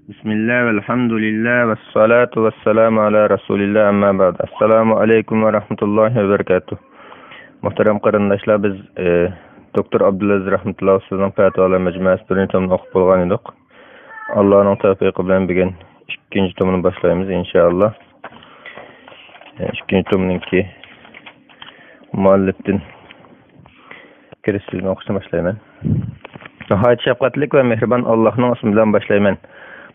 Bismillah, velhamdülillah, ve salatu ve selamu ala Resulillah, amma ba'd. Assalamu alaikum ve rahmetullahi ve berekatuh. Muhterem qarindoshlar, biz Doktor Abdulaziz rahmetullah sizning fatvalar majmuasi birinchi tomini o'qib bo'lgan edik. Allohning tavfiqi bilan bugun ikkinchi tomini boshlaymiz inshaalloh. İkinci tominingki muallifdan kirishni o'qishni boshlayman. Nihoyat shafqatli va mehribon Allohning ismi bilan boshlayman.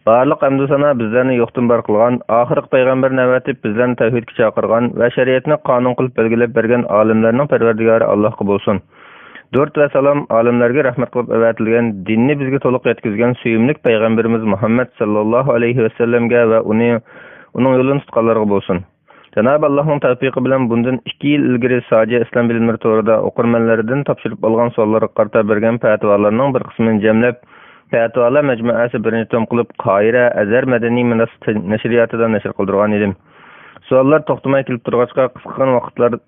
Barliq hamd sana bizlarni yo'qdan bor qilgan, oxirgi payg'ambar navbatib bizlarni tavhidga chaqirgan va shariatni qonun qilib belgilab bergan olimlarning parvardigori Allohga bo'lsin. Dört ve salam alimlerge rahmet qilib avatilgan dinni bizga to'liq yetkazgan suyumlik payg'ambarimiz Muhammad sallallohu alayhi ve sellemga va uning yo'lini tutganlarga bo'lsin. Cenab-ı Allah'ın tavfiqi bilan bundan 2 yil ilgari Sajiya islom bilimlari to'g'rida o'qirmanlaridan topshirib olgan savollarga qarata bergan fatvolarning bir qismini jamlab Fatvalar majmuasi birinchi tom qilib Qoira Azhar madaniy miras nashriyatida nashr qildirgan edim. Savollar to'xtamay kelib turg'achqa qisqa vaqtlar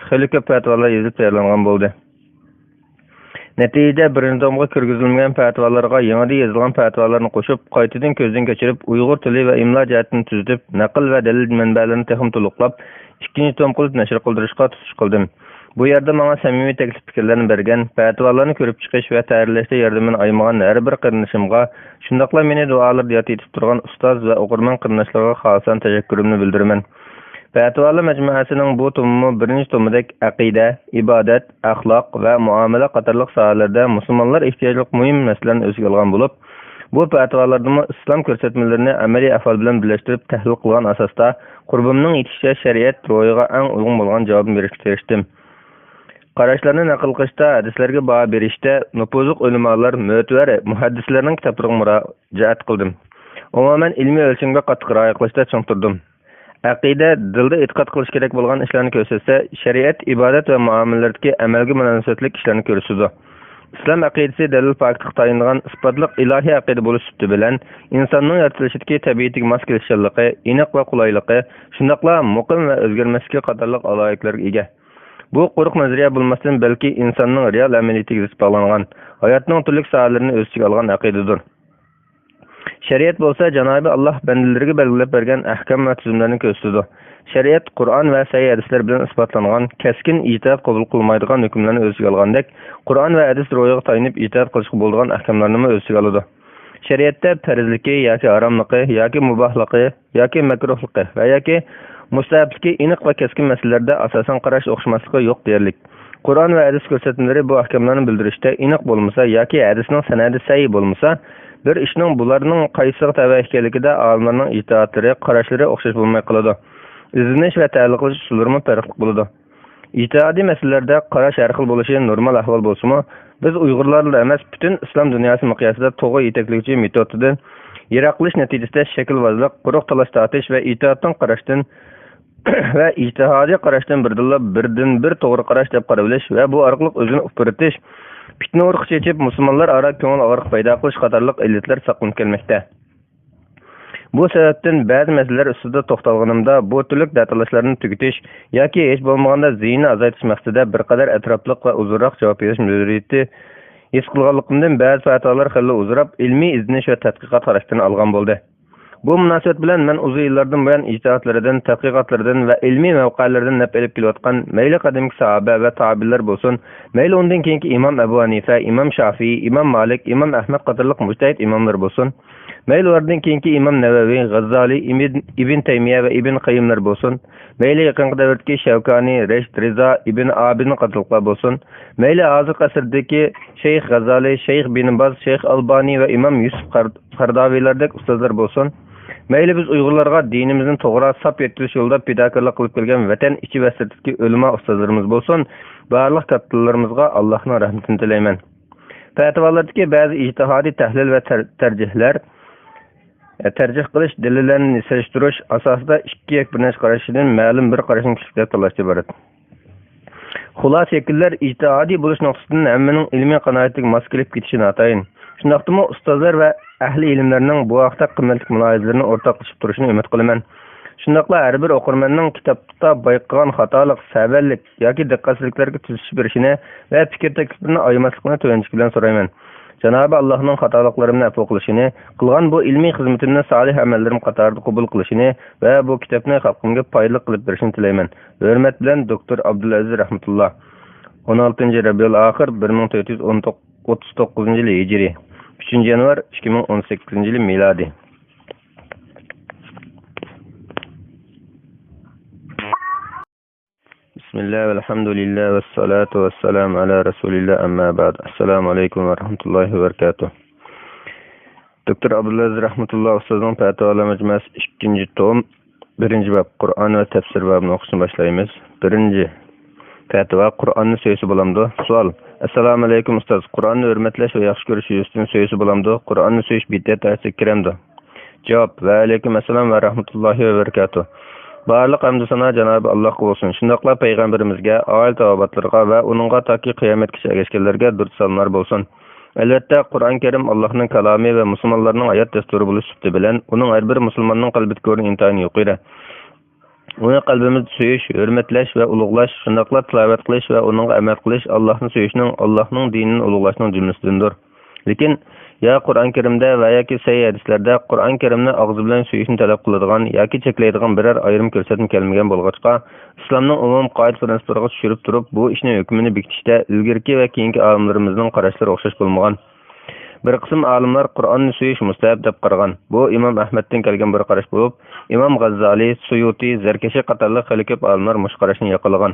xeyli ko'p fatvalar yozib tayyorlangan bo'ldi. Natijada birinchi tomga kirgizilmagan fatvalarga yangi yozilgan fatvalarni qo'shib, qaytadan ko'zdan kechirib, Uyg'ur tili va imlo jihatini tuzib, naql va dalil manbalarini texnik to'liqlab, ikkinchi tom qilib nashr qildirishga tutush qildim. Bu yerda menga samimiy taklif fikrlarni bergan, fatvalarni ko'rib chiqish va tayyorlashda yordamini ayamagan har bir qarindishimga, shundaqla meni duolarda yod etib turgan ustoz va o'qirman qarindoshlarga xosan tashakkurimni bildiraman. Fatvalar majmuasining bu tomi birinchi tomidek aqida, ibodat, axloq va muomala qatorliq sohalarda musulmonlar ehtiyojli muhim masalalarni o'z olgan bo'lib, bu fatvalarda islom ko'rsatmalarini amaliy ahvol bilan birlashtirib tahlil qilgan asosda qurbimning yetishicha shariat ro'yiga eng uygun bo'lgan javobni berishga tirishdim. Qarashlarni naql qilishda, hadislarga baho berishda nufuzli ulamolar, mu'tabar muhaddislarning kitoblariga murojaat qildim. Umuman ilmiy o'lchamga qattiq rioya qilishda chong turdim. Aqida dilda e'tiqod qilish kerak bo'lgan ishlarni ko'rsatsa, shariat ibodat va muomalalardagi amalga munosabatlik ishlarni ko'rsatadi. Islom aqidasi dalil faktiga tayinlangan isbotliq ilohiy aqida bo'lish bilan insonning yaratılışidagi tabiatiga mos kelishganligi, aniq va qulayligi, shundaqla muqim va o'zgarmasga qatorliq aloyiqlarga ega. Bu quruq nazariya bo'lmasdan balki insonning real amaliyatiga nisbatan hayotning turli sohalarini o'z ichiga olgan aqidadir. Shariat bo'lsa Janobi Alloh bandalariga belgilab bergan ahkam va tuzumlarni ko'rsatadi. Shariat Qur'on va sahih hadislar bilan isbotlangan, keskin itoat qabul qilmaydigan hukmlarni o'z ichiga olgandek, Qur'on va hadis ro'yiga tayinib itoat qilishga bo'ladigan ahkamlarni o'z ichiga oladi. Shariatda farzligi yoki haromligi yoki mubohligi yoki makruhligi va yoki mustahabligi aniq va keskin masalalarda asosan qarash o'xshamasligi yo'q deyarlik. Qur'on va hadis ko'rsatmalari bu ahkamlarni bildirishda aniq bo'lmasa yoki hadisning sanadi sahih bo'lmasa, bir ishning bularning qaysiga tava ekanligida olimlarning itoatlari, qarashlari o'xshash bo'lmay qoladi. Izlanish va tahlil qilish usullari farqli bo'ladi. Itoadiy masalalarda qarash har xil bo'lishi normal ahvol bo'lsa-mu, biz Uyg'urlarlar emas, butun islom dunyosi miqyosida to'g'ri yetaklovchi metoddan yiroqlish natijasida shaklvozlik, quruq talash tortish va itoatdan qarashdan va ijtihodiy qarashdan birdan bir to'g'ri qarash deb qaralish va bu orqali o'zini upritish, fitna urug' chechib musulmonlar aro ko'ngil og'riq paydo qilish qatorliq illatlar saqlanib kelmoqda. Bu sababdan ba'zi masalalar ustida to'xtalganimda bu turli datalashlarni tugatish yoki hech bo'lmaganda ziynni azaytish maqsadida bir qadar atrofliq va uzunroq javob berish ma'muriyati his qilganligimdan ba'zi fatvolar xilli uzrab ilmiy izlanish va tadqiqot xarakterini olgan bo'ldi. Bu munosabat bilan men uzun yillardan buyon ijtihadlardan, tadqiqotlardan va ilmiy mavqelardan naf olib kelayotgan mayli qadimki sahoba va tabiinlar bo'lsin, mayli undan keyingi Imom Abu Hanifa, Imom Shafiy, Imom Malik, Imom Ahmad qatorliq mujtahid imomlar bo'lsin, mayli ulardan keyingi Imom Navaviy, G'azzali, Ibn Taymiya va Ibn Qayyimlar bo'lsin, mayli yaqinqi davrdagi Shavkani, Rashid Rizo, Ibn Abidin qatorliqlar bo'lsin, mayli hozirgi asrdagi Shayx G'azzali, Shayx Bin Baz, Shayx Albani va Imom Yusuf Qardaviylardek ustozlar bo'lsin. Mayli biz Uyg'urlarga dinimizni to'g'ri sap yetkilish yo'lida fidokorlik qilib kelgan vatan ichi va sirtdagi ulamo ustozlarimiz bo'lsin, barliq kattalarımizga Allohning rahmatini tilayman. Fatvolardagi ba'zi ijtihodiy tahlil va tarjihlar, tarjih qilish, dalillarni selishtirish asosida ikki yakbirlash qarashidan ma'lum bir qarashning kuchli tanlashga iborat. Xulos yakillar ijtihodiy bo'lish nuqtasidan hammaning ilmiy qanoatiga mos kelib ketishi notayin. Shundaqdimi ustozlar va ahli ilmlarning bu vaqtda qimmatli mulohazalarini o'rtoqlashib turishini umid qilaman. Shundaqla har bir o'qirmanning kitobda bayqagan xatolik, savallik yoki diqqatsizliklarga tuzish berishini va fikr taklifini ayamaslikni to'g'rilik bilan so'rayman. Cenab-ı Allah'ın hatalıklarımını afo qilishini, qilgan bu ilmiy xizmatimni salih amallarim qatorida qabul qilishini va bu kitobni xalqimga foydali qilib berishini tilayman. Hurmat bilan Doktor Abdulaziz rahmatulloh. 16 Rabiul Axir 1439 yil Hijri. 3 yanvar 2018 yil miladi. Bismillah ve elhamdülillah ve salatu ve selamu ala Resulillah amma ba'd. Assalamu alaikum ve rahmetullahi ve berekatuh. Doktor Abdulaziz rahmetullah Ustaz'ın Fetvalar Mecmuası 2. tom 1. bab Kur'an ve tefsir babını okusunu başlayımız. 1. Fetva Kur'an'ın söyüsü bulamdı. Sual. Assalamu alaikum Ustaz. Kur'an'ı hürmetleş ve yaxşı görüşü üstün söyüsü bulamdı. Kur'an'ı söyüş biddet ayeti kiremdi. Cevap. Ve aleyküm esselam ve rahmetullahi ve berekatuh. Barlıq hamd sana Cenab-ı Allah olsun. Şundaqla Peygamberimizge, aile tavabatlarga ve onunğa taki kıyametgacha erişkenlerge durt salınlar bolsun. Elbette Kur'an-ı Kerim Allah'ın kalami ve Müslümanların hayat desturu buluş sübti bilen, onun her bir Müslümanın kalbit görün intihani yuqire. Onu kalbimiz söyüş, hürmetleş ve uluglaş, şundaqla tilavet qilish ve onunğa emel qilish Allah'ın söyüşünün, Allah'ın dininin uluglaşının cümlesindir. Lekin ya Kur'an-ı Kerim'de veya yoki sahih hadislerde Kur'an-ı Kerim'ni ağzı bilan söyüşni talep qiladigan yoki cheklaydigan biror ayrim ko'rsatma kelmagan bo'lg'achqa, islomning umum qoida prinsiplariga tushirib turib, bu ishning hukmini bekitishda ilgirki va keyingi olimlarimizning qarashlari o'xshash bo'lmagan. Bir qism olimlar Qur'onni söyüş mustahab deb qaragan. Bu Imom Ahmaddan kelgan bir qarash bo'lib, Imom G'azzali, Suyuti, Zarkashi qatorli xili ko'p olimlar mush qarashni yoqalagan.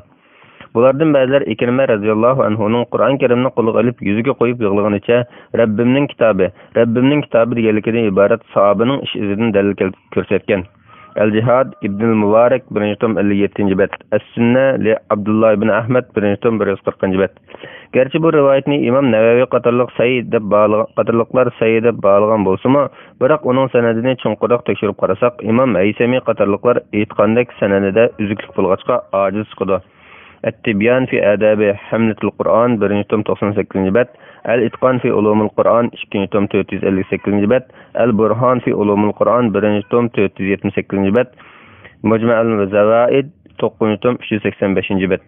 Bulardan ba'zilar Ikrima radhiyallohu anhuning Qur'on Karimni qo'liga olib yuziga qo'yib yig'laganicha Rabbimning kitobi deganligidan iborat sahobaning ish izidan dalil ko'rsatgan. Al-Jihad ibn al-Mubarak 1-tom 57-bet. As-Sunna li Abdullah ibn Ahmad 1-tom 140-bet. Gerçi bu rivayetni İmam Nevevi qatorliq Sayyid deb bağlagan bolsa-mu, biroq uning sanadini chunqurroq tekshirib qarasak, Imam Haysami qatorliqlar aytgandek sanadida uzuklik bo'lg'achqa ojiz chiqadi. التبيان في آداب حملة القرآن 1-tom 98-bet, الإتقان في علوم القرآن 2-tom 458-bet, البرهان في علوم القرآن 1-tom 478-bet, مجمع الزوائد 9-tom 385-bet.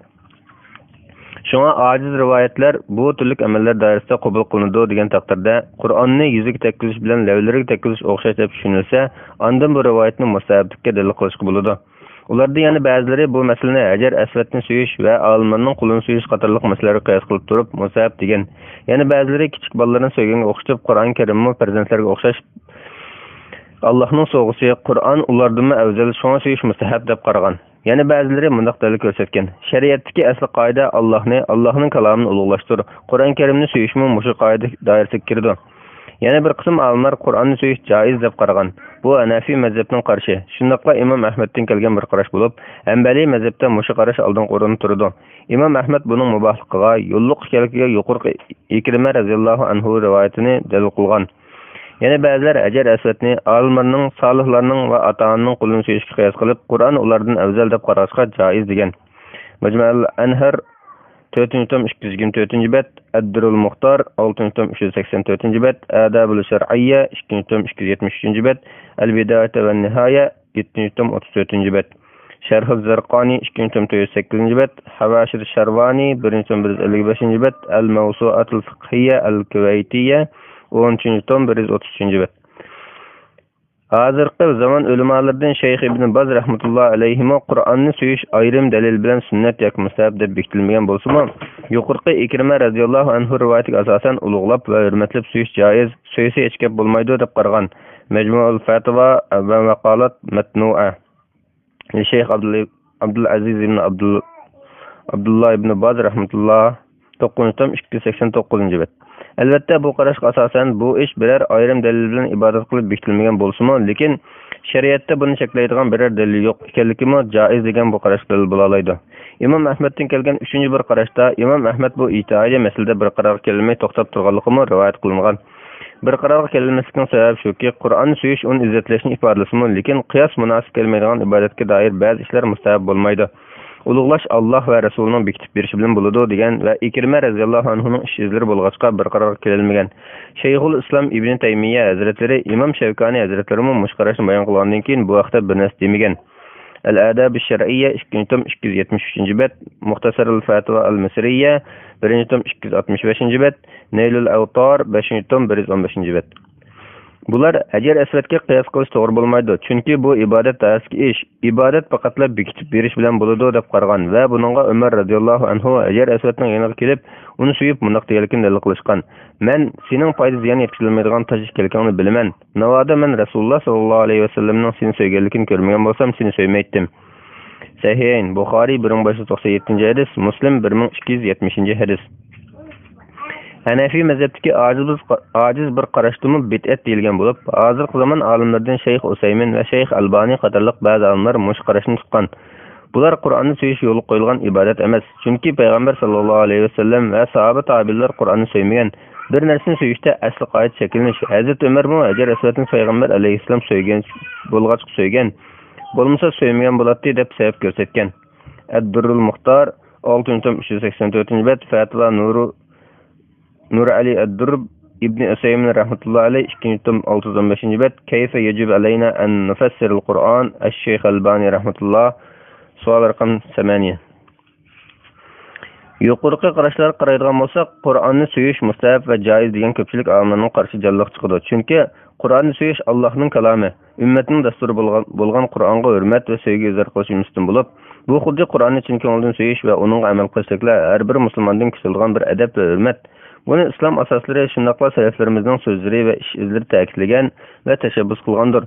Şuna aciz rivayetler bu türlük ameller dairesinde qabul qılındı degan taqdirda Qur'onni yuziga tekkilish bilan lavlariga tekkilish o'xshash deb tushunilsa, ondan bu rivayetni mustahablikka dalil qilishga bo'ladi. Ularda yani ba'zilari bu masalani Hajar Asvatni söyüş ve olimlarning qo'lini söyüş qatorliq masalalarga qiyos qilib turib musahab degan. Yani ba'zilari kichik bolalarning so'yganga o'xshatib Qur'on Karimni farzandlarga o'xshash Allohning so'g'isi Qur'on ulardan afzal shuna söyüş mustahab deb qaragan. Yani ba'zilari mundaq dalil ko'rsatgan. Shariatdagi asl qoida Allohning kalomini ulug'lashtir. Qur'on Karimni söyüşmi mushu qoida doirasiga kirdi. Yani bir qism olimlar Qur'onni söyüş joiz deb qaragan. Bu Hanafi mazhabining qarshi. Shundaqla Imom Ahmaddan kelgan bir qarash bo'lib, Hanbali mazhabda mushu qarash oldingi o'rinda turadi. Imom Ahmad buning mubohligiga, yo'lliq ekanligiga yuqorqi Ikrima radhiyallohu anhu rivoyatini dalil qilgan. Yana ba'zilar Hajar Asvatni olimlarning, solihlarning va ota-onaning qo'lini söyüşga qiyos qilib, Qur'on ulardan afzal deb qarashga joiz degan. Majmu'ul Anhar 4-tom 224-bet, Ad-Durrul Muxtar 6-tom 384-bet, Adabul Shar'iyya 2-tom 273-bet, Al-Bidayah ve Nihaya 7-tom 34-bet, Şerh-ı Zarqani 2-tom 408-bet, Havashir Sharvani 1-tom 155-bet, Al-Mawsu'atul Fiqhiyya Al-Kuvaytiyya 10-tom 133-bet. Hazırkı zaman ölümalardan Şeyh İbn Baz rahmetullahi aleyhime Kur'an'ını söyüş ayrım delil bilen sünnet yak müstahab deb bekitilmegen bolsa-mu, yuqorqi Ikrima radhiyallohu anhu rivayetiga asosan ulug'lab va hurmatlab söyüş joiz, söyüse hech gap bo'lmaydi deb qaragan. Majmu'ul Fatva va Maqalat Matnu'a. Şeyh Abdulaziz ibn Abdullah ibn Baz rahmetullah 9-tom 289-bet. Elbette bu qarashga asosan bu ish birer ayrim dalil bilan ibodat qilib bekitilmagan bo'lsa-mu, lekin shariatda buni cheklaydigan biror dalil yo'q ekanligimi joiz degan bu qarash dalil bo'la oladi. Imom Ahmaddan kelgan 3-chi bir qarashda Imom Ahmad bu itoiy masalada bir qarorga kelmay to'xtab turganligini rivoyat qilingan. Bir qarorga kelinmasligining sababi shuki, Qur'onni söyüş uni izzatlashni ifodalasa-mu, lekin qiyos munosib kelmaydigan ibodatga doir ba'zi ishlar mustahab bo'lmaydi. Ulug'lash Allah ve Resulü'nün bekitib berishi bilan bo'ladi degan va Ikrima radhiyallohu anhuning ish izlari bo'lg'achqa bir qarorga kelinmagan. Shayxul Islom Ibn Taymiyya hazratlari, Imom Shavkani hazratlari mush qarashni bayon qilgandan keyin bu vaqtda bir narsa demagan. El-Adab Şer'iyye 2. tom 273. bet, Muhtasarul Fatva Al-Misriyye 1. tom 265. bet, Neylül Avtar 5. tom 115. bet. Bular Hajar Aswadga qiyas qilish to'g'ri bo'lmaydi, chunki bu ibodat ta'siga ish. Ibodat faqatla bekitib berish bilan bo'ladi deb qaragan va buningga Umar radhiyallohu anhu Hajar Aswadning yoniga kelib, uni suyib mundoq deganligini dalil qilishgan. Men sening foyda ziyon yetkazilmaydigan taj ekanligingni bilaman. Navoda men Rasululloh sallallohu alayhi vasallamning seni so'yganligini ko'rmagan bo'lsam, seni so'ymaydim. Sahihayn Buxoriy 1597-hadis, Muslim 1270-hadis. Hanafi mazhabdagi aciz bir qarashdimi bid'at deyilgan bo'lib, hozirgi zamon olimlaridan Shayx Usaymin va Shayx Albani qatorliq ba'zi olimlar mush qarashni tutgan. Bular Qur'onni so'yish yo'li qo'yilgan ibodat emas, chunki payg'ambar sallallohu alayhi vasallam va sahoba tabiinlar Qur'onni so'ymagan. Bir narsani so'yishda asli qoida shakllanish. Hazrat Umar mu Hajar Aswadni payg'ambar alayhissalom so'ygan bo'lg'ach so'ygan, bo'lmasa so'ymagan bo'ladi deb sabab ko'rsatgan. Ad-Durrul Muxtar 6. tom 384-bet, Fatva Nur Ali Ad-Durb İbn Usaymin rahmetullah alayh 2. tom 615-bet, Kayfa yecib alayna an nufassir al-Qur'an Ash-Shaykh Albani rahmetullah sual rakam 8. Yuqorqi qarashlar qaraydigan bo'lsak, Qur'onni so'yish mustahab va joiz degan ko'pchilik olimlarning qarshi jalliq chiqadi. Chunki Qur'onni so'yish Allohning kalomi, ummatning dasturi bo'lgan Qur'onga hurmat va sevgi izhor qilish muslim bo'lib, bu xuddi Qur'onni chin ko'ngildan so'yish va uning amal qilishliklar har bir musulmondan kutilgan bir adab va hurmat. Buni islom asoslari shundoqla salaflarimizning so'zlari va ish izlari ta'kidlagan va tashabbus qilgandir.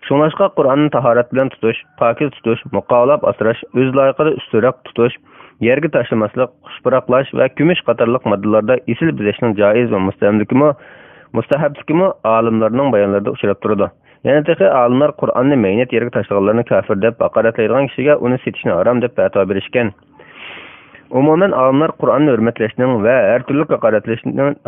Shuningdek, Qur'onni tahorat bilan tutish, pokiz tutish, muqovalab asrash, o'z loyiqida usturoq tutish, yerga tashlamaslik, xushpuraqlash va kumush qatorliq moddalarda isil bizashning joiz va mustahabligimi olimlarning bayonlarida uchrab turadi. Yana taqa olimlar Qur'onni maynat yerga tashlaganlarni kafir deb haqoratlaydigan kishiga uni setishni harom deb fatvo berishgan. Umuman olimlar Qur'onni hurmatlashning va har turli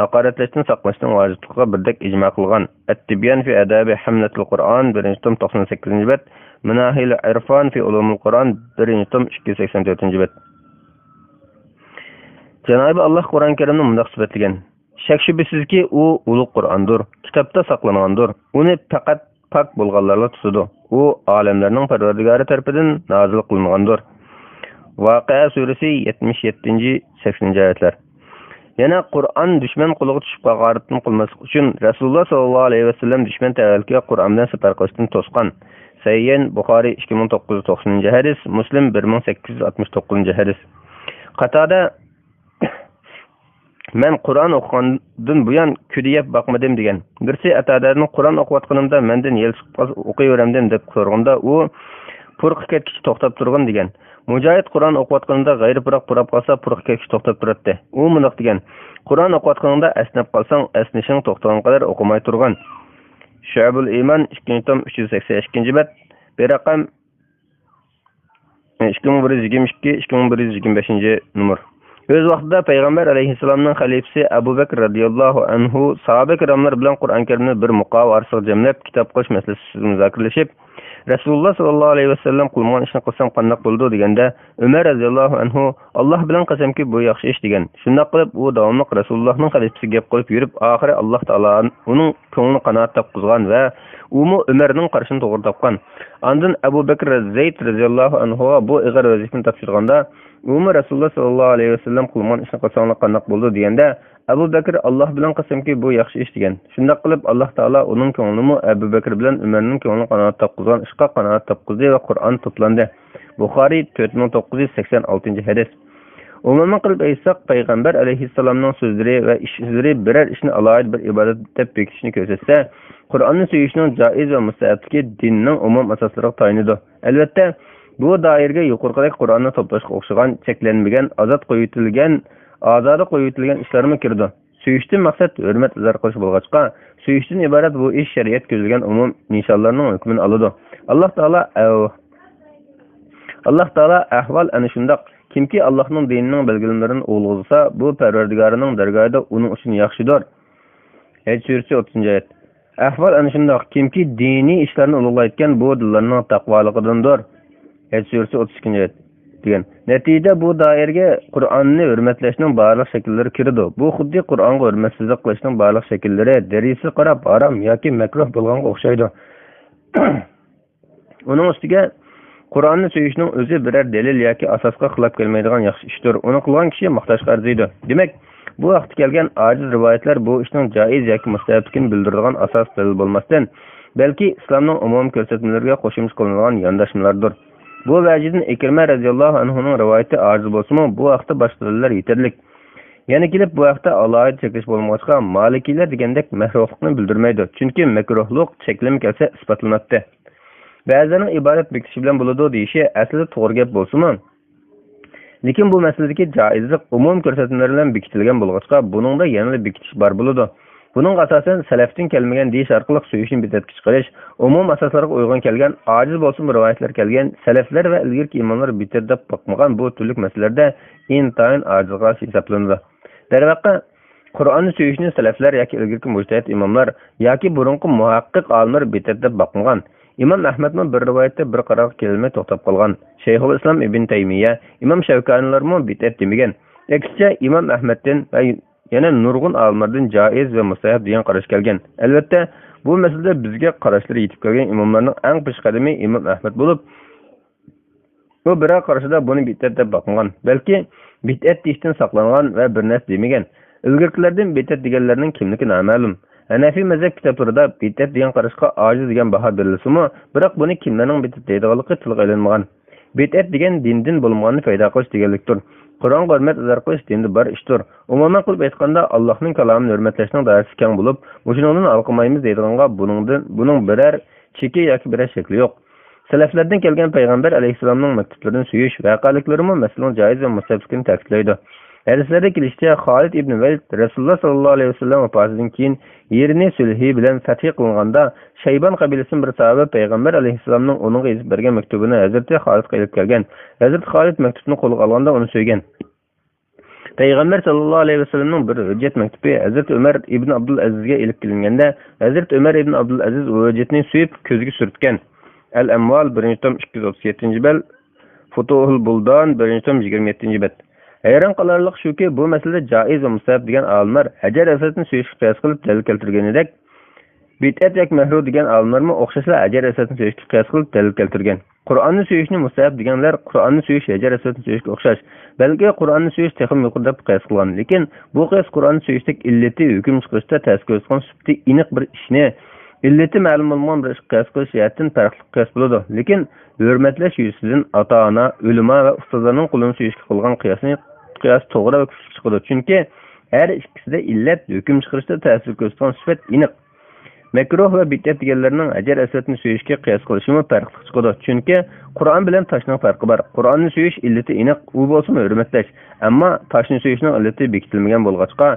haqoratlashdan saqlashning vojibligiga birdek ijmo qilgan. At-Tibyan fi adabi hamlatul Qur'on 1. tom 98-bet, Manahil Irfan fi ulumul Qur'on 1. tom 284-bet. Cenab-ı Allah Qur'on-i Kerimni mundaq sifatlagan. Shak shubhisizki u ulug' Qur'ondir, kitobda saqlangandir. Uni faqat pak bo'lganlarga tutadi. U olamlarning Parvardigori tomonidan nozil qilingandir. Vaqia surasi 77-80 oyatlar. Yana Qur'on dushman qo'liga tushib qolganlikni qilmaslik uchun Rasululloh sallallohu alayhi vasallam dushman tavalliga Qur'on bilan safar qilishdan to'sgan. Sayyen Buxoriy 2990-hadis, Muslim 1869-hadis. Qatada men Qur'on o'qigandan buyon kudiyab boqmadim degan. Birsi Atadaning Qur'on o'qiyotganimda mendan yel chiqib o'qiyveramdim deb so'raganda u purq ketkichi to'xtab turgan degan. Mujohid Qur'on o'qiyotganida g'ayri purab qolsa purq ketkichi to'xtab turadi. U mundoq degan. Qur'on o'qiyotganingda asnab qolsang asnishing to'xtagan qadar o'qimay turgan. Shu'abul Iman 2. tom 382-bet, beraqam 2122-2125 Öz vaqtida payg'ambar alayhissalomning xalifasi Abu Bakr radhiyallohu anhu sahoba kiramlar bilan Qur'on Karimni bir muqova orasiga jamlab kitob qilish masalasida muzokaralashib, Rasululloh sallallohu alayhi vasallam qilgan ishni qilsam qanday bo'ladi deganda, Umar radhiyallohu anhu Alloh bilan qasamki bu yaxshi ish degan. Shunday qilib u davomli Rasulullohning xalifasiga gap qo'yib yurib, oxiri Alloh taolo uning ko'nglini qanoat topqizgan va u Umarning qarshini to'g'ri topgan. Ondan Abu Bakr Zayd radhiyallohu anhu bu ig'ir vazifani topshirganda Umar Rasululloh sallallohu alayhi vasallam qilgan ishni qilsanglar qanday bo'ldi deganda, Abu Bakr Alloh bilan qasamki bu yaxshi ish degan. Shunday qilib Alloh taolo uning ko'nglini Abu Bakr bilan Umarning ko'nglini qanoat topqizgan ishqa qanoat topqizdi va Qur'on to'plandi. Buxoriy 4986-hadis. Umuman qilib aytsak, payg'ambar alayhissalomning so'zlari va ishlari biror ishni alohida bir ibodat deb bekitishni ko'rsatsa, Qur'onni so'yishning joiz va mustahabligi dinning umum asoslariga tayinadi. Albatta, bu doiraga yuqoridagi Qur'onni to'plashga o'xshagan cheklanmagan, ozoda qo'yitilgan ishlarmi kirdi. So'yishdan maqsad hurmat izhor qilish bo'lg'achqa, so'yishdan iborat bu ish shariat ko'zlagan umum nishonlarning hukmini oladi. Alloh taolo ahvol ana shundoq. Kimki Allohning dinining belgilanmalarini o'lg'izsa, bu Parvardigorining dargohida uning uchun yaxshidir. Haj surasi 30-oyat. Ahvol ana shundoq. Kimki diniy ishlarni ulug'layotgan bu dillarning taqvoligidandir. Haj surasi 32-oyat degan. Natijada bu doiraga Qur'onni hurmatlashning barliq shakllari kiradi. Bu xuddi Qur'onga hurmatsizlik qilishning barliq shakllari darisi qarab harom yoki makruh bo'lganga o'xshaydi. Uning ustiga Qur'onni suyishning o'zi biror dalil yoki asosga xilof kelmaydigan yaxshi ishdir. Uni qilgan kishi maqtashga arziydi. Demak, bu vaqtda kelgan ojiz rivoyatlar bu ishning joiz yoki mustahabligini bildiradigan asos dalil bo'lmasdan, balki islomning umumiy ko'rsatmalariga qo'shimcha qilinadigan yondashmalardir. Bu vajidan Ikrima radhiyallohu anhuning rivoyati ojiz bo'lsa-mu, bu vaqtda boshqa dalillar yetarli. Yana kelib bu vaqtda alohida cheklash bo'lmoqchiga Malikiylar degandek makruhlikni bildirmaydi. Chunki makruhlik cheklama kelsa isbotlanadi. Ba'zilarning ibodat bekitishi bilan bo'ladi deyishi aslida to'g'ri gap bo'lsa-mu, lekin bu masaladagi joizlik umum ko'rsatmalar bilan bekitilgan bo'lg'achqa, buningda yana bekitish bor bo'ladi. Buning asosan salafdan kelmagan deyish orqali suyishni bidatga chiqarish, umum asoslarga uyg'un kelgan, ojiz bo'lsin rivoyatlar kelgan, salaflar va ilgirki imomlar bitir deb boqmagan bu turli masalalarda intayin ojizga hisoblanadi. Darvaqa Qur'onni suyishni salaflar yoki ilgirki mujtahid imomlar yoki burunqi muhaqqiq olimlar bitir deb boqmagan. İmam Ahmed'nin bir rivayette bir qarar kelmey to'xtab qolgan. Shayxul Islom Ibn Taymiya, İmam Şevkanilarmı bidat demagan. Aksincha İmam Ahmed'dan va yana nurg'un olimlardan joiz va mustahab degan qarash kelgan. Albatta, bu masalada bizga qarashlari yetib kelgan imomlarning eng peshqadami İmam Ahmed bo'lib, u bir qarashida buni bidat deb boqmagan. Balki bidat deyishdan saqlangan va bir narsa demagan. Ilgirkilardan bidat deganlarning kimligi noma'lum. Hanafi mazhab kitoblarida bidat degan qarashga ojiz degan baho berilsa-mu, biroq buni kimlarning bidat deydiganligi tilga ilinmagan. Bidat degan dindan bo'lmaganni foyda qilish deganlikdir. Qur'onga hurmat azar qilish dinda bor ishdir. Umuman qilib aytganda Allohning kalomini hurmatlashning doirasi keng bo'lib, o'shuningdan alqimaymiz deydiganga buning biror cheki yoki biror shakli yo'q. Salaflardan kelgan payg'ambar alayhisolamning maktublarini suyish vaqaliklarimi masalan joiz va mustahabligini ta'kidlaydi. Hadislarda kelishicha Xolid ibn Valid Rasululloh sallallohu alayhi vasallam vafotidan keyin yerini sulhi bilan fath qilganda Shaybon qabilasining bir sahoba payg'ambar alayhisolamning uningga yozib bergan maktubini Hazrat Xolidga olib kelgan. Hazrat Xolid maktubni qo'lga olganda uni so'ygan. Payg'ambar sallallohu alayhi vasallamning bir hujjat maktubi Hazrat Umar ibn Abdul Azizga olib kelinganda, Hazrat Umar ibn Abdul Aziz u hujjatni so'yib ko'ziga surtgan. Al-Amwal 1-tom 237-bel, Futuhul Buldan 1-tom 27-bet. Hayron qolarlik shuki, bu masalada joiz va mustahab degan olimlar Hajar Asadni suyishga qiyos qilib dalil keltirganidek, bid'at yoki mahruh degan olimlarmi o'xshashlar Hajar Asadni suyishga qiyos qilib dalil keltirgan. Qur'onni suyishni mustahab deganlar Qur'onni suyish Hajar Asadni suyishga o'xshash. Balki Qur'onni suyish texim yuqori deb qiyos qilgan, lekin bu qiyos Qur'onni suyishdek illati hukm chiqarishda ta'sir ko'rsatgan sifati aniq bir ishni illati ma'lum bo'lmagan bir ish qiyos qilish jihatdan farqli qiyos bo'ladi. Lekin hurmatlash yuzasidan ota-ona, ulamo va ustozlarning qo'lini suyishga qilgan qiyos to'g'ri va kuchli chiqadi. Chunki har ikkisida illat hukm chiqarishda ta'sir ko'rsatgan sifat aniq. Makruh va bid'at deganlarning Hajar Asadni suyishga qiyos qilishimi farqli chiqadi. Chunki Qur'on bilan toshning farqi bor. Qur'onni suyish illati aniq, u bo'lsa hurmatlash. Ammo toshni suyishning illati bekitilmagan bo'lg'achqa,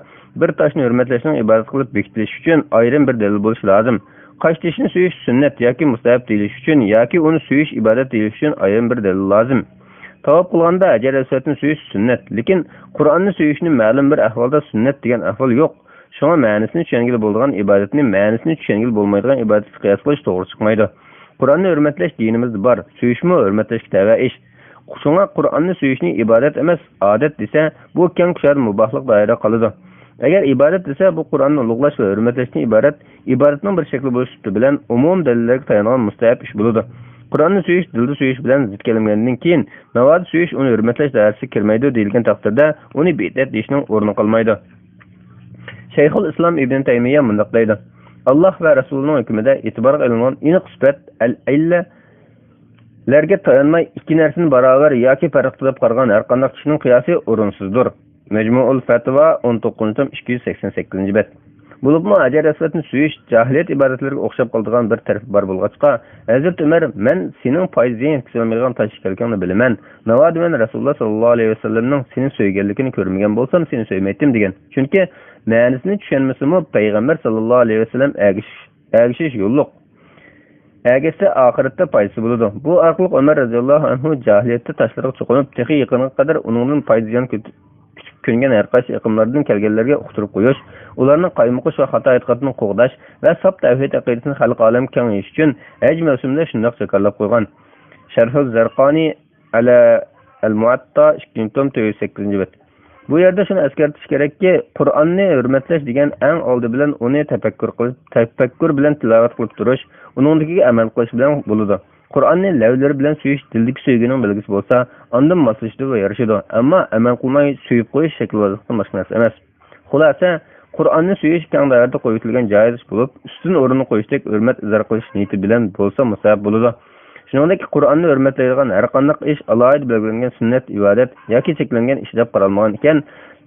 bir toshni hurmatlashning ibodat qilib bekitilish uchun ayrim bir dalil bo'lishi lozim. Qashtishni suyish sunnat yoki mustahab deyilish uchun yoki uni suyish ibodat deyilish uchun ayrim bir dalil lozim. Tavab qilganda Hajar Asadni suyish sunnat, lekin Qur'onni suyishni ma'lum bir ahvolda sunnat degan ahvol yo'q. Shunga ma'nosini tushungili bo'lgan ibodatni ma'nosini tushungili bo'lmaydigan ibodatga qiyos qilish to'g'ri chiqmaydi. Qur'onni hurmatlash dinimizda bor, suyishmi hurmatlashga tava ish. Shunga Qur'onni suyishni ibodat emas, odat desa, bu keng kuchar mubahlik doirasida qoladi. Agar ibodat desa, bu Qur'onni ulug'lash va hurmatlashning ibodatning bir shakli bo'lishi bilan umum dalillarga tayangan mustahab ish bo'ladi. Qur'onni suyish dilda suyish bilan zid kelingandan keyin navoda suyish uni hurmatlash doirasiga kirmaydi deyilgan taqdirda uni bid'at deyishning o'rni qolmaydi. Shayxul Islom Ibn Taymiya mundaq deydi: Alloh va Rasulining hukmida e'tiborga ilingan aniq sifat al-illa larga tayanmay ikki narsani barobar yoki farq qilib qaragan har qanday kishining qiyosi o'rinsizdir. Majmuul Fatva 19-tom 288-bet. Bo'libmi Hajar Asadni suyish jahiliyat ibodatlariga o'xshab qoladigan bir taraf bor bo'lg'achqa, Hazrat Umar men sening foizing yetkazilmagan tosh kelganini bilaman. Navoda men Rasululloh sallallohu alayhi vasallamning seni so'yganligini ko'rmagan bo'lsam seni so'ymaydim degan. Chunki ma'nosini tushunmasimi payg'ambar sallallohu alayhi vasallam agishish yo'lliq. Agisi oxiratda foydasi bo'ladi. Bu orqali Umar radhiyallohu anhu jahiliyatda toshlarga cho'qinib, texi yaqinga qadar uningdan foydalan ko'ngan har qaysi iqimlardan kelganlarga uqtirib qo'yish, ularning qaymoqish va xato e'tiqodini qo'g'dash va sab tavhid aqidasini xalq olam kengayish uchun haj mavsumida shundoq zakarlab qo'ygan. Sharhul Zarqani ala al-Muatta 2-tom 8-bet. Bu yerda shuni eskartish kerakki, Qur'onni hurmatlash degan eng oldi bilan uni tafakkur bilan tilovat qilib turish, uningdagi amal qilish bilan bo'ladi. Qur'onni lavlari bilan suyish dildagi sevgining belgisi bo'lsa, ondan moslashdi va yarashadi. Ammo amal qilmay suyib qo'yish shaklvozlikdan boshqa narsa emas. Xulosa, Qur'onni suyish keng doirada qo'yitilgan joiz ish bo'lib, ustun o'rinni qo'yishdek hurmat izhor qilish niyati bilan bo'lsa musabab bo'ladi. Shuningdek, Qur'onni hurmatlaydigan har qanday ish alohida belgilangan sunnat, ibodat yoki cheklangan ish deb qaralmagan ekan,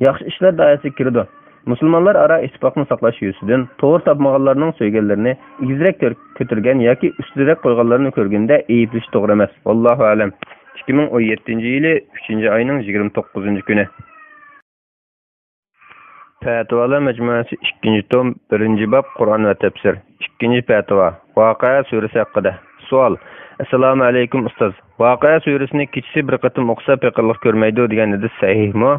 yaxshi ishlar doirasiga kiradi. Musulmonlar ara ittifoqni saqlash yuzidan to'g'ri topmaganlarning so'yganlarini igizrak ko'targan yoki ustirak qo'yganlarni ko'rganda ayblish to'g'ri emas. Vallohu alam. 2017-yili 3-oyning 29-kuni. Fatvalar majmuasi 2-tom 1-bob Qur'on va tafsir. 2-fatva. Voqea surasi haqida. Savol. Assalomu alaykum ustoz. Voqea surasini kechasi bir qatim o'qisa paqillik ko'rmaydi deganida sahihmi?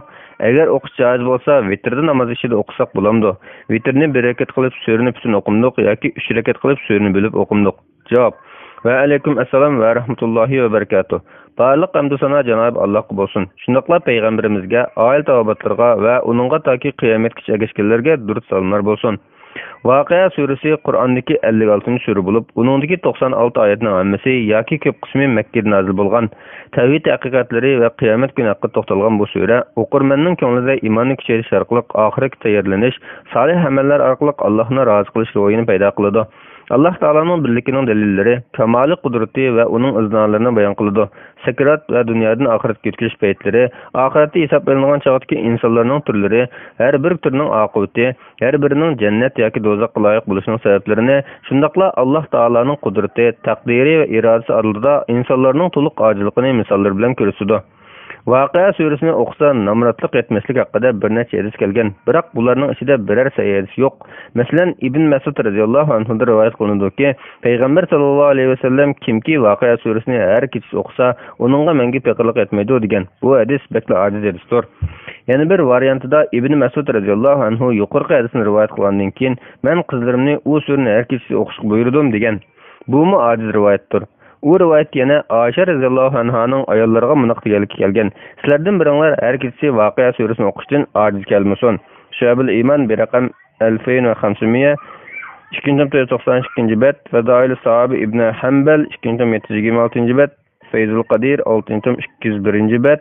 Agar o'qish joiz bo'lsa, vitrda namoz ishida o'qisak bo'lamdi. Vitrni bir rakat qilib surani butun o'qimdiq yoki 3 rakat qilib surani bo'lib o'qimdiq. Javob. Va alaykum assalom va rahmatullohi va barakatuh. Barliq hamd sana Janob Allohga bo'lsin. Shundaqla payg'ambarimizga, oil tavobatlarga va uningga toki qiyomatgacha ergashganlarga durud salomlar bo'lsin. Voqea surasi Qur'ondagi 56-sura bo'lib, uningdagi 96 oyatning hammasi yoki ko'p qismi Makkada nozil bo'lgan. Tavhid haqiqatlari va qiyomat kuni haqida to'xtalgan bu sura o'qirmanning ko'nglida iymonni kuchaytirish orqali oxiratga tayyorlanish, salih amallar orqali Allohni rozi qilish ro'yini paydo qiladi. Allah Taalaning birligining dalillari, kamoli qudrati va uning iznolarini bayon qiladi. Sakrat va dunyodan oxiratga yetkish paytlari, oxiratda hisoblangan chog'dagi insonlarning turlari, har bir turning oqibati, har birining jannat yoki do'zaxga loyiq bo'lishining sabablarini, shundaqla Alloh Taalaning qudrati, taqdiri va irodasi oldida insonlarning to'liq ojizligini misollar bilan ko'rsatadi. Voqea surasini o'qisa namratlik etmaslik haqida bir necha hadis kelgan. Biroq bularning ichida biror sahih hadis yo'q. Masalan, Ibn Mas'ud radhiyallohu anhu da rivoyat qilinadiki, payg'ambar sallallohu alayhi vasallam kimki voqea surasini har kechasi o'qisa, uningga menga paqirlik etmaydi degan. Bu hadis bekla ojiz hadisdir. Yana bir variantida Ibn Mas'ud radhiyallohu anhu yuqorqi hadisni rivoyat qilgandan keyin men qizlarimni u surani har kechasi o'qishga buyurdim degan. Bu mu ojiz rivoyatdir. U rivoyat yana Aisha radhiyallohu anhaning ayollariga munaq deganligi kelgan. Sizlardan biringlar har kechasi voqea surasini o'qishdan ojiz kelmasin. Shu'abul iymon bir raqam 2500 292-bet, Fadail sahabi Ibn Hanbal 2726-bet, Feyzul Qadir 6-201-bet,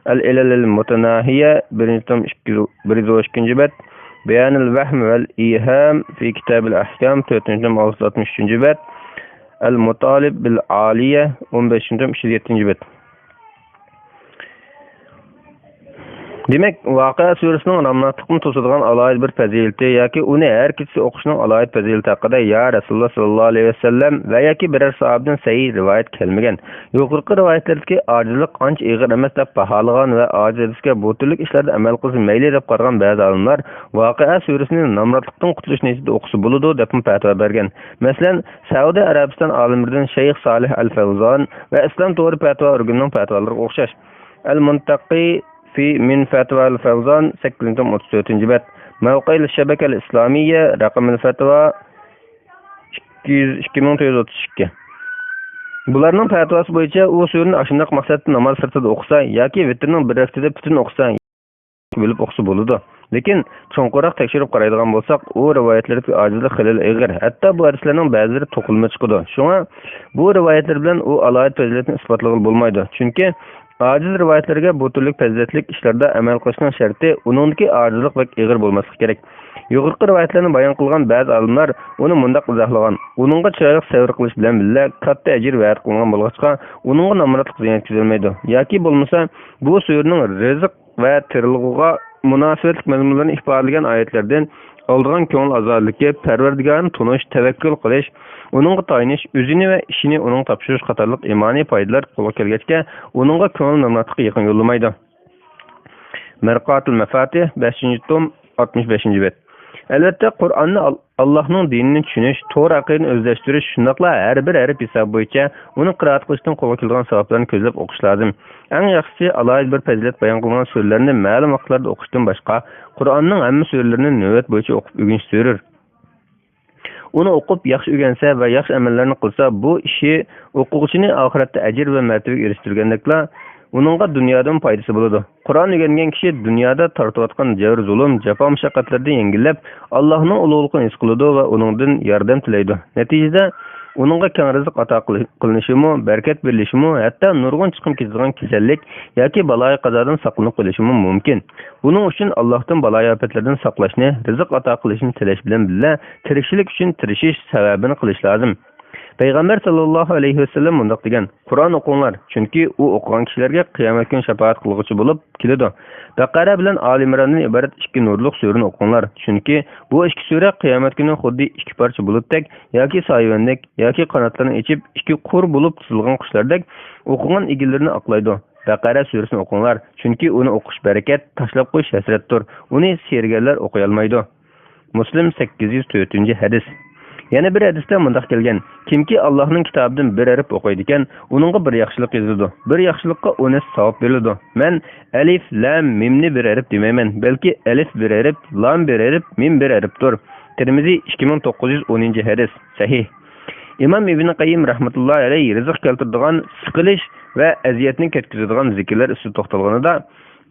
Al-Ilal al-Mutanahiya 1-202-bet, Bayan al-Wahm wal-Iham fi Kitab al-Ahkam 4-663-bet, Al-Mutalib bil-Aliya 15-307-bet. Demek, Voqea surasining namratliqni to'sadigan alohida bir fazilati yoki uni har kechasi o'qishning alohida fazilati haqida ya Rasululloh sallallohu alayhi vasallam va yoki biror sahobadan sahih rivoyat kelmagan. Yuqorqi rivoyatlardagi ojizlik ancha og'ir emas deb baholagan va ojizlikka bu turli ishlarda amal qilsa mayli deb qaragan ba'zi olimlar Voqea surasining namratliqdan qutulish niyatida o'qisa bo'ladi deb fatvo bergan. Masalan, Saudiya Arabiston olimlaridan Shayx Salih al-Fawzan va Islom to'g'ri fatvo o'rganining fatvolariga o'xshash. Al-Muntaqi في من فتوى الفوزان 834-bet. Mavqi al-Shabaka al-Islamiyya raqam al-Fatwa 2932. Bularning fatvosi bo'yicha u surani ashundoq maqsadda namoz sirtida o'qisa yoki vitrning bir vaqtida butun o'qisa bo'lib o'qisa bo'ladi. Lekin cho'nqoroq tekshirib qaraydigan bo'lsak, u rivoyatlarda ojizlik xilil og'ir. Hatto bu hadislarning ba'zilari to'qilma chiqadi. Shunga bu rivoyatlar bilan u alohida fazilatni isbotlag'il bo'lmaydi. Chunki aciz rivoyatlarga bu turli fazilatlik ishlarda amal qilishning sharti uningdagi ojizlik va og'ir bo'lmasligi kerak. Yuqorqi rivoyatlarni bayon qilgan ba'zi olimlar uni mundaq izohlagan. Uningga chiroyli savr qilish bilan birga katta ajr va'd qilingan bo'lg'achqa, uningga namratlik ziyon yetkazilmaydi. Yoki bo'lmasa, bu suraning rizq va tirilg'uga munosabatli mazmunlarni ifodalagan oyatlardan oldigan ko'ngil ozorligi, Parvardigorni tunish, tavakkul qilish, uningga tayinish, o'zini va ishini uning topshirish qatorliq imoniy foydalar qo'lga kelgachga, uningga ko'ngil namratlikka yaqin yo'llamaydi. Mirqatul Mafatih 5-tom 65-bet. Albatta, Qur'onni Allohning dinini tushunish, to'g'ri aqidani o'zlashtirish, shundaqla har bir harf hisob bo'yicha uni qiroat qilishdan qo'lga kelgan savoblarni ko'zlab o'qish lozim. Eng yaxshisi alohida bir fazilat bayon qilingan so'zlarni ma'lum vaqtlarda o'qishdan boshqa Qur'onning hamma so'zlarini navbat bo'yicha o'qib o'rganish zarur. Uni o'qib yaxshi o'rgansa va yaxshi amallarni qilsa, bu ishi o'quvchini oxiratda ajr va martabaga erishtirgandekla uningga dunyodan foydasi bo'ladi. Qur'on o'rgangan kishi dunyoda tortayotgan jabr, zulm, jafo mushaqqatlardan yengillab, Allohning ulug'ligini his qiladi va uningdan yordam tilaydi. Natijada Onunğa keng rizq ata qılınışımı, bərəkət verilişimi, hətta nurgun çıxım ketadigan kasallik yoki balay qazadan saqlanıb qolishimi mumkin. Bunun üçün Allah'tan balay afətlərdən saqlashni, rizq ata qilishni tilash bilan birga tirikchilik uchun tirishish sababini qilish lozim. Peygamber sallallahu aleyhi ve sellem mundaq degan: Qur'on o'qinglar, chunki u o'qigan kishilarga qiyomat kuni shafaat qilguvchi bo'lib keladi. Baqara bilan Ali Imrondan iborat ikki nurliq surani o'qinglar, chunki bu ikki sura qiyomat kuni xuddi ikki parcha bulutdek yoki soyvandek yoki qanotlarini ochib ikki qur bo'lib tuzilgan qushlardek o'qigan egillarini oqlaydi. Baqara surasini o'qinglar, chunki uni o'qish barakat, tashlab qo'yish hasratdir. Uni sergarlar o'qiy olmaydi. Muslim 804-hadis. Yana bir hadisda mundaq kelgan: kimki Allohning kitobidan bir harf o'qiydi ekan, uningga bir yaxshilik yoziladi. Bir yaxshilikqa 10 savob beriladi. Men alif, lam, mimni bir harf demayman, balki alif bir harf, lam bir harf, mim bir harfdir. Tirmizi 2910-hadis. Sahih. İmam İbn Qayyim rahmetullahi alayhi rizq keltiradigan, siqilish va aziyatni ketkizadigan zikrlar ustida to'xtalganida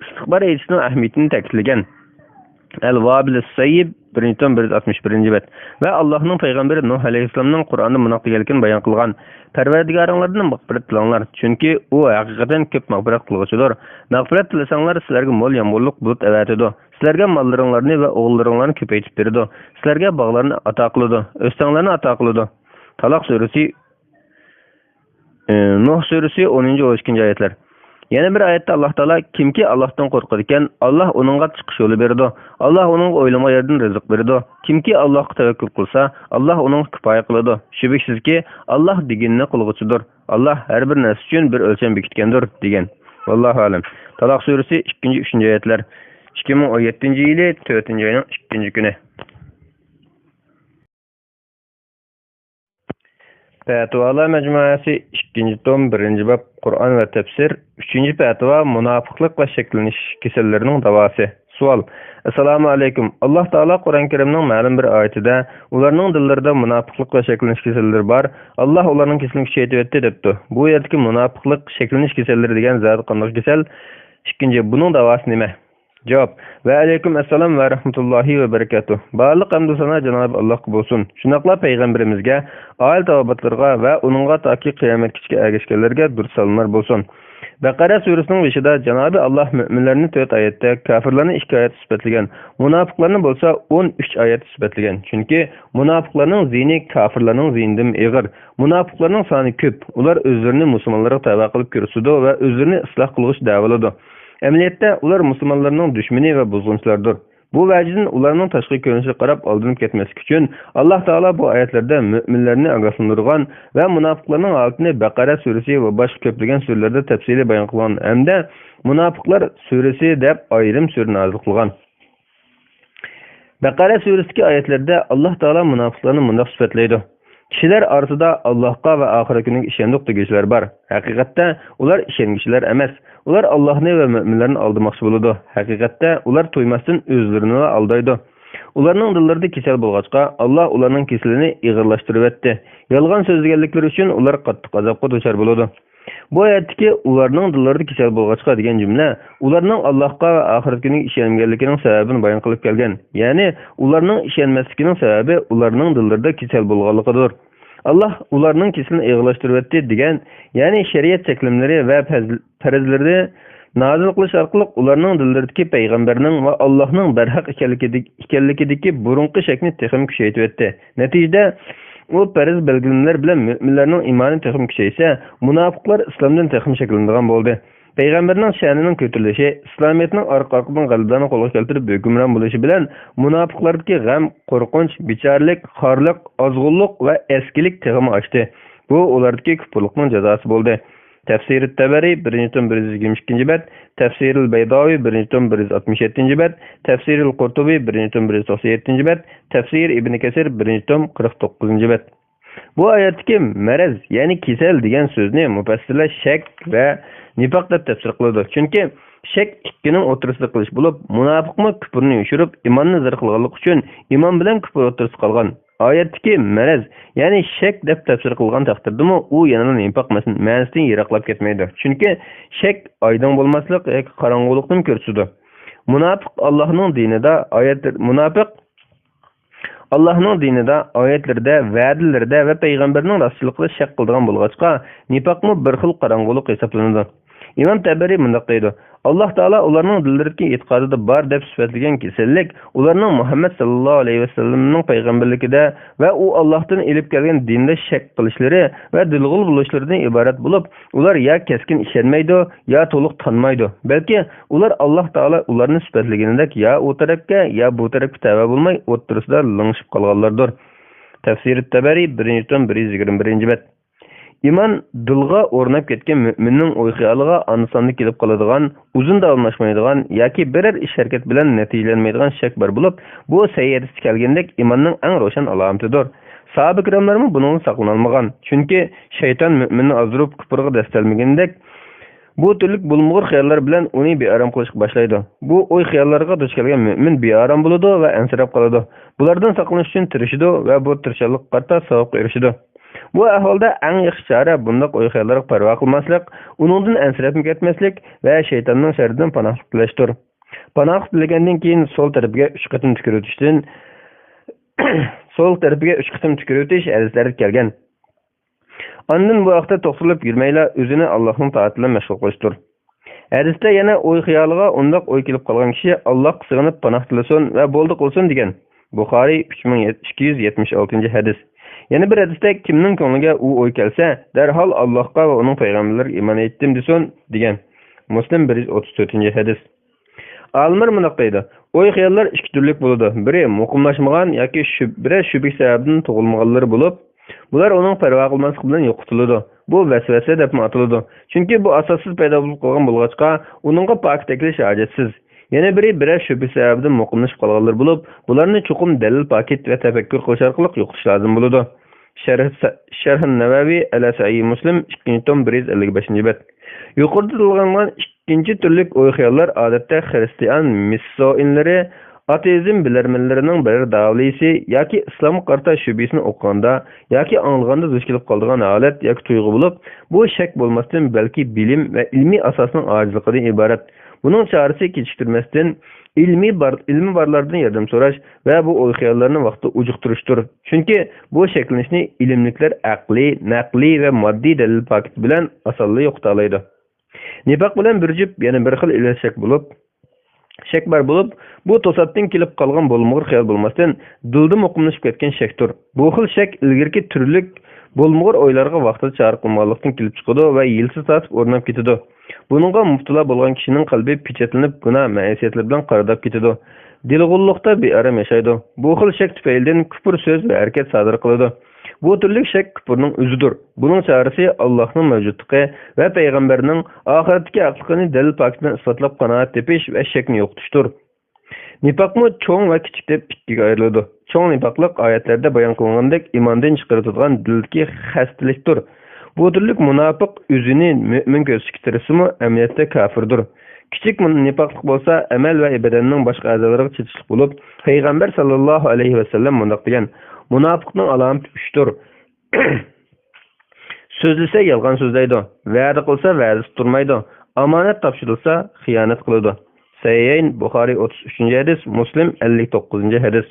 istiqbar etishning ahamiyatini ta'kidlagan. El-Vabil-Sayyib 161-bet ve Allah'ın peygamberi Nuh aleyhisselamның Kur'an'da mınaq degelken bayan kılgan: Perverdigarыңlardan mağfiret tilanlar, çünkü o hakikaten köp mağfiret kılgıçıdır. Mağfiret tilasanlar sizlerge mol yağmurluk bulut evetidir. Sizlerge mallarыңlarını ve oğullarыңlarını köpeytip beridir. Sizlerge bağlarını ata kılıdır, östenlerini ata kılıdır. Talak suresi, Nuh suresi 10-12 ayetler. Yana bir ayette Allah Teala kimki Allah'tan korkar iken Allah onunğa çıkış yolu berdi. Allah onun oylama yerden rızık berdi. Kimki Allah'a tevekkül kılsa Allah onun kifaya kılıdı. Şübhesiz ki Allah degenini kılgıçıdır. Allah her bir narsa için bir ölçem bekitkendir degen. Vallahu alem. Talak suresi 2-3 ayetler. 2017 yılı 4. ayının 2. günü. Fetvalar Mecmuası 2. tom 1. bab Kur'an ve tefsir 3. fetva münafıklık ve şekleniş kesellerinin davası. Sual: Esselamu aleyküm. Allah Teala Kur'an-ı Kerim'nin ma'lum bir ayetinde ularning dillarida münafıklık ve şekleniş keselleri var. Allah ularning kesilini kuchaytiryapti debdi. Bu yerdagi münafıklık, şekleniş keselleri degan zat qanday kesel? İkinci, bunun davası nima? Cevap: Ve aleyküm esselam ve rahmetullahi ve berekatuh. Barliq hamdu sana Cenab-ı Allah bo'lsin. Shunaqla peygamberimizga, oil tavobatlarga ve onunğa taki qiyomatgacha ergashganlarga dur salomlar bo'lsin. Baqara surasining 5-da Cenab-ı Allah müminlerini 4 ayette, kafirlarni 2 ayet sifatlagan, munofiqlarni bo'lsa 13 ayet sifatlagan. Chunki munofiqlarning zini kafirlarning zinidan ig'ir. Munofiqlarning soni ko'p. Ular o'zlarini musulmonlarga tavba qilib ko'rsatdi va o'zlarini isloh qilg'ish da'voladi. Emniyette ular Müslümanlarının düşmeni ve bozgunçlardır. Bu vecizin ularının taşqi görünüşü qarab aldırıp ketmesi için Allah Teala bu ayetlerde müminlerini agahlandırgan ve münafıklarının altını Baqara suresi ve başka köplegen surelerde tefsili bayan kılgan. Hem de Münafıklar suresi deb ayrım sure nazil kılgan. Baqara suresidagi ayetlerde Allah Teala münafıklarını mundaq sifatlaydi: Kişiler arasında Allah'a ve ahiret gününe işendik degiçiler var. Hakikatte ular işengişiler emas. Ular Allah'ını ve müminlerini aldırmakçı buludu. Hakikatte ular toymasın özlerini aldaydı. Ularning dillarida kesel bo'lg'achqa Allah ularning kesilini ig'irlashtirib etdi. Yolg'on so'zlaganliklar uchun ular qattiq azobga duchor bo'ladi. Bu oyatdagi ularning dillarida kesel bo'lg'achqa degan jumla ularning Allohga va oxirat kuniga ishonganligining sababini bayon qilib kelgan. Ya'ni ularning ishonmasligining sababi ularning dillarida kesel bo'lganligidir. Allah ularning kesilini ig'irlashtirib etdi degan, ya'ni shariat cheklimlari va farzlari nazil qilish orqali ularning dillaridagi payg'ambarning va Allohning barhaq ekanligidagi burunqi shakni texim kuchaytirib etdi. Natijada u farz belgilanmalar bilan mu'minlarning iymoni texim kuchaysa, munofiqlar islomdan texim shakllangan bo'ldi. Peygamberning sha'nining ko'tarilishi, islomiyatning orqa-orqadan g'alabani qo'lga keltirib hukmron bo'lishi bilan munofiqlardagi g'am, qo'rqinch, bechorlik, xorliq, ozg'unlik va eskilik teg'imi ochdi. Bu ulardagi kufrlikning jazosi bo'ldi. Tafsir Tabari 1-tom 122-bet, Tafsir Baydavi 1-tom 167-bet, Tafsir Qurtubi 1-tom 197-bet, Tafsir İbn Kesir 1-tom 49-bet. Bu ayetdagi maraz, ya'ni kesel degan so'zni mufassirlar shak va nifoq deb tafsir qiladi. Chunki shak ikkining o'rtasida qilish bo'lib, munofiqmi kufrni yushirib, iymonni zar qilganlik uchun iymon bilan kufr o'rtasida qolgan. Oyatdagi maraz, ya'ni shak deb tafsir qilgan taqdirdami, u yana nifoq ma'nosidan yiroqlab ketmaydi. Chunki shak oydin bo'lmaslik yoki qorong'ulikdan ko'rsatadi. Munofiq Allohning dinida munofiq Allah'ның dinida, oyatlarida, va'dalarida va payg'ambarning rostchiligida shak qiladigan bo'lg'achqa, nifaqmi bir xil qorong'ulik hisoblanadi. İmam Tabari mundaq deydi: Alloh taolo ularning dillardagi e'tiqodida bor deb sifatlagan kasallik, ularning Muhammad sallallohu alayhi vasallamning payg'ambarligida va u Allohdan elib kelgan dinda shak qilishlari va dilg'ul bo'lishlaridan iborat bo'lib, ular ya keskin ishonmaydi, ya to'liq tanmaydi. Balki ular Alloh taolo ularni sifatlaganidek ya u tarafga, ya bu tarafga tava bo'lmay, o'ttirisida lingishib qolganlardir. Tafsir Tabari 1-121-bet. İman dilga o'rnab ketgan mu'minning o'y-xayoliga aniqlik kelib qoladigan, uzun davomlashmaydigan yoki biror ish harakat bilan natijalanmaydigan shak bor bo'lib, bu sayyidasi kelgandek imonning eng ro'shan alomatidir. Sahoba ikramlarmi bundan saqlanolmagan, chunki shayton mu'minni azdirib kufrga dastalmagandek, bu turlik bulmug'ur xayollar bilan uni bearam qilishga boshlaydi. Bu o'y xayollarga duch kelgan mu'min bearam bo'ladi va ansirab qoladi. Bulardan saqlanish uchun tirishadi va bu tirishchilik qarta savobga erishadi. Bu ahvolda eng yaxshi chora bundoq o'y xayollarga parvo qilmaslik, uningdan ansirab ketmaslik va shaytonning sharridan panohlik tilashdir. Panoh tilagandan keyin sol tarafga 3 qatim tükürütishdan sol tarafga 3 qatim tükürütish hadislarda kelgan. Ondan bu vaqtda to'xtalib yurmayla o'zini Allohning taati bilan mashg'ul qilishdir. Hadisda yana o'y xayoliga undoq o'y kelib qolgan kishi Allohga sig'inib panoh tilasin va bo'ldi qilsin degan. Buxoriy 3276-hadis. Yana bir hadisda kimning ko'ngliga u o'y kelsa, darhol Allohga va uning payg'ambarlariga iymon etdim desin degan. Muslim 134-hadis. Olimlar mundoq deydi: o'y xayollar ikki turlik bo'ladi. Biri muqimlashmagan yoki biri shubha sababdan tug'ilmaganlar bo'lib, bular uning parvo qilmaslik bilan yo'qotiladi. Bu vasvasa deb ataladi. Chunki bu asossiz paydo bo'lib qolgan bo'lg'achqa, uningga pok taklish hojatsiz. Yana biri biror shubha sababidan muqimlashib qolganlar bo'lib, bularni chuqum dalil paket va tafakkur qilish orqali yo'qotish lozim bo'ladi. Sharh an-Navawi ala Sahih Muslim 2-tom 155-bet. Yuqorida tilgangan ikkinchi turlik o'y xayollar odatda xristian missoinlari ateizm bilarmanlarining bir davlisi yoki islom qarta shubhisini o'qiganda yoki anglaganda duch kelib qolgan holat yoki tuyg'u bo'lib, bu shak bo'lmasdan balki bilim va ilmiy asosning ojizligidan iborat. Buning chorasi kechiktirmasdan ilmi barlardan yordam so'rash va bu o'y xayollarni vaqtida ujuqtirishdir. Chunki bu shaklanishni ilmliklar aqliy, naqliy va moddiy dalil paket bilan osonlik yo'qotalaydi. Nifaq bilan bir jup yana bir xil ilashak bo'lib, shak bor bo'lib, bu to'satdan kelib qolgan bo'lmug'ur xayol bo'lmasdan dilda muqimlashib ketgan shakdir. Bu xil shak ilgirki turlik bo'lmug'ur o'ylarga vaqtida chora qilmoqlikdan kelib chiqadi va yilsiz tatib o'rnab ketadi. Buningga muftila bo'lgan kishining qalbi pechatlanib, gunoh ma'siyatlar bilan qaradab ketadi. Dilg'ullikda bearam yashaydi. Bu xil shak tufaylidan kufr so'z va harakat sodir qiladi. Bu turlik shak kufrning o'zidir. Buning chorasi Allohning mavjudligi va payg'ambarning oxiratdagi haqligini dalil paket bilan isbotlab qanoat tepish va shakni yo'qotishdir. Nifaqmi cho'ng va kichik deb ikkiga ayriladi. Cho'ng nifaqlik oyatlarda bayon qilingandek imondan chiqariladigan dildagi xastalikdir. Bu turlik munofiq o'zini mu'min ko'rsatishga tirisimi, amaliyotda kafirdir. Kichik nifaqlik bo'lsa, amal va ibodatning boshqa a'zolariga chetishlik bo'lib, payg'ambar sallallohu alayhi vasallam mundoq degan: munofiqning alomati 3dir. So'zlasa yolg'on so'zlaydi, va'da qilsa va'dasi turmaydi, omonat topshirilsa xiyonat qiladi. Sayyin Buxoriy 33-hadis, Muslim 59-hadis.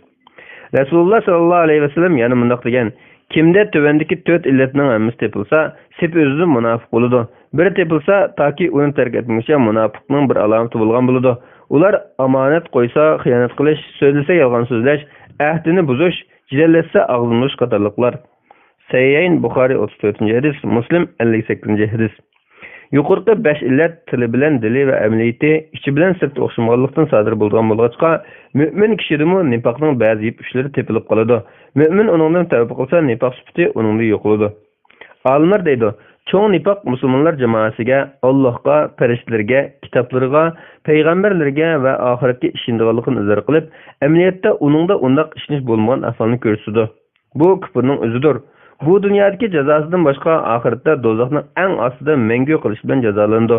Rasululloh sallallohu alayhi vasallam yana mundoq degan: kimda tövendeki 4 illetning hammasi tepilsa, sep o'zidan munofiq bo'ladi. Biri tepilsa, toki uni tark etmoqchi munofiqning bir alomati bo'lgan bo'ladi. Ular omonat qo'ysa xiyonat qilish, so'zlasa yolg'on so'zlash, ahdini buzish, jidallatsa og'zini qatorliqlar. Sayyin Buxoriy 34-hadis, Muslim 58-hadis. Yuqorqi 5 illat tili bilan dili va amaliyati ichi bilan sirti o'xshamaganlikdan sodir bo'lgan bo'lg'achqa, mu'min kishidimi nifaqning ba'zi uchlari tepilib qoladi. Mu'min uningdan tavba qilsa, nifaq sifati uningda yo'qoladi. Olimlar deydi: cho'ng nifaq musulmonlar jamoasiga, Allohga, farishtalarga, kitoblariga, payg'ambarlarga va oxiratga ishonganligini izhor qilib, amaliyotda uningda undaq ishonish bo'lmagan ahvolni ko'rsatadi. Bu kufrning o'zidir. Bu dunyodagi jazosidan boshqa oxiratda do'zaxning eng ostida mangu qilish bilan jazolanadi.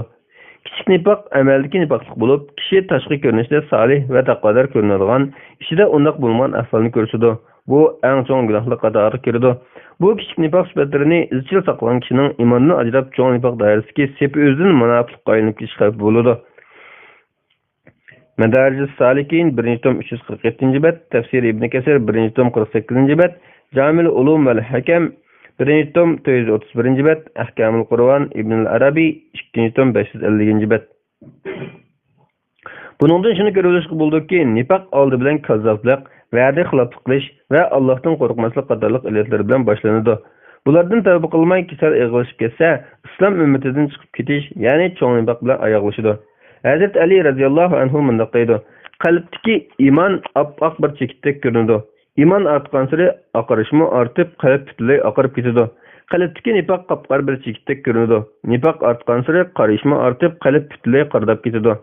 Kichik nifaq amaldagi nifaqlik bo'lib, kishi tashqi ko'rinishda solih va taqvodor ko'rinadigan, ichida undaq bo'lmagan ahvolni ko'rsatadi. Bu eng cho'ng gunohlar qatoriga kiradi. Bu kichik nifaq sifatlarini izchil saqlagan kishining imonini ajrab cho'ng nifaq doirasidagi sepi o'zidan munofiqqa aylanib ketish xavfi bo'ladi. Medarij Salikin 1. tom 347. bet, Tefsir İbn Kesir 1. tom 48. bet, Camil Ulum vel Hakem 1. tom 431. bet, Ahkamul Qur'an İbn Arabi 2. tom 550. bet. Buningdan shuni ko'rishga bo'ldiki, nifoq oldi bilan kazzoblik, va'da xiloflik qilish va Allohdan qo'rqmaslik qatorliq illatlar bilan boshlanadi. Bulardan tavba qilmay kasal ig'ilishib ketsa, islom ummatidan chiqib ketish, ya'ni cho'ng nifoq bilan oyoqlashadi. Hazrat Ali radhiyallohu anhu bunday deydi: qalbdagi iymon oppoq bir chekitdek ko'rinadi. Iymon ortgan sari oqarishmi ortib, qalb butunlay oqarib ketadi. Qalbdagi nifoq qop-qora bir chekitdek ko'rinadi. Nifoq ortgan sari qarishmi ortib, qalb butunlay qardab ketadi.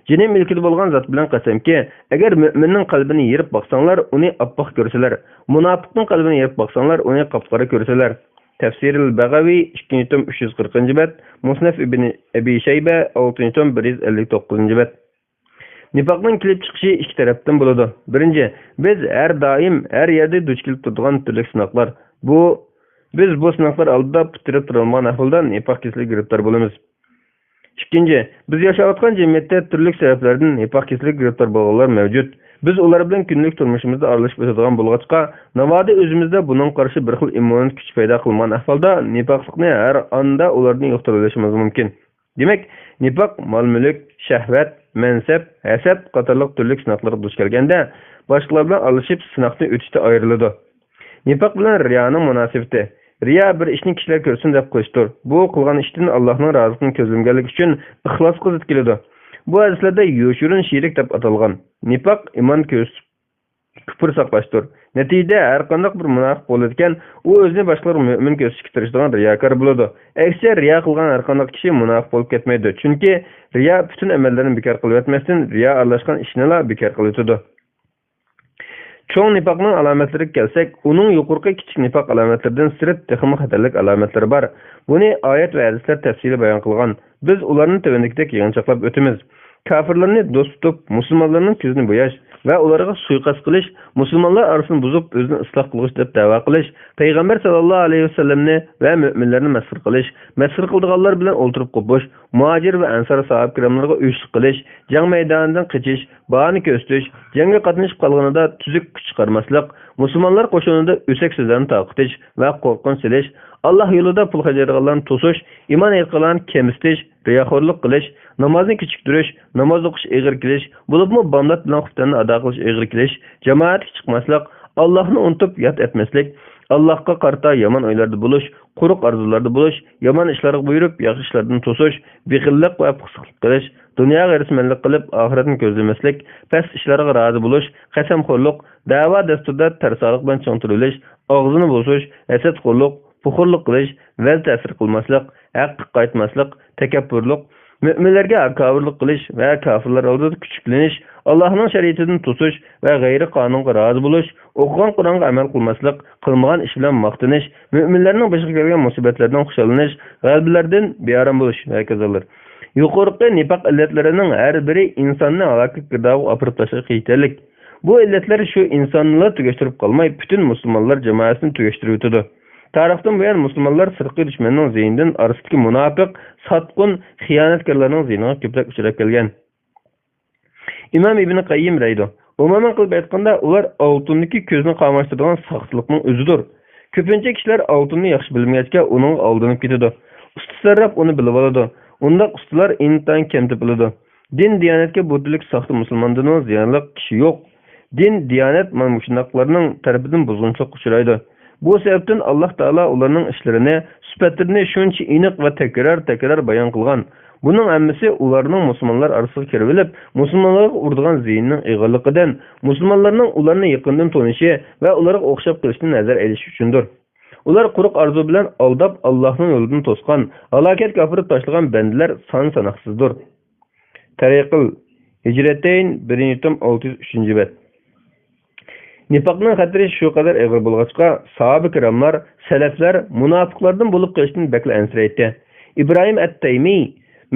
Cini milkida bo'lgan zot bilan qasamki, agar mu'minning qalbini yerib boqsanglar, uni oppoq ko'rsalar. Munofiqning qalbini yerib boqsanglar, uni qop-qora ko'rsalar. Tafsirul Bag'avi 2. tom 340. bet, Musnaf ibn Abi Shayba 6. tom 159. bet. Nifoqning kelib chiqishi ikki tarafdan bo'ladi. Birinchi, biz har doim har yerda duch kelib turadigan turli sinoqlar. Biz bu sinoqlar oldida bitirib turolmagan ahvolda nifoq kesilib giribtor bo'lamiz. İkinci, biz yaşayotgan cemiyette turli sebeplerden nifoq kesilib giribtor bo'lganlar mavjud. Biz ular bilan kunlik turmushimizda aralashib o'tadigan bo'lg'achqa, navoda o'zimizda buning qarshi bir xil immun kuch paydo qilgan ahvolda nifoqlikni har onda ulardan yo'qotib olishimiz mumkin. Demak, nifoq mol-mulk, shahvat, mansab, hasad qatorliq turli sinoqlarga duch kelganda, boshqalar bilan aralashib sinoqni o'tishda ayriladi. Nifoq bilan riyoning munosabati. Riya bir ishni kishilar ko'rsin deb qo'yishdir. Bu qilgan ishdan Allohning roziligini ko'zlamganlik uchun ixlosga zid keladi. Bu hadislarda yo'shirin shirik deb atalgan. Nifoq iymon kufr saqlashdir. Natijada har qanday bir munofiq bo'larkan, u o'zini boshqalar mu'min ko'rsatishga tirishadigan riyokor bo'ladi. Aksiya riyo qilgan har qanday kishi munofiq bo'lib ketmaydi. Chunki riyo butun amallarni bekor qilib o'tmasdan, riyo aralashgan ishni bekor qilib o'tadi. Çoğ nifoqning alomatlariga kelsak, uning yuqorqi kichik nifoq alomatlaridan sirt texmi xatarlik alomatlari bor. Buni oyat va hadislar tafsili bayon qilgan. Biz ularni tövendikdek yig'inchoqlab o'tamiz. Kafirlarni do'st tutib, musulmonlarning ko'zini bo'yash va ularga suiqasd qilish, musulmonlar orasini buzib, o'zini isloh qilish deb da'vo qilish, payg'ambar sallallohu alayhi vasallamni va mu'minlarni masxir qilish, masxir qilganlar bilan o'ltirib qo'yish, muhojir va ansor sahoba kiramlarga uyushlik qilish, jang maydonidan qochish, bahoni ko'rsatish, jangga qatnashib qolganida tuzuk kuch chiqarmaslik, musulmonlar qo'shinida o'sak so'zlarni taqitish va qo'rqinch silish, Allah yo'lida pul xarjlaydiganlarni to'sish, iymon etganlarni kemsitish, riyoxo'rlik qilish, namozni kechiktirish, namoz o'qish eg'ir kelish, bo'libmi bomdod bilan xuftanni ado qilish eg'ir kelish, jamoatga chiqmaslik, Allohni unutib yod etmaslik, Allohga qarata yomon o'ylarda bo'lish, quruq orzularda bo'lish, yomon ishlarga buyurib, yaxshi ishlardan to'sish, bexillik va puxsizlik qilish, dunyo g'ayrismanlik qilib, oxiratni ko'zlamaslik, past ishlarga rozi bo'lish, qasamxo'rlik, da'vo dasturida tarsoqlik bilan cho'ntirilish, og'zini bo'sish, hasadxo'rlik, puxurlik qilish, vaz ta'sir qilmaslik, haqqa qaytmaslik, takabbürlik, müminlarga hakavrlik qilish va kafirlar oldida kuchiklanish, Allohning shariatidan to'sish va g'ayri qonunga rozi bo'lish, o'qigan Qur'onga amal qilmaslik, qilmagan ish bilan maqtanish, mu'minlarning boshiga kelgan musibatlardan xushalanish, g'albalardan bearam bo'lish va kazalar. Yuqorqi nifoq illatlarining har biri insonni halokatga girdobga olib tashlashga yetarlik. Bu illatlar shu insonni tugashtirib qolmay, butun musulmonlar jamoasini tugashtirib o'tadi. Tarixdan buyon musulmonlar sirqiy dushmanning ziynidan orasidagi munofiq, sotqin, xiyonatkorlarning ziyniga ko'plab uchrab kelgan. Imom Ibn Qayyim deydi: "Umuman qilib aytganda, ular oltinniki ko'zni qamashtiradigan saqchilikning o'zidir. Ko'pincha kishilar oltinni yaxshi bilmagachga uning oldinib ketadi. Ustasarraf uni bilib oladi. Unda ustalar intan kam topiladi. Din diyonatga budilik saxta musulmondan ziyonli kishi yo'q. Din diyonat mana shunaqlarning tarafidan buzg'unchilik uchraydi. Bu sebepten Allah Teala ularning ishlarini, sifatlarini shuncha aniq va takrar bayon qilgan. Buning hammasi ularning musulmonlar orasiga kirib olib, musulmonlarga urdigan ziyinning ig'irligidan, musulmonlarning ularni yaqindan tonishi va ularga o'xshab qilishni nazar elish uchundir. Ular quruq arzu bilan aldab Allohning yo'lidan to'sgan, halokatga olib tashlagan bandalar son-sanoqsizdir. Tariqul Hijratayn 1. tom 603. bet. Nifoqning xatiri shu qadar og'ir bo'lg'achqa, sahoba kiramlar, salaflar munofiqlardan bo'lib qolishdan bakla ansiraydi. Ibrohim at-Taymiy: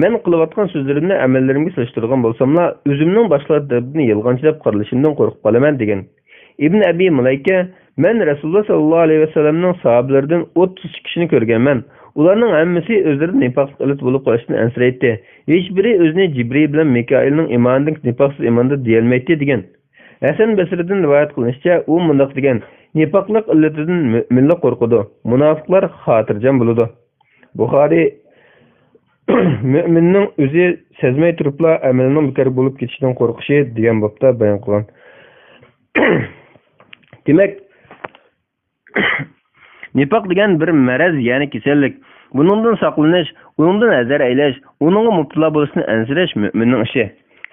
"Men qilayotgan so'zlarimni amallarimga solishtirgan bo'lsam-la, o'zimning boshqalar tarafidan yolg'onchi deb qaralishimdan qo'rqib qolaman" degan. Ibn Abi Mulayka: "Men Rasululloh sallallohu alayhi vasallamning sahobalaridan 30 kishini ko'rganman. Ularning hammasi o'zlari nifaqlik ilit bo'lib qolishdan ansiraydi. Hech biri o'zini Jibril bilan Mikoilning iymonidan nifaqsiz iymonda deyolmaydi degan. Hasan Basridan rivoyat qilinishicha, u mundaq degan: nifaqlik illatidan mu'minlar qo'rqadi, munofiqlar xotirjam bo'ladi. Buxoriy müminning o'zi sezmay turibla amalining bekor bo'lib ketishidan qo'rqishi degan bobda bayon qilgan. Demak, nifaq degan bir maraz, ya'ni kasallik. Buningdan saqlanish, uningdan azar aylash, uningga mubtalo bo'lishni ansirash mu'minning ishi.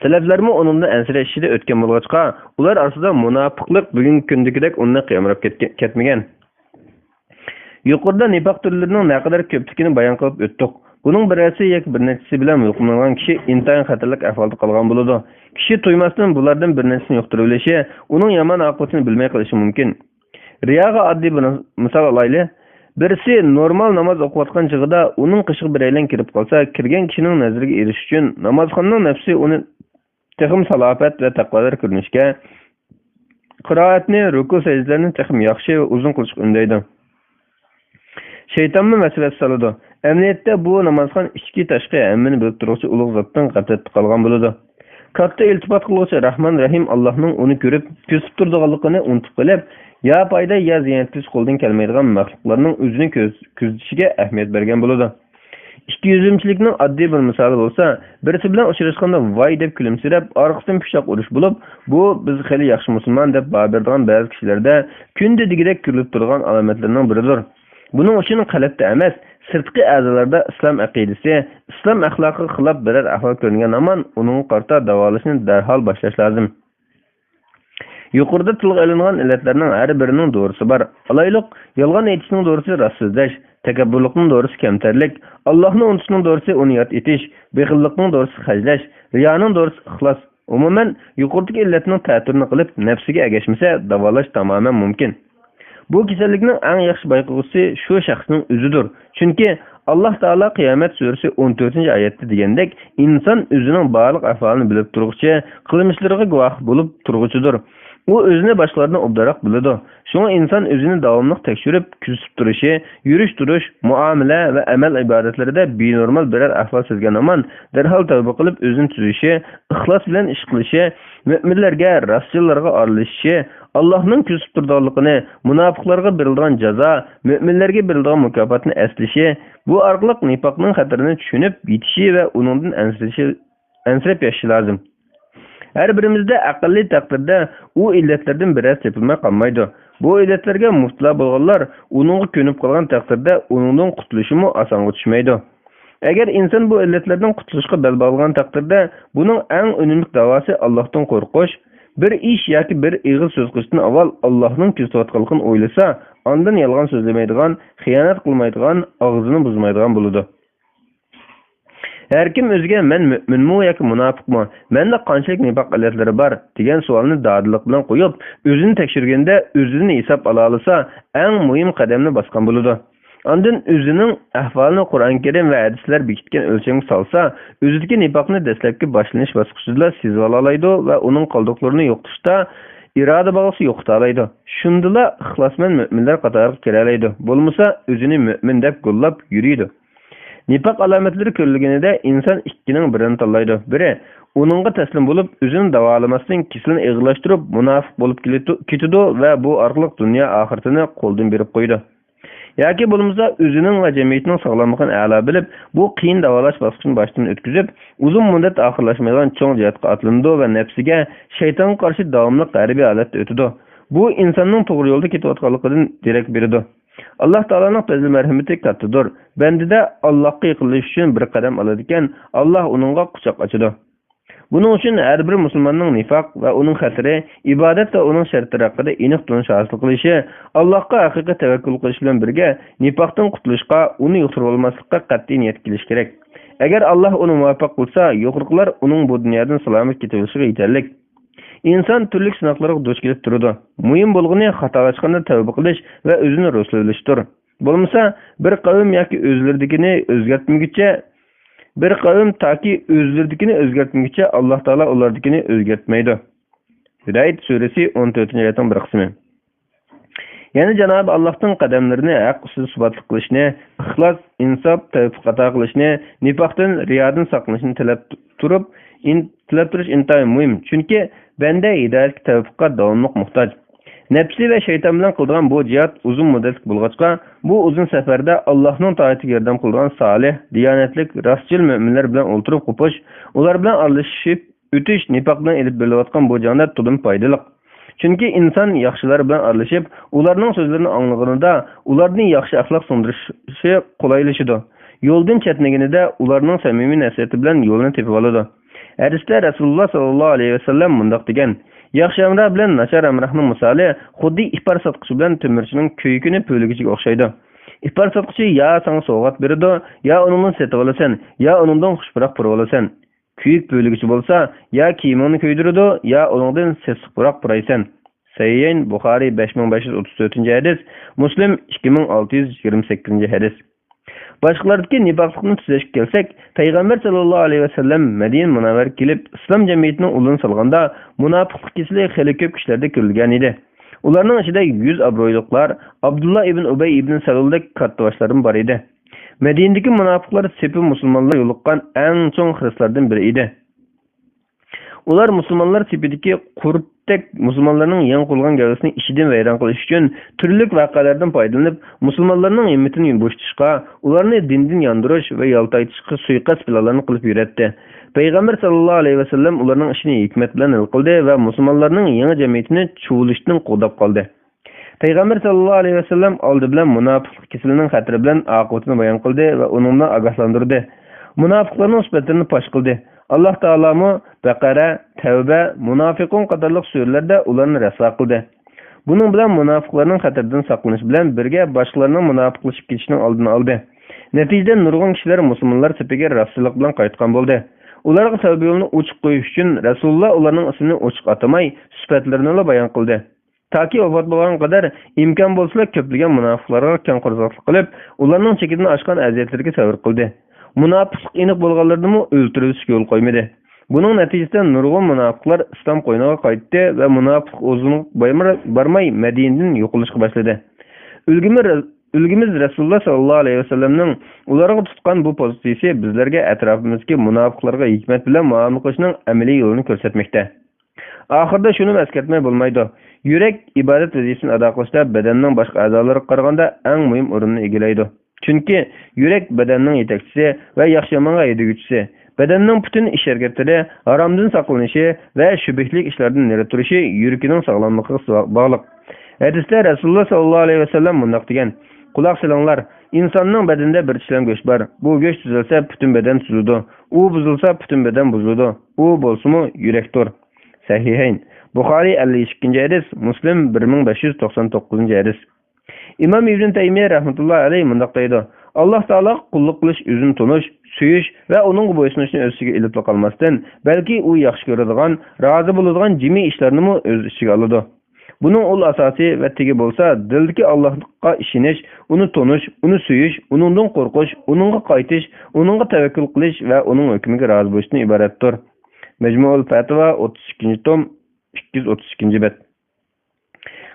Salaflarmi uningdan ansirashida o'tgan bo'lg'achqa, ular orasida munofiqlik bugungi kundagidek unni qiyamrab ketmagan. Yuqorida nifaq turlarining naqadar ko'pligini bayon qilib o'tdik. Bunun birisi yoki bir nechasi bilan yuqumlangan kishi intayin xatarlik ahvolda qolgan bo'ladi. Kishi to'ymasdan bulardan bir nechasini yo'qtirib olishi, uning yomon oqibatini bilmay qolishi mumkin. Riyoga oddiy bir misol olaylik. Birisi normal namoz o'qiyotgan chog'ida uning qishig'i bir aylan kirib qolsa, kirgan kishining nazariga erishish uchun namozxonning nafsi uni texim salofat va taqvodor ko'rinishga, qiroatni, ruku sajdalarni texim yaxshi va uzun qilishga undaydi. Shaytonmi masvas soladi. Emniyatda bu namozxon ichki tashqi hammani bilib turuvchi ulug' zotdan g'aflatda qolgan bo'ladi. Katta iltifot qiluvchi Rahman Rahim Allohning uni ko'rib, ko'zib turganligini unutib qolib, ya foyda ya ziyonatsiz qo'ldan kelmaydigan maxluqlarning o'zini ko'zitishiga ahamiyat bergan bo'ladi. Ikki yuzimchilikning oddiy bir misoli bo'lsa, birisi bilan uchrashganda voy deb kulimsirab, orqasidan pichoq urish bo'lib, bu biz xeli yaxshi musulmon deb baho beradigan ba'zi kishilarda kunda digidek ko'rilib turgan alomatlarning biridir. Buning uchun qalbda emas, sirtqi a'zolarda islom aqidasi, islom axloqiga xilof biror ahvol ko'ringan amon uning qarta davolashni darhol boshlash lozim. Yuqorida tilga ilingan illatlarning har birining to'g'risi bor. Alayliq, yolg'on aytishning to'g'risi rost so'zlash, takabburlikning to'g'risi kamtarlik, Allohni unutishning to'g'risi uni yod etish, bexillikning to'g'risi hajlash, riyoning to'g'risi ixlos. Umuman, yuqoridagi illatning ta'sirini qilib, nafsiga agashmasa, davolash tamoman mumkin. Bu kasallikning eng yaxshi bayquvchisi shu shaxsning o'zidir. Chunki Alloh taolo Qiyomat surasi 14-oyatda degandek, inson o'zining barliq ahvolini bilib turguchi, qilmishlariga guvoh bo'lib turguchidir. U o'zini boshqalardan obdaroq biladi. Shunga inson o'zini davomli tekshirib, kuzatib turishi, yurish-turish, muomala va amal ibodatlarida benormal biror ahvol sezgan amon darhol tavba qilib o'zini tuzishi, ixlos bilan ish qilishi, mu'minlarga, rasullarga aralashishi, Allohning kuzatib turganligini, munofiqlarga berilgan jazo, mu'minlarga berilgan mukofotni eslashi, bu orqali nifoqning xatarini tushunib yetishi va uningdan ansirab yashashi lozim. Her birimizde aqlli taqdirda u illatlardan biri tepilmay qolmaydi. Bu illatlarga muftila bo'lganlar uningga ko'nib qolgan taqdirda uningdan qutulishimi osonga tushmaydi. Agar inson bu illatlardan qutulishga bel bog'lagan taqdirda, buning eng unumli davosi Allohdan qo'rqish, bir ish yoki bir ig'il so'z qilishdan avval Allohning kuzatayotganligini o'ylasa, ondan yolg'on so'zlamaydigan, xiyonat qilmaydigan, og'zini buzmaydigan bo'ladi. Her kim o'ziga men mu'minmi yoki munofiqmi, menda qanchalik nifoq illatlari bor degan savolni dadillik bilan qo'yib, o'zini tekshirganda o'zini hisob ola olsa, eng muhim qadamni bosgan bo'ladi. Ondan o'zining ahvolini Qur'on Karim va hadislar bekitgan o'lchamga solsa, o'zidagi nifoqni dastlabki boshlanish bosqichida sezib olaydi va uning qoldiqlarini yo'qotishda iroda bog'si yo'qota oladi. Shundala ixlosmand mu'minlar qatoriga kira oladi. Bo'lmasa o'zini mu'min deb qo'llab yuriydi. Nifaq alomatlari ko'rilganida inson ikkining birini tanlaydi. Biri uningga taslim bo'lib, o'zini davolamasdan kesin ig'lashtirib, munofiq bo'lib ketadi va bu orqali dunyo oxiratini qo'ldan berib qo'ydi. Yoki bo'lmasa o'zining va jamiyatning sog'lomligini a'lo bilib, bu qiyin davolash bosqichini boshdan o'tkazib, uzun muddat oxirlashmaydigan cho'ng jihatga atlandi va nafsiga shaytonga qarshi davomli harbiy holatda o'tadi. Bu insonning to'g'ri yo'lda ketayotganligidan derak beradi. Allah Taola'nın fazl merhameti katıdır. Bendide Allah'a yıkılış için bir kadem alırken Allah onunla kucak açıdı. Bunun için her bir Müslümanın nifak ve onun hatırı, ibadet ve onun şartları hakkında eniq tutunuş hasıl kılışı, Allah'a hakiki tevekkül kılışı bilen birge nifaktan kutuluşka, onu yuqtirib olmaslıkka qat'iy niyet kiliş gerek. Eğer Allah onu muvaffaq kılsa, yuqurqlar onun bu dünyadan salamet getirişine yeterlik. İnsan türlü sınaqlarga duch kelib turadi. Muhim bo'lgani xatolashganda tavba qilish va o'zini ro'slashdir. Bo'lmasa bir qavm yoki o'zlaridikini o'zgartmaguncha, bir qavm toki o'zlaridikini o'zgartmaguncha Alloh taolo ulardikini o'zgartmaydi. Hidayat surasi 14-oyatning bir qismi. Yani Cenab-ı Allah'tan qadamlarini haq ustida subatlik qilishni, ixlos, insof, tavfiq ato qilishni, nifaqdan, riyodan saqlanishni tilab turish intayin muhim. Chunki banda hidoyatga, tavfiqqa davomli muhtoj. Nefsi ve şeytan bilan qildigan bu cihat uzun muddatlik bo'lg'achqa, bu uzun safarda Allohning toatiga yordam qilgan solih, diyonatlik, rostchil mu'minlar bilan o'ltirib qo'pish, ular bilan aralashib o'tish nifoq bilan elib bo'layotgan bu jangda to'lim foydali. Chunki inson yaxshilar bilan aralashib, ularning so'zlarini anglaganida, ularning yaxshi axloq singdirishi qulaylashidi. Yo'ldan chetnaganida ularning samimiy nasihati bilan yo'lni tepib oladi. Hadisda Rasululloh sallallohu alayhi vasallam mundoq degan: yaxshi amra bilan nachar amrahning misoli xuddi ipar sotqichi bilan temirchining kuyikini po'ligichiga o'xshaydi. Ipar sotqichi ya sana sovg'at beradi, ya uningdan setib olasan, ya uningdan xushpuroq purib olasan. Kuyik po'ligichi bo'lsa, ya kiyimini kuydiradi, ya uningdan sessiqroq puraysan. Sahih Buxoriy 5534-hadis, Muslim 2628-hadis. Başqalardaki nifaqlıqni tuzashga kelsak, Payg'ambar sallallohu alayhi vasallam Madina munavvar kelib, islom jamiyatining ulun salganda munofiqlik kesili xeli ko'p kishilarda ko'rilgan edi. Ularning ichida 100 obro'yliqlar, Abdullah ibn Ubay ibn Saluldak kattavashlardan bor edi. Madinadagi munofiqlar sepi musulmonlar yo'liqqan eng cho'ng xristianlardan biri edi. Ular musulmonlar sepidagi qurtdek musulmonlarning yangi qilgan gavdasini ishidan vayron qilish uchun turli voqealardan foydalanib, musulmonlarning himmatini bo'shatishga, ularni dindan yondirish va yaltaytishga suiqasd planlarini qilib yuratdi. Payg'ambar sallallohu alayhi vasallam ularning ishini hikmat bilan hal qildi va musulmonlarning yangi jamiyatini chuvulishdan qo'dab qoldi. Payg'ambar sallallohu alayhi vasallam oldi bilan munofiqlik kasalining xatiri bilan oqibatini bayon qildi va uningdan ogohlantirdi. Munofiqlarning sifatlarini fosh qildi. Allah Taala Baqara, Tavba, Munafiqun qatorliq surlarda ularni rasvo qildi. Buning bilan munofiqlarning xatardan saqlanish bilan birga boshqalarning munofiqlashib ketishining oldini oldi. Natijada nurg'un kishilar musulmonlar safiga rostchilik bilan qaytgan bo'ldi. Ularga tavba yo'lini ochiq qo'yish uchun Rasululloh ularning ismini ochiq atamay, sifatlarini bayon qildi. Taki vafot bo'lgan qadar imkon bo'lsa ko'plagan munofiqlarga keng qo'rqoqlik qilib, ularning chekidan oshgan aziyatlarga sabr qildi. Munofiqlik aniq bo'lganlarni o'ltirishga yo'l qo'ymadi. Buning natijasida nurg'un munofiqlar islom qo'yniga qaytdi va munofiq o'zini barmay Madinadan yo'qolishga boshladi. Ulgimiz Rasululloh sallallohu alayhi vasallamning ularga tutgan bu pozitsiyasi bizlarga atrofimizdagi munofiqlarga hikmat bilan muomala qilishning amaliy yo'lini ko'rsatmoqda. Oxirida shuni eslatmay bo'lmaydi. Yurak ibodat vazifasini ado qilishda badanning boshqa a'zolariga qaraganda eng muhim o'rinni egallaydi. Chunki yurak badanning yetakchisi va yaxshi yomonga haydaguvchisi. Badanning butun ish harakatlari, haromdan saqlanishi va shubhli ishlardan nari turishi yuragining sog'lomligiga bog'liq. Hadisda Rasululloh sallallohu alayhi vasallam mundoq degan: "Quloq solinglar, insonning badanida bir ishlam go'sht bor. Bu go'sht tuzalsa butun badan tuziladi. U buzilsa butun badan buziladi. U bo'lsa-mu yurakdir." Sahihayn Buxoriy 52-hadis, Muslim 1599-hadis. İmam İbn Taymiye rahmetullah alayhi mundoq deydi: Allah Taala qulluq qilish o'zini tonish, suyish va uning bo'ysunishini o'z ichiga ilib qolmasdan, balki u yaxshi ko'radigan, rozi bo'ladigan jimi ishlarni o'z ichiga oladi. Buning ul asosiy va tegi bo'lsa, dildagi Allohga ishonish, uni tonish, uni suyish, uningdan qo'rqish, uningga qaytish, uningga tavakkul qilish va uning hukmiga rozi bo'lishdan iboratdir. Majmuul Fatva 32-tom 232-bet.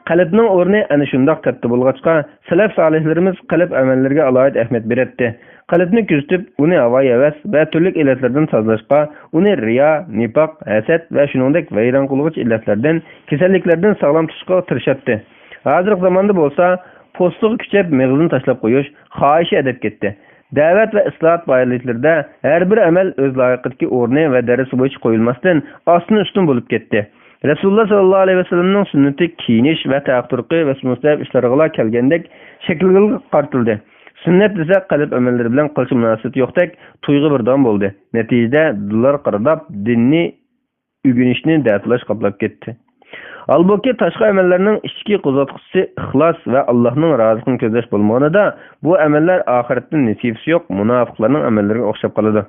Qalbning o'rni ana shundoq katta bo'lg'achqa, salaf solihlarimiz qalb amallariga alohida ahamiyat beradi. Qalbni kuzatib, uni havo-havas va turli illatlardan tozalashga, uni riyo, nifoq, hasad va shuningdek vayron qiluvchi illatlardan, kasalliklardan sog'lom tutishga tirishadi. Hozirgi zamonda bo'lsa, postiga kuchab meg'zini tashlab qo'yish xohishi adab ketdi. Da'vat va islohot faoliyatlarida har bir amal o'z loyiqidagi o'rni va darasi bo'yicha qo'yilmasdan ostini ustun bo'lib ketdi. Rasululloh sallallohu alayhi vasallamning sunnati kiyinish va taqturqi va sunnat ishlarga kelgandek shaklga qartildi. Sunnat esa qalb amallari bilan qilchi munosabat yo'qdek tuyg'u birdan bo'ldi. Natijada dillar qaradab dinni o'rganishni da'atlash qoplab ketdi. Albatta tashqi amallarning ichki qo'zg'atquchisi ixlos va Allohning roziligini ko'zlash bo'lmaganida bu amallar oxiratdan nasibasi yo'q munofiqlarning amallariga o'xshab qoladi.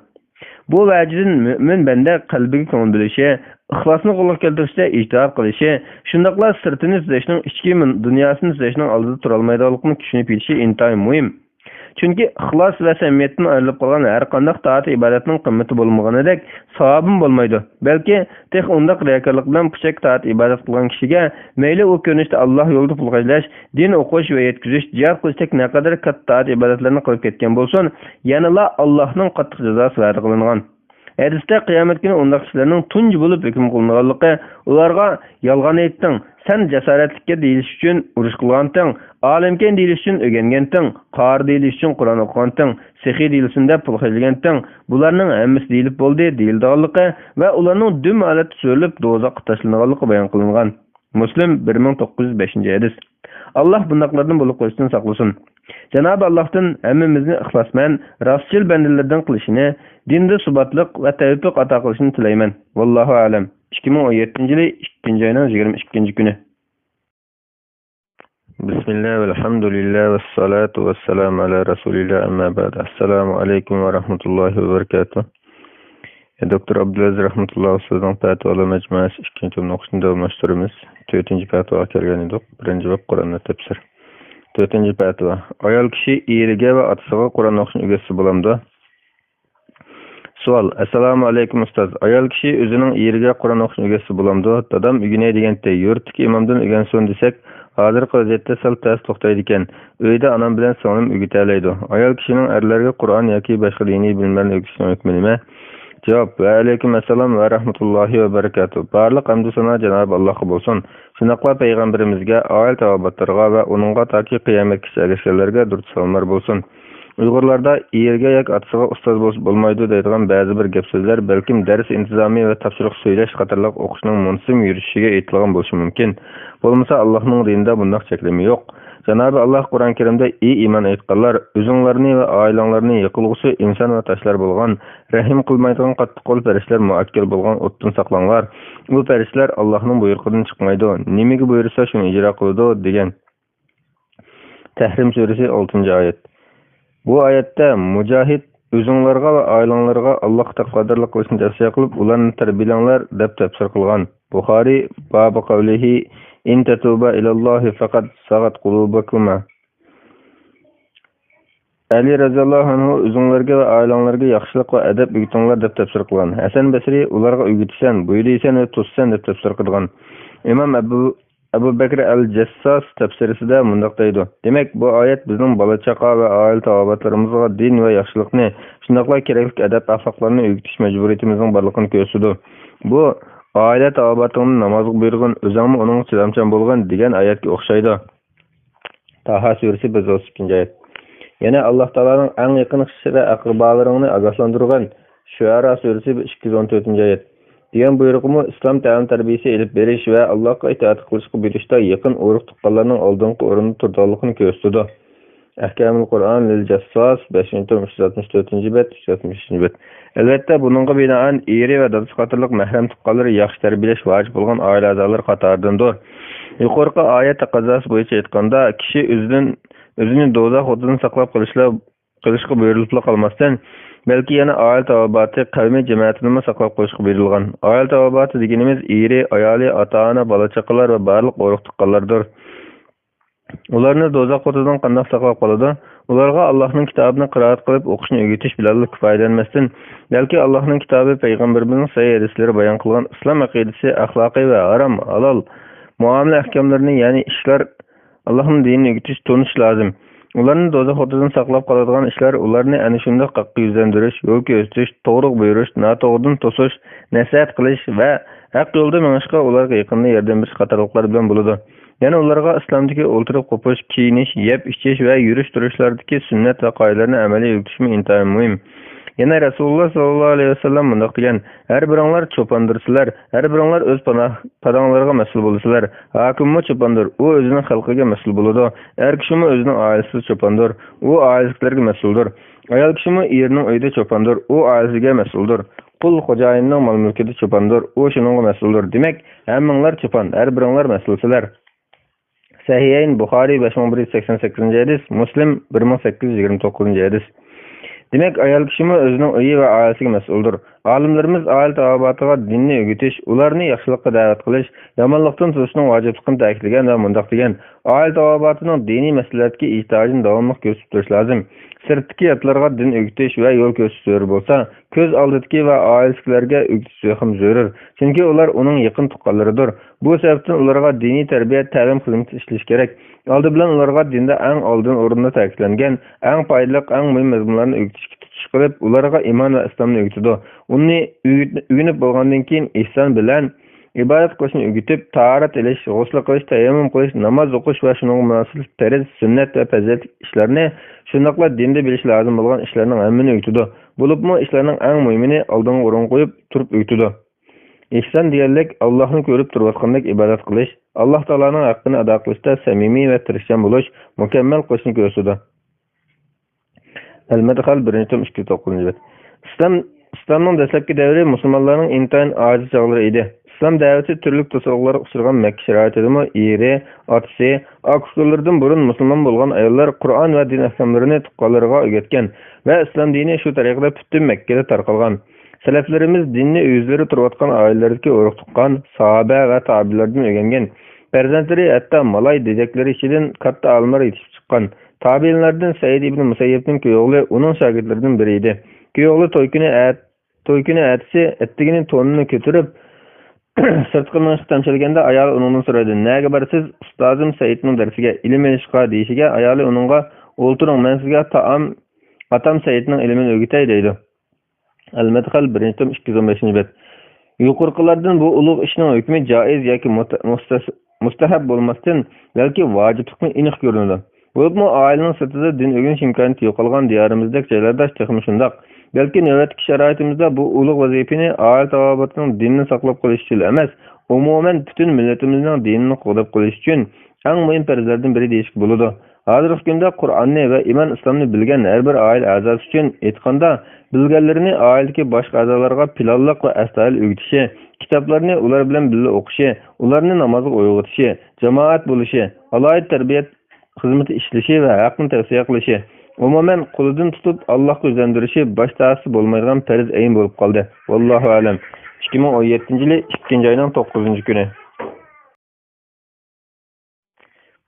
Bu vajidan mu'min banda qalbiga ko'ngil bo'lishi, ixlosni qo'lga keltirishda ijtihod qilishi, shundaqla sirtini tuzashning ichki dunyosini tuzashning oldida tura olmaydiganligini tushunib yetishi intayin muhim. Chunki ixlos va samimiyatdan ayrilib qolgan har qanday taat ibodatning qimmati bo'lmaganidek, savobim bo'lmaydi. Balki tex undaq riyokorlik bilan puchak taat ibodat qilgan kishiga mayli u ko'rinishda Alloh yo'lida pul qazlash, din o'qish va yetkazish, jihad qilishdak naqadar katta taat ibodatlarni qilib ketgan bo'lsin, yanala Allohning qattiq jazosi va'da qilingan. Hadisda qiyomat kuni undaq kishilarning tunji bo'lib hukm qilinganligi, ularga yolg'on aytding, sen jasoratlikka deyilish uchun urush qilganding, olimkan deyilish uchun o'rganganding, qori deyilish uchun Qur'on o'qiganding, sehiy deyilsin deb pul xajlaganding, bularning hammasi deyilib bo'ldi deyilganligi va ularning dum holatda so'rilib do'zaxga tashlanganligi bayon qilingan. Muslim 1905-hadis. Allah bundaqlardan bo'lib qo'yishdan saqlasin. Cenab-ı Allah'tan hammamizni ixlosman, rostchil bandalardan qilishini, dinda subatliq va tavfiq ato qilishini tilayman. Vallohu a'lam. 2017-yil 2-oyning 22-kuni. Bismillah va alhamdulillah va salatu va salam ala rasulillah amma ba'd. Assalomu alaykum va rahmatullohi va barakatuh. Doktor Abdulaziz rahmatullohi sizning fatvolar majmuasi 2-tomni o'qishni davomlashtiramiz. 4-fatvoga kelgan edik. Birinchi bab Qur'onni tafsir. 4-fatvo. Ayol kishi eriga va otasiga Qur'on o'qishni o'rgatsa bo'lamdi? Savol. Assalomu alaykum ustoz. Ayol kishi o'zining eriga Qur'on o'qishni o'rgatsa bo'lamdi? Dadam uyga deganda yurtdagi imomdan o'rgansin desak, hozirgi vaziyatda sal tez to'xtaydi ekan. Uyda onam bilan singlim o'rgatalaydi. Ayol kishining erlarga Qur'on yoki boshqa diniy bilimlarni o'rgatishni hukmi nima? Javob. Va alaykum assalom va rahmatullohi va barakatuh. Barliq hamd sana Cenab-ı Allah'a bo'lsin. Shunaqla payg'ambarimizga, oil tavobatlarga va uningga toki qiyomatgacha erishganlarga durud salomlar bo'lsin. Uyg'urlarda erga yoki otasiga ustoz bo'lmaydi deydigan ba'zi bir gap so'zlar balkim dars intizomiy va topshiriq so'ylash qatorliq o'qishning munsim yurishiga aytilgan bo'lishi mumkin. Bo'lmasa Allohning dinida bunday cheklama yo'q. Cenab-ı Allah Kur'an-ı Kerim'de iyi iman aytqanlar, özüңlarni ve ailanglarni yıkılğısı insan ve taşlar bolgan, rahim kılmaydigan qattiq qo'l perişler muakkil bolgan o'tdan saqlanlar. Bu perişler Allah'ның buyruğundan chiqmaydi. Nimaga buyursa shuni ijro qiladi degan. Tahrim suresi 6-oyat. Bu oyatda Mujahid özüңlarga ve ailanglarga Allah taqdirlik qilishni tavsiya qilib, ularni tarbiyalanglar deb tafsir qilgan. Buxoriy babu qavlihi in tatuba ilallohi faqat sagat qulubakuma. Ali raziyallohu anhu o'zinglarga va oilanglarga yaxshilik va adab o'rgatinglar deb tafsir qilgan. Hasan Basri ularga o'rgatsan, buyursan va to'ssan deb tafsir qilgan. Imom Abu Bakr al-Jassas tafsirisida mundaq deydi. Demak, bu oyat bizning bola-chaqa va oila tavobatlarimizga din va yaxshilikni, shundoqla kerakli adab axloqlarni o'rgatish majburiyatimizning borligini ko'rsatadi. Bu oila tavobatini namozga buyurgan, o'zingmi uning chidamchan bo'lgan degan oyatga o'xshaydi. Taha surasi 132-oyat. Yana Alloh taolaning eng yaqin kishi va aqrabolarini ogohlantirgan Shuara surasi 214-oyat. degan buyruqmi islom ta'lim tarbiyasi elib berish va Allohga itoat qilishga buyurishda yaqin urug' tuqqanlarning oldingi o'rinda turganligini ko'rsatadi. Ahkamul Qur'on lil Jassas 5-tom 364-bet 370-bet. Albatta buningga binoan eri va dadasi qatorliq mahram tuqqanlari yaxshi tarbiyalash vojib bo'lgan oila a'zolari qatoridandir. Yuqorqi oyat taqozosi bo'yicha aytganda kishi o'zini do'zax o'tidan saqlab qilishga buyurilib qolmasdan balki yana oila tavobati qavmiy jamoatini saqlab qo'yishga buyurilgan. Oila tavobati deganimiz eri, ayoli, ota-ona, bola-chaqalar va barliq urug' tuqqanlardir. Ularni do'zax o'tidan qanday saqlab qoladi? Ularga Allohning kitobini qiroat qilib o'qishni o'rgatish bilan kifoyalanmasdan, balki Allohning kitobi payg'ambarimizning sahih hadislari bayon qilgan islom aqidasi, axloqiy va harom, halol muomala ahkomlarini, ya'ni ishlar Allohning dinini o'rgatish tonish lozim. Ularni do'zax o'tidan saqlab qoladigan ishlar ularni ana shunday qat'iy yuzlandirish, yo'l ko'rsatish, to'g'ri buyurish, noto'g'ridan to'sish, nasihat qilish va haq yo'lda minishga ularga yaqinda yordam berish qatorliqlar bilan bo'ladi. Yana ularga islomdagi o'ltirib qo'pish, kiyinish, yeb ichish va yurish turishlardagi sunnat va qoidalarni amaliy o'rgatishmi intayin muhim. Yana Rasululloh sallallohu alayhi vasallam bunday degan: "Har biringlar cho'pondirsizlar, har biringlar o'z padanglarga mas'ul bo'lsizlar. Hokimmi cho'pondir, u o'zining xalqiga mas'ul bo'ladi. Har kishimi o'zining oilasiga cho'pondir, u oilasiga mas'uldir. Ayol kishimi erining uyida cho'pondir, u oilasiga mas'uldir. Qul xo'jayinning mol-mulkida cho'pondir, u shuningga mas'uldir. Demak, hammanglar cho'pon, har biringlar mas'ulsizlar." Sahihayn Buxoriy 5188-hadis, Muslim 1829-hadis. Demak, ayol kishimi o'zining uyi va oilasiga mas'uldir. Alimlerimiz aile tababatıga dinni ögütiş, ularni yaxşılıkka davet qilish, yomonlikdan tutishning vojibligini ta'kidlagan va mundaq degan: aile tababatıning diniy masalalarga ehtiyojini davomli ko'rsatib turish lozim. Sirtdagi yatlarga din ögütish va yo'l ko'rsatish zarur bo'lsa, ko'z oldidagi va oilasilarga ögütish ham zarur. Chunki ular uning yaqin tuqqanlaridir. Bu sababdan ularga diniy tarbiya, ta'lim xizmati ishlash kerak. Oldi bilan ularga dinda eng oldin o'rinda ta'kidlangan, eng foydali, eng muhim mazmunlarni ögütishga tutish qilib, ularga iymon va islomni ögütidi. Uni ögünib bo'lgandan keyin ihson bilan ibodat qilishni ögütib, tahorat ilish, g'usl qilish, tayammum qilish, namoz o'qish va shunga munosib farz, sunnat va fazilat ishlarni, shundaqla dinda bilish lozim bo'lgan ishlarning hammani ögütidi. Bo'libmi ishlarning eng muhimini oldinga o'rin qo'yib turib ögütidi. İhsan deganlik Allohni ko'rib turayotgandek ibodat qilish, Alloh taoloning haqqini ado qilishda samimiy va tirishchan bo'lish, mukammal qilishni ko'rsatadi. Al-Madkhal 1-2-9. İslamning dastlabki davri musulmonlarning intayin ojiz chog'lari edi. İslam davati turli to'siqlarga uchragan Makka sharoitidami eri, otasi, aqslardan burun musulmon bo'lgan ayollar Qur'on va din ahkomlarini tuqqanlarga o'rgatgan va islom dini shu tariqada butun Makkada tarqalgan. Salaflarimiz dinni o'zlari turayotgan oilalarga o'rib tuqqan, sahoba va tabi'lardan o'rgangan. Farzandlari hatto malay dejaklari ichidan katta olimlar yetishib chiqqan. Tabi'inlardan Said ibn Musayyibning kuyovli uning shogirdlaridan biri edi. Kuyovli to'y kuni atisi attigini to'nini ko'tarib sirtqi minishga tamshalganda ayoli uningdan so'radi: "Nega borsiz?" "Ustozim Saidning darsiga, ilm olishga" deyishiga ayoli uningga: "O'ltiring, men sizga atam Saidning ilmini o'rgatay" deydi. Al-Madkhal 1-2-15. Yuqorqilardan bu ulug' ishning hukmi joiz yoki mustahab bo'lmasdan, balki vojiblikni aniq ko'rinadi. Bo'libmi oilaning sirtida din o'rganish imkoniyati yo'qolgan diyorimizdagi joylarda texmi shundoq. Balki navbatdagi sharoitimizda bu ulug' vazifani oila tabobating dinni saqlab qolish uchun emas, umuman butun millatimizning dinini qo'llab qolish uchun eng muhim farzlardan biri deyishga bo'ladi. Hozirgi kunda Qur'onni va iymon islomni bilgan har bir oila a'zosi uchun aytganda, bilganlarini oiladagi boshqa a'zolarga planliq va astoydil o'rgatishi, kitoblarni ular bilan birga o'qishi, ularni namozga uyg'otishi, jamoat bo'lishi, alohida tarbiyat xizmati ishlashi va haqni tavsiya qilishi, umuman qo'lidan tutib Allohga o'zlantirishi bosh ta'sisi bo'lmaydigan farz ayn bo'lib qoldi. Vallohu alam. 2017-yili 2-oyning 9-kuni.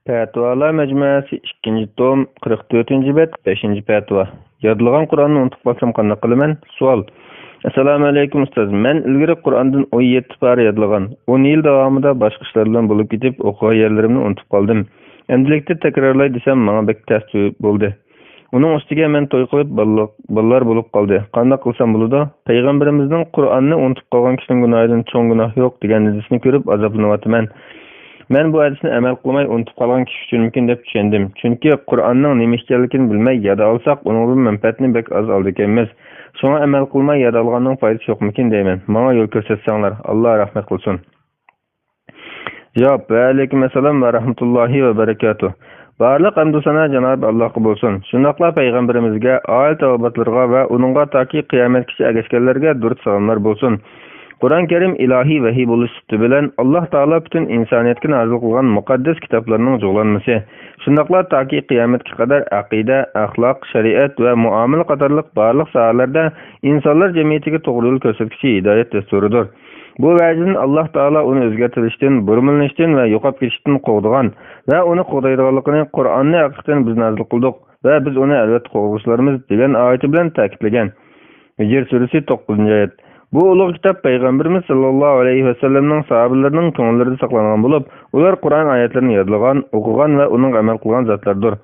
Fatvalar majmuasi 2-tom 44-bet 5-fatva. Yodlagan Qur'onni unutib qolsam qanday qilaman? Savol. Assalomu alaykum ustoz. Men ilgari Qur'ondan 17 pora yodlagan. 10 yil davomida boshqa ishlar bilan bo'lib ketib, o'qigan yerlarimni unutib qoldim. Endilikda takrorlay desam, menga bek tez bo'ldi. Uning ustiga men to'y qilib bolalar bo'lib qoldi. Qanday qilsam bo'ladi? Payg'ambarimizning Qur'onni unutib qolgan kishining gunohidan cho'ng gunoh yo'q degan hadisni ko'rib azoblanyapman. Men bu hadisni amal qilmay unutib qolgan kishi uchun mumkin deb tushundim. Chunki Qur'onning nima ekanligini bilmay yada olsak, uningdan manfaatni bek az oldik-emas. Shunga amal qilmay yada olganning foydasi yo'qmikin deyman. Menga yo'l ko'rsatsanglar, Alloh rahmat qilsin. Javob: Alaykum assalom va rahmatullohi va barakatuh. Barliq hamd sana Janob Allohga bo'lsin. Shundaqla payg'ambarimizga, oila tavobatlarga va uningga toki qiyomatgacha ergashganlarga durud salomlar bo'lsin. Qur'on Karim ilohiy vahiy bo'lish bilan Alloh taolo butun insoniyatga nozil qilgan muqaddas kitoblarning jo'g'lanmasi. Shundaqla toki qiyomatga qadar aqida, axloq, shariat va muomala qatorliq barliq sohalarda insonlar jamiyatiga to'g'ri yo'l ko'rsatuvchi hidoyat dasturidir. Bu vajdan Alloh taolo uni o'zgartirishdan, burmilinishdan va yo'qolib ketishdan qo'rqadigan va uni qo'rqadiganligini Qur'onni haqiqatan biz nozil qildik va biz uni albatta qo'rqishlarimiz degan oyati bilan ta'kidlagan. Hijr surasi 9-oyat. Bu ulug' kitob payg'ambarimiz sollallohu alayhi vasallamning sahobalarining ko'ngillarida saqlangan bo'lib, ular Qur'on oyatlarini yodlagan, o'qigan va uning amal qilgan zotlardir.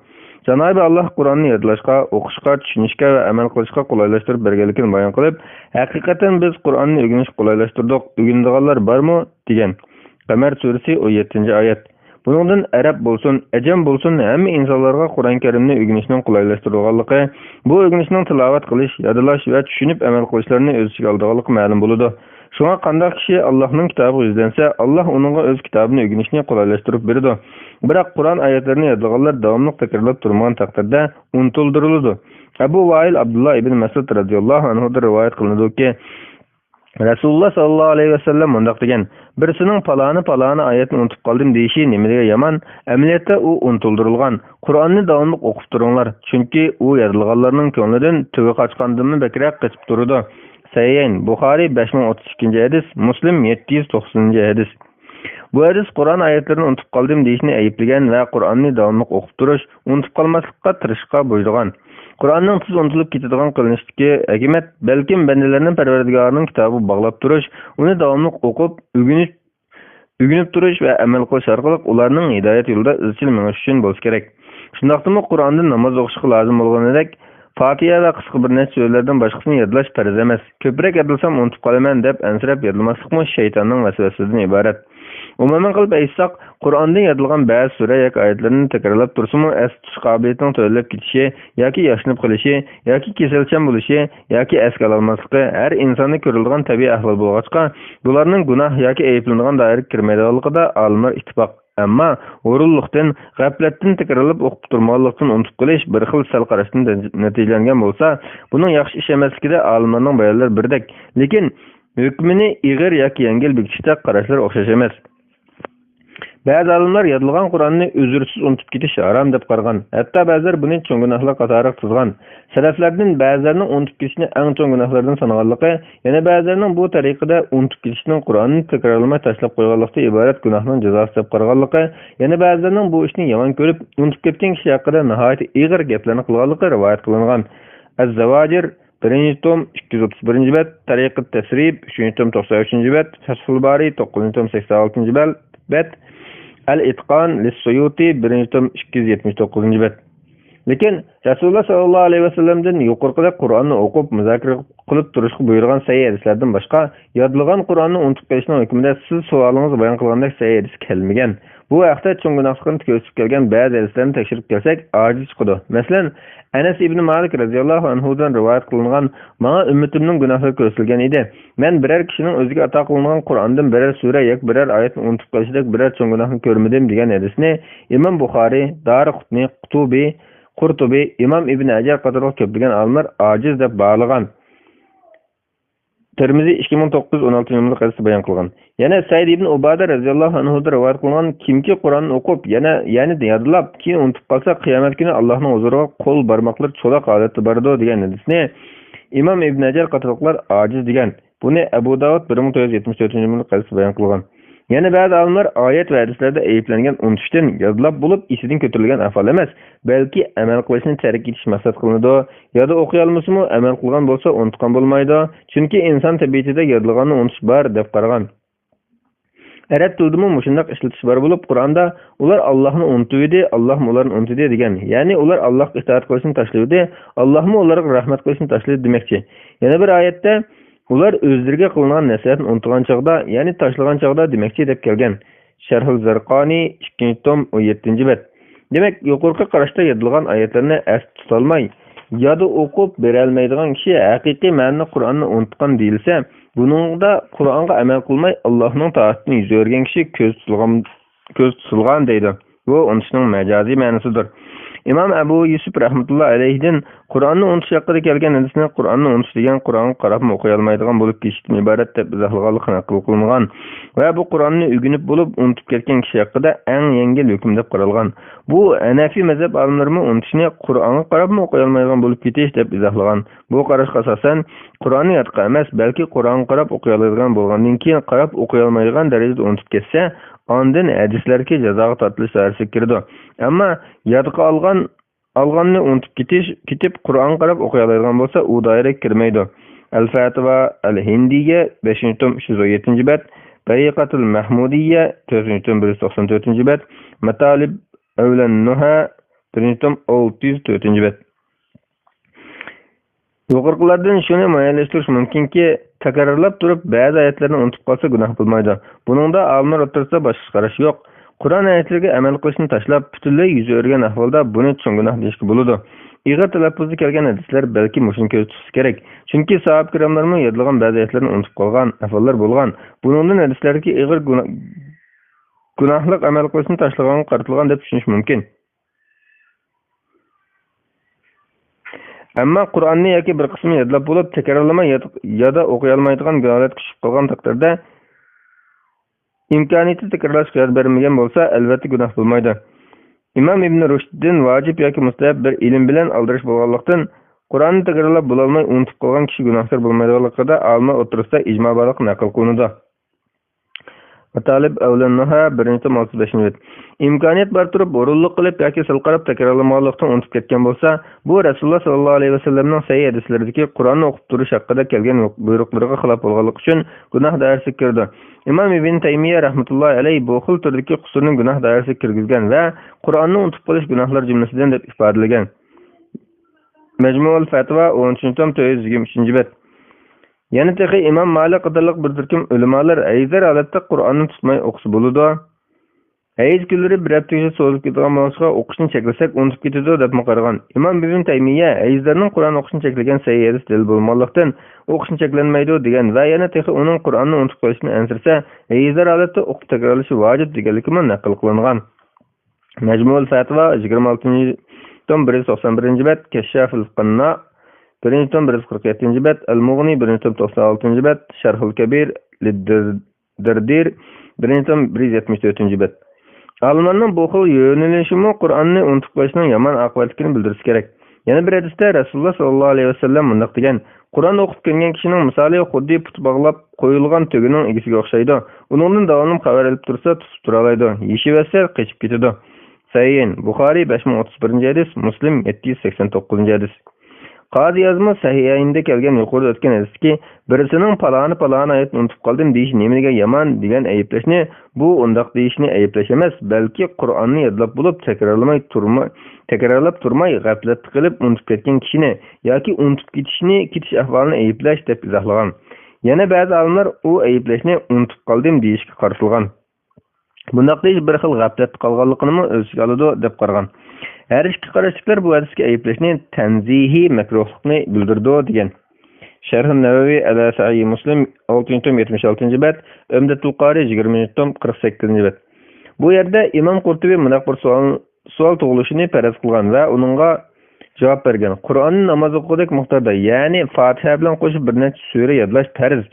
Janobi Alloh Qur'onni yodlashga, o'qishga, tushunishga va amal qilishga qulayliklar berganligini bayon qilib, haqiqatan biz Qur'onni o'rganishga qulayliktirdik. O'rganadiganlar bormi degan. Qamar surasi 17-oyat. Buningdan arab bo'lsin, ajam bo'lsin, hamma insonlarga Qur'on Karimni o'rganishning qulayliktirilganligi, bu o'rganishning tilovat qilish, yodlash va tushunib amal qilishlarini o'z ichiga olganligi ma'lum bo'ladi. Shunga qanday kishi Allohning kitobiga o'zlansa, Alloh uningga o'z kitobini o'rganishni qulayliktirib beradi. Biroq Qur'on oyatlarini yodlaganlar davomli takrorlab turgan taqdirda unutildiriladi. Abu Vail Abdullah ibn Mas'ud radhiyallohu anhu rivoyat qilinadiki, Rasululloh sallallohu alayhi vasallam mundaq degan: "Birisining palani oyatni unutib qoldim deyishi nimaga yomon? Amaliyotda u unutildirilgan. Qur'onni davomli o'qib turinglar, chunki u yozilganlarning ko'nglidan tugi qochgandanmi bakroq qochib turadi. Sayyen Buxoriy 5032 hadis, Muslim 790 hadis. Bu hadis Qur'on oyatlarini unutib qoldim deyishni ayıplagan va Qur'onni davomli o'qib turish, unutib qolmaslikka tirishishga buyurgan. Qur'onning tez unutilib ketadigan qilinishdagi hikmat balkim bandalarning Parvardigorining kitobi bog'lab turish, uni davomli o'qib, o'rganib turish va amal qilish orqali ularning hidoyat yo'lida izchil menish uchun bo'lsa kerak. Shundaqdimi Qur'ondan namoz o'qishga lozim bo'lganidek, Fatiha va qisqa bir necha so'zlardan boshqasini yodlash farz emas. Ko'proq yodlasam unutib qolaman deb ansirab yodlamaslikmi shaytonning vasvasasidan iborat. Umuman qilib aytsak, Qur'ondan yodilgan ba'zi sura yoki oyatlarni takrorlab tursimi, es tutish qobiliyatining to'lib ketishi yoki yoshinib qolishi yoki kasalchan bo'lishi yoki esga olmasligi har insonda ko'riladigan tabiiy ahvol bo'lg'achqa, bularning gunoh yoki ayblanadigan doiraga kirmaydiganligida olimlar ittifoq. Ammo o'rinliqdan, g'aflatdan takrorlab o'qib turmoqlikdan unutib qolish bir xil sal qarashdan natijalangan bo'lsa, buning yaxshi ish emasligida olimlarning bayonlari birdek. Lekin hukmini ig'ir yoki yengil bekitishda qarashlar o'xshash emas. Ba'zi olimlar yodilgan Qur'onni uzrsiz unutib ketish harom deb qaragan. Hatto ba'zilar buni cho'ng gunohlar qatoriga tizgan. Salaflardan ba'zilarning unutib ketishni eng cho'ng gunohlardan sanaganligi, yana ba'zilarning bu tariqada unutib ketishning Qur'onni takrorlamay tashlab qo'yganlikdan iborat gunohning jazosi deb qaraganligi, yana ba'zilarning bu ishni yomon ko'rib, unutib ketgan kishi haqida nihoyat ig'ir gaplarni qilganligi rivoyat qilingan. Az-Zawajir 1-tom 231-bet, Tariqat Tasrib 3-tom 93-bet, Fathul Bari 9-tom 86-bet, Al-Itqan lis-Suyuti 1-tom 279-bet. Lekin Rasululloh sallallohu alayhi vasallamdan yuqorida Qur'onni o'qib, muzokara qilib turishga buyurgan sahih hadislardan boshqa yodlangan Qur'onni unutib qo'yishning hukmida siz savolingizni bayon qilgandek sahih hadis kelmagan. Bu vaqtda cho'ng gunohlarni ko'rsatib kelgan ba'zi hadislarni tekshirib kelsak, ojiz chiqadi. Masalan, Anas ibn Malik radhiyallohu anhudan rivoyat qilingan, "Menga ummatimning gunohlari ko'rsatilgan edi. Men biror kishining o'ziga ato qilingan Qur'ondan biror sura yoki biror oyatni unutib qolishidek biror cho'ng gunohni ko'rmadim" degan hadisni Imom Buxoriy, Daraqutni, Qurtubi, Imom Ibn Hajar qatorliq ko'plagan olimlar ojiz deb bog'lagan. Tirmizi 2916-yilda hadisda bayon qilgan. Yana Said ibn Ubada radhiyallohu anhu rivoyat qilgan, kimki Qur'onni o'qib, ya'ni yodlab, keyin unutib qolsa, qiyomat kuni Allohning huzuriga qo'l barmoqlar cho'loq holatda boradi degan hadisni Imom Ibn Hajar qatorliqlar ojiz degan. Buni Abu Davud 1974-yilda hadisda bayon qilgan. Yana ba'zi olimlar oyat va hadislarda ayiblangan unutishdan yodlab bo'lib, esidan ko'tarilgan ahvol emas, balki amal qilishni tark etish maqsad qilinadi. Yoda o'qiy olmasmi, amal qilgan bo'lsa unutgan bo'lmaydi. Chunki inson tabiatida yodlaganni unutish bor deb qaragan. Arab tilida mushundaq ishlatish bor bo'lib, Qur'onda ular Allohni unutib edi, Alloh ularni unutdi degan. Ya'ni ular Allohga itoat qilishni tashlaydi, Allohmi ularga rahmat qilishni tashlaydi demoqchi. Yana bir oyatda ular o'zlariga qilingan nasihatni unutgan chaqda, ya'ni tashlagan chaqda demoqchi deb kelgan. Sharhul Zarqani 2-tom 17-bet. Demak, yuqorqi qarashda yodilgan oyatlarni as tutolmay, yoda o'qib berolmaydigan kishi haqiqiy ma'noni Qur'onni unutgan deyilsa, buningda Qur'onga amal qilmay Allohning toatini yuz o'rgan kishi ko'z tutilgan deydi. Bu unutishning majoziy ma'nosidir. İmam Abu Yusuf rahmetullah alayhidan Qur'onni unutish haqida kelgan hadisni Qur'onni unutish degan Qur'onga qarab o'qiy olmaydigan bo'lib ketishdan iborat deb izohlaganligi naql qilingan va bu Qur'onni o'rganib bo'lib unutib ketgan kishi haqida eng yengil hukm deb qaralgan. Bu Hanafi mazhab olimlari unutishni Qur'onga qarab o'qiy olmaydigan bo'lib ketish deb izohlagan. Bu qarashga asosan Qur'onni yodqa emas, balki Qur'onga qarab o'qiy oladigan bo'lgandan keyin qarab o'qiy olmaydigan darajada unutib ketsa, ondan hadislarga jazoga tortilish darajasiga kirdi. Ammo yodga olganni unutib ketib Qur'on qarab o'qiy oladigan bo'lsa, u doiraga kirmaydi. Al-Fatwa al-Hindiyya 5-tom 317-bet, Tariqatul Mahmudiyya 4-tom 194-bet, Matalib Awlan Nuha 1-tom 604-bet. Yuqorqilardan shuni muayyanlashtirish mumkinki, takrorlab turib ba'zi oyatlarni unutib qolsa gunoh bo'lmaydi. Buningda olimlar o'rtasida boshqa qarash yo'q. Qur'on oyatlariga amal qilishni tashlab, butunlay yuz o'rgan ahvolda buni cho'ng gunoh deyishga bo'ladi. Ig'ir talaffuzda kelgan hadislar balki mushuni ko'rsatishi kerak. Chunki sahoba kiromlarning yodlagan ba'zi oyatlarni unutib qolgan ahvollar bo'lgan. Buningdan hadislarga ig'ir gunohlik amal qilishni tashlagan qaratilgan deb tushunish mumkin. Ammo Qur'onni yoki bir qismini yodlab bo'lib, takrorlamay yoda o'qiy olmaydigan holatga tushib qolgan taqdirda imkoniyati takrorlash qiyos bermagan bo'lsa, albatta gunoh bo'lmaydi. Imom Ibn Rushdin vojib yoki mustahab bir ilm bilan aldirish bo'lganlikdan Qur'onni takrorlab bo'lolmay unutib qolgan kishi gunohkor bo'lmaydiganligida olimlar o'rtasida ijmo borligi naql qilinadi. Matalib Avlannaha 1-65. İmkoniyat bar turib o'rinliq qilib yoki silqarab takrorlamaganlikdan unutib ketgan bo'lsa, bu Rasululloh sallallohu alayhi vasallamning sahih hadislaridagi Qur'onni o'qib turish haqida kelgan buyruqlariga xilof bo'lganligi uchun gunoh doirasiga kirdi. Imom Ibn Taymiya rahmatullohi alayhi bu xil turdagi qusurni gunoh doirasiga kirgizgan va Qur'onni unutib qolish gunohlar jumlasidan deb ifodalagan. Majmuul Fatva 10-tom 423. Yana tehi Imam Malik qatorliq bir turkum ulamolar ayzar holatda Qur'onni tutmay o'qisa bo'ladi. Ayz kunlari bir haftaga so'zib ketgan bo'lsa, o'qishni cheklasak unutib ketadi deb qaragan. Imom Ibn Taymiya ayzlarning Qur'on o'qishni cheklagan sahih hadis dalil bo'lganlikdan o'qishni cheklanmaydi degan va yana tehi uning Qur'onni unutib qo'yishni ansirsa, ayzar holatda o'qib takrorlashi vojib deganligini naql qilingan. Majmuul Fatva 26-tom 191-bet, Kashaful Qanna 1-tom 147-bet, Al-Mughni 1-tom 96-bet, Sharhul Kabir Lid-Dardir 1-tom 174-bet. Olimlarning bu xil yo'nalishimi Qur'onni unutib qo'yishning yomon oqibatini bildirsa kerak. Yana bir hadisda Rasululloh sallallohu alayhi vasallam mundaq degan: Qur'on o'qib kelgan kishining misoli xuddi put bog'lab qo'yilgan tugining egasiga o'xshaydi. Uningdan davomli xabar olib tursa, tutib tura oladi. Yeshiversa, qochib ketadi. Sahih Buxoriy 5031-hadis, Muslim 789-hadis. Qazi Yazma sahihayinda kelgan yuqorida o'tgan hadiski, birisining paloni aytni unutib qoldim deyish nimaga yomon degan ayblashni, bu undaq deyishni ayplash emas, balki Qur'onni yodlab bo'lib takrorlab turmay g'aflat qilib unutib ketgan kishini yoki unutib ketish ahvolini ayplash deb izohlagan. Yana ba'zi olimlar u ayblashni unutib qoldim deyishga qarshilgan. Bundaq deyish bir xil g'aflat qolganligini o'z ichiga oladi deb qaragan. Her iki qarashliklar bu hadisga ayblashni tanzihi makruhlikni bildirdi degan. Sharh Navavi ala Sahih Muslim 6-tom 76-bet, Umdatul Qari 20-tom 48-bet. Bu yerda Imom Qurtubi mundaq bir savol tug'ilishini faraz qilgan va uningga javob bergan. Qur'onni namoz o'qigandek miqdorda, ya'ni Fatiha bilan qo'shib bir necha sura yodlash farz.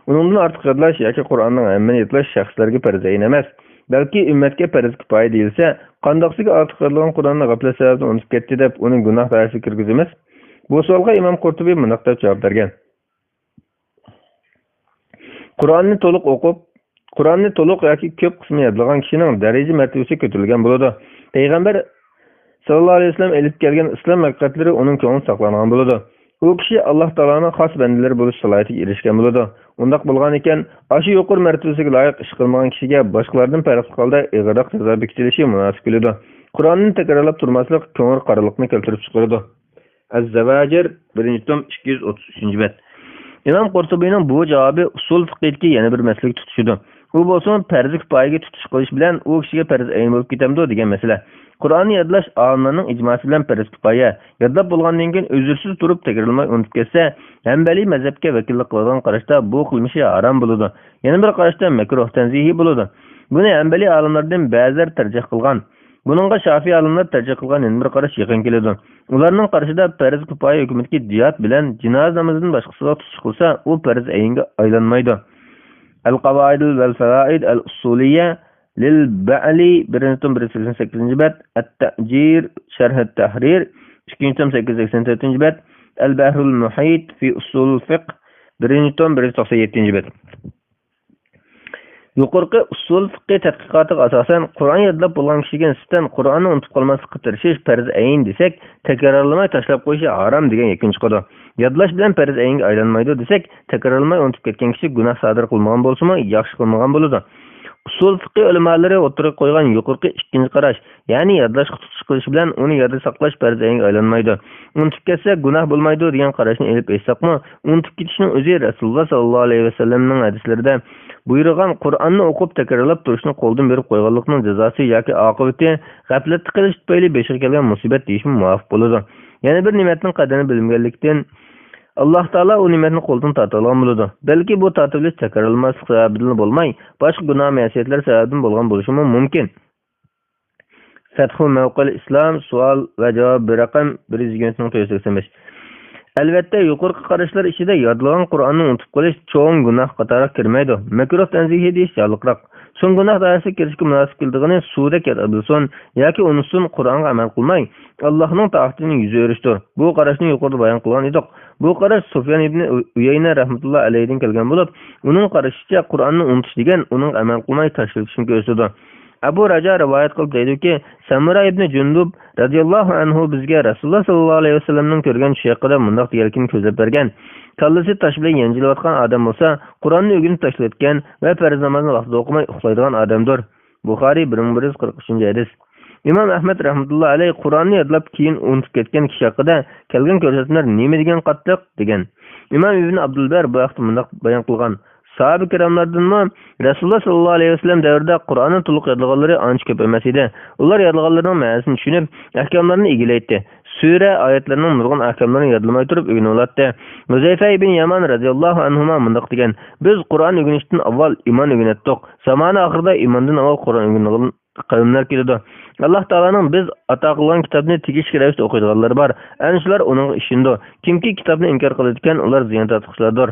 Uningdan ortiq yodlash yoki Qur'onning hammani yodlash shaxslarga farz emas. Balki ummatga farz kifoya deyilsa, qandoqsiga ortiq yodlagan Qur'onni g'aflat sababini unutib ketdi deb uning gunoh doirasiga kirgizamiz. Bu savolga Imom Qurtubi mundaq deb javob bergan. Qur'onni to'liq yoki ko'p qismini yodlagan kishining daraja martabasi ko'tarilgan bo'ladi. Payg'ambar sallallohu alayhi vasallam elib kelgan islom haqiqatlari uning ko'nglida saqlangan bo'ladi. U kishi Alloh taoloning xos bandalari bo'lish salohiyatiga erishgan bo'ladi. Undaq bo'lgan ekan, aşı yuqori martabasiga loyiq ish qilmagan kishiga boshqalardan farq holda ig'riq jazo bekitilishi munosib keladi. Qur'onni takrorlab turmaslik ko'ngil qarilikni keltirib chiqaradi. Az-Zavajir 1-tom 233-bet. Imom Qurtubining bu javobi usul fiqhidagi yana bir masalaga tutishdi. U bo'lsa farz kifoyaga tutish qilish bilan u kishiga farz ayn bo'lib ketamdi degan masala. Qur'onni yodlash olimlarning ijmosi bilan farz kifoya. Yodlab bo'lgandan keyin uzrsiz turib takrorlamay unutib ketsa, Hanbali mazhabga vakillik qilgan qarashda bu qilmishi harom bo'ladi. Yana bir qarashda makruh tanzihi bo'ladi. Buni Hanbali olimlardan ba'zilar tarjih qilgan. Buningga Shafiy olimlar tarjih qilgan yana bir qarash yaqin keladi. Ularning qarashida farz kifoya hukumatga diyat bilan jinoz namozidan boshqasiga tutish qilsa, u farz aynga aylanmaydi. Al-Qawaid wal-Fawaid al-Usuliyya lil-Ba'li 1-tom 188-bet, At-Ta'jir Sharh at-Tahrir 2-tom 884-bet, Al-Bahrul Muhit fi Usul al-Fiqh 1-tom 197-bet. Yuqorqi usul fiqh tadqiqotiga asosan Qur'on yodlab bo'lgan kishiga nisbatan Qur'onni unutib qolmaslikka tirishish farz ayn desak, takrorlamay tashlab qo'yish harom degan yakun chiqadi. Yodlash bilan farz aynga aylanmaydi desak, takrorlamay unutib ketgan kishi gunoh sodir qilmagan bo'lsa-mu, yaxshi qilmagan bo'ladi. Usul fiqh ulamolari o'tirib qo'ygan yuqorqi ikkinchi qarash, ya'ni yodlashga tutish qilish bilan uni yodda saqlash farz aynga aylanmaydi. Unutib ketsa gunoh bo'lmaydi degan qarashni elib aytsaqmi, unutib ketishning o'zi Rasululloh sallallohu alayhi vasallamning hadislarida buyurgan Qur'onni o'qib takrorlab turishni qo'ldan berib qo'yganlikning jazosi yoki oqibati g'aflat qilish tufayli beshiga kelgan musibat deyishmi muvofiq bo'ladi. Yana bir ne'matning qadrini bilmaganlikdan Alloh taolo u ne'matni qo'ldan tortgan bo'ladi. Balki bu tortilish takrorlanmaslik sababidan bo'lmay, boshqa gunoh ma'siyatlar sababidan bo'lgan bo'lishi mumkin. Fathu Mawqil Islom savol va javob raqam 185. Albatta, yuqorqi qarashlar ichida yodlagan Qur'onni unutib qolish cho'ng gunoh qatoriga kirmaydi. Makruh tanzihi deyish jalliqroq. Son günah dairəsiga kirishga munosib keldigini suvda keta bilsin yoki unutsin Qur'onga amal qilmay Allohning taxtining yuzi o'rishdir. Bu qarashni yuqorida bayon qilgan edik. Bu qarash Sufyan ibn Uyayna rahmatullohi alayhidan kelgan bo'lib, uning qarashicha Qur'onni unutish degan uning amal qilmay tashlashni ko'rsatadi. Abu Raja rivoyat qilib deydiki, Samura ibn Jundub radhiyallohu anhu bizga Rasululloh sallallohu alayhi vasallamning ko'rgan tushi haqida mundaq deganligini ko'zlab bergan. Kallasi tosh bilan yanjilayotgan odam bo'lsa, Qur'onni o'rganib tashlayotgan va farz namozni vaqtida o'qimay uxlaydigan odamdir. Buxoriy 1143-hadis. Imom Ahmad rahmatullohi alayhi Qur'onni yodlab keyin unutib ketgan kishi haqida kelgan ko'rsatmalar nima degan qattiq degan. Imom Ibn Abdulbar bu vaqtda mundaq bayon qilgan. Sahabe kiramlardanmi Rasululloh sallallohu alayhi vasallam davrida Qur'onni to'liq yodlaganlari ancha ko'p emas edi. Ular yodlaganlarining ma'nosini tushunib, ahkomlarini egilaydi. Sura oyatlarining nurg'un ahkomlarini yodlamay turib o'rganiladi. Muzayfa ibn Yaman radhiyallohu anhu mundaq degan: "Biz Qur'on o'rganishdan avval iymon o'rganatdik. Zamona oxirida iymondan avval Qur'on o'rgangan qavmlar keladi. Alloh taolaning biz ato qilgan kitobni tegishli ravishda o'qiydiganlar bor. Ana shular uning ishindi. Kimki kitobni inkor qiladigan, ular ziyon tortquchilardir."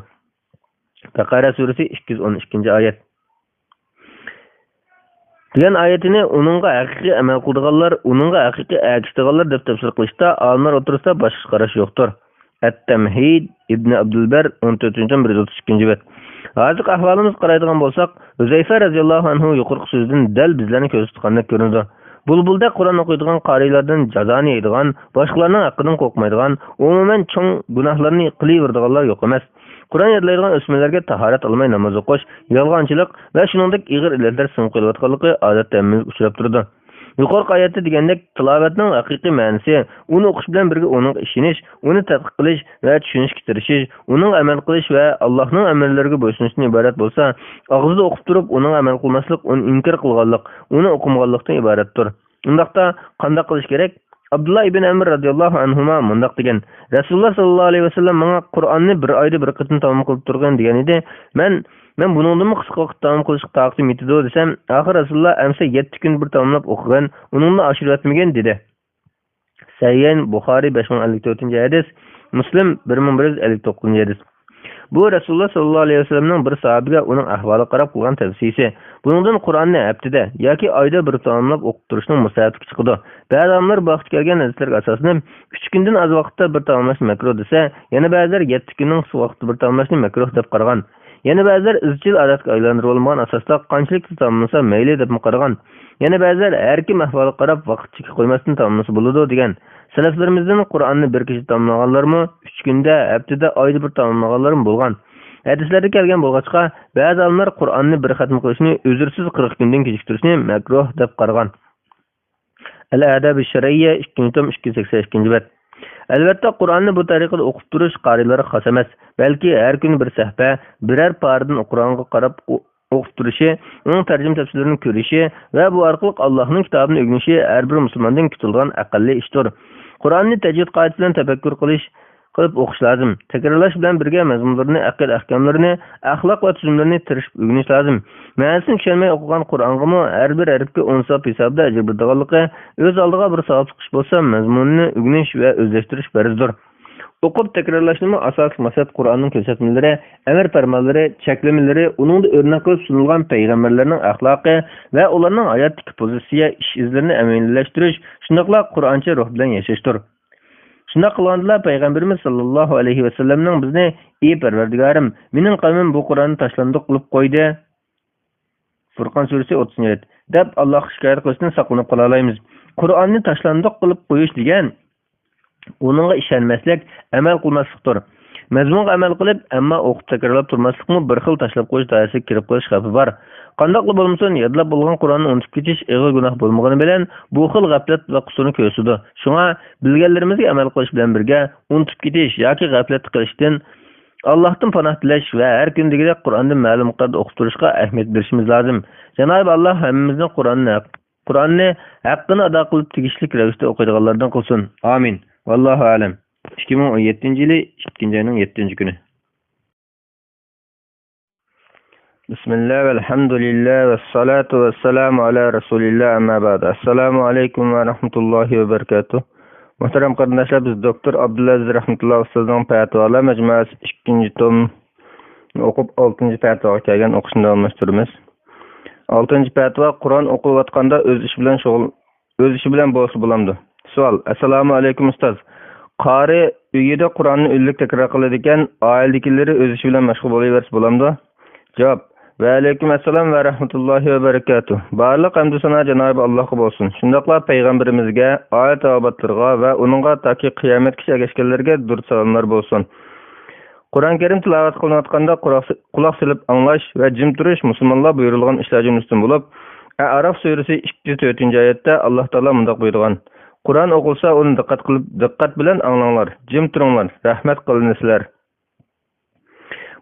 Baqara surasi 212-oyat. Degan oyatini uningga haqiqiy amal qilganlar, uningga haqiqiy akshidiganlar deb tafsir qilishda olimlar o'tirisida boshqa qarash yo'qdir. At-Tamhid Ibn Abdulbar 14-132-bet. Hozir ahvolimiz qaraydigan bo'lsak, Uzayfa radhiyallohu anhu yuqorqi so'zdan dal bizlarni ko'rsatgandek ko'rinadi. Bulbulda Qur'on o'qiydigan qarilardan jazoni yeydigan, boshqalarning haqqidan qo'rqmaydigan, umuman cho'ng gunohlarni qilaveradiganlar yo'q emas. Qur'on yodlaydigan o'smirlarga tahorat olmay namoz o'qish, yolg'onchilik va shuningdek ig'ir illatlar sinib qo'yilayotganligi odatda uchrab turadi. Yuqorqi oyatda degandek tilovatning haqiqiy ma'nosi uni o'qish bilan birga uning ishonish, uni tadqiq qilish va tushunishga tirishish, uning amal qilish va Allohning amrlariga bo'ysunishdan iborat bo'lsa, og'zida o'qib turib uning amal qilmaslik, uni inkor qilganlik, uni o'qimaganlikdan iboratdir. Undaqda qanday qilish kerak? Abdullah ibn Amr radhiyallohu anhuma mundaq degan: Rasululloh sallallohu alayhi vasallam menga Qur'onni bir oyda bir qitim tamom qilib turgan degan edi. Men buningdan qisqa vaqt tamom qilishga taqdim etdi desam, oxir Rasululloh amsa 7 kun bir tamomlab o'qigan, uningni oshirib etmagan dedi. Sahih Buxoriy 5054-hadis, Muslim 1159-hadis. Bu Rasululloh sallallohu alayhi vasallamning bir sahabiga uning ahvoli qarab qilgan tavsiyasi. Buningdan Qur'onni haftada yoki oyda bir tamomlab o'qib turishning musaffati chiqdi. Ba'zi odamlar vaqti kelgan hadislarga asoslanib 3 kundan az vaqtda bir tamomlashni makruh desa, yana ba'zilar 7 kunning vaqtida bir tamomlashni makruh deb qaragan. Yana ba'zilar izchil odatga aylantirib olmagan asosda qanchalik tamomlasa mayli deb qaragan. Yana ba'zilar har kim ahvoliga qarab vaqt cheki qo'ymasdan tamomlasa bo'ladi degan. Salaflarimizdan Qur'onni bir kishi tamomlaganlarmi 3 kunda, haftada, oyda bir tamomlaganlarmi bo'lgan. Hadislarda kelgan bo'lg'achqa, ba'zi olimlar Qur'onni bir xatm qilishni uzrsiz 40 kundan kechiktirishni makruh deb qaragan. Al-Adab ash-Shar'iyya 282-bet. Albatta Qur'onni bu tariqada o'qib turish qarilarga xos emas, balki har kuni bir sahifə, birər paradan Qur'onga qarab o'qib turishi, uning tarjima tafsirlarini ko'rishi va bu orqali Allohning kitobini o'rganishi har bir musulmondan kutilgan aqlli ishdir. Qur'onni tajvid qoidasi bilan tafakkur qilib o'qish lozim. Takrorlash bilan birga mazmunlarini, aqid ahkomlarini, axloq va tuzumlarini tirishib o'rganish lozim. Ma'nosini tushunmay o'qigan Qur'onga har bir harfga 10 savob hisobida ajr beradiganligi, o'z oldiga bir savob chiqish bo'lsa, mazmunini o'rganish va o'zlashtirish farzdir. O'qib takrorlashning asosiy maqsad Qur'onning ko'rsatmalari, amr farmonlari, cheklamalari, uningda o'rnak qilib sunilgan payg'ambarlarning axloqi va ularning hayotdagi pozitsiya, ish izlarini amaliylashtirish, shundaqla Qur'oncha ruh bilan yashashdir. Shunda qilganda payg'ambarimiz sallallohu alayhi vasallamning bizni: "Ey Parvardigorim, mening qavmim bu Qur'onni tashlandiq qilib qo'ydi." Furqon surasi 30-oyat. deb Allohga shikoyat qilishdan saqlanib qola olamiz. Qur'onni tashlandiq qilib qo'yish degan uningga ishonmaslik, amal qilmaslikdir. Mazmunga amal qilib, ammo o'qib takrorlab turmaslikmi bir xil tashlab qo'yish doirasiga kirib qolish xavfi bor. Qandaqli bo'lmasin, yodlab bo'lgan Qur'onni unutib ketish ig'ir gunoh bo'lmagani bilan bu xil g'aflat va qusurni ko'rsatadi. Shunga bilganlarimizga amal qilish bilan birga unutib ketish yoki g'aflat qilishdan Allohdan panoh tilash va har kundagidek Qur'onni ma'lum miqdorda o'qib turishga ahamiyat berishimiz lozim. Janob Alloh hammamizni Qur'onni haqqini ado qilib tegishli ravishda o'qiydiganlardan qilsin. Amin. Vallohu alam. 2017-yili 2-oyning 7-kuni. Bismillah va alhamdulillah va salatu va salamu ala rasulillah amma ba'd. Assalomu alaykum va rahmatullohi va barakatuh. Muhtaram qarindoshlar, biz doktor Abdulaziz rahmatullohi ustozning fatvolar majmuasi 2-tom o'qib 6-fatvoga kelgan o'qishni davom ettiramiz. 6-cı fatva Qur'on o'qilayotganda o'z ishi bilan bo'lsa bo'lamdi. Savol: Assalomu alaykum ustoz. Qari uyida Qur'onni o'nlik takror qiladi ekan, oiladagilari o'z ishi bilan mashg'ul bo'laversa bo'lamdi? Javob: Va alaykum assalom va rahmatullohi va barakatuh. Barliq hamd sana Janobi Allohga bo'lsin. Shundaqla payg'ambarimizga, oyat obatlarga va uningga toki qiyomatgacha ergashganlarga durud salomlar bo'lsin. Qur'on Karim tilovat qilinayotganda quloq silib anglash va jim turish musulmonlar buyurilgan ishlar jumlasidan bo'lib, Araf surasi 2-4-oyatda Alloh taolo mundaq buyurgan: Qur'on o'qilsa, uni diqqat bilan anglanglar, jim turinglar, rahmat qilinsizlar.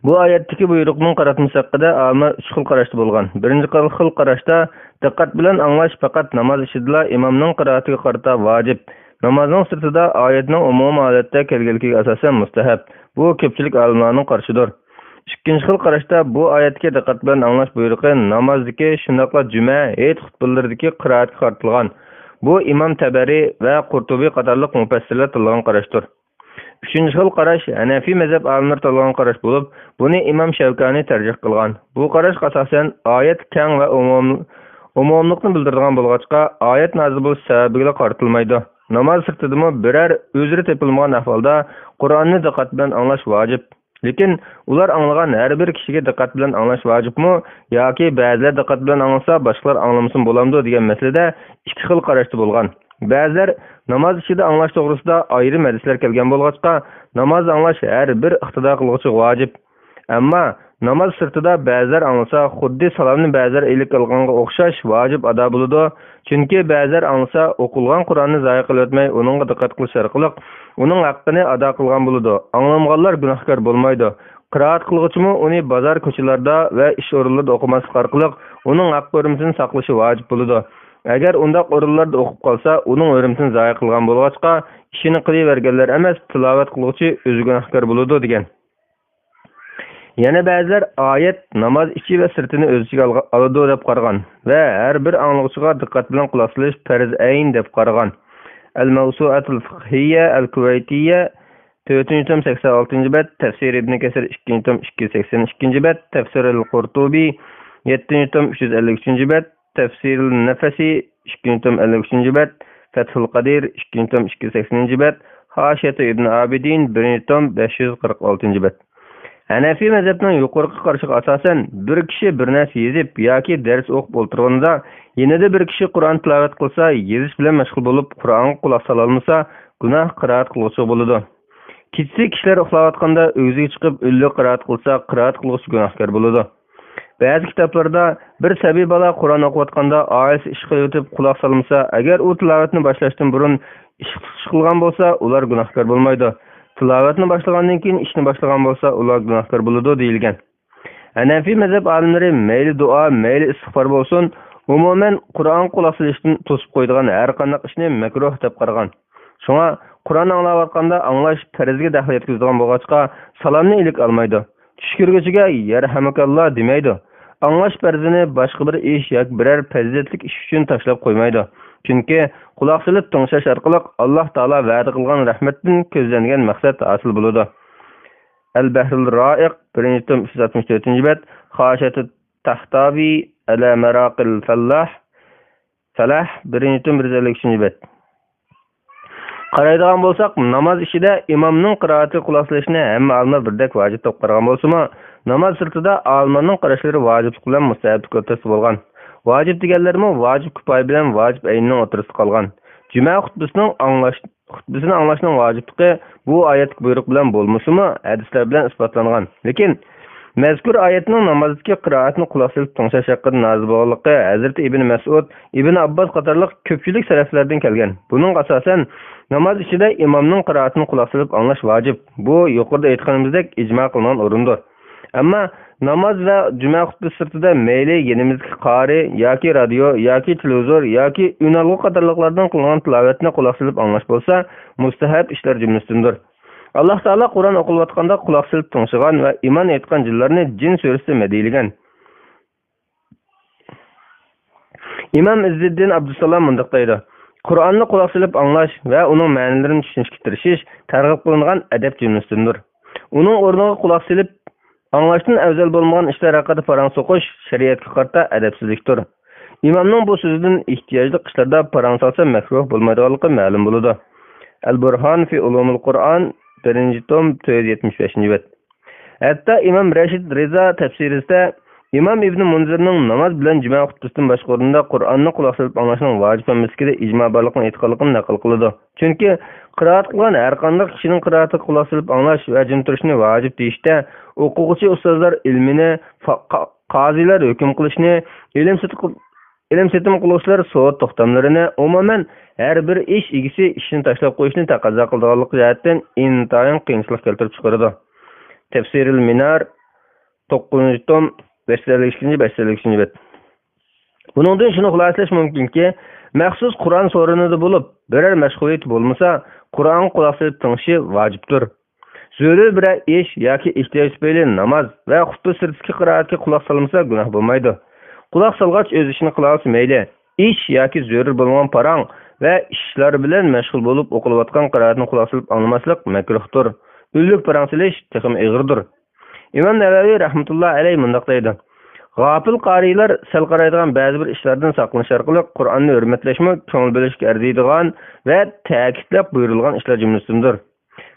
Bu oyatdagi buyruqning qaratmasi haqida olimlar 3 xil qarashda bo'lgan. Birinchi xil qarashda diqqat bilan anglash faqat namoz ishida imomning qiroatiga qarata vojib. Namozning sirtida oyatning umumiy holatda kelganligiga asosan mustahab. Bu ko'pchilik olimlarning qarashidir. Ikkinchi xil qarashda bu oyatga diqqat bilan anglash buyruqi namozdagi shundaqla juma, hayit xutbalaridagi qiroatga qaratilgan. Bu Imom Tabari va Qurtubiy qatorliq mufassirlar tilgan qarashdir. Üçüncü xil qarash Hanafi mazhab olimlari tilgan qarash bo'lib, buni Imom Shavkani tarjih qilgan. Bu qarash asosan oyat keng va umumlikni bildiradigan bo'lg'achqa, oyat nozil bo'lish sababiga qaratilmaydi. Namoz sirtidimi biror o'zri tepilmagan ahvolda Qur'onni diqqat bilan anglash vojib. Lekin ular anglagan har bir kishiga diqqat bilan anglash vojibmi yoki ba'zilar diqqat bilan anglasa, boshqalar anglamasin bo'lamdi degan masalada ikki xil qarashda bo'lgan. Ba'zilar namoz ichida anglash to'g'risida ayrim hadislar kelgan bo'lg'achqa, namoz anglash har bir iqtido qiluvchi vojib. Ammo namoz sirtida ba'zilar anglasa, xuddi salomni ba'zilar ilik qilganga o'xshash vojib ado bo'ladi. Chunki ba'zilar anglasa, o'qilgan Qur'onni zoya qilib o'tmay, uningga diqqat qilish orqali uning haqqini ado qilgan bo'ladi. Anglamaganlar gunohkor bo'lmaydi. Qiroat qiluvchimi uni bozor ko'chalarda va ish o'rinlarida o'qimaslik orqali uning haq hurmatini saqlashi vojib bo'ladi. Agar undaq o'rinlarda o'qib qolsa, uning hurmatini zoya qilgan bo'lg'achqa, ishini qilaverganlar emas, tilovat qiluvchi o'zi gunohkor bo'ladi degan. Yana ba'zilar oyat namoz ichi va sirtini o'z ichiga oladi deb qaragan va har bir anglovchiga diqqat bilan quloq solish farz ayn deb qaragan. Al-Mawsu'atul Fiqhiyya Al-Kuvaytiyya 486-bet, Tafsir Ibn Kesir 282-bet, Tafsir Al-Qurtubi 7-353-bet, Tafsir Al-Nafasi 253-bet, Fathul Qadir 280-bet, Haşiyat Ibn Abidin 546-bet. Hanafi mazhabining yuqorqi qarashiga asosan bir kishi bir narsa yezib yoki dars o'qib o'tirganda, yanada bir kishi Qur'on tilovat qilsa, yezish bilan mashg'ul bo'lib, Qur'onga quloq sola olmasa, gunoh qiroat qiluvchi bo'ladi. Kechsi kishilar uxlayotganda o'ziga chiqib, o'nlik qiroat qilsa, qiroat qiluvchi gunohkor bo'ladi. Ba'zi kitoblarda bir sabiy bola Qur'on o'qiyotganda oilasi ish qilib o'tib quloq solmasa, agar u tilovatni boshlashdan burun ish qilgan bo'lsa, ular gunohkor bo'lmaydi. Tilovatni boshlagandan keyin ishni boshlagan bo'lsa, ular gunohkor bo'ladi deyilgan. Hanafi mazhab olimlari mayli duo, mayli istig'for bo'lsin, umuman Qur'on quloq solishdan to'sib qo'ydigan har qanday ishni makruh deb qaragan. Shunga Qur'on anglayotganda anglash farzga daxl yetkazadigan bo'lg'achqa, salomni ilik olmaydi. Tushkirguchiga yarhamakalloh demaydi. Anglash farzini boshqa bir ish yoki biror fazilatli ish uchun tashlab qo'ymaydi. Chunki quloq solib tinglash orqali Alloh taolo va'da qilgan rahmatdan ko'zlangan maqsad hosil bo'ladi. Al-Bahrul Ra'iq 164-bet, Khashiyat Tahtavi ala Maraqil Falah 153-bet. Qaraydigan bo'lsak, namoz ishida imomning qiroati quloq solishni hamma olimlar birdek vojib deb qaragan bo'lsa-mu, namoz sirtida olimlarning qarashlari vojiblik bilan mustahablik o'rtasida bo'lgan. Vojib deganlarmi vojib kifoya bilan vojib aynining o'rtasida qolgan. Juma xutbasini anglashning vojibligi bu oyat buyruq bilan bo'lmasa-mu, hadislar bilan isbotlangan. Lekin mazkur oyatning namozdagi qiroatni quloq solib tinglash haqida nozil bo'lganligi Hazrat Ibn Mas'ud, Ibn Abbos qatorliq ko'pchilik salaflardan kelgan. Buning asosan namoz ichida imomning qiroatini quloq solib anglash vojib. Bu yuqorida aytganimizdek ijmo qilingan o'rindir. Ammo namoz va juma xutbasi sirtida mayli yenimizdagi qori yoki radio yoki televizor yoki unalg'u qatorliqlardan qilingan tilovatni quloq solib anglash bo'lsa, mustahab ishlar jumlasidandir. Alloh taolo Qur'on o'qilayotganda quloq solib tinglagan va iymon etgan jinlarni jin surasida madiylagan. Imom Izziddin Abdusalom mundaq deydi: Qur'onni quloq solib anglash va uning ma'nolarini tushunishga tirishish targ'ib qilingan adab jumlasidandir. Uning o'rniga quloq solib Anlaşdan əvzəl bolmagan işlər haqqında parang soqush şəriətə qarşı ədəbsizlikdir. İmamның bu sözüdən ehtiyaclı işlərdə parang salsa məkruh bolmaydiganlığı ma'lum buludu. Al-Burhan fi Ulumul Qur'an 1. tom 475. bet. Hatta İmam Rashid Reza tafsirida İmam İbn Munzirning namoz bilan juma xutbasidan boshqa o'rinda Qur'onni quloq solib anglashning vojib emasligida ijmo borligini e'tiqodligini naql qiladi. Chunki qiraat qilgan har qanday kishining qiraatiga quloq solib anglash va jim turishni vojib deyishda, o'quvchi ustozlar ilmini, qozilar hukm qilishni, ilm setim qiluvchilar soat to'xtamlarini, umuman har bir ish egisi ishini tashlab qo'yishni taqozo qilganligi jihatdan intayin qiyinchilik keltirib chiqaradi. Tafsirul Minar 9. tom 552. bet. Buningdan shuni xulosalash mumkinki, maxsus Qur'on so'rinida bo'lib, biror mashg'uliyat bo'lmasa, Qur'on quloq solib ting'ishi vojibdir. Zarur bir ish yoki ehtiyoj tufayli namoz va xutba sirtidagi qiroatga quloq solmasa gunoh bo'lmaydi. Quloq solgach o'z ishini qila olsa mayli. Ish yoki zarur bo'lgan parang va ishlar bilan mashg'ul bo'lib o'qilayotgan qiroatni quloq solib anglamaslik makruhdir. Uylik parang solish texim ig'irdir. İmam Navaviy rahmetullah alayhi mundaq deydi. G'afil qarilar sal qaraydigan ba'zi bir ishlardan saqlanish orqali Qur'onni hurmatlashmi, ko'ngil bilishga arziydigan va ta'kidlab buyurilgan ishlar jumlasidir.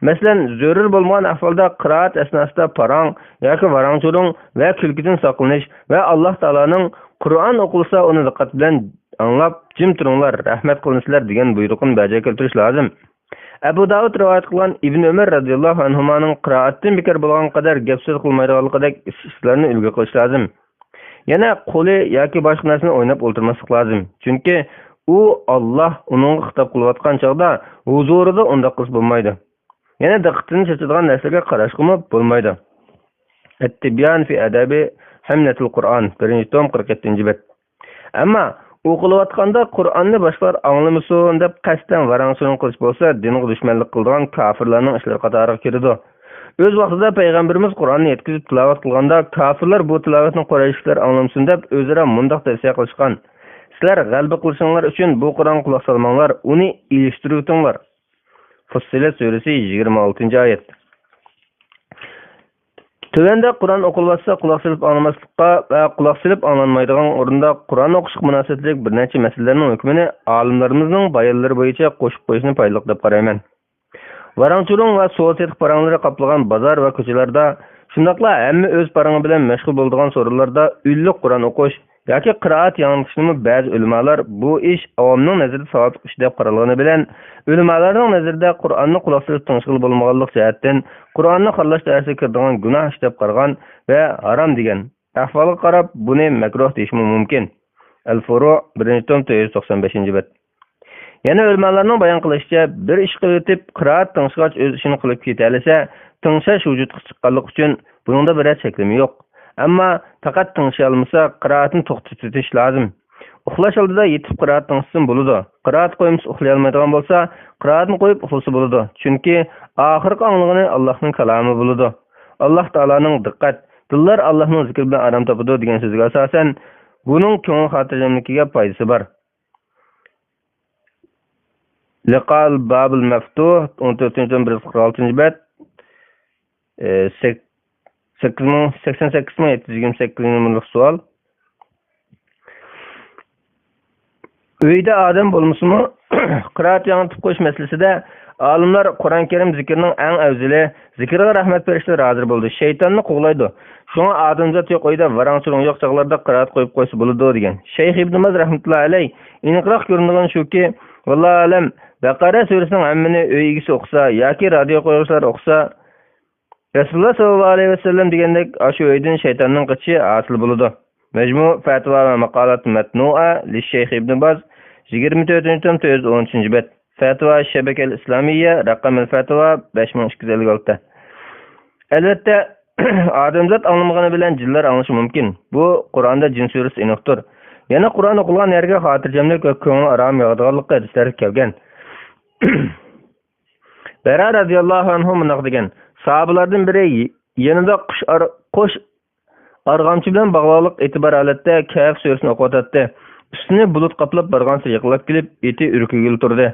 Masalan, zarur bo'lmagan ahvolda qiroat asnosida parang yoki varangchuring va kulkidan saqlanish va Alloh taolaning Qur'on o'qilsa uni diqqat bilan anglab, jim turinglar, rahmat qilinsizlar degan buyruqni bajarib keltirish lozim. Abu Davud rivoyat qilgan Ibn Umar radhiyallohu anhuning qiroatdan bekor bo'lgan qadar gap so'z qilmaydiganligidek ishlarni ulgu qilish lozim. Yana qo'li yoki boshqa narsani o'ynab o'ltirmaslik lozim. Chunki u Alloh uning xitob qilayotgan chog'da huzurida undaq qilish bo'lmaydi. Yana diqqatini chechadigan narsaga qarashqimi bo'lmaydi. At-Tibyan fi adabi Hamlatul Qur'on 1. tom 47. bet. Ammo o'qilayotganda Qur'onni boshqalar anglamasin deb qasddan varangchilik qilish bo'lsa, dinga dushmanlik qilgan kofirlarning ishlari qatoriga kiradi. O'z vaqtida payg'ambarimiz Qur'onni yetkazib tilovat qilganda kofirlar bu tilovatni Qurayshlar anglamsin deb o'zaro mundaq tavsiya qilishgan. Sizlar g'alaba qilishinglar uchun bu Qur'on quloq solmanglar, uni ilishtirib o'tinglar. Fussilat surasi 26-oyat. Tövəndə Qur'on o'qilayotsa quloq solib anglamaslikqa va quloq solib anglanmaydigan o'rinda Qur'on o'qishga munosabatli bir necha masalalarning hukmini olimlarimizning bayonlari bo'yicha qo'shib qo'yishni foydali deb qarayman. Varangchuring va so'ltetik paranglari qaplagan bozor va ko'chalarda, shundaqla hamma o'z parangi bilan mashg'ul bo'ladigan so'rinlarda uylik Qur'on o'qish yoki qiroat yanglishni ba'zi ulamolar bu ish avomning nazarida savob ish deb qaralgani bilan, ulamolarning nazarida Qur'onni quloq solib tingishga bo'lmaganlik jihatdan Qur'onni xollash darsiga kiradigan gunoh ish deb qaragan va harom degan ahvolga qarab buni makruh deyish mumkin. Al-Furu 1. tom 495. bet. Yana ulamolarning bayon qilishicha, bir ish qilib o'tib qiroat tingishgach o'z ishini qilib ketalasa, tingshash vujudga chiqqanlik uchun buningda bir cheklimi yo'q. Ammo faqat tingsha olmasa, qiroatni to'xtatish lozim. Uxlash oldida yetib qiroat tingishsin bo'ladi. Qiroat qo'yimsiz uxlay olmaydigan bo'lsa, qiroatni qo'yib uxlasa bo'ladi. Chunki oxirgi anglig'ini Allohning kalomi bo'ladi. Alloh taolaning diqqat, dillar Allohning zikri bilan aram topadi degan so'zga asosan, buning ko'ngil xotirjamligiga foydasi bor. Liqal Babul Maftuh 14-146 bet 88.728 numaralı sual. Uyda adam bo'lmasimi, qiroat yanıltib qo'yish masalasida olimlar Qur'on Karim zikrining eng afzali, zikriga rahmat berishga rozi bo'ldi. Shaytonni quvlaydi. Shunga odamzot yo'q uyda varangchilik yo'q chog'larda qiroat qo'yib qo'ysa bo'ladi degan. Shayx Ibn Baz rahmatullohi alayh aniqroq ko'ringan shuki, vallohu alam Baqara surasining hammini uy egasi o'qisa yoki radio qo'yuvchilar o'qisa, Rasululloh sallallohu alayhi vasallam degandek shu uydan shaytonning qichi hosil bo'ladi. Majmu fatvo va maqolat matnua li Shayx Ibn Baz 24-413 bet. Fatvo Shabakal Islamiyya raqamli fatvo 5256. Albatta odamzot anglamagani bilan jinlar anglishi mumkin. Bu Qur'onda jin surasi aniqdir. Yana Qur'on o'qilgan yerga xotirjamlik va ko'ngil arom yog'diganlikqa hadislar kelgan. Bara radhiyallohu anhu munaq degan: sahabalardan biri yanında qush arg'amchi bilan bog'liq e'tibor holatda Kahf surasini o'qiyotdi. Üstüne bulut qaplab borgancha yiqilib kelib, eti urkigil turdi.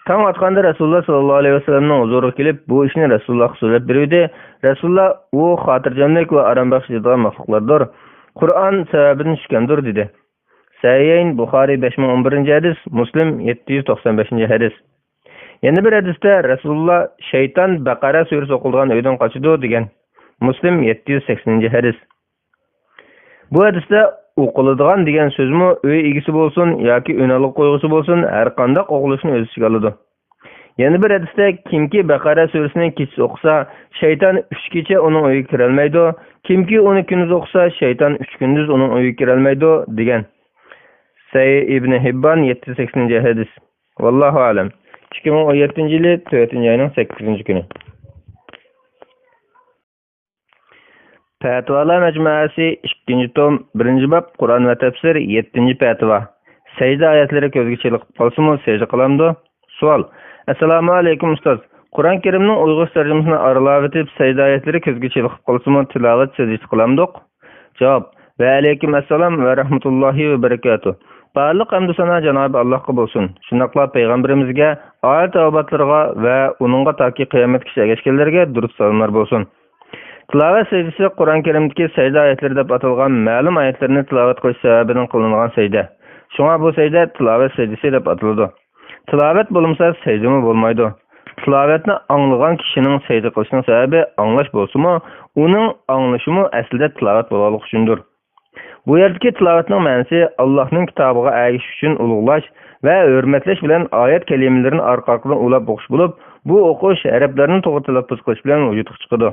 Taң atqanda Rasulullah sallallohu alayhi vasallamning huzuriga kelib, bu ishni Rasulullah so'zlab berdi. Rasulullah u xotirjamlik va arom baxshlaydigan maxluqlardir. Qur'on sababidan tushgandir dedi. Sahih Buxoriy 5011-hadis, Muslim 795-hadis. Yana bir hadisda Rasulullah shayton Baqara surasi o'qilgan uydan qochadi degan. Muslim 780-hadis. Bu hadisda o'qiladigan degan so'zmi uy egisi bo'lsin yoki o'naliq qo'yg'usi bo'lsin, har qanday o'qilishni o'z ichiga oladi. Yana bir hadisda kimki Baqara surasini kechasi o'qisa, shayton 3 kecha uning uyiga kira olmaydi. Kimki uni kunduz o'qisa, shayton 3 kunduz uning uyiga kira olmaydi degan. Sahih Ibn Hibban 780-hadis. Vallohu alam. 2017-yil 4-oyning 8-kuni. Fatvalar majmuasi 2-tom 1-bab Qur'on va tafsir 7-fatva. Sajda oyatlari ko'zga chiliqib qolsa-mu sajda qilamdi? Savol. Assalomu alaykum ustoz. Qur'on Karimning Uyg'ur tarjimasini aralab etib, sajda oyatlari ko'zga chiliqib qolsa-mu tilovat sajda qilamdiq? Javob. Va alaykum assalom va rahmatullohi va barakatuh. Barliq hamd sana Janob Allohga bo'lsin. Shunaqla payg'ambarimizga, oyat tavbatlarga va uningga toki qiyomatgacha ergashganlarga durud salomlar bo'lsin. Tilovat sajdasi Qur'on Karimdagi sajda oyatlari deb atalgan ma'lum oyatlarni tilovat qilish sababidan qilingan sajda. Shunga bu sajda tilovat sajdasi deb ataladi. Tilovat bo'lmasa sajda bo'lmaydi. Tilovatni anglagan kishining sajda qilishining sababi anglash bo'lsa-mu, uning anglashimi aslida tilovat bo'lganligi uchundir. Bu yerdagi tilovatning ma'nosi Allohning kitobiga ergashish uchun ulug'lash va hurmatlash bilan oyat kalimalarini orqa-orqadan ulab o'qish bo'lib, bu o'qish arablarning to'g'ri talaffuz qilish bilan vujudga chiqadi.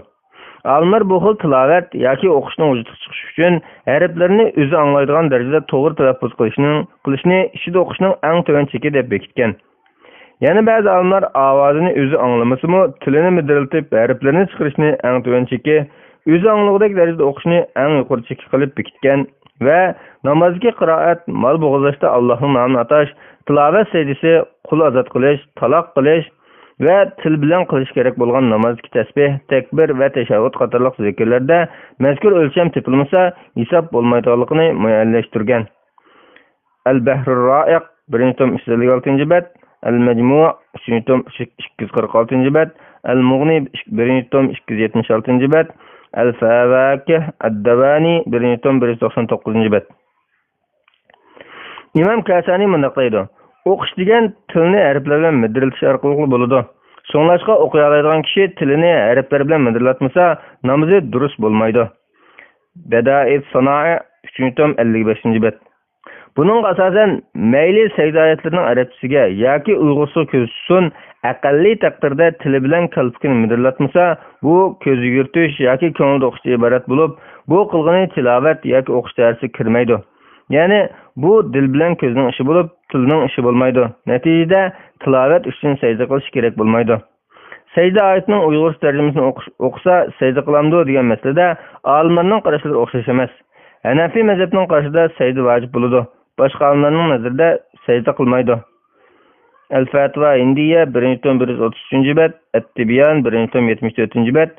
Olimlar bu xil tilovat yoki o'qishning vujudga chiqishi uchun arablarni o'zi anglaydigan darajada to'g'ri talaffuz qilishni ishida o'qishning eng to'g'ri cheki deb bekitgan. Yana ba'zi olimlar ovozini o'zi anglamasa-mu, tilini midiriltib harflarni chiqarishni eng to'g'ri cheki, o'zi anglagudek darajada o'qishni eng yuqori cheki qilib bekitgan va namozga qiroat, mol bo'g'izlashda Allohning nomini atash, tilovat sajdasi, qul ozod qilish, taloq qilish va til bilan qilish kerak bo'lgan namozga tasbih, takbir va tashahhud qatorliq zikrlarda mazkur o'lcham tepilmasa, hisob bo'lmaydiganligini muayyanlashtirgan. Al-Bahrur Ra'iq 1-tom 356-bet, Al-Majmu' 3-tom 246-bet, Al-Mughni 1-tom 276-bet, Al-Fawakih Ad-Davani 1-tom 199-bet. İmam Kasani mundaq deydi: O'qish degan tilni harflar bilan midiritish orqali bo'ladi. So'nglashqa o'qiy oladigan kishi tilini harflar bilan midiratmasa, namozi durust bo'lmaydi. Bada'it Sanoa 3-tom 55-bet. Buning asosan mayli sajda oyatlarining arabchasiga yoki uyg'urcha ko'zsun, aqalli taqdirda tili bilan qalbini midiratmasa, bu ko'z yugurtish yoki ko'ngilda o'qishga iborat bo'lib, bu qilg'ini tilovat yoki o'qish darsi kirmaydi. Ya'ni bu dil bilan ko'zning ishi bo'lib, tilning ishi bo'lmaydi. Natijada tilovat uchun sajda qilish kerak bo'lmaydi. Sajda oyatining uyg'ur tarjimasini o'qisa sajda qilamdi degan masalada olimlarning qarashlari o'xshash emas. Hanafiy mazhabining qarashida sajda vojib bo'ladi. Boshqa olimlarning nazarida sajda qilmaydi. Al-Fatva Indiya 1-tom 133-bet, At-Tibyan 1-tom 74-bet,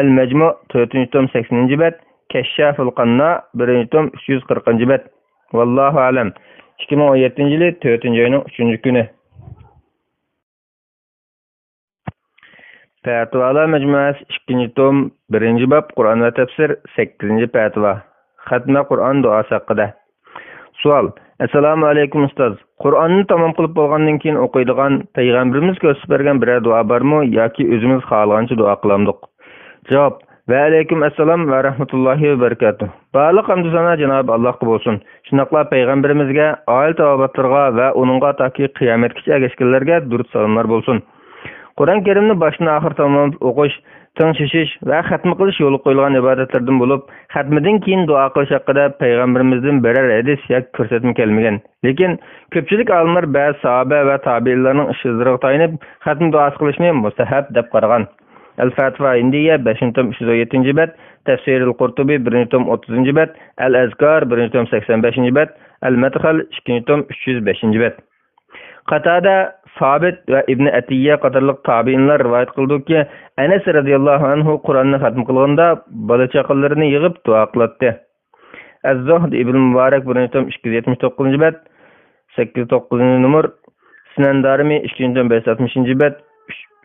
Al-Majmu' 4-tom 80-bet, Kashshaful Qanna 1-tom 340-bet. Vallohu alam. 2017-yil 4-oyning 3-kuni. Fatvalar majmuasi 2-tom 1-bab Qur'on va tafsir 8-fatva. Xatma Qur'on duosi haqida. Savol. Assalomu alaykum ustoz. Qur'onni tamom qilib bo'lgandan keyin o'qiydigan payg'ambarimiz ko'rsatib bergan biror duo bormi yoki o'zimiz xohlagancha duo qilamdiq? Javob. Va alaykum assalom va rahmatullohi va barakatuh. Barliq hamd sana Janob Allohga bo'lsin. Shunaqla payg'ambarimizga, oil tavobatlarga va uningga toki qiyomatgacha ergashganlarga durud salomlar bo'lsin. Qur'on Karimni boshdan oxir tamom o'qish, tangshishish va xatm qilish yo'li qo'yilgan ibodatlardan bo'lib, xatmidan keyin duo qilish haqida payg'ambarimizdan biror hadis yoki ko'rsatma kelmagan. Lekin ko'pchilik olimlar ba'zi sahoba va tabiinlarning ishizlariga tayanib, xatm duosi qilishni mustahab deb qaragan. Al-Fatva Indiya 5-tom 317-bet, Tafsir al-Qurtubi 1-tom 30-bet, Al-Azkar 1-tom 85-bet, Al-Madkhal 2-tom 305-bet. Qatada Sabit va Ibn Atiyya qatorliq tabiinlar rivoyat qildiki, Anas radhiyallohu anhu Qur'onni xatm qilganda bola chaqalarini yig'ib duo qiladi. Az-Zuhd Ibn Mubarak 1-tom 279-bet, 89-numar, Sinan Darimi 2. tom 560 bet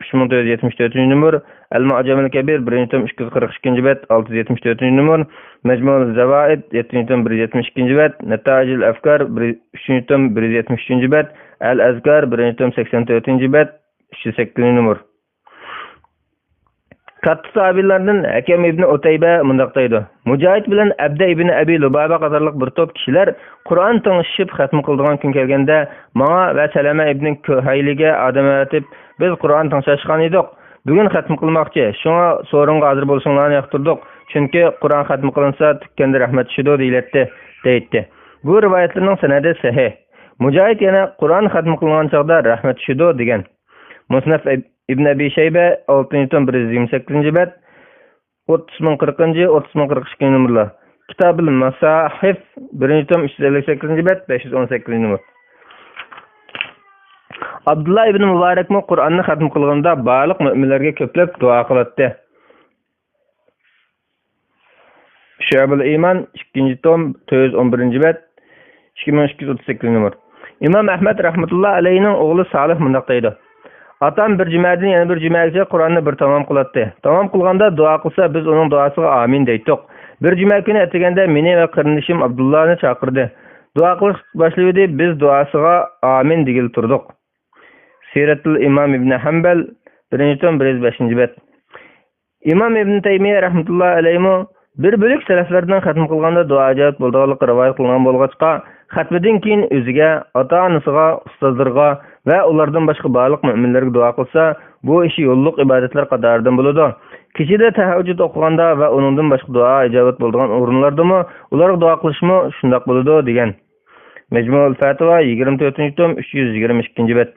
3474 numar, El-Mu'cam el-Kabir 1. tom 242 bet 674 numar, Mecmu'ul Zawaid 7. tom 172 bet, Neta'icul Afkar 3. tom 173 bet, El-Azkar 1. tom 84 bet 308 numar. Katta sahabilardan Hakem ibn Utayba mundaq deydi. Mujohid bilan Abda ibn Abi Lubaba qatorliq bir top kishilar Qur'on tingishib xatm qildigan kun kelganda menga va Salama ibn Kuhayliga odam atib biz Qur'on tingishgan edik. Bugun xatm qilmoqchi. Shunga so'ringa hozir bo'lsanglarni yoqtirdik. Chunki Qur'on xatm qilinsa tukkanda rahmat tushidi deyiladi deydi. Bu rivoyatlarning sanadi sahih. Mujohid yana Qur'on xatm qilingan chaqda rahmat tushidi degan. Musnaf ibn Abi Shayba 6. tom 128 bet 3040 3042 numaralar. Kitab-ül Masahif 1. tom 358 bet 518 numar. Abdullah ibn Mubarak mu Qur'onni xatm qilganda baliq mu'minlarga ko'plab duo qiladi. Şu'abul İman 2. tom 411 bet 2238 numar. İmam Ahmed rahmetullah aleyhinin oğlu Salih mundaq deydi. Atam bir cümadan yana bir cümagacha Qur'onni bir tamom qiladi. Tamom qilganda duo qilsa biz uning duosiga amin deydik. Bir juma kuni atiganda meni va qarindishim Abdullohni chaqirdi. Duo qilish boshlaydi, biz duosiga amin degil turdik. Siratul İmam ibn Hanbal 1. tom 105 bet. İmam ibn Taymiye rahmetullah aleyhi bir bölük salaflardan xatm qilganda duo ijozat bo'lganligi rivoyat qilingan bo'lg'achqa xatmidan keyin o'ziga, ota-onasiga, ustozlarga va ulardan boshqa barliq mu'minlarga duo qilsa, bu ishi yo'lliq ibodatlar qatoridan bo'ladi. Kechida tahajjud o'qiganda va uningdan boshqa duo ijozat bo'lgan o'rinlardami ularga duo qilishmi shundoq bo'ladi degan. Mecmu'ul Fatva 24. tom 322 bet.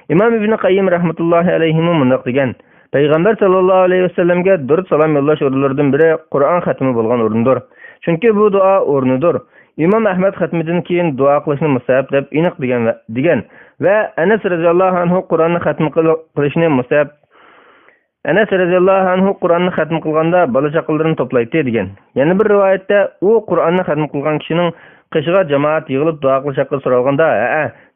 İmam İbn Qayyim rahmetullohi alayhi mundaq degan. Peygamber sallallahu aleyhi ve sellem'ge dört salam yollaş o'rinlaridan biri Qur'on xatmi bo'lgan o'rindir. Chunki bu duo o'rnidir. İmam Ahmed xatmidan keyin duo qilishni mustahab deb aniq degan va Anas radhiyallohu anhu Qur'onni xatm qilishni mustahab. Anas radhiyallohu anhu Qur'onni xatm qilganda bola chaqalarini to'playdi degan. Yana bir rivoyatda u Qur'onni xatm qilgan kishining qishiga jamoat yig'ilib duo qilish haqida so'ralganda,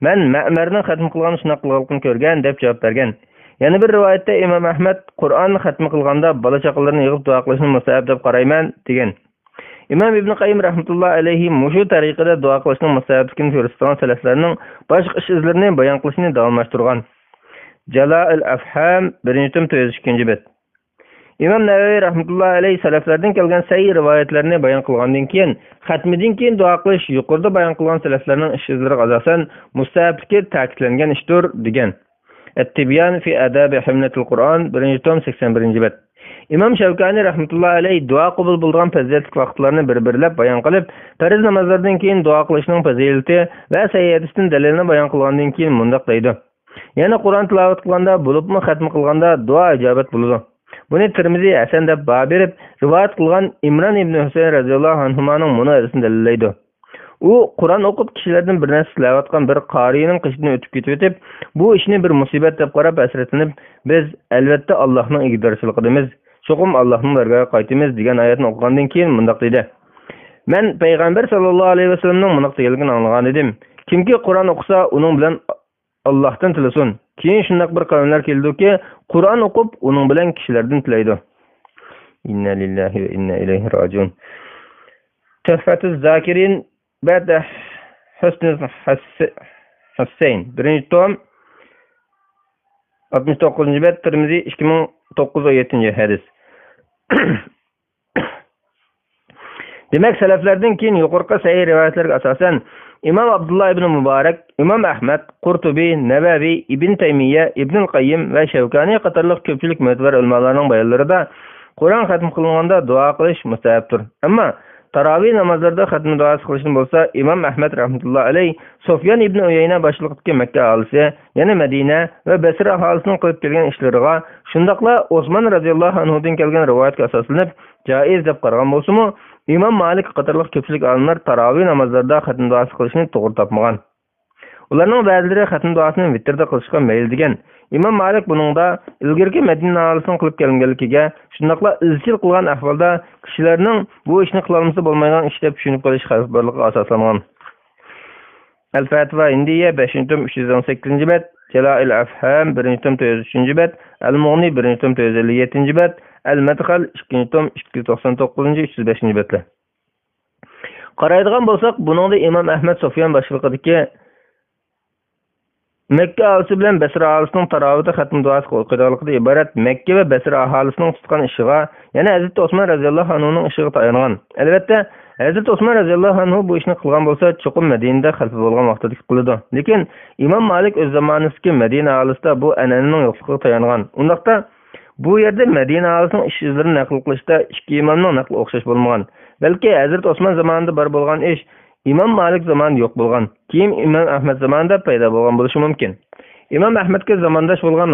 "Men Ma'marning xatm qilgan shunaqa qilganligini ko'rgan" deb javob bergan. Yana bir rivoyatda İmam Ahmed Qur'onni xatm qilganda bola chaqalarini yig'ib duo qilishni mustahab deb qarayman degan. İmam İbn Qayyim rahmetullah alayhi mushu tariqada duo qilishning mustahabligini ko'rsatgan salaflarning boshqa ish izlarini bayon qilishni davomlashtirgan. Jala'il Afham 1. tom 102 bet. İmam Navaviy rahmetullah alayhi salaflardan kelgan sahih rivoyatlarni bayon qilgandan keyin xatmidan keyin duo qilish yuqorida bayon qilgan salaflarning ish izlariga asosan mustahabligi ta'kidlangan ishdir degan. At-Tibyan fi adab himnatul Qur'on 1. tom 81 bet. İmam Şevkani rahmetullah alayhi duo qabul bo'lgan fazilatli vaqtlarni bir-birlab bayon qilib, farz namozlardan keyin duo qilishning fazilati va sayyidistin dalilini bayon qilgandan keyin mundaq deydi. Yana Qur'on tilovat qilganda bo'libmi xatm qilganda duo ijobat bo'ladi. Buni Tirmizi Hasan deb berib, rivoyat qilgan Imron ibn Husayn radhiyallohu anhuning munozarasini dalillaydi. U Qur'on o'qib kishilardan bir narsa tilayotgan bir qorining qishidan o'tib ketib, bu ishni bir musibat deb qarab asratlanib, biz albatta Allohning ig'dorchiligimiz, cho'qim Allohning dargohiga qaytamiz degan oyatni o'qigandan keyin mundaq dedi. Men payg'ambar sallallohu alayhi vasallamning mundaq deganligini anglagan edim. Kimki Qur'on o'qisa, uning bilan Allohdan tilasin. Keyin shunday bir qavmlar keldiki, Qur'on o'qib, uning bilan kishilardan tilaydi. Inna lillahi va inna ilayhi rojiun. Tuhfatuz zakirin ba'da Husnul Husayn 1. tom 69 bet. Tirmizi 2917 hadis. Demek salaflardan keyin yuqorqi sahih rivoyatlarga asosan İmam Abdullah ibn Mubarak, İmam Ahmed, Qurtubi, Navavi, İbn Taymiye, İbn Qayyim ve Şevkani qatorliq ko'pchilik mu'tabar ulamolarning bayonlarida Qur'on xatm qilganda duo qilish mustahabdir. Ammo taravih namozlarida xatm duosi qilishni bo'lsa, İmam Ahmed rahmetullah alayhi Sufyan ibn Uyayna boshliqdagi Makka aholisi, yana Madina va Basra aholisining qilib kelgan ishlariga, shundaqla Osman radhiyallohu anhudan kelgan rivoyatga asoslanib joiz deb qaragan bo'lsa-mu, İmam Malik qatorliq ko'pchilik olimlar taravih namozlarida xatm duosi qilishni to'g'ri topmagan. Ularning ba'zilari xatm duosini vitrda qilishga mayl degan. İmam Malik buningda ilgirki Madina aholisining qilib kelganligiga, shundaqla izchil qilgan ahvolda kishilarning bu ishni qila olmasa bo'lmaydigan ish deb tushunib qolish xavf borligiga asoslangan. El-Fatva Hindiye 5. tom 318. bet. Jala'il Afham 1. tom 403. bet. El-Mughni 1. tom 457. bet. El-Madkhal 2. tom 299. 305. betler. Qaraydigan bolsak, buningda İmam Ahmad Sufyan boshchiligidagi Mekke aholisi bilan Basra aholisining tarovihda xatm duosi o'qiganligidan iborat Mekke va Basra aholisining tutgan ishiga, yana Hazrat Osman radhiyallohu anhuning ishiga tayangan. Albatta, Hazrat Osman radhiyallohu anhu bu ishni qilgan bo'lsa, cho'qim Madinada xalifa bo'lgan vaqtida qiladi. Lekin Imom Malik o'z zamonasidagi Madina aholisida bu an'ananing yo'qligiga tayangan. Undaqda bu yerda Madina aholisining ish izlarini naql qilishda ikki imomning naqli o'xshash bo'lmagan. Balki Hazrat Osman zamonida bor bo'lgan ish İmam Malik zamanında yo'q bo'lgan. Keyin İmam Ahmad zamanında paydo bo'lgan bo'lishi mumkin. İmam Ahmadga zamondosh bo'lgan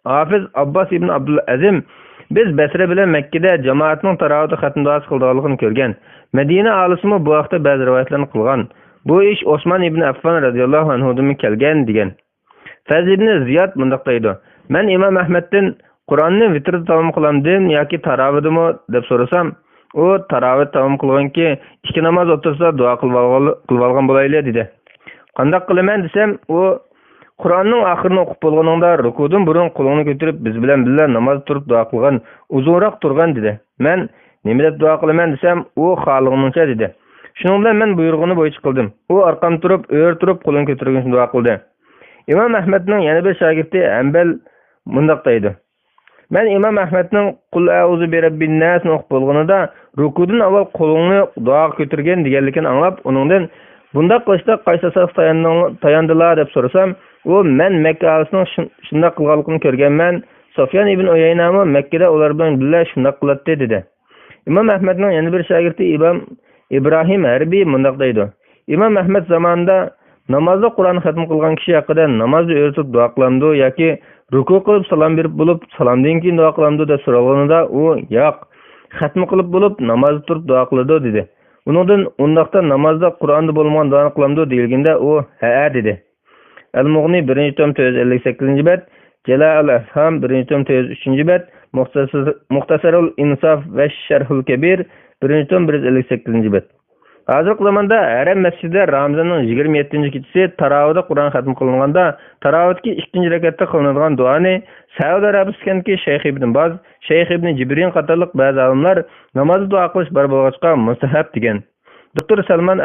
Hafiz Abbas ibn Abdul Azim biz Basra bilan Makkada jamoatning tarovih xatm duosi qilganligini ko'rgan. Madina olisimi bu vaqtda ba'zi rivoyatlarni qilgan. Bu ish Osman ibn Affan radhiyallohu anhudan kelgan degan. Faz ibn Ziyad mundaq deydi. Men İmam Ahmaddan Qur'onni vitrda tamom qilamdim yoki tarovidimi deb so'rasam, o tarovih tamom qilganki, ikki namoz o'tirsa duo qilib olgan bo'layli dedi. Qanday qilaman desam, u Qur'onning oxirini o'qib bo'lganingda rukudan burun qo'lingni ko'tarib biz bilan birga namoz turib duo qilgan, uzunroq turgan dedi. Men nima deb duo qilaman desam, u xolig'imcha dedi. Shuning bilan men buyrug'ini bo'yicha qildim. U orqam turib, turib qo'lini ko'targan duo qildi. İmam Ahmadning yana bir shogirdi Hanbal mundaq deydi. Men İmam Ahmadning Qul a'uzu bi rabbin nas o'qib bo'lganida rukudan avval qo'lingni duo ko'targan deganligini anglab, uningdan bunda qilishda qaysi asos tayandilar deb so'rasam, u men Makka aholisining shunday qilganligini ko'rganman. Sufyan ibn Uyayna Makkada ular bilan birga shunday qiladi dedi. İmam Ahmadning yana bir shogirdi İbrahim Harbiy mundaq deydi. İmam Ahmad zamonida namozda Qur'on xatm qilgan kishi haqida namozda o'rtib duo qilamdi yoki ruku qilib salom berib bo'lib salomdan keyin duo qilamdi deb so'ralganida u yo'q, xatm qilib bo'lib namozda turib duo qiladi dedi. Uningdan undaqda namozda Qur'onda bo'lmagan duo qilamdi deyilganda u ha dedi. El-Mughni 1. tom 458. bet, Jala'il Afham 1. tom 403. bet, Muxtasarul Insaf va Sharhul Kabir 1. tom 158. bet. Hozirgi zamonda Haram masjidida Ramazonning 27 kechasi tarovihda Qur'on xatm qilinganda, tarovihdagi 2-rakatda qilinadigan duoni Saudiya Arabistondagi Shayx ibn Baz, Shayx ibn Jibrin qatorliq ba'zi olimlar namozda duo qilish bar bo'lg'achqa mustahab degan. Doktor Salman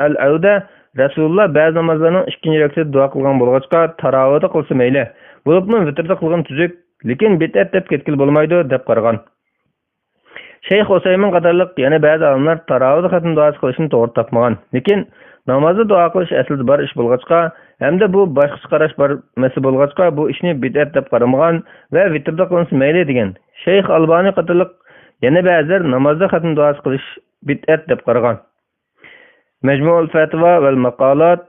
al-Auda Rasululloh ba'zi namozlarning 2-rakatda duo qilgan bo'lg'achqa tarovihda qilsa mayli, bo'libmi vitrda qilgan tuzuk, lekin bid'at deb ketkil bo'lmaydi deb qaragan. Şeyh Husaymin qatorliq yana ba'zi olimlar tarovih xatm duosi qilishni to'g'ri topmagan. Lekin namozda duo qilish aslida bar ish bo'lg'achqa, hamda bu boshqa qarash bar masala bo'lg'achqa bu ishni bid'at deb qaramagan va vitrda qilinsa mayli degan. Shayx Albani qatorliq yana ba'zilar namozda xatm duosi qilish bid'at deb qaragan. Majmu'ul Fatva val Maqalat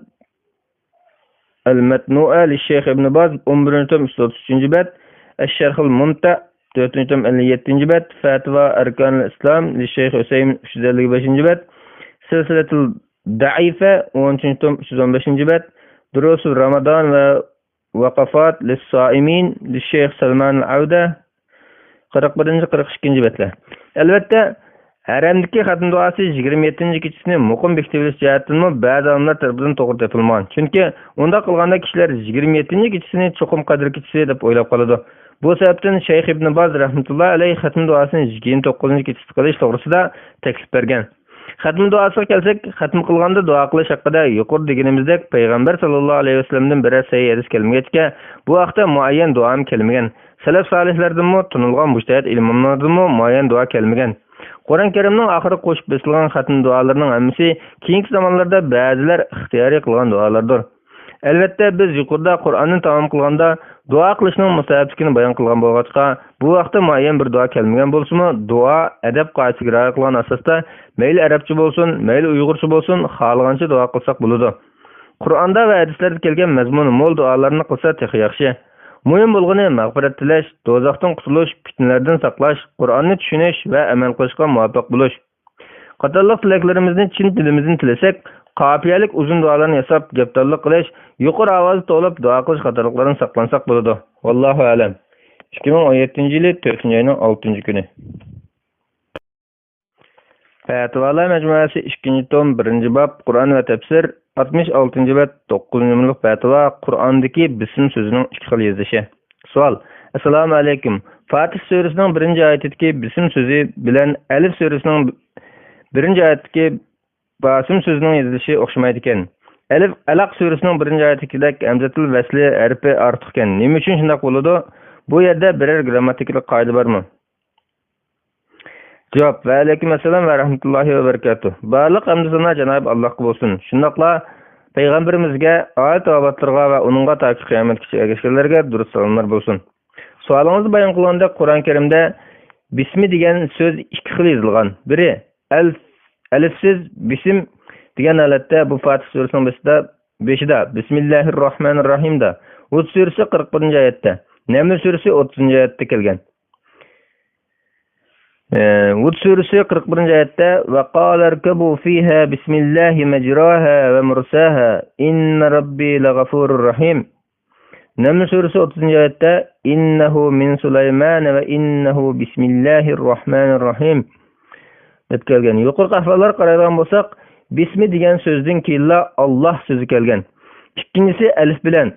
al-Matnu'a li Shayx Ibn Baz 11. tom 133. bet, Ash-Sharhul Mumta 4. tom 57. bet, Fatva Arkanul Islam li Shayx Husaymin 355. bet, Silsilatul Da'ifa 10. tom 315. bet, Durusul Ramadan va Waqafat lis-Sa'imin li Shayx Salman al-Auda 41-42. betlar. Albatta, haramdagi xatm duosi 27 kechasini muqim bekitilish jihatdan ba'zi olimlar tomonidan to'g'ri topilmagan. Chunki unda qilganda kishilar 27 kechasini cho'qim qadr kechasi deb o'ylab qoladi. Bu sababdan Shayx ibn Baz rahmatullohi alayhi xatm duosini 29 kechasi qilish to'g'risida taklif bergan. Xatm duosiga kelsak, xatm qilganda duo qilish haqida yuqori deganimizdek payg'ambar sallallohu alayhi vasallamdan bir sahih hadis kelmagachga, bu vaqtda muayyan duo ham kelmagan. Salaf solihlardan tunilgan mujtahid ilmlardan muayyan duo kelmagan. Qur'on Karimning oxiri qo'shib besilgan xatm duolarining hammasi keyingi zamonlarda ba'zilar ixtiyoriy qilgan duolardir. Albatta biz yuqorida Qur'onni tamom qilganda duo qilishning mustahabligini bayon qilgan bo'lg'achqa, bu vaqtda muayyan bir duo kelmagan bo'lsa-mu, duo adab qoidasiga rioya qilgan asosda mayli arabcha bo'lsin, mayli uyg'urcha bo'lsin, xohlagancha duo qilsak bo'ladi. Qur'onda va hadislarda kelgan mazmuni mo'l duolarni qilsa texi yaxshi. Muhim bo'lgani mag'firat tilash, do'zaxdan qutulish, fitnalardan saqlash, Qur'onni tushunish va amal qilishga muvaffaq bo'lish. Qatorliq tilaklarimizni chin dilimizdan tilasak, qafiyalik uzun duolarni yasab, gapdorlik qilish, yuqori ovoz to'lib duo qilish qatorliqlardan saqlansak bo'ladi. Vallohu alam. 2017-yil 4-oyning 6-kuni. Fatvalar majmuasi 2-tom 1-bob Qur'on va tafsir 66 bet 9 numaralı fatva Qur'ondagi bism so'zining ikki xil yozishi. Savol: Assalomu alaykum. Fatih surasining 1-oyatidagi bism so'zi bilan Alif surasining 1-oyatidagi basim so'zining yozilishi o'xshamaydi ekan. Alaq surasining 1-oyatidagi hamzatul vasli harfi ortiq ekan. Nima uchun shunday bo'ladi? Bu yerda biror grammatikalik qoida bormi? Javob: Va alaykum assalom va rahmatullohi va barakatuh. Barliq hamd sanolar Janob Allohga bo'lsin. Shundaqla payg'ambarimizga, oyat obatlarga va uningga ta'kid qiyomatgacha ergashganlarga durust salomlar bo'lsin. Savolingizni bayon qilganda Qur'on Karimda bismi degan so'z ikki xil yozilgan. Biri alifsiz bism degan holatda bu Fatih surasining 5-da Bismillahirrohmanirrohimda, Hud surasi 41-oyatda, Naml surasi 30-oyatda kelgan. Hud surasi 41-oyatda va qalarkabu fiha bismillahi majraha va mursaha inna robbi lag'afurur rahim. Naml surasi 30-oyatda innahu min Sulayman va innahu bismillahirrohmanirrohim deb kelgan. Yuqori ahvollar qaraydigan bo'lsak, bismi degan so'zdan keyin Alloh so'zi kelgan. Ikkinchisi alif bilan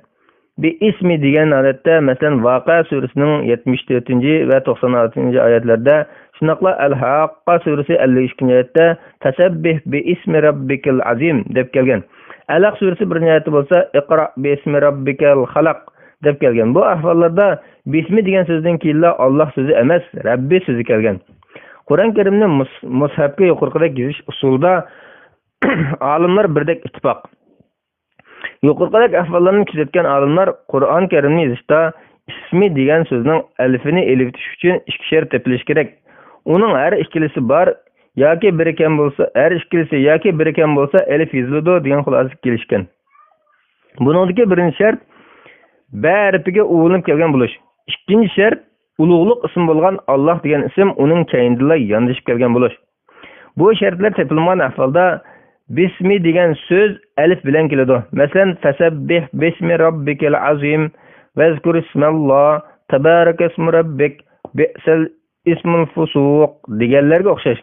bi ismi degan holatda, masalan, Voqea surasining 74 va 96-oyatlarda, shunaqla Al-Haqqa surasi 52-oyatda tasabbih bi ismi robbikal azim deb kelgan. Alaq surasi 1-oyatda bo'lsa Iqra bi ismi robbikal xalaq deb kelgan. Bu ahvollarda bismi degan so'zdan keyin Alloh so'zi emas, Rabbi so'zi kelgan. Qur'on Karimni mushafga yuqoriqidek yozish usulida olimlar birdek ittifoq. Yuqoridagi ahvollarni kuzatgan olimlar Qur'on Karimni yozishda ismi degan so'zning alifini elitish uchun ikki shart topilish kerak. Uning har ikkilisi bor yoki biri kam bo'lsa, har ikkilisi yoki biri kam bo'lsa alif yoziladi degan xulosaga kelishgan. Buningdagi birinchi shart ba harfiga ulinib kelgan bo'lish. Ikkinchi shart ulug'liq ism bo'lgan Alloh degan ism uning keyinda yondashib kelgan bo'lish. Bu shartlar topilmagan ahvolda bismi degan so'z alif bilan keladi. Masalan, tasabbih bismi robbikal azim vazkur ismalloh tabarakasmu robbik bi'sal ismul fusuq deganlarga o'xshash.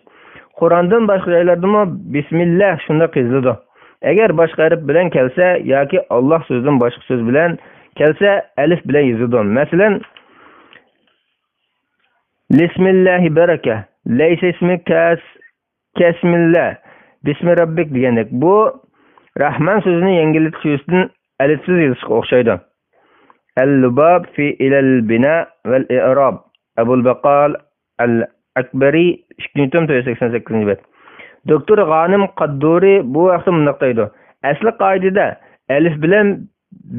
Qur'ondan boshqa joylarda bismillah shunda qiziladi. Agar boshqa harf bilan kelsa yoki Alloh so'zidan boshqa so'z bilan kelsa alif bilan yoziladi. Masalan, Bismillahi baraka, laysa ismi kasmillah, bismi robbik degandek. Bu Rahman so'zini yengillatish uchun alifsiz yozishga o'xshaydi. Al-Lubab fi ilal bina val i'rab. Abul Baqal al-Akbari 2-88-bet. Doktor G'anim Qadduri bu vaqtda bunday deydi. Asli qoidada alif bilan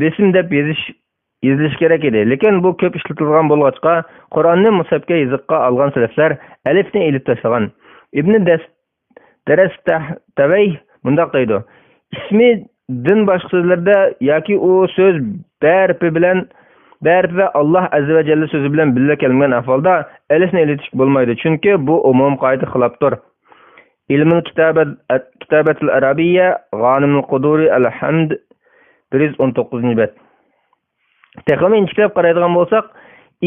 bism deb yozilish kerak edi. Lekin bu ko'p ishlatilgan bo'lg'achqa Qur'onni mushafga yozishga olgan salaflar alifni elib tashlagan. Ibn Darastahtaviy bunday deydi. Ismi din boshqa so'zlarda yoki u so'z barfi va Alloh azza va jalla so'zi bilan birga kelgan ahvolda alifni elitish bo'lmaydi. Chunki bu umum qoida xilofdir. Ilmul kitabatul arabiyya G'animul Quduri al-Hamd 119-bet. Texnik inchiklab qaraydigan bo'lsak,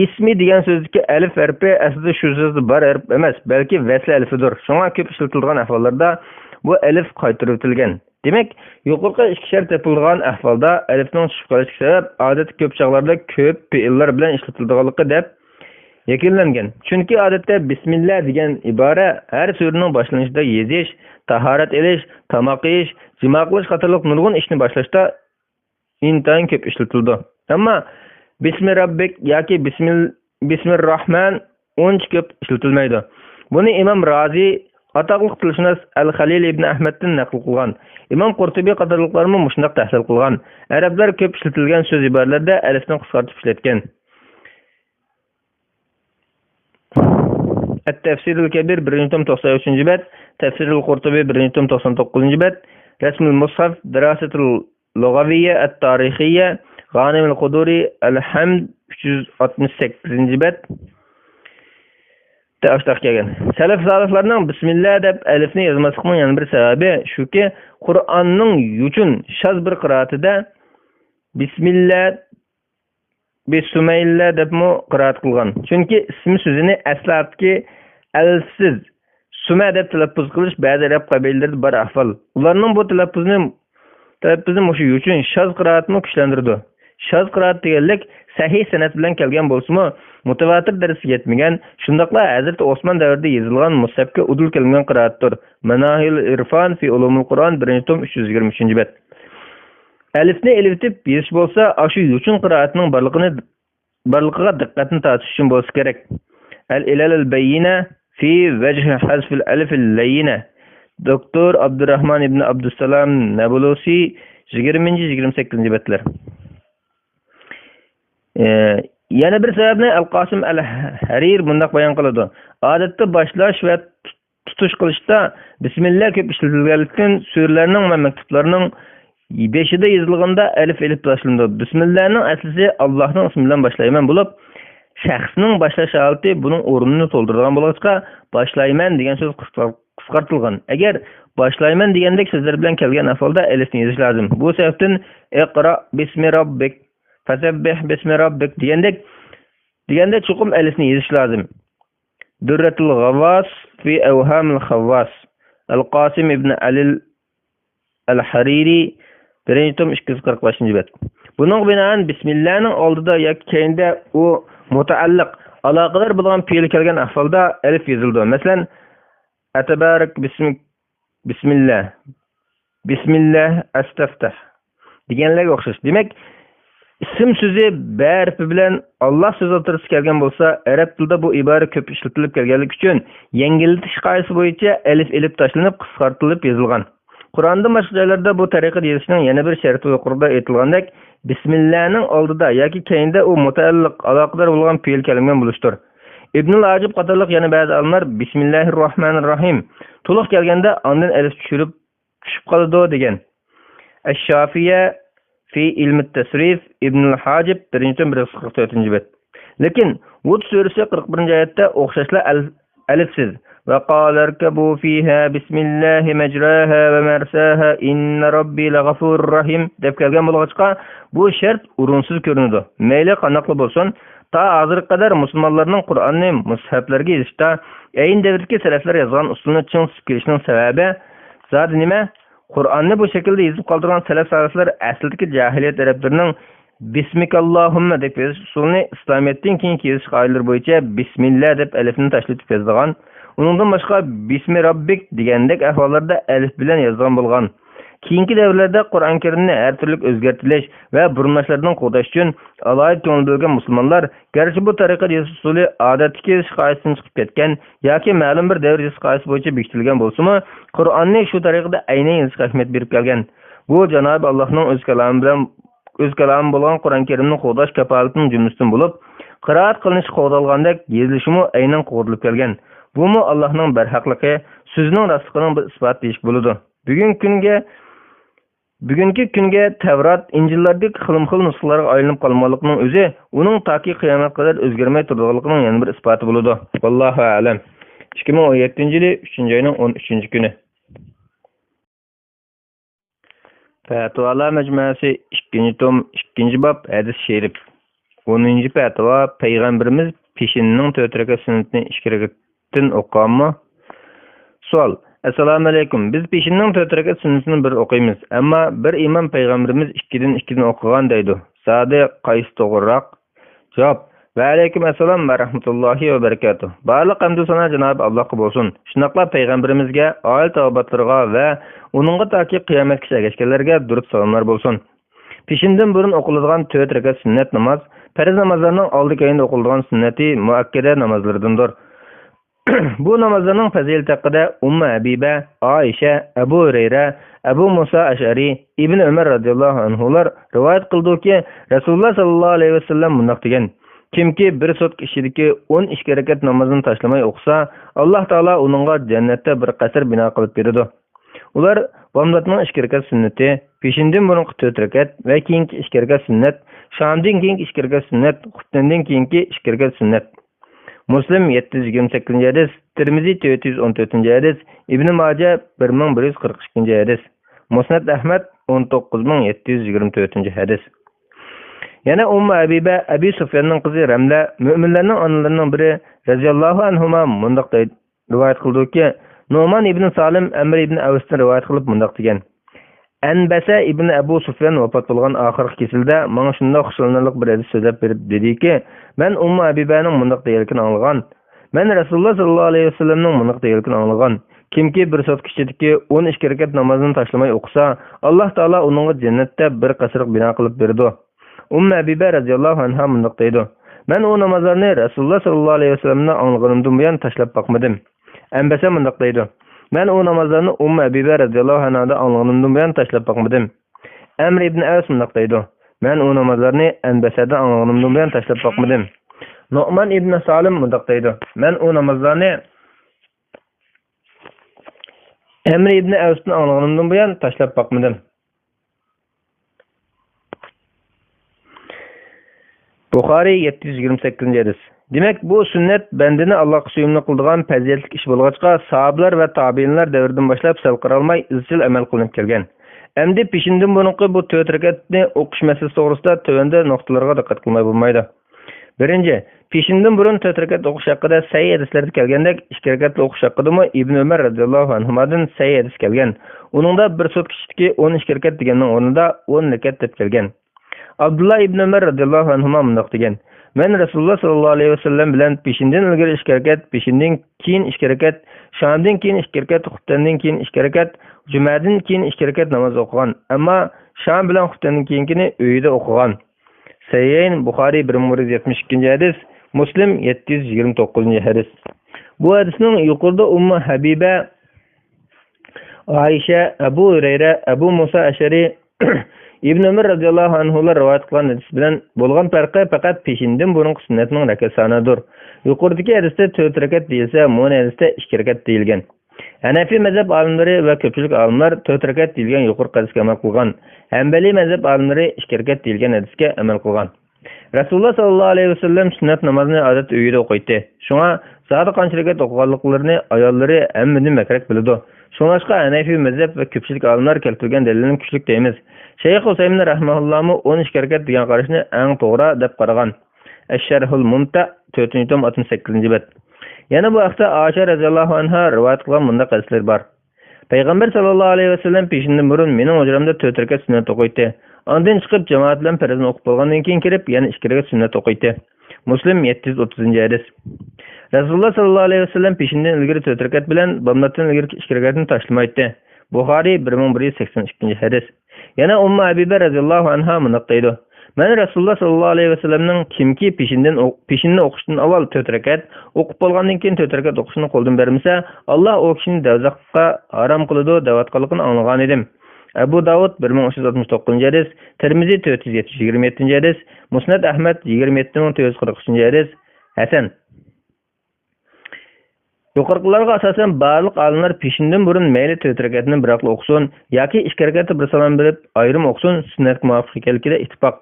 ismi degan so'zdagi alif harfi aslida shu so'zda bor harf emas, balki vasl alifidir. Shunga ko'p ishlatilgan ahvollarda bu alif qaytarib o'tilgan. Demak, yuqorqi ikki shart topilgan ahvolda alifning tushib qolishiga sabab odatda ko'p chog'larda ko'p fe'llar bilan ishlatilganligi deb yakunlangan. Chunki odatda bismillah degan ibora har so'zning boshlanishida yezish, tahorat elish, tamoq yeyish, jimo qilish qatorliq nurg'un ishni boshlashda intayin ko'p ishlatildi. Ammo bismi robbik yoki bismir-rohman uncha ko'p ishlatilmaydi. Buni Imom Rozi atoqli tilshunos Al-Khalil ibn Ahmaddan naql qilgan. Imom Qurtubiy qatorliqlarni mushundoq tahlil qilgan. Arablar ko'p ishlatilgan so'z iboralarda alifni qisqartirib ishlatgan. At-Tafsir al-Kabir 1-93-bet, Tafsir al-Qurtubi 1-99-bet, Rasm al-Mushaf, Dirasatul Lughawiyya at-Tarixiyya, G'anim al-Quduri al-Hamd 368-bet. Kelgan. Salaf salaflarning bismillah deb alifni yozmasligining yana bir sababi shuki, Qur'onning uchun shaz bir qirotida bismillah bismillah deb qirot qilgan. Chunki ismi so'zini aslatki alifsiz suma deb talaffuz qilish ba'zi arab qabilalarida bor ahvol. Ularning bu talaffuzni Bizim o'shu uchun shoz qiroatni kuchlantirdi. Shoz qiroat deganlik sahih sanad bilan kelgan bo'lsa-mu, mutawatir darajasiga yetmagan, shundaqla Hazrat Osmon davrida yozilgan mushafga udul kelgan qiroatdir. Manahil Irfan fi ulumul Qur'on 1-tom 323-bet. Alifni elifitib yozish bo'lsa, shu uchun qiroatning barligiga diqqatni tortish uchun bo'lsa kerak. Al-ilal al-bayyina fi wajh hazf al-alif al-layyina. Doktor Abdurrahman ibn Abdussalam Nabulusi 20-28-betler. Yana bir sababni Al-Qasim al-Harir bundaq bayon qiladi. Odatda boshlash va tutush qilishda bismillah ko'p ishlatilganlikdan surlarning va maktublarning 5ida yozilganda alif elif boshlanadi. Bismillahning aslisi Allohning ismi bilan boshlayman bo'lib, shaxsning boshlash holati buning o'rnini to'ldiradigan bo'lg'achqa boshlayman degan so'z qisqartirilgan. Agar boshlayman degandek so'zlar bilan kelgan ahvolda alifni yozish lozim. Bu sababdan iqra bismi robbik fasabbih bismi robbik deganda chuqum alifni yozish lozim. Durratul Ghavas fi awhamil Khawwas. Al-Qasim ibn Ali al-Hariri 1-tom 245-bet. Buning binoan bismillahning oldida yoki keyinda u mutaalliq aloqador bo'lgan fe'l kelgan ahvolda alif yozildi. Masalan, atabarak bismillah, bismillah astaftah deganlarga o'xshash. Demak, ism so'zi harfi bilan Alloh so'zi o'tirib kelgan bo'lsa, arab tilida bu ibora ko'p ishlatilib kelganligi uchun yengillatish qoidasi bo'yicha alif elif tashlanib qisqartirilib yozilgan. Qur'onda boshqa joylarda bu tariqada yozishning yana bir sharti yuqorida aytilgandek, bismillahning oldida yoki keyinda u mutaalliq aloqador bo'lgan fe'l kelgan bo'lishdir. Ibnul Ajib qatorliq yana ba'zi olimlar Bismillahirrohmanirrohim to'liq kelganda ondan alif tushib qoladi degan. Ash-Shafiya fi ilmi tasrif Ibnul Hajib 1-tom 144-bet. Lekin Hud surasi 41-oyatda o'xshashlar alifsiz va qalarkabu fiha bismillahi majraha va marsaha inna robbi lag'afurur rahim deb kelgan bo'lg'achqa bu shart o'rinsiz ko'rinadi. Mayli qanaqli bo'lsin, ta hozirga qadar musulmonlarning Qur'onni mushaflarga yozishda ayni davrdagi salaflar yozgan usulni ching tutib kelishning sababi zodi nima? Qur'onni bu shaklda yozib qoldirgan salaf solihlar aslidagi jahiliyat arablarning bismikallahumma deb yozish usulini islomiyatdan keyin yozish qoidalari bo'yicha bismillah deb alifni tashlatib yozgan. Uningdan boshqa bismi robbik degandek ahvollarda alif bilan yozgan bo'lgan. Keyingi davrlarda Qur'on Karimni har turli o'zgartirish va burunlashlardan qo'dash uchun alohida ko'ngil bo'lgan musulmonlar garchi bu tariqada yozish usuli odatdagi yozish qoidasidan chiqib ketgan yoki ma'lum bir davr yozish qoidasi bo'yicha bekitilgan bo'lsa-mu, Qur'onni shu tariqada aynan yozishga ahamiyat berib kelgan. Bu Janob Allohning o'z kalami bo'lgan Qur'on Karimni qo'dash kafolatining jumlasidan bo'lib, qiroat qilinish qo'dalgandek yozilishimi aynan qo'dilib kelgan. Bu mu Allohning barhaqligi, so'zining rostligining bir isbot deyish bo'ladi. Bugungi kunga Tavrat, Injillardagi xilma-xil nusxalarga aylanib qolmoqligining o'zi uning toki qiyomat qadar o'zgarmay turadiganining yana bir isboti bo'ladi. Vallohu a'lam. 2017-yili 3-oyning 13-kuni. Fatvolar majmuasi 2-tom 2-bob hadis sharif. 10-fatvo payg'ambarimiz peshinning 4 rakat sunnatini 2 rakatdan o'qiganmi? Savol: Assalomu alaykum. Biz peshinning 4 rakat sunnatini bir o'qiymiz, ammo bir imom payg'ambarimiz 2dan o'qigan deydi. Sadi qaysi to'g'riroq? Javob: Va alaykum assalom va rahmatullohi va barakatuh. Barliq hamd sana Janob Allohga bo'lsin. Shunaqla payg'ambarimizga, oil tavbatlarga va uningga toki qiyomatgacha ergashganlarga durud salomlar bo'lsin. Peshindan burun o'qiladigan 4 rakat sunnat namoz farz namozlarning oldi keyinda o'qiladigan sunnati muakkada namozlardandir. Bu namozlarning fazilati haqida Ummu Habiba, Oisha, Abu Hurayra, Abu Musa Ash'ari, Ibn Umar radhiyallohu anhular rivoyat qildiki, Rasululloh sallallohu alayhi vasallam bunday degan: Kimki bir sutk ishidagi 12 rakat namozini tashlamay o'qisa, Alloh taolo uningga jannatda bir qasr bino qilib beradi. Ular bomdodning 2 rakat sunnati, peshindan burun 4 rakat va keyingi 2 rakat sunnat, shomdan keyingi 2 rakat sunnat, xutbandan keyingi 2 rakat sunnat. Muslim 728-hadis, Tirmizi 414-hadis, Ibn Majah 1142-hadis, Musnad Ahmad 19724-hadis. Yana Ummu Habiba, Abi Sufyanning qizi Ramla, mu'minlarning onalarining biri radhiyallohu anhuma mundaq rivoyat qildiki, Nu'man ibn Salim Amr ibn Avsdan rivoyat qilib mundaq degan: Anbasa ibn Abu Sufyan vafot bo'lgan oxirgi kesilda menga shunday xushlanarlik bir hadis so'zlab berib dediki, men Ummu Habibaning bundoq deyilgan anglagan. Men Rasululloh sallallohu alayhi vasallamning bundoq deyilgan anglagan. Kimki bir soat ichidagi 12 rakat namozini tashlamay o'qisa, Alloh taolo uningga jannatda bir qasrlik bino qilib berdi. Ummu Habiba radhiyallohu anha bundoq deydi. Men o namozlarni Rasululloh sallallohu alayhi vasallamning anglaganimdan buyon tashlab boqmadim. Anbasa bundoq deydi. Men o namazlarni Ummu Habiba radhiyallohu anhadan anglaganimdan buyon tashlab boqmadim. Amr ibn Aws bundoq deydi. Men o namazlarni Anbasadan anglaganimdan buyon tashlab boqmadim. Nu'man ibn Salim bundoq deydi. Men o namazlarni Amr ibn Awsdan anglaganimdan buyon tashlab boqmadim. Buxoriy 728-hadis. Demek bu sünnet bendini Allah'a suyumlu kıldığan peziyetlik iş bulgaçqa sahabeler ve tabiinler devirden başlayıp salqıralmay izchil amel kılınıp kelgen. Emdi peşinden bununki bu 4 rekatni okuş meselesi doğrusunda tövende noktalarga dikkat kılmay bulmaydı. Birinci, peşinden burun 4 rekat okuş hakkında sahih hadislerde kelgendek 2 rekatli okuş hakkında mı İbn Ömer radıyallahu anhumadan sahih hadis kelgen. Onun da bir sot kişideki 12 rekat degenin ornunda 10 rekat dep kelgen. Abdullah ibn Ömer radıyallahu anhuma mundaq degen. Men Rasulullah sallallahu aleyhi ve sellem bilen peşinden ilgiri 2 rekat, peşinden keyin 2 rekat, şamdan keyin 2 rekat, xuftandan keyin 2 rekat, jumadan keyin 2 rekat namaz okugan. Amma şam bilen xuftandan keyinkini uyida okugan. Sahih Buxoriy 1172 hadis, Muslim 729 hadis. Bu hadisning yuqorida Ummu Habiba, Ayşe, Abu Hurayra, Abu Musa Ashari İbn Ömer radıyallahu anhular rivayet kılan hadis bilen bolgan farkı fakat peşinden bunun sünnetinin rekat sanadır. Yukarıdaki hadiste 4 rekat değilse, bu hadiste 2 rekat değilgen. Hanefi mezhep alimleri ve köpçülük alimler 4 rekat değilgen yukarı hadisке amel kılgan. Hanbali mezhep alimleri 2 rekat değilgen hadisке amel kılgan. Rasulullah sallallahu aleyhi ve sellem sünnet namazını adet uyuda okuydu. Şuna saat qancha rekat okuganlıklarını ayolları emmedin mekrek bildi. Şunaşqa Hanefi mezhep ve köpçülük alimler keltirgen delilinin küçlük deyimiz. Şeyh Hüseyin rahimahullahu 12 rekat degan qarashni eng to'g'ri deb qaragan. Ash-Sharhul Mumta 4-tom 68-bet. Yana bu haqda Aisha radhiyallohu anha rivoyat qilgan bunda hadislar bor. Payg'ambar sallallohu alayhi vasallam peshindan burun mening hujramda 4 rekat sunnat o'qiydi. Ondan chiqib jamoat bilan farzni o'qib bo'lgandan keyin kirib yana 2 rekat sunnat o'qiydi. Muslim 730-hadis. Rasululloh sallallohu alayhi vasallam peshindan ilgari 4 rekat bilan bomlatdan ilgari 2 rekatni tashlamaydi. Buxoriy 1182-hadis. Yana Ummu Habiba radhiyallohu anha mundoq deydi. Men Rasululloh sallallohu alayhi vasallamning kimki peshinni o'qishdan avval 4 rekat, o'qib bo'lgandan keyin 4 rekat o'qishni qo'ldan bermasa, Alloh o kishini dozaqqa harom qiladi deb aytganligini anglagan edim. Abu Davud 1369-hadis, Tirmizi 427-hadis, Musnad Ahmad 27443-hadis, Hasan. Yuqorqilarga asosan barliq olimlar peshindan burun mayli 4 rekatni biroqli o'qisin yoki 2 rekatni bir salom berib ayrim o'qisin sunnatga muvofiq ekanligida ittifoq.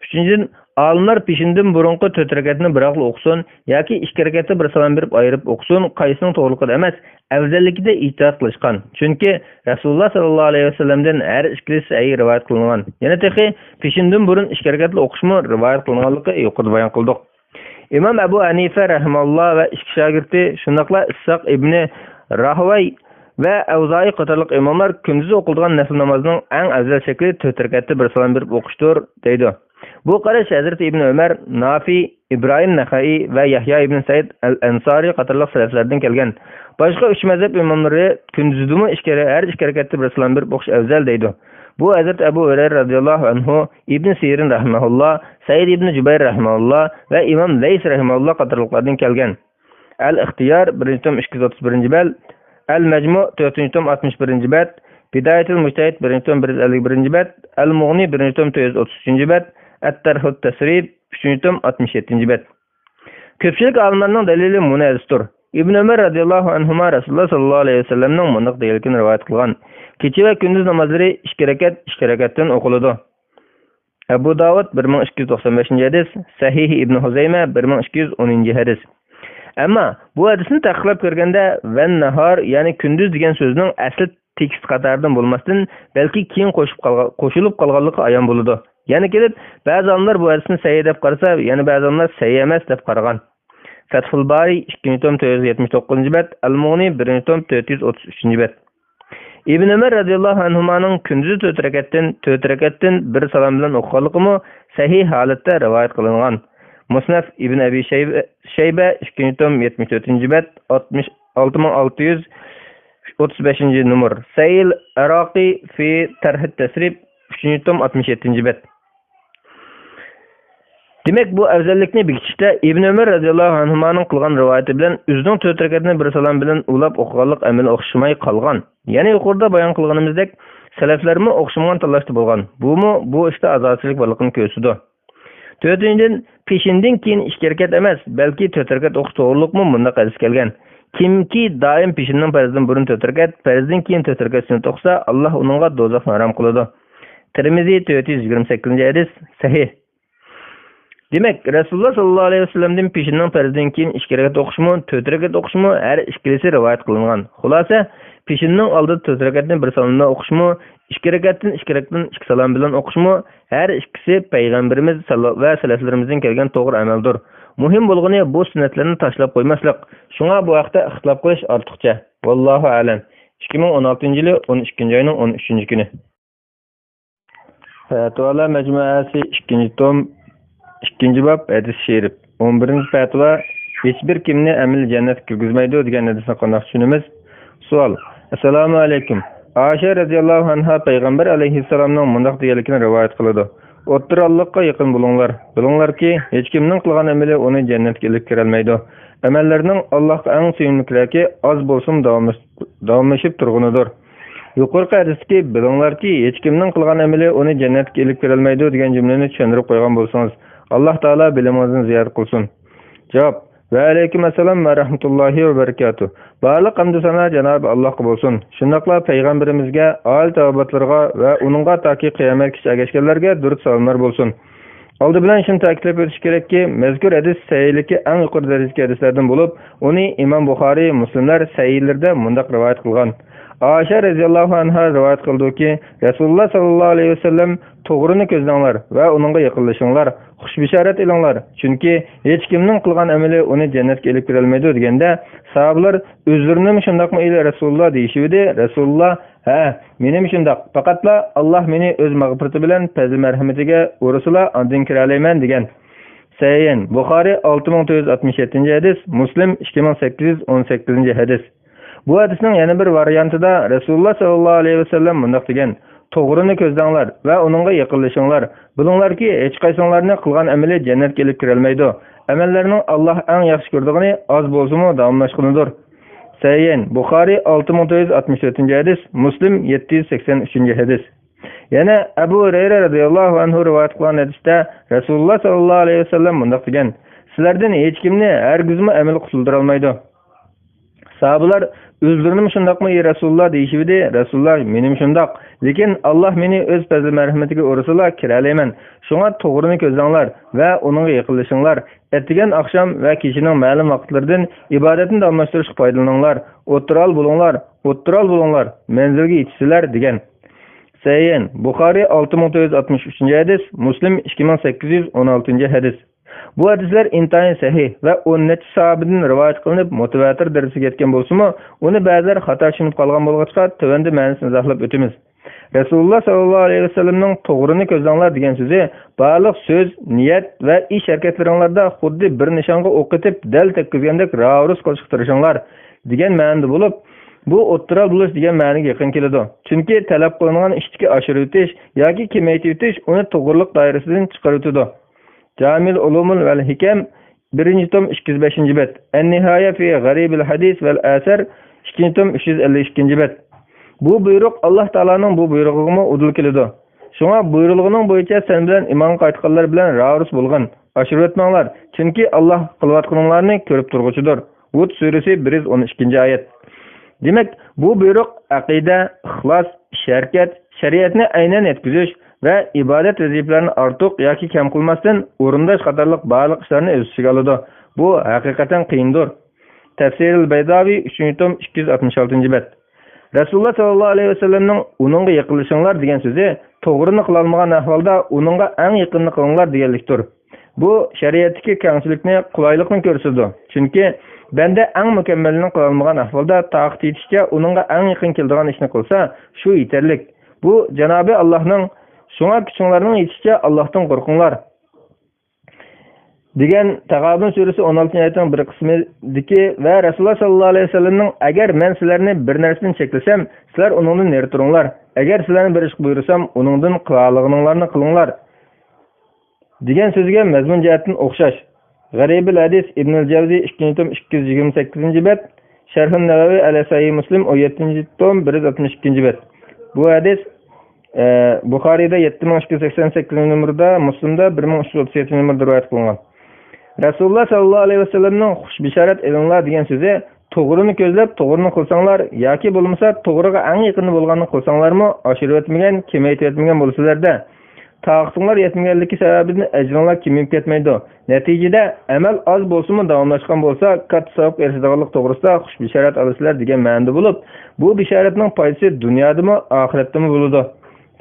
3-dan olimlar peshindan burunqi 4 rekatni biroqli o'qisin yoki 2 rekatni bir salom berib ayirib o'qisin qaysining to'g'riligida emas, afzalligida itoat qilishgan. Chunki Rasululloh sallallohu alayhi vasallamdan har ikkisi sahih rivoyat qilingan. Yana texi peshindan burun 2 rekatli o'qishmi rivoyat qilinganligi yuqorida bayon qildik. İmam Ebu Hanife rahimahullah ve iki şagirti şundaqla İshaq ibn Rahvay ve Evzai qatarlıq imamlar gündüz okulduğan nafil namazının en afzal şekli 4 rekatni bir salom berib o'qishdir deydi. Bu qarash Hazreti İbn Ömer, Nafi, İbrahim Naxai ve Yahya ibn Said al-Ansari qatarlıq salaflardan kelgan. Başqa 3 mezhep imamları gündüzdümü her 2 rekatni bir salom berib o'qish afzal deydi. Bu Hazret Ebu Hurayra radıyallahu anhu, İbn Sirin rahimahullah, Said ibn Cübeyr rahimahullah ve İmam Leys rahimahullah qatarlıqlardan kelgan. El-İhtiyar 1-tom 231-bel, El-Mecmu 4-tom 61-bet, Bidayetul Mujtahid 1-tom 151-bet, El-Mughni 1-tom 433-bet, Et-Tarhut Tasrib 3-tom 67-bet. Köpçülük alimlarning dalili muni hadisdir. İbn Ömer radıyallahu anhuma Rasulullah sallallahu aleyhi ve sellemning mundaq deyilgan rivoyat qilgan. Kecha ve gündüz namazları 2 rekatdan o'qiladi. Abu Davud 1295-hadis, Sahih İbn Huzayma 1210-hadis. Ama bu hadisni taqiqlab ko'rganda "ven nahar" ya'ni gündüz degan so'zning asl tekst qatoridan bo'lmasdan, balki keyin qo'shilib qolganligi ayon bo'ladi. Yana kelib, ba'zi olimlar bu hadisni sahih deb qarasa, yana ba'zi olimlar sahih emas deb qaragan. Fathul Bari 2-tom 479-bet, Al-Mughni 1-tom 433-bet. İbn Ömer radıyallahu anhumanın kündüzü 4 rekatdan bir salam bilan o'qiganligi sahih holatda rivoyat qilingan. Musnaf İbn Abi Shayba 2 tom 74-bet 6635 numar. Sayil Iraqi fi Tarh at-Tasrib 3 tom 67-bet. Demek bu afzallikni bekitishda İbn Ömer radıyallahu anhumanın qilgan rivoyati bilan o'zining 4 rekatni bir salam bilan ulab o'qiganlik amali o'xshamay qolgan. Ya'ni yuqorida bayon qilganimizdek, salaflarmi o'xshamagan tanlashdi bo'lgan. Bu ishda azosizlik borligini ko'rsatdi. 4-dan peshindan keyin 2 rakat emas, balki 4 rakat o'qish to'g'rilikmi bunda qadis kelgan. Kimki doim peshinning farzidan burun 4 rakat, farzdan keyin 4 rakat sunnat o'qisa, Alloh uningga do'zaxni harom qiladi. Tirmizi 428-hadis sahih. Demek Resulullah sallallahu aleyhi ve sellem'den peşinden farzdan keyin 2 rakat o'qishmi, 4 rakat o'qishmi her ikkilisi rivoyat qilingan. Xulasa, peşinden oldida 4 rakatni bir salomda o'qishmi, 2 rakatdan 2 salom bilan o'qishmi, her ikkisi payg'ambarimiz sallallohu va salaflarimizdan kelgan to'g'ri amaldir. Muhim bo'lgani bu sunnatlarni tashlab qo'ymaslik. Shunga bu vaqtda ixtilof qilish ortiqcha. Vallohu a'lam. 2016-yili 12-oyning 13-kuni. Fatvolar majmuasi 2-tom 2-bab hadis şerif. 11-fatvo hech bir kimni amil jannatga kirgizmaydi degan hadisni qanday tushunamiz? Savol. Assalomu alaykum. Aisha radhiyallohu anha payg'ambar alayhissalomning mundaq deganligini rivoyat qiladi. O'ttiralliqqa yaqin bo'linglar. Bilinglarki, hech kimning qilgan amali uni jannatga ilib kirolmaydi. Amallarning Allohga eng suyumliklari oz bo'lsin davomlashib turganidir. Yuqorqi hadisda bilinglarki, hech kimning qilgan amali uni jannatga ilib kirolmaydi degan jumlani tushuntirib qo'ygan bo'lsangiz, Allah Teala bilimimizni ziyorat qilsin. Javob: Va alaykum assalom va rahmatullohi va barakatuh. Barliq hamd sana Janob Allohga bo'lsin. Shundaqla payg'ambarimizga, oil tavobatlarga va uningga toki qiyomatgacha ergashganlarga durud salomlar bo'lsin. Oldi bilan shuni ta'kidlab o'tish kerakki, mazkur hadis sahihligi eng yuqori darajadagi hadislardan bo'lib, uni Imom Buxoriy, Muslimlar sahihlarida mundaq rivoyat qilgan. Aisha radhiyallohu anha rivoyat qildiki, Rasululloh sallallohu alayhi vasallam to'g'rini ko'zlanglar va uningga yaqinlashinglar, xushbishorat elinglar, chunki hech kimning qilgan amali uni jannatga elib kirolmaydi deganda, sahobalar o'zlarini shundaqmi ila Rasululloh deyishdi. Rasululloh: "Ha, menim shundaq, faqatla Alloh meni o'z mag'firati bilan fazl marhamatiga o'risila andin kira olayman" degan. Sahih Buxoriy 6467-hadis, Muslim 2818-hadis. Bu hadisning yana bir variantida Rasululloh sallallohu alayhi vasallam mundaq degan: "To'g'rini ko'zlanglar va uningga yaqinlashinglar. Bilinglarki, hech qaysinglarning qilgan amali jannatga elib kirolmaydi. Amallarning Alloh eng yaxshi ko'rdigani oz bo'lsa-mu davomlashganidir." Sahih Buxoriy 6964-hadis, Muslim 783-hadis. Yana Abu Hurayra radhiyallohu anhu rivoyat qilgan hadisda Rasululloh sallallohu alayhi vasallam mundaq degan: "Sizlardan hech kimni hargizmi amal qildirib olmaydi." Sahabalar o'zlarini shundaqmi ey Rasululloh deyishdi. Rasululloh: "Menim shundaq, lekin Alloh meni o'z fazl marhamatiga o'risila kira olayman. Shunga to'g'rini ko'zlanglar va uningga yaqinlashinglar. Ertagan oqshom va kechining ma'lum vaqtlaridan ibodatni davomlashtirishga foydalaninglar. O'ttiral bo'linglar, manzilga yetishsizlar" degan. Sahih Buxoriy 6463-hadis, Muslim 2816-hadis. Bu hadislar intayin sahih va 10 necha sahobadan rivoyat qilinib, mutawatir darajasiga yetgan bo'lsa-mu, uni ba'zilar xato tushunib qolgan bo'lg'achqa, tövəndə ma'nosini izohlab o'tamiz. Rasululloh sallallohu alayhi vasallamning to'g'rini ko'zlanglar degan so'zi, barliq so'z, niyat va ish harakatlaringlarda xuddi bir nishonga o'q etib, dal tekkizgandek ravus qilishga tirishinglar degan ma'noda bo'lib, bu o'ttiral bo'lish degan ma'noga yaqin keladi. Chunki talab qilingan ishdagi oshirib o'tish yoki kamaytirib o'tish uni to'g'rilik doirasidan chiqarib o'tadi. Jamil Ulumul vel Hikam 1-tom 205-bet. En-Nihaya fi Garibil Hadis vel Asar 2-tom 352-bet. Bu buyruq Allah Taala'nın bu buyrug'iga udul keladi. Shunga buyruğunun bo'yicha sen bilan iman qaytganlar bilan ravus bo'lgan. Oshirib o'tmanglar, chunki Alloh qilayotganlarni ko'rib turg'uchidir. Hud surasi 112-oyat. Demak, bu buyruq aqida, ixlos, sharkat, shariatni aynan yetkazish va ibodat vazifalarini ortiq yoki kam qilmasdan o'rindash qatorliq barliq ishlarni o'z ichiga oladi. Bu haqiqatan qiyindir. Tafsirul Baydavi 3-tom 266-bet. Rasululloh sallallohu alayhi vasallamning uningga yaqinlashinglar degan so'zi to'g'rini qila olmagan ahvolda uningga eng yaqinni qilinglar deganlikdir. Bu shariatdagi kengchilikni, qulaylikni ko'rsatadi. Chunki banda eng mukammalini qila olmagan ahvolda taqat yetishcha uningga eng yaqin keladigan ishni qilsa, shu yetarlik. Bu Janobi Allohning shunga kuchinglarning yetishicha Allohdan qo'rqinglar degan Tag'abun surasi 16-oyatning bir qismidagi va Rasululloh sallallohu alayhi vasallamning agar men sizlarni bir narsadan cheklasam, sizlar uningdan nari turinglar. Agar sizlarni bir ish buyursam, uningdan qilalig'inglarni qilinglar degan so'zga mazmun jihatdan o'xshash. G'aribul hadis Ibn al-Jawzi 2-tom 228-bet, Sharh an-Navawi ala Sahih Muslim 17-tom 162-bet. Bu hadis Buxoriyda 7288-nomerda, Muslimda 1337-nomerda rivoyat qilingan. Rasululloh sallallohu alayhi vasallamning xush bishorat elinglar degan so'zi to'g'rini ko'zlab to'g'rini qilsanglar yoki bo'lmasa to'g'riga eng yaqin bo'lganini qilsanglarmi, oshirib o'tmagan, kemayib o'tmagan bo'lsalarda, taqatinglar yetmaganligi sababidan ajringlar kemib ketmaydi. Natijada amal oz bo'lsa-mu davomlashgan bo'lsa, katta savob erishadiganlik to'g'risida xush bishorat olasizlar degan ma'noda bo'lib, bu bishoratning foydasi dunyodami, oxiratdami bo'ladi.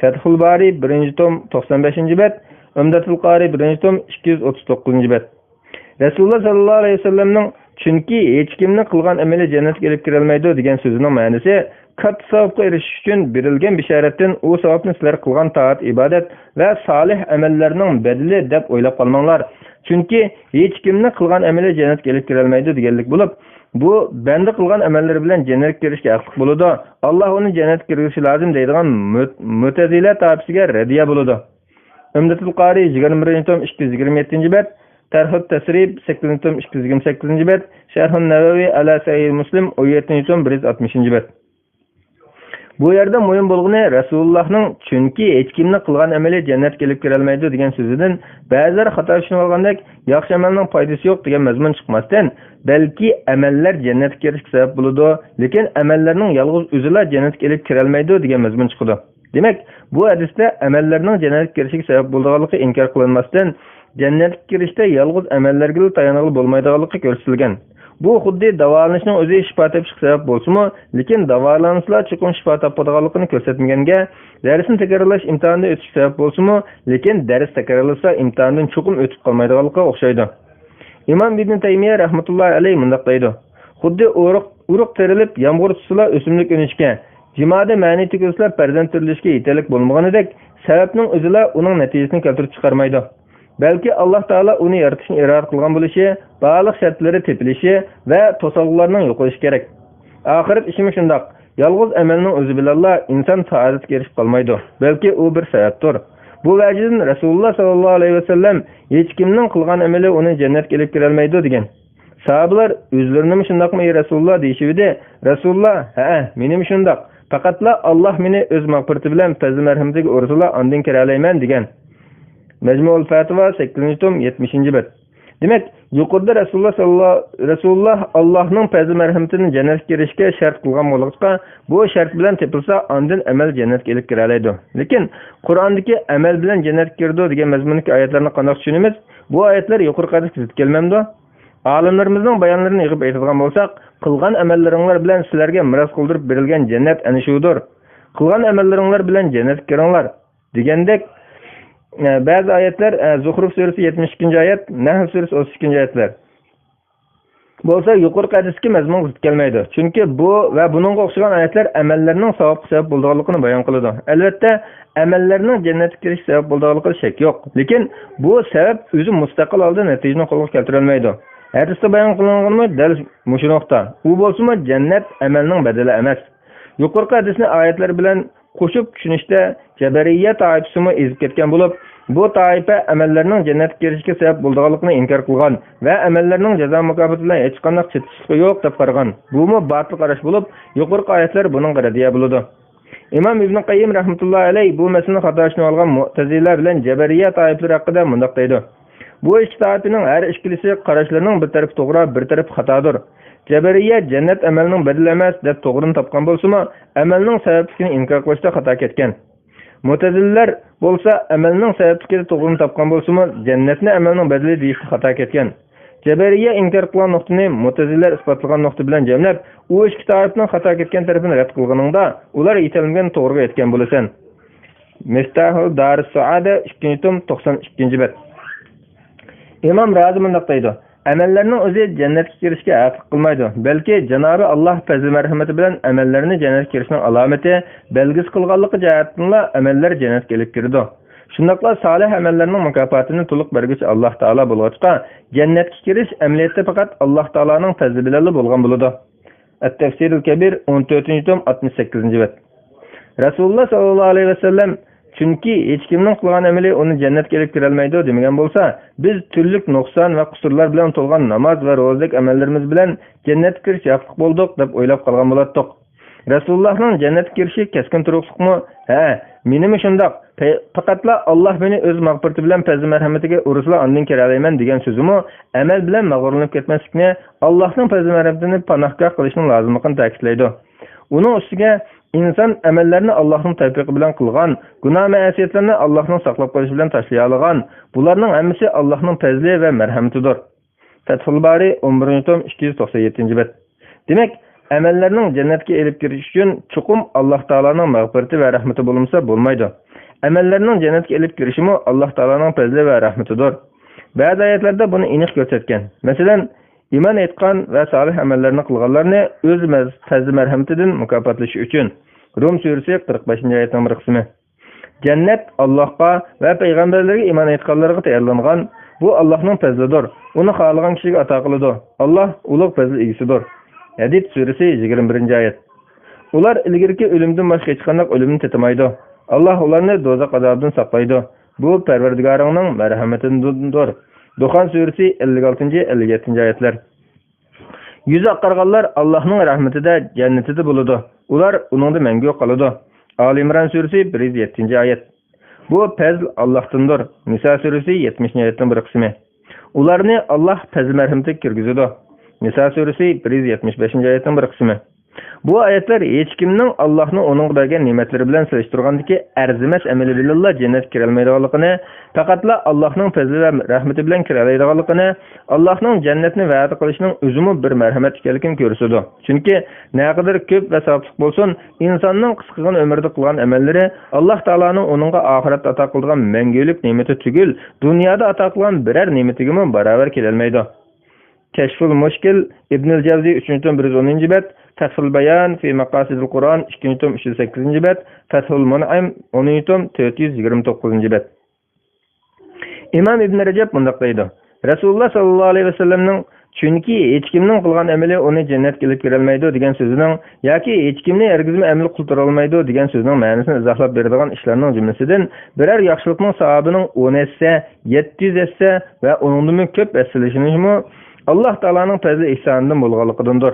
Fathul Bari 1-tom 95-bet, Umdatul Qari 1-tom 239-bet. Rasululloh sallallohu alayhi vasallamning chunki hech kimni qilgan amali jannatga olib kirolmaydi degan so'zining ma'nosi katta savobga erishish uchun berilgan bishoratdan u savobni sizlar qilgan toat, ibodat va solih amallarning badali deb o'ylab qolmanglar. Chunki hech kimni qilgan amali jannatga olib kirolmaydi deganlik bo'lib, bu banda qilgan amallari bilan jannatga kirishga haqli bo'ladi. Alloh uni jannatga kirgizshi lozim deydigan Mu'tazila toifasiga radiya bo'ladi. Umdatul Qari 21-tom 227-bet, Tarhut Tasrib 8-tom 228-bet, Sharh an-Navawi ala Sahih Muslim 17-tom 160-bet. Bu yerda muhim bo'lgani Rasulullohning chunki hech kimni qilgan amali jannatga kelib kirolmaydi degan so'zidan ba'zilar xato tushunib olgandek, yaxshi amalning foydasi yo'q degan mazmun chiqmasdan, balki amallar jannatga kirishga sabab bo'ladi, lekin amallarning yolg'iz o'zila jannatga kelib kirolmaydi degan mazmun chiqadi. Demak, bu hadisda amallarning jannatga kirishiga sabab bo'lganligi inkor qilinmasdan, jannatga kirishda yolg'iz amallarga tayanig'li bo'lmaydiganligi ko'rsatilgan. Bu xuddi davolanishning o'zi shifo topish sabab bo'lsa-mu, lekin davolanishlar chuqur shifo topadiganligini ko'rsatmaganga, darsni takrorlash imtihonda o'tish sabab bo'lsa-mu, lekin dars takrorlasa imtihondan chuqur o'tib qolmaydiganligiga o'xshaydi. Imom Ibn Taymiya rahmatullohi alayhi mundaq deydi: xuddi urug' terilib, yomg'ir tushsa o'simlik unishga, jimoda ma'ni tugilsa farzand turilishga yetarlik bo'lmaganidek, sababning o'zila uning natijasini keltirib chiqarmaydi. Balki Alloh taolo uni yaratishni iroda qilgan bo'lishi, ba'liq shartlari tepilishi va to'sqinlarning yo'qolishi kerak. Oxirat ishimi shundoq. Yolg'iz amalning o'zi bilan inson saodatga erishib qolmaydi, balki u bir sababdir. Bu vajdan Rasululloh sallallohu alayhi vasallam hech kimning qilgan amali uni jannatga olib kirolmaydi degan. Sahobalar o'zlarini shundoqmi ey Rasululloh deyishibdi. Rasululloh, "Ha, menim shundoq. Faqatla Alloh meni o'z mag'firati bilan fazl marhamatiga o'rtala ondan kira olayman" degan. Mecmuul Fatva 8-tom 70-bet. Demak, yuqorida Rasululloh Allohning fazl marhamatini jannatga kirishga shart qilgan bo'lg'achqa, bu shart bilan tepilsa, ondan amal jannatga olib kira oladi. Lekin Qur'ondagi amal bilan jannatga kirdi degan mazmundagi oyatlarni qanday tushunamiz? Bu oyatlar yuqorqiga zid kelmamdi? Olimlarimizning bayonlarini yig'ib aytadigan bo'lsak, qilgan amallaringlar bilan sizlarga miros qoldirib berilgan jannat ana shudir. Qilgan amallaringlar bilan jannatga kiringlar degandek ba'zi oyatlar Zuhruf surasi 72-oyat, Nahl surasi 32-oyatlar bo'lsa yuqorqi hadisga mazmun zid kelmaydi. Chunki bu va buningga o'xshagan oyatlar amallarning savobga sabab bo'lganligini bayon qiladi. Albatta, amallarning jannatga kirish sabab bo'lganligida shak yo'q. Lekin bu sabab o'zi mustaqil holda natijani qo'lga keltira olmaydi. Hadisda bayon qilinganmi dal mushu nuqta. U bo'lsa-mu jannat amalning badali emas. Yuqorqi hadisni oyatlar bilan qo'shib tushunishda Jabariyya toifasini ezib ketgan bo'lib, bu toifa amallarning jannatga kirishga sabab bo'lganligini inkor qilgan va amallarning jazo mukofoti bilan hech qanday chetishlik yo'q deb qaragan. Bu batil qarash bo'lib, yuqorqi oyatlar buning radiya bo'ladi. Imom Ibn Qayyim rahmatullohi alayhi bu masalani xato tushunib olgan Mu'tazila bilan Jabariyya toifalari haqida mundaq deydi: bu ikki toifaning har ikkisi qarashlarining bir tarafi to'g'ri, bir tarafi xatodir. Jabariyya jannat amalning badali emas deb to'g'rini topgan bo'lsa-mu, amalning sababini inkor qilishda xato ketgan. Mu'tazilalar bo'lsa, amalning sababini to'g'rini topgan bo'lsa-mu, jannatni amalning badali deyishda xato ketgan. Jabariyya inkor qilgan nuqtani Mu'tazilalar isbotlagan nuqta bilan jamlab, u ikki toifaning xato ketgan tarafini rad qilganingda, ular yetilgan to'g'riga yetgan bo'lasan. Miftahul Darus Saada 2-tom 92-bet. Imom Razi mundaq deydi: Amellerinin o'zi cennetga kirishga haqliq qilmaydi. Balki Janobi Alloh fazl marhamati bilan amellerini cennetga kirishning alomati, belgisi qilganligi jihatdan ameller cennetga elib kirdi. Shundaqla salih amellerning mukofotini to'liq berguchi Alloh taolo bo'lg'achqa, jannatga kirish amaliyotda faqat Alloh taoloning fazli bilan bo'lgan bo'ladi. At-Tafsirul Kabir 14-tom 68-bet. Rasululloh sallallohu alayhi vasallam chunki hech kimning qilgan amali uni jannatga elib kira olmaydi demagan bo'lsa, biz turlik nuqson va qusurlar bilan to'lgan namoz va ro'zalik amallarimiz bilan jannatga kirish haqliq bo'ldik deb o'ylab qolgan bo'lardik. Rasulullohning jannatga kirishi keskin turuqliqmi? Ha, menimi shundoq. Faqatla Alloh meni o'z mag'firati bilan fazl marhamatiga urusla ondan kira olmayman degan so'zimi amal bilan mag'rurlanib ketmaslikni, Allohning fazl marhamatini panohgoh qilishning lozimligini ta'kidlaydi. Uning ustiga inson amallarni Allohning tavfiqi bilan qilgan, gunoh ma'siyatlarni Allohning saqlab qolishi bilan tashlay olgan, bularning hammasi Allohning fazli va marhamatidir. Fathul Bari 11-tom 297-bet. Demak, amallarning jannatga elib kirish uchun chuqum Alloh taolaning mag'firati va rahmati bo'lmasa bo'lmaydi. Amallarning jannatga elib kirishimi Alloh taolaning fazli va rahmatidir. Ba'zi oyatlarda buni aniq ko'rsatgan. Masalan, iman etgan va salih amallarni qilganlarni o'z fazli marhamatidan mukofotlash uchun Rum surasi 45-oyatning bir qismi. Jannat Allohga va payg'ambarlarga iman etganlarga tayyorlangan. Bu Allohning fazlidir. Uni xohlagan kishiga ato qiladi. Alloh ulug' fazl egasidir. Hadid surasi 21-oyat. Ular ilgirki o'limdan boshqa hech qanday o'limni tetimaydi. Alloh ularni do'zax azobidan saqlaydi. Bu Parvardigoringning marhamatidir. Duxon surasi 56-57-oyatlar. Yüz aqarganlar Allohning rahmatida jannatida bo'ladi. Ular uningda mangu qoladi. Ali Imron surasi 107-oyat. Bu fazl Allohdandir. Nisa surasi 70-oyatning bir qismi. Ularni Alloh fazl marhamatiga kirgizadi. Nisa surasi 175-oyatning bir qismi. Bu oyatlar hech kimning Allohning uning bergan ne'matlari bilan solishtirgandagi arzimas amali bilan jannatga kira olmaydiganligini, faqatla Allohning fazli va rahmati bilan kira oladiganligini, Allohning jannatni va'da qilishining o'zimi bir marhamat ekanligini ko'rsatadi. Chunki naqadar ko'p va savobli bo'lsin, insonning qisqagan umrida qilgan amallari Alloh taoloning uningga oxiratda ato qilgan mangulik ne'mati tugul, dunyoda ato qilgan biror ne'matiga barobar kela olmaydi. Kashful Mushkil Ibnul Jawzi 3-tom 110-bet, Fathul Bayan fi Maqasidil Qur'on 2-tom 308-bet, Fathul Mun'im 10-tom 429-bet. İmam İbn Rajab bundaq deydi. Rasululloh sallallohu alayhi vasallamning chunki hech kimning qilgan amali uni jannatga elib kira olmaydi degan so'zining yoki hech kimni hargizmi amal qiltira olmaydi degan so'zning ma'nosini izohlab beradigan ishlarning jumlasidan biror yaxshilikning savobining 10 essa, 700 essa va uningdan ko'p esilishini Alloh taolaning fazli ihsonidan bo'lganligidandir.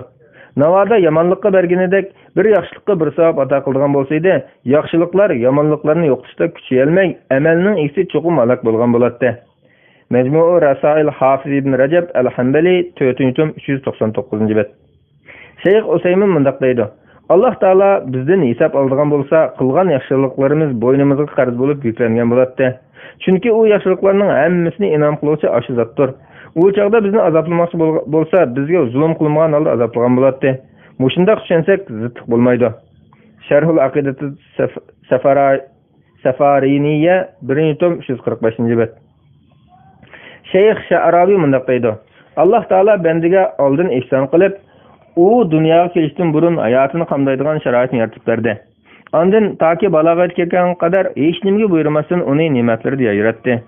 Navoda yomonlikqa berganidek bir yaxshilikqa bir savob ato qilgan bo'lsa edi, yaxshiliklar yomonliklarni yo'qotishda kuchaya olmay, amalning isi cho'qim halok bo'lgan bo'ladi. Majmu' Rasail Hafiz ibn Rajab al-Hanbali 4-tom 399-bet. Shayx Usaymin mundaq deydi: Alloh taolo bizdan hisob oladigan bo'lsa, qilgan yaxshiliklarimiz bo'ynimizga qarz bo'lib yuklangan bo'ladi. Chunki u yaxshiliklarning hammasini inom qiluvchi ashi zotdir. U chaqda bizni azoblamoqchi bo'lsa, bizga zulm qilmagan holda azoblagan bo'ladi. Mushundaq tushunsak, ziddiq bo'lmaydi. Sharhul Aqidati Safariniya 1-tom 345-bet. Shayx Sha'raviy mundaq deydi: Alloh taolo bandiga oldin ihson qilib, u dunyoga kelishdan burun hayotini qamdaydigan sharoitni yaratib berdi. Ondan toki balog'atga kelgan qadar hech nimaga buyurmasdan uni ne'matlarni yaratdi.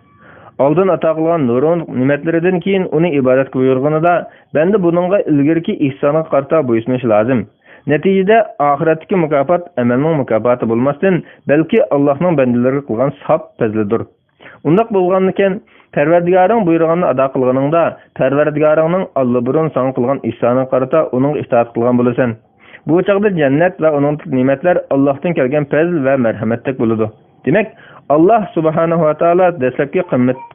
Oldin ato qilgan nurun ne'matlaridan keyin uni ibodatga buyurganida banda buningga ilgirki ihsonga qarta bo'ysunish lozim. Natijada oxiratdagi mukofot amalning mukofoti bo'lmasdan, balki Allohning bandalariga qilgan savob fazlidir. Undaq bo'lganmikan, Parvardigoring buyurganni ado qilganingda, Parvardigoringning Allohburun sana qilgan ihsoniga qarta uning itoat qilgan bo'lasan. Bu chaqda jannat va uning ne'matlar Allohdan kelgan fazl va marhamatlik bo'ladi. Demak, Alloh subhanahu va taolo dastlabki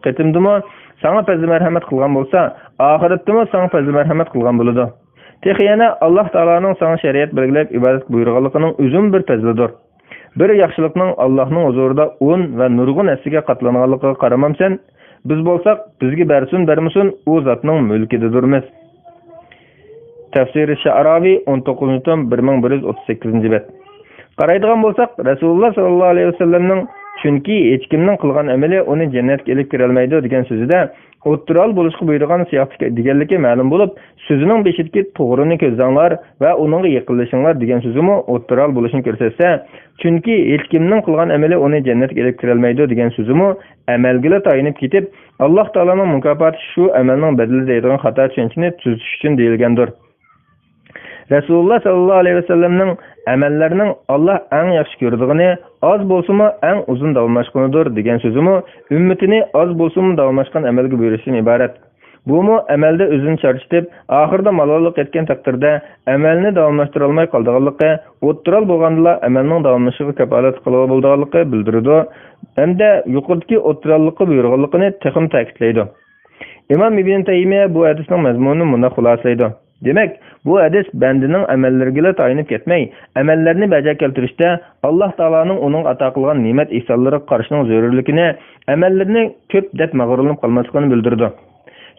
qitimdimi sana fazl marhamat qilgan bo'lsa, oxiratdami sana fazl marhamat qilgan bo'ladi. Texiyana Alloh taoloning sana shariat belgilab ibodat buyurganligining o'zim bir fazlidir. Bir yaxshilikning Allohning huzurida 10 va nurg'un asiga qatlanganligiga qaramamsan, biz bo'lsak, bizga bersin, bermasin, u zotning mulkidirmiz. Tafsir Sha'raviy 19-tom 1138-bet. Qaraydigan bo'lsak, Rasululloh sallallohu alayhi vasallamning Chunki hech kimning qilgan amali uni jannatga elib kirolmaydi degan so'zida o'ttiral bo'lishga buyurgan siyaqti deganligi ma'lum bo'lib, so'zining beshidagi to'g'rini ko'zlanglar va uningga yaqinlashinglar degan so'zimi o'ttiral bo'lishini ko'rsatsa, chunki hech kimning qilgan amali uni jannatga elib kirolmaydi degan so'zimi amalga tayinib ketib, Alloh taolaning mukofoti shu amalning badali deydigan xato tushunchani tuzitish uchun deyilgandir. Rasululloh sallallohu alayhi vasallamning amallarining Alloh eng yaxshi ko'rdigani oz bo'lsa-mu eng uzun davomlashganidir degan so'zimi ummatini oz bo'lsa-mu davomlashgan amalga buyurishdan iborat. Bumi amalda o'zini charchitib, oxirida malollik etgan taqdirda amalni davomlashtira olmay qolganligi, o'ttiral bo'lganda amalning davomlashishiga kafolat qilib bo'lganligi bildiradi. Hamda yuqoridagi o'ttirallikqa buyurganligini texim ta'kidlaydi. Imom Ibn Taymiya bu hadisning mazmunini bunda xulosalaydi. Demak, bu hadis bandining amallariga tayinib ketmay, amallarni baja keltirishda Alloh taolaning uning ato qilgan ne'mat ihsonlariga qarashning zarurligini, amallarni ko'p deb mag'rurlanib qolmasligini bildirdi.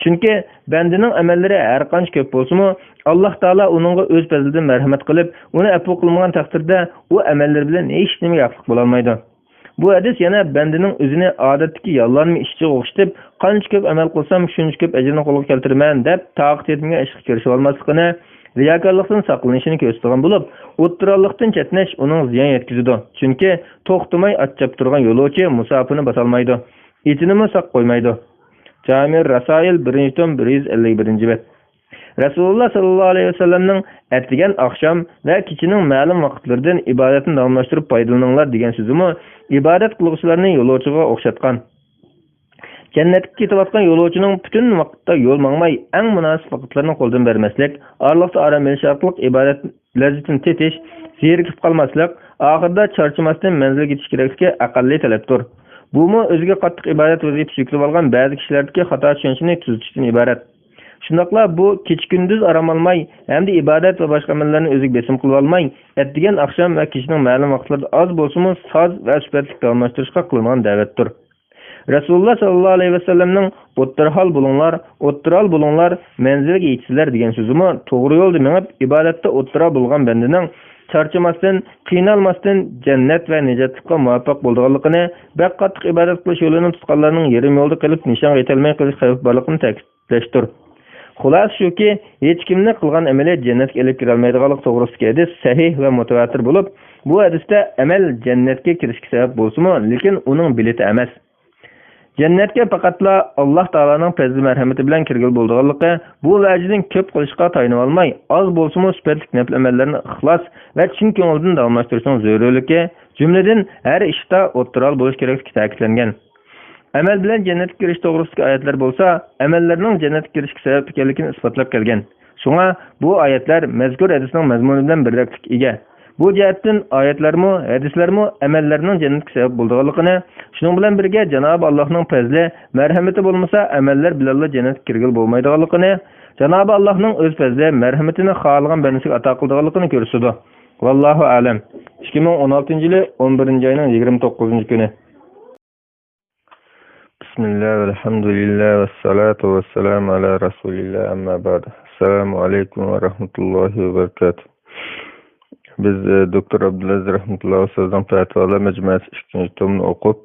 Chunki bandining amallari har qancha ko'p bo'lsa-mu, Alloh taolo uningga o'z fazlidan marhamat qilib, uni afv qilmagan taqdirda u amallar bilan hech nima yaxshilik bo'la olmaydi. Bu hadis yana bandining o'zini odatdagi yollanma ishga o'xshatib, qancha ko'p amal qilsam, shuncha ko'p ajrni qo'lga keltiraman deb taqat etmagan ishga kirishib olmasligini, riyokorlikdan saqlanishini ko'rsatgan bo'lib, o'ttirallikdan chetnash uning ziyon yetkazadi. Chunki to'xtamay achchab turgan yo'lovchi musofirni bosolmaydi, itini saq qo'ymaydi. Jamir Rasail 1-tom 151-bet. Rasululloh sallallohu alayhi vasallamning ertagan oqshom va kechining ma'lum vaqtlardan ibodatni davomlashtirib foydalaninglar degan so'zimi ibodat qiluvchilarning yo'lovchiga o'xshatgan. Jannatga ketayotgan yo'lovchining butun vaqtda yo'l mangmay eng munosib vaqtlarni qo'ldan bermaslik, orliqda orom olish orqali ibodat lazzatini tetish, zerikib qolmaslik, oxirida charchamasdan manzilga yetish kerakligi aqalli talabdir. Bumi o'ziga qattiq ibodat vazifasi yuklab olgan ba'zi kishilardagi xato tushunchani tuzitishdan iborat. Shundaqla bu kech-kunduz orom olmay, hamda ibodat va boshqa amallarni o'ziga besim qilib olmay, ertagan oqshom va kechning ma'lum vaqtlarda oz bo'lsa-mu soz va sifatli davomlashtirishga qilingan da'vatdir. Rasululloh sallallohu alayhi vasallamning o'ttiral bo'linglar, manzilga yetisizlar degan so'zimi to'g'ri yo'lda menib, ibodatda o'ttiral bo'lgan bandining charchamasdan, qiynalmasdan jannat va najotga muvaffaq bo'lganligini, va qattiq ibodat qilish yo'lini tutganlarning yarim yo'lda qilib nishon yetilmay qolish xavf borligini ta'kidlashdir. Xulosa shuki, hech kimni qilgan amali jannatga elib kira olmaydiganlik to'g'risidagi hadis sahih va mutawatir bo'lib, bu hadisda amal jannatga kirishga sabab bo'lsa-mu, lekin uning bileti emas. Jannatga faqatla Alloh taolaning fazli marhamati bilan kirgil bo'lganligi, bu vajning ko'p qilishga tayinib olmay, oz bo'lsa-mu sifatli nafl amallarni ixlos va chin ko'ngildan davomlashtirishning zarurligi, jumladan har ishda o'ttiral bo'lish kerakligi ta'kidlangan. Amal bilan jannatga kirish to'g'risidagi oyatlar bo'lsa, amallarning jannatga kirishga sabab ekanligini isbotlab kelgan. Shunga bu oyatlar mazkur hadisning mazmuni bilan birliklik ega. Bu jihatdan oyatlarmi, hadislarmi amallarning jannatga sabab bo'lganligini, shuning bilan birga Janob Allohning fazli, marhamati bo'lmasa, amallar bilan jannatga kirgil bo'lmaydiganligini, Janob Allohning o'z fazli, marhamatini xohlagan bandasiga ato qilganligini ko'rsatadi. Vallohu a'lam. 2016-yil 11-oyning 29-kuni. Bismillah, alhamdulillah, vassalatu vassalamu ala rasulillah, amma ba'd. Assalomu alaykum va rahmatullohi va barakatuh. Biz Doktor Abdulaziz rahmatullohi ustozdan fatvolar majmuasi 2-tomni o'qib,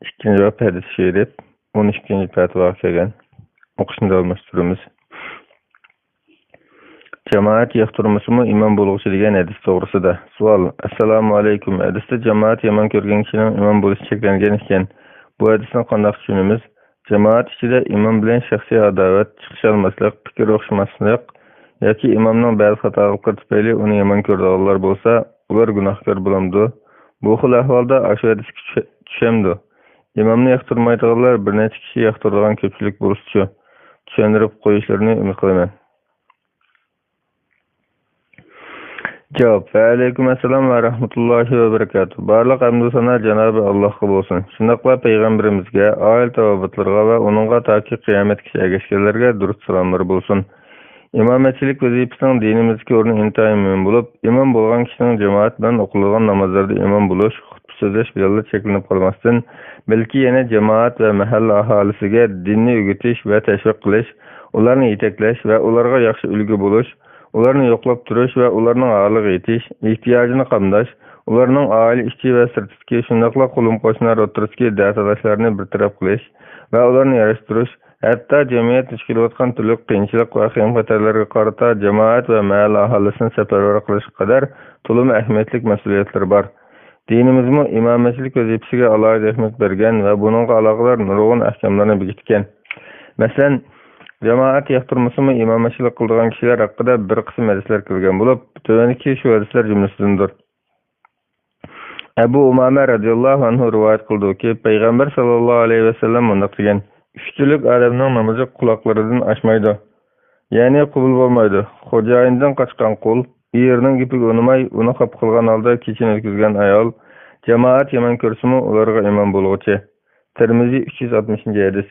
2-javob hadis she'rib, 12-fatvoga kelgan. O'qishni davomlashtiramiz. Jamoat yoqtirmasimi imom bo'lg'uchi degan hadis to'g'risida. Savol: Assalomu alaykum. Hadisda jamoat yomon ko'rgan kishining imom bo'lishi cheklangan ekan. Bu hadisni qanday tushunamiz? Jamoat ichida imom bilan shaxsiy adovat, chiqisholmaslik, fikr o'xshamaslik yoki imomning ba'zi xatolar tufayli uni yomon ko'radiganlar bo'lsa, ular gunohkor bo'lamdi. Bu xil ahvolda shu hadisga tushamdi. Imomni yoqtirmaydiganlar bir necha kishi yoqtiradigan ko'pchilik bo'lishi tushuntirib qo'yishlarini umid qilaman. Javob: Va alaykum assalom va rahmatullohi va barakatuh. Barliq hamd va sano Janobi Allohga bo'lsin. Shundaqla payg'ambarimizga, oil tavobatlarga va uningga toki qiyomatgacha ergashganlarga durust salomlar bo'lsin. İmametçilik vazifəsinin dinimizdeki o'rni intayin mühim bo'lib, imom bo'lgan kishining jamoat bilan o'qilgan namozlarda imom bo'lish, xutba so'zlash bilan cheklanib qolmasdan, balki yana jamoat va mahalla aholisiga dinni o'rgatish va tashviq qilish, ularni yetaklash va ularga yaxshi ulgu bo'lish, ularni yo'qlab turish va ularning holiga yetish, ehtiyojini qamdash, ularning oila ichi va sirtidagi shundoqla qo'lim qo'shnilar o'rtasidagi da'vatlarni bartaraf qilish va ularni yarashtirish, hatto jamiyat duch kelayotgan turli qiyinchilik va xavf-xatarlarga qarata jamoat va mahalla aholisini safarbar qilish qadar to'liq ahamiyatli mas'uliyatlar bor. Dinimizmi imomatchilik vazifasiga alohida ahamiyat bergan va buningga aloqador nurg'un ahkomlarni bekitgan. Masalan, jamoat yoqtirmasimi imomatchilik qiladigan kishilar haqida bir qism hadislar kelgan bo'lib, tuvandagi shu hadislar jumlasidandir. Abu Umama radhiyallohu anhu rivoyat qildiki, payg'ambar sallallohu alayhi vasallam bunday degan: "Uchchilik odamning namozi quloqlaridan oshmaydi, ya'ni qabul bo'lmaydi. Xo'jayindan qochgan qul, yerning gipiga unmay, uni xop qilgan holda kechini o'tkazgan ayol, jamoat yomon ko'rsimi ularga imom bo'lg'uchi." Tirmiziy 360-hadis.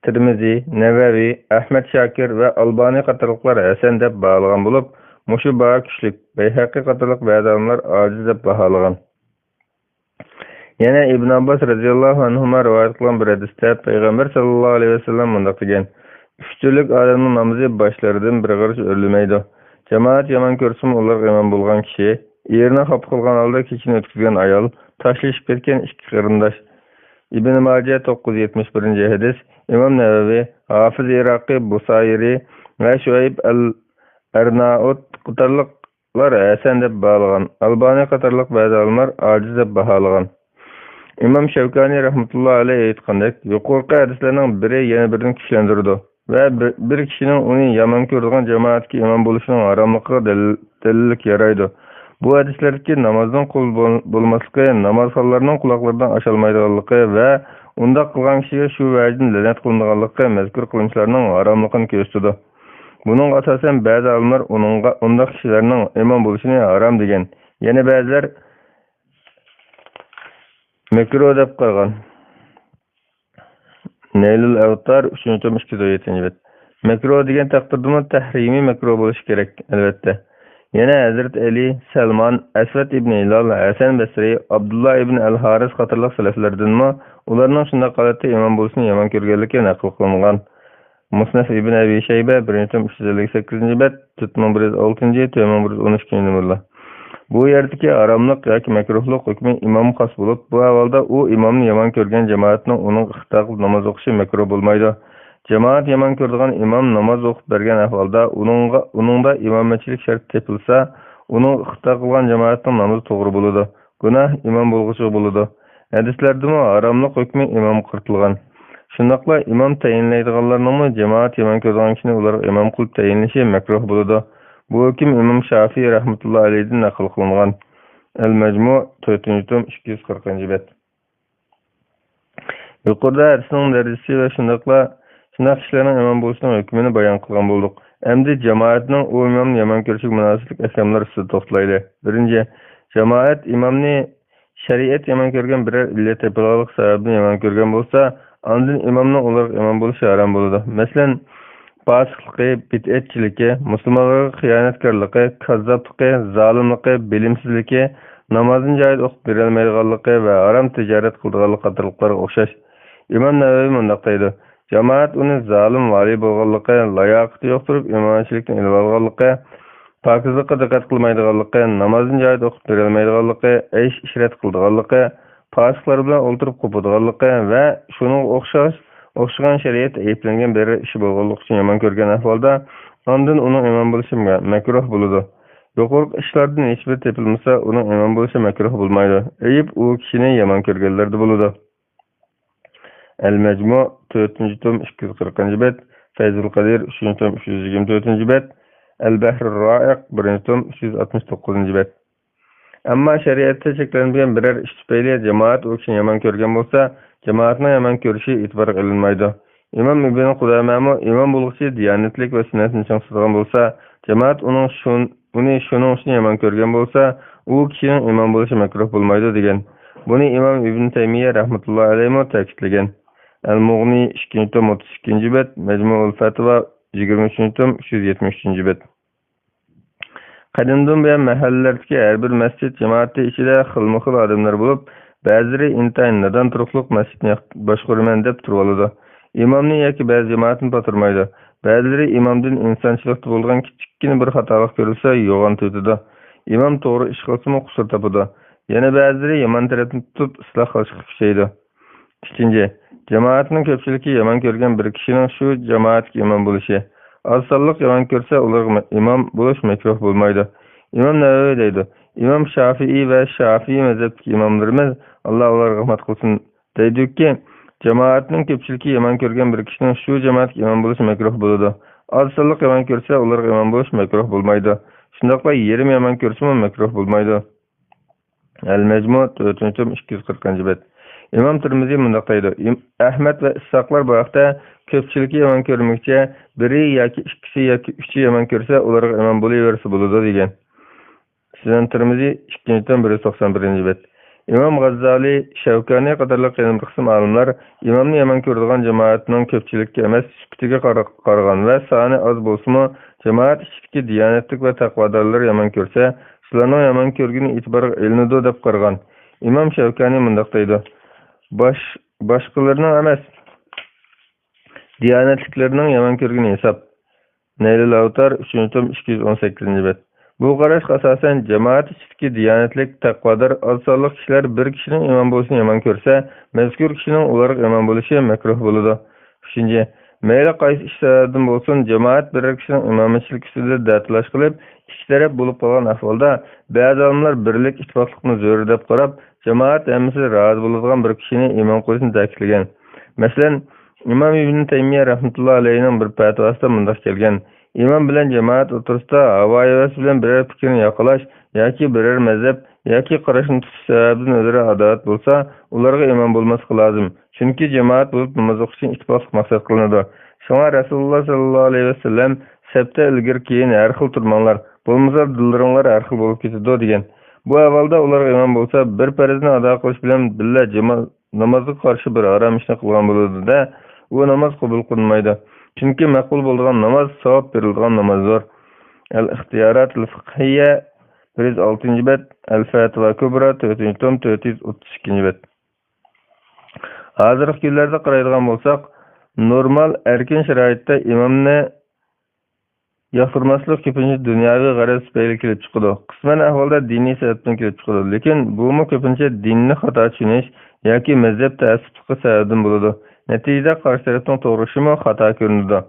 Tirmiziy, Navaviy, Ahmad Shakir va Albani qatorliqlar hasan deb baholagan bo'lib, mushu baho kuchlik, Bayhaqi qatorliq ba'zilar ojiz deb baholagan. Yana Ibn Abbas radhiyallohu anhu rivoyat qilgan bir hadisda payg'ambar sallallohu alayhi vasallam bunday degan: "Uchchilik odamning namozi boshlaridan bir qarich o'rlamaydi. Jamoat yomon ko'rsimi ular imom bo'lgan kishi, yerni xop qilgan holda kechini o'tkazgan ayol, tashlashib ketgan ikki qarindosh." Ibn Majah 971-hadis. İmam Navaviy, Hafiz Iraqi, Busayri va Shuayb al-Arnaut qatorliqlar hasan deb baholagan. Albani qatorliq ba'zi olimlar ojiz deb baholagan. İmam Şevkani rahmetullohi alayhi aytgandek, yuqorqi hadislarning biri yana birining kuchlantirdi va bir kishining uni yomon ko'radigan jamoatga imom bo'lishining haromligiga dalillik yaraydi. Bu hadislardagi namozdan qabul bo'lmasligi, namoz hollarining quloqlaridan osholmaydiganligi va unda qilgan kishiga shu vajdan la'nat qilinganligi mazkur qilmishlarning haromligini ko'rsatadi. Buning asosan ba'zi olimlar unda kishilarning imom bo'lishini harom degan. Yana ba'zilar makruh deb qolgan. Naylul Avtar 3-2-7. Makruh degan taqdirda tahrimiy makruh bo'lishi kerak, albatta. Yana Hazrat Ali, Salman, Asvad ibn Hilal, Hasan Basri, Abdullah ibn al-Haris qatorliq salaflardanmi ularning shunday holatda imom bo'lishini yomon ko'rganligi naql qilingan. Musnaf ibn Abi Shayba 1-358-bet, 4106-4112-numurlar. Bu yerdagi haromlik yoki makruhlik hukmi imom xos bo'lib, bu ahvolda u imomni yomon ko'rgan jamoatning uning ixtiyo qilib namoz o'qishi makruh bo'lmaydi. Jamoat yomon ko'radigan imom namoz o'qib bergan ahvolda uningda imomatchilik shart tepilsa, uning ixtiyo qilgan jamoatning namozi to'g'ri bo'ladi. Gunoh imom bo'lg'uchi bo'ladi. Hadislarda haromlik hukmi imom qirtilgan. Shundaqla imom tayinlaydiganlarning jamoat yomon ko'radigan kishini ular imom qilib tayinlashi makruh bo'ladi. Bu hukm İmam Şafii rahmetullohi alayhidan naql qilingan. Al-Majmu' 4-240-bet. Yuqorida hadisning darajasi va shundaqla kishilarning imom bo'lishining hukmini bayon qilgan bo'ldik. Endi jamoatning u imomni yomon ko'rishiga munosabatli ahkomlar ustida to'xtalaylik. Birinchi, jamoat imomni shariat yomon ko'rgan biror illat tepaloq sababini yomon ko'rgan bo'lsa, ondan imomning ular imom bo'lishi harom bo'ladi. Masalan, fasiqligi, bid'atchiligi, musulmonlarga xiyonatkorligi, kazzobligi, zolimligi, bilimsizligi, namozini joyida o'qib bera olmaydiganligi va harom tijorat qiladiganligi qatorliqlarga o'xshash. İmam Navaviy bunday deydi: jamoat uni zolim vali bo'lganligi, layoqati yo'q turib imomatchilikni ilib olganligi, pokizlikqa diqqat qilmaydiganligi, namozini joyida o'qib bera olmaydiganligi, aysh ishrat qiladiganligi, fasiqlar bilan o'ltirib qo'padiganligi va shuning o'xshagan shariat ayblangan bir ishi bo'lganligi uchun yomon ko'rgan ahvolda ondan uning imom bo'lishi makruh bo'ladi. Yuqorqi ishlardan hech bir tepilmasa, uning imom bo'lishi makruh bo'lmaydi. Ayb u kishini yomon ko'rganlarda bo'ladi. Al-Majmu' 4-240-bet, Fayzul Qadir 3-324-bet, Al-Bahr ar-Ra'iq 1-369-bet. Ammo shariatda cheklangan biror ish tufayli jamoat u kishini yomon ko'rgan bo'lsa, jamoatning yomon ko'rishi e'tibor qilinmaydi. İmam İbn Qudamah imom bo'lg'uchi diyonatlik va sunnatni chaqirgan bo'lsa, jamoat uni shuning uchun yomon ko'rgan bo'lsa, u kishining imom bo'lishi makruh bo'lmaydi degan. Buni Imom Ibn Taymiyya rahmatullohi alayhi ta'kidlagan. Al-Mughni 2-32-bet, Majmu'ul Fatva 23-373-bet. Qadimdan buyon mahallalardagi har bir masjid jamoati ichida xilma-xil odamlar bo'lib, ba'zilari intayin nadan turuqliq masjidni boshqaraman deb turib oladi. İmomni yoki ba'zi jamoatni patirmaydi. Ba'zilari imomdan insonchilikda bo'lgan kichikgina bir xatolik ko'rilsa, yo'g'on tutadi. İmom to'g'ri ish qilsa qusur topadi. Yana ba'zilari yomon tarafni tutib isloh qilishga kuchaydi. 2. Jamoatning ko'pchiligi yomon ko'rgan bir kishining shu jamoatga imom bo'lishi. Az sonliq yomon ko'rsa, ularga imom bo'lish makruh bo'lmaydi. Imom Navaviy deydi: Imom Shafiiy va Shafiiy mazhabidagi imomlarimiz Alloh ularga rahmat qilsin deydiki, jamoatning ko'pchiligi yomon ko'rgan bir kishining shu jamoatga imom bo'lishi makruh bo'ladi. Az sonliq yomon ko'rsa, ularga imom bo'lish makruh bo'lmaydi. Shundaqla yerim yomon ko'rsa makruh bo'lmaydi. Al-Majmu 4-240-bet. İmam Tirmizi mundaq deydi: Ahmad va Issoqlar bu haqda ko'pchiligi yomon ko'rmoqcha, biri yoki ikkisi yoki uchi yomon ko'rsa, ularga imom bo'laversa bo'ladi degan. Sunan Tirmizi 2-191-bet. İmam G'azzali, Shavkani qatorliq yana bir qism olimlar imomni yomon ko'radigan jamoatning ko'pchilikka emas, sifatiga qaragan va soni oz bo'lsa-mu, jamoat ichidagi diyonatlik va taqvodorlar yomon ko'rsa, shularning yomon ko'rgani e'tiborga ilinadi deb qaragan. İmam Shavkani mundaq deydi: Başqalarının emas, diyanetliklerinin yomon ko'rgani hesap. Neylil Avtar 3-218-bet. Bu qarash asosan jamoat ichidagi diyanetlik, taqvodor, oz sonliq kishilar bir kishining imom bo'lishini yomon ko'rsa, mazkur kishining ularga imom bo'lishi makruh bo'ladi. 3. Mayli qaysi ish sababdan bo'lsin, jamoat bir kishining imomatchilik ustida da'tlash qilib, ikki taraf bo'lib qolgan ahvolda ba'zi olimlar birlik ittifoqlikni zo'r deb qarab, jamoat hammasi rozi bo'ladigan bir kishini imom qilishni ta'kidlagan. Masalan, Imom Ibn Taymiya rahmatullohi alayhining bir fatvosida mundaq kelgan: imom bilan jamoat o'tirsida havoyavas bilan biror fikrni yoqalash yoki biror mazhab yoki qarashni tutish sababidan o'zaro adovat bo'lsa, ularga imom bo'lmaslik lozim. Chunki jamoat bo'lib namoz o'qish uchun ittifoq maqsad qilinadi. Shunga Rasululloh sallallohu alayhi vasallam sabta ilgir keyin har xil turmanglar, bo'lmasa dillaringlar har xil bo'lib ketadi degan. Bu avvalda ularga imom bo'lsa, bir farizni ado qilish bilan billa namozga qarshi bir harom ishni qilgan bo'ladi-da, u namoz qabul qilinmaydi. Chunki maqbul bo'lgan namoz savob berilgan namozdir. Al-Ixtiyorat al-Fiqhiyya 106-bet, Al-Fatva Kubra 4-432-bet. Hozirgi kunlarda qaraydigan bo'lsak, normal erkin sharoitda imomni yoqtirmaslik ko'pincha dunyoviy g'araz tufayli kelib chiqadi. Qisman ahvolda diniy sababdan kelib chiqadi, lekin bu ko'pincha dinni xato tushunish yoki mazhab ta'assubligi sababdan bo'ladi. Natijada qarshi tarafning to'g'rishimi xato ko'rinadi.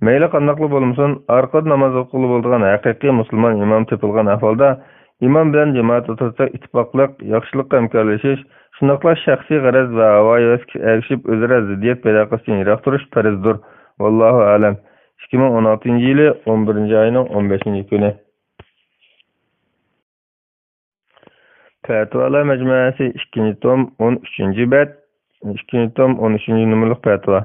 Mayli qandoqli bo'lmasin, orqada namoz o'qilib bo'lgan haqiqiy musulmon imom topilgan ahvolda imom bilan jamoat o'tirsa ittifoqlik, yaxshilikqa hamkorlashish, shundoqla shaxsiy g'araz va havoyavasga ergishib o'zaro ziddiyat paydo qilishdan yiroq turish farzdir. Vallohu a'lam. 2016-yili 11-oyning 15-kuni. Fatvalar majmuasi 2-tom 13-bet, 2-tom 13-numaralı fatva.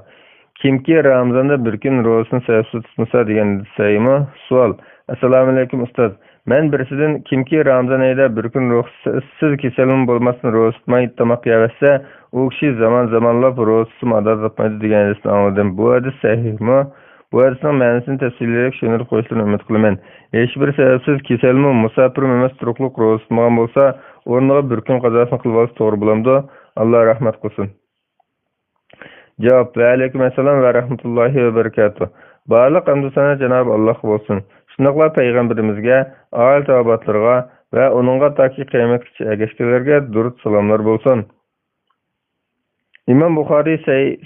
Kimki Ramazanda bir kun ro'zasini sababsiz tutmasa degan saymi savol. Assalomu alaykum ustoz. Men birisidan kimki Ramazon oyida bir kun ro'zasiz kasallik bo'lmasdan ro'za tutmay tomoq yeysa, u kishi zamonlab ro'zasini ado etmaydi deganini angladim. Bu hadis sahihmi? Bu hadisning ma'nosini tafsirlab tushuntirib qo'yishni umid qilaman. Hech bir sababsiz kasallik musafir emas turuqliq ro'za tutmagan bo'lsa, o'rniga bir kun qazosini qilib olsa to'g'ri bo'lamdi. Alloh rahmat qilsin. Cevap: Ve aleyküm esselam ve rahmetullahi ve berekatuhu. Barliq hamd sana Cenab-ı Allah olsun. Şundaqla Peygamberimizge, aile tabiatlarga ve onunğa taki kıyametçi ergeçkilerge durut salamlar bolsun. İmam Bukhari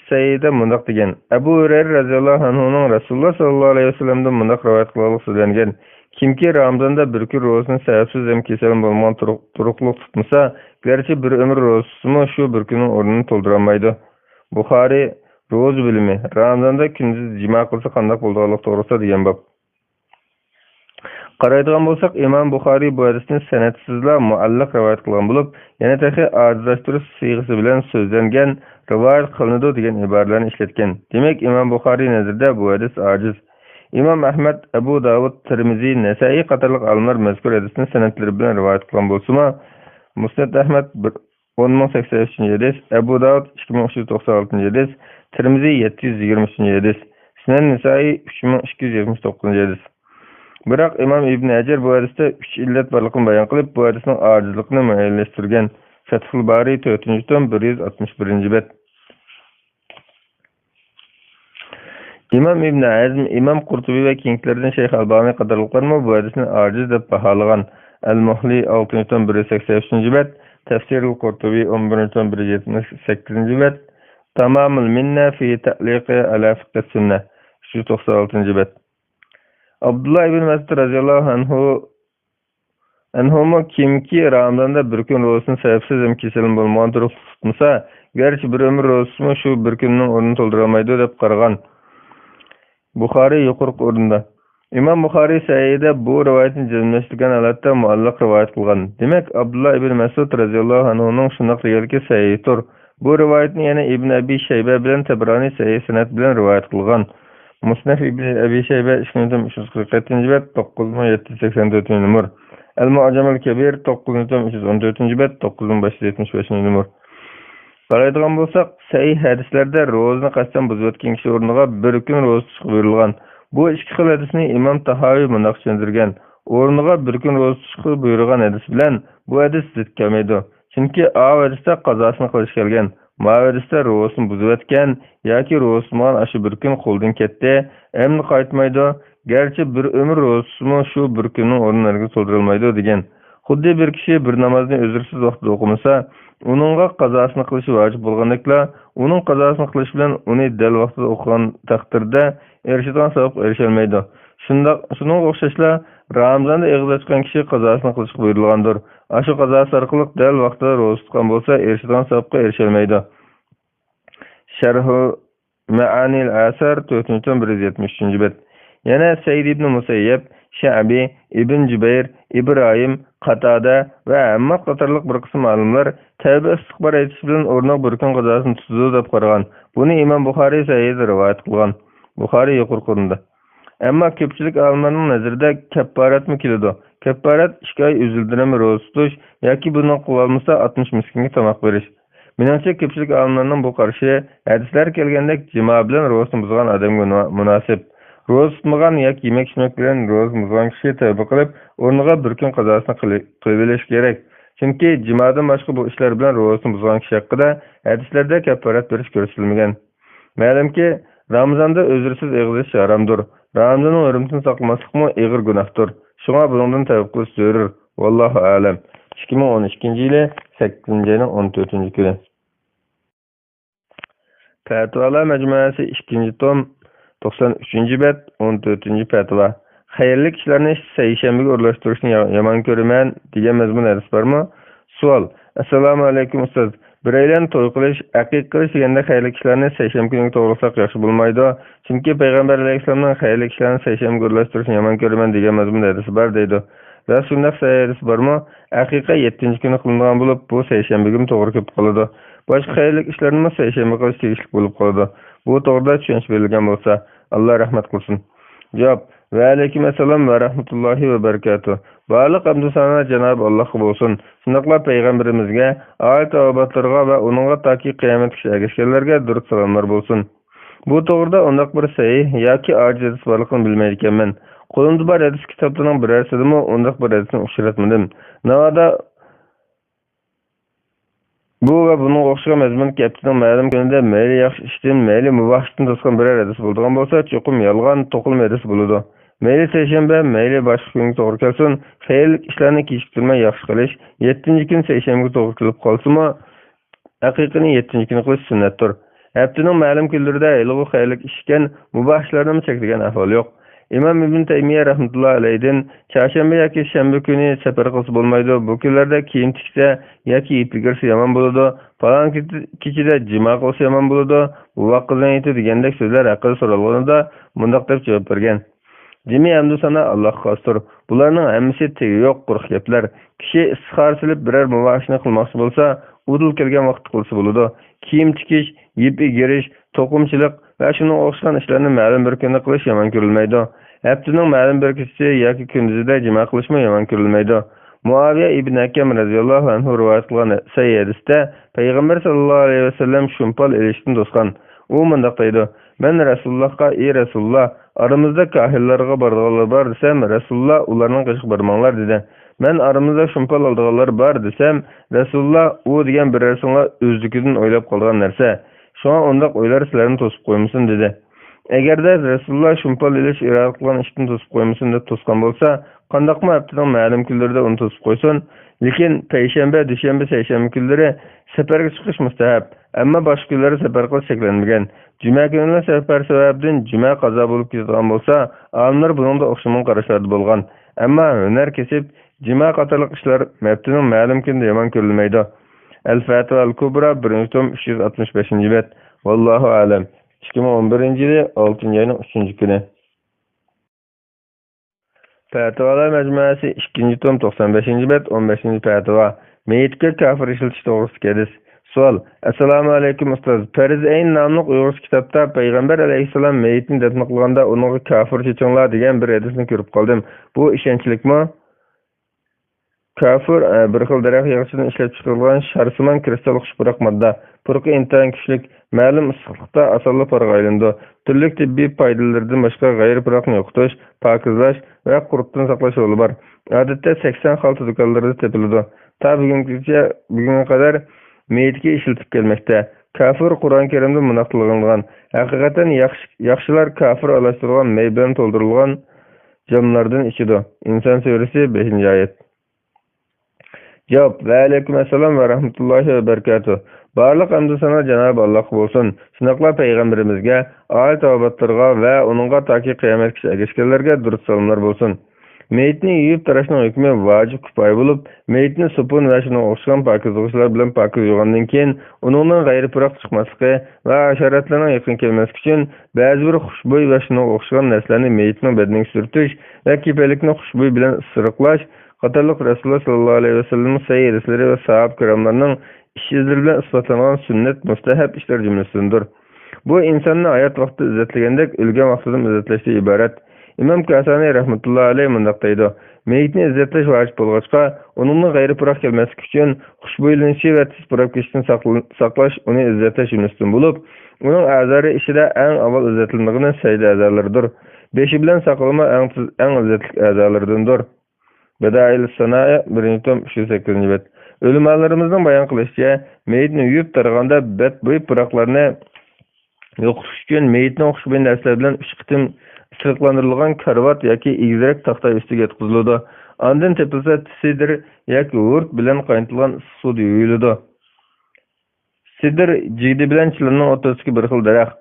Seyyid'e mundaq degen: Ebu Hureyre radıyallahu anhu'nun Resulullah sallallahu aleyhi ve sellem'den mundaq rivayet kılalık söylengen: Kimki Ramazanda bir gün ro'zasini sababsiz hem keselim bolmagan turuqliq tutmasa, gerçi bir ömür ro'zasini şu bir günün o'rnini to'ldiramaydi. Bukhari ro'z bilimi Ramazanda kunduz jima qilsa qanday bo'lganligi to'g'risida degan bab. Qaraydigan bo'lsak, Imom Bukhari bu hadisni sanadsizla muallaq rivoyat qilgan bo'lib, yana taxi ojizlashtirish siyg'isi bilan so'zlangan rivoyat qilinadi degan iboralarni ishlatgan. Demak, Imom Bukhari nazarda bu hadis ojiz. Imom Ahmad, Abu Davud, Tirmizi, Nasai qatorliq olimlar mazkur hadisni sanadlari bilan rivoyat qilgan bo'lsa-mu, Musnad Ahmad 1083 hadis, Abu Davud 2396 hadis, Tirmizi 723 hadis, Sunan Nasai 3279 hadis. Biroq Imom Ibn Hajar bu hadisda 3 illat borligini bayon qilib, bu hadisning ojizligini muayyanlashtirgan. Fathul Bari 4-tom 161-bet. İmam İbn Azm, İmam Qurtubi ve kenglardan Şeyh Albani qatorliqlar bu hadisni ojiz deb baholagan. Al-Muhli 6-tom 183-bet, Tefsirul Kurtubi 11-178 bet. Tamamul minna fi ta'liqi ala fiqh sünnah 396 bet. Abdullah ibn Mesud radıyallahu anhu kimki Ramazanda bir gün ro'zasini sebepsiz kesilin bo'lmagan turib tutmasa, garchi bir ömür ro'zasini shu bir kunning o'rnini to'ldira olmaydi deb qaragan. Buxoriy yuqorqi o'rinda. İmam Buxoriy Sahihida bu rivoyatni jazmlashtirgan holatda muallaq rivoyat qilgan. Demak, Abdullah ibn Mas'ud radhiyallohu anhuning shunday qilganligi sahihdir. Bu rivoyatni yana Ibn Abi Shayba bilan Tabrani sahih sanad bilan rivoyat qilgan. Musnaf ibn Abi Shayba 347-bet 9784 numar. Al-Mu'jam al-Kabir 9314-bet 9575 numar. Qaraydigan bo'lsak, sahih hadislarda ro'zani qasddan buzib o'tgan kishi o'rniga bir kun ro'za tutib buyurilgan. Bu ikki xil hadisni Imom Tahoviy mundoq tushuntirgan. O'rniga bir kun ro'za tutib buyurgan hadis bilan bu hadis zid kelmaydi. Chunki a hadisda qazosini qilish kelgan, ma hadisda ro'zasini buzib o'tgan yoki ro'zasini ashu bir kun qo'ldan ketdi, endi qaytmaydi. Gerçi bir ömür ro'zasini shu bir kunning o'rniga to'ldirilmaydi degan. Xuddi bir kishi bir namozni uzrsiz vaqtda o'qimasa, uningga qazosini qilishi vojib bo'lgandekla, uning qazosini qilish bilan uni dal vaqtida o'qigan taqdirda erishadigan savobga erisholmaydi. Shunga o'xshashla Ramazonda eg'izlashgan kishi qazosini qilish buyurilgandir. Ashu qazosi orqali dal vaqtida ro'za tutgan bo'lsa, erishadigan savobga erisholmaydi. Sharhu Ma'anil Asar 473-bet. Yana Said ibn Musayyib, Sha'bi, Ibn Jubayr, İbrahim, Qatada ve Ammad qatorliq bir qism olimlar tavba istighbar etish bilan o'rnoq bir kun qazosini tutdi deb qaragan. Buni Imom Buxoriy sahihida rivoyat qilgan. Buxoriy yuqorqi o'rinda. Ammo ko'pchilik olimlarning nazarida kaffaratmi keladi. Kaffarat 2 oy uzildirami ro'za tutish yoki buni qila olmasa 60 miskinga tomoq berish. Menimcha ko'pchilik olimlarning bu qarashi hadislar kelgandek jimo bilan ro'zani buzgan odamga munosib. Ro'za tutmagan yoki yemek bilan ro'za buzgan kishi tavba qilib, o'rniga bir kun qazosini qilib olish kerak. Chunki jimodan boshqa bu ishlar bilan ro'zani buzgan kishi haqida hadislarda kaffarat berish ko'rsatilmagan. Ma'lumki, Ramazonda uzrsiz eg'izish haromdir. Ramazonning hurmatini saqlamaslikmi og'ir gunohdir. Shunga bundan tavba qilish zarur. Vallohu a'lam. 2012-yili 8-oyning 14-kuni. Fatvalar majmuasi 2-tom 93-bet 14-fatva. Xayrli ishlarni seshanbaga o'rlashtirishni yomon ko'raman degan mazmun hadis bormi? Savol. Assalomu alaykum ustoz. Biraylan to'y qilish, aqiq qilish deganda xayrli ishlarni seshanba kuniga to'g'rilasak yaxshi bo'lmaydi. Chunki payg'ambar alayhisolamning xayrli ishlarni seshanbaga o'rlashtirishni yomon ko'raman degan mazmun hadisi bor deydi. Rasululloh hadis bormi? Aqiqa 7-kuni qilingan bo'lib, bu seshanbaga to'g'ri kelib qoladi. Boshqa xayrli ishlarni seshanba qilish tegishli bo'lib qoladi. Bu to'g'rida tushunch berilgan bo'lsa, Alloh rahmat qilsin. Javob: Va alaykum assalom va rahmatullohi va barakatuh. Barliq hamd sanolar Janob Allohga bo'lsin. Shundoqla payg'ambarimizga, oila avlodlariga va uningga toki qiyomatgacha erishganlarga durud salomlar bo'lsin. Bu to'g'rida undaq bir sahih yoki ojiz borligini bilmaydi ekanman. Qo'limda bor hadis kitoblarining birarsidimi undaq bir hadisni uchratmadim. Navoda bu va bunun o'xshagan mazmun kaptining ma'lum kunida mayli yaxshi ishdan, mayli mubah ishdan to'sgan biror hadis bo'lgan bo'lsa, cho'qim yolg'on, to'qilma hadis bo'ladi. Mayli seshanba, mayli boshqa kunga to'g'ri kelsin, xayrli ishlarni kechiktirmay yaxshi qilish, 7-kun seshanbaga to'g'ri kelib qolsa-mu, haqiqatni 7-kuni qilish sunnatdir. Haftaning ma'lum kunlarida ilg'u xayrli ish ekan, mubah ishlarni cheklagan ahvol yo'q. İmam İbn Taymiye rahmetullah aleyhin çarşamba yoki shanba kuni safar qilsa bo'lmaydi. Bu kunlarda kiyim tiksa yoki ipigirsa yomon bo'ladi. Falon kechida jimo qilsa yomon bo'ladi. Bu vaqtdan yetib degandek so'zlar haqida so'ralganida bundoq deb javob bergan. Demi hamdu sana Alloh xosdir. Bularning hammasi tegi yo'q quruq gaplar. Kishi istixor silib biror muvashni qilmoqchi bo'lsa, udul kelgan vaqt qilsa bo'ladi. Kiyim tikish, ip igirish, to'qimchilik va shunga o'xshagan ishlarni ma'lum bir kunda qilish yomon ko'rilmaydi. Haftaning ma'lum bir kechasi yoki kunduzida jimo qilishmi yomon ko'rilmaydi. Muaviya ibn Hakam radhiyallohu anhu rivoyat qilgan sahih hadisda payg'ambar sallallohu alayhi vasallam shumpal elishdan to'sgan. U mundaq deydi: "Men Rasulullohga, ey Rasululloh, aramizda kahillarga borganlar bor desam, Rasululloh ularning qiziq barmanglar dedi. Men aramizda shumpal oldiganlar bor desam, Rasululloh u degan bir narsaga o'zligidan o'ylab qolgan narsa. Shunga undaq o'ylar sizlarni to'sib qo'ymasin dedi." Əgərdə Rasulullah şumpal iliş irad qılan işini tosub qoymasın deb tosqan bolsa, qandaqmı haftanın ma'lum kunlarida uni tosub qoysun. Lekin payshanba, dushanba, seshanba kunlari safarga chiqish mustahab, ammo boshqa kunlari safar qilish cheklanmagan. Juma kunida safar sababdan juma qazo bo'lib ketgan bo'lsa, olimlar buningda o'xshagan qarashlarda bo'lgan. Ammo hunar kesib, juma qatorliq ishlar haftaning ma'lum kunida yomon ko'rilmaydi. Al-Fatwa al-Kubra 365-bet. Vallahu alam. 2011-yili 6-oyning 3-kuni. Fatvalar majmuasi 2-tom 95-bet 15-fatva. Meyitga kafir ishiltish to'g'risida hadis. Savol: Assalomu alaykum ustoz. Farz ayn nomli Uyg'ur kitobda Payg'ambar alayhisalom meyitni dafn qilganda unga kafir chechinglar degan bir hadisni ko'rib qoldim. Bu ishonchlikmi? Kafir bir xil daraxt yog'isidan ishlab chiqarilgan sharsimon kristal xushpurak modda. Purqi intayin kuchlik, ma'lum issiqlikda asonla parga aylandi. Turli tibbiy foydalardan boshqa g'ayri-puroqni yo'qotish, pokizlash va quritdan saqlash yo'li bor. Odatda 80 xil do'konlarda topiladi. Ta bugunga qadar meyitga ishlatib kelmoqda. Kafir Qur'on Karimda munaqtilgan. Haqiqatan yaxshilar kafir alashtirgan mey bilan to'ldirilgan jamlardan ichidi. Inson surasi 5-oyat. Cevap: Ve aleyküm esselam ve rahmetullahi ve berekatuhu. Barlıq hamd sana Cenab-ı Allah olsun. Şunaqla Peygamberimizge, âli tavabatlarga ve onunğa taki kıyametkiş erişkenlerge durut salımlar bolsun. Meyitini yiyip taraşının hükmü vacip küpay bulup, meyitini supun ve şunu oxşayan pakizlıqçılar bilen pakiz yoğandan keyin, onunla gayri pırak çıkmasıqı ve aşaratlarına yakın kelmesi için, bazı bir xuşboy ve şunu oxşayan neslerini meyitinin bedeni sürtüş ve kipelikini xuşboy bilen ısırıklaş, Qatarlıq Rasulullah sallallahu aleyhi ve sellem'in sayı hadisleri ve sahab kiramlarının işizleri bilen ispatlanan sünnet müstehab işler cümlesindir. Bu insanın hayat vakti izzetligендek ölgen vaktidan izzetleştiği ibaret. İmam Kasani rahmetullahi aleyhi mındaqtaydı. Meyitini izzetleş vacip bolğaçqa, onunla gayri pırak gelmesi üçün xuşboylanışı ve tiz pırak geçtiğini saklaş onu izzetleş cümlesinden bulup, onun azarı işi de en aval izzetlendiğinin sayıda azarlarıdır. Beşi bilen saklama en izzetlik azarlarıdındır. Bedail Sanaya 1-tom 308-bet. Ölüm ağlarımızdan bayan kılışça, meyitini yuyup taraganda bet boyu pıraklarını yokuş üçün meyitini oxşubayın dersler bilen 3 qitim ısırıklandırılgan karvat yaki igizerek taxta üstüge etkizildi. Andın tepilse sidir yaki urt bilen kaynatılgan su yuyuldu. Sidir cidi bilen çilanın ortasındaki bir xil daraxt.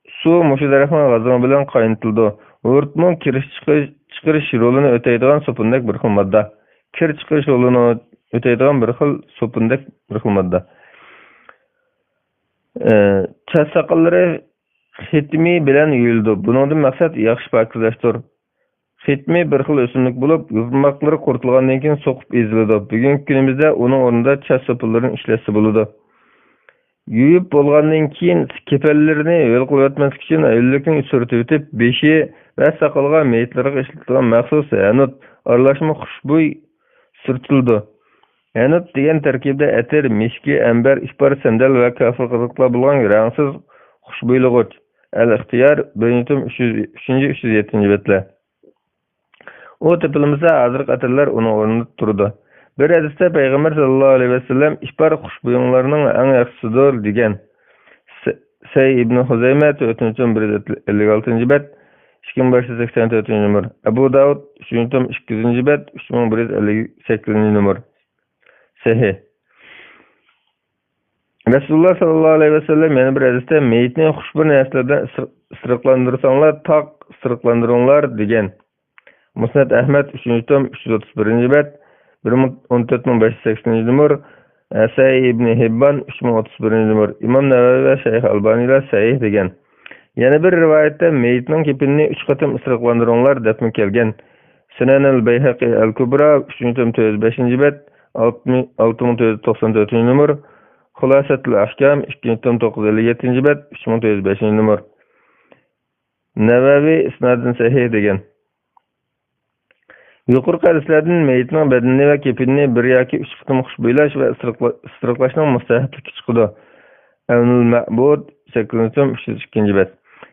Su muşu daraxtın gazımı bilen kaynatıldı. Urtmun kiriş çıkırış rolunu öteydiğen sopundek bir xil madda. Kir çıkırış rolunu öteydiğen bir xil sopundek bir xil madda. Ças sakalları xitmi bilen yuyuldu. Bunun maksat yaxşı pakizlaştır. Xitmi bir xil ösümlük bulup, yurtmakları kurtulgandan keyin sokup ezildi. Bugünkü günümüzde onun ornunda ças sopulların işlesi buludu. Yuyup bolgandan keyin kepellerini yol qo'yib o'tmaslik uchun ayollikning surtib o'tib, beshi ve sakalga meyitlarga işletilgan maxsus anut aralashma xushbo'y surtildi. Anut degan tarkibda atir, mishki, amber, ipar, sandal ve kafir qiziqlar bo'lgan rangsiz xushbo'ylig'ich. Al-Ixtiyor 1-tom 307-betler. O tepilmizde hazır qatirlar onun o'rnida turdi. Bir hadiste Peygamber sallallahu aleyhi ve sellem ipar xushbo'yinglarning eng yaxshisidir degan. Say ibn Huzayma 4-tom 156-bet 2584-numar. Abu Davud 3-tom 200-bet 3158-numar. Sahih. Resulullah sallallahu aleyhi ve sellem yana bir hadiste meyitni xushbo'y narsalardan ısırıklandırsanlar tak ısırıklandırınlar degan. Musnad Ahmad 3-tom 331-bet 14580-numar. Say ibn Hibban 3031-numar. İmam Navavi ve Şeyh Albani ile sahih degan. Yana bir rivayette meyitning kepinini 3 qatim ısırıklandırınlar deb kelgan. Sunan al-Bayhaqi al-Kubra 3-tom 5-bet 6494-numar. Xulasatul Ahkam 2-tom 957-bet 3905-numar. Navavi isnadın sahih degan. Yuqorqi hadislardan meyitning bedenini ve kepinini bir yoki 3 qatim xushbo'ylash ve ısırıklashning mustahabligi chiqadi. Avnul Ma'bud 8-tom 302-bet.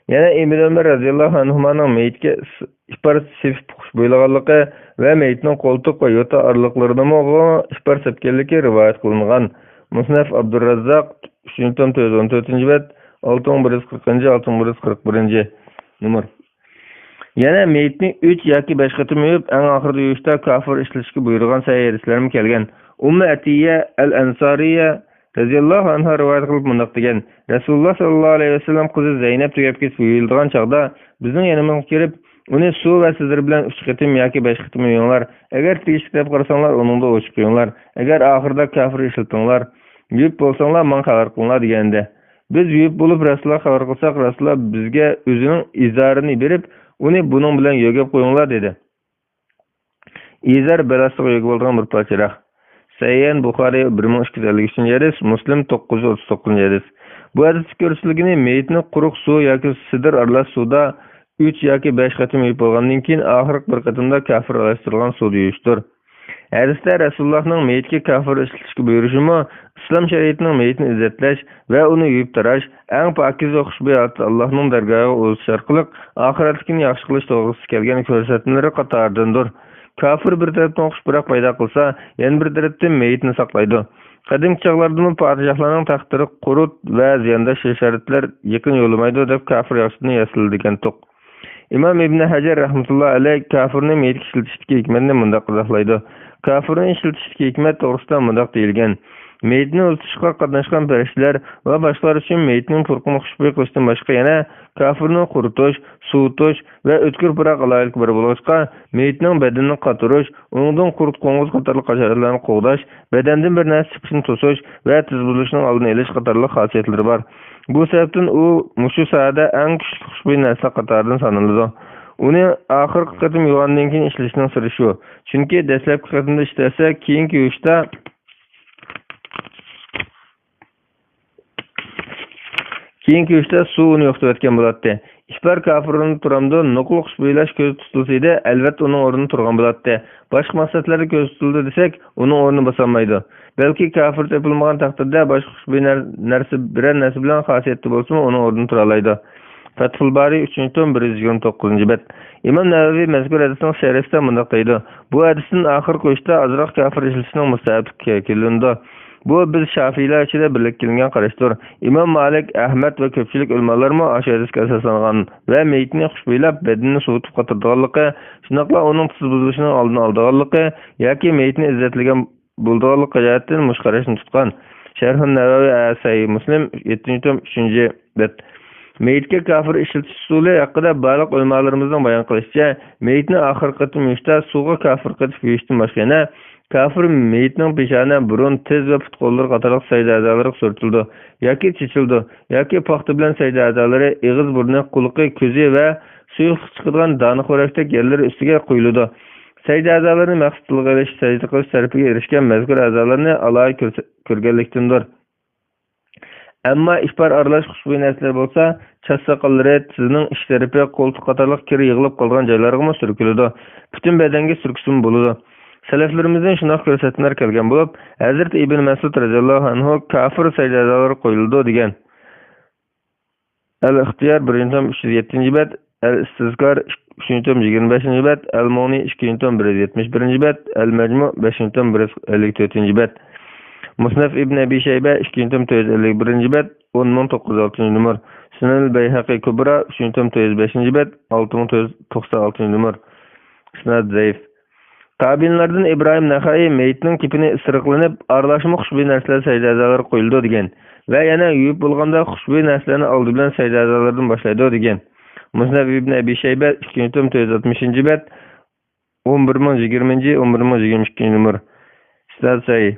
Yana Ibn Ömer radhiyallohu anhu'ning meyitga ipar sepib xushbo'ylaganligi ve meyitning qo'ltiq ve yota araliqlarida ipar sepganligi rivoyat qilingan. Musnaf Abdurrazzaq 3-tom 414-bet 6140, 6141 numar. Yana meyitni 3 yoki 5 qatim yuvib, eng oxirida yuvishda kafir ishlatishga buyurgan sahih hadislarmi kelgan. Ummu Atiyya al-Ansariya radhiyallohu anha rivoyat qilib mundaq degan: Rasululloh sallallohu alayhi vasallam qizi Zaynab tugab ketib yuyildigan chaqda bizning yanimizga kelib, uni suv va sizlar bilan 3 qatim yoki 5 qatim yuvinglar. Agar tegishli deb qarasanglar, uningda o'chib qo'yinglar. Agar oxirida kafir ishlatinglar, yuvib bo'lsanglar, men xabar qilinglar deganda. Biz yuvib bo'lib Rasululloh xabar qilsak, Rasululloh bizga o'zining izorini berib, uni buning bilan yo'gab qo'yinglar dedi. Izar balasiga yo'gab bo'lgan bir parcha. Sayyan Buxoriy 1253 hadis, Muslim 939 hadis. Bu hadisda ko'rsatilgani meyitni quruq suv yoki sidr aralash suvda 3 yoki 5 qatim yuvib bo'lgandan keyin oxirgi bir qatimda kafir aralashtirilgan suvda yuvishdir. Hadisda Rasulullohning meyitga kafir ishlatishga buyurishimi islom shariatining meyitni izzatlash va uni yuvib tarash, eng pokiz va xushbo'y Allohning dargohiga o'zish orqali oxiratlikni yaxshi qilish to'g'risida kelgan ko'rsatmalari qatoridandir. Kafir bir tarafdan xushbiroq paydo qilsa, yana bir tarafdan meyitni saqlaydi. Qadimgi chog'larda podshohlarning taqdiri qurut va ziyandosh sharitlar yaqin yo'lamaydi deb kafir yaxshidan yasildigan to'q. İmam İbn Hajar rahmetullah alayh kafirni meyit ishlatishga hikmatni mundaq izohlaydi. Kafirni ishlatishga hikmat to'g'risida mundaq deyilgan: meyitni o'ltirishga qatnashgan farishtalar va boshqalar uchun meyitning purqini xushbo'y qilishdan boshqa yana kafirni quritish, suvitish va o'tkir biroq aloyiq bir bo'lishqa meyitning badanini qatirish, uningdan qurt qo'ng'iz qatorli hasharotlarni qo'g'dash, badandan bir narsa chiqishini to'sish va tez buzilishining oldini olish qatorli xosiyatlari bor. Bu sababdan u mushu sohada eng kuchli xushbo'y narsa qatoridan sanaladi. Uni oxirgi qatim yuvgandan keyin ishlashning siri shu. Chunki dastlabki qatimda ishlasa, keyingi yuvishda suv uni yo'qotayotgan bo'ladi. İşbar kafirning turamda nuqul xushbo'ylash ko'z tutilsa, albatta uning o'rnini turgan bo'ladi. Boshqa maqsadlarda ko'z tutildi desak, uning o'rnini bosolmaydi. Balki kafir topilmagan taqdirda boshqa xushbo'y narsa biror narsa bilan xosiyatli bo'lsa, uning o'rnini tura oladi. Fathul Bari 3-tom 129-bet. İmam Navaviy mazkur hadisning sharhida mundaq deydi: bu hadisning oxir qo'yishda azroq kafir ishlatishning mustahab kelindi. Bu biz Şafiylar ichida birlik kelingan qarashdir. İmam Malik, Ahmad va ko'pchilik ulamolarmi o'sha hadisga asoslangan va meyitni xushbo'ylab badanni suvitib qotirganligi, shunaqla uning tuz buzilishining oldini olganligi yoki meyitni izzatlagan bo'lganligi jihatdan mushqarashni tutgan. Sharh-un Navaviy Sahih Muslim 7-tom 3-bet. Meyitga kafir ishlatish usuli haqida baliq ulamolarimizning bayon qilishicha, meyitni oxirgi qatim yuvishda suvga kafir qatib yuvishdan boshqa yana kafir meyitning peshona, burun, tiz va put qo'llari qatorliq sayda a'zolari surtildi yoki chechildi yoki paxta bilan sayda a'zolari, ig'iz, burni, quloqi, ko'zi va suyuq chiqadigan dona xo'rakdek yerlar ustiga qo'yildi. Sayda a'zolarini maqsad qilish, sajda qilish tarafiga erishgan mazkur a'zolarni alohida ko'rganlikdandir. Ammo ishbar aralash xushbo'y narsalar bo'lsa, chas soqollari, tizning ish tarafi, qo'ltiq qatorliq kir yig'ilib qolgan joylarga surkiladi. Butun badanga surkishim bo'ladi. Salaflarimizdan shunday ko'rsatmalar kelgan bo'lib, Hazrat Ibn Mas'ud radhiyallohu anhu kafir sajdalar qo'yildi degan. Al-Ixtiyor 1-tom 307-bet, Al-Istizkor 3-tom 25-bet, Al-Mughni 2-tom 171-bet, Al-Majmu 5-tom 154-bet. Musnaf Ibn Abi Shayba 2-tom 451-bet, 10906 numar. Sunan al-Bayhaqi Kubra 3-tom 405-bet, 6996 numar. Isnad zaif. Tabiinlardan İbrahim Naxai meyitning kipini isiriqlanib, aralashma xushbo'y narsalar sajda a'zolari qo'yildi degan va yana yuvib bo'lganda xushbo'y narsalarni oldi bilan sajda a'zolaridan boshlaydi degan. Musnad Ibn Abi Shayba 2-tom 460-bet, 11020, 11022 numar. Isnad sahih.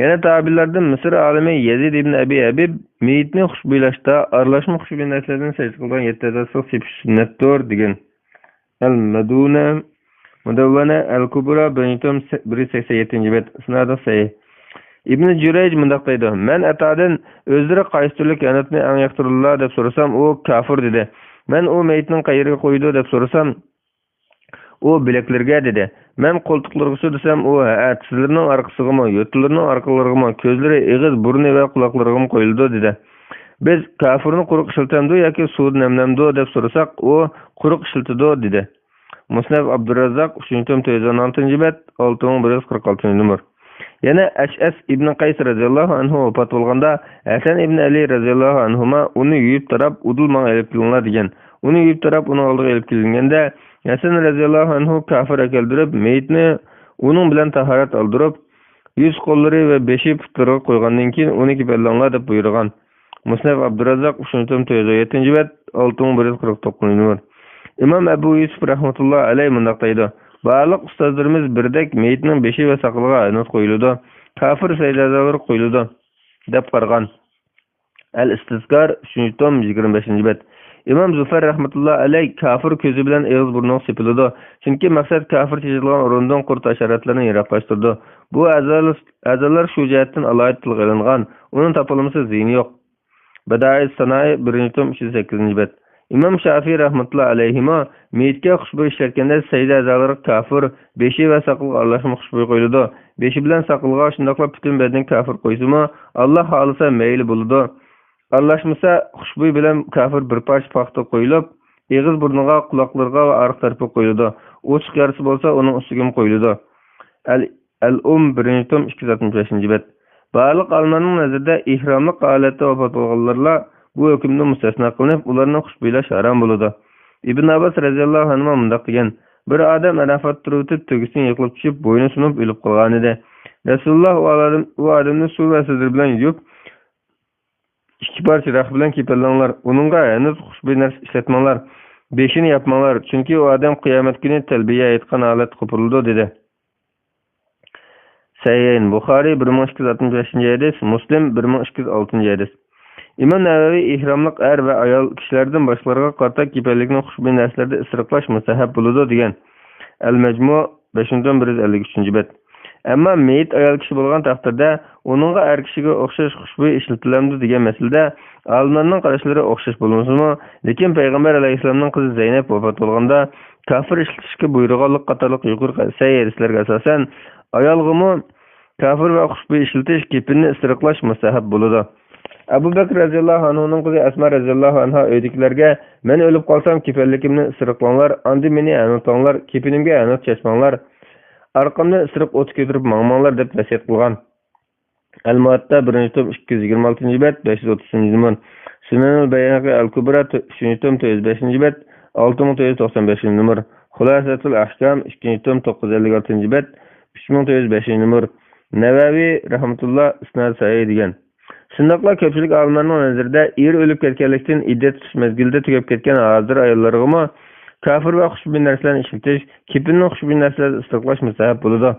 Yana tabiinlardan Misr olimi Yazid ibn Abi Habib meyitni xushbo'ylashda aralashma xushbo'y narsalardan sajda qilgan 7 tasdiq sepish sunnatdir degan. Al-Maduna Mudawwana Al-Kubra 187-bet. Isnadi sahih. Ibn Jurayj mundaq deydi: "Men Atadan o'zlari qaysi turli kanatni eng yoqtirillar deb so'rasam, u kafir dedi. Men u meyitning qayerga qo'ydi deb so'rasam, u bilaklarga dedi. Men qo'ltiqlarga desam, u sizlarning orqasigami, yo'tlarning orqalariga, ko'zlari, ig'iz, burni va quloqlariga qo'yildi dedi. Biz kafirni quruq ishiltamdi yoki suv namlamdi deb so'rasak, u quruq ishiltidi dedi." Musnad Abdurrazzaq 3-tom 416-bet, 6146 numar. Yana Ash'as ibn Qays radhiyallohu anhu vafot bo'lganda Hasan ibn Ali radhiyallohu anhuma uni yuyib tarab udulman elib kelinglar degan. Uni yuyib tarab uni oldiga elib kelinganda Hasan radhiyallohu anhu kafir keldirib, meyitni uning bilan tahorat oldirib, yüz qo'llari va beshi putlariga qo'ygandan keyin uni kipallanglar deb buyurgan. Musnad Abdurrazzaq 3-7 bet 6149 numar. İmam Ebu Yusuf rahmetullah alayhi mundaq deydi. Barliq ustozlarimiz birdek meyitning beshi va saqiliga aynot qo'yiladi. Kafir saydazalar qo'yiladi deb qargan. Al-Istizkar 3-25 bet. İmam Zufar rahmetullah alayhi kafir ko'zi bilan og'iz burnuq sepiladi. Chunki maqsad kafir chizilgan o'rindan qurt asharatlarni yiroqlashtirdi. Bu azalar shu jihatdan alohida tilga olingan. Uning topilmasi ziyni yo'q. Badai Sanai 1-8 bet. İmam Shafi'i rahmetullah alayhima meyitga xushbo'y ishlatganda sayda a'zolari kafir, beshi va saqilga aralashma xushbo'y qo'yiladi. Beshi bilan saqilga shundoqla butun badan kafir qo'ysimi, Alloh xolisa mayli bo'ladi. Aralashmasa xushbo'y bilan kafir bir parcha paxta qo'yilib, og'iz burniga, quloqlarga va orqa tarafiga qo'yiladi. Ochiq yarisi bo'lsa, uning ustiga qo'yiladi. Al-Um 1-265 bet. Barliq almanning nazarida ihromlik holatda vafot bo'lganlarga bu hukmdan mustasno qilinib, ularni xushbo'ylash harom bo'ladi. Ibn Abbas radhiyallohu anhu mundaq degan: bir odam arafat turib to'gisidan yiqilib tushib, bo'yni sunib o'lib qolgan edi. Rasululloh u odamni suv va sidr bilan yuvib, ikki parcha raq bilan kepallanglar. Uningga yana xushbo'y narsa ishlatmanglar. Beshini yapmanglar, chunki u odam qiyomat kuni talbiya aytgan holat qo'pirildi dedi. Sahih Buxoriy 1265 hadis, Muslim 1206 hadis. İmam Navaviy ihromlik er va ayol kishilardan boshqalarga qarta kepallikni xushbo'y narsalarda isroqlash mustahab bo'ladi degan. Al-Majmu 5-153 bet. Ammo meyit ayol kishi bo'lgan taqdirda uningga er kishiga o'xshash xushbo'y ishlatilamdi degan masalada olimlarning qarashlari o'xshash bo'lmasimi, lekin payg'ambar alayhisolamning qizi Zaynab vafot bo'lganda kafir ishlatishga buyurganlik qatorliq yuqori hadislarga asosan ayolg'imi kafir va xushbo'y ishlatish kepinni isroqlash mustahab bo'ladi. Abu Bakr radhiyallohu anhuning qizi Asma radhiyallohu anha uydagilarga men o'lib qolsam kepalligimni isroqlanglar, andi meni anotanglar, kepinimga anot chashmanglar, arqamdan isroq o't ko'tarib mangmanglar deb vasiyat qilgan. Al-Muatta 1-226 bet 530 numar. Sunan al-Bayhaqi al-Kubra 3-5 bet 6995 numar. Xulasatul Ahkam 2-956 bet 3905 numar. Navaviy rahmatulloh isnad sahih degan. Shundoqla ko'pchilik olimlarning nazarida er o'lib ketganlikdan iddat tutish mezgilida tugab ketgan hozir ayollarga kafir va xushbo'y narsalarni ishlatish, kepinni xushbo'y narsalarni isroqlash mustahab bo'ladi.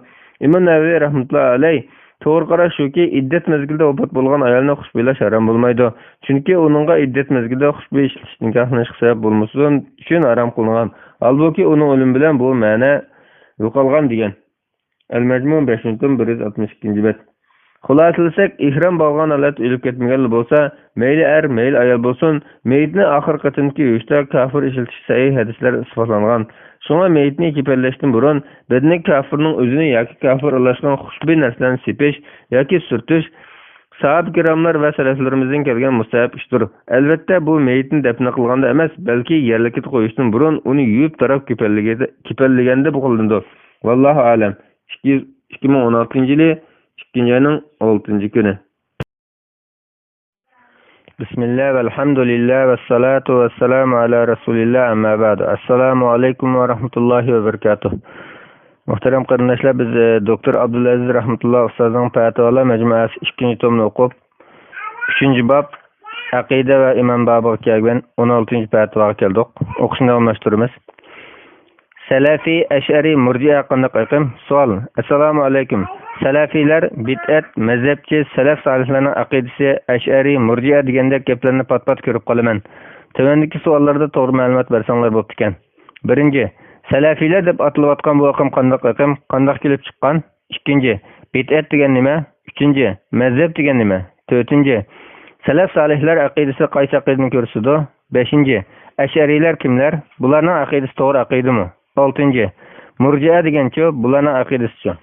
Imom Navaviy rahmatulloh alayhi to'g'ri qarash shuki, iddat mezgilida vafot bo'lgan ayolni xushbo'ylash harom bo'lmaydi. Chunki uningga iddat mezgilida xushbo'y ishlatish nikohni sabab bo'lmasin uchun harom qilingan. Albuki uning o'limi bilan bu ma'no yo'qolgan degan. Al-Majmu 5-162 bet. Xulaslasak, ihrom bo'lgan holat o'lib ketmagan bo'lsa, mayli er, mayli ayol bo'lsin, meyitni oxir qatimki yuvishda kafir ishiltish sahih hadislar isbotlangan. Shunga meyitni kepallashdan burun bedni kafirning o'zini yoki kafir aralashgan xushbo'y narsalarni sepish yoki surtish saat gramlar va salaflarimizdan kelgan mustahab ishdir. Albatta bu meyitni dafn qilganda emas, balki yerlikka qo'yishdan burun uni yuvib taraf kepallaganda bu qilindi. Vallohu alam. 2016-yili 2-ayning 6-kuni. Bismillah valhamdulillah vassalatu vassalamu ala rasulillah amma ba'd. Assalomu alaykum va rahmatullohi va barakatuh. Muhtaram qarindoshlar, biz doktor Abdulaziz rahmatulloh ustozning fatvolar majmuasi 2-tomni o'qib, 3-bob aqida va imom bobiga kelgan 16-fatvoga keldik. O'qishni davomlashtiramiz. Salafi, Ash'ari, Murji'a qanday aqim? Savol. Assalomu alaykum. Salafiylar bid'at, mazhabchi, salaf solihlarning aqidasi Ash'ari, Murji'a degandek gaplarni pat-pat ko'rib qolaman. Tövendeki savollarda to'g'ri ma'lumot bersanglar bo'pti ekan. Birinchi, salafiylar deb atilayotgan bu aqim qanday kelib chiqqan? Ikkinchi, bid'at degan nima? Uchinchi, mazhab degan nima? To'rtinchi, salaf solihlar aqidasi qaysi aqidani ko'rsatdi? Beshinchi, Ash'ariylar kimlar? Bularning aqidasi to'g'ri aqidami? Oltinchi, Murji'a deganchi, bularning aqidasi-chi?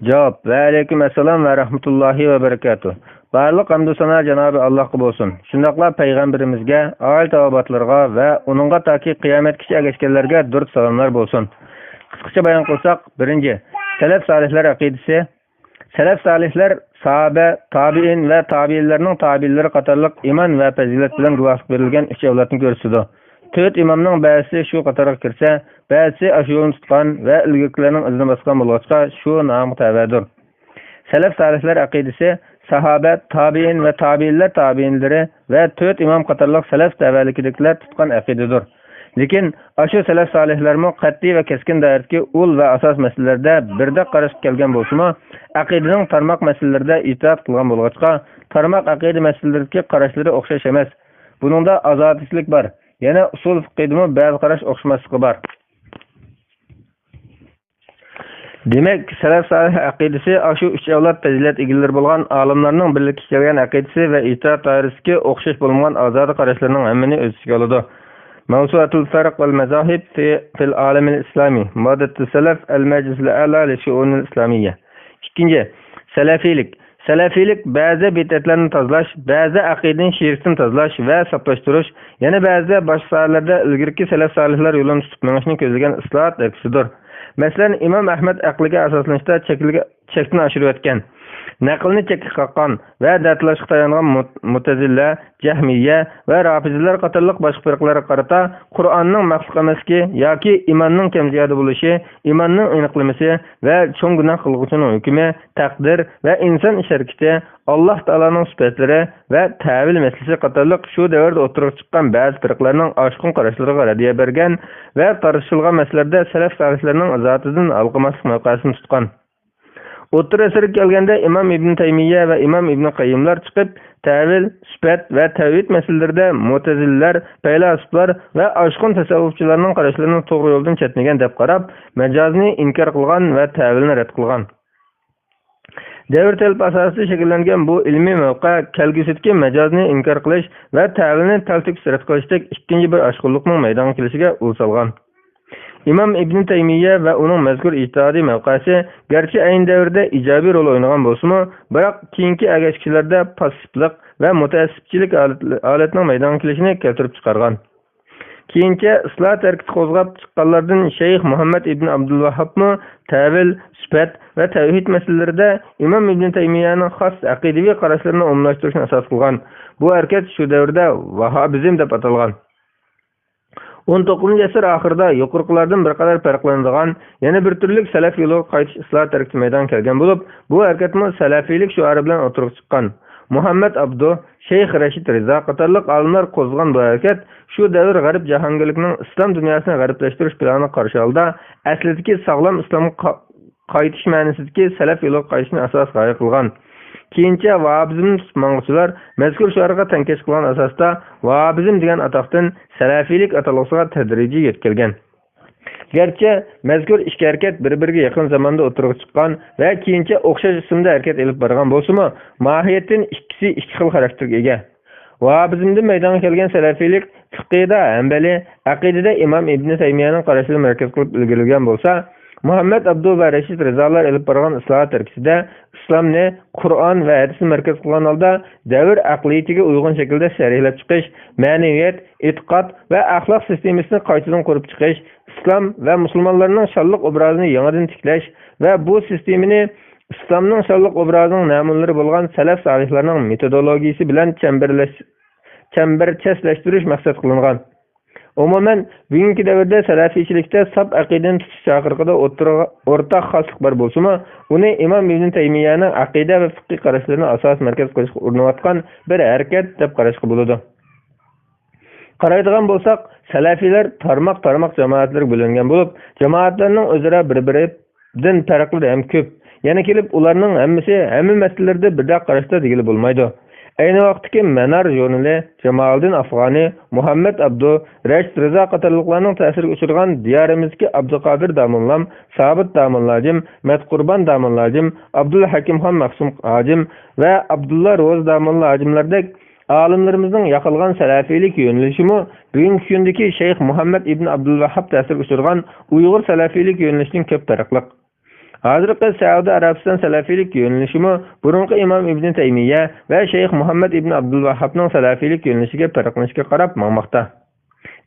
Javob: Va alaykum assalom va rahmatullohi va barakatuh. Barliq hamd va sano Janobi Allohga bo'lsin. Shundaqla payg'ambarimizga, oil tavobatlarga va uningga toki qiyomatgacha ergashganlarga durud salomlar bo'lsin. Qisqacha bayon qilsak, birinchi, Selef salihler akidesi. Selef salihler sahabe, tabiin ve tabiinlerinin tabiinleri qatarlıq iman ve fazilet bilen guvaslık verilgen 3 evlatını görürsüdü. 4 imamның bäzi şu qatarga kirse, bäzi aşı yolunu tutkan ve ilgirkilerinin izini baskan bolğaçqa şu namı täbädir. Selef salihler akidesi sahabe, tabiin ve tabiinler tabiinleri ve 4 imam qatarlıq selef täbälikilikler tutkan akidedir. Lekin aşı selef salihlermi qat'iy ve keskin dairedeki ul ve asas meselelerde birde qarashib kelgan bolsunmu, aqidening tarmoq meselelerinde itoat qilgan bolğaçqa, tarmoq aqide meselelerideki qarashlari o'xshash emas. Buningda azodliklik bor. Yana usul fiqhidimi ba'zi qarash o'xshamaslığı bor. Demek selef salih aqidesi aşı 3 avlod fazilat egalari bo'lgan olimlarning birlikka kelgan aqidesi ve itoat doirasidagi o'xshash bo'lmagan azodi qarashlarning hammani o'z ichiga oladi. موسوعة الفرق والمذاهب في العالم الإسلامي مادة السلف المجلس الأعلى للشؤون الإسلامية. İkinci, selefilik. Selefilik bazı bid'atlarni tozalash, bazı aqidening shirkini tozalash ve saqlashtirish, yana bazı boshqa sohalarda ilgirki selef salihlar yo'lini tutib minishni ko'zlagan islohot aksidir. Masalan, Imom Ahmad aqliga asoslanishda chekni oshirib o'tgan. Naqlni chekka qaqqan ve da'tlashga tayangan Mutazila, Jahmiya ve Rafizlar qatorliq boshqa firqalarga qarata Qur'onning maxluq emasligi yoki imonning kamziyada bo'lishi, imonning aniqlamasi ve cho'ng gunoh qilguvchining hukmi, taqdir ve inson ish harakati, Alloh taolaning sifatlari ve ta'vil masalasi qatorliq shu davrda o'tirib chiqqan ba'zi firqalarning oshqin qarashlariga radiya bergan ve tartishilgan masalalarda salaf salihlarning izotidan alqamaslik mavqesini tutgan. O'rta asrga kelganda Imam Ibn Taymiya ve Imam Ibn Qayyimlar chiqib, ta'vil, sifat ve tavhid masalalarida Mu'tazililar, faylasuflar ve oshqin tasavvufchilarning qarashlarini to'g'ri yo'ldan chetmagan deb qarab, majozni inkor qilgan ve ta'vilni rad qilgan. Devr talab asosida shakllangan bu ilmiy mavqe kelgusidagi majozni inkor qilish ve ta'vilni taltib rad qilishdek ikkinchi bir oshqinlikning maydonga kelishiga yo'l solgan. İmam İbn Taymiye ve onun mezkur ijtihadi mevqasi gerçi aynı devirde icabi rol oynagan bolsunmu, biroq keyingi agashkilarda passivlik ve mutaassibchilik holatning maydonga kelishini keltirib chiqargan. Keyincha isloh tarkib qo'zg'ab chiqqanlardan Shayx Muhammad ibn Abdul Vahhabmi ta'vil, sifat ve tavhid masalalarida Imam Ibn Taymiyaning xos aqidaviy qarashlarini umumlashtirishni asos qilgan. Bu harakat shu davrda Vahhabizm deb atalgan. 19. asr oxirida yuqorqilardan bir qadar farqlanadigan yana bir turlik salaf yo'liga qaytish isloh tarkibi maydonga kelgan bo'lib, bu harakatmi salafiylik shuari bilan o'tirib chiqqan. Muhammad Abdu, Shayx Rashid Rizo qatorliq olimlar qo'zg'agan bu harakat shu davr g'arb jahongirligining islom dunyosini g'arblashtirish planini qarshi oldi. Aslidagi sog'lom islomga qaytish ma'nosidagi salaf yo'liga qaytishni asos g'oya qilgan. Keyincha Vahabizm tutmoqchilar mazkur shuarga tankash qilgan asosda Vahabizm degan atoqdan salafiylik atalg'usiga tadrijiy yetkazgan. Garchi mazkur ikki harakat bir-biriga yaqin zamonda o'tirib chiqqan va keyincha o'xshash ismda harakat olib borgan bo'lsa-mu, mohiyatdan ikkisi ikki xil xarakterga ega. Vahabizmda maydonga kelgan salafiylik fiqhida Hanbali, aqidada Imom Ibn Taymiyaning qarashlarini markaz qilib ilgirilgan bo'lsa, Muhammad Abdu ve Rashid Rizolar elib borgan islohot tarkibida islomni Qur'on ve hadisni markaz qilgan holda davr aqliyatiga uyg'un shaklda sharhlab chiqish, ma'naviyat, e'tiqod ve axloq sistemasini qaytadan qurib chiqish, islom ve musulmonlarning shonliq obrazini yangidan tiklash ve bu sistemini islomning shonliq obrazining namunalari bo'lgan salaf solihlarning metodologiyasi bilan chambarchaslashtirish maqsad qilingan. Umuman bugungi davrda salafiychilikda sab aqidani tutish chaqiriqida o'rtaq xoslik bor bo'lsa-mu, uni Imom Ibn Taymiyaning aqida va fiqh qarashlarini asos markaz qilishga urinayotgan bir harakat deb qarashga bo'ladi. Qaraydigan bo'lsak, salafiylar tarmoq jamoatlarga bo'lingan bo'lib, jamoatlarning o'zaro bir-biridan farqli ham ko'p. Yana kelib ularning hammasi hamma masalalarda birdek qarashda degili bo'lmaydi. Aynı vaqtdagi Manar jurnali Jamoliddin Afg'oniy, Muhammad Abdu, Rashid Rizo qatorliqlarning ta'siriga uchragan diyorimizdagi Abduqodir Damonlam, Sabit Damonlajim, Matqurban Damonlajim, Abdul Hakimxon Maqsum Hojim va Abdullah Ro'z Damonlajimlardek olimlarimizning yaqilgan salafiylik yo'nalishimi bugungi kundagi Shayx Muhammad ibn Abdul Vahhab ta'siriga uchragan Uyg'ur salafiylik yo'nalishining ko'p farqliq. Hozirgi Saudiya Arabiston salafiylik yo'nalishimi burungi Imom Ibn Taymiya va Shayx Muhammad ibn Abdul Vahhabning salafiylik yo'nalishiga farqlanishga qarab maqmoqda.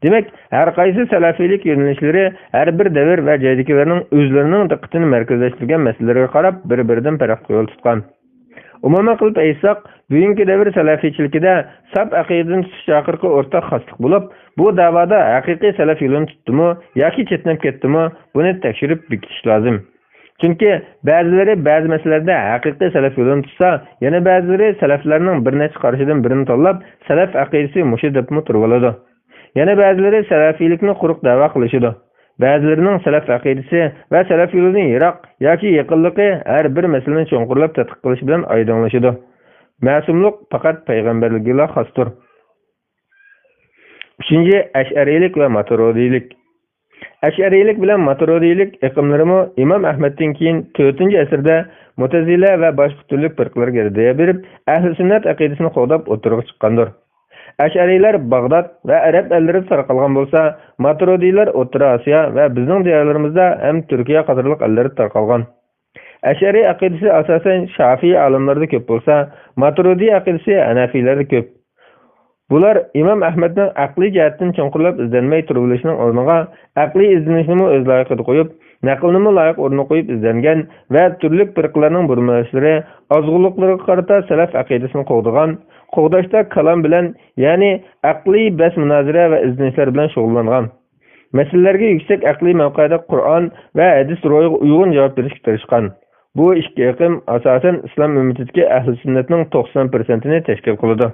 Demek, her qaysi salafiylik yönelişleri her bir devir ve ceydikilerinin özlerinin dikkatini merkezleştirgen meselelerine qarab bir-birinden farklı yol tutkan. Umuman qilib aytsak, bugungi davr salafiychiligida sab aqidani tutish chaqirqi o'rtaq xoslik bo'lib, bu da'voda haqiqiy salaf yo'lini tutdimi yoki chetnab ketdimi, buni tekshirib bekitish lozim. Chunki ba'zilari ba'zi masalalarda haqiqiy salaf yo'lini tutsa, yana ba'zilari salaflarning bir necha qarishidan birini tanlab, salaf aqidasi mushu debmi turib oladi. Yana ba'zilari salafiylikni quruq da'vo qilishidi. Ba'zilarining salaf aqidasi va salaf yo'lining yiroq yoki yaqinligi har bir masalani cho'nqurlab tadqiq qilish bilan oydinlashadi. Ma'sumlik faqat payg'ambarlikga xosdir. 3. Ash'ariylik va Maturidiylik. Ash'ariylik bilan Maturidiylik iqimlarimi Imom Ahmaddan keyin 4-asrda Mu'tazila va boshqa turli firqalarga yardiya berib, ahli sunnat aqidasini qo'llab o'tirib chiqqandir. Ash'ariylar Bag'dod va Arab ellarida tarqalgan bo'lsa, Maturidiylar O'rta Osiyo va bizning diyorlarimizda ham Turkiya qatorliq ellarda tarqalgan. Ash'ariy aqidasi asosan Shafiy olimlarida ko'p bo'lsa, Maturidiy aqidasi Hanafiylarda ko'p. Bular Imom Ahmadning aqliy jihatdan cho'nqurlab izlanmay turilishining o'rniga aqliy izlanishni o'z loyiqida qo'yib, naqlni loyiq o'rniga qo'yib izlangan va turli firqalarning burmalashlari ozg'unliklariga qarata salaf aqidasini qo'g'dashda kalam bilan, ya'ni aqliy bas munozara va izlanishlar bilan shug'ullangan. Masalalarga yuksak aqliy mavqeda Qur'on va hadis ro'yiga uyg'un javob berishga tirishgan. Bu ikki iqim asosan islom ummatidagi ahli sunnatning 90%ni tashkil qiladi.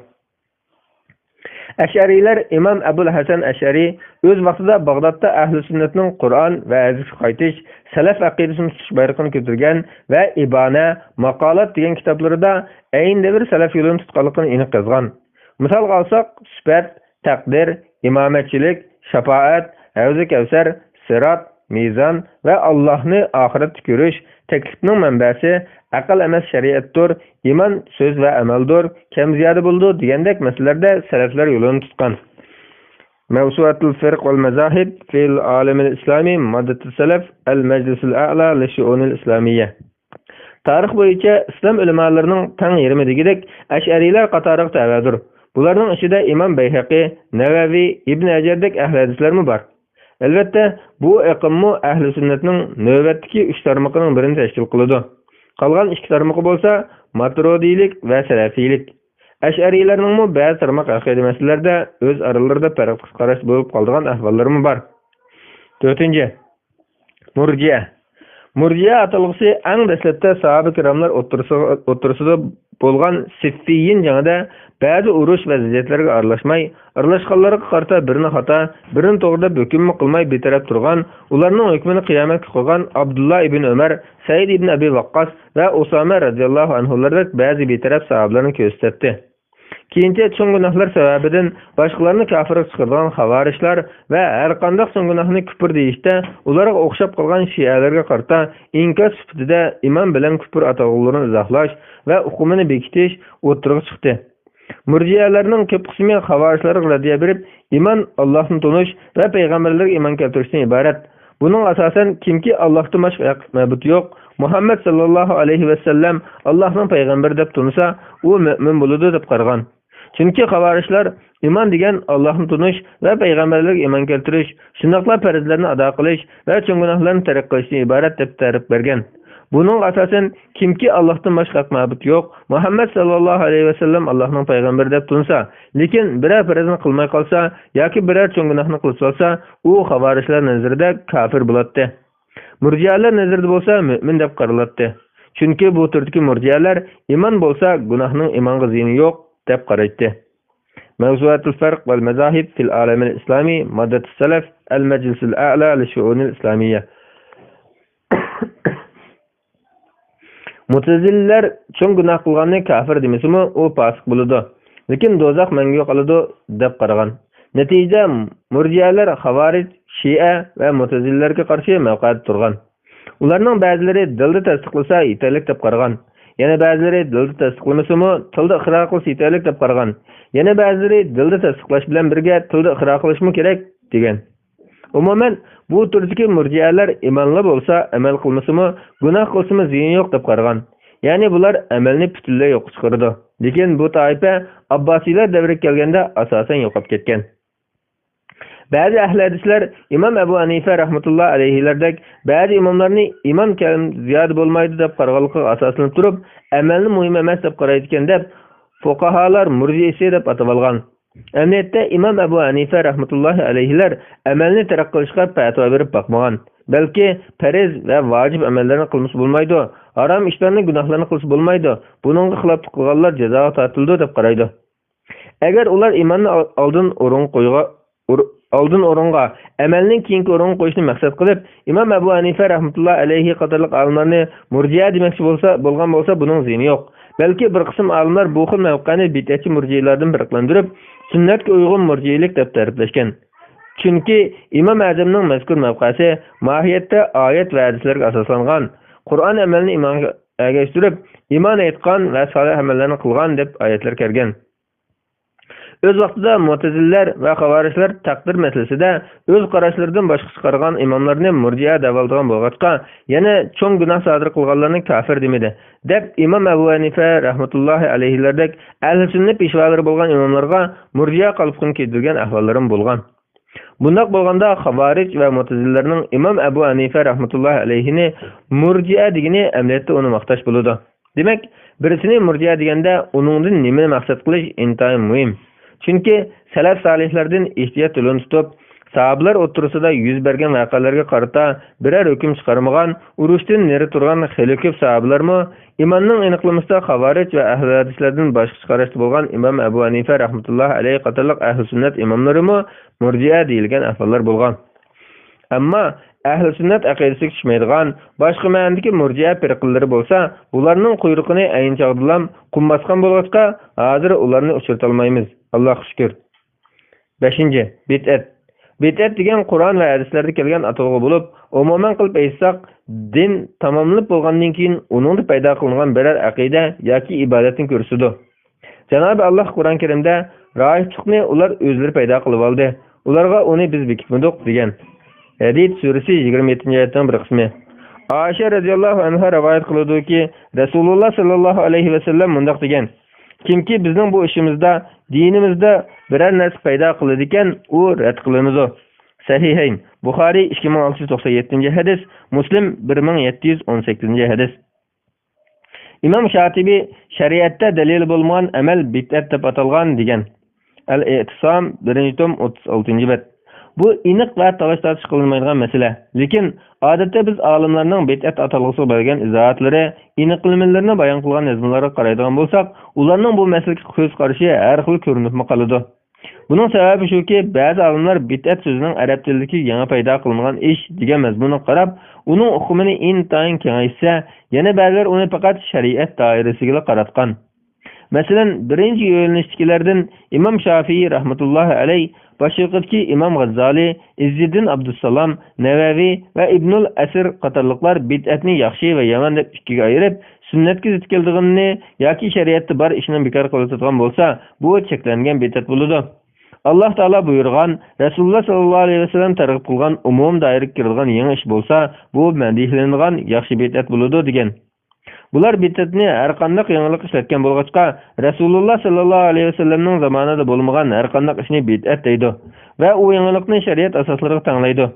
Ash'ariylar Imom Abul Hasan Ash'ari o'z vaqtida Bag'dodda ahli sunnatning Qur'on va hadisga qaytish, salaf aqidasini tutish bayrog'ini ko'targan va Ibana, Maqolat degan kitoblarida ayni davr salaf yo'lini tutganligini aniq yozgan. Misolga olsak, sifat, taqdir, imomatchilik, shafaat, havzi kavsar, sirat, mizon va Allohni oxiratda ko'rish, taklifning manbasi aql emas shariatdir, iymon so'z va amaldir, kam ziyoda bo'ldi degandek masalalarda salaflar yo'lini tutgan. Mavsuatul firq wal mazahib fil alam al-islami maddatus salaf al-majlis al-a'la li shu'un al-islamiyya. Tarix bo'yicha islom ulamolarining tang yarmi degidek Ash'ariylar qatoriga ta'vadir. Bularning ichida Imom Bayhaqi, Navaviy, Ibn Hajardek ahli hadislarmi bor. Albatta, bu iqimmi ahli sunnatning navbatdagi 3 tarmoqining birini tashkil qiladi. Qolgan 2 tarmoqi bo'lsa Maturidiylik va Salafiylik. Ash'ariylarning ba'zi tarmoq aqida masalalarida o'z aralarida farqli qarash bo'lib qolgan ahvollarmi bor. 4. Murji'a. Murji'a atalg'isi eng dastlabda sahoba kiramlar o'tirsida bo'lgan Siffiyyin jangida ba'zi urush vaziyatlarga aralashganlarga qarata birini xato, birini to'g'ri hukm qilmay betaraf turgan, ularning hukmini qiyomatga qo'ygan Abdullah ibn Umar, Said ibn Abi Waqqas va Usama radhiyallohu anhulardek ba'zi betaraf sahobalarni ko'rsatdi. Keyincha cho'ng gunohlar sababidan boshqalarni kafirga chiqargan xavarishlar va har qanday cho'ng gunohni kufr deyishda ularga o'xshab qolgan shialarga qarata inkor sifatida imom bilan kufr atog'larini izohlash va hukmini bekitish o'tirg'i chiqdi. Murjiyalarning ko'p qismi xavarishlarga raddiya berib, iymon Allohni tonish va payg'ambarlarga iymon keltirishdan iborat. Buning asosan kimki Allohdan boshqa ma'bud yo'q, Muhammad sallallohu alayhi va sallam Allohning payg'ambari deb tunsa, u mu'min bo'ladi deb qaragan. Chunki xavarishlar iymon degan Allohni tonish va payg'ambarlarga iymon keltirish, shundoqla farzlarni ado qilish va cho'ng gunohlarni tark qilishdan iborat deb ta'rif bergan. Buning asosan kimki Allohdan boshqa ma'bud yo'q, Muhammad sallallohu alayhi va sallam Allohning payg'ambari deb tunsa, lekin biror farzni qilmay qolsa yoki biror cho'ng gunohni qilib olsa, u xavarishlar nazarida kafir bo'ladi. Murjiyalar nazarida bo'lsa mu'min deb qaraladi. Chunki bu turdagi murjiyalar iymon bo'lsa gunohning iymonga ziyoni yo'q deb qaraydi. Mavzuatul farq wal mazahib fil alam al-islami maddatus salaf al-majlis al-a'la li shu'un al-islamiyya. Mutazillar cho'ng gunoh qilganni kafir demasimi, u fosiq bo'ladi. Lekin do'zax menga qoladi deb qaragan. Natija murjiyalar xavarij, Shia va Mutazillarga qarshi mavqeda turgan. Ularning ba'zilari dilda tasdiqlasa yetarli deb qaragan. Yana ba'zilari dilda tasdiqlamasimi, tilda ixro qilsa yetarli deb qaragan. Yana ba'zilari dilda tasdiqlash bilan birga tilda ixro qilishmi kerak degan. Umuman bu turdagi murjiyalar imonli bo'lsa, amal qilmasimi, gunoh qilsimi ziyon yo'q deb qaragan. Ya'ni bular amalni butunlay yo'q chiqardi. Lekin bu toifa Abbosiylar davriga kelganda asosan yo'qolib ketgan. Bazı ahli hadisler İmam Ebu Hanife rahmetullah aleyhilerdek bazı imamlarını iman kelim ziyade bolmaydı dep qarğalıqqa asaslanıp turup, amalni muhim emas dep qaraydigan dep fuqahalar murjiisi dep atap algan. Emniyette İmam Ebu Hanife rahmetullahi aleyhiler amalni taraq qilishga fatva berib bakmagan. Belki periz ve vacip amellerini kılmış bulmaydı. Haram işlerini, günahlarını kılmış bulmaydı. Bunun xilaflık kılganlar cezaga tartıldı dep qaraydı. Eğer ular imanni aldın orunga amelning keyingi orunga qo'yishni maqsad qilib, İmam Ebu Hanife rahmetullah aleyhi qatorliq olimlarni murjiya demoqchi bo'lgan bo'lsa, buning ziyni yo'q. Balki bir qism olimlar bu xil mavqani bid'atchi murjiyalardan farqlantirib, sunnatga uyg'un murjiyilik deb ta'riflashgan. Chunki İmam Azamning mazkur mavqasi mohiyatda oyat va hadislarga asoslangan. Qur'on amalni imonga ergashtirib, iymon etgan va solih amallarni qilgan deb oyatlar kelgan. Öz vaqtida Mu'tazillar va Xavarishlar taqdir masalasida öz qarashlaridan boshqa chiqargan imomlarni murjiya deb olgan bo'lg'achqa, yana cho'ng gunoh sodir qilganlarni kafir demadi. Deb İmam Ebu Hanife rahmetullohi alayhilardek ahli sunnat peshvolari bo'lgan imomlarga murjiya qalbini keltirgan ahvollarim bo'lgan. Bundaq bo'lganda Xavarij va Mu'tazillarning İmam Ebu Hanife rahmetullohi alayhini murjiya degani amliyatda uni maqtash bo'ladi. Demak, birisini murjiya deganda uningdan nimani maqsad qilish intayin muhim. Chunki salaf solihlardan ehtiyot yo'lini tutib, sahobalar o'tirisida yuz bergan voqealarga qarata biror hukm chiqarmagan, urushdan nari turgan xeyli ko'p sahobalarmi imonning aniqlamasida Xavarij va ahli hadislardan boshqa chiqarishda bo'lgan İmam Ebu Hanife rahmetullohi alayhi qatorliq ahli sunnat imomlarimi murjiya deyilgan ahvollar bo'lgan. Ammo ahli sunnat aqidasiga tushmaydigan boshqa ma'nodagi murjiya firqalari bo'lsa, ularning quyruqini ayin chog'dilam qummasgan bo'lg'achqa, hozir ularni uchirta olmaymiz. Allohga shukr. 5. Bid'at. Bid'at degan Qur'on va hadislarda kelgan atalg'i bo'lib, umuman qilib aytsak, din tamomlanib bo'lgandan keyin uningda paydo qilingan biror aqida yoki ibodatni ko'rsatdi. Janob Alloh Qur'on Karimda ro'yxatni ular o'zlari paydo qilib oldi. Ularga uni biz bekitmadik degan. Hadid surasi 27-oyatning bir qismi. Aisha radhiyallohu anha rivoyat qiladi-ki, Rasululloh sallallohu alayhi va sallam mundaq degan: Kimki bizning bu ishimizda, dinimizda biror narsa paydo qiladi ekan, u rad qilinadi. Sahihayn. Buxoriy 2697-hadis, Muslim 1718-hadis. İmam Şatibi shariatda dalil bo'lmagan amal bid'at deb atalgan degan. Al-I'tisam 1-tom 36-bet. Bu iniq va talash-tartish qilinmaydigan masala. Lekin odatda biz olimlarning bid'at atalg'isi bo'lgan izohatlari, aniqlamalarni bayon qilgan yozmalarga qaraydigan bo'lsak, ularning bu masalaga ko'z qarashi har xil ko'rinib qoladi. Buning sababi shuki, ba'zi olimlar bid'at so'zining arab tilidagi yangi paydo qilingan ish degan mazmunga qarab, uning hukmini intayin kengaytsa, yana ba'zilar uni faqat shariat doirasiga qaratgan. Masalan, birinchi yo'nalishdagilardan İmam Shafi'i rahmetullohi alayh, boshqa İmam G'azzali, Izziddin Abdussalom, Navaviy va Ibnul Asir qatorliqlar bid'atni yaxshi va yomon deb ikkiga ayirib, sunnatga zid kelganini yoki shariatda bor ishni bekor qiladigan bo'lsa, bu cheklangan bid'at bo'ladi. Alloh taolo buyurgan, Rasululloh sallallohu alayhi vasallam targ'ib qilgan umum doiraga kiradigan yangi ish bo'lsa, bu madihlangan yaxshi bid'at bo'ladi degan. Bular bid'atni har qanday yangilik ishlatgan bo'lg'achqa, Rasululloh sallallohu alayhi vasallamning zamonida bo'lmagan har qanday ishni bid'at deydi va u yangilikni shariat asoslariga tanglaydi.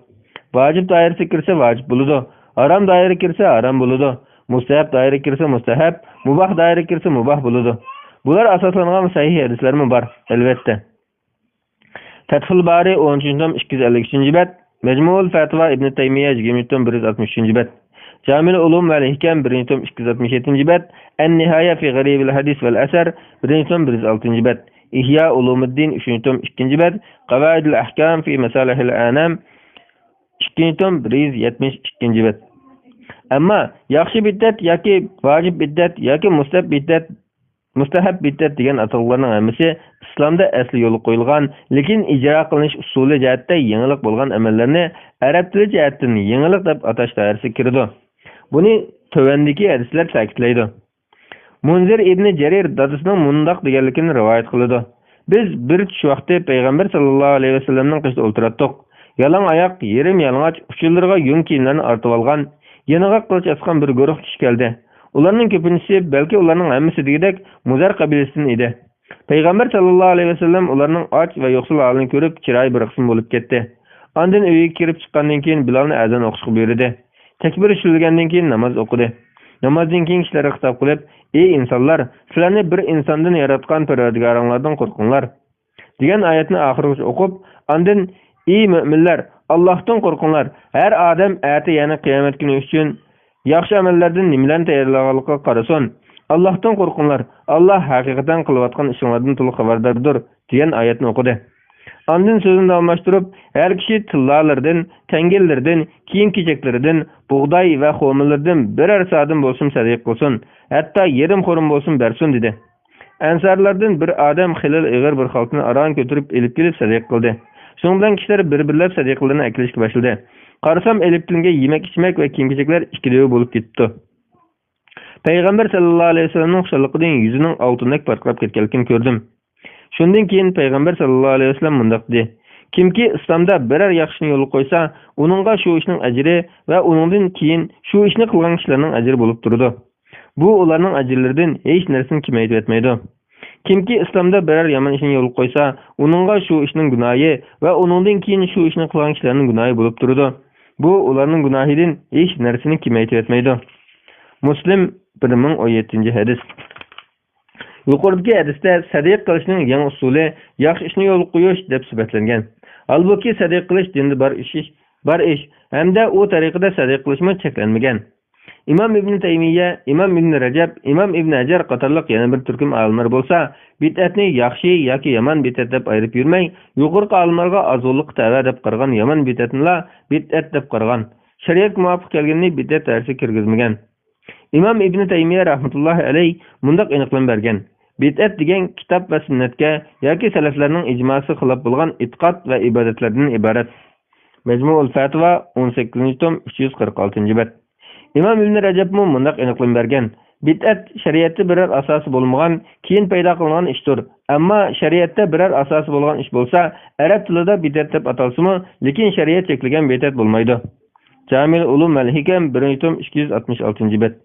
Vojib doirasiga kirsa vojib bo'ladi, harom doiraga kirsa harom bo'ladi, mustahab doiraga kirsa mustahab, mubah doiraga kirsa mubah bo'ladi. Bular asoslangan sahih hadislarmi bor, albatta. Fathul Bari 10-tom 253-bet, Majmu'ul Fatva Ibn Taymiya 20-tom 163-bet. Camil Ulum ve Hikam 1-tom 267-bet, En-Nihaya fi Gharib al-Hadis vel-Asar 1-tom 106-bet, İhya Ulumuddin 3-tom 2-bet, Qawaid al-Ahkam fi Masalih al-Anam 2-tom 172-bet. Amma yaxshi bid'at yoki vojib bid'at yoki mustahab bid'at degan atalg'larning hammasi islomda asli yo'li qo'yilgan, lekin ijro qilinish usuli jihatda yangilik bo'lgan amallarni arab tili jihatdan yangilik deb atash doirasiga kiradi. Buni tövendeki hadislar ta'kidlaydi. Munzir ibn Jarir dadasining mundaq deganligini rivoyat qiladi. Biz bir tush vaqti payg'ambar sallallohu alayhi vasallamning qishida o'tirdik. Yalang oyoq, yerim yalang'och, uchillarga yung kiyimlarni ortib olgan, yoniga qilich asgan bir guruh kishi keldi. Ularning ko'pinchisi, balki ularning hammasi degidek Muzar qabilasidan edi. Peygamber sallallahu aleyhi ve sellem ularning och va yo'qsul holini ko'rib, chiroyi bir qism bo'lib ketdi. Ondan uyiga kirib chiqqandan keyin Bilalni azon o'qishga buyurdi. Takbir tushilgandan keyin namoz o'qidi. Namozdan keyin kishilarga xitob qilib, "Ey insonlar, sizlarni bir insondan yaratgan Parvardigoringlardan qo'rqinglar" degan oyatni oxirigacha o'qib, ondan "Ey mu'minlar, Allohdan qo'rqinglar. Har odam ati, ya'ni qiyomat kuni uchun yaxshi amallardan nimalarni tayyorlaganligiga qarasin. Allohdan qo'rqinglar. Alloh haqiqatan qilayotgan ishinglardan to'liq xabardordir" degan oyatni o'qidi. Ondan so'zini davomlashtirib, har kishi tillardan, tangillardan, kiyim-kechaklaridan, bug'doy va xo'millardan birer so'm bo'lsin sadaqa qilsin, hatto yarim xo'rim bo'lsin bersin dedi. Ansarlardan bir odam xilal ig'ir bir xaltani aron ko'tarib elib kelib sadaqa qildi. Shundan kishilar bir-birlab sadiqlarni aklashga boshladi. Qarasam elib kelingan yemak-ichmak va kiyim-kechaklar ikkilab bo'lib ketdi. Payg'ambar sallallohu alayhi vasallamning xushalligidan yuzining oltindek portlab ketganligini ko'rdim. Shundan keyin Payg'ambar sallallohu alayhi vasallam mundaq dedi: "Kimki islomda biror yaxshini yo'l qo'ysa, uningga shu ishning ajri va uningdan keyin shu ishni qilgan kishilarning ajri bo'lib turadi. Bu ularning ajrlaridan hech narsani kamaytirib etmaydi. Kimki islomda biror yomon ishni yo'l qo'ysa, uningga shu ishning gunohi va uningdan keyin shu ishni qilgan kishilarning gunohi bo'lib turadi. Bu ularning gunohidan hech narsani kamaytirib etmaydi." Muslim 1017-hadis. Yuqoridagi hadisda sadiq qilishning yangi usuli yaxshi ishni yo'l qo'yish deb sifatlangan. Albatta sadiq qilish dinda bar ish hamda u tariqada sadiq qilishmi cheklanmagan. Imom Ibn Taymiya, Imom Ibn Rajab, Imom Ibn Hajar qatorliq yana bir turkum olimlar bo'lsa, bid'atni yaxshi yoki yomon bid'at deb ayirib yurmay, yuqorqi olimlarga azonliq tava deb qaragan yomon bid'atni bid'at deb qaragan. Shariat muvofiq kelganini bid'at tarsiga kirgizmagan. Imom Ibn Taymiya rahmatullohi alayhi mundaq aniqlan bergan: bid'at degan kitob va sunnatga yoki salaflarning ijmosi xilof bo'lgan e'tiqod va ibodatlardan iborat. Majmuul Fatva 18-tom 346-bet. Imom Ibn Rajab mundaq aniqlan bergan: bid'at shariatda biror asosi bo'lmagan, keyin paydo qilingan ishdir. Ammo shariatda biror asosi bo'lgan ish bo'lsa, arab tilida bid'at deb atalsa-mu, lekin shariat cheklagan bid'at bo'lmaydi. Jamil Ulum al-Hikam 1-tom 266-bet.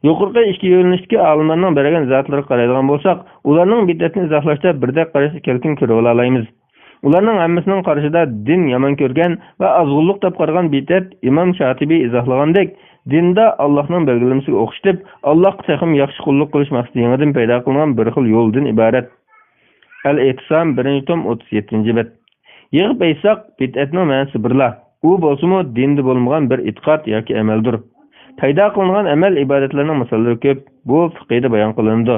Yuqorqi ikki yo'nalishdagi olimlarning bergan zatlariga qaraydigan bo'lsak, ularning bid'atni izohlashda birdek qarash kelkin ko'ra olamiz. Ularning hammasining qarashida din yomon ko'rgan va azg'unlik deb qaragan bid'at Imom Shotibiy izohlagandek, dinda Allohning belgilamasiga o'xshatib, Allohga texim yaxshi qulluq qilish maqsadidan paydo qilingan bir xil yo'ldan iborat. Al-Ittisam 1-tom 37-bet. Yig'ib aytsak, bid'atning ma'nosi birla. U bo'lsa-mu dinda bo'lmagan bir e'tiqod yoki amaldir. Paydo qilingan amal ibodatlarning misollari ko'p. Bu fiqhda bayon qilindi.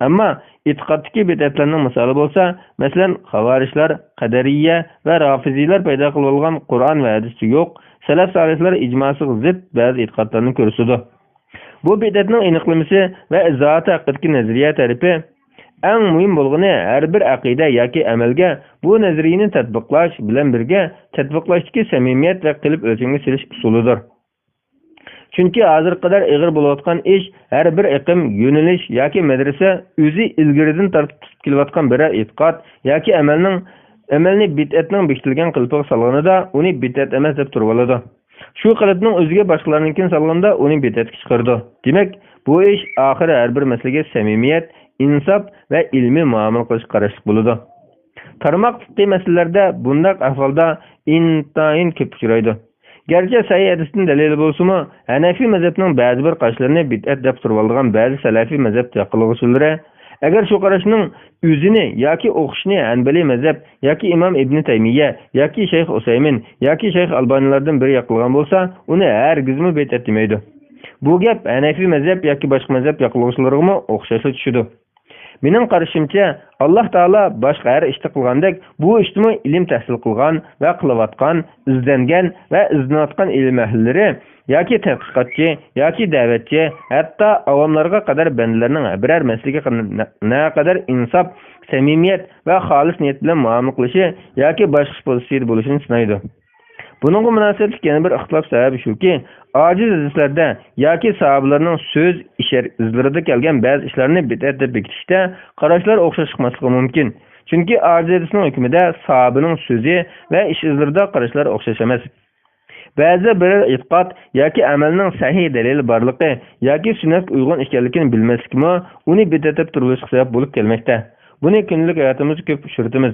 Ammo e'tiqoddagi bid'atlarning misoli bo'lsa, masalan, xavarishlar, qadariyya va rafiziylar paydo qilgan Qur'on va hadisda yo'q, salaf solihlar ijmosiga zid ba'zi e'tiqodlarni ko'rsatdi. Bu bid'atning aniqlamasi va izohati haqidagi nazariya tarifi eng muhim bo'lgani har bir aqida yoki amalga bu nazariyani tatbiqlash bilan birga tatbiqlashdagi samimiyat va qilib o'lchamga selish usulidir. Chunki hozir qadar ig'ir bo'layotgan ish har bir iqim, yo'nalish yoki madrasa o'zi ilgaridan tortib kelayotgan bir e'tiqod yoki amalni bid'atning bekitilgan qilpiga solganida uni bid'at emas deb turib oladi. Shu qilibning o'ziga boshqalarnikidan solganda uni bid'atga chiqardi. Demak, bu ish oxiri har bir masalaga samimiyat, insof va ilmiy muomala qilish qarashli bo'ladi. Tarmoq fiqh masalalarda bundaq ahvolda intayin ko'p uchraydi. Gerçi sahih hadisning dalili bo'lsa-mu, Hanafi mazhabining ba'zi bir qarashlarini bid'at deb turib olgan ba'zi salafiy mazhab taqilg'uvchilari agar shu qarashning o'zini yoki o'qishni Hanbali mazhab yoki Imom Ibn Taymiya yoki Shayx Usaymin yoki Shayx Albanilardan biri yaqilgan bo'lsa, uni hargizmi bid'at demaydi. Bu gap Hanafi mazhab yoki boshqa mazhab yaqilg'uvchilariga o'xshashli tushidi. Mening qarashimcha, Alloh taolo boshqa har ishni qilgandek, bu ishni ilm tahsil qilgan va qilayotgan, izlangan va izlanayotgan ilm ahllari yoki tadqiqotchi yoki da'vatchi, hatto avomlarga qadar bandalarning biror masalaga naqadar insof, samimiyat va xolis niyat bilan muomala qilishi yoki boshqa pozitsiyada bo'lishini sinaydi. Buningga munosabatli yana bir ixtilof sababi shuki, ojiz hadislarda yoki sahobalarning so'z izlarida kelgan ba'zi ishlarni bid'at deb bekitishda qarashlar o'xshash chiqmasligi mumkin. Chunki ojiz hadisning hukmida sahobaning so'zi va ish izlarida qarashlar o'xshash emas. Ba'zi bir e'tiqod yoki amalning sahih dalili borligi yoki sunnatga uyg'un ekanligini bilmaslikmi uni bid'at deb turilishiga sabab bo'lib kelmoqda. Buni günlük hayatımızda köp uchratamiz.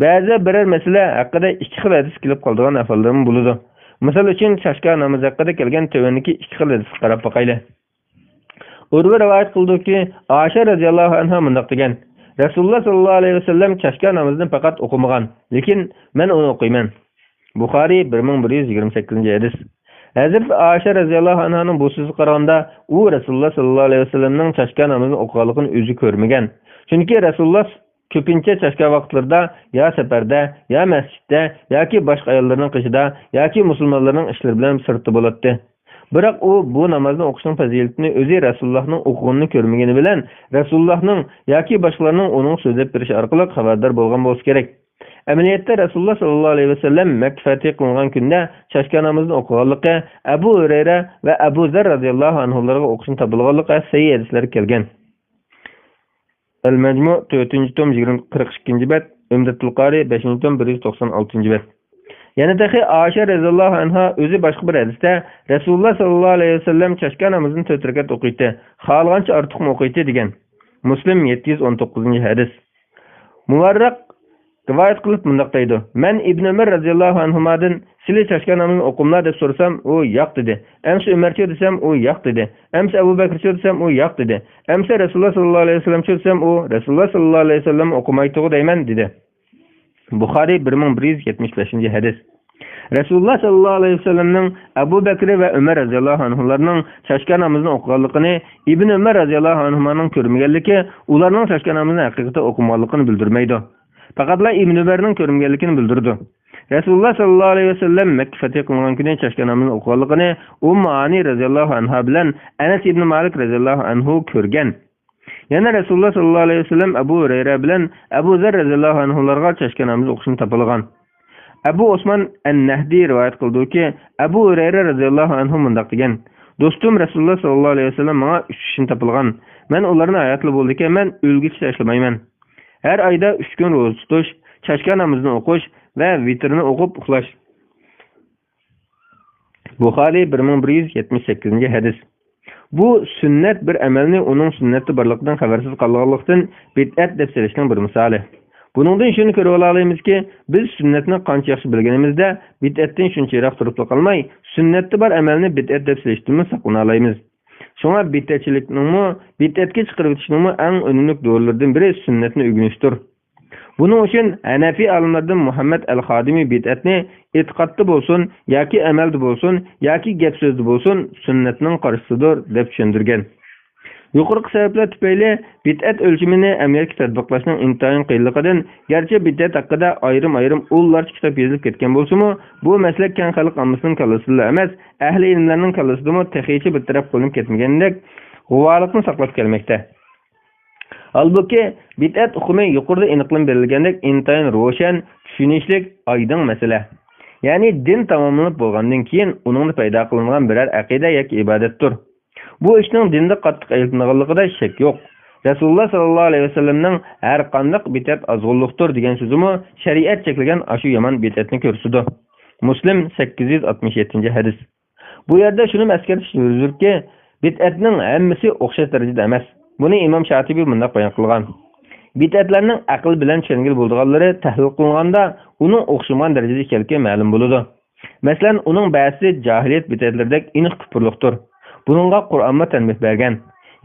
Ba'zi biror masala haqida ikki xil hadis kelib qoladigan ahvollarmi bo'ladi. Misol uchun chashka namoz haqida kelgan tövanniki ikki xil hadis qarab boqaylik. Urva rivoyat qildiki, Aisha radhiyallohu anha mundaq degan: Rasululloh sallallohu alayhi vasallam chashka namozini faqat o'qimagan, lekin men uni o'qiyman. Buxoriy 1128-hadis. Hazrat Aisha radhiyallohu anhaning bu so'zi qaraganda, u Rasululloh sallallohu alayhi vasallamning chashka namozini o'qiganligini o'zi ko'rmagan. Chunki Rasululloh ko'pincha chashka vaqtlarida ya safarda, ya masjidda, yoki boshqa ayollarning qishida, yoki musulmonlarning ishlari bilan sirtda bo'ladi. Biroq u bu namozni o'qishning fazilatini o'zi Rasulullohning o'qiganini ko'rmagani bilan Rasulullohning yoki boshqalarning uning so'zlab berishi orqali xabardor bo'lgan bo'lsa kerak. Amaliyotda Rasululloh sallallohu alayhi vasallam Makka fath qilingan kunda chashka namozini o'qiganligi Abu Hurayra va Abu Zar radhiyallohu anhularga o'qishni topilganligi sahih hadislar kelgan. Al-Majmu' 4-tom 42-bet, Umdatul Qari 5-tom 196-bet. Yana dahi Aisha radhiyallohu anha o'zi boshqa bir hadisda Rasululloh sallallohu alayhi vasallam chashka namozini 4 rakat o'qiydi, xohlagancha ortiq o'qiydi degan. Muslim 719-hadis. Muvarraq rivoyat qilib mundaq deydi: "Men Ibn Umar radhiyallohu anhumadan sizlar chashka namozini o'qimlar deb so'rasam, u yo'q dedi. Amsa Umarcha desam, u yo'q dedi. Amsa Abu Bakrcha desam, u yo'q dedi. Amsa Rasululloh sallallohu alayhi vasallam desam, u Rasululloh sallallohu alayhi vasallam o'qimaydi deyman" dedi. Buxoriy 1175-hadis. Rasululloh sallallohu alayhi vasallamning Abu Bakr va Umar radhiyallohu anhularning chashka namozini o'qiganligini Ibn Umar radhiyallohu anhumaning ko'rmaganligi ularning chashka namozini haqiqatda o'qimaganligini bildirmaydi. Faqatla Ibn Umarning ko'rmaganligini bildirdi. Rasululloh sallallohu alayhi vasallam Makka fath qilingan kuni chashka namozini o'qiganligini Ummu Ani radhiyallohu anha bilan Anas ibn Malik radhiyallohu anhu ko'rgan. Yana Rasululloh sallallohu alayhi vasallam Abu Hurayra bilan Abu Zar radhiyallohu anhularga chashka namoz o'qishni topilgan. Abu Osman an-Nahdi rivoyat qildiki, Abu Hurayra radhiyallohu anhu mundaq degan: "Do'stim Rasululloh sallallohu alayhi vasallam menga 3 ishni topilgan. Men ularni hayotli bo'ldiki, men o'lgicha tashlamayman. Har oyda 3 kun ro'za tutish, chashka namozini o'qish va vitrni o'qib uxlash." Buxoriy 1178-hadis. Bu sünnet bir amalni uning sunnati borligidan xabarsiz qolganlikdan bid'at deb sanashning bir misoli. Buningdan shuni ko'rib olamizki, biz sunnatni qancha yaxshi bilganimizda bid'atdan shunchalik turib qolmay, sunnatda bor amalni bid'at deb sanashdan saqlana olamiz. Shunga bid'atchilikning bid'atga chiqarib o'tishning eng unumli dorilardan biri sunnatni o'rganishdir. Buning uchun Hanafi olimlardan Muhammad al-Xodimi bid'atni e'tiqodda bo'lsin, yoki amalda bo'lsin, yoki gap so'zda bo'lsin, sunnatning qarshisidir deb tushuntirgan. Yuqorqi sabablar tufayli bid'at o'lchimini amaliyotga tatbiqlashning intayin qiyinligidan, garchi bid'at haqida ayrim o'nlarcha kitob yozilib ketgan bo'lsa-mu, bu masala keng xalq ommasining kallasida emas, ahli ilmlarning kallasidami taxichi bir taraf qo'linib ketmagandek, g'uvolikni saqlab kelmoqda. Halbuki bid'at hukmi yuqorida aniqlanib berilgandek intayin ro'shan, tushunishlik, oydin masala. Ya'ni din tamomlanib bo'lgandan keyin uningda paydo qilingan biror aqida yoki ibodatdir. Bu ishning dinda qattiq aytilganligida shak yo'q. Rasululloh sallallohu alayhi vasallamning har qanday bid'at azg'unlikdir degan so'zimi shariat cheklagan ashu yomon bid'atni ko'rsatdi. Muslim 867-hadis. Bu yerda shuni eskartish zarurki, bid'atning hammasi o'xshash darajada emas. Buni Imom Shatibiy bunday bayon qilgan. Bid'atlarning aql bilan tushunilgan bo'lganlari tahlil qilinganda uning o'xshagan darajada ekanligi ma'lum bo'ladi. Masalan, uning ba'zi jahiliyat bid'atlaridek aniq kufrlikdir. Buningga Qur'onda tanbeh bergan.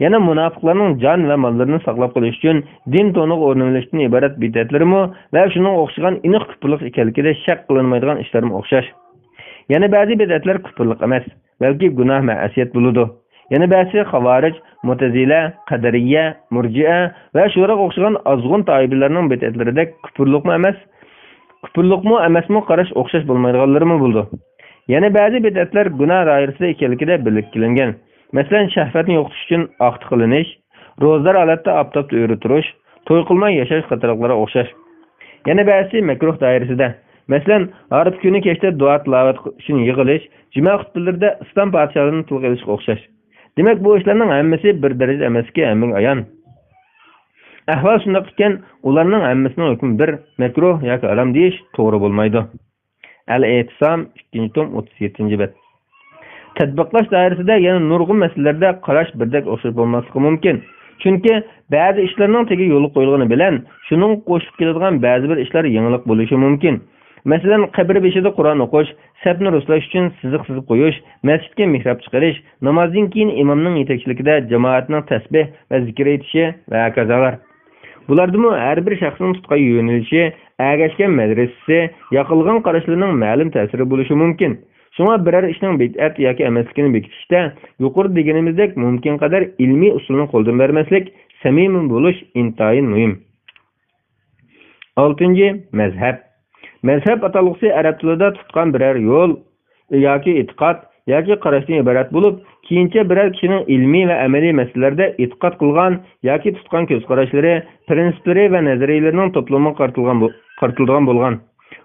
Yana munofiqlarning jon va mollarini saqlab qolish uchun din to'niga o'rnalishdan iborat bid'atlarimi va shuning o'xshagan aniq kufrlik ekanligida shak qilinmaydigan ishlarga o'xshash. Yana ba'zi bid'atlar kufrlik emas, balki gunoh ma'asiyat bo'ladi. Yana ba'zi Xavarij, Mu'tazila, Qadariyya, Murji'a va shularga o'xshagan azg'un toifalarning bid'atlaridek kufrlikmi emasmi qarash o'xshash bo'lmaydiganlarimi bo'ldi. Yana ba'zi bid'atlar gunoh doirasida ekanligida bilib kelingan. Masalan, shahvatni yo'qotish uchun aqd qilinish, ro'zlar holatda oftobda o'ri turish, to'y qilmay yashash qatorliqlarga o'xshash. Yana ba'zi makruh doirasida. Masalan, arif kuni kechda duo tilovat uchun yig'ilish, juma xutbalarida islom podshohini tilga olishga o'xshash. Demak, bu ishlarning hammasi bir darajada emaski, hamma ayon. Ahvol shunday ekan, ularning hammasining hukmi bir, makruh yoki harom deyish to'g'ri bo'lmaydi. Al-E'tisam 2-tom 37-bet. Tatbiqlash doirasida yana nurg'un masalalarda qarash birdek o'xshab bo'lmasligi mumkin. Chunki ba'zi ishlarning tegi yo'li qo'yilgani bilan shuning qo'shib keladigan ba'zi bir ishlar yangilik bo'lishi mumkin. Masalan, qabr beshida Qur'on o'qish, safni ruslash uchun siziq sizib qo'yish, masjidga mihrab chiqarish, namozdan keyin imomning yetakchiligida jamoatning tasbih va zikr etishi va kazalar. Bulardimi har bir shaxsning tutqay yo'nalishi, agashgan madrasasi, yoqilgan qarashlarning ma'lum ta'siri bo'lishi mumkin. Shunga biror ishning bid'at yoki emasligini bekitishda yuqori deganimizdek mumkin qadar ilmiy usulni qo'ldan bermaslik, samimiy bo'lish intayin muhim. 6. Mazhab. Mazhab atalg'usi arab tilida tutgan biror yo'l yoki e'tiqod yoki qarashdan iborat bo'lib, keyincha biror kishining ilmiy va amaliy masalalarda e'tiqod qilgan yoki tutgan ko'z qarashlari, prinsiplari va nazariyalarining to'plami qartilgan bo'lgan.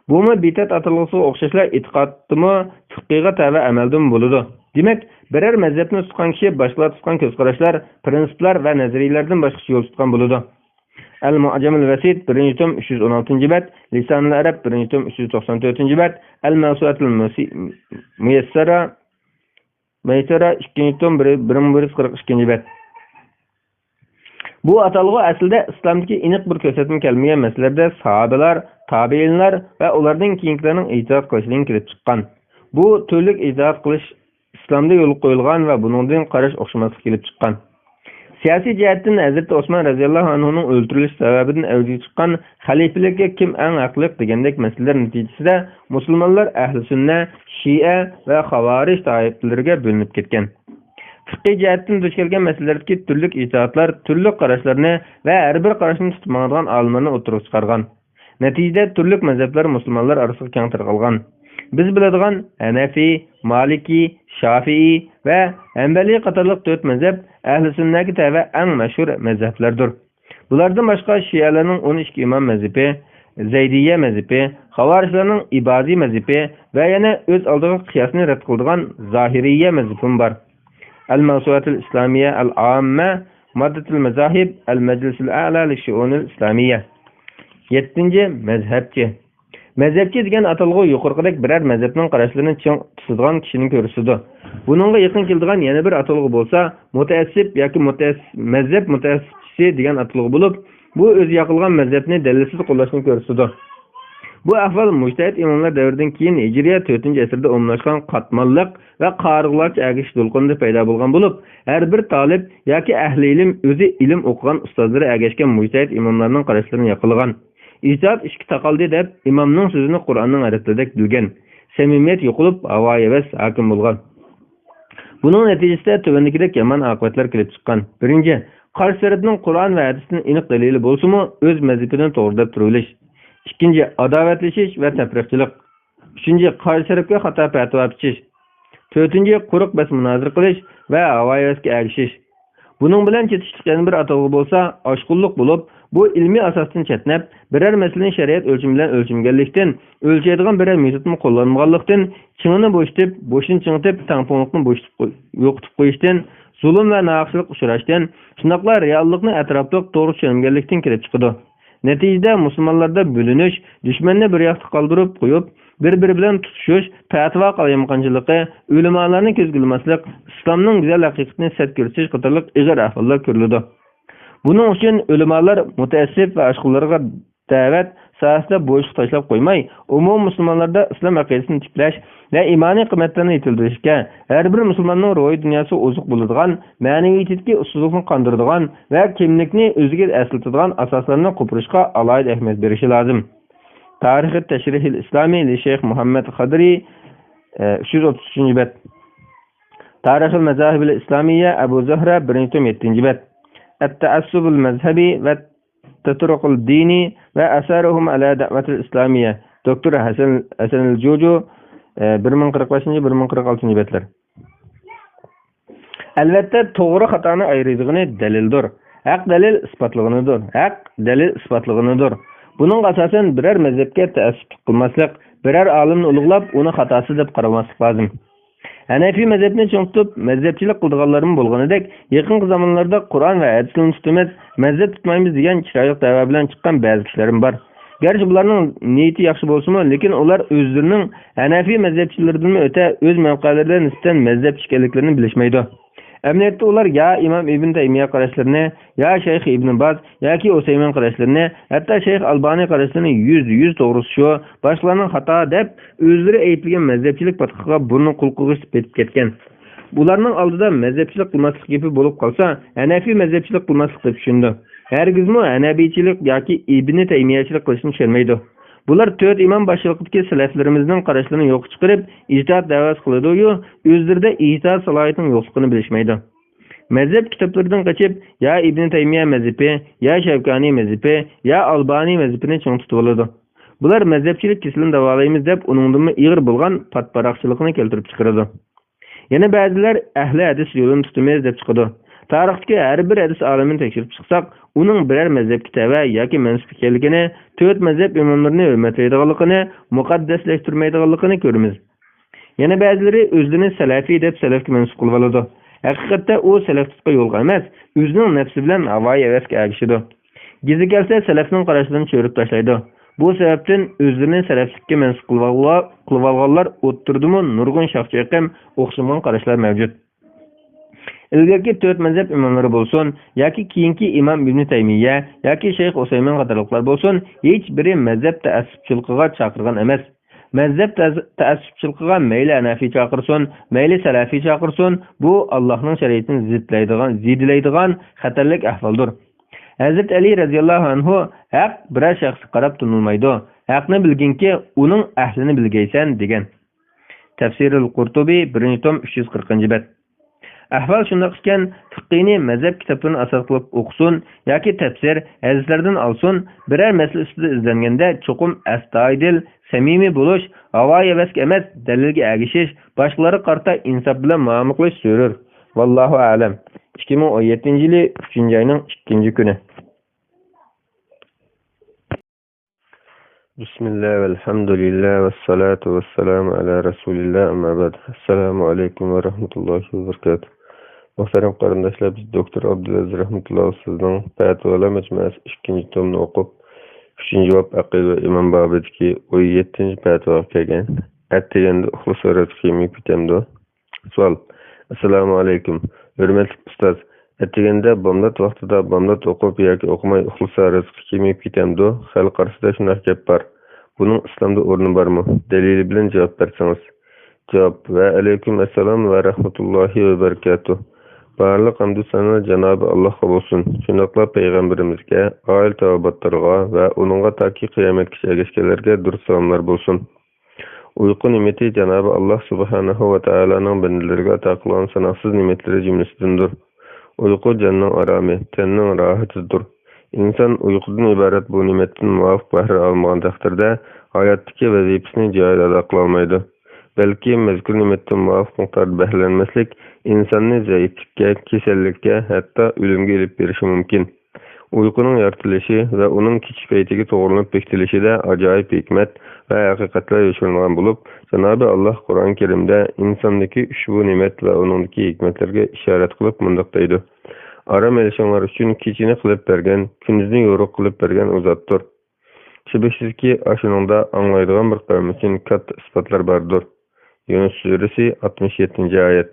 Bumi bidat atalg'usi o'xshashlar e'tiqodimi, fiqhga tava amaldan bo'ladi. Demak, biror mazhabni tutgan kishi boshqa tutgan ko'z qarashlar, prinsiplar va nazariyalardan boshqa yo'l tutgan bo'ladi. Al-Mu'jam al-Vasit 1-tom 316 bet, Lisan al-Arab 1-tom 394 bet, Al-Mawsu'at al-Muyassara 2-tom 1142 bet. Bu atalg'u aslida islomdagi aniq bir ko'rsatma kelmagan masalalarda sahobalar, tabiinlar va ulardan keyingilarning ijod qilishidan kelib chiqqan. Bu turli ijod qilish islomda yo'l qo'yilgan va buningdan qarash o'xshamaslik kelib chiqqan. Siyosiy jihatdan Hazrat Osman radhiyallohu anhuning o'ldirilish sababidan avjiga chiqqan xalifalikka kim eng haqli degandek masalalar natijasida musulmonlar ahli sunna, Shia va Xavarij toifalariga bo'linib ketgan. Fiqhiy jihatdan duch kelgan masalalardagi turli ijtihodlar, turli qarashlarni va har bir qarashni tutmaydigan olimlarni o'tirib chiqargan. Natijada turli mazhablar musulmonlar orasida keng tarqalgan. Biz biladigan Hanafi, Maliki, Shafi'i va Hanbali qatorliq 4 mazhab ahli sunnaga tava eng mashhur mazhablardir. Bulardan boshqa Shialarning 12 imom mazhabi, Zaydiyya mazhabi, Xavarijlarning Ibadi mazhabi va yana o'z oldiga qiyosni rad qiladigan Zohiriyya mazhabi bor. Al-Mawsu'at al-Islamiyya al-Amma, Maddat al-Mazahib, al-Majlis al-A'la li-Shu'un al-Islamiyya. 7. Mazhabchi. Mazhabchi degan atalg'u yuqorqidek biror mazhabning qarashlarini ching tutadigan kishini ko'rsatadi. Buningga yaqin keladigan yana bir atalg'u bo'lsa, mutaassib yoki mazhab mutaassisi degan atalg'u bo'lib, bu o'zi yoqilgan mazhabni dalilsiz qo'llashni ko'rsatadi. Bu ahvol mujtahid imomlar davridan keyin Hijriya 4-asrda umumlashgan qatmanliq va qariqlarcha agish to'lqinida paydo bo'lgan bo'lib, har bir talib yoki ahli ilm o'zi ilm o'qigan ustozlari agashgan mujtahid imomlarning qarashlarini yoqilgan. İcad ishki taqaldi deb imomning so'zini Qur'onning arabidek bilgan. Samimiyat yo'qolib, havoyavas hokim bo'lgan. Buning natijasida tuvandagidek yomon oqibatlar kelib chiqqan. 1. Qarshi tarafning Qur'on va hadisning aniq dalili bo'lsa-mu, o'z mazhabidan to'g'ri deb turilish. 2. Adovatlashish va tafriqchilik. 3. Qarshi tarafga xato fatvo berish. 4. Quruq bas munozara qilish va havoyavasga agishish. Buning bilan chetishlik yana bir atalg'u bo'lsa, oshqullik bo'lib, bu ilmiy asosdan chetnab, biror masalani shariat o'lchami bilan o'lchanganlikdan, o'lchaydigan biror metodni qo'llanmaganlikdan, chingini bo'shin chingitib, tangponlikni yo'qitib qo'yishdan, zulm va nohaqchilik uchrashdan, shunaqla reallikni atrofliq to'g'ri tushunganlikdan kelib chiqadi. Natijada musulmonlarda bo'linish, dushmanni bir yoqda qoldirib qo'yib, bir-biri bilan tutishish, fatvo qalayotganligi, ulamolarni ko'zgilmaslik, islomning go'zal haqiqatini sat ko'rsatish qatorliq ig'ir ahvollar ko'riladi. Buning uchun ulamolar mutaassib va ashqullarga da'vat sohasida bo'shliq tashlab qo'ymay, umum musulmonlarda islom aqidasini tiklash va imoniy qiymatlarni yetildirishga, har bir musulmonning ruhiy dunyosi ozuq bo'ladigan, ma'naviyatga ustunlikni qondiradigan va kimlikni o'ziga aslatadigan asoslarni qurishga alohida ahamiyat berishi lozim. Tarix at-Tashrih al-Islami li Sheyx Muhammad Khadri 333 bet. Tarix al-Mazahib al-Islamiyya Abu Zahra 1-tom 7 bet. التعصب المذهبي والتطرق الديني وأثارهم على دعوة الإسلامية دكتور حسن الجوجو 1045-1046 betler. Elbette doğru hatanı ayrıdığını delildir. Hak delil ispatlığınıdır. Hak delil ispatlığınıdır. Bunun asasen birer mezhepke teessüp kılmaslık, birer alimni ulug'lab, onu hatası deb qaramaslik lazım. Hanefi mezhebini çoğuntup, mezhepçilik kıldıqanlarım bolğanidek, yakın zamanlarda Kur'an ve hadisini tutumez, mezhep tutmayımız degan chiroyli da'vo bilan chiqqan ba'zi kishilarim bor. Gerçi bularning niyati yaxshi bo'lsa-mu, lekin ular o'zlarining Hanefi mezhepchilaridan o'ta o'z mavqelariga nisbatan mezhep ekanliklarini bilishmaydi. Emniyette ular ya İmam İbn Taymiye qarashlarini, ya Şeyh İbn Baz, yoki Usaymin qarashlarini, hatto Şeyh Albani qarashlarini yüz to'g'risi shu, boshqalarning xato deb o'zlari aytgan mazhabchilik patqiga burni qulqug'is betib ketgan. Bularning oldida mazhabchilik qilmaslik gapi bo'lib qolsa, Hanafi mazhabchilik qilmaslik deb tushundi. Hargizmi Hanabiychilik yoki Ibn Taymiyachilik qilishni tushunmaydi. Bular 4 imam boshchiligidagi salaflarimizning qarashlarini yo'q chiqarib, ijtihod da'vat qiladi-yu, o'zlarida ijtihod salohiyatining yo'qligini bilishmaydi. Mazhab kitoblaridan qochib, ya Ibn Taymiya mazhabi, ya Shavkani mazhabi, ya Albani mazhabini cho'ng tutib oladi. Bular mazhabchilik kasalini davolaymiz deb uningdan ig'ir bo'lgan patparaqchilikni keltirib chiqaradi. Yana ba'zilar ahli hadis yo'lini tutamiz deb chiqadi. Tarixdagi har bir hadis olimini tekshirib chiqsak, uning biror mazhabga tava yoki mansub ekanligini, 4 mazhab imomlarini hurmatlaydiganligini, muqaddaslashtirmaydiganligini ko'ramiz. Yana ba'zilari o'zlarini salafiy deb salafga mansub qilib oladi. Haqiqatda u salafga yo'lga emas, o'zining nafsi bilan havoyi havasga ergishadi. Gizi kelsa salafning qarashlarini cho'rib tashlaydi. Bu sababdan o'zlarini salaflikka mansub qilib olganlar o'ttirdimi nurg'un shaxsiy o'xshagan qarashlar mavjud. Ilgirki 4 mazhab imomlari bo'lsin, yoki keyingi imom Ibn Taymiya, yoki Shayx Usaymin qatorliqlar bo'lsin, hech biri mazhab ta'assubchiligiga chaqirgan emas. Mazhab ta'assubchiligiga mayli Hanafi chaqirsin, mayli Salafi chaqirsin, bu Allohning shariatini zidlaydigan xatarlik ahvoldir. Hazrat Ali radhiyallohu anhu haq biror shaxsga qarab tunilmaydi. Haqni bilginki, uning ahlini bilgaysan degan. Tafsirul Qurtubi 1-tom 340-bet. Ahval shundoq ekan, fiqhini mazhab kitoblarini asos qilib o'qisin yoki tafsir, hadislardan olsin, biror masala ustida izlanganda cho'qim astoydil, samimiy bo'lish, havoyi havasga emas, dalilga ergishish, boshqalarga qarta insof bilan muomala qilish zarur. Vallohu a'lam. 2017-yili 3-oyning 2-kuni. Bismillah velhamdülillah ve salatu ve selamu ala Resulillah amma ba'd. Assalamu alaikum ve rahmetullahi ve berekatuhu. Muhterem qarindoshlar, biz doktor Abdulaziz rahmetulloh sizning fatvolar majmuasi 2-tomni o'qib, 3-javob aqida imom Babidagi 17-fatvoga kelgan. Atdeganda uxlash surati kiyimib ketamdi. Savol. Assalomu alaykum. Hurmatli ustoz, atdeganda bomdod vaqtida bomdod o'qib yoki o'qimay uxlash surati kiyimib ketamdi. Xalq orasida shunday gap bor. Buning islomda o'rni bormi? Dalili bilan javob bersangiz. Javob: va alaykum assalom va rahmatullohi va barakatuh. Barliq hamdu sana Cenab-ı Allah'a olsun. Şundaqla Peygamberimizge, aile tavabatlarına ve onunla taki kıyametkice ergeçkelerge dürüst salamlar bolsun. Uyku nimeti Cenab-ı Allah Subhanahu ve Teala'nın bendilerine takılan sanaksız nimetleri cümlesindir. Uyku canının arami, teninin rahatıdır. İnsan uykudan ibaret bu nimetin muaf bahri almayan takdirde hayattaki vazifesini cahil kılalmaydı. Belki mezkur nimetten muaf miktarda bahrilenmeslik insanı zayıflıkka, kesellikka, hatta ölümge elip berişi mümkün. Uykunun yaratılışı ve onun kiçik peyteki doğrulup bektilişi de acayip hikmet ve hakikatler yaşanılan bulup, Cenab-ı Allah Kur'an-ı Kerim'de insandaki şu nimet ve onundaki hikmetlerge işaret kılıp mındaktaydı. Aram elişanlar için kiçini kılıp bergen, kündüzünü yoruk kılıp bergen uzattır. Şüphesiz ki aşınında anlaydığın bir kavim için kat ispatlar bardır. Yunus Suresi 67. ayet.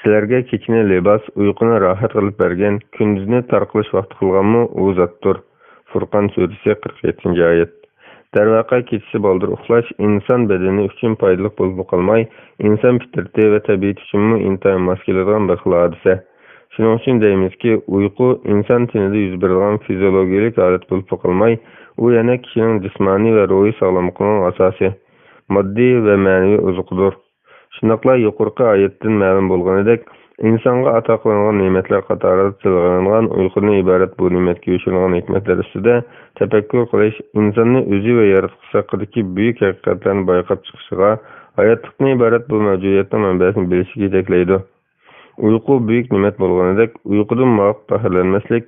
Sizlerge keçine libas, uykuna rahat kılıp bergen, kündüzüne tarqılış vakti kılganmı o zattır. Furqan Suresi 47. ayet. Dervaka keçisi baldır uxlaş, insan bedeni üçün paydalık bulup kalmay, insan fitrati ve tabiat üçünmü intayın maskeliğinden bakılı hadise. Şunun için deyimiz ki, uyku insan tenide yüz berdiğen fizyologiyalik alet bulup kalmay, o yana kişinin cismani ve ruhi sağlamlığının asası, maddi ve manevi ozuqudur. Şundaqla yuqorqi ayetten ma'lum bo'lgan edek, insonga ato qilingan ne'matlar qatorida tilg'angan uyqudan iborat bu ne'matga yo'shilgan hikmatlar ustida tafakkur qilish insonni o'zi va yaratquchi haqidagi buyuk haqiqatlarni bayqab chiqishiga, hayotlikdan iborat bu mavjudiyatning manbasini bilishga yetaklaydi. Uyqu buyuk ne'mat bo'lgan edek, uyqudan muvofiq faxrlanmaslik,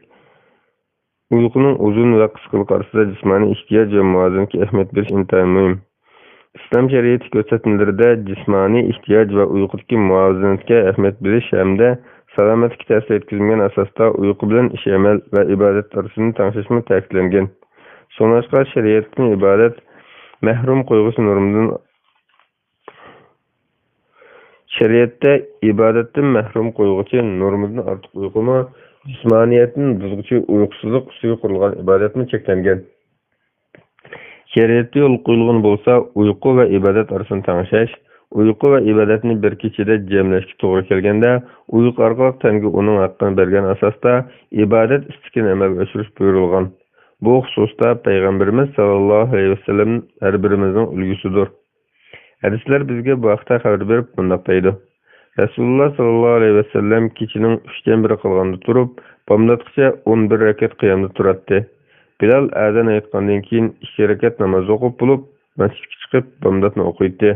uyquning uzun va qisqaligi orasida jismoniy ehtiyoj va muvozanatga ahamiyat berish intayin muhim. İslam şeriati ko'rsatmalarida jismoniy ehtiyoj va uyqudagi muvozanatga ahamiyat berish hamda salomatlikka ta'sir etkazmagan asosda uyqu bilan ish amal va ibodat orasini tanishishmi ta'kidlangan. So'nashqa shariatning ibodat mahrum qo'yg'usi Şeriatda ibadatdan mahrum qo'yg'uchi normadan ortiq uyqumi, jismoniyatni buzg'uchi uyqusizlik ustiga qurilgan ibodatmi cheklangan. Şeriatda yo'l qo'yilgan bo'lsa, uyqu va ibodat orasini tangshash, uyqu va ibodatni bir kechada jamlashga to'g'ri kelganda, uyqu orqali tanga uning haqqini bergan asosda ibodat istikini amalga oshirish buyurilgan. Bu xususda Payg'ambarimiz sallallohu alayhi vasallam har birimizning ulgusidir. Hadislar bizga bu haqda xabar berib bunday deydi. Rasululloh sallallohu alayhi vasallam kechining 3dan 1 qilganda turib, bomdodgacha 11 rakat qiyomda turadi. Bilal azan aytgandan keyin 2 rakat namoz o'qib bo'lib, masjidga chiqib bomdodni o'qiydi.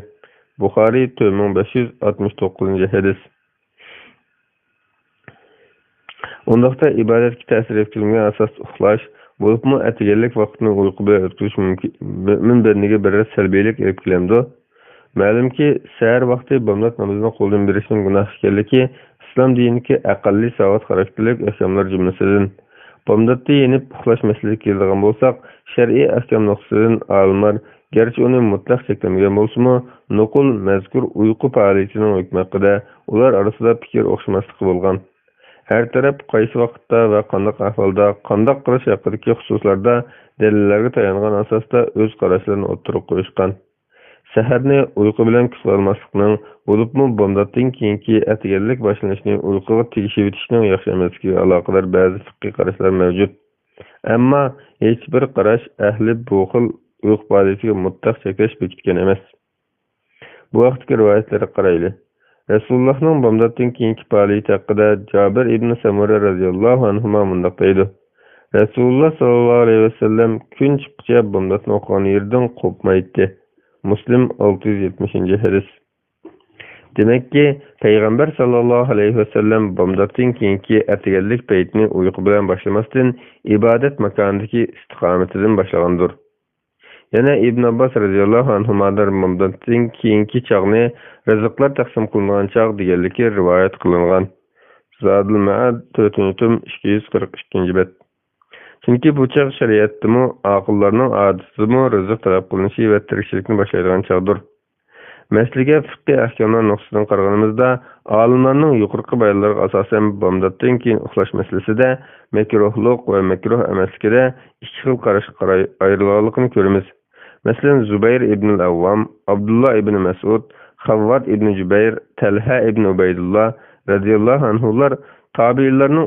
Buxoriy 4569-hadis. Undaqda ibodatga ta'sir etkilgan asos uxlash, bo'libmi ataganlik vaqtini uyqu bilan o'tkazish mumkinligi bir salbiylik olib kelamdi. Ma'lumki, sahar vaqti bomdod namozini qo'ldan berishning gunoh ekanligi islom dinidagi aqalli soat xarakterlik ahkomlar jumlasidan. Bomdodda yenib uxlash masalasiga keladigan bo'lsak, shar'iy ahkom nuqtasidan olimlar garchi uni mutlaq cheklamagan bo'lsa-mu, nuqul mazkur uyqu faoliyatining hukmi haqida ular orasida fikr o'xshamasligi bo'lgan. Her taraf qaysi vaqtda va qanday ahvolda qanday qilish haqidagi xususlarda dalillarga tayangan asosda o'z qarashlarini o'ttirib qo'yishgan. Saharni uyqu bilan kutolmaslikning, bo'libmi bomdoddan keyingi ataganlik boshlanishning uyquga tegishib etishning yaxshi emasligiga aloqador ba'zi fiqhiy qarashlar mavjud. Ammo hech bir qarash ahli bu xil uyqu faoliyatiga mutlaq cheklash bekitgan emas. Bu vaqtdagi rivoyatlarga qaraylik. Resulullah'ның bomdoddan keyingi faoliyati haqida Jabir ibn Samura radhiyallohu anhu mundaq deydi. Rasululloh sallallohu alayhi vasallam kun chiqquncha bomdodni o'qigan yerdan qo'pmaydi. Muslim 670-hadis. Demakki, Payg'ambar sallallohu alayhi vasallam bomdoddan keyingi ataganlik paytini uyqu bilan boshlamasdan ibodat makonidagi istiqomatidan boshlagandir. Yana Ibn Abbas radhiyallohu anhudan bomdoddan keyingi chog'ni rizqlar taqsim qilingan chog' deganligi rivoyat qilingan. Zadul Ma'ad 4-242-bet. Chunki bu chog' shariatdimi, aqllarning odatimi rizq talab qilinishi va tirikchilikni boshlaydigan chog'dir. Masalaga fiqhiy ahkomlar nuqtasidan qaraganimizda, olimlarning yuqorqi bayonlariga asosan bomdoddan keyin uxlash masalasida makruhlik va makruh emasligida ikki xil qarashga ayrilganligini ko'ramiz. Masalan, Zubayr ibn al-Awwam, Abdullah ibn Mas'ud, Xavvat ibn Jubayr, Talha ibn Ubaydullah radhiyallohu anhular tabiinlarning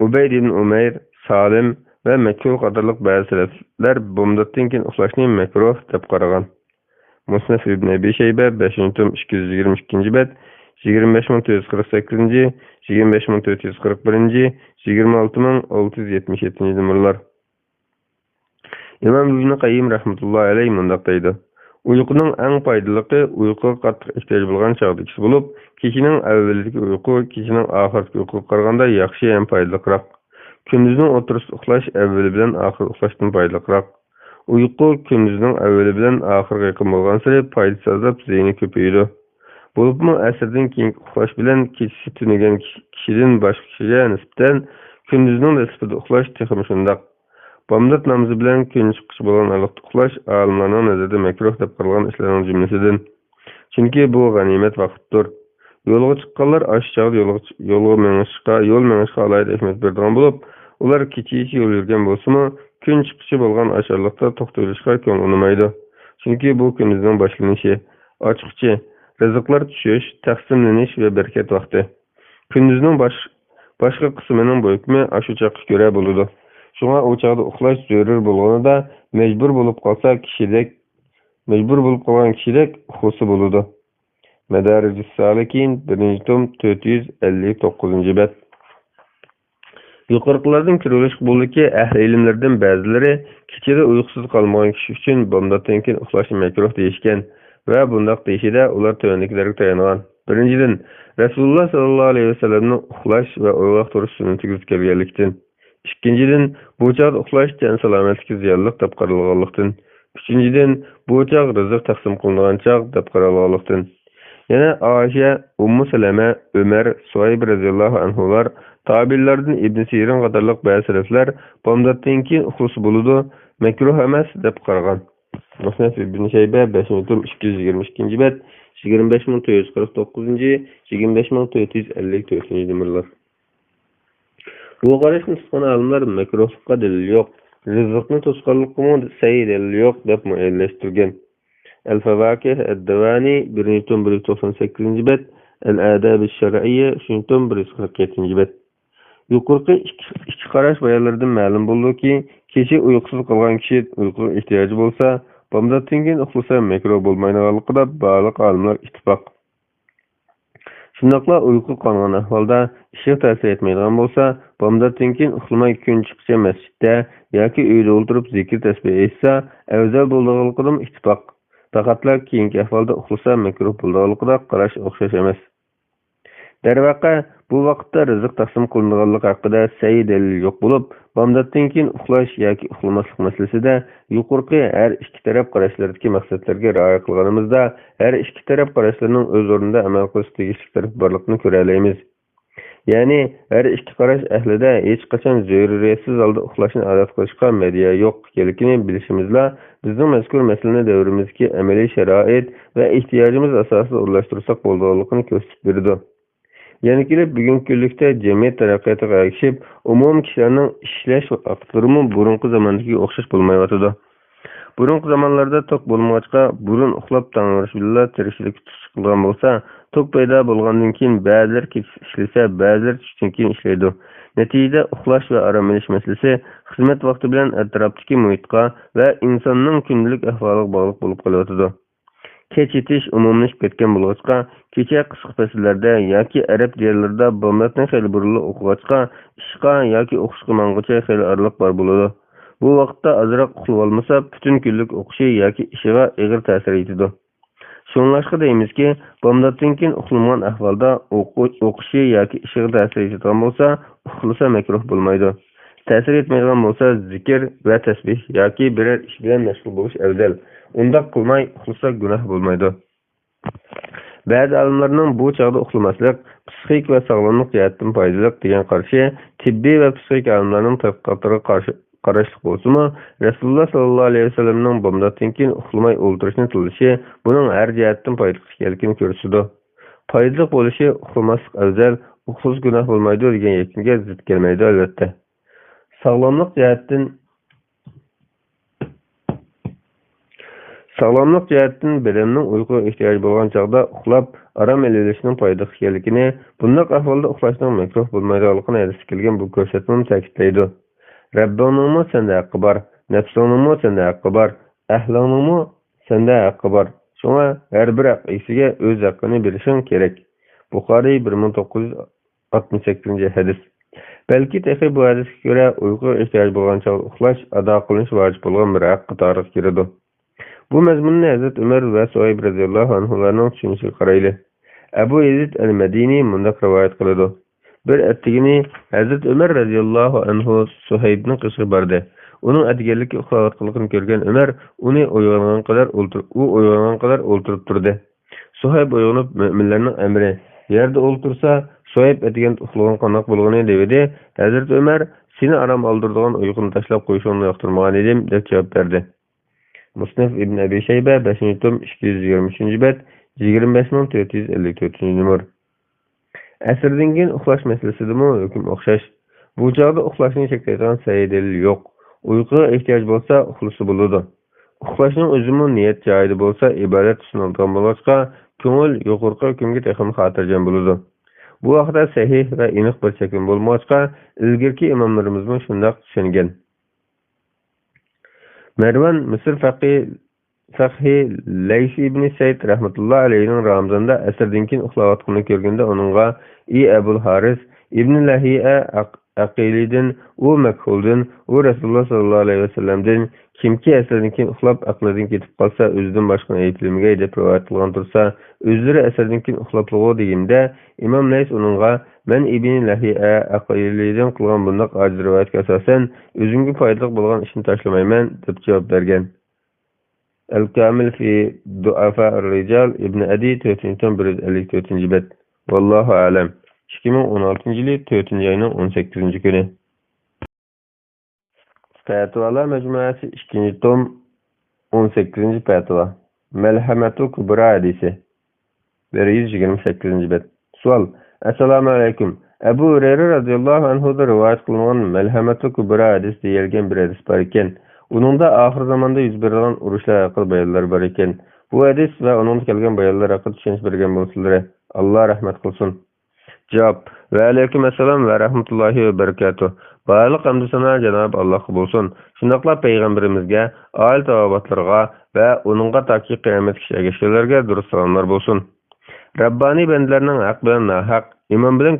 Ubayd ibn Umayr, Salim ve Mekkul qadarlıq ba'zi salaflar bomdoddan keyin uxlashni makruh deb qaragan. Musnad ibn Abi Shayba 5-222-bet, 25448, 25441, 26677 numaralar. İmam İbn Qayyim rahmetullohi alayhi mundaq deydi. Uyquning eng foydalisi uyquga qattiq ehtiyoj bo'lgan chog'dagisi bo'lib, kechining avvalgi uyqu kechining oxirgi uyquga qaraganda yaxshi ham foydaliroq. Kunduzning o'rtasida uxlash avvali bilan oxirgi uxlashdan foydaliroq. Uyqu kunduzning avvali bilan oxirgi yaqin bo'lgan sari foydasi azab ziyni ko'payadi. Bo'libmi asrdan keyin uxlash bilan kechasi tunagan kishidan boshqa kishiga nisbatan kunduzning nisbida uxlash texmi shundoq. Bomdod namozi bilan kun chiqishi bo'lgan vaqtda uxlash olimlarning nazarida makruh deb qaralgan ishlarning jumlasidan. Chunki bu g'animat vaqtdir. Yo'lga chiqqanlar aşağıda yo'l mengishga alohida ahamiyat beradigan bo'lib, ular kecha yo'l yurgan bo'lsa-mu, kun chiqishi bo'lgan asharlikda to'xtalishga ko'ngilmaydi. Chunki bu kunning boshlanishi, ochiqchi, rizqlar tushish, taqsimlanish va barakat vaqti. Kunduzning boshqa qismining hukmi shu chaqqa ko'ra bo'ladi. Shunga u chaqda uxlash zarur bo'lganida majbur bo'lib qolgan kishidek uxlasa bo'ladi. Madarijus Salikin 1-tom 459-bet. Yuqorqilardan kirilish bo'ldiki, ahli ilmlardan ba'zilari kechada uyqusiz qolmagan kishi uchun bomdoddan keyin uxlashni makruh deyishgan va bundaq deyishida ular tövənliklarga tayangan. Birinchidan, Rasululloh sallallohu alayhi vasallamning uxlash va uyg'oq turish sunnatiga kelganlikdan. Ikkinchidan, bu chog'da uxlash tan salomatlikka ziyonli deb qaralganlikdan. Uchinchidan, bu chog' rizq taqsim qilingan chog' deb qaralganlikdan. Yana Ayşe, Ummu Salama, Ömer, Suayb radhiyallohu anhular, tabiinlardan Ibn Sirin qadarlıq ba'zi salaflar bomdoddan keyin uxlasa bo'ladi, makruh emas deb qaragan. Musnaf ibn Şeybe 5-nji tom 222-nji bet 25449-njy 25454-nji numarlar. Bu garaşny tutgan alimler makruhlukka delil yok. Rızıkny toskanlygyny sey delil yok dep muayyenleşdirgen. El-Fawakih ed-Davani 1-nji tom 198-nji bet El-Adab-ı-Şer'iyye 3-nji tom 147-nji bet. Yuqorqy iki qaraş bayanlardan ma'lum boldu ki, keşe uykusuz qalgan kişi uyku ihtiyacı bolsa, bomdatdan keyin uxlasa makruh bolmaydiganligida barliq alimlar ittifaq. Şundaqla uyku qangan ahvalda işıq ta'sir etmeydigan bolsa, bomdatdan keyin uxlamay kun chiqsa masjidda yoki uyda o'ltirib zikr tasbih etsa, afzal boldiganligidan ittifaq. Faqatla keyingi ahvalda uxlasa makruh boldiganligida qarash o'xshash emas. Darvaqa bu vaqtda rizq taqsim qilinganligi haqida sahih dalil yo'q bo'lib, bomdatdan keyin uxlash yoki uxlamaslik masalasida yuqorqi har ikki taraf qarashlaridagi maqsadlarga rioya qilganimizda, har ikki taraf qarashlarining o'z o'rnida amal qilish tegishli taraf borligini ko'ra olamiz. Ya'ni har ikki qarash ahlida hech qachon zaruriyatsiz holda uxlashni odat qilishga media yo'q ekanligini bilishimizla, bizning mazkur masalani davrimizdagi amaliy sharoit va ehtiyojimiz asosida o'rlashtirsak bo'lganligini ko'rsatib berdi. Yani kelib bugungi kunlikda jamiyat taraqqiyotiga ergishib, umum kishilarning ishlash vaqtlari burunqi zamondagi o'xshash bo'lmayotdi. Burunqi zamonlarda tok bo'lmag'achqa, burun uxlab tangrish bilan tirikchilik qilgan bo'lsa, tok paydo bo'lgandan keyin ba'zilar kech ishlasa, ba'zilar tushdan keyin ishlaydi. Natijada uxlash va orom olish masalasi xizmat vaqti bilan atrofdagi muhitga va insonning kundalik ahvoliga bog'liq bo'lib qolyotdi. Kech yetish umumlashib ketgan bo'lg'achqa, kecha qisqa fasllarda yoki arab diyorlarida bombatni xeyli burilib o'qig'achqa, ishqa yoki o'qishga mang'icha xeyli orliq bor bo'ladi. Bu vaqtda ozroq uxlab olmasa, butun kunlik o'qishi yoki ishiga og'ir ta'sir etadi. Shunlashqa deymizki, bombatdan keyin uxlamagan ahvolda o'qishi yoki ishiga ta'sir etadigan bo'lsa, uxlasa makruh bo'lmaydi. Ta'sir etmaydigan bo'lsa, zikr va tasbih yoki biror ish bilan mashg'ul bo'lish afzal. Undaq qilmay uxlasa gunoh bo'lmaydi. Ba'zi olimlarning bu chog'da uxlamaslik psixik va sog'lomlik jihatdan foydali degan qarashi tibbiy va psixik olimlarning tadqiqotlariga qarshi qarashlik bo'lsa-mu, Rasululloh sallallohu alayhi vasallamning bomdatdan keyin uxlamay o'ltirishni tilishi buning har jihatdan foydali ekanligini ko'rsatadi. Foydali bo'lishi uxlamaslik afzal, uxlash gunoh bo'lmaydi degan yakuniga zid kelmaydi albatta. Sog'lomlik jihatdan bedenning uyqu ehtiyoji bo'lgan chog'da uxlab orom olishning foydali ekanligini, bunday ahvolda uxlashning makruh bo'lmaydiganligini hadisda kelgan bu ko'rsatma ta'kidlaydi. Rabboningmi senda haqqi bor, nafsoningmi senda haqqi bor, ahloningmi senda haqqi bor. Shunga har bir haqqiga o'z haqqini berishing kerak. Buxoriy 1968-hadis. Balki texi bu hadisga ko'ra uyqu ehtiyoji bo'lgan chog'da uxlash ado qilinish vojib bo'lgan bir haqq qatoriga kiradi. Bu mazmunni Hazrat Umar va Suhayb radhiyallohu anhularning tushunishiga qarayli. Abu Yazid al-Madini mundaq rivoyat qiladi. Bir attigini Hazrat Umar radhiyallohu anhu Suhaybning qishiga bordi. Uning atganlikka uxlayotganligini ko'rgan Umar uni uyg'ongan qadar o'ltirib turdi. Suhayb uyg'onib mo'minlarning amri yerda o'ltirsa, Suhayb atgan uxlagan qandoq bo'lgani dedi. Hazrat Umar seni aram oldiradigan uyquni tashlab qo'yishingni yoqtirmagan edim deb javob berdi. Musnaf ibn Abi Shayba 5-nji tom 223-nji bet 25454-nji numar. Asrdan keyin uxlash masalasida hukm o'xshash. Bu chog'da uxlashni cheklaydigan sahih dalil yo'q. Uyquga ehtiyoj bo'lsa, uxlasa bo'ladi. Uxlashning o'zimi niyat joyida bo'lsa, ibodat sunalgan bo'lsa, ko'ngil yuqorqi hukmga texim xotirjam bo'ladi. Bu haqda sahih va aniq bir chekim bo'lmoqqa, ilgirki imomlarimizmi shunday tushungan. Mervan Misr faqih Laysi ibn Said rahmatullohi alayhining Ramazonda asrdan keyin uxlayotganini ko'rganda uningga "Ey Abul Haris ibn Lahiya aqilidan u makhuldan u Rasululloh sallallohu alayhi vasallamdan kimki asrdan keyin uxlab aqlidan ketib qolsa, o'zidan boshqa aytlimga deb rivoyat qilgan tursa, o'zlari asrdan keyin uxlablig'i deganda Imom Lays uningga "Men ibn Lahiya aqilidan qilgan bunday ojiz rivoyatga asosan o'zimga foydali bo'lgan ishni tashlamayman" deb javob bergan. El-Kamil fi Du'afa ar-Rijal Ibn Adi 454-nji bet. Vallahu a'lam. 2016-yili 4-ayning 18-kuni. Fatvalar majmuasi 2-tom 18. Petva. Melhametu Kubra hadisi. 128. bet. Sual. Assalamu alaikum. Ebu Hureyre radıyallahu anhu'da rivayet kılınan Melhametu Kubra hadis deyilgen bir hadis var iken, onunda ahir zamanda yüz berilen uruşlar hakkında bayanlar var iken, bu hadis ve onun kelgen bayanlar hakkında düşünüş bergen bolsunlar. Allah rahmet kılsın. Cevap. Ve aleykümselam ve rahmetullahi ve berekatuh. Barlık hamdü sana Cenab-ı Allah bulsun. Şundakla peygamberimizge, aile tavabatlarga ve onunga taki kıyamet kişilerge dürüst salamlar bulsun. Rabbani bendilerinin hak bilen nahak, iman bilen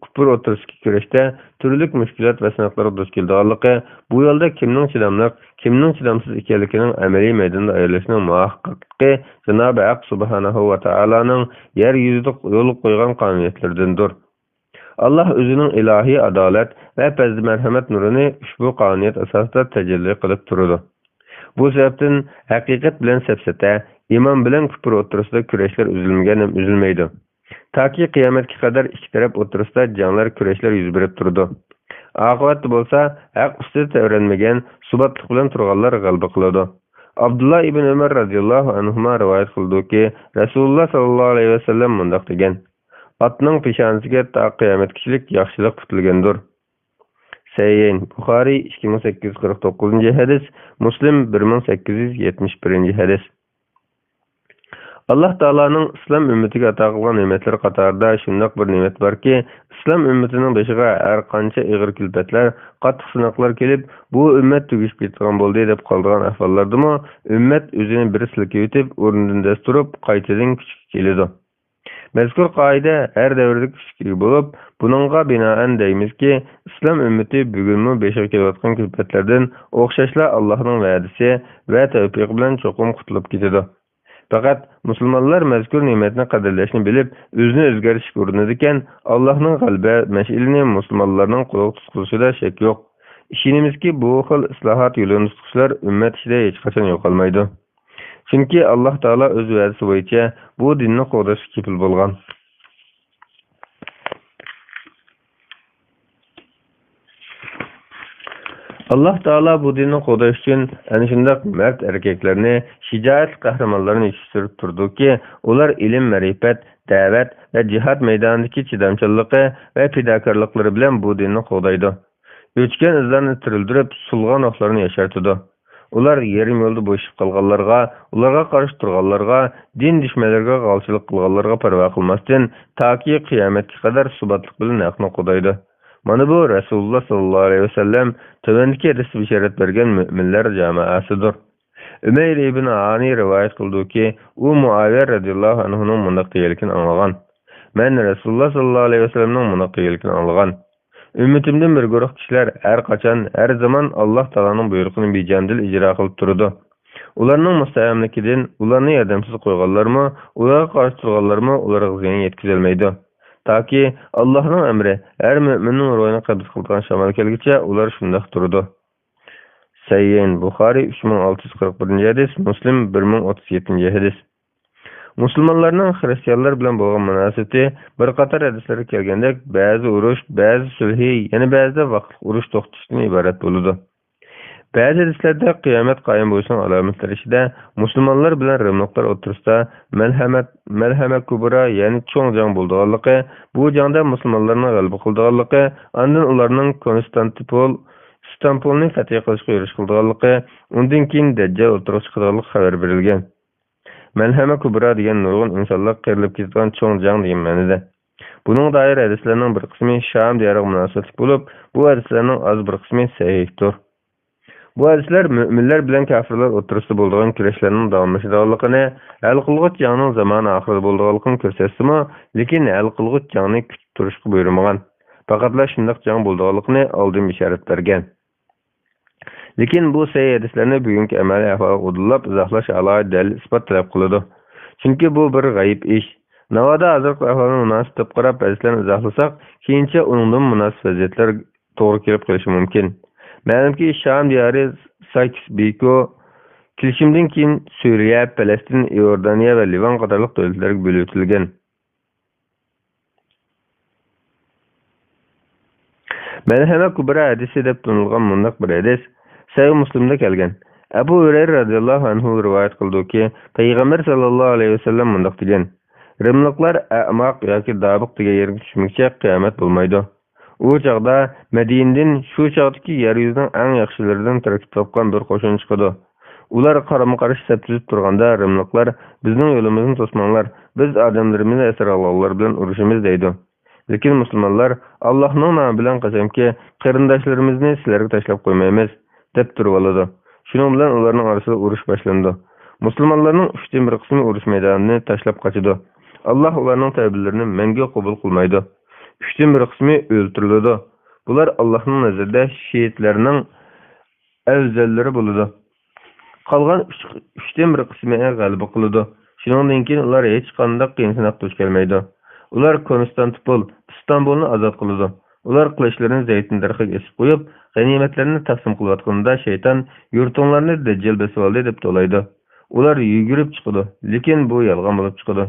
kupur oturuşki küreşte türlük müşkilat ve sınakları duş kildiğalıqı, bu yolda kimnin çidamlık, kimnin çidamsız ikilikinin ameli meydanda ayırlışının muhakkakı Cenab-ı Hak Subhanahu ve Taala'nın yeryüzüdük yolu koygan kanuniyetlerdendir. Allah özünün ilahi adalet ve pezdi merhamet nurunu bu kanuniyet esasında tecelli kılıp durdu. Bu sebepten hakikat bilen sepsete, iman bilen küpür oturusda küreşler üzülmeydi. Ta ki kıyametki kadar iki taraf oturusda canlar küreşler yüz berip durdu. Akıbatı bolsa, hak üstü öğrenmegen, subatlık bilen turgallar galba kılıdı. Abdullah ibn Ömer radiyallahu anhuma rivayet kıldı ki, Resulullah sallallahu aleyhi ve sellem mundaq degen. Atның peşanisiga ta kıyamet kişilik yaxşılık tutilgendir. Sayyin Bukhari 2849 hadis, Muslim 1871 hadis. Allah Taala'nın İslam ümmetiga ata qilgan ne'matlar qatorida shundoq bir ne'mat borki, İslam ümmetining beshiga har qancha ig'ir kulfatlar, qattiq sinoqlar kelib, bu ummat tugishib ketgan bo'ldi deb qolgan ahvollardami, ummat o'zini bir silkib o'tib, o'rnidan dasturib, qaytadan kuchga keladi. Mazkur qoida har davrda kuchli bo'lib, buningga binoan deymizki, islom ummati bugunmi beshiga kelayotgan kulfatlardan o'xshashla Allohning va'dasi va tavfiq bilan cho'qim qutulib ketadi. Faqat musulmonlar mazkur ne'matni qadrlashni bilib, o'zini o'zgartirishga urinadigan Allohning g'alaba mash'ilini musulmonlarning quloq tutishida shak yo'q. Ishonimizki, bu xil islohot yo'lini tutishlar ummat ichida hech qachon yo'qolmaydi. Chunki Alloh taolo o'z va'dasi bo'yicha bu dinni qo'llashga kepil bo'lgan. Allah Taala bu dinni qo'llash uchun ana shunday mard erkaklarni, shijoat qahramonlarini yetishtirib turdi ki, ular ilm, ma'rifat, da'vat va jihad maydonidagi chidamchilligi va fidokorliklari bilan bu dinni qo'llaydi. O'chgan izlarni tirildirib, sulg'on oqlarini yashartdi. Ular yerim yo'lda bo'shib qolganlarga, ularga qarshi turganlarga, din dushmanlariga g'alchilik qilganlarga parvo qilmasdan, toki qiyomatga qadar subatlik bilan haqni qo'llaydi. Mana bu Rasululloh sallallohu alayhi vasallam tövendeki hadis bisharat bergan müminler jamoasidir. Umeyr ibn Ani rivayet qildi ki, u Muaviya radhiyallohu anhuning mundaq deganligini anglagan. Men Rasululloh sallallohu alayhi vasallamning mundaq deganligini anglagan. Ümmetimden bir guruh kişiler her qachon, her zaman Allah Taala'nın buyrug'ini bejandil ijro qilib turdi. Ularning mustahkamligidan ularni yordamsiz qo'yganlarmi, ularga qarshi turganlarmi, ularga ziyon yetkazolmaydi. Taki Allah'ın emri her müminin ruhunu kabul kılgan şamal kelgiçe ular şundaq turdu. Sayyin Bukhari 3641 hadis, Muslim 1037 hadis. Musulmonlarning xristianlar bilan bo'lgan munosabati bir qator hadislarga kelgandek, ba'zi urush, ba'zi sulhi, yana ba'zida vaqtli urush to'xtatishdan iborat bo'ladi. Ba'zi hadislarda qiyomat qoyim bo'lishning alomatlari ichida musulmonlar bilan rimliklar o'tirisida malhama kubra, ya'ni cho'ng jang bo'lganligi, bu jangda musulmonlarning g'alaba qilganligi, undan ularning Istanbulni fath qilishga yurish qilganligi, undan keyin Dajjal o'tirib chiqganligi xabar berilgan. Malhama kubra degan nurg'un insonlar qirilib ketgan cho'ng jang degan ma'noda. Buning doir hadislarning bir qismi Sham diyoriga munosabat bo'lib, bu hadislarning oz bir qismi sahihdir. Bu hadislar müminler bilen kafirler oturusida bo'lgan kurashlarning davomlashadiganligini, hal qilg'ich jangning zamoni oxirida bo'lganligini ko'rsatsa-mu, lekin hal qilg'ich jangni kutib turishga buyurmagan. Faqatla shunday jang bo'lganligini oldin bisharat bergan. Lekin bu sahih hadislarni bugungi amaliy ahvolga o'dillab izohlash alohida dalil isbot talab qiladi. Chunki bu bir g'ayib ish. Navoda hozirgi ahvolni munosib deb qarab hadislarni izohlasak, keyincha uningdan munosib vaziyatlar to'g'ri kelib qolishi mumkin. Ma'lumki Sham diyori Sykes-Picot kelishimdan keyin Suriya, Falastin, Iordaniya va Livan qatorliq davlatlarga bo'lib o'tilgan. Malhama kubra hadisi deb tanilgan mundaq bir hadis Sahih Muslimda kelgan. Abu Hurayra radhiyallohu anhu rivoyat qildiki, Payg'ambar sallallohu alayhi vasallam mundaq degan: Rimliqlar a'moq yoki dobiq degan yerga tushmagcha qiyomat bo'lmaydi. U chaqda Madinadan shu chaqdagi yer yuzining eng yaxshilaridan tarkib topgan bir qo'shin chiqadi. Ular qarama-qarshi saf tuzib turganda Rimliqlar bizning yo'limizni to'smanglar, biz odamlarimizni asir olganlar bilan urushimiz deydi. Lekin musulmonlar Allohning nomi bilan qasamki, qarindoshlarimizni sizlarga tashlab qo'ymaymiz deb turib oladi. Shuning bilan ularning orasida urush boshlandi. Musulmonlarning 3/1 qismi urush maydonini tashlab qochdi. Allah ularning tavbalarini menga qabul qilmaydi. 3/1 qismi o'ltirildi. Bular Allohning nazarida shehidlarning afzallari bo'ladi. Qolgan 3/1 qismi g'alaba qiladi. Shuningdan keyin ular hech qanday qiyinchilik duch kelmaydi. Ular Konstantinopol, Istanbulni ozod qiladi. Ular qilichlarini zaytun daraxiga esib qo'yib, g'animatlarni taqsim qilayotganda shayton yurtinglarni dajjal bosib oldi deb to'laydi. Ular yugurib chiqadi, lekin bu yolg'on bo'lib chiqadi.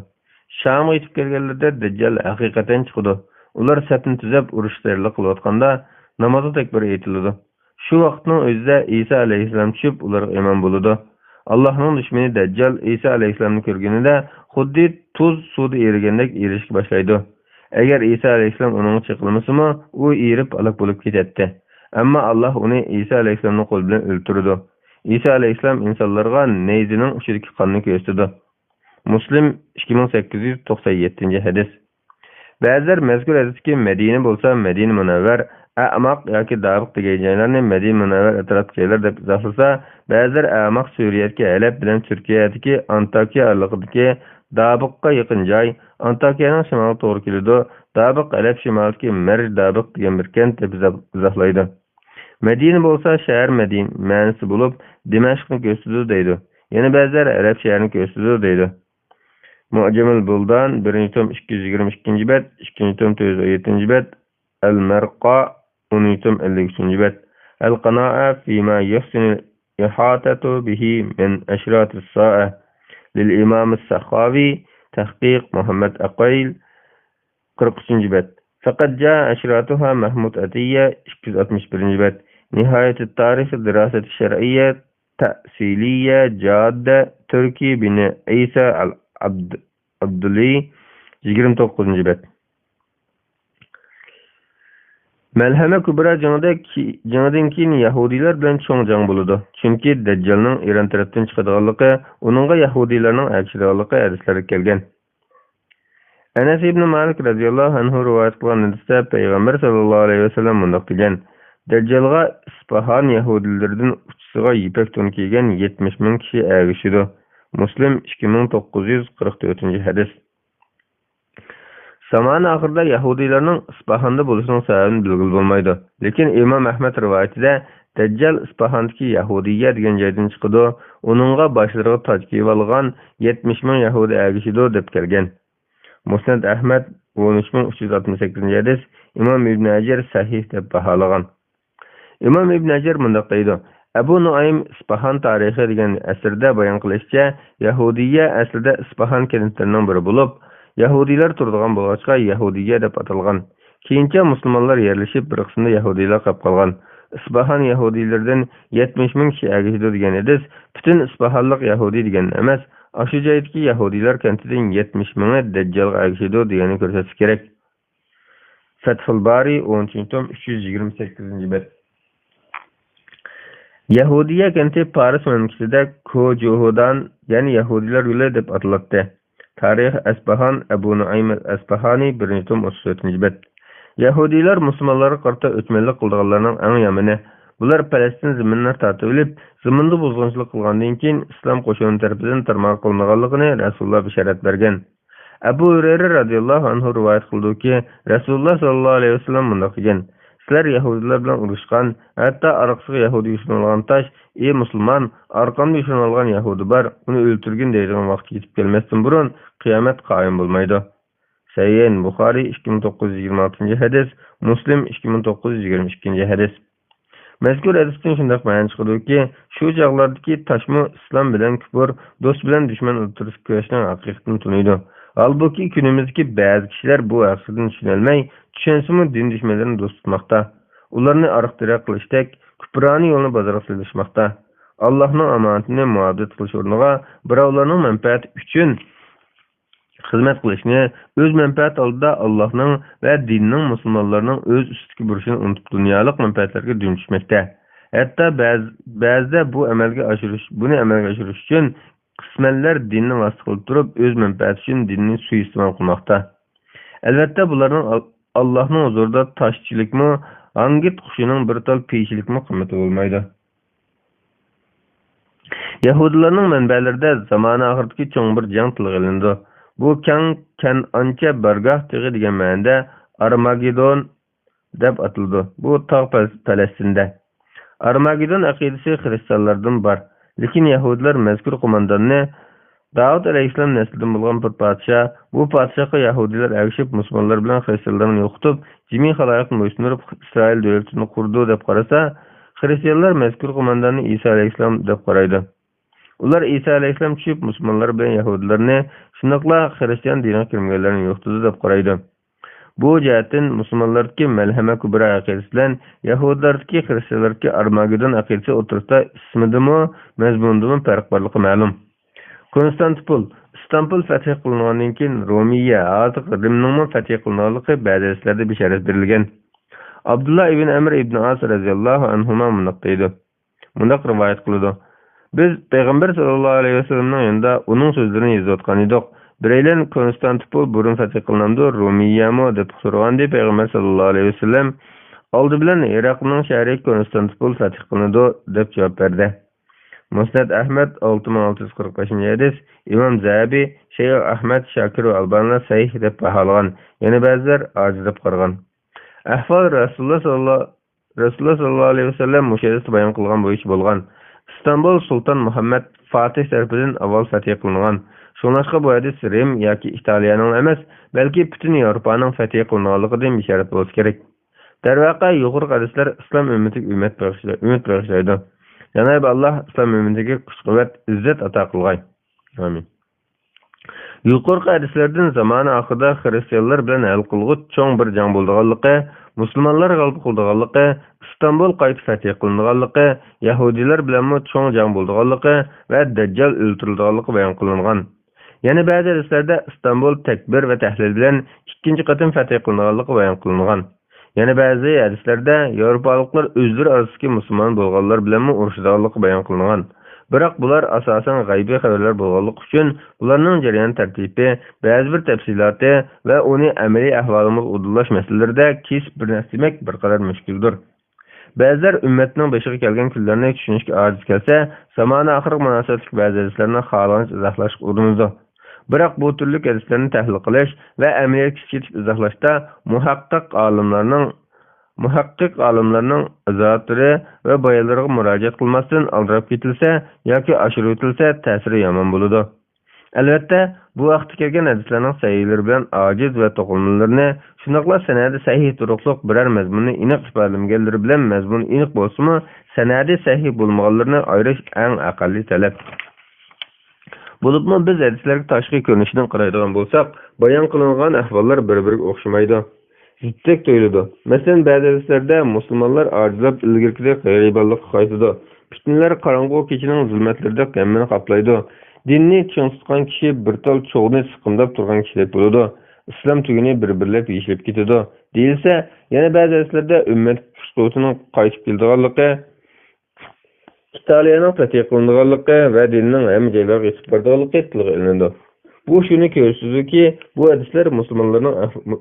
Shamga yetib kelganlarda dajjal haqiqatan chiqadi. Ular safni tuzab urush tayyorlik qilayotganda namoz takbir aytiladi. Shu vaqtning o'zida Isa alayhisalom tushib, ularga iymon bo'ladi. Allohning dushmani dajjal Isa alayhisalomni ko'rganida xuddi tuz suvda erigandek erishga boshlaydi. Agar Isa alayhisalom uning chiqilmasimi, u erib halok bo'lib ketadi. Ammo Alloh uni Isa alayhisalomning qo'li bilan o'ldirdi. Isa alayhisalom insonlarga neyzining uchidagi qonni ko'rsatdi. Muslim 2897-hadis. Ba'zilar mazkur hadisga Madina bo'lsa, Madina Munavvar, a'moq yoki Dabiq degan joylarni Madina Munavvar atrofidagi joylar deb izohlasa, ba'zilar a'moq Suriyadagi Halab bilan Turkiyadagi Antakiya oraliqidagi Dabiqqa yaqin joy, Antakiyaning shimoliga to'g'ri keladi. Dabiq Halab shimolidagi Marj Dabiq degan bir kent deb izohlaydi. Madina bo'lsa, shahar Madina ma'nosi bo'lib, Dimashqni ko'rsatadi deydi. Yana ba'zilar Halab shaharini ko'rsatadi deydi. Mu'jamul Buldan 1-tom 222-bet, 2-tom 407-bet, Al-Marqa 10-tom 53-bet, Al-Qana'a fima yuhsinu ihatatu bihi min ashratis sa'a lil-Imam as-Sakhawi, tahqiq Muhammad Aqil 43-bet. Faqat jaa ashratuha Mahmud Atiyya 261-bet. Nihayat at-Tarikh ad-Dirasat ash-Shar'iyya Ta'siliyya Jadda Turki bin Isa Abdulli 29-bet. Malhama Kubra jangdan keyin Yahudilar bilan cho'ng jang bo'ladi. Chunki Dajjalning Iron tarafdan chiqadiganligi, uningga Yahudilarning elchiganligi hadislarda kelgan. Anas ibn Malik radhiyallohu anhu rivoyat qilgan hadisda Payg'ambar sallallohu alayhi vasallam mundaq degan: Dajjalga Isfahan Yahudilaridan uchisiga ipak to'n kiygan 70 ming kishi ergishidi. Muslim 2944-hadis. Zaman oxirida Yahudilarning Isfahan'da bo'lishining sababini bilgil bo'lmaydi. Lekin Imom Ahmad rivoyatida Dajjal Isfahandagi Yahudiyya degan joydan chiqadi. Uningga boshlariga toj kiyib olgan 70 ming Yahudi ergishidi deb kelgan. Musnad Ahmad 13368-hadis. Imom Ibn Hajar sahih deb baholagan. Imom Ibn Hajar mundaq deydi: Abu Nuaym Isfahan tarixi degan asrda bayon qilishicha, Yahudiyya aslida Isfahan kentlarining biri bo'lib, Yahudilar turadigan bo'lg'achqa Yahudiyya deb atalgan. Keyincha musulmonlar yerlashib, bir qismda Yahudiylar qolib qolgan. Isfahan Yahudiylardan 70 ming kishi agishdi degan hadis, butun Isfahanlik Yahudi degan emas, shu joydagi Yahudiylar kentidan 70 mingi Dajjalga agishdi deganini ko'rsatish kerak. Fathul Bari 10-tom 328-bet. Yahudiya kenti Paris mamlakatida Kojohodan, ya'ni Yahudilar yo'li deb ataladi. Tarix Asbahan Abu Nuaym Asbahani 1-tom 34-bet. Yahudilar musulmonlarga qarata o'tmanlik qilganlarning eng yomoni. Bular Falastin zaminini tortib olib, zaminni buzg'unchilik qilgandan keyin islom qo'shini tarafidan tarmoq qilinganligini Rasululloh bishorat bergan. Abu Hurayra radhiyallohu anhu rivoyat qildiki, Rasululloh sallallohu alayhi vasallam mundaq degan: Sizlar Yahudilar bilan urushgan, hatto orqasiga Yahudi yushunilgan tosh, ey musulmon, orqamda yushunilgan Yahudi bor, uni o'ltirgin deydigan vaqt yetib kelmasdan burun qiyomat qoyim bo'lmaydi. Sahih Buxoriy 2926-hadis, Muslim 2922-hadis. Mazkur hadisdan shunday ma'no chiqadiki, shu chaqlardagi toshmo islom bilan kufr, do'st bilan dushman o'rtasida kurashning haqiqatini tunaydi. Halbuki günümüzdeki bazı kişiler bu haqiqatni tushunolmay, tushunsimi din dushmanlarini do'st tutmoqda. Ularni ariq-tiriq qilishdak, kufroniy yo'lni bozorga silishmoqda. Allah'ның amanatını muhafaza qilish o'rniga birovlarning manfaati uchun xizmat qilishni, o'z manfaati oldida Allohning va dinning musulmonlarning o'z ustiga burishini unutib dunyolik manfaatlarga dumishmoqda. Hatto ba'zida buni amalga oshirish uchun qismanlar dinni vasita qilib turib, o'z manfaati uchun dinni suiiste'mol qilmoqda. Albatta bularning Allohning huzurida toshchilikmi, angit qushining bir tal peychilikmi qimmati bo'lmaydi. Yahudilarning manbalarida zamona oxiridagi cho'ng bir jang tilga olindi. Bu Kan'ancha bargoh tig'i degan ma'noda Armagedon deb atildi. Bu tog' Falastinda. Armagedon aqidasi xristianlardan bor. Lekin yahudilar mazkur qo'mondonni Davud alayhissalom naslidan bo'lgan bir podshoh, bu podshohga yahudilar ergishib musulmonlar bilan xristianlarni yo'qotib, jami xaloyiqni bo'ysundirib Isroil davlatini qurdi deb qarasa, xristianlar mazkur qo'mondonni Isa alayhissalom deb qaraydi. Ular Isa alayhissalom tushib musulmonlar bilan yahudilarni, shundoqla xristian diniga kirmaganlarni yo'qotdi deb qaraydi. Bu jihatdan musulmonlardagi malhama kubra aqidasi bilan yahudilardagi xristianlardagi Armagedon aqidasi o'rtasida ismidimi, mazmundimi farq borligi ma'lum. Konstantinopol, Istanbul fath qilingandan keyin Romiya, hozir Rimning fath qilinganligi ba'zi asarlarda bishorat berilgan. Abdullah ibn Amr ibn As radhiyallohu anhuma mundaq rivoyat qiladi. Biz Payg'ambar sallallohu alayhi vasallamning yanında uning so'zlarini yozayotgan edik. Biraylan Konstantinopol burun fath qilinadi, Romiyami deb so'raganda Payg'ambar sallallohu alayhi vasallam oldi bilan Iroqning shahri Konstantinopol fath qilinadi deb javob berdi. Musnad Ahmad 6645-hadis, İmam Zahabi, Şeyh Ahmad Shakir va Albani sahih deb baholagan. Yana ba'zilar ojiz deb qaragan. Ahvol Rasululloh sallallohu alayhi vasallam mushahidasi bayon qilgan bo'yicha bo'lgan. İstanbul Sultan Muhammad Fatih tarafidan avval fath qilingan. Shuningdek bu hadis Rim yoki Italiyaning emas, balki butun Yevropaning fath qilinganligidan ishorat bo'lsa kerak. Darvaqa yuqori hadislar islom ummatiga umid bag'ishlaydi. Cenab-ı Allah İslam ümmetiga kuch-quvvat, izzat ato qilgay. Amin. Yuqorqi hadislardan zamoni oxirida xristianlar bilan hal qilg'uch cho'ng bir jang bo'lganligi, musulmonlar g'alaba qilganligi, İstanbul qayta fath qilinganligi, yahudilar bilan cho'ng jang bo'lganligi va Dajjal o'ldirilganligi bayon qilingan. Yana ba'zi hadislarda İstanbul takbir va tahlil bilan ikkinchi qatim fath qilinganligi bayon qilingan. Yana ba'zi hadislarda Yevropaliklar o'zlari orasidagi musulmon bo'lganlar bilan urushganligi bayon qilingan. Biroq bular asosan g'aybiy xabarlar bo'lganligi uchun ularning jarayon tartibi, ba'zi bir tafsiloti va uni amaliy ahvolini udulash masalalarida kesib bir narsamak bir qadar mushkuldir. Ba'zilar ummatning boshiga kelgan kunlarni tushunishga ojiz kelsa, zamona oxirgi munosabatli ba'zi hadislarni xohlash izohlash urinadi. Biroq bu turli hadislarni tahlil qilish va amaliyotga ketib izohlashda muhaqqiq olimlarning izohatlari va bayonlariga murojaat qilmasdan aldirab ketilsa yoki oshirib o'tilsa ta'siri yomon bo'ladi. Albatta, bu vaqtda kelgan hadislarning sahihlari bilan ojiz va to'qilmalarni, shundoqla sanadi sahih turuqliq biror mazmunni aniq ifodalanganlari bilan mazmuni aniq bo'lsa-mu, sanadi sahih bo'lmaganlarni ayirish eng aqalliy talab. Bo'libmi biz hadislarga tashqi ko'rinishidan qaraydigan bo'lsak, bayon qilingan ahvollar bir-biriga o'xshamaydi. Ziddik tuyuladi. Masalan, ba'zi hadislarda musulmonlar ojizlab ilgirkidek g'ayribanlikqa qaytadi. Fitnalar qorong'u kechining zulmatlarida qammini qoplaydi. Dinni tushungan kishi bir tal cho'g'ni siqimdab turgan kishidek bo'ladi. Islom tuguni bir-birlab yeshilib ketadi. Deyilsa, yana ba'zi hadislarda ummat kuch-quvvatining qaytib kelganligi, İtaliyaning fath qilinganligi va dinning hamma joylarga yetib borganligi tilga olinadi. Bu shuni ko'rsatadiki, bu hadislar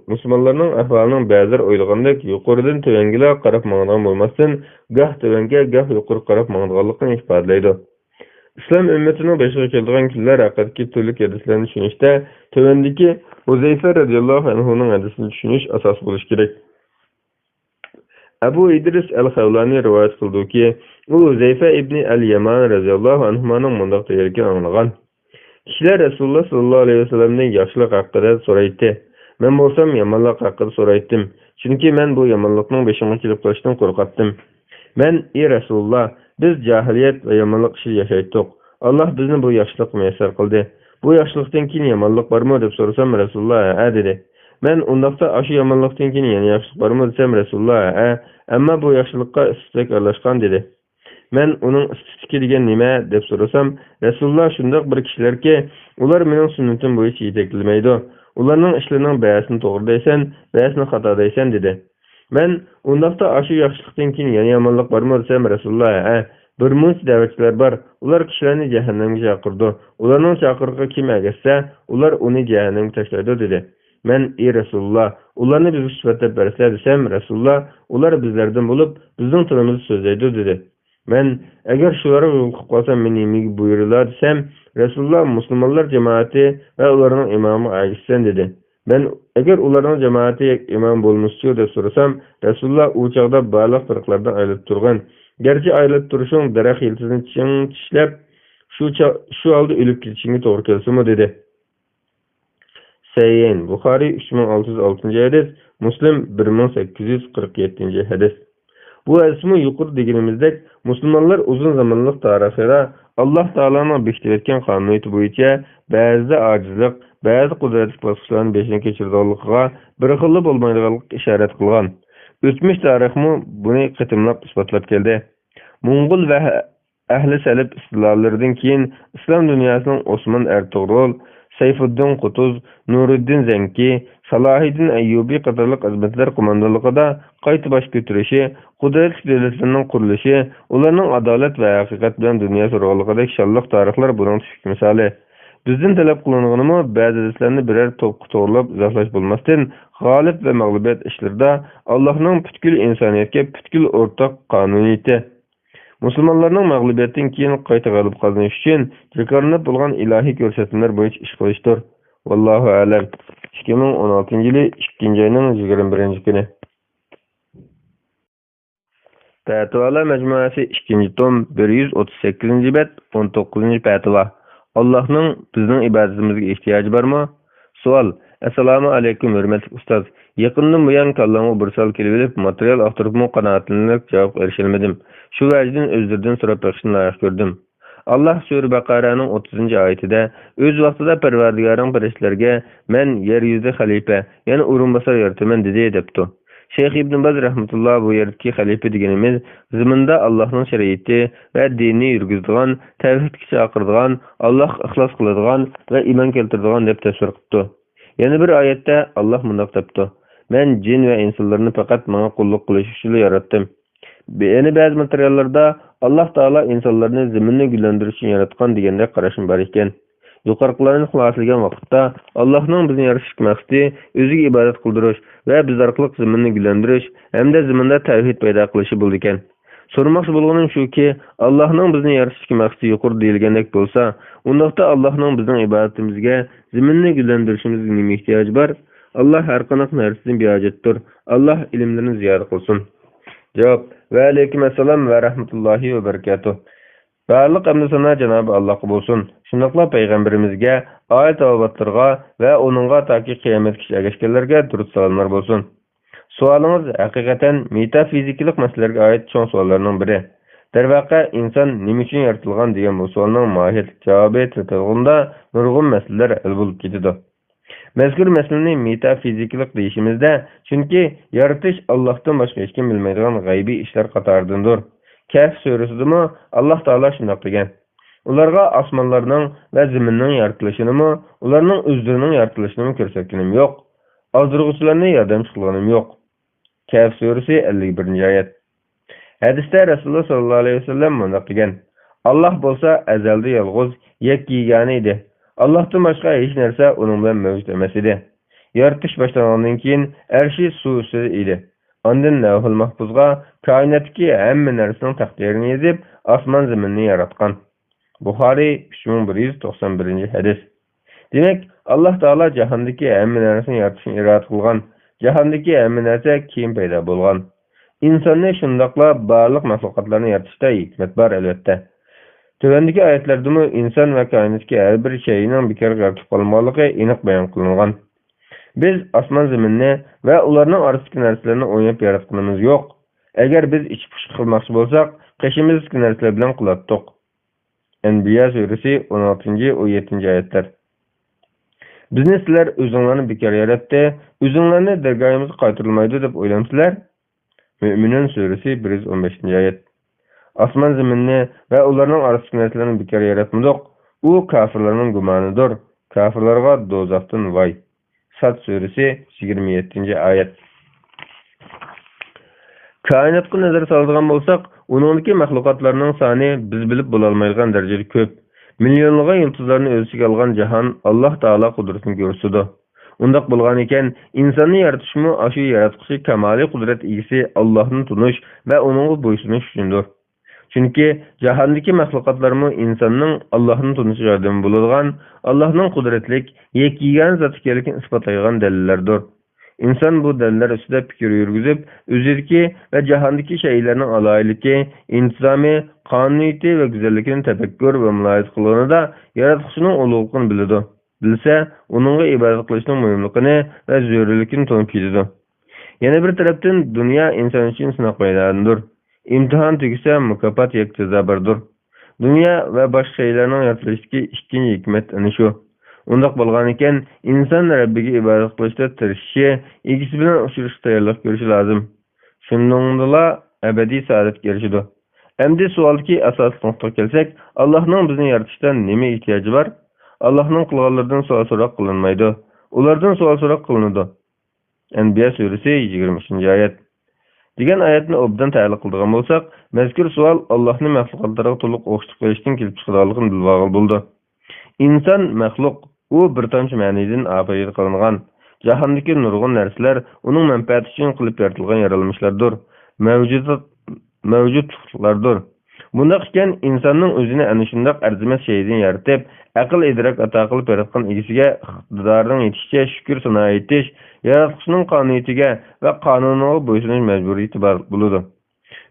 musulmonlarning ahvolining ba'zilar o'ylagandek yuqoridan tövanga qarab mang'an bo'lmasdan, goh tövanga, goh yuqori qarab mang'anligini ifodalaydi. Islom ummatining boshiga kelgan kunlar haqidagi turli hadislarni tushunishda tövandagi Huzayfa radhiyallohu anhuning hadisini tushunish asos bo'lishi kerak. Abu İdris al-Xavlani rivoyat qildiki, u Huzayfa ibn al-Yaman radhiyallohu anhuning mundaq deyilgan anglagan. Kishilar Rasululloh sallallohu alayhi vasallamning yaxshilik haqida so'raydi. Men bo'lsam yomonlik haqida so'raydim. Chunki men bu yomonlikning beshimga kelib qolishdan qo'rqatdim. Men, ey Rasululloh, biz jahiliyat va yomonlik ichida yashaydik. Alloh bizni bu yaxshilik muyassar qildi. Bu yaxshilikdan keyin yomonlik bormi deb so'rasam, Rasululloh ha dedi. Men undaqda aşı yomonlikdan keyin yana yaxshilik bormi desam, Rasululloh ha, ammo bu yaxshilikqa istak aralashgan dedi. Men onun üstüki degan nima deb so'rasam, Rasululloh shundoq bir kishilarki, ular mening sunnatim bo'yicha yetaklanmaydi. Ularning ishlarining ba'sini to'g'ri deysan, ba'sini xato deysan dedi. Men undaqda aşı yaxshilikdan keyin yana yomonlik bormi desam, Rasululloh, bir muncha da'vatchilar bor. Ular kishilarni jahannamga chaqirdi. Ularning chaqiriqqa kim agashsa, ular uni jahannamga tashlaydi dedi. Men ey Rasululloh, ularni bizga sifatlab bersa desam, Rasululloh, ular bizlardan bo'lib, bizning tilimizni so'zlaydi dedi. Men agar shularga yo'liqib qolsam, men nimaga buyurlar desam, Rasululloh musulmonlar jamoati va ularning imomi agishsan dedi. Ben agar ularning jamoati imom bo'lmoqchi deb so'rasam, Rasululloh u chaqda barliq firqalardan ayrilib turgan. Gerçi ayrilib turishing daraxt yiltizini tishlab, shu holda o'lib ketishingga to'g'ri kelsimi dedi. Sayyin Buxoriy 3606-hadis, Muslim 1847-hadis. Bu ismi yuqori deganimizdek, musulmonlar uzun zamonlik tarixida Alloh taoloning bekitib etgan qonuniyati bo'yicha ba'zida ojizlik, ba'zi qudratli bosqichlarni beshini kechirganligiga bir xil bo'lmaydiganlik ishorat qilgan. O'tmish tarixmi buni qitimlab isbotlab keldi. Mo'ng'ul va ahli salib istilolaridan keyin islom dunyosining Osman Ertuğrul, Sayfuddin Qutuz, Nuriddin Zanki, Salahiddin Ayyubi qatorliq azmatlar qo'mondonligida qayta bosh ko'tarishi, qudratli davlatlarning qurilishi, ularning adolat va haqiqat bilan dunyo so'rg'aligidagi shalloq tarixlar buning tishki misoli. Bizden talab qilinganimi ba'zi hadislarni birer to'pqa to'g'rilab izohlash bo'lmasdan, g'olib va mag'lubiyat ishlarida Allohning butkul insoniyatga butkul o'rtoq qonuniyati. Musulmonlarning mag'lubiyatdan keyin qayta g'alib qozonish uchun jikorinib bo'lgan ilohiy ko'rsatmalar bo'yicha ish qilishdir. Vallohu a'lam. 2016-yili 2-oyning 21-kuni. Fatvalar majmuasi 2-tom 138-bet 19-fatva. Allah'ның bizning ibodatimizga ehtiyoji bormi? Savol. Assalomu alaykum hurmatli ustoz. Yaqindan buyon kallamga bir savol kelib olib, material axtaribmi qanoatlanib javob erishilmadim. Shu vajdan o'zlaridan so'rab baxshini loyiq ko'rdim. Allah Sura Baqaraning 30-oyatida o'z vaqtida Parvardigoring farishtalarga men yer yuzida xalifa, ya'ni o'rinbosar yarataman dedi debdi. Şeyh İbn Baz rahmetullah bu yerdeki halife deganimiz ziminde Allah'ın şeriatı ve dini yürgüzdüğün, tevhidki çakırdığın, Allah ihlas kıldığın ve iman keltirdiğin deb tasvir qıptı. Yani bir ayette Allah mundaq debdi. Men cin ve insanlarını fakat bana kulluk kılış üçün yarattım. Yani bazı materyallarda Allah Taala insanlarını ziminni güllendiriş için yaratgan degende qarashim bar ekan. Yuqorqilarni xuloslagan vaqtda Allohning bizni yaratish maqsadi o'ziga ibodat qildirish va biz orqali ziminni gullantirish hamda ziminda tavhid paydo qilishi bo'ldi ekan. So'ramoqchi bo'lganim shuki, Allohning bizni yaratish maqsadi yuqori deyilgandek bo'lsa, undaqda Allohning bizning ibodatimizga ziminni gullantirishimizga nima ehtiyoj bor? Alloh har qanday narsadan bejatdir. Alloh ilmlarini ziyoda qilsin. Javob: Va alaykum assalom va rahmatullohi va barakatuh. Barliq hamd sana Cenab-ı Allah'a bolsun. Şundaqla Peygamberimizge, ayet avabatlarga ve onunğa taki kıyametkiş ergeçkenlerge durut salamlar bolsun. Sualınız hakikaten metafizikilik meselelerge ait çoğun suallarının biri. Dervaqa insan nima için yaratılgan degan bu sualning mahiyet cevabı tırtılığında nurgun meseleler el bulup gidiyor. Mezkur meseleni metafizikilik deyişimizde çünkü yaratış Allah'tan başka hiç kim bilmeydiğin gaybi işler katarındır. Kehf surasida Allah Taala shunday qilgan. Ularga osmonlarning va zaminning yaratılishini, ularning o'zlarining yaratilishini ko'rsatganim yo'q. Ozdirg'uvchilarni yordam qilganim yo'q. Kehf surasi 51-oyat. Hadisda Rasululloh sallallohu alayhi vasallam bunday qilgan. Allah bo'lsa azalda yolg'iz, yakkigani edi. Allohdan boshqa hech narsa uning bilan mavjud emas edi. Yaratish boshlangandan keyin arshi suv ustida edi. Ondan Lavhul Mahfuzga kainatdagi hamma narsaning taqdirini yozib, osmon zaminni yaratgan. Buxoriy 3191-hadis. Demak, Alloh taolo jahondagi hamma narsani yaratishni iroda qilgan. Jahondagi hamma narsa keyin paydo bo'lgan. Insonni shundaqla barliq mahsulotlarni yaratishda hikmat bor albatta. Tövendeki oyatlarda inson va koinotdagi har bir shayning bekor yaratib qolmoqligi aniq bayon qilingan. Biz osmon zaminni va ularning orasidagi narsalarni o'ynab yaratganimiz yo'q. Agar biz ichib-push qilmoqchi bo'lsak, qishimizdagi narsalar bilan qilatdik. Anbiya surasi 16-17-oyatlar. Bizni sizlar o'zinglarni bekor yaratdi, o'zinglarni dargohimizga qaytarilmaydi deb o'ylamsizlar? Mo'minun surasi 115-oyat. Osmon zaminni va ularning orasidagi narsalarni bekor yaratmadik. U kafirlarning gumonidir. Kafirlarga do'zaxdan voy. Sad surasi 27-oyat. Koinotga nazar soladigan bo'lsak, uningdagi mahluqotlarning soni biz bilib bo'la olmaydigan darajada ko'p. Millionlagan yulduzlarni o'z ichiga olgan jahon Alloh taolo qudratini ko'rsatdi. Undaq bo'lgan ekan, insonni yaratishmi shu yaratquchi kamoliy qudrat egasi Allohni tunish va uningga bo'ysunish uchundir. Chunki jahondagi mahluqotlarmi insonning Allohni tunishiga yordam bo'ladigan, Allohning qudratlik, yekigan zot ekanligini isbotlaydigan dalillardir. İnsan bu dalillar ustida fikr yurgizib, o'zidagi va jahondagi shaylarning aloyligi, intizomi, qonuniyati va go'zalligini tafakkur va mulohaza qilganida yaratuvchining ulug'ligini biladi. Bilsa, uningga ibodat qilishning muhimligini va zarurligini to'nqiydi. Yana bir tarafdan dunyo inson uchun sinov maydonidir. İmtihon tugasa mukofot yoki jazo bordir. Dunyo va boshqa shaylarning yaratilishidagi ikkinchi hikmat ana shu. Undaq bo'lgan ekan, inson Rabbiga ibodat qilishda tirishishi, egasi bilan uchrashishga tayyorlik ko'rishi lozim. Shundagina abadiy saodatga erishadi. Endi savaldagi asosiy nuqtaga kelsak, Allohning bizni yaratishdan nima ehtiyoji bor? Allohning qilganlaridan savol-so'roq qilinmaydi. Ulardan savol-so'roq qilinadi. Anbiya surasi 20-oyat. degan oyatni obdan ta'liq qilgan bo'lsak, mazkur savol Allohning mahluqotlariga to'liq o'xshab qilishdan kelib chiqadiganligini bilib bo'ldi. İnsan maxluq, u bir tomchi ma'nidan ofarid qilingan. Jahondagi nurg'un narsalar uning manfaati uchun qilib yaratilgan yaralmishlardir, mavjudlardir. Bundaq ekan, insonning o'zini ana shunday arzimas shaydan yaratib, aql idrok ato qilib yaratgan egasiga iqtidorning yetishicha shukr sano etish, yaratuvchining qonuniyatiga va qonuniga bo'ysunish majburiyati bor bo'ladi.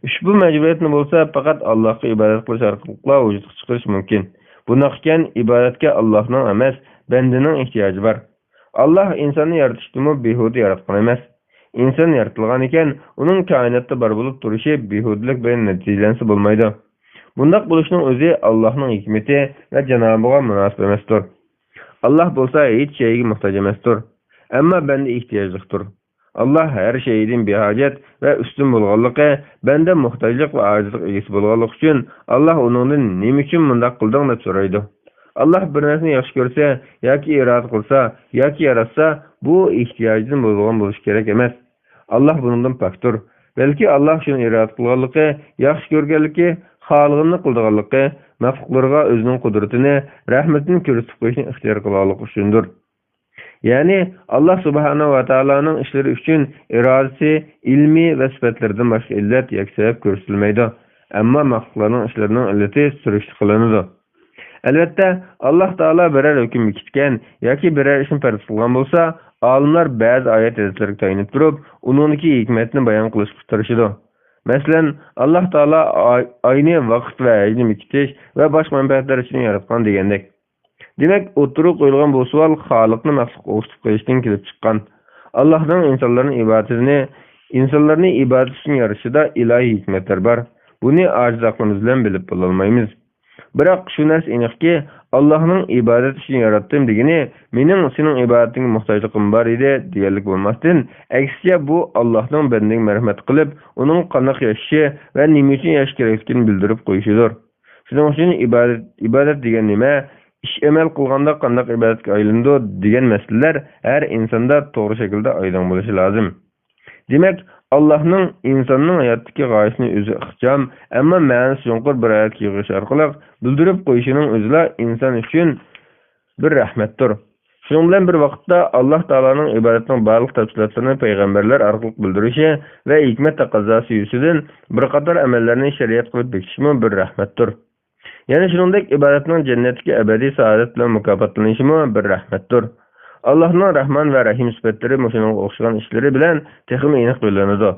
Ushbu majburiyatni bo'lsa, faqat Allohga ibodat qilish orqali vujudga chiqarish mumkin. Bundaq ekan, ibodatga Allohning emas, bandaning ehtiyoji bor. Alloh insonni yaratishni behuda yaratgan emas. İnsan yaratilgan ekan, uning koinotda bor bo'lib turishi behudalik bilan natijalansa bo'lmaydi. Bundaq bo'lishning o'zi Allohning hikmati va janobiga munosib emasdir. Alloh bo'lsa hech shayga muhtoj emasdir, ammo banda ehtiyojlidir. Alloh har shaydan behojat va ustun bo'lganligi, banda muhtojlik va ojizlik egasi bo'lganligi uchun Alloh uningdan nima uchun bundaq qilding deb so'raydi. Alloh bir narsani yaxshi ko'rsa yoki iroda qilsa yoki yaratsa, bu ehtiyojdan bo'lgan bo'lishi kerak emas. Alloh bundan pokdir. Balki Alloh shuni iroda qilganligi, yaxshi ko'rganligi, xohlaganini qilganligi, maxluqlarga o'zining qudratini, rahmatini ko'rsatib qo'yishni ixtiyor qilganligi uchundir. Ya'ni Alloh subhanahu va taoloning ishlari uchun irodasi, ilmi va sifatlardan boshqa illat yoki sabab ko'rsatilmaydi. Ammo maxluqlarning ishlarining illati surishti qilinadi. Albatta, Alloh taolo biror hukm kitgan yoki biror ishni farz qilgan bo'lsa, olimlar ba'zi oyat hadislariga tayinib turib, uningdagi hikmatni bayon qilishga tirishadi. Masalan, Alloh taolo oyni vaqt va ajni kitish va boshqa manfaatlar uchun yaratgan degandek. Demak, o'tirib qo'yilgan bu savol Xoliqni maxluq o'xshatib qo'yishdan kelib chiqqan. Allohning insonlarni ibodat uchun yaratishida ilohiy hikmatlar bor. Buni ojiz aqlimiz bilan bilib bo'la olmaymiz. Biroq shu narsa aniqki, Allohning ibodat uchun yaratdim degani, mening sening ibodatingga muhtojligim bor edi deganlik bo'lmasdan, aksiya bu Allohning bandaga marhamat qilib, uning qanday yashashi va nima uchun yashash kerakligini bildirib qo'yishidir. Shuning uchun ibodat degan nima, ish amal qilganda qanday ibodatga aylandi degan masalalar har insonda to'g'ri shaklda aydin bo'lishi lozim. Demak, Allohning insonning hayotdagi g'oyasini o'zi ixcham, ammo ma'nosi chunqur bir oyat yig'ish orqali bildirib qo'yishining o'zila inson uchun bir rahmatdir. Shuning bilan bir vaqtda Alloh taoloning ibodatning barliq tafsilotlarini payg'ambarlar orqali bildirishi va hikmat taqozosi yusidan bir qator amallarni shariat qilib bekitishmi bir rahmatdir. Yana shuningdek ibodatning jannatga abadiy saodat bilan mukofotlanishi bir rahmatdir. Allohning Rahman va Rahim sifatlari shunga o'xshagan ishlari bilan texnik aniq qo'llanadi.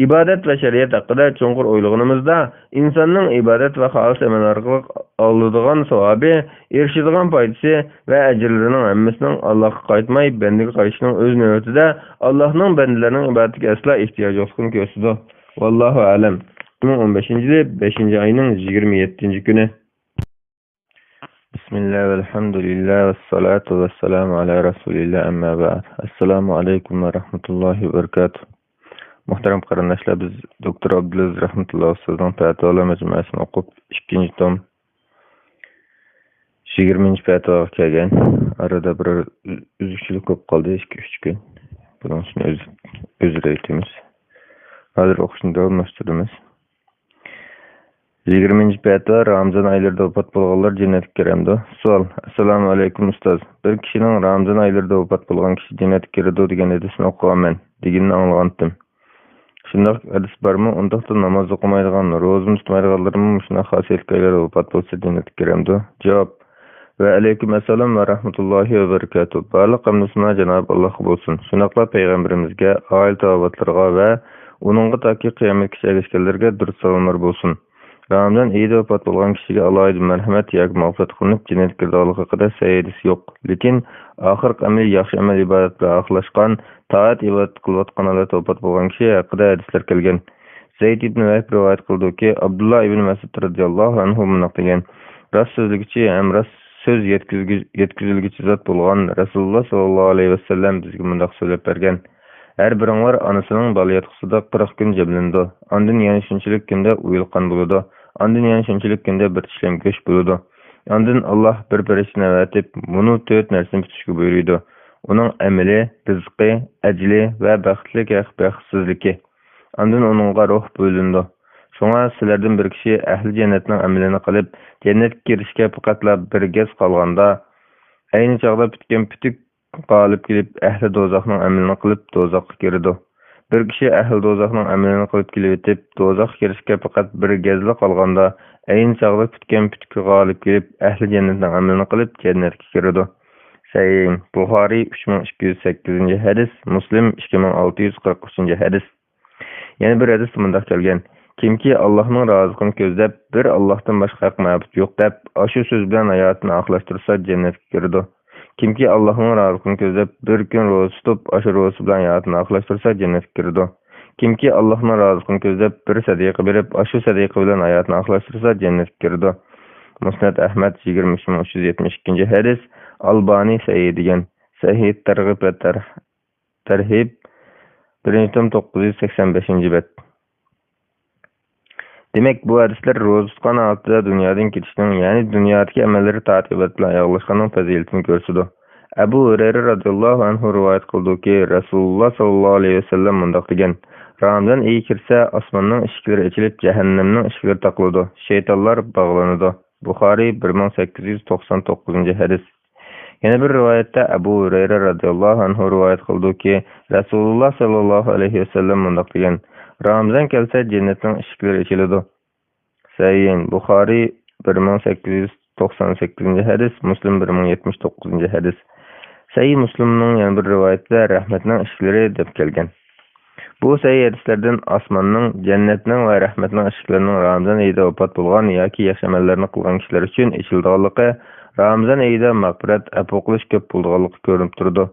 Ibodat va shariat haqida cho'nqur o'ylaganimizda insonning ibodat va xolis amal orqali oladigan savobi, erishadigan foydasi va ajrlarining hammasining Allohga qaytmay bandaga qaytishining o'z navbatida Allohning bandalarining ibodatiga aslo ehtiyoji yo'qligini ko'rsatadi. Vallohu a'lam. 2015-yil 5-oyning 27-kuni. Bismillah velhamdülillah ve salatu ve selamu ala Resulillah amma ba'd. Assalamu alaikum ve rahmetullahi ve berekatuh. Muhterem qarindoshlar, biz Doktor Abdulaziz Rahmatulloh ustozning fatvolar majmuasini o'qib, 2-tom 20-fatvoga kelgan. Arada bir uzukchilik ko'p qoldi, 2-3 kun. Buning uchun uzr aytamiz. Hozir o'qishni davomlashtiramiz. 20-fatvo Ramazon oylarida vafot bo'lganlar jannatga kiramdi. Savol: Assalomu alaykum ustoz. Bir kishining Ramazon oylarida vafot bo'lgan kishi jannatga kiradi degan hadisni o'qiganman, deganini anglagandim. Shundoq hadis bormi? Undaqda namoz o'qimaydigan, ro'za tutmaydiganlarmi shunday xosiyatlarga vafot bo'lsa jannatga kiramdi? Javob: Va alaykum assalom va rahmatullohi va barakatuh. Barliq hamdusuna Janob Alloh bo'lsin. Shunaqla payg'ambarimizga, oila tavobatlarga va uningga toki qiyomatgacha erishganlarga durust salomlar bo'lsin. Ramazon oyida vafot bo'lgan kishiga alohida marhamat yoki mag'firat qilinib jannatga kirganligi haqida sayidis yo'q. Lekin oxirgi amal yaxshi amal ibodat bilan oxirlashgan, toat ibodat qilayotgan holatda vafot bo'lgan kishi haqida hadislar kelgan. Zayd ibn Vahb rivoyat qildiki, Abdullah ibn Mas'ud radhiyallohu anhu bunday degan: Rost so'zligichi ham rost söz yetkazilgichi zot bo'lgan Rasululloh sallallohu alayhi vasallam bizga bunday so'zlab bergan: Her biringlar anasının balayatqısida 40 gün ceblindi. Andın yani şunçilik günde uyulqan buludu. Andın yani şunçilik günde bir tişlem göç buludu. Andın Allah bir peresine vatip, bunu 4 nersin bitişki buyuruydu. Onun emeli, rızkı, ecli ve baxtlik baxtsizliki. Andın onunla ruh bölündü. Şuna sizlerden bir kişi ehli cennetin emelini kılıp, cennet girişke faqatla bir gez kalganda, aynı çağda bitken pütük qalib kelib ahli dozaqning amalini qilib dozaqqa kirdi. Bir kishi ahli dozaqning amalini qilib kelib etib dozaqqa kirishga faqat bir gazli qolganda ayni chog'da kutgan putga g'olib kelib ahli jannatning amalini qilib jannatga kirdi. Sahih Buxoriy 3208 hadis, Muslim 2643 hadis. Yana bir hadis bundaq kelgan: Kimki Allohning roziligini ko'zlab, bir Allohdan boshqa haq ma'bud yo'q deb, shu so'z bilan hayotini oqlashtirsa jannatga kirdi. Kimki Allah'ın razılığını gözlep bir gün roza tutup aşırı roza bilan hayatını aklaştırsa cennetke kirdi. Kimki Allah'ın razılığını gözlep bir sadiqa berip aşırı sadiqa bilan hayatını aklaştırsa cennetke kirdi. Musnad Ahmad 20372 hadis, Albani sahih degan. Sahih targ'ib va tarhib 1-tom 985 bet. Demek bu hadisler roza tutgan altida dunyodan ketishning, ya'ni dunyodagi amallari ta'tibat bilan ayog'lashganning fazilatini ko'rsatdi. Abu Hurayra radhiyallohu anhu rivoyat qildiki, Rasululloh sallallohu alayhi vasallam bunday degan: Ramazon oyi kirsa, osmonning eshiklari ochilib, jahannamning eshiklari taqiladi, shaytonlar bog'lanadi. Buxoriy 1899 hadis. Yana bir rivoyatda Abu Hurayra radhiyallohu anhu rivoyat qildiki, Rasululloh sallallohu alayhi vasallam bunday degan: Ramazon kelsa jannatning eshiklari ochiladi. Sahih Buxoriy 1898 hadis, Muslim 1079 hadis. Sahih Muslimning yana bir rivoyatida rahmatning eshiklari deb kelgan. Bu sahih hadislardan osmonning, jannatning va rahmatning eshiklarining Ramazon oyida vafot bo'lgan yoki yaxshi amallarni qilgan kishilar uchun ochilganligi, Ramazon oyida mag'firat, afv qilish ko'p bo'lganligi ko'rinib turdi.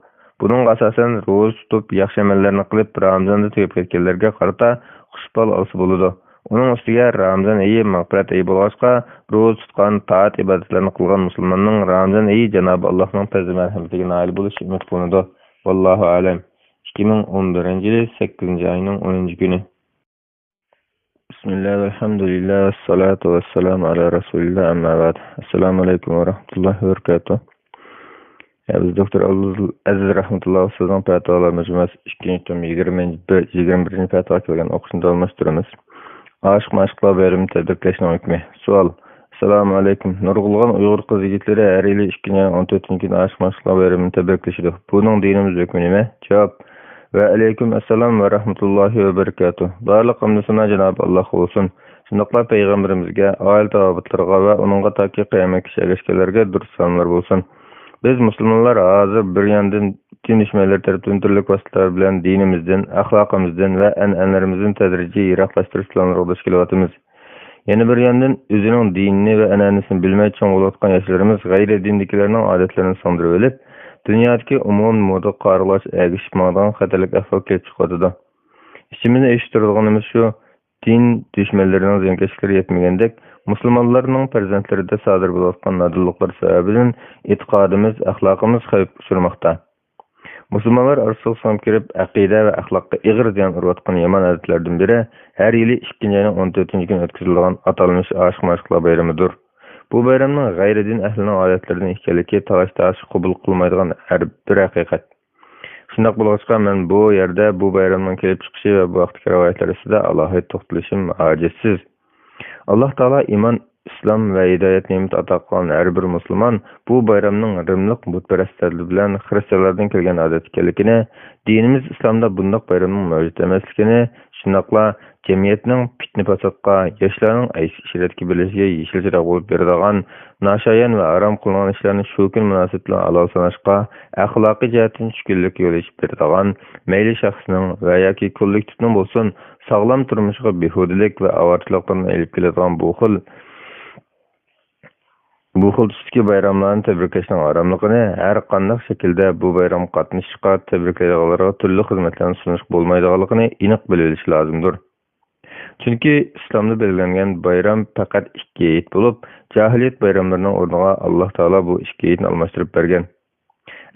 Bunun asasen roza tutup yaxshi amallarni qilib Ramazonda tugab ketganlarga qarata xushbol olsa bo'ladi. Uning ustiga Ramazon oyi mag'firat oyi bo'lg'achqa, roza tutgan, taat ibodatlarni qilgan musulmonning Ramazon oyi Janob Allohning fazl marhamatiga nail bo'lishi umid qilinadi. Vallohu a'lam. 2011-yil 8-oyning 10-kuni. Bismillah, alhamdulillah, wassalatu wassalamu ala rasulillah, amma ba'd. Assalomu alaykum va rahmatullohi va barakatuh. Biz Doktor Aziz Rahmatulloh ustozning fatvolar majmuasi 2-tom 21 fatvoga kelgan o'qishni davomlashtiramiz. Aşk maşqlar bölümü tadbirlashning hukmi. Savol: Assalomu alaykum. Nurg'ulg'on Uyg'ur qiz yigitlari har yili 2-14-kun aşk maşqlar bölümünü tadbirlashadi. Buning dinimiz hukmi nima? Javob: Va alaykum assalom va rahmatullohi va barakatuh. Barliq hamdusuna Janob Alloh bo'lsin. Shundoqla payg'ambarimizga, oila tavobatlarga va uningga toki qiyomatgacha erishganlarga durust salomlar bo'lsin. Biz musulmonlar hozir bir yandan din düşmanlar tarafından turli vositalar bilan dinimizdan, axloqimizdan va an'analarimizdan tadrijiy yiroqlashtirishlarga urush kelyapmiz. Yana bir yandan o'zining dinini va an'anasini bilmay cho'ng'ilayotgan yoshlarimiz g'ayri dindikilarning odatlarini singdirib olib, dunyodagi umumiy moda qaralash ergishmagan xatarlik ahvol kelib chiqadi. İçimizde eshittirganimiz shu, din düşmanlarining ziyonkashliklari yetmagandek, musulmonlarning farzandlarida sodir bo'layotgan nodonliklar sababidan e'tiqodimiz, axloqimiz xavf uchirmoqda. Musulmonlar orasiga singib kirib, aqida va axloqqa ig'ir ziyon urayotgan yomon odatlardan biri har yili 2-oyning 14-kuni o'tkaziladigan atalmish oshiq mashqlar bayramidir. Bu bayramning g'ayri din ahlining odatlaridan ekanligi talash-tashvish qabul qilmaydigan har bir haqiqat. Shundoq bo'lg'achqa men bu yerda bu bayramning kelib chiqishi va bu vaqtdagi rivoyatlar ustida alohida to'xtalishim ojiziz. Alloh taolo iymon, islom va hidoyat ne'mat ato qilgan har bir musulmon bu bayramning rimliq butparastlar bilan xristianlardan kelgan odat ekanligini, dinimiz islomda bundoq bayramning mavjud emasligini, shundoqla jamiyatning fitna-fasodga, yoshlarning aysh-ishratga bilishiga yeshil chiroq bo'lib beradigan noshoyan va harom qilingan ishlarni shu kun munosabati bilan halol sanashga, axloqiy jihatdan tushkunlik yo'l ochib beradigan mayli shaxsning va yoki kollektivning bo'lsin, sog'lom turmushiga behudilik va avorchiliklarni olib keladigan bu xil tusdagi bayramlarni tabriklashning haromligini har qanday shaklda bu bayram qatnashishga, tabriklaydiganlarga turli xizmatlarni sunish bo'lmaydiganligini aniq bilish lozimdir. Chunki islomda belgilangan bayram faqat 2 hayit bo'lib, jahiliyat bayramlarining o'rniga Alloh taolo bu 2 hayitni almashtirib bergan.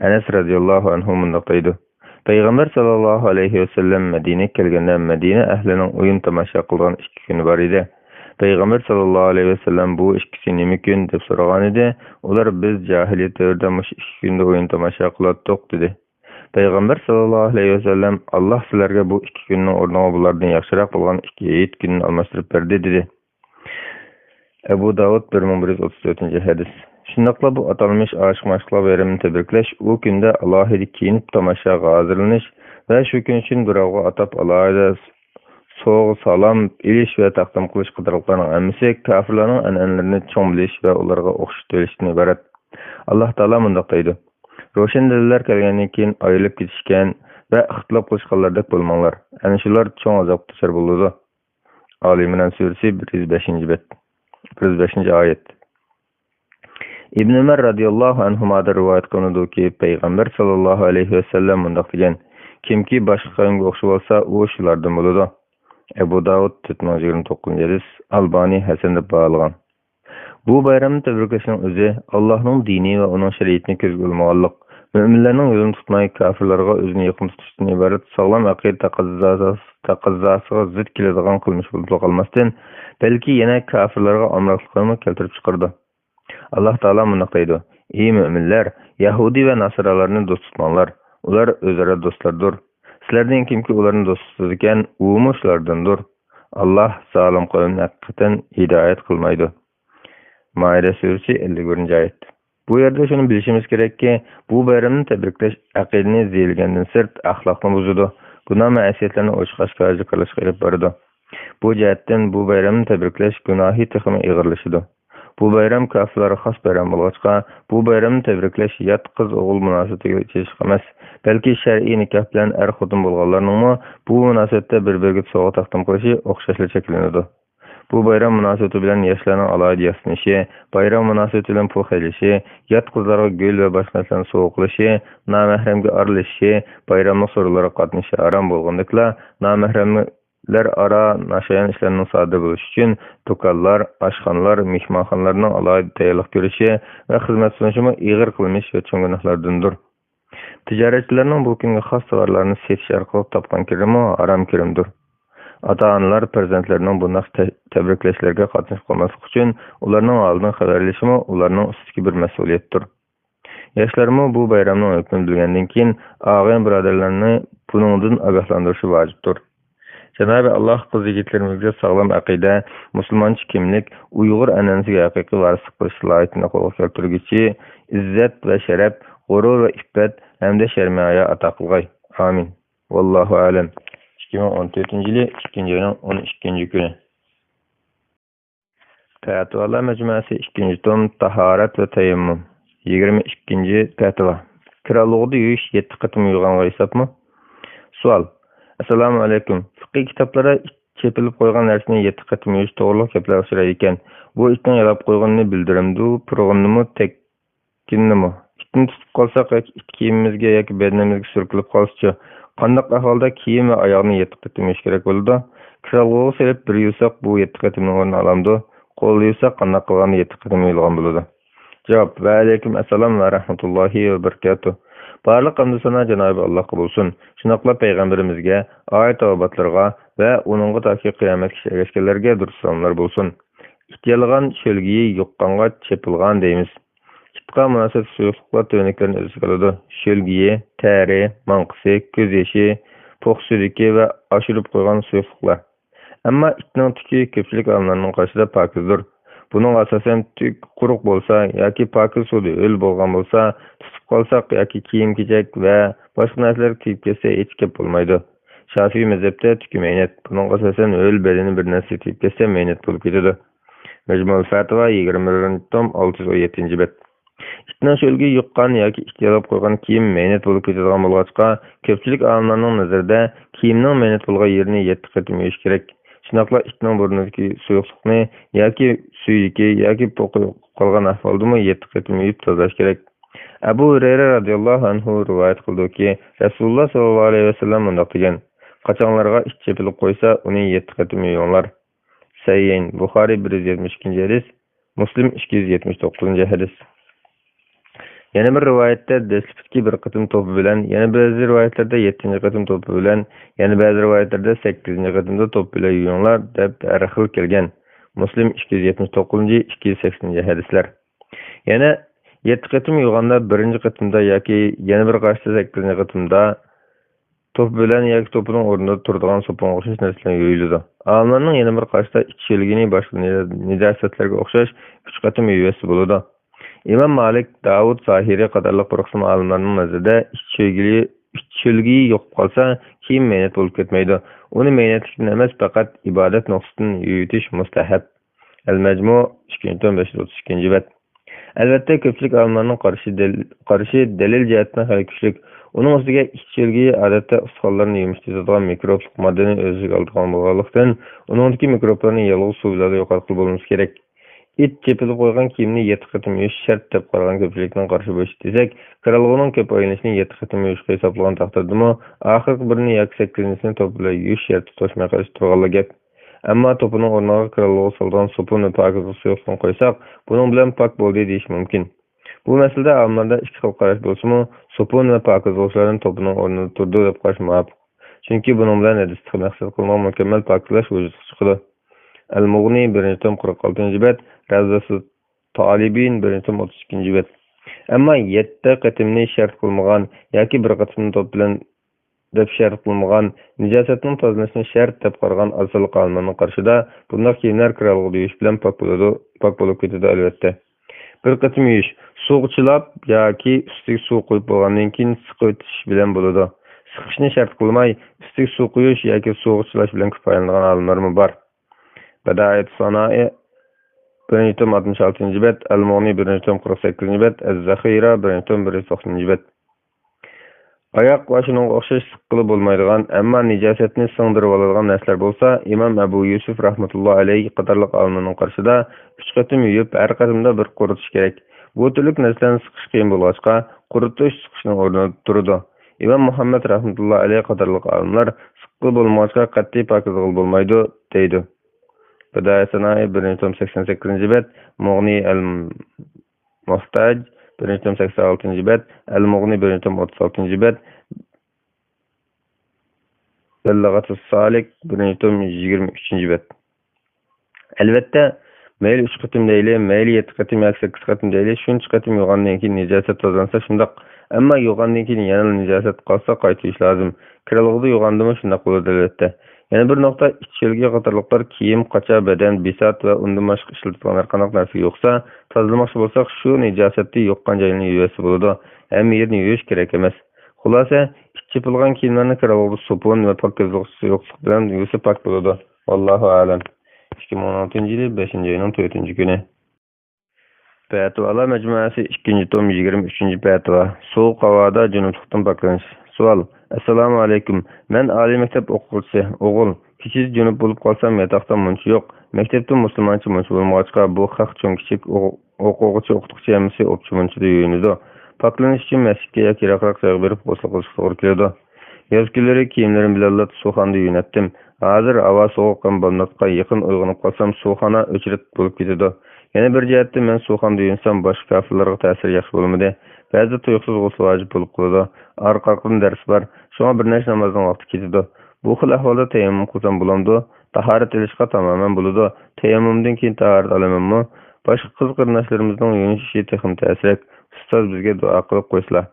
Anas radhiyallohu anhu mundaq deydi: Payg'ambar sallallohu alayhi vasallam Madinaga kelganda Madina ahlining o'yin tomosha qilgan 2 kuni bor edi. Payg'ambar sallallohu alayhi vasallam bu 2si nima kun deb so'ragan edi. Ular biz jahiliyat davrida mush 2 kunda o'yin tomosha qildik dedi. Payg'ambar sallallohu alayhi vasallam Alloh sizlarga bu 2 kunning o'rniga bulardan yaxshiroq bo'lgan 2 hayit kunini almashtirib berdi dedi. Abu Davud 1134-hadis. Shundaqla bu atalmish oshiq mashqlar bayramini tabriklash, u kunda alohida kiyinib tomoshaga hozirlanish va shu kun uchun birovga atab alohida so'g' salom ilish va taqdim qilish qidirilganning hammasi kofirlarning an'analarini cho'ng bilish va ularga o'xshatib olishdan iborat. Alloh taolo mundaq deydi: Ro'shan dalillar kelgandan keyin ayrilib ketishgan va ixtilof qilishganlardek bo'lmanglar. Ana shular cho'ng azobga duchor bo'ladi. Ali Imron surasi 105-oyat. Ibn Umar radhiyallohu anhudan rivoyat qilinadiki, payg'ambar sallallohu alayhi vasallam mundaq degan: Kimki boshqa qavmga o'xshab olsa, u shulardan bo'ladi. Abu Davud 429-hadis, Albani hasan deb baholgan. Bu bayramni tabriklashning o'zi Allohning dini va uning shariatini ko'zga ilmoqlik, mo'minlarning yo'lini tutmay kofirlarga o'zini yaqin tutishdan iborat sog'lom aqida taqozzosiga zid keladigan qilmish bo'lib qolmasdan, balki yana kofirlarga omroqlikni keltirib chiqardi. Alloh taolo mundaq deydi: Ey mo'minlar, Yahudi va Nasralarni do'st tutmanglar. Ular o'zaro do'stlardir. Sizlardan kimki ularni do'st tutadi ekan, u shulardandir. Alloh zolim qavmni haqiqatan hidoyat qilmaydi. Maida surasi 51-oyat. Bu yerda shuni bilishimiz kerakki, bu bayramni tabriklash aqidani ziyilgandan sirt axloqni buzadi. Gunoh ma'siyatlarni ochiq-oshkor qilishga olib boradi. Bu jihatdan bu bayramni tabriklash gunohi texmi ig'irlashidi. Bu bayram kofirlarga xos bayram bo'lg'achqa, bu bayramni tabriklash yot qiz-o'g'il munosabatiga chekish emas, balki shar'iy nikoh bilan er-xotin bo'lganlarning bu munosabatda bir-biriga sovg'a taqdim qilishi o'xshashli cheklanadi. Bu bayram munosabati bilan yoshlarning alohida yasinishi, bayram munosabati bilan pul xaylishi, yot qizlarga gul va boshqa narsalarni sovg'a qilishi, nomahramga aralashishi, bayramning so'rovlariga qatnashishi harom bo'lgandekla, nomahramlar ara nashayan ishlarning sodir bo'lishi uchun do'konlar, oshxonalar, mehmonxonalarning alohida tayyorlik ko'rishi va xizmat sunishimi ig'ir qilmish va cho'ng gunohlardandir. Tijoratchilarning bu kunga xos tovarlarni setish orqali topgan kirimi harom kirimdir. Ota-onalar farzandlarining bunday tabriklashlarga qatnashib qolmaslik uchun ularning oldidan xabarlashimi ularning ustidagi bir mas'uliyatdir. Yoshlarmi bu bayramning hukmini bilgandan keyin og'ayn birodarlarni buningdan ogohlantirishi vojibdir. Janobi Alloh qiz yigitlarimizga sog'lom aqida, musulmoncha kimlik, Uyg'ur an'anasiga haqiqiy varislik qilish loyihasini qo'lga keltirguchi izzat va sharaf, g'urur va iffat hamda sharmaya ato qilg'ay. Amin. Vallohu a'lam. 2014-yili 2-oyning 12-kuni. Fatvolar majmuasi 2-tom tahorat va tayammum. 22-fatvo. Kiralug'ni yuvish 7 qatim yuvg'anga hisobmi? Savol. Assalomu alaykum. Fiqh kitoblarida chepilib qo'ygan narsani 7 qatim yuvish to'g'riliq gaplar uchraydi ekan. Bu itning yalab qo'yganini bildirimdi, purg'inimi, tekkinimi? Itni tutib qolsak, it kiyimimizga yoki bedanimizga surkilib qolsa, qanday ahvolda kiyim va oyoqni 7 qatim yuvish kerak bo'ladi? Kiralug'ga selib bir yuvsak, bu 7 qatimning o'rnini olamdi. Qo'l yuvsak, qanday qilganda 7 qatim yuvilgan bo'ladi? Javob: Va alaykum assalom va rahmatullohi va barakatuh. Barlıq hamd sana Cenab-ı Allah'a bulsun. Şunaqla Peygamberimizge, ayet avabatlarga ve onunğa taki kıyamet geçkenlerge dursanlar bulsun. İhtiyarlıgan şölgiyi yuqqanğa çepilgan deyimiz. Kitqa münasebet suyuqlıqlar töneklerini özü kalıdı. Şölgiyi, təri, manqısı, göz yeşi, poq sürüki ve aşırıp koygan suyuqlıqlar. Amma itning tüki köpçülük alimlarının karşıda pakizdir. Bunun asasen tük quruq bolsa yoki pakiz suda öl bolgan bolsa, tutib qolsak yoki kiyim-kechak ve başqa narsalar kiyib ketsa hech gap bo'lmaydi. Shafiy mazhabda tüki mehnat. Bunun asasen öl bedeni bir narsa kiyib ketsa mehnat bo'lib ketadi. Mecmuul Fatva 20 tom 617 bet. İtning şölge yuqqan yoki ihtiyalab qo'ygan kiyim mehnat bo'lib ketadigan bo'lg'achqa, ko'pchilik olimlarning nazarida kiyimning mehnat bo'lgan yerini 7 qatim yuvish kerak. Shunaqla itning burnidagi suyuqlikni yoki suydagi yoki po'qib qolgan ahvoldami 7 qatim yuvib tozalash kerak. Abu Hurayra radhiyallohu anhu rivoyat qildiki, Rasululloh sollallohu alayhi vasallam bunday degan: "Qachonlarga it chepilib qo'ysa, uni 7 qatim yuvinglar." Sayyin Buxoriy 172-hadis, Muslim 279-hadis. Yana bir rivayette deslipki bir qıtım topu bilen, yana bazı rivayetlerde 7. qıtım topu bilen, yana bazı rivayetlerde 8. qıtımda topu bilen yuyunlar deb har xil kelgan. Muslim 279-280 hadisler. Yana 7 qıtım yuyğanda 1. qıtımda yoki yana bir qaşda 8. qıtımda topu bilen yoki topunun o'rnida turadigan so'pon o'xshash narsalar yuyiladi. Olimlarning yana bir qaşda ichilgini boshqa nijosatlarga o'xshash 3 qıtım yuyasi bo'ladi. İmam Malik, Davud, Zahiri qadarlıq bir qism alimlarning nazarida ichilgiyi yo'qib qolsa, kiyim mehnat bo'lib ketmaydi. Uni mehnatlikdan emas, faqat ibodat nuqsatidan yuyitish mustahab. Al-Majmu 2532 bet. Albatta, ko'pchilik alimlarning qarashi dalil jihatdan xil kuchlik. Uning ustiga ichilgiyi odatda ustixonlarni yumshatadigan mikroblik moddani o'ziga oladigan bo'lganlikdan, uningdagi mikroblarni yalg'iz suv bilan yo'qotib bo'lmoq kerak. It chepilib qo'ygan kiyimni 7 qatim yuvish shart deb qaragan ko'pchilikning qarshi bo'lishi desak, kralg'oning ko'p o'yinishni 7 qatim yuvishga hisoblagan taqdirdami, oxirgi birini yoki 8-sini to'p bilan yuvish sharti to'shmay qolish turganlar gap. Ammo to'pining o'rniga kralg'o solgan sopun va pakiz suyuqlikni qo'ysak, buning bilan pak bo'ldi deyish mumkin. Bu masalada olimlarda ikki xil qarash bo'lsa-mu, sopun va pakiz o'slarning to'pining o'rnida turdi deb qarash muvofiq. Chunki buning bilan hadisda maqsad qilingan mukammal pokizlash vujudga chiqadi. Al-Mughni 1 tom 46 bet, Ravzası Talibin 1 tom 32 bet. Amma 7 qatimni shart qilmagan yoki bir qatimni to'p bilan deb shart qilmagan, nijosatning tozalanishini shart deb qaragan asl qonunning qarshida bunday kiyimlar kralg'u yuvish bilan pak bo'lib ketadi albatta. Bir qatim yuvish, suv chilab yoki ustiga suv qo'yib bo'lgandan keyin siqib o'tish bilan bo'ladi. Siqishni shart qilmay, ustiga suv quyish yoki suv chilash bilan kifoyalangan olimlarmi bor. Badayat Sanai 1 tom 66 bet, Al-Mughni 1 tom 48 bet, Az-Zakhira 1 tom 190 bet. Oyoq va shunga o'xshash siqqili bo'lmaydigan, ammo nijosatni singdirib oladigan narsalar bo'lsa, Imom Abu Yusuf rahmatullohi alayhi qatorliq olimlarning qarshida 3 qatim yuvib, har qatimda bir quritish kerak. Bu turlik narsalarni siqish qiyin bo'lg'achqa, quritish siqishning o'rnida turadi. Imom Muhammad rahmatullohi alayhi qatorliq olimlar siqqili bo'lmag'achqa qat'iy pokizlik bo'lmaydi deydi. Badayat Sanai 1 tom 88 bet, Mughni al-Muhtaj 1 tom 86 bet, Al-Mughni 1 tom 36 bet, Ballaghatus Salik 1 tom 23 bet. Albatta, mayli 3 qatim deyli, mayli 7 qatim yoki 8 qatim deyli, shuncha qatim yuvgandan keyin nijosat tozalansa shundoq. Ammo yuvgandan keyin yana nijosat qolsa qaytarish lozim. Kralg'ida yuvgandimi shundoq bo'ladi albatta. Yana bir nokta, ichilgi qatorliqlar kiyim, qacha, badan, bisat va undan boshqa ishlatilgan har qanday narsa yo'qsa, tozalamoqchi bo'lsak, shu nijosatni yo'qgan joyini yuvasi bo'ladi. Hamma yerni yuvish kerak emas. Xulosa, chepilgan kiyimlarni kralg'ida sopun va pokizlik yo'qlik bilan yuvsa pak bo'ladi. Vallohu a'lam. 2016-yil 5-oyning 4-kuni. Fatvalar majmuasi 2 tom 23 fatva. Sovuq havoda junublikdan paklanish. Savol: Assalomu alaykum. Men oliy maktab o'quvchisi, o'g'il. Kichik junub bo'lib qolsam, yatoqda muncha yo'q. Maktabda musulmoncha muncha bo'lmoqchiqa, bu haq cho'ng kichik o'quvchi emisi o'pchi munchada yuyinadi. Paklanish uchun masjidga yoki yiroqroq joyga berib g'usl qilish to'g'ri keladi. Yoz kunlari kiyimlarim bilan suvxonada yuyinatdim. Hozir havo sovuq bo'lmoqqa yaqin uyg'onib qolsam, suvxona o'chirib bo'lib ketadi. Yana bir jihatda men suvxonada yuyinsam, boshqa kafirlarga ta'sir yaxshi bo'lmadi. Ba'zi tuyuqsiz g'usl vojib bo'lib qoladi. Arqa-arqadan dars bor. Shunga bir necha namozning vaqti ketadi. Bu xil ahvolda tayammum qilsam bo'lamdi. Tahorat olishga tamoman bo'ladi. Tayammumdan keyin tahorat olamanmi? Boshqa qiz qarindoshlarimizning yonishi texim ta'sir. Ustoz bizga duo qilib qo'ysalar.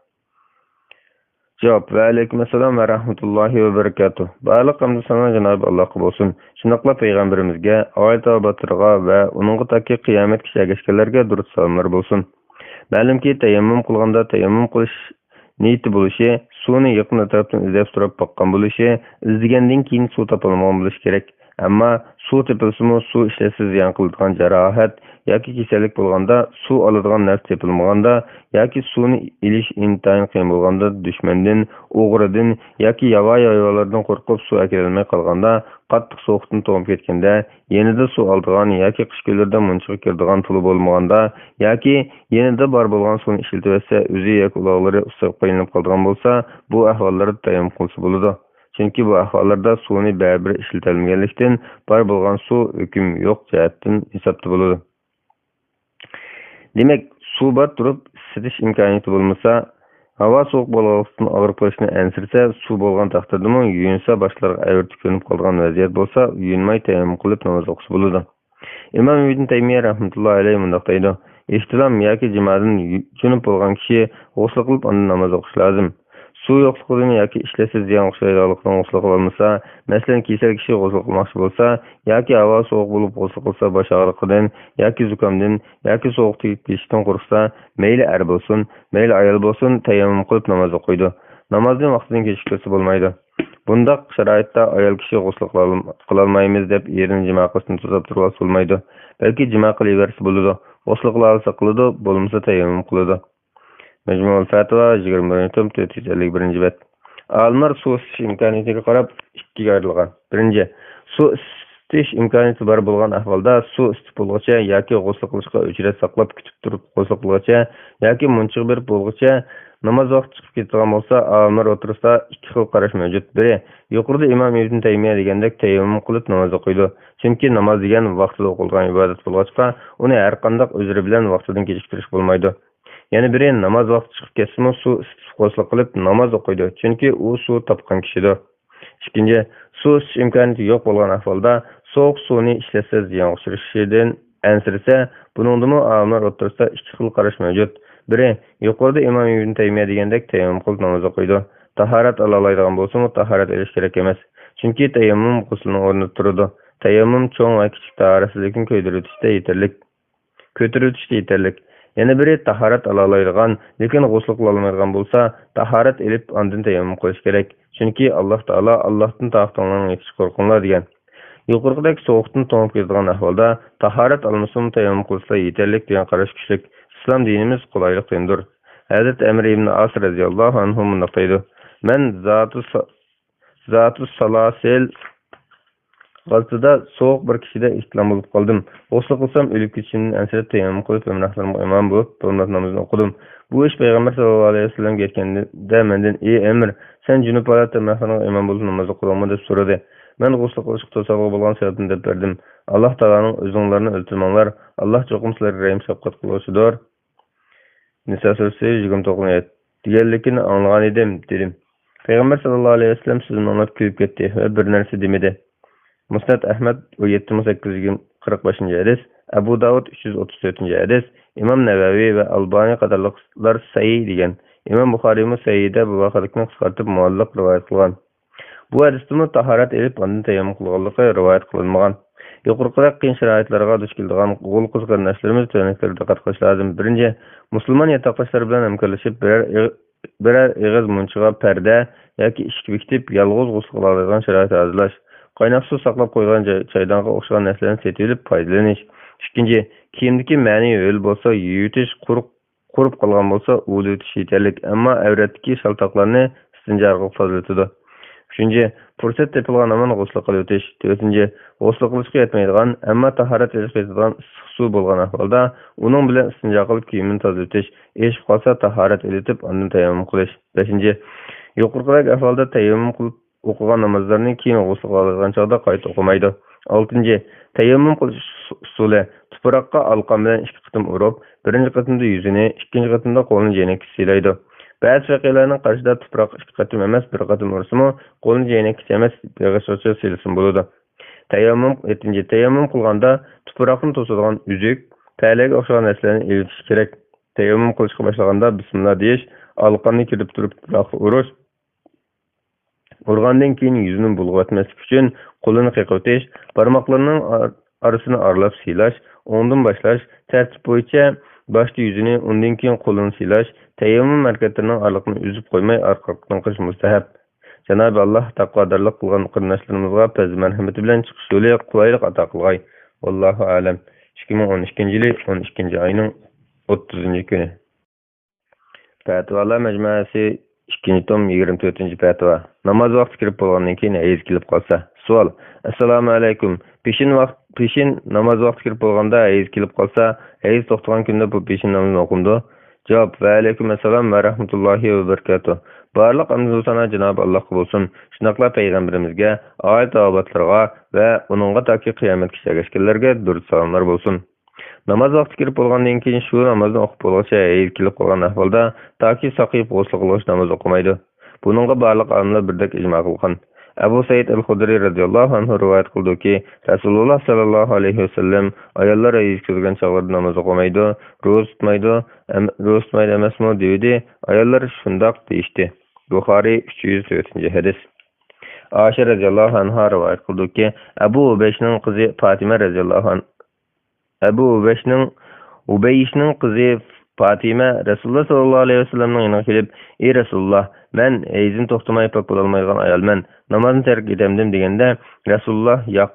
Javob: Va alaykum assalom va rahmatullohi va barakatuh. Barliq hamd sana Janob Allohga bo'lsin. Shunaqla payg'ambarimizga, oila tobatlariga va uningga taki qiyomatgacha ergashganlarga durud salomlar bo'lsin. Ma'lumki, tayammum qilganda tayammum qilish niyati bo'lishi, suvni yaqin atrofdan izlab turib boqqan bo'lishi, izlagandan keyin suv topilmagan bo'lishi kerak. Ammo suv topilsa-mu, suv ishlashsiz ziyon qiladigan jarohat yoki kasallik bo'lganda, suv oladigan narsa topilmaganda yoki suvni ilish intayin qiyin bo'lganda, dushmandan, o'g'ridan yoki yovvoyi hayvonlardan qo'rqib suv kelolmay qolganda, qattiq sovuqdan to'g'ib ketganda, yanada suv oladigan yoki qish kunlarida munchiga kiradigan puli bo'lmaganda yoki yanada bor bo'lgan suvni ishlatib etsa, o'zi yoki uloqlari ustiga qo'yilib qolgan bo'lsa, bu ahvollarda tayammum qilsa bo'ladi. Chunki bu ahvollarda suvni baribir ishlatilmaganlikdan bor bo'lgan suv hukm yo'q jihatdan hisobda bo'ladi. Demak, suv bor turib isitish imkoniyati bo'lmasa, havo sovuq bo'lganlikdan og'riq bo'lishni ansirsa, suv bo'lgan taqdirdami yuyinsa boshlarga ayirtib ko'rinib qolgan vaziyat bo'lsa, yuyinmay tayammum qilib namoz o'qisa bo'ladi. Imom Ibn Taymiya rahmatullohi alayhi bunday deydi: "Ihtilom yoki jimodan junub bo'lgan kishi g'usl qilib undan namoz o'qish lozim. Suv yo'qligidan yoki ishlashsiz ziyon o'xshaydiganlikdan g'usl qilolmasa, masalan, kasal kishi g'usl qilmoqchi bo'lsa yoki havo sovuq bo'lib g'usl qilsa bosh og'riqidan yoki zukamdan yoki sovuq tegib ketishdan qo'rqsa, mayli er bo'lsin, mayli ayol bo'lsin, tayammum qilib namoz o'qiydi. Namozni vaqtidan kechiktirsa bo'lmaydi. Bundaq sharoitda ayol kishi g'usl qilolmaymiz deb erini jimo qilishni to'sib turib bo'lmaydi. Balki jimo qilaversa bo'ladi. G'usl qila olsa qiladi, bo'lmasa tayammum qiladi." Majmuul Fatva 20-451 bet. Olimlar suv isitish imkoniyatiga qarab ikkiga ayrilgan. Birinchi, suv isitish imkoniyati bor bo'lgan ahvolda suv isitib bo'lguncha yoki g'usl qilishga ujrat saqlab kutib turib g'usl qilguncha yoki munchiq berib bo'lguncha namoz vaqti chiqib ketgan bo'lsa, olimlar o'tirisida ikki xil qarash mavjud. Biri, yuqorida Imom Ibn Taymiya degandek tayammum qilib namoz o'qiydi. Chunki namoz degan vaqtida o'qilgan ibodat bo'lg'achqa, uni har qanday uzri bilan vaqtidan kechiktirish bo'lmaydi. Yana biri, namoz vaqti chiqib ketsa-mu, suv isitib g'usl qilib namoz o'qiydi. Chunki u suv topgan kishidir. Ikkinchi, suv isitish imkoniyati yo'q bo'lgan ahvolda sovuq suvni ishlasa ziyon uchrashidan ansirsa, buningdami olimlar o'rtasida ikki xil qarash mavjud. Biri, yuqorida Imom Ibn Taymiya degandek tayammum qilib namoz o'qiydi. Tahorat ola oladigan bo'lsa-mu, tahorat olish kerak emas. Chunki tayammum g'uslning o'rnida turadi. Tayammum cho'ng va kichik tahoratsizlikni ko'tarishda yetarli. Yana biri tahorat ola oladigan, lekin g'usl qila olmaydigan bo'lsa, tahorat elib ondan tayammum qilish kerak. Chunki Alloh taolo Allohdan taqdirlarni yetish qo'rqinglar degan. Yuqoridek sovuqdan to'ngib ketgan ahvolda tahorat olmasam tayammum qilsa yetarli degan qarash kuchlik. Islom dinimiz qulaylik dindir. Hazrat Amr ibn As radhiyallohu anhu bunday deydi: "Men zatu salasil vaqtida sovuq bir kishida ihtilom bo'lib qoldim. G'usl qilsam o'lib ketishimdan ansirab tayammum qilib hamrohlarimga imom bo'lib namoz namozni o'qidim. Bu ish payg'ambar sollallohu alayhi vasallamga aytganda mendan: "Ey Amr, sen junub holatda hamrohlarimga imom bo'lib namoz o'qidingmi?" deb so'radi. Men g'usl qilishga to'saqqa bo'lgan sababini deb berdim. Alloh taoloning o'zinglarni o'ltirmanglar. Alloh cho'qim sizlarga rahim shafqat qiluvchidir. Nisa surasi 29 deganligini anglagan edim dedim. Payg'ambar sollallohu alayhi vasallam so'zimni anglab kulib ketdi va bir narsa demadi. Musnad Ahmad 7845 hadis, Abu Davud 334 hadis, Imom Navaviy va Albani qatorliqlar sahih degan. Imom Buxoriy Sahihda bu voqelikni qisqartib muallaq rivoyat qilgan. Bu hadisda tahorat elib ondan tayammum qilganligi rivoyat qilinmagan. Yuqorida qiyin sharoitlarga duch kelgan o'g'il qiz qarindoshlarimiz to'naklarga diqqat qilish lozim. Birinchi, musulmon yatakdoshlar bilan hamkorlashib birer ig'iz munchiga parda yoki ishki bekitib yolg'iz g'usl qila oladigan sharoit hozirlash. Qaynoq suv saqlab qo'ygan chaydonga o'xshagan narsalarni setib olib foydalanish. Ikkinchi, kiyimdagi ma'ni yo'l bo'lsa, yutish qurib qolgan bo'lsa, o'litish yetarli, ammo avratdagi shaltoqlarni istinjoga foydalanadi. Uchinchi, fursat topilgan amon g'usl qilib o'tish. To'rtinchi, g'usl qilishga yetmaydigan, ammo tahorat qilish yetadigan issiq suv bo'lgan ahvolda uning bilan istinjo qilib kiyimini tozalatish. Eshib qolsa tahorat elitib, undan tayammum qilish. Beshinchi, yuqoridagi ahvolda tayammum qilib o'qigan namozlarni keyin g'usl qiladigan chog'da qayta o'qimaydi. Oltinchi, tayammum qilish usuli tuproqqa alqan bilan 2 qitim urib, birinchi qitimda yuzini, ikkinchi qitimda qo'lini jeynak silaydi. Ba'zi fiqhlarning qarashida tuproq 2 qitim emas, 1 qitim ursimi, qo'lni jeynak emas, beg'ishcha silsin bo'ladi. Tayammum qilganda tuproqni to'sadigan uzuk, palaga o'xshagan narsalarni elitish kerak. Tayammum qilishga boshlaganda bismillah deyish, alqanni kirib turib tuproqqa urish, urgandan keyin yuzini bulg'atmaslik uchun qo'lini qiqitish, barmoqlarning arasini aralab silash, ondan boshlash, tartib bo'yicha boshda yuzini, undan keyin qo'lini silash, tayammum harakatlarining araliqini uzib qo'ymay orqadan qilish mustahab. Cenab-ı Allah taqvodorlik qilgan qarindoshlarımizga fazl marhamati bilan chiqish yo'li qulaylik ato qilgay. Vallohu a'lam. 2012-yil 12-oyning 30-kuni. Fatvolar majmuasi 2-tom 24-fatvo. Namoz vaqti kirib bo'lgandan keyin ayiz kelib qolsa. Savol: Assalomu alaykum. Peshin namoz vaqti kirib bo'lganda ayiz kelib qolsa, ayiz to'xtagan kunda bu peshin namozini o'qimdi? Javob: Va alaykum assalom va rahmatullohi va barakatuh. Barliq hamd sana Cenab-ı Allah'a bo'lsin. Shunaqla payg'ambarimizga, oila tavobatlarga va uningga toki qiyomatgacha ergashganlarga durud salomlar bo'lsin. Namoz vaqti kirib bo'lgandan keyin shu namozni o'qib bo'lguncha ayiz kelib qolgan ahvolda toki saqib g'usl qilish namoz o'qimaydi. Buningga barliq olimlar birdek ijmo qilgan. Abu Said al-Khudri radhiyallohu anhu rivoyat qildiki, Rasululloh sallallohu alayhi vasallam ayollar ayiz ko'rgan chog'larda namoz o'qimaydi, ro'za tutmaydi emasmi dedi. Ayollar shundoq deyishdi. Buxoriy 304-hadis. Aisha radhiyallohu anha rivoyat qildiki, Abu Ubayshning qizi Fatima radhiyallohu anha Ubayshning qizi Fatima Rasululloh sallallohu alayhi vasallamning yoniga kelib, "Ey Rasululloh, men ayizim to'xtamay pok bo'la olmaydigan ayolman. Namozni tark etamdim" deganda, Rasululloh "Yo'q,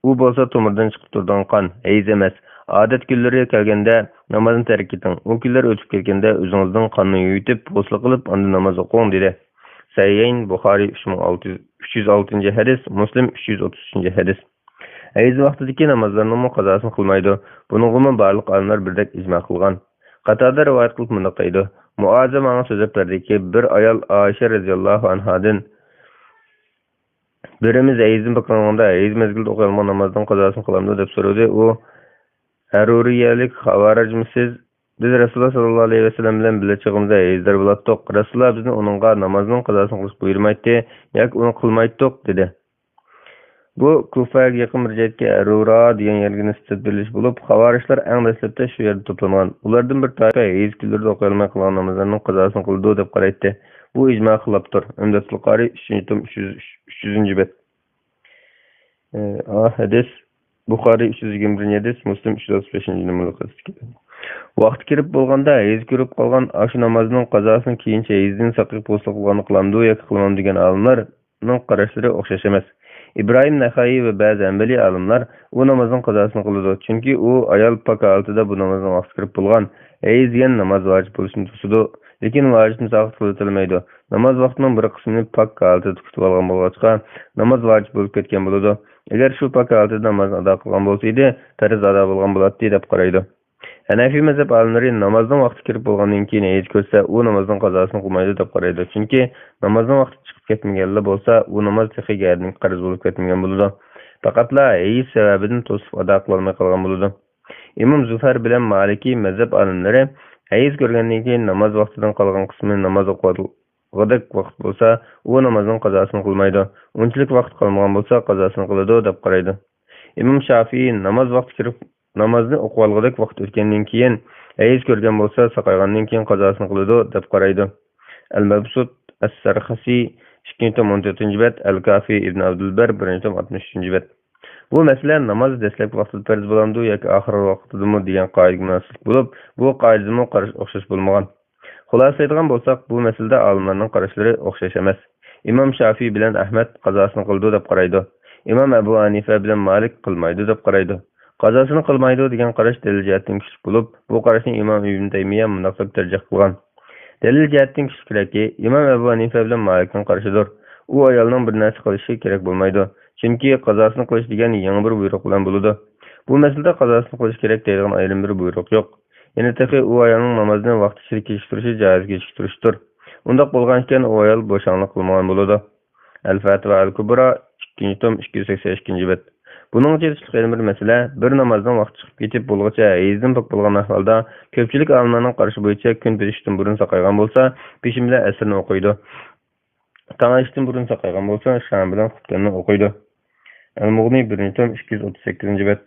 u bo'lsa tomirdan chiqib turgan qon, ayiz emas. Odat kunlari kelganda namozni tark eting. U kunlar o'tib ketganda o'zingizning qonni yuyitib, g'usl qilib, unda namoz o'qing" dedi. Sahihayn Buxoriy 306-hadis, Muslim 333-hadis. Ayiz vaqtidagi namozlarning qazosini qilmaydi. Buningga barliq olimlar birdek ijmo qilgan. Qatada rivoyat qilib bunday deydi: Muaza menga so'zlab berdiki, bir ayol Aisha radhiyallohu anhadan birimiz ayizim bakanganda ayiz mezgilda o'qilgan namozning qazosini qilamiz deb so'radi. U Haruriyalik xavarajmisiz? Biz Rasululloh sallallohu alayhi vasallam bilan bilachig'imizda ayizlar bo'latdiq. Rasululloh bizni uningga namozning qazosini qilish buyurmaydi, yoki uni qilmaydiq dedi. Bu Kufaga yaqin bir joyga Arura degan yerga nisbat berilish bo'lib, xavarishlar eng dastlabda shu yerda to'plangan. Ulardan bir toifa ayiz kunlarda o'qilmay qolgan namozlarning qazosini qildi deb qaraydi. Bu ijmo xilofdir. Umdatul Qori 3-tom 300-bet. Hadis Buxoriy 321-hadis, Muslim 335-numaralı. Vaqt kirib bo'lganda ayiz ko'rib qolgan shu namozning qazosini keyincha ayizdan saqib g'usl qilganini qilamdi yoki qilmam degan olimlarning qarashlari o'xshash emas. İbrahim Naxai ve bazı Hanbali alimlar bu namazın qazosini qiladi. Chunki u ayol pok holatida bu namozning vaqti kirib bo'lgan. Ayiz degan namoz vojib bo'lishini to'sadi, lekin vojibni saqit qilinmaydi. Namoz vaqtining bir qismini pok holatida tutib olgan bo'lgach, namoz vojib bo'lib ketgan bo'ladi. Agar shu pok holatida namozni ado qilgan bo'lsa edi, farz ado bo'lgan bo'ladi deb qaraydi. Hanafi mazhab olimlari namozning vaqti kirib bo'lgandan keyin ayiz ko'rsa, u namozning qazosini qilmaydi deb qaraydi. Chunki namozning vaqti chiqib ketmaganlar bo'lsa, u namoz texigarning qarz bo'lib ketmagan bo'ladi. Faqatla ayiz sababidan to'sib ado qilolmay qolgan bo'ladi. Imom Zufar bilan Maliki mazhab olimlari ayiz ko'rgandan keyin namoz vaqtidan qolgan qismini namoz o'qiydigan vaqt bo'lsa, u namozning qazosini qilmaydi. Unchalik vaqt qolmagan bo'lsa, qazosini qiladi deb qaraydi. Imom Shafiy namoz vaqti kirib namozni o'qiydigan vaqt o'tgandan keyin ayiz ko'rgan bo'lsa, saqaygandan keyin qazosini qiladi deb qaraydi. Al-Mabsut As-Sarxasi 2-tom 14-bet, Al-Kafi Ibn Abdulbar 1-tom 63-bet. Bu masala namoz dastlabki vaqtida farz bo'lamdi yoki oxirgi vaqtidami degan qoidaga munosib bo'lib, bu qoidani qarash o'xshash bo'lmagan. Xulosa aytgan bo'lsak, bu masalada olimlarning qarashlari o'xshash emas. Imom Shafiy bilan Ahmad qazosini qildi deb qaraydi. Imom Abu Hanifa bilan Malik qilmaydi deb qaraydi. Qazosini qilmaydi degan qarash dalil jihatdan kuchli bo'lib, bu qarashni Imom Ibn Taymiya munofiq tarjih qilgan. Dalil jihatdan kuchli Imom Abu Hanifa bilan Malikning qarashidir. U ayolning bir narsa qilishi kerak bo'lmaydi. Chunki qazosini qilish degan yangi bir buyruq bilan bo'ladi. Bu masalada qazosini qilish kerak deydigan ayrim bir buyruq yo'q. Yana taxi u ayolning namozni vaqticha kechiktirishi joiz kechiktirishdir. Undaq bo'lgan ekan u ayol bo'shanlik qilmagan bo'ladi. Al-Fatva al-Kubra 2-tom 282-bet. Bunun çelişki yana bir mesele, bir namazdan vaqt çıkıp ketip bulğaça heyizden pok bulgan ahvalda köpçülük alimlarning qaraşı boyunca kun berishdan burun saqaygan bolsa, peşin bilan asrni o'qiydi. Taң ishdan burun saqaygan bolsa, sham bilan xuftanni o'qiydi. Al-Mughni 1-tom 238-bet.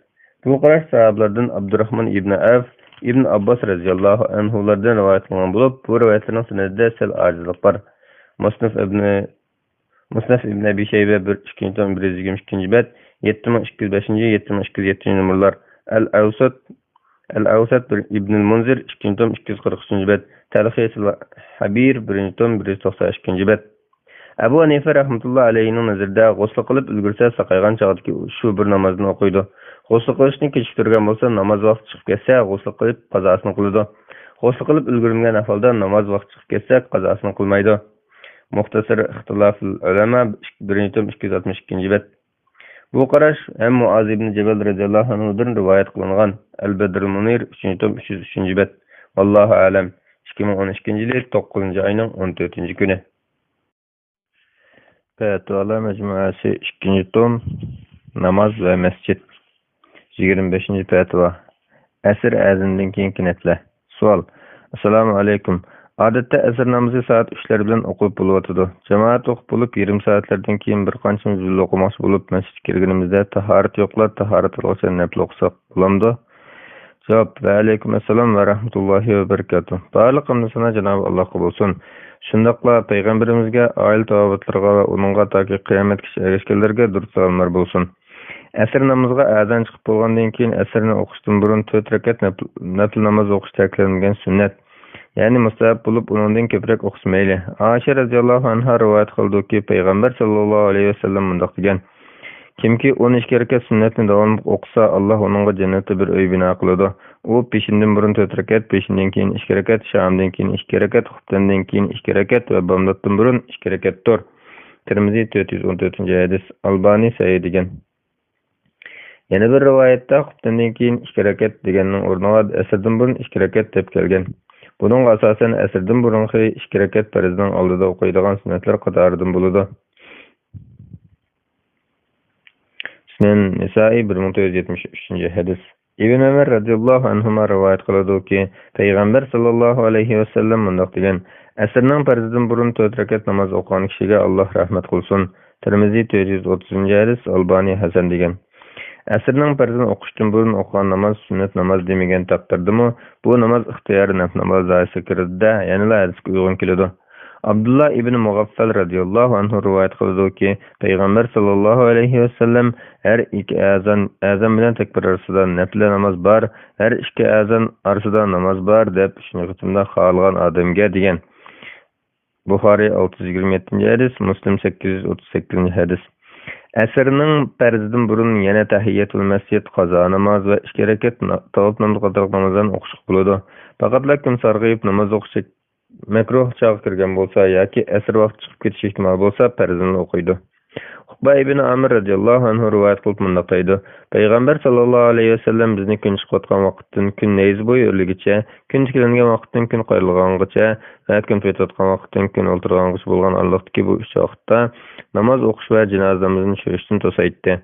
Bu qarash sahabalardan Abdurrahman ibn Avf, ibn Abbas radhiyallohu anhulardan rivoyat qilingan bo'lib, bu rivoyatlarning sanadida sal ojizlik bor. Musnaf ibn Abi Shayba 2-tom 122-bet, 7205-7207 numaralar. Al-Awsat ibn al-Munzir 2-tom 243-bet, Talxis al-Habir 1-tom 192-bet. Abu Hanifa rahmetullah aleyhinin nazarida g'usl qilib ulgursa saqaygan chog'dagi shu bir namozni o'qiydi. G'usl qilishni kechiktirgan bo'lsa, namoz vaqti chiqib ketsa, g'usl qilib qazosini qiladi. G'usl qilib ulgurmagan ahvolda namoz vaqti chiqib ketsa, qazosini qilmaydi. Muxtasar ixtiloful ulama 1-tom 262-bet. Bu qarash ham Muaz ibn Jabal radhiyallohu anhudan rivoyat qilingan. Al-Badrul Munir 3-tom 303-bet. Vallohu alam. 2012-yil 9-oyning 14-kuni. Fetvalar Mecmuası 2-tom Namaz ve Mescid 25. fetva. Asr azandan keyingi netler. Savol. Assalomu alaykum. Odatda asr namozi soat 3lar bilan o'qib bo'lyotdi. Jamoat o'qib bo'lib, yarim soatlardan keyin bir qancha muzil o'qimoqchi bo'lib, masjidga kirganimizda tahorat yo'qlar, tahorat qilsa nafl o'qisak bo'lamdi? Javob. Va alaykum assalom va rahmatullohi va barakatuh. Barliq hamd sana Janob Allohga bo'lsin. Shundaqla payg'ambarimizga, oil tavobatlarga va uningga toki qiyomatgacha erishganlarga durud salomlar bo'lsin. Asr namoziga azan chiqib bo'lgandan keyin asrni o'qishdan burun 4 rakat nafl namoz o'qish ta'kidlangan sunnat. Ya'ni mustahab bo'lib, uningdan ko'proq o'qish mayli. Aisha radhiyallohu anha rivoyat qildiki, payg'ambar sallallohu alayhi vasallam bunday degan: Kimki 12 rakat sunnatni davomli o'qisa, Alloh uningga jannatda bir uy bino qiladi. U peshindan burun 4 rakat, peshindan keyin 2 rakat, shamdan keyin 2 rakat, xuftandan keyin 2 rakat va bomdoddan burun 2 rakatdir. Tirmiziy 414-hadis. Albani sahih degan. Yana bir rivoyatda xuftandan keyin 2 rakat deganning o'rniga asrdan burun 2 rakat deb kelgan. Buning asosan asrdan burungi 2 rakat farzning oldida o'qiydigan sunnatlar qatoridan bo'ladi. Sunan Nisa'i 1473-hadis. Ibn Umar radhiyallohu anhuma rivoyat qiladi-ki, payg'ambar sallallohu alayhi vasallam bunday degan: Asrning farzidan burun 4 rakat namoz o'qigan kishiga Alloh rahmat qilsin. Tirmiziy 430-hadis, Albani hasan degan. Asrning farzini o'qishdan burun o'qigan namoz sunnat namoz demagan taqdirdami, bu namoz ixtiyoriy nafl namoz doirasiga kiradi, ya'ni hadisga uyg'un keladi. Abdullah ibn Mughaffal radhiyallohu anhu rivoyat qiladi-ki, payg'ambar sallallohu alayhi vasallam har ikki azan bilan takbir orasida nafl namoz bor, har ikki azan orasida namoz bor deb shunday qitimda xohlagan odamga degan. Buxoriy 627-hadis, Muslim 838-hadis. Asrning farzidan burun yana tahiyyatul masjid, qazo namoz va 2 rakat tavob namoz qator namozdan o'qish bo'ladi. Faqatla kun sarg'ayib namoz o'qish makruh chog'i kirgan bo'lsa yoki asr vaqti chiqib ketish ehtimol bo'lsa, farzini o'qiydi. Uqba ibn Amir radhiyallohu anhu rivoyat qilib bunday deydi: Payg'ambar sallallohu alayhi vasallam bizni kun chiqayotgan vaqtdan kun nayz bo'yi o'rligicha, kun tiklangan vaqtdan kun qo'yilgangacha va kun petayotgan vaqtdan kun o'ltirgangacha bo'lgan Allohdagi bu 3 vaqtda namoz o'qish va janozamizni tushirishdan to'saydi.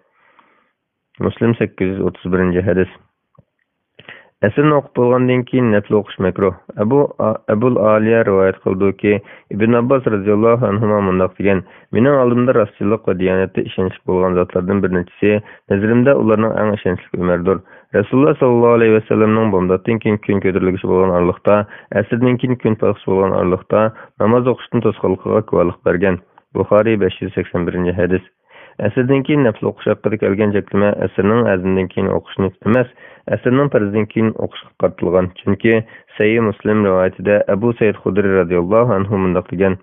Muslim 831-hadis. Asrni o'qib bo'lgandan keyin nafl o'qish makruh. Abul Aliya rivoyat qildiki, Ibn Abbas radhiyallohu anhu bunday degan: Mening oldimda rostchilik va diyonatga ishonch bo'lgan zotlardan bir nechasi, nazarimda ularning eng ishonchli Umardir. Rasululloh sallallohu alayhi vasallamning bomdoddan keyin kun ko'tarilgisi bo'lgan orliqda, asrdan keyin kun payqash bo'lgan orliqda namoz o'qishdan to'sqinligiga guvohlik bergan. Buxoriy 581-hadis. Asrdan keyin nafl o'qish haqida kelgan cheklama asrning azandan keyin o'qishni emas, asrning farzidan keyin o'qishga qaratilgan. Chunki Sahih Muslim rivoyatida Abu Said Xudri radhiyallohu anhu bunday degan: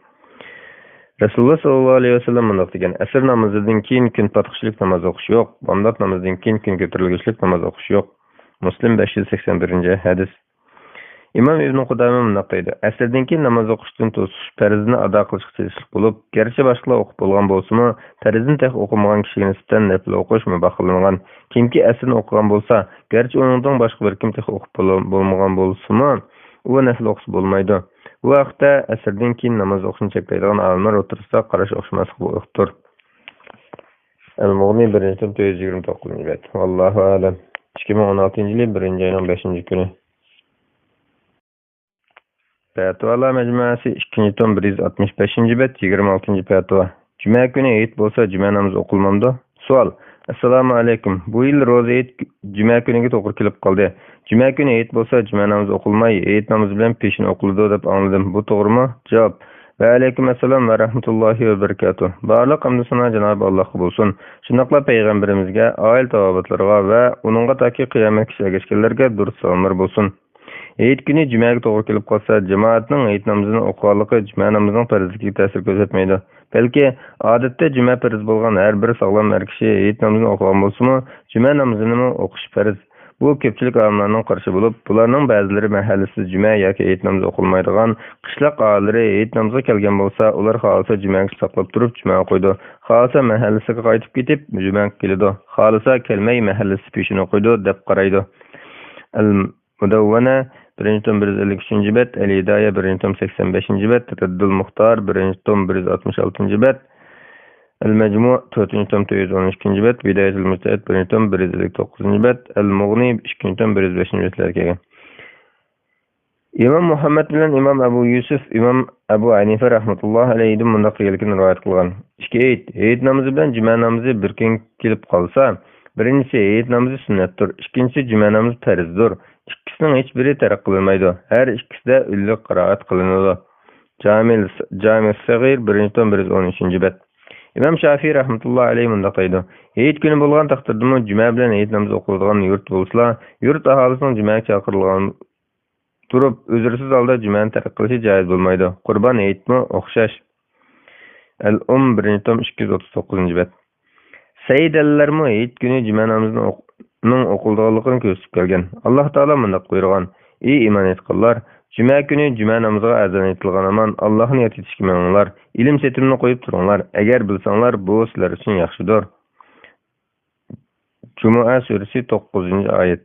Rasululloh sallallohu alayhi vasallam bunday degan: Asr namozidan keyin kun patqishlik namoz o'qish yo'q, bomdod namozidan keyin kun ko'tarilgishlik namoz o'qish yo'q. Muslim 581-hadis. İmam İbn Qudama bunday deydi: Asrdan keyin namoz o'qishdan to'sish farzni ado qilishga tegishli bo'lib, garchi boshqa o'qib bo'lgan bo'lsa-mu, farzni tek o'qimagan kishiga nisbatan nafl o'qish mubah qilingan. Kimki asrni o'qigan bo'lsa, garchi uningdan boshqa bir kim tek o'qib bo'lmagan bo'lsa-mu, u nafl o'qish bo'lmaydi. Bu vaqtda asrdan keyin namoz o'qishni cheklaydigan olimlar o'tirsida qarash o'xshamasligi bo'liqdir. El-Mughni 1-929 bet. Vallahu alem. 2016 yılı 1. ayının 5. günü. Fatvalar Mecmuasi 2. tom 165. bet 26. fatva. Cuma günü Eid bolsa cuma namazı okulmamdı. Sual. Assalamu alaikum. Bu yıl roza Eid cuma günüge to'g'ri kelib qoldi. Cuma günü Eid bolsa cuma namazı okulmay, Eid namazı bilan peşin okuldu deb anladım. Bu to'g'rimi? Javob. Ve aleyküm assalam ve rahmetullahi ve berekatuh. Barliq hamd sana Cenab-ı Allah'a bolsun. Şundaqla peygamberimizge, aile tavabatlarga ve onunga taki kıyamet kişilerge durust salamlar bolsun. Eid günü cumaga to'g'ri kelib qolsa, jamoatning Eid namozini o'qiganligi juma namozining farzligiga ta'sir ko'rsatmaydi. Balki odatda juma farz bo'lgan har bir sog'lom er kishi Eid namozini o'qigan bo'lsa-mu, juma namozini o'qish farz. Bu ko'pchilik olimlarning qarashi bo'lib, bularning ba'zilari mahallasiz juma yoki Eid namozi o'qilmaydigan qishloq oilari Eid namoziga kelgan bo'lsa, ular xohlasa jumaga saqlab turib juma o'qiydi. Xohlasa mahallasiga qaytib ketib juma keladi. Xohlasa kelmay mahallasi peshin o'qiydi deb qaraydi. Al-Mudawwana 1-153 bet, El-Hidaya 1-85 bet, Reddul Muhtar 1-166 bet, El-Mecmu 4-112 bet, Bidayatul Mujtahid 1-159 bet, El-Mughni 2-105 betlerge. İmam Muhammed bilen İmam Ebu Yusuf, İmam Ebu Hanife rahmetullah aleyhi mundaq qilgan rivoyat qilgan. Eid namazı bilen cuma namazı bir kun kelib qolsa, birincisi Eid namazı sünnetdir, ikincisi cuma namazı farzdir. İkisinin hiçbiri terk kılınmaydı. Her ikisi de ülü kıraat kılınırdı. Cami Sagir 1-113 bet. İmam Şafii rahmetullahi aleyhi mundaq deydi. Eid günü bolgan takdirde cuma bilen Eid namazı okulduğan yurt bolsa, yurt ahalisinin cumaga çakırılgan turup özürsiz halda cumani terk kılışı caiz bolmaydı. Kurban Eid mi okşaş. El-Um 1-239 bet. Seyyideller mi Eid günü cuma namazını okuldığalıqını kösüp gelgen. Allah Teala mundaq buyurgan. Ey iman etqanlar, cuma günü cuma namazıga azan etilgan aman Allah'ın yetişkimenler, ilim setimini koyup turunlar. Eğer bilsanlar bu sizler için yaxşıdır. Cuma suresi 9. ayet.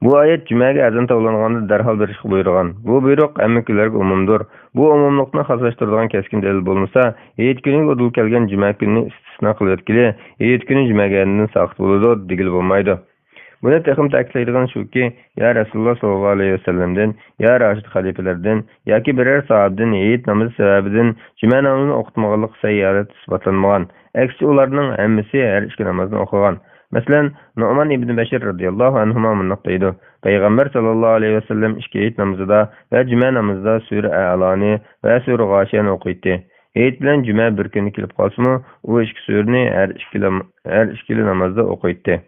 Bu ayet cumaga azan tavlanganda darhal berishga buyurgan. Bu buyruq hammakilarga umumdir. Bu umumlikni xaslashtiradigan keskin dalil bo'lmasa, Eid kuniga udul kelgan cuma kunini istisno qilayotgili, Eid kuni jumaganidan saqit bo'ladi degil bo'lmaydi. Buni texim ta'kidlaydigan shuki, ya Rasululloh sollallohu alayhi vasallamdan, ya Rashid xalifalardan yoki biror sahobadan Eid namozi sababidan cuma namozini o'qitmaganlik sayyorat isbotlanmagan. Aksi ularning hammasi har ikki namozni o'qigan. Mesela Nu'man ibn Beşir radıyallahu anhuma mundaq deydi. Peygamber sallallahu aleyhi ve sellem iki Eid namazida ve cuma namazida Sure A'lani ve Sure Gâşiyani o'qiydi. Eid bilan cuma bir kun kelib qolsa-mu, u ikki surani her ikkili namazda o'qiydi.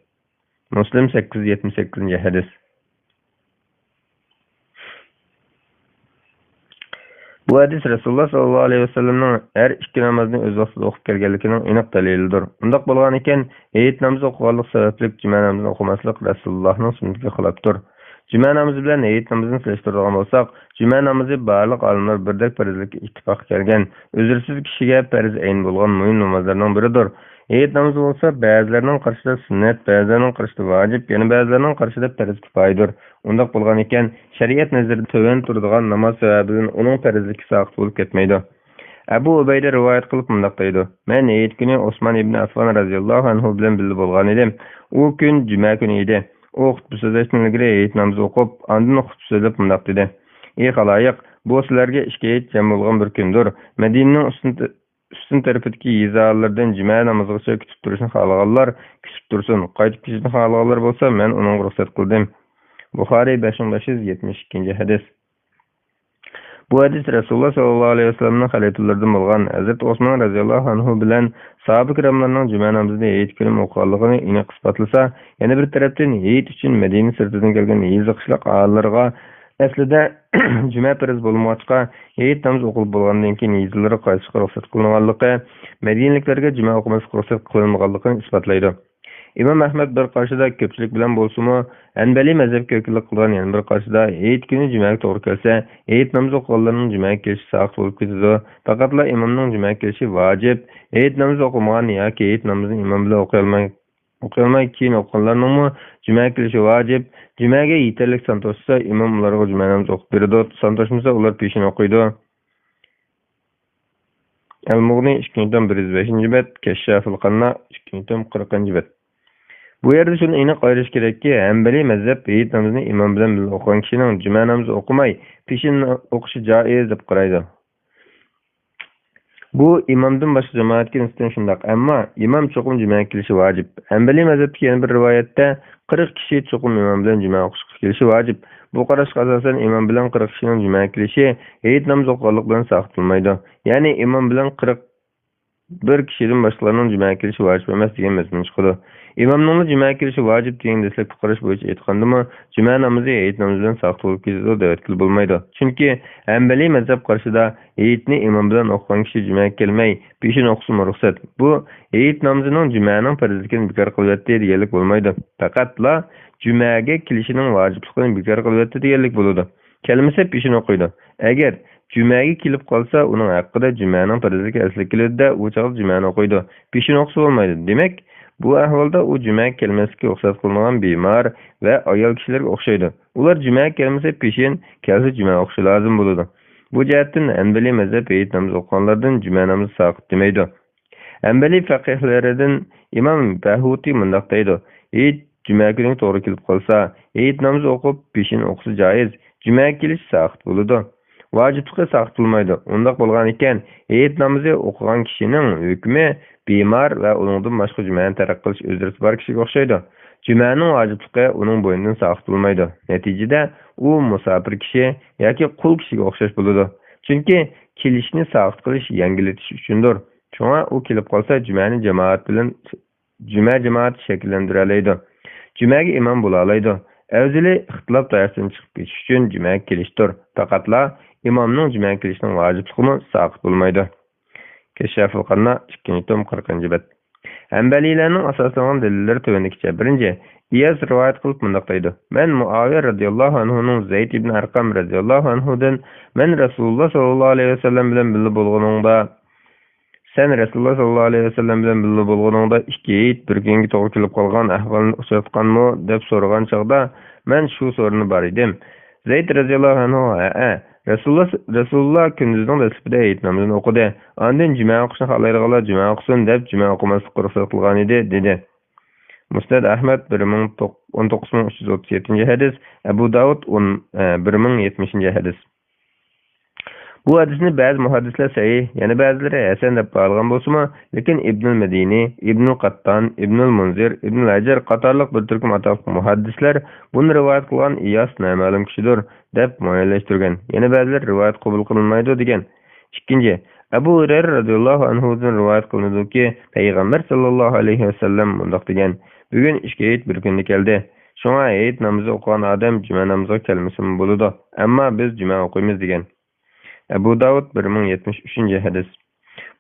Muslim 878 hadis. Bu hadis Resulullah sallallahu aleyhi ve sellem'nin her iki namazını öz vaqtida o'qib kelganligining aniq dalilidir. Undaq bo'lgan ekan, Eid namozi o'qiganlik sababli cuma namozini o'qimaslik Resulullahning sunnatiga xilofdir. Cuma namozi bilan Eid namozini solishtiradigan bo'lsak, cuma namozi barliq olimlar birdek farzlikka ittifoq kelgan, uzrsiz kishiga farz ayn bo'lgan muhim namozlarning biridir. Eid namozi bo'lsa, ba'zilarning qarashida sunnat, ba'zilarning qarashida vojib, yana ba'zilarning qarashida farz kifoyadir. Undaq bo'lgan ekan, shariat nazarida to'g'ri turadigan namoz sababidan uning farzligi saqit bo'lib ketmaydi. Abu Ubayda rivoyat qilib mundaq deydi. Men Eid kuni Osman ibn Affan radhiyallohu anhu bilan birga bo'lgan edim. U kun juma kuni edi. U xutba so'zlashdan ilgari Eid namozi o'qib, andin xutba so'zlab mundaq dedi. Ey xaloyiq, bu sizlarga ikki Eid jam bo'lgan bir kundir. Madinaning üstün tarafidagi yizalardan cuma namozigacha kutib turishni xohlaganlar kutib tursin. Qaytib ketishni xohlaganlar bo'lsa, men uning ruxsat qildim. Buxoriy 5572 hadis. Bu hadis Resulullah sallallahu aleyhi ve sellem'nin halifalaridan bo'lgan Hazrat Osman radhiyallohu anhu bilan sahabe kiramlarning cuma namozida Eid kuni o'qiganligini aniq isbotlasa, yana bir tarafdan Eid uchun Madina sirtidan kelgan yiziq qishloq ahillariga aslida cuma farz bo'lmoqqa Eid namozi o'qilib bo'lgandan keyin yizlarga qaytishga ruxsat qilinganligi, Madinaliklarga cuma o'qimasga ruxsat qilinmaganligini isbotlaydi. İmam Ahmed bir qarshida ko'pchilik bilan bo'lsa-mu, Hanbali mazhabga vakillik qilgan yana bir qarshida Eid kuni jumaga to'g'ri kelsa, Eid namozi o'qiganlarning jumaga kelishi saqit bo'lib ketadi. Faqatla imomning jumaga kelishi vojib. Eid namozi o'qimagan yoki Eid namozini imom bilan o'qiyolmay keyin o'qiganlarning jumaga kelishi vojib. Jumaga yetarlik santoshsa, imom ularga juma namozi o'qib beradi. Santoshmasa ular peshin o'qiydi. El-Mughni 2. tom 105. bet, Keşşaful Qanna 2. tom 40. bet. Bu yerde şunu aniq ayırış kerakki, Hanbali mazhab Eid namazini imom bilan birga o'qigan kishining juma namozi o'qimay, peshin o'qishi joiz deb qaraydi. Bu imomdan boshqa jamoatga nisbatan shundoq, ammo imom cho'qim jumaga kelishi vojib. Hanbali mazhabdagi yana bir rivoyatda 40 kishi cho'qim imom bilan juma o'qishga kelishi vojib. Bu qarashga asosan imom bilan 40 kishining jumaga kelishi Eid namozi o'qiganlik bilan saqlanmaydi. Ya'ni imom bilan 41 kishidan boshqalarning jumaga kelishi vojib emas degan mazmun chiqadi. İmamның jumaga kelishi vojib degan dastlabki qarash bo'yicha aytgandimi, juma namozi Eid namozidan saqt bo'lib ketadi deb aytib bo'lmaydi. Chunki Hanbali mazhab qarshida Eidni imom bilan o'qigan kishi jumaga kelmay, peshin o'qishga ruxsat. Bu Eid namozining jumaning farzligini bekor qilyapti deganlik bo'lmaydi. Faqatla jumaga kelishining vojibligini bekor qilyapti deganlik bo'ladi. Kelmasa peshin o'qiydi. Agar jumaga kelib qolsa, uning haqqida jumaning farzligi asli keladi, u chog'da jumani o'qiydi. Peshin o'qisa bo'lmaydi. Demak, bu ahvolda u jumaga kelmaslikka ruxsat qilingan bemor va ayol kishilarga o'xshaydi. Ular jumaga kelmasa peshin, kelsa juma o'qishi lozim bo'ladi. Bu jihatdan Hanbali mazhab Eid namozi o'qiganlardan juma namozi saqit demaydi. Hanbali faqihlaridan Imom Bahuti mundaq deydi: Eid juma kuniga to'g'ri kelib qolsa, Eid namozi o'qib peshin o'qisa joiz, jumaga kelish saqit bo'ladi. Vojibga saqit bo'lmaydi. Undaq bo'lgan ekan, Eid namozi o'qigan kishining hukmi bemor va uningdan boshqa jumani tark qilish o'zrisi bor kishiga o'xshaydi. Jumaning vojibligi uning bo'ynidan saqit bo'lmaydi. Natijada u musofir kishi yoki qul kishiga o'xshash bo'ladi. Chunki kelishni saqit qilish yangilatish uchundir. Shunga u kelib qolsa, juma jamoat shakllantira oladi. Jumaga imom bo'la oladi. Avzili ixtilof doirasidan chiqib ketish uchun jumaga kelishdir. Faqatla imomning jumaga kelishining vojibligini saqit bo'lmaydi. Keşşaful Qanna 2. tom 40. bet. Hanbalilarning asoslangan dalillari tovandikicha. Birinchi, Iyaz rivoyat qilib mundaq deydi: Men Muaviya radhiyallohu anhuning Zayd ibn Arqam radhiyallohu anhudan men Rasululloh sallallohu alayhi vasallam bilan birga bo'lganingda, sen Rasululloh sallallohu alayhi vasallam bilan birga bo'lganingda ikki Eid bir kunga to'g'ri kelib qolgan ahvolni uchratganmi deb so'ragan chog'da men shu so'rni bar edim. Zayd radhiyallohu anhu Rasululloh kunduzning dastlabida Eid namozini o'qidi. Ondan juma o'qishni xohlaydiganlar juma o'qisin deb juma o'qimaslikka ruxsat qilgan edi, dedi. Musnad Ahmad 19337 hadis, Abu Davud 1070 hadis. Bu hadisni ba'zi muhaddislar sahih, yana ba'zilari hasan deb qaralgan bo'lsa-mu, lekin Ibnul Madini, Ibnul Qattan, Ibnul Munzir, Ibnul Hajar qatorliq bir turkum atoqli muhaddislar buni rivoyat qilgan Iyas noma'lum kishidir deb muayyanlashtirgan. Yana ba'zilar rivoyat qabul qilinmaydi degan. Ikkinchi, Abu Hurayra radhiyallohu anhudan rivoyat qilinadiki, Payg'ambar sallallohu alayhi vasallam mundaq degan: Bugun ishga Eid bir kunda keldi. Shunga Eid namozi o'qigan odam juma namoziga kelmasa bo'ladi, ammo biz juma o'qiymiz degan. Abu Davud 1073 hadis.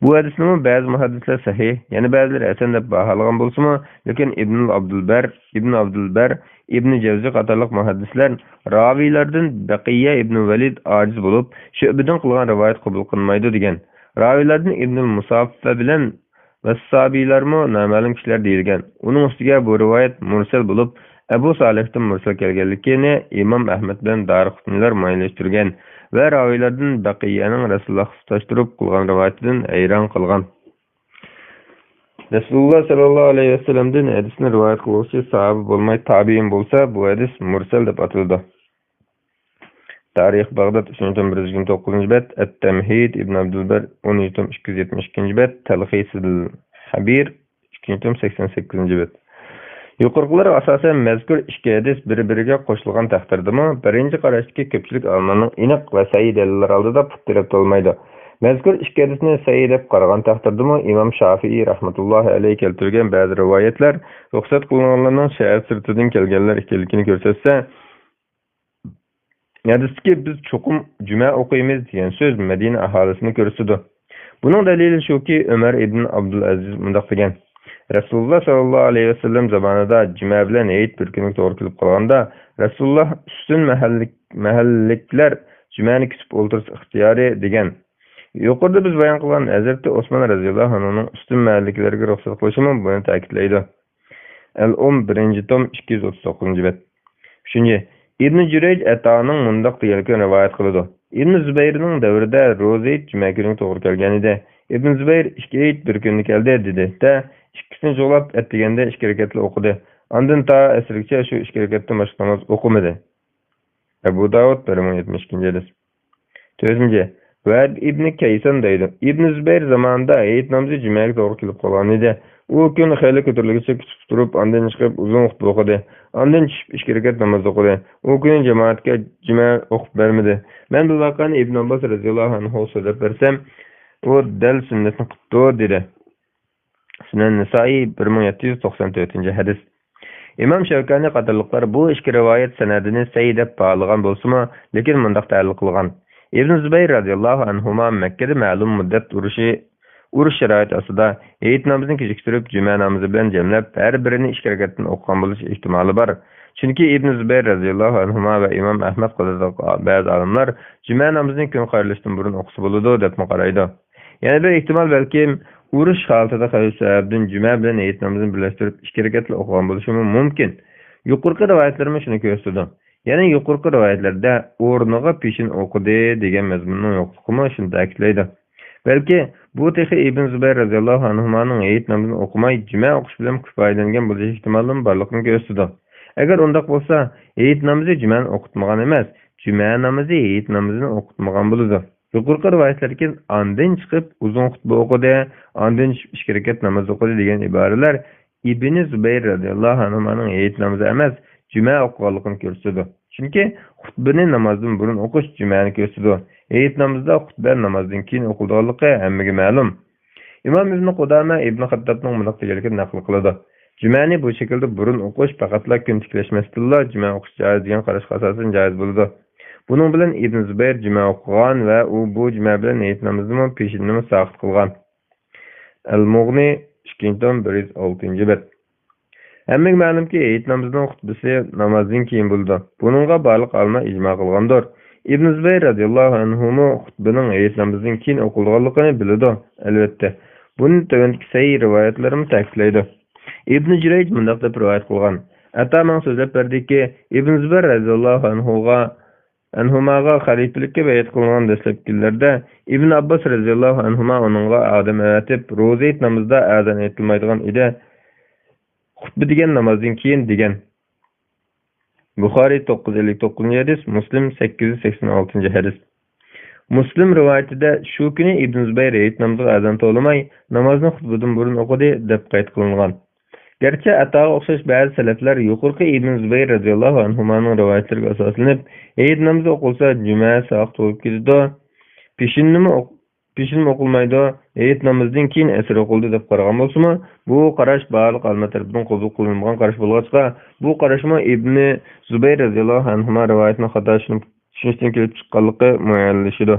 Bu hadisning ba'zi muhaddislar sahih, yana ba'zilar hasan deb baholagan bo'lsa-mu, lekin Ibn Abdulbar, Ibn Jawzi qatorliq muhaddislar raviylardan Baqiya ibn Valid ojiz bo'lib, Shu'badan qilgan rivoyat qabul qilinmaydi degan. Raviylardan Ibn Musaffa bilan Vassabiylarmi noma'lum kishilar deyilgan. Uning ustiga bu rivoyat mursal bo'lib, Abu Salihdan mursal kelganligini Imom Ahmad bilan Darqutnilar muayyanlashtirgan va raviylardan Baqiyaning Rasululloh tutashtirib qilgan rivoyatidan hayron qilgan. Rasululloh sallallohu alayhi vasallamdan hadisni rivoyat qiluvchi sahoba bo'lmay tabiin bo'lsa, bu hadis mursal deb ataladi. Tarix Bag'dod 3-129 bet, At-Tamhid Ibn Abdulbar 13-272 bet, Talxisul Habir 2-88 bet. Yuqorqilar asosan mazkur ikki hadis bir-biriga qo'shilgan taqdirdami, birinchi qarashdagi ko'pchilik olimlarning aniq va sahih dalillar oldida putirib bo'lmaydi. Mazkur ikki hadisni sahih deb qaragan taqdirdami, Imom Shafiiy rahmatullohi alayhi keltirgan ba'zi rivoyatlar ruxsat qilinganlarning shariat sirtidan kelganlar ekanligini ko'rsatsa, hadisga biz cho'qim juma o'qiymiz degan so'z Madina aholisini ko'rsatdi. Buning dalili shuki, Umar ibn Abdul Aziz mundaq degan: Rasululloh sallallohu alayhi vasallam zamonida juma bilan Eid bir kunga to'g'ri kelib qolganda, Rasululloh ustun mahalliklar jumani kutib o'ltirish ixtiyoriy degan. Yuqorida biz bayon qilgan Hazrat Osmon radhiyallohu anhuning ustun mahalliklarga ruxsat qilishimi buni ta'kidlaydi. Al-Um 1-tom 239 bet. Shunga Ibn Jurayj Ataning mundaq deganligini rivoyat qiladi. Ibn Zubayrning davrida ro'za juma kuniga to'g'ri kelgan edi. İbn Zübeyir 2 ayet bir günlük elde dedi. De ikkisini joğlap ettigende 2 rekatli okudu. Andın ta esirlikçe şu 2 rekatli başka namaz okumadı. Ebu Davud 1072. hadis. 4. Ve İbn Kaysan deydi. İbn Zübeyir zamanında ayet namazı cümlelik doğru kilip kalan idi. O gün xeyli kötürlüğüse kütüp durup andın çıkıp uzun okup okudu. Andın çıkıp 2 rekat namaz okudu. O gün cemaatke cüme okup vermedi. Ben bu vakanı İbn Abbas radıyallahu anh'u söylep versem o del sünnetini kuttu dedi. Sünen Nisai 1794. hadis. İmam Şevkani qatarlıqlar bu iki rivayet senedini sey dep bağlagan bolsa-mı, lekin mundaq ta'liq qilgan. İbn Zübeyir radıyallahu anhuma Mekke'de ma'lum muddat urush şarait asida Eid namazını kechiktirib cuma namazı bilan jamlab her birini 2 rekatdan o'qigan bo'lish ehtimoli bor. Chunki İbn Zübeyir radıyallahu anhuma ve İmam Ahmad qatorliq bazı alimlar cuma namazını kun qayrilishdan burun o'qisa bo'ladi deb qaraydi. Yana bir ehtimol balkim urush holatida qaysi sababdan cuma bilan Eid namazını birlashtirib 2 rekatli o'qigan bo'lishi mumkin. Yuqorqi rivoyatlarimiz shuni ko'rsatdi. Yana yuqorqi rivoyatlarda o'rniga peshin o'qidi degan mazmunning yo'qligini shuni ta'kidlaydi. Belki bu texi İbn Zübeyir radıyallahu anh'ın Eid namazını okumay cuma o'qish bilan kifoyalangan bo'lishi ehtimolini borligini ko'rsatdi. Agar undaq bo'lsa, Eid namozi jumani o'qitmagan emas, juma namozi Eid namozini o'qitmagan bo'ladi. Yuqorqi rivoyatlarga andin chiqib uzun xutba o'qidi, andin 2 rekat namoz o'qidi degan iboralar İbn Zübeyir radıyallahu anh'ın Eid namozi emas, juma o'qiganligini ko'rsatdi. Chunki xutbani namozdan burun o'qish jumani ko'rsatdi. Eid namozida xutba namozdan keyin o'qilganligi hammaga ma'lum. İmam İbn Qudama İbn Xattabning bunday deganligini naql qiladi. Jumani bu şekilde burun o'qish faqatla kun tiklashmasdilla juma o'qish joiz degan qarashga asosan joiz bo'ladi. Bunun bilan İbn Zübeyir juma o'qigan va u bu juma bilan Eid namozini peshinni saqit qilgan. Al-Mughni 206. bet. Hammaga ma'lumki Eid namozining xutbasi namozdan keyin bo'ldi. Buningga baliq alma ijmo qilgandir. İbn Zübeyir radıyallahu anh'u xutbaning Eid namozidan keyin o'qilganligini biladi. Albatta. Buni tövendeki sahih rivayetlerimi ta'kidlaydi. İbn Jurayj mundaq deb rivoyat qilgan. Ataman so'zlab berdiki, İbn Zübeyir radıyallahu anhumaga xalifalikka bayat qilgan dastlabkilarda İbn Abbas radıyallahu anhuma onunga odam aytib, ro'za Eid namozida azan aytilmaydigan edi. Xutba degan namozdan keyin degan. Buxoriy 959 hadis, Muslim 886 hadis. Muslim rivayetida shu kuni İbn Zübeyir Eid namoziga azan to'lamay, namozni xutbadan burun o'qidi deb qayd qilingan. Gerçi atağa o'xshash ba'zi salaflar yuqorqi İbn Zübeyir radıyallahu anh'ning rivoyatlariga asoslanib, Eid namozi o'qilsa juma saqt bo'lib ketadi. Peshin o'qilmaydi, Eid namozidan keyin asr o'qildi deb qaragan bo'lsa-mu, bu qarash ba'zi olimlar tomonidan qabul qilinmagan qarash bo'lg'achqa, bu qarashma İbn Zübeyir radıyallahu anh'ning rivoyatini xato tushunishdan kelib chiqqanligi muayyanlashidi.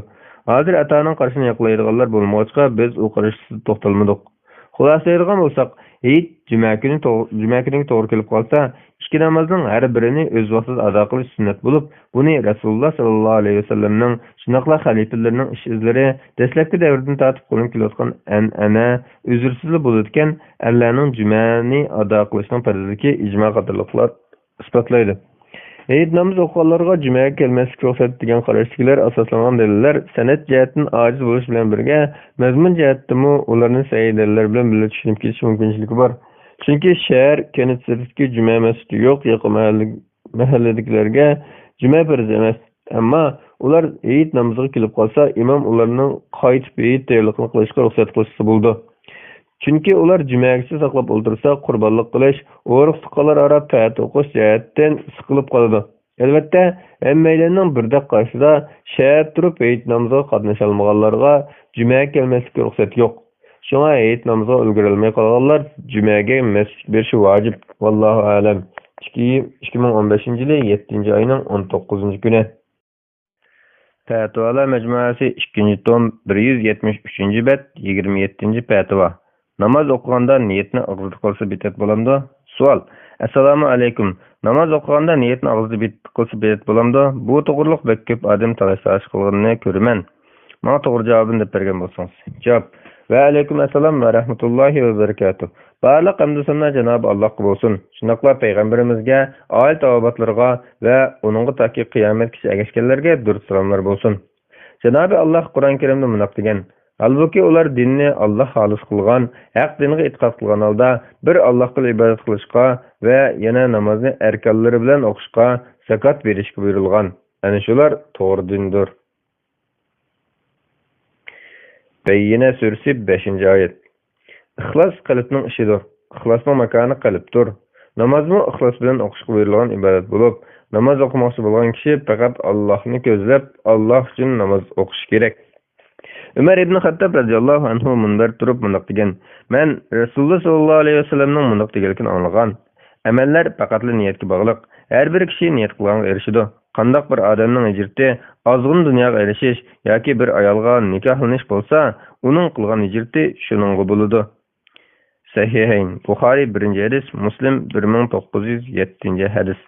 Hozir ataning qarashini yoqlaydiganlar bo'lmag'achqa biz u qarashga to'xtalmadik. Xulosalaydigan bo'lsak, Eid juma kuniga to'g'ri kelib qolsa, 2 namozning har birini o'z vaqtida ado qilish sunnat bo'lib, buni Rasululloh sallallohu alayhi vasallamning shunaqla xalifalarining ish izlari dastlabki davrdan tortib qo'llanib kelayotgan an'ana uzrsiz bo'ladigan Allohning jumani ado qilishning farzligi ijmo qatorliqlar isbotlaydi. Eid namoz o'qiganlarga jumaga kelmaslik ruxsat degan qarashlar asoslangan dalillar sanad jihatdan ojiz bo'lish bilan birga mazmun jihatdami ularning sahih dalillar bilan birga tushunib ketish mumkinligi bor. Chunki shahar kanitsidagi juma masjidi yo'q, yaqin mahalladagilarga juma farz emas. Ammo ular Eid namoziga kelib qolsa, imom ularning qaytib Eid tayyorligini qilishga ruxsat qilsa bo'ldi. Chunki ular jumagacha saqlab o'ltirsa, qurbonlik qilish, o'riq tuqqanlar arab fat o'qish jihatdan siqilib qoladi. Albatta, hammalarning birdek qarshida shahar turib Eid namoziga qatnasha olmaganlarga jumaga kelmaslikka ruxsat yo'q. Shunga Eid namoziga ulgurolmay qolganlar jumaga masjid berishi vojib. Vallohu a'lam. 2015-yil 7-oyning 19-kuni. Fatvolar majmuasi 2-tom 173-bet 27-fatvo. Namoz o'qiganda niyatni og'izda qilsa bitat bo'lamdi? Savol. Assalomu alaykum. Namoz o'qiganda niyatni og'izda qilsa bitat bo'lamdi? Bu to'g'riliq bek ko'p odam talash qilganini ko'raman. Menga to'g'ri javobini deb bergan bo'lsangiz. Javob. Va alaykum assalom va rahmatullohi va barakatuh. Barliq hamd sanna Janob Allohga bo'lsin. Shunaqla payg'ambarimizga, oil tavobatlarga va uningga toki qiyomatgacha ergashganlarga durud salomlar bo'lsin. Janob Alloh Qur'on Karimda munaq degan: Halbuki ular dinni Allah xolis qilgan, haq diniga e'tiqod qilgan holda bir Allohga ibodat qilishga va yana namozni arkonlari bilan o'qishga, zakot berishga buyurilgan. Ana shular to'g'ri dindir. Bayyina surasi 5-oyat. Ixlos qalbning ishidir. Ixlosning makoni qalbdir. Namozmu ixlos bilan o'qishga buyurilgan ibodat bo'lib, namoz o'qimoqchi bo'lgan kishi faqat Allohni ko'zlab, Alloh uchun namoz o'qish kerak. Umar ibn Xattob radhiyallohu anhu munbar turib mundoq degan: "Men Rasululloh sallallohu alayhi vasallamning mundoq deganligini anglagan. Amallar faqat niyatga bog'liq. Har bir kishi niyat qilganga erishadi. Qandoq bir odamning hijrati ozg'in dunyoga erishish yoki bir ayolga nikohlanish bo'lsa, uning qilgan hijrati shuningga bo'ladi." Sahihayn, Buxoriy 1-hadis, Muslim 1907-hadis.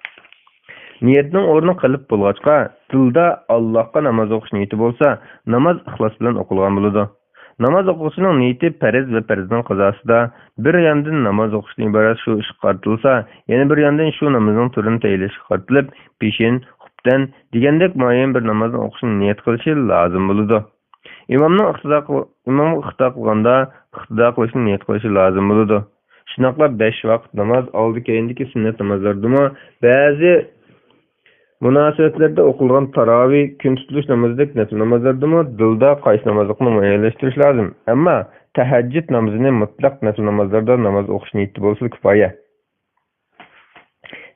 Niyetning o'rni qalb bo'lg'achqa, tilda Allohga namoz o'qish niyati bo'lsa, namoz ixlos bilan o'qilgan bo'ladi. Namoz o'qishning niyati farz va farzning qazosida bir yandan namoz o'qishdan iborat shu ish qartilsa, yana bir yandan shu namozning turini tayinlash qartilib, peshin, xubdan degandek muayyan bir namozni o'qishni niyat qilishi lozim bo'ladi. Imomning iqtido qilganda iqtido qilishni niyat qilishi lozim bo'ladi. Shunaqla 5 vaqt namoz oldi keyindagi sunnat namozlardami ba'zi munosabatlarda o'qilgan tarovih, kun tutilish namozidek nafl namozlardami dilda qaysi namozlikni muayyanlashtirish lozim. Ammo tahajjud namozini mutlaq nafl namozlarda namoz o'qish niyati bo'lsa kifoya.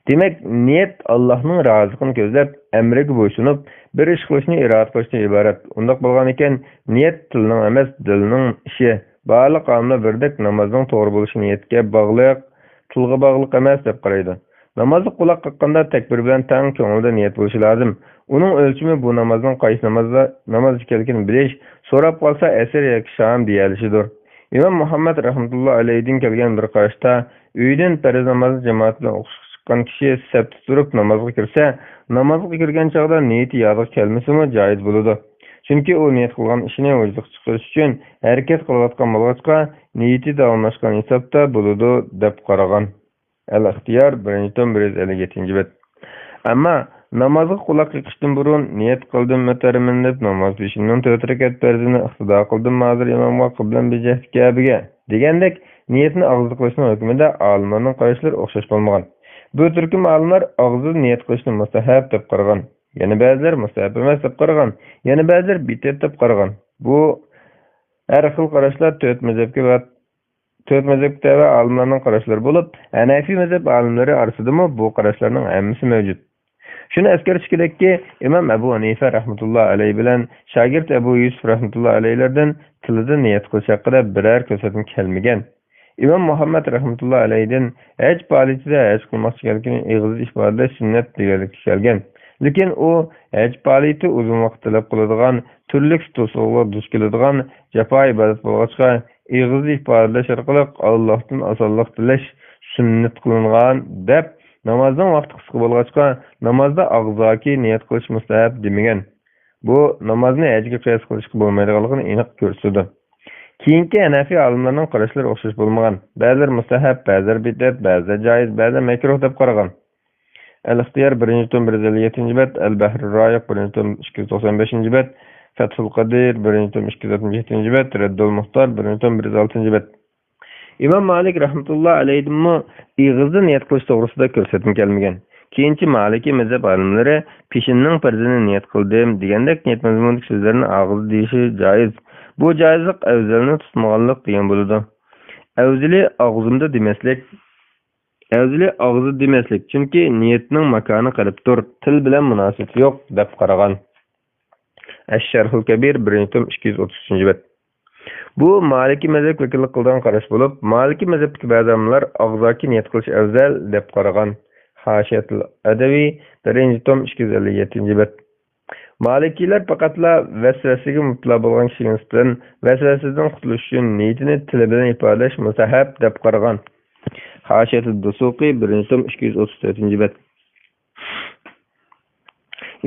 Demak, niyat Allohning roziligini ko'zlab, amriga bo'ysunib, bir ish qilishni iroda qilishdan iborat. Undaq bo'lgan ekan, niyat tilning emas, dilning ishi. Barliq amillar birdek namozning to'g'ri bo'lishi niyatga bog'liq, tilga bog'liq emas deb qaraydi. Namozni quloq qaqqanda takbir bilan tang ko'ngilda niyat bo'lishi lozim. Uning o'lchami bu namozning qaysi namoz ekanligini bilish, so'rab qolsa asr yoki sham deyilishidir. Imom Muhammad rahmatullohi alayhidan kelgan bir qarashda uydan farz namozni jamoat bilan o'qishga chiqqan kishi sabti turib namozga kirsa, namozga kirgan chog'da niyati yodga kelmasa-mu joiz bo'ladi. Chunki u niyat qilgan ishini o'zliq chiqarish uchun harakat qilayotgan bo'lg'achqa, niyati davomlashgan hisobda bo'ladi deb qaragan. Al-Ixtiyor 1-157-bet. Ammo namozga quloq yiqishdan burun niyat qildim mutarmin deb namoz peshinning 4 rakat farzini iqtido qildim hozir imomga qiblan bijahkabiga degandek niyatni og'izda qilishning hukmida olimlarning qarashlari o'xshash bo'lmagan. Bu turkum olimlar og'izda niyat qilishni mustahab deb qaragan. Yana ba'zilar mustahab emas deb qaragan. Yana ba'zilar bidat deb qaragan. Bu har xil qarashlar 4 mazhabga olimlarning qarashlari bo'lib, Hanafi mazhab olimlari orasidami bu qarashlarning hammasi mavjud. Shuni eskartish kerakki, Imom Abu Hanifa rahmatullohi alayhi bilan shogird Abu Yusuf rahmatullohi alayhilardan tilida niyat qilish haqida biror ko'rsatma kelmagan. Imom Muhammad rahmatullohi alayhidan haj faoliyatida haj qilmoqchi ekanligini eg'iz ifodalash sunnat deganlik kelgan. Lekin u haj faoliyati uzun vaqt talab qiladigan, turli to'siqlarga duch keladigan jafo ibodat bo'lg'achqa eg'iz ifodalash orqali Allohdan osonlik tilash sunnat qilingan deb namozning vaqti qisqa bo'lg'achqa namozda og'zaki niyat qilish mustahab demagan. Bu namozni hajga qiyos qilishga bo'lmaydiganligini aniq ko'rsatdi. Keyingi Hanafi olimlarning qarashlari o'xshash bo'lmagan. Ba'zilar mustahab, ba'zilar bidat, ba'zilar joiz, ba'zilar makruh deb qaragan. Al-Ixtiyor 1-157-bet, Al-Bahr ar-Rayiq 1-295-bet, Fathul Qadir 1-267-bet, Raddul Muxtar 1-106-bet. Imom Malik rahmatullohi alayhi ig'izda niyat qilish to'g'risida ko'rsatma kelmagan. Keyinchi Maliki mazhab olimlari peshinning farzini niyat qildim degandek niyat mazmunidagi so'zlarni og'izda deyishi joiz. Bu joizlik afzalni tutmaganlik degan bo'ladi. Afzali og'zimda demaslik, chunki niyatning makoni qalbdir, til bilan munosabati yo'q deb qaragan. Ash-Sharhul Kabir 1-233-bet. Bu Maliki mazhab vakillik qilgan qarash bo'lib, Maliki mazhabdagi ba'zi olimlar og'zaki niyat qilish afzal deb qaragan. Hashiyatul Adavi 1-257-bet. Malikilar faqatla vasvasiga mubtalo bo'lgan kishiga nisbatan vasvasidan qutulish uchun niyatini til bilan ifodalash mustahab deb qaragan. Hashiyatul Dusuqi 1-234-bet.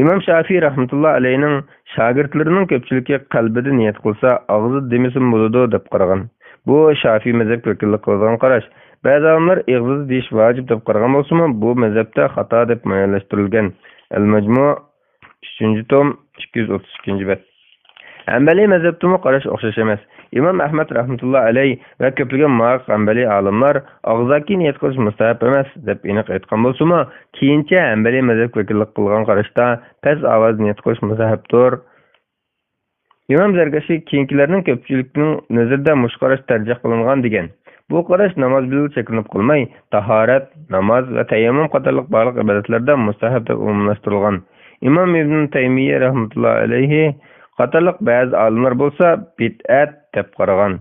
Imom Shafiy rahmatullohi alayhining shogirdlarining ko'pchiligi qalbida niyat qilsa, og'zida demasin bo'ladi deb qaragan. Bu Shafiy mazhab vakillik qilgan qarash. Ba'zi olimlar og'zida deyish vojib deb qaragan bo'lsa-mu, bu mazhabda xato deb muayyanlashtirilgan. Al-Majmu' 3-tom 232-bet. Hanbali mazhabdimi qarash o'xshash emas. Imom Ahmad rahmatullohi alayhi va ko'plagan muvaqqat Hanbali olimlar og'zaki niyat qilish mustahab emas deb aniq aytgan bo'lsa-mu, keyincha Hanbali mazhab vakillik qilgan qarashda past ovoz niyat qilish mustahabdir. Imom Zarkashi keyingilarning ko'pchilikning nazarda mush qarash tarjih qilingan degan. Bu qarash namoz bilan cheklanib qolmay, tahorat, namoz va tayammum qatorliq barliq ibodatlarda mustahab deb umumlashtirilgan. Imom Ibn Taymiyya rahmatullohi alayhi qatorliq ba'zi olimlar bo'lsa bid'at deb qaragan.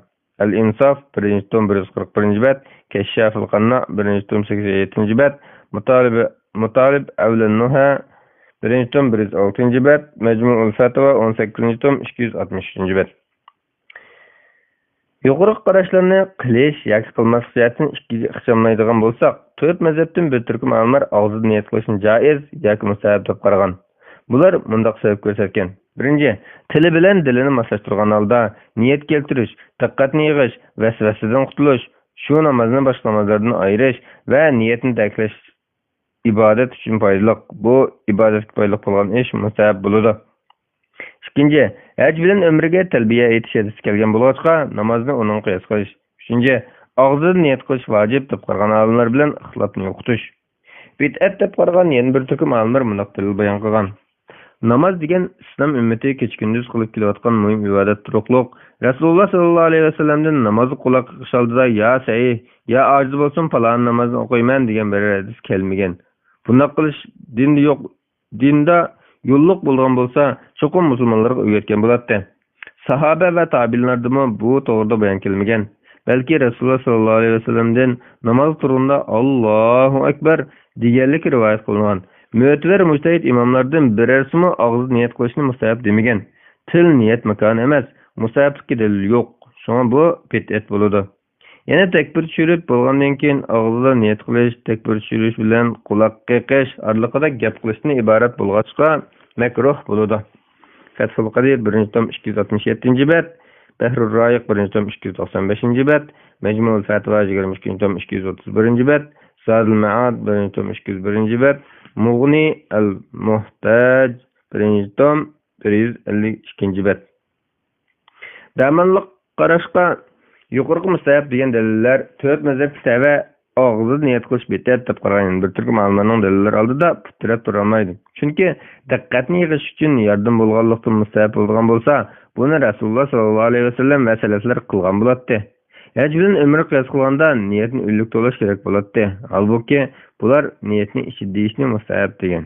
Al-Insof 141-bet, Kashaf al-Qanna 187-bet, Mutalib Avlan-Nuha 1-106-bet, Majmu'ul Fatva 18-263-bet. Yuqori qarashlarni qilish yoki qilmaslikdan ikkiga ixchamlaydigan bo'lsak, to'rt mazhabdan bir turkum olimlar og'zida niyat qilishni joiz yoki mustahab deb qaragan. Bular mundaq sabab ko'rsatgan. Birinchi, tili bilan dilini moslashtirgan holda niyat keltirish, diqqatni yig'ish, vasvasadan qutulish, shu namozni boshqa namozlardan ayirish va niyatni ta'kidlash ibodat uchun foydali. Bu ibodatga foydali bo'lgan ish mustahab bo'ladi. İkinci, haj bilan umriga talbiya aytish hadis kelgan bo'lg'achqa namozni uning qiyos qilish. Uchinchi, og'zida niyat qilish vojib deb qaragan olimlar bilan ixtilofni yo'qotish. Bid'at deb qaragan yana bir turkum olimlar bunday dalil bayon qilgan. Namoz degan islom ummati kech-kunduz qilib kelayotgan muhim ibodat turuqliq. Rasululloh sallallohu alayhi vasallamdan namoz quloq qilishaldida ya sahih, ya ojiz bo'lsin falon namozni o'qiyman degan bir hadis kelmagan. Bunday qilish dinda yo'q. Dinda yo'lliq bo'lgan bo'lsa, cho'qim musulmonlarga o'rgatgan bo'ladi. Sahaba va tabiinlardimi bu to'g'rida bayon kelmagan. Balki Rasululloh sallallohu alayhi vasallamdan namoz turunda Allohu akbar deganlik rivoyat qilingan. Mu'tabar mujtahid imomlardan birarsi og'zida niyat qilishni mustahab demagan. Til niyat makoni emas, mustahablikka dalil yo'q. Shunga bu bid'at bo'ladi. Yana takbir tushirib bo'lgandan keyin og'zida niyat qilish, takbir tushirish bilan quloq qiqish oraliqida gap qilishni iborat bo'lg'achqa makruh bo'ladi. Fathul Qadir 1-267-bet, Bahrur Rayiq 1-295-bet, Majmu'ul Fatva 22-231-bet, Zadul Ma'ad 1-201-bet, Mughni al-Muhtaj 1-152-bet. Damanliq qarashqa yuqorqi mustahab degan dalillar to'rt mazhab kitobi og'zida niyat qilish bid'at deb qaragan bir turkum olimlarning dalillari oldida putirab tura olmaydi. Chunki diqqatni yig'ish uchun yordam bo'lganlikdan mustahab bo'lgan bo'lsa, buni Rasululloh sallallohu alayhi vasallam masalaslar qilgan bo'ladi. Haj bilan umr qiyos qilganda niyatni o'ylik to'lash kerak bo'ladi. Albuki bular niyatni ichida deyishni mustahab degan.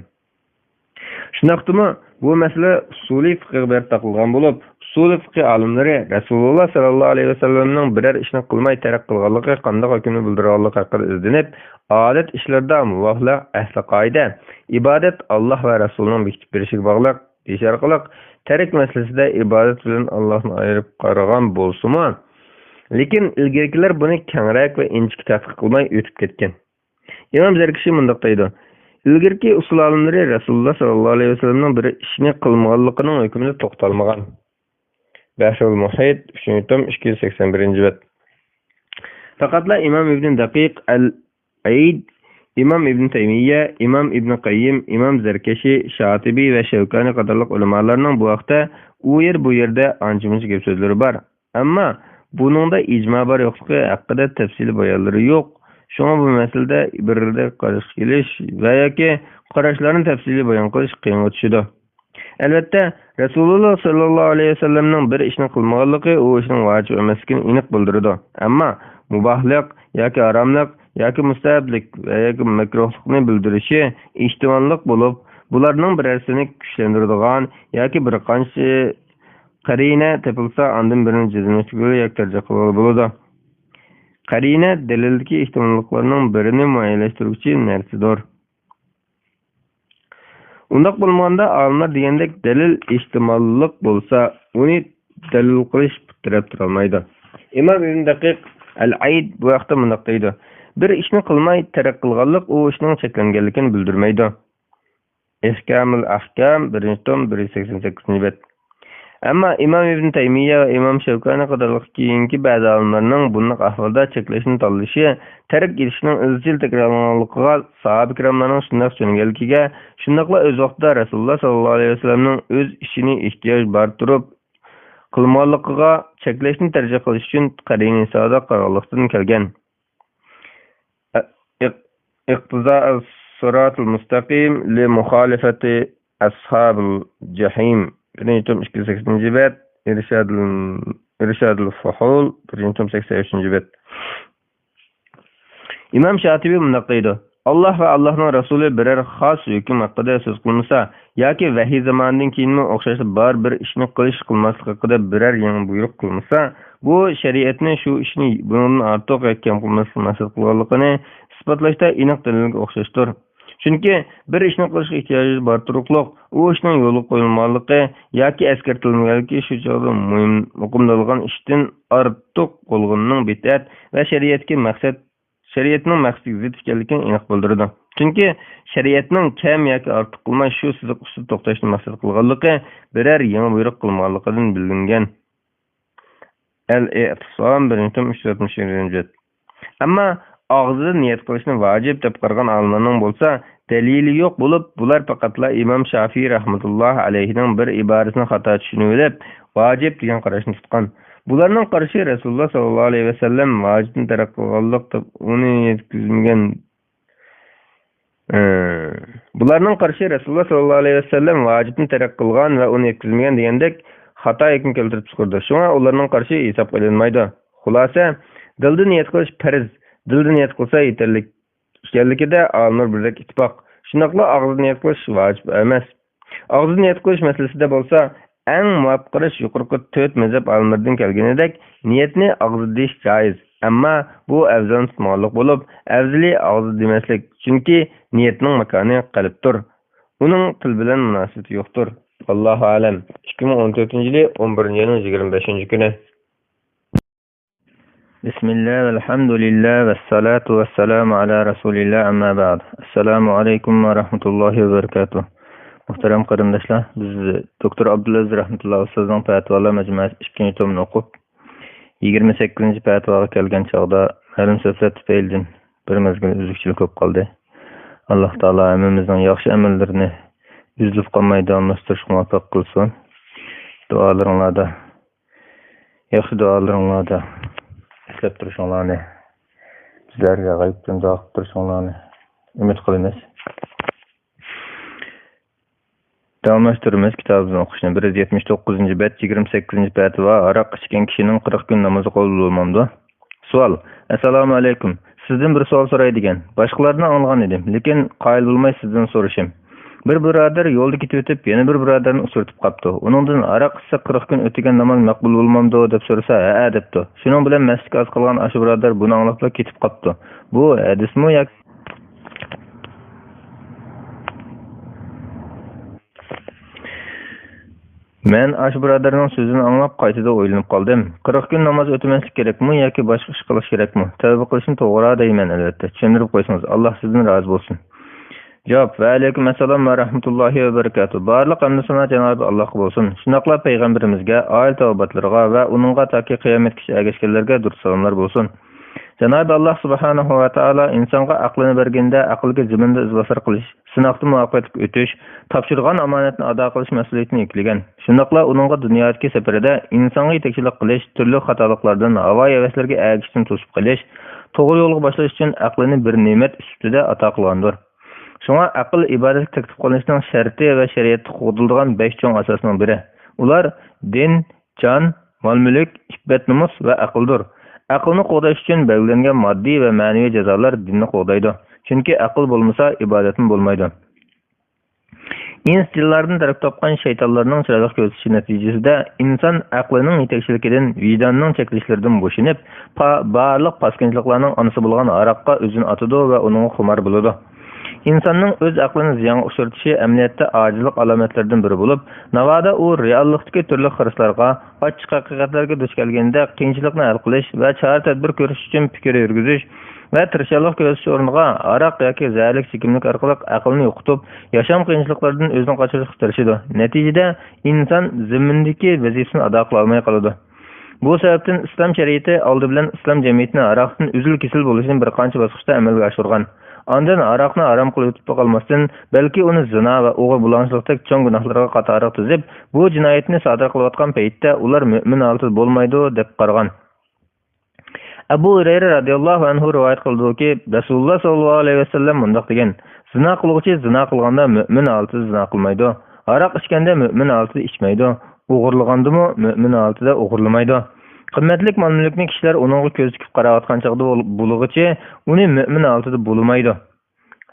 Shunaqdimi bu masala usuliy fiqhga bir taqilgan bo'lib, usul fiqh olimlari Rasululloh sallallohu alayhi vasallamning biror ishni qilmay tark qilganligi qanday hukmni bildirganligi haqida izlanib, odat ishlarda muvofiq ahli qoida, ibodat Alloh va Rasulining bekitib berishiga bog'liq deyish orqali tark masalasida ibodat bilan Allohni ayirib qaragan bo'lsa-mu, lekin ilgarigilar buni kengroq va inchik tadqiq qilmay o'tib ketgan. Imom Zarkashi mundaq deydi: ilgirki usul olimlari Rasululloh sallallohu alayhi vasallamning bir ishni qilmaganligining hukmini to'xtalmagan. Bahrul Muhit 3-281-bet. Faqatla Imom Ibn Daqiq al-Aid, Imom Ibn Taymiyya, Imom Ibn Qayyim, Imom Zarkashi, Shatibi va Shavkani qatorliq ulamolarning bu vaqtda u yerda ancha-muncha gap so'zlari bor. Ammo buningda ijmo bor yo'qligi haqida tafsili bayonlari yo'q. Shunga bu masalada birida qarash kelish va yoki qarashlarni tafsili bayon qilish qiyin o'tishdi. Albatta, Rasululloh sallallohu alayhi vasallamning bir ishni qilmaganligi u ishning vojib emasligini aniq bildirdi. Ammo mubahlik yoki haromlik yoki mustahablik va yoki makruhlikni bildirishi ehtimollik bo'lib, bularning birasini kuchlantiradigan yoki bir qancha qarina topilsa, ondan birini jazmlashga yoki tarjih qilib bo'ladi. Qarina dalildagi ehtimolliklarning birini muayyanlashtiruvchi narsadir. Undaq bo'lmaganda olimlar degandek dalil ehtimollik bo'lsa, uni dalil qilish putirab turolmaydi. Imom Ibn Daqiq al-Aid bu vaqtda mundaq deydi: bir ishni qilmay tark qilganlik u ishning cheklanganligini bildirmaydi. Ihkamul Ahkam 1-188-bet. Ammo Imom Ibn Taymiyya va Imom Shavkani qatorliq keyingi ba'zi olimlarning bunday ahvolda cheklashni tanlashi tark etishning izchil takrorlanganligiga, sahoba ikramlarning shunday tushunganligiga, shundaqla o'z vaqtida Rasululloh sallallohu alayhi vasallamning o'z ishini ehtiyoj bor turib qilmonligiga cheklashni tarjih qilish uchun qarini saodat qarorliqdan kelgan. iqtizo as-siratul mustaqim li muxalifati ashabil jahim. 280 bet. irshadul fuhul 183 bet. İmam Şatibi bunday deydi. Allah ve Allah'ın Resulü birer xas hüküm hakkında söz kılmasa, yoki vahiy zamanidan keyinmi o'xshash bar bir ishni qilish qilmaslik haqida birer yangi buyruq qilmasa, bu shariatni shu ishni bundan ortiq yakam qilmaslik maqsad qilganligini isbotlashda aniq dalilga o'xshashdir. Chunki bir ishni qilishga ehtiyoji bor turuqliq, u ishning yo'li qo'yilganligi yoki eskartilmaganligi shu joyda muqimdalgan ishdan ortiq bo'lganning bid'at va shariatning maqsadiga zid ekanligini aniq bildirdi. Chunki shariatning kam yoki ortiq qilmay shu siziq ustida to'xtashni maqsad qilganligi birer yangi buyruq qilganligidan bilingan. Al-I'tisam 367. Ammo og'zida niyat qilishni vojib deb qaragan olimlarning bo'lsa, dalili yo'q bo'lib, bular faqatla Imom Shafiy rahmatullohi alayhining bir iborasini xato tushunib olib, vojib degan qarashni tutgan. Bularning qarashi Rasululloh sallallohu alayhi vasallam vojibni tark qilganlik deb uni yetkazmagan. Bularning qarashi Rasululloh sallallohu alayhi vasallam vojibni tark qilgan va uni yetkazmagan degandek xato hukm keltirib chiqardi. Shunga ularning qarashi hisob qilinmaydi. Xulosa, dilda niyat qilish farz. Dilda niyat qilsa yetarli ekanligida olimlar birdek ittifoq. Shunaqla og'izda niyat qilish vojib emas. Og'izda niyat qilish masalasida bo'lsa, eng muvofiq qilish yuqorqi 4 mazhab olimlaridan kelganidek, niyatni og'izda deyish joiz. Ammo bu afzal tutmoqlik bo'lib, afzali og'izda demaslik. Chunki niyatning makoni qalbdir. Uning til bilan munosabati yo'qdir. Allohu a'lam. 2014-yili 11-yilning 25-kuni. Bismillah, alhamdulillah, vassalatu vassalamu ala rasulillah, amma ba'd. Assalamu alaykum va rahmatullohi va barakatuh. Muhtaram qarindoshlar, biz Doktor Abdulaziz rahmatullohi ustozning fatvolar majmuasi 2-tomini o'qib, 28-fatvoga kelgan chog'da ma'lum so'zlar tufaylidan bir mezgil uzukchilik bo'lib qoldi. Alloh taolo hammamizning yaxshi amallarini uzilib qolmay davomlashtirishga muvaffaq qilsin. Yaxshi duolaringlarda eslab turishinglarni, bizlarga g'aybdan duo qilib turishinglarni umid qilamiz. Davomlashtiramiz kitobimizni o'qishni. 179-bet 28-fatvo. Aroq ichgan kishining 40 kun namozi qabul bo'lmamdi. Savol. Assalomu alaykum. Sizdan bir savol so'raydigan. Boshqalardan olgan edim, lekin qoyil bo'lmay sizdan so'rashim. Bir birodar yo'lda ketib o'tib, yana bir birodarni usurtib qopti. Uningdan aroq ichsa 40 kun o'tgan namoz maqbul bo'lmamdi deb so'rasa, ha debdi. Shuning bilan masjidga oz qolgan ashu birodar buni anglab ketib qopti. Bu hadismi yoki Men ash birodarning so'zini anglab qaytada o'ylanib qoldim. 40 kun namoz o'tmaslik kerakmi yoki boshqa ish qilish kerakmi? Tavba qilishni to'g'ri deyman albatta. Tushuntirib qo'ysangiz, Alloh sizdan rozi bo'lsin. Javob: Va alaykum assalom va rahmatullohi va barakatuh. Barliq hamd sana Janobi Allohga bo'lsin. Shunaqla payg'ambarimizga, oil tavbatlariga va uningga toki qiyomatgacha ergashganlarga durud salomlar bo'lsin. Janobi Alloh subhanahu va taolo insonga aqlini berganda aqlga ziminda izbosar qilish, sinoqdan muvaffaqiyatga o'tish, topshirgan omonatni ado qilish mas'uliyatini yuklagan. Shunaqla uningga dunyodagi safarida insonga yetakchilik qilish, turli xatoliklardan, havo havaslarga ergashishdan to'sib qilish, to'g'ri yo'lga boshlash uchun aqlini bir ne'mat ustida ato qilgandir. Shunga aql ibodat taklif qilinishning sharti va shariatda qo'yilgan 5 cho'ng asosning biri. Ular din, jon, mol-mulk, iffat, nomus va aqldir. Aqlni qo'llash uchun belgilangan moddiy va ma'naviy jazolar dinni qo'llaydi. Chunki aql bo'lmasa ibodat bo'lmaydi. İnstillardan taraf topgan shaytonlarning chiroyli ko'rsatishi natijasida inson aqlining yetakchiligidan, vijdonning cheklashlardan bo'shinib, barliq paskinchiliklarning onasi bo'lgan aroqqa o'zini atadi va uning xumor bo'ladi. İnsanның o'z aqlini ziyonga uchratishi amaliyotda ojizlik alomatlaridan biri bo'lib, navoda u reallikdagi turli xirislarga, ochiq haqiqatlarga duch kelganda qiyinchilikni hal qilish va chora tadbir ko'rish uchun fikr yurgizish va tirishchilik ko'rsatish o'rniga aroq yoki zaharlik chekimlik orqali aqlni yo'qotib, yasham qiyinchiliklaridan o'zini qochirishga tirishadi. Natijada inson zimindagi vazifasini ado qila olmay qoladi. Bu sababdan islom shariati oldi bilan islom jamiyatini aroqdan uzil-kesil bo'lishini bir qancha bosqichda amalga oshirgan. Ondan aroqni harom qilib yutib qolmasdan, balki uni zina va o'g'il bulanchilikdek cho'ng gunohlarga qatori tuzib, bu jinoyatni sodir qilayotgan paytda ular mu'min holatida bo'lmaydi deb qaragan. Abu Hurayra radhiyallohu anhu rivoyat qildiki, Rasululloh sollallohu alayhi vasallam bunday degan: Zina qiluvchi zina qilganda mu'min holatida zina qilmaydi. Aroq ichganda mu'min holatida ichmaydi. O'g'irlagandimi mu'min holatida o'g'irlamaydi. Qimmatlik mol-mulkni kishilar uningga ko'z tikib qarayotgan chaqda bo'lug'icha uni mu'min holatida bo'lmaydi.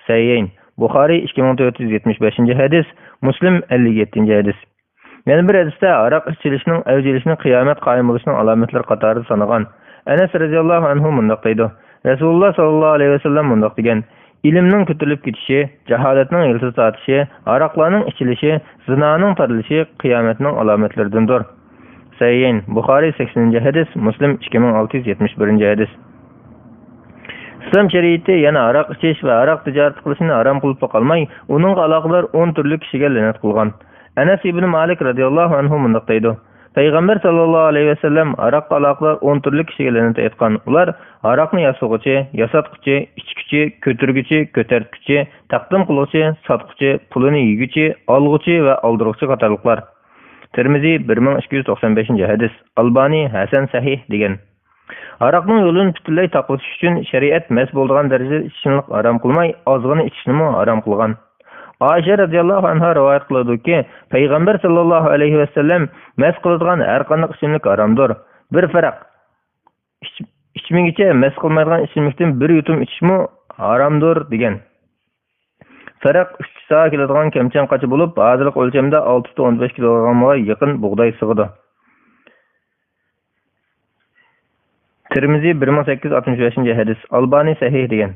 Sayyin Buxoriy 2475-hadis, Muslim 57-hadis. Yana bir hadisda aroq ichilishning avjilishning qiyomat qoyim bo'lishining alomatlari qatorida sanagan. Anas radhiyallohu anhu mundaq deydi: Rasululloh sallallohu alayhi vasallam mundaq degan: Ilmning ko'tarilib ketishi, jaholatning yiltiz tortishi, aroqlarning ichilishi, zinoning tarilishi qiyomatning alomatlaridandir. Sayyin Buxoriy 80-hadis, Muslim 2671-hadis. İslam şeriati yana aroq ichish va aroq tijorat qilishni harom qilib qolmay, uning aloqador 10 turli kishiga la'nat qilgan. Anas ibn Malik radhiyallohu anhu mundaq deydi: Payg'ambar sallallohu alayhi vasallam aroq aloqador 10 turli kishiga la'nat aytgan. Ular aroqni yasog'uchi, yasatquchi, ichguchi, ko'targuchi, ko'tartguchi, taqdim qiluvchi, sotquchi, pulini yeguchi, olg'uchi va oldiruvchi qatorliqlar. Tirmiziy 1295-hadis. Albani Hasan sahih degan. Aroqning yo'lini butunlay taqvitish uchun shariat mas bo'lgan darajada ichishni harom qilmay, ozg'ini ichishni harom qilgan. Aisha radhiyallohu anha rivoyat qiladi-ki, Payg'ambar sallallohu alayhi vasallam mas qiladigan har qanday ichimlik haromdir. Bir farq. İçmigicha mas qilmaydigan ichimlikdan bir yutum ichishmi haromdir degan. Farq 3 soat keladigan kamchan qachi bo'lib, hozirgi o'lchamda 6-15 kilogramga yaqin bug'doy sig'idi. Tirmiziy 1865-hadis. Albani sahih degan.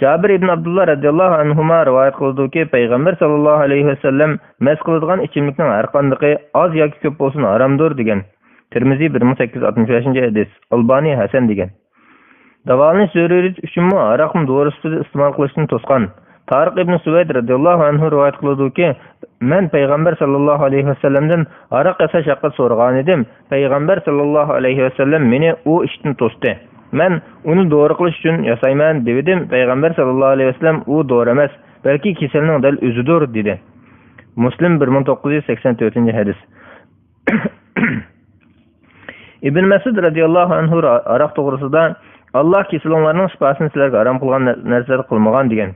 Jabir ibn Abdullah radhiyallohu anhuma rivoyat qildiki, Payg'ambar sallallohu alayhi vasallam mas qiladigan ichimlikning har qanday oz yoki ko'p bo'lsin haromdir degan. Tirmiziy 1865-hadis. Albani Hasan degan. Davolanish zaruriyat uchun aroqni to'g'risida iste'mol qilishni to'sgan. Tariq ibn Suvayd radhiyallohu anhu rivoyat qildiki, men Payg'ambar sallallohu alayhi vasallamdan aroq yasash haqida so'ragan edim. Payg'ambar sallallohu alayhi vasallam meni u ishdan to'sdi. Men uni doğru qilish uchun yasayman dedim. Payg'ambar sallallohu alayhi vasallam u doğru emas, balki kasalning dal o'zidir dedi. Muslim 1984-hadis. Ibn Mas'ud radhiyallohu anhu aroq to'g'risida Alloh kasallarning shifosini sizlarga harom qilgan narsalar qilmagan degan.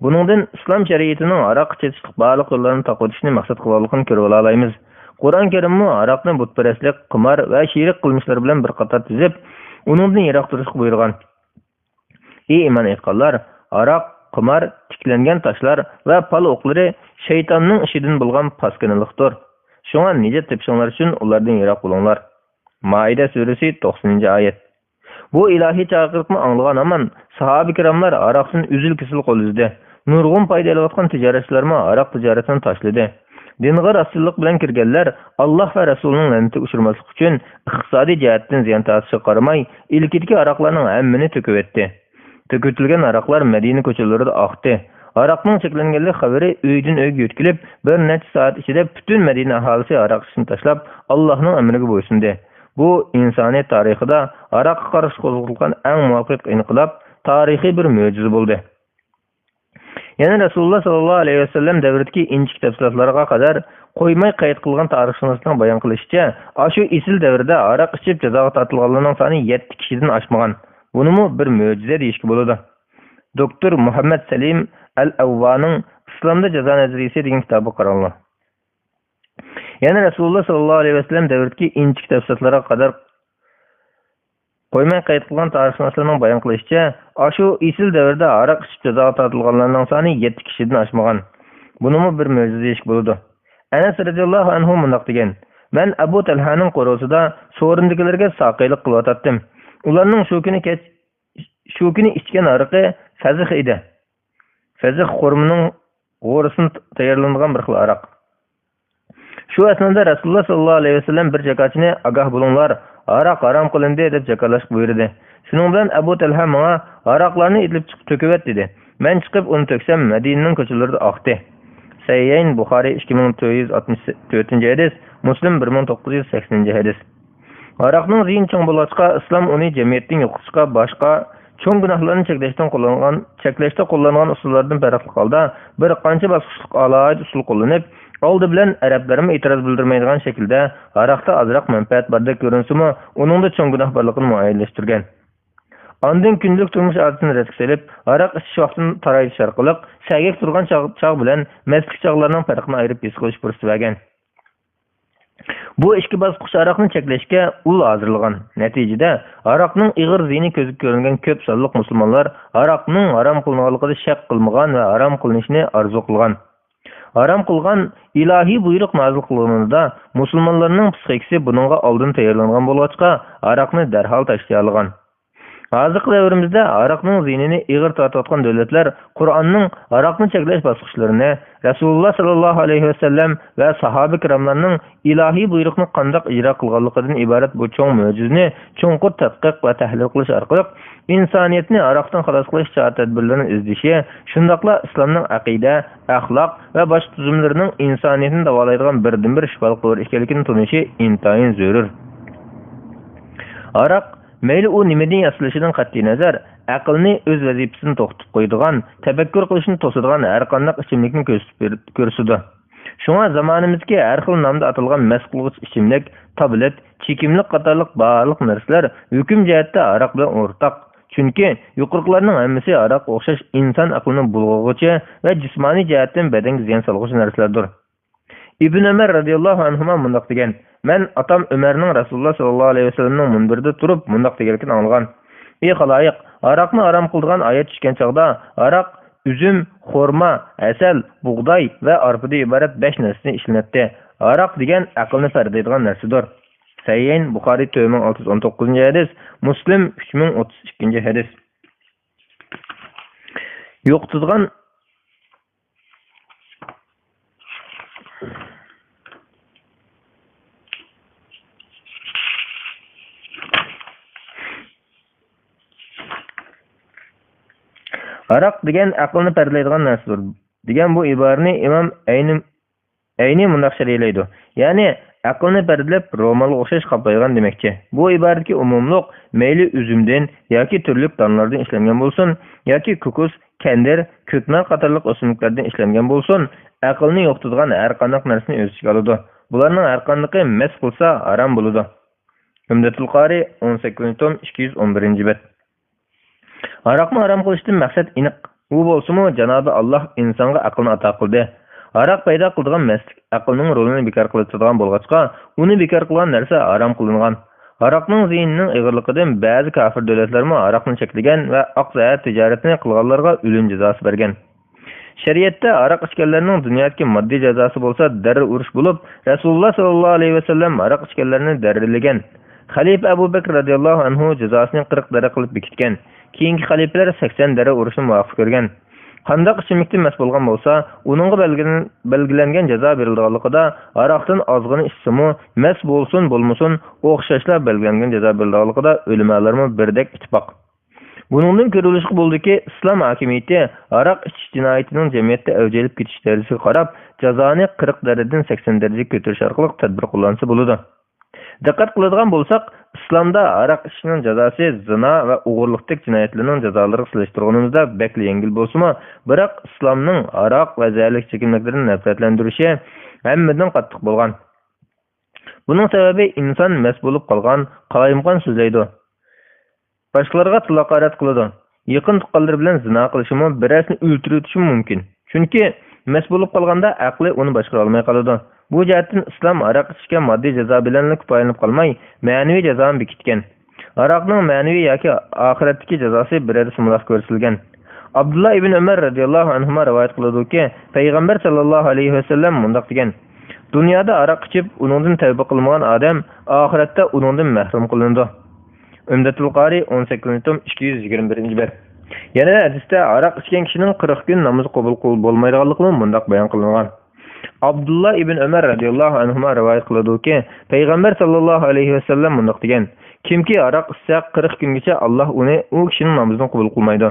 Buningdan islom shariatining aroq ichishga bog'liq yo'llarini taqo'tishni maqsad qilganligini ko'rib olamiz. Qur'on Karimmi aroqni butparastlik, qimor va shirik qilmishlar bilan bir qator tuzib, uningdan yiroq turishga buyurgan. Ey iymon etganlar, aroq, qimor, tiklangan toshlar va pal o'qlari shaytonning ishidan bo'lgan paskinilikdir. Shunga nijot tepishinglar uchun ulardan yiroq bo'linglar. Maida surasi 90-oyat. Bu ilahiy chaqiriqni anglagan aman sahoba kiramlar aroqdan uzil-kesil qo'lizdi. Nurg'un foydalanayotgan tijoratchilarmi aroq tijoratini tashladi. Dinga rasullik bilan kirganlar Alloh va Rasulining la'nati uchirmaslik uchun iqtisodiy jihatdan ziyon tortishga qaramay, ilkidagi aroqlarning hammini to'kib etdi. To'kitilgan aroqlar Madina ko'chalarida oqdi. Aroqning cheklanganlik xabari uydan uyga yetkilib, bir necha soat ichida butun Madina aholisi aroq ichishni tashlab, Allohning amriga bo'ysundi. Bu insoniyat tarixida aroqqa qarshi qo'zg'atilgan eng muvaffaq inqilob, tarixiy bir mo'jiza bo'ldi. Yana Rasululloh sallallohu alayhi vasallam davridagi inchik tafsilotlarga qadar qo'ymay qayd qilgan tarixchilarning bayon qilishicha, shu isil davrda aroq ichib jazoga tortilganlarning soni 7 kishidan oshmagan. Bunimi bir mo'jiza deyishga bo'ladi. Doktor Muhammad Salim al-Avvaning Islomda jazo nazariyasi degan kitobi qaranglar. Yana Rasululloh sallallohu alayhi vasallam davridagi inchik tafsilotlarga qadar qo'ymay qayd qilgan tarixchilarning bayon qilishicha, shu isil davrda aroq ichib jazoga tortilganlarning soni 7 kishidan oshmagan. Bunimi bir mo'jiza deyishga bo'ladi. Anas radhiyallohu anhu mundaq degan: "Men Abu Talhaning qo'rosida so'rindikilarga saqiylik qilib o'tatdim. Ularning shu kuni ichgan aroqi fazih edi. Fazih xurmining g'o'risini tayyorlangan bir xil aroq. Shu asnoda Rasululloh sallallohu alayhi vasallam bir jakochini ogoh bo'linglar, aroq harom qilindi deb jakolash buyurdi. Shuning bilan Abu Talha menga aroqlarni idlib chiqib to'kivat dedi. Men chiqib uni to'ksam Madinaning ko'chalarida oqdi." Sayyin Buxoriy 2464-hadis, Muslim 1980-hadis. Aroqning ziyon cho'ng bo'lishqa islom uni jamiyatning yo'qotishga boshqa cho'ng gunohlarni cheklashda qo'llangan usullardan farqli holda bir qancha bosqichlik alohida usul qo'llanib, oldi bilan arablarga e'tiroz bildirmaydigan shaklda aroqda ozroq manfaat bordek ko'rinsimi, uningda cho'ng gunoh borligini muayyanlashtirgan. Ondan kunlik turmush odatini rasga solib, aroq ichish vaqtini taraytish orqali sagak turgan chog' bilan mastlik chog'larining farqini ayirib his qilish fursati bergan. Bu ikki bosqich aroqni cheklashga ul hozirlagan. Natijada aroqning ig'ir ziyni ko'zga ko'ringan ko'p sonliq musulmonlar aroqning harom qilinganligida shak qilmagan va harom qilinishini orzu qilgan. Haram qilgan ilohiy buyruq nozil qilinganida musulmonlarning psixikasi buningga oldin tayyorlangan bo'lg'achqa aroqni darhol tashlay olgan. Hozirgi davrimizda aroqning zinini ig'ir tortayotgan davlatlar Qur'onning aroqni cheklash bosqichlarini, Rasululloh sallallohu alayhi vasallam va sahoba kiramlarning ilohiy buyruqni qanday ijro qilganligidan iborat bu cho'ng mo'jizani cho'nqur tadqiq va tahlil qilish orqali insoniyatni aroqdan xalos qilish chora-tadbirlarini izlashi, shundaqla islomning aqida, axloq va boshqa tuzumlarining insoniyatni davolaydigan birdan-bir shifoliq to'g'ri ekanligini tunishi intayin zarur. Aroq mayli u nimadan yasalishidan qat'iy nazar, aqlni o'z vazifasini to'xtatib qo'yadigan, tafakkur qilishni to'sadigan har qanday ichimlikni ko'rsatdi. Shunga zamonimizga har xil nomda atalgan mast qilg'ich ichimlik, tablet, chekimlik qatorliq barliq narsalar hukm jihatda aroq bilan o'rtaq. Chunki yuqoriqlarning hammasi aroq o'xshash inson aqlini bulg'ag'uvchi va jismoniy jihatdan badanga ziyon solg'uvchi narsalardir. Ibn Umar radhiyallohu anhu mundaq degan: "Men atam Umarning Rasululloh sallallohu alayhi vasallamning munbirida turib mundaq deganligini anglagan. Ey xaloyiq, aroqni harom qilgan oyat tushgan chog'da aroq üzüm, xurma, asal, bug'doy va arpadan iborat 5 narsani ishlatdi. Aroq degan aqlni farqlaydigan narsadir." Sahih Buxoriy 3619-hadis, Muslim 3032-hadis. Yo'qtizgan aroq degan aqlni farqlaydigan narsadir degan bu iborani Imom Ayni mundaq sharhlaydi. Ya'ni aqlni farqlab ro'molga o'xshash qoplaydigan demakchi. Bu iboratga umumliq mayli üzümdan yoki turli donlardan ishlangan bo'lsin, yoki kokos, kandir, ko'knar qatorliq o'simliklardan ishlangan bo'lsin, aqlni yo'qotadigan har qanday narsani o'z ichiga oladi. Bularning har qanday mas qilsa harom bo'ladi. Umdatul Qari 18-tom 211-bet. Aroqni harom qilishdan maqsad aniq. U bo'lsa-mu Janobi Alloh insonga aqlni ato qildi. Aroq paydo qilgan maslik aqlning rolini bekor qiladigan bo'lg'achqa, uni bekor qilgan narsa harom qilingan. Aroqning ziynining ig'irligidan ba'zi kafir davlatlarmi aroqni cheklagan va oq zahar tijoratini qilganlarga o'lim jazosi bergan. Shariatda aroq ichganlarning dunyodagi moddiy jazosi bo'lsa darra urush bo'lib, Rasululloh sallallohu alayhi vasallam aroq ichganlarni darralagan. Xalifa Abu Bakr radhiyallohu anhu jazosini 40 darra qilib bekitgan. Keyingi xalifalar 80 darra urushni muvaffaq ko'rgan. Qandaq ichimlikdan mas bo'lgan bo'lsa, uningga belgilangan jazo berilganligida aroqdan ozg'ini ichsimi, mas bo'lsin, bo'lmasin, o'xshashlar belgilangan jazo berilganligida ulamolarmi birdek ittifoq. Buningdan ko'rilishiga bo'ldiki, islom hokimiyati aroq ichish jinoyatining jamiyatda avjilib ketish darajasiga qarab, jazoni 40 darajadan 80 darajaga ko'tarish orqali tadbir qo'llansa bo'ladi. Diqqat qiladigan bo'lsak, islomda aroq ichishning jazosi zina va o'g'irlikdek jinoyatlarning jazolariga solishtirganimizda bekli yengil bo'lsa-mu, biroq islomning aroq va zaharli chekimliklarni nafratlantirishi hammadan qattiq bo'lgan. Buning sababi inson mas bo'lib qolgan, qalayimqon so'zlaydi. Boshqalarga haqorat qiladi. Yaqin tuqqanlar bilan zina qilishimi, birasini o'ltirishi mumkin. Chunki mas bo'lib qolganda aqli uni boshqara olmay qoladi. Bu jihatdan islom aroq ichishga moddiy jazo bilan kifoyalanib qolmay, ma'naviy jazoni bekitgan. Aroqning ma'naviy yoki oxiratdagi jazosi birada simulak ko'rsatilgan. Abdullah ibn Umar radhiyallohu anhu rivoyat qiladi-ki, payg'ambar sallallohu alayhi vasallam mundaq degan: "Dunyoda aroq ichib, uningdan tavba qilmagan odam oxiratda uningdan mahrum qilindi." Umdatul Qari 18-tom 221-bet. Yana hadisda aroq ichgan kishining 40 kun namoz qabul bo'lmaydiganligi mundaq bayon qilingan. Abdullah ibn Umar radhiyallohu anhu rivoyat qiladi-ki, payg'ambar sallallohu alayhi vasallam mundaq degan: "Kimki aroq ichsa 40 kungacha Alloh u kishining namozini qabul qilmaydi.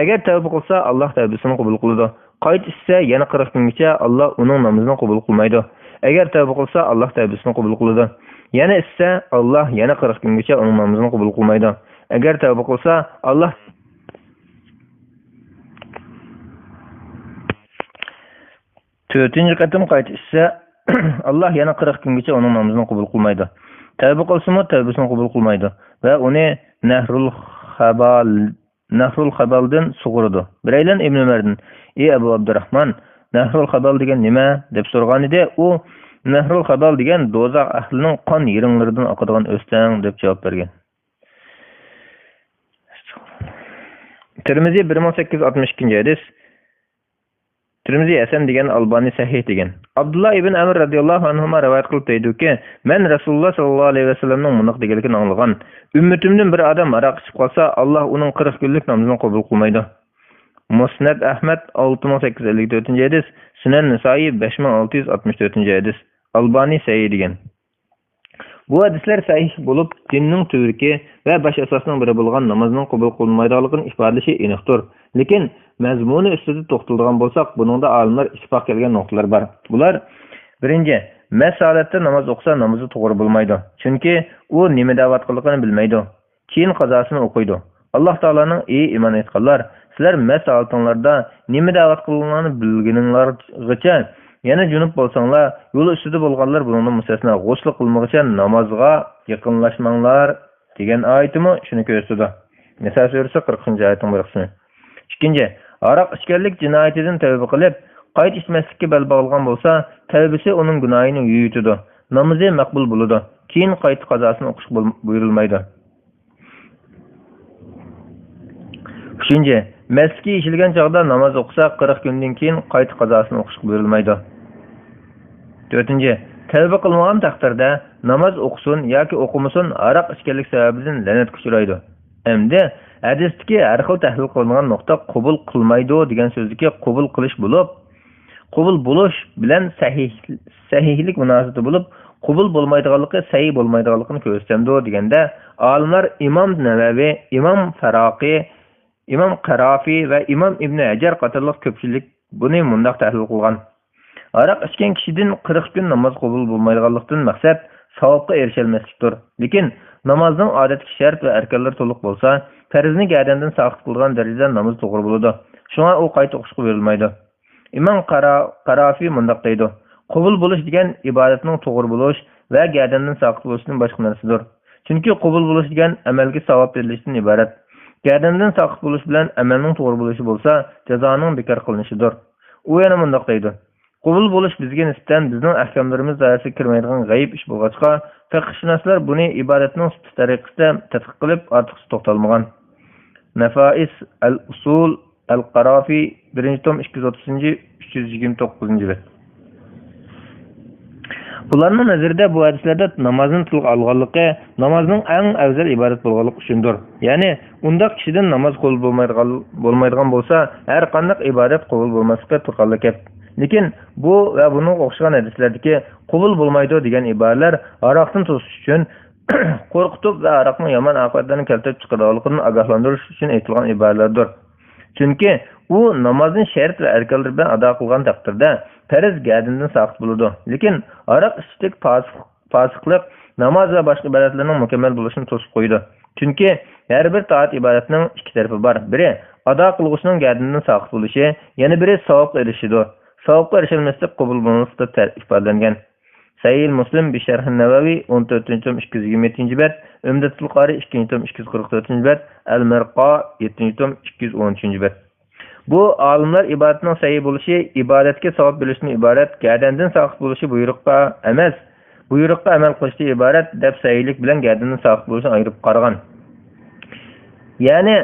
Agar tavba qilsa, Alloh tavbasini qabul qiladi. Qayt ichsa, yana 40 kungacha Alloh uning namozini qabul qilmaydi. Agar tavba qilsa, Alloh tavbasini qabul qiladi. Yana ichsa, Alloh yana 40 kungacha uning namozini qabul qilmaydi. Agar tavba qilsa, Alloh 4-nji qatim qaytışsa Allah yana 40 güngacha onun namazını qabul qilmaydi. Tavba qilsa-mu tavbasini qabul qilmaydi va uni Nahrul Xabaldan sug'urdi. Biraylan Ibn Umardan: "Ey Abu Abdurrahman, Nahrul Xabal degan nima?" deb so'ragan edi. U Nahrul Xabal degan do'zax ahlining qon yiringlaridan oqadigan o'stang deb javob bergan. Tirmizi 1862-hadis. Tirmizi Hasan degan, Albani sahih degan. Abdullah ibn Amr radhiyallohu anhuma rivoyat qilib deydi-ki, men Rasululloh sallallohu alayhi vasallamning bunaq deganligini anglagan. Ummatimdan bir odam aroq ichib qolsa, Alloh uning 40 kunlik namozini qabul qilmaydi. Musnad Ahmad 6854-hadis, Sunan Nisoiy 5664-hadis. Albani sahih degan. Bu hadislar sahih bo'lib, dinning tuvruki va baş asosining biri bo'lgan namozning qabul qilinmaydiganligini ifodalashi aniqdir. Lekin mazmuni ustida to'xtaladigan bo'lsak, buningda olimlar ittifoq kelgan nuqtalar bor. Bular: birinchi, mast holatda namoz o'qisa namozi to'g'ri bo'lmaydi. Chunki u nima da'vat qilganini bilmaydi. Keyin qazosini o'qiydi. Alloh taolaning: "Ey iymon etganlar, sizlar mast holatinglarda nima da'vat qilganini bilguninglargacha yana junub bo'lsanglar, yo'l ustida bo'lganlar bundan mustasno, g'usl qilmoqcha namozga yaqinlashmanglar" degan oyatimi shuni ko'rsatadi. Nisa surasi 40-oyatning bir qismi. Ikkinchi, aroq ichganlik jinoyatidan tavba qilib, qayta ichmaslikka bel bog'lagan bo'lsa, tavbasi uning gunohini yuyitadi. Namozi maqbul bo'ladi. Keyin qayta qazosini o'qish buyurilmaydi. Uchinchi, mastga ishilgan chog'da namoz o'qisa 40 kundan keyin qayta qazosini o'qish buyurilmaydi. To'rtinchi, tavba qilmagan taqdirda namoz o'qisin yoki o'qimasin, aroq ichganlik sababidan la'natga uchraydi. Endi hadisdagi har xil tahlil qilingan nuqta qabul qilmaydi degan so'zdagi qabul qilish bo'lib, qabul bo'lish bilan sahihlik munosabati bo'lib, qabul bo'lmaydiganligi sahih bo'lmaydiganligini ko'rsatamdi deganda, olimlar Imom Navaviy, Imom Faroqiy, Imom Qarafi va Imom Ibn Hajar qatorliq ko'pchilik buni mundaq tahlil qilgan. Aroq ichgan kishidan 40 kun namoz qabul bo'lmaydiganlikdan maqsad savobga erisholmaslikdir. Lekin namozning odatga shart va arkonlari to'liq bo'lsa, farzni gadandan saqit qilgan darajada namoz to'g'ri bo'ladi. Shunga u qayta o'qishga berilmaydi. Imom Qarafi mundaq deydi: qabul bo'lish degan ibodatning to'g'ri bo'lish va gadandan saqit bo'lishdan boshqa narsadir. Chunki qabul bo'lish degan amalga savob berilishdan iborat. Gadandan saqit bo'lish bilan amalning to'g'ri bo'lishi bo'lsa, jazoning bekor qilinishidir. U yana mundaq deydi: qabul bo'lish bizga nisbatan bizning ahkomlarimiz doirasiga kirmaydigan g'ayib ish bo'lg'achqa, fiqhshunoslar buni ibodatning sifat tariqasida tadqiq qilib ortiqcha to'xtalmagan. Nafais al-Usul al-Qarafi 1-tom 230-329-bet. Bularning nazarida bu hadislarda namozning tilga olganligi namozning eng afzal ibodat bo'lganligi uchundir. Ya'ni undaq kishidan namoz qabul bo'lmaydigan bo'lsa, har qanday ibodat qabul bo'lmaslikka turganlik. Lekin bu va buning o'xshagan hadislardagi qabul bo'lmaydi degan iboralar aroqdan to'sish uchun qo'rqitib va aroqning yomon oqibatlarini keltirib chiqaradiganligini ogohlantirish uchun aytilgan iboralardir. Chunki u namozning shart va arkonlari bilan ado qilgan taqdirda farz gadindan saqit bo'ladi. Lekin aroq ichishlik fosiqlik namoz va boshqa ibodatlarning mukammal bo'lishini to'sib qo'ydi. Chunki har bir toat ibodatning ikki tarafi bor. Biri ado qiluvchining gadindan saqit bo'lishi, yana biri savobga erishidir. Savobga erishilmaslik qabul bo'lmaslikda ifodalangan. Sahih Muslim bi Sharh an-Navawi 14-tom 227-bet, Umdatul Qari 2-tom 244-bet, Al-Marqa 7-tom 213-bet. Bu olimlar ibodatning sahih bo'lishi, ibodatga savob berishdan iborat, gadandan saqit bo'lishi buyruqqa emas, buyruqqa amal qilishdan iborat deb sahihlik bilan gadandan saqit bo'lishni ayirib qaragan. Ya'ni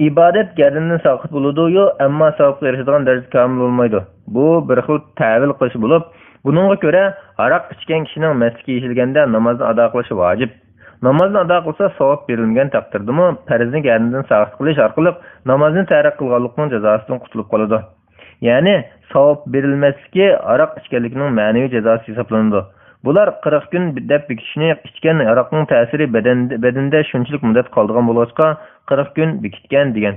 ibodat gadandan saqit bo'ladi-yu, ammo savobga erishadigan darajada kamil bo'lmaydi. Bu bir xil ta'vil qilish bo'lib, buningga ko'ra aroq ichgan kishining mastga yeshilganda namozni ado qilishi vojib. Namozni ado qilsa savob berilgan taqdirdami, farzni gadandan saqit qilish orqali namozni tark qilganlikning jazosidan qutulib qoladi. Ya'ni savob berilmasligi aroq ichganlikning ma'naviy jazosi hisoblanadi. Bular 40 kun deb bekitishni ichgan aroqning ta'siri badanda shunchalik muddat qoldigan bo'lg'achqa 40 kun bekitgan degan.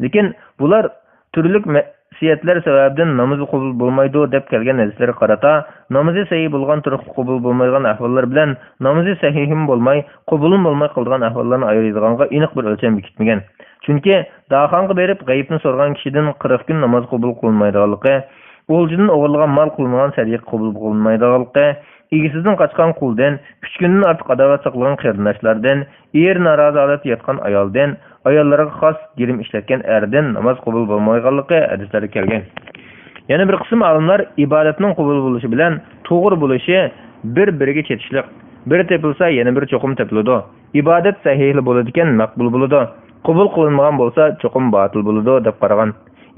Lekin bular turli siyatlar sababidan namoz qabul bo'lmaydi deb kelgan hadislarga qarata, namozi sahih bo'lgan turib qabul bo'lmaydigan ahvollar bilan namozi sahihim bo'lmay, qabulim bo'lmay qolgan ahvollarni ayiradiganga aniq bir o'lcham bekitmagan. Chunki daxonga berib g'aybni so'rgan kishidan 40 kun namoz qabul qilinmaydiganligi, Olcudan oğurlagan mal kılıngan sadiqa qabul qılınmaydiganlığı, egisizden qaçqan quldan, 3 gündən artıq adavat saqlagan qarindoshlardan, er narazı holatda yatqan ayoldan, ayollarga xos girim ishlatgan erdan namoz qabul bo'lmaydiganligi hadislarda kelgan. Yana bir qism olimlar ibodatning qabul bo'lishi bilan to'g'ri bo'lishi bir-biriga chetishliq. Bir tepilsa, yana bir cho'qim tepiladi. Ibodat sahihli bo'ladi ekan, maqbul bo'ladi. Qabul qilinmagan bo'lsa, cho'qim batil bo'ladi deb qaragan.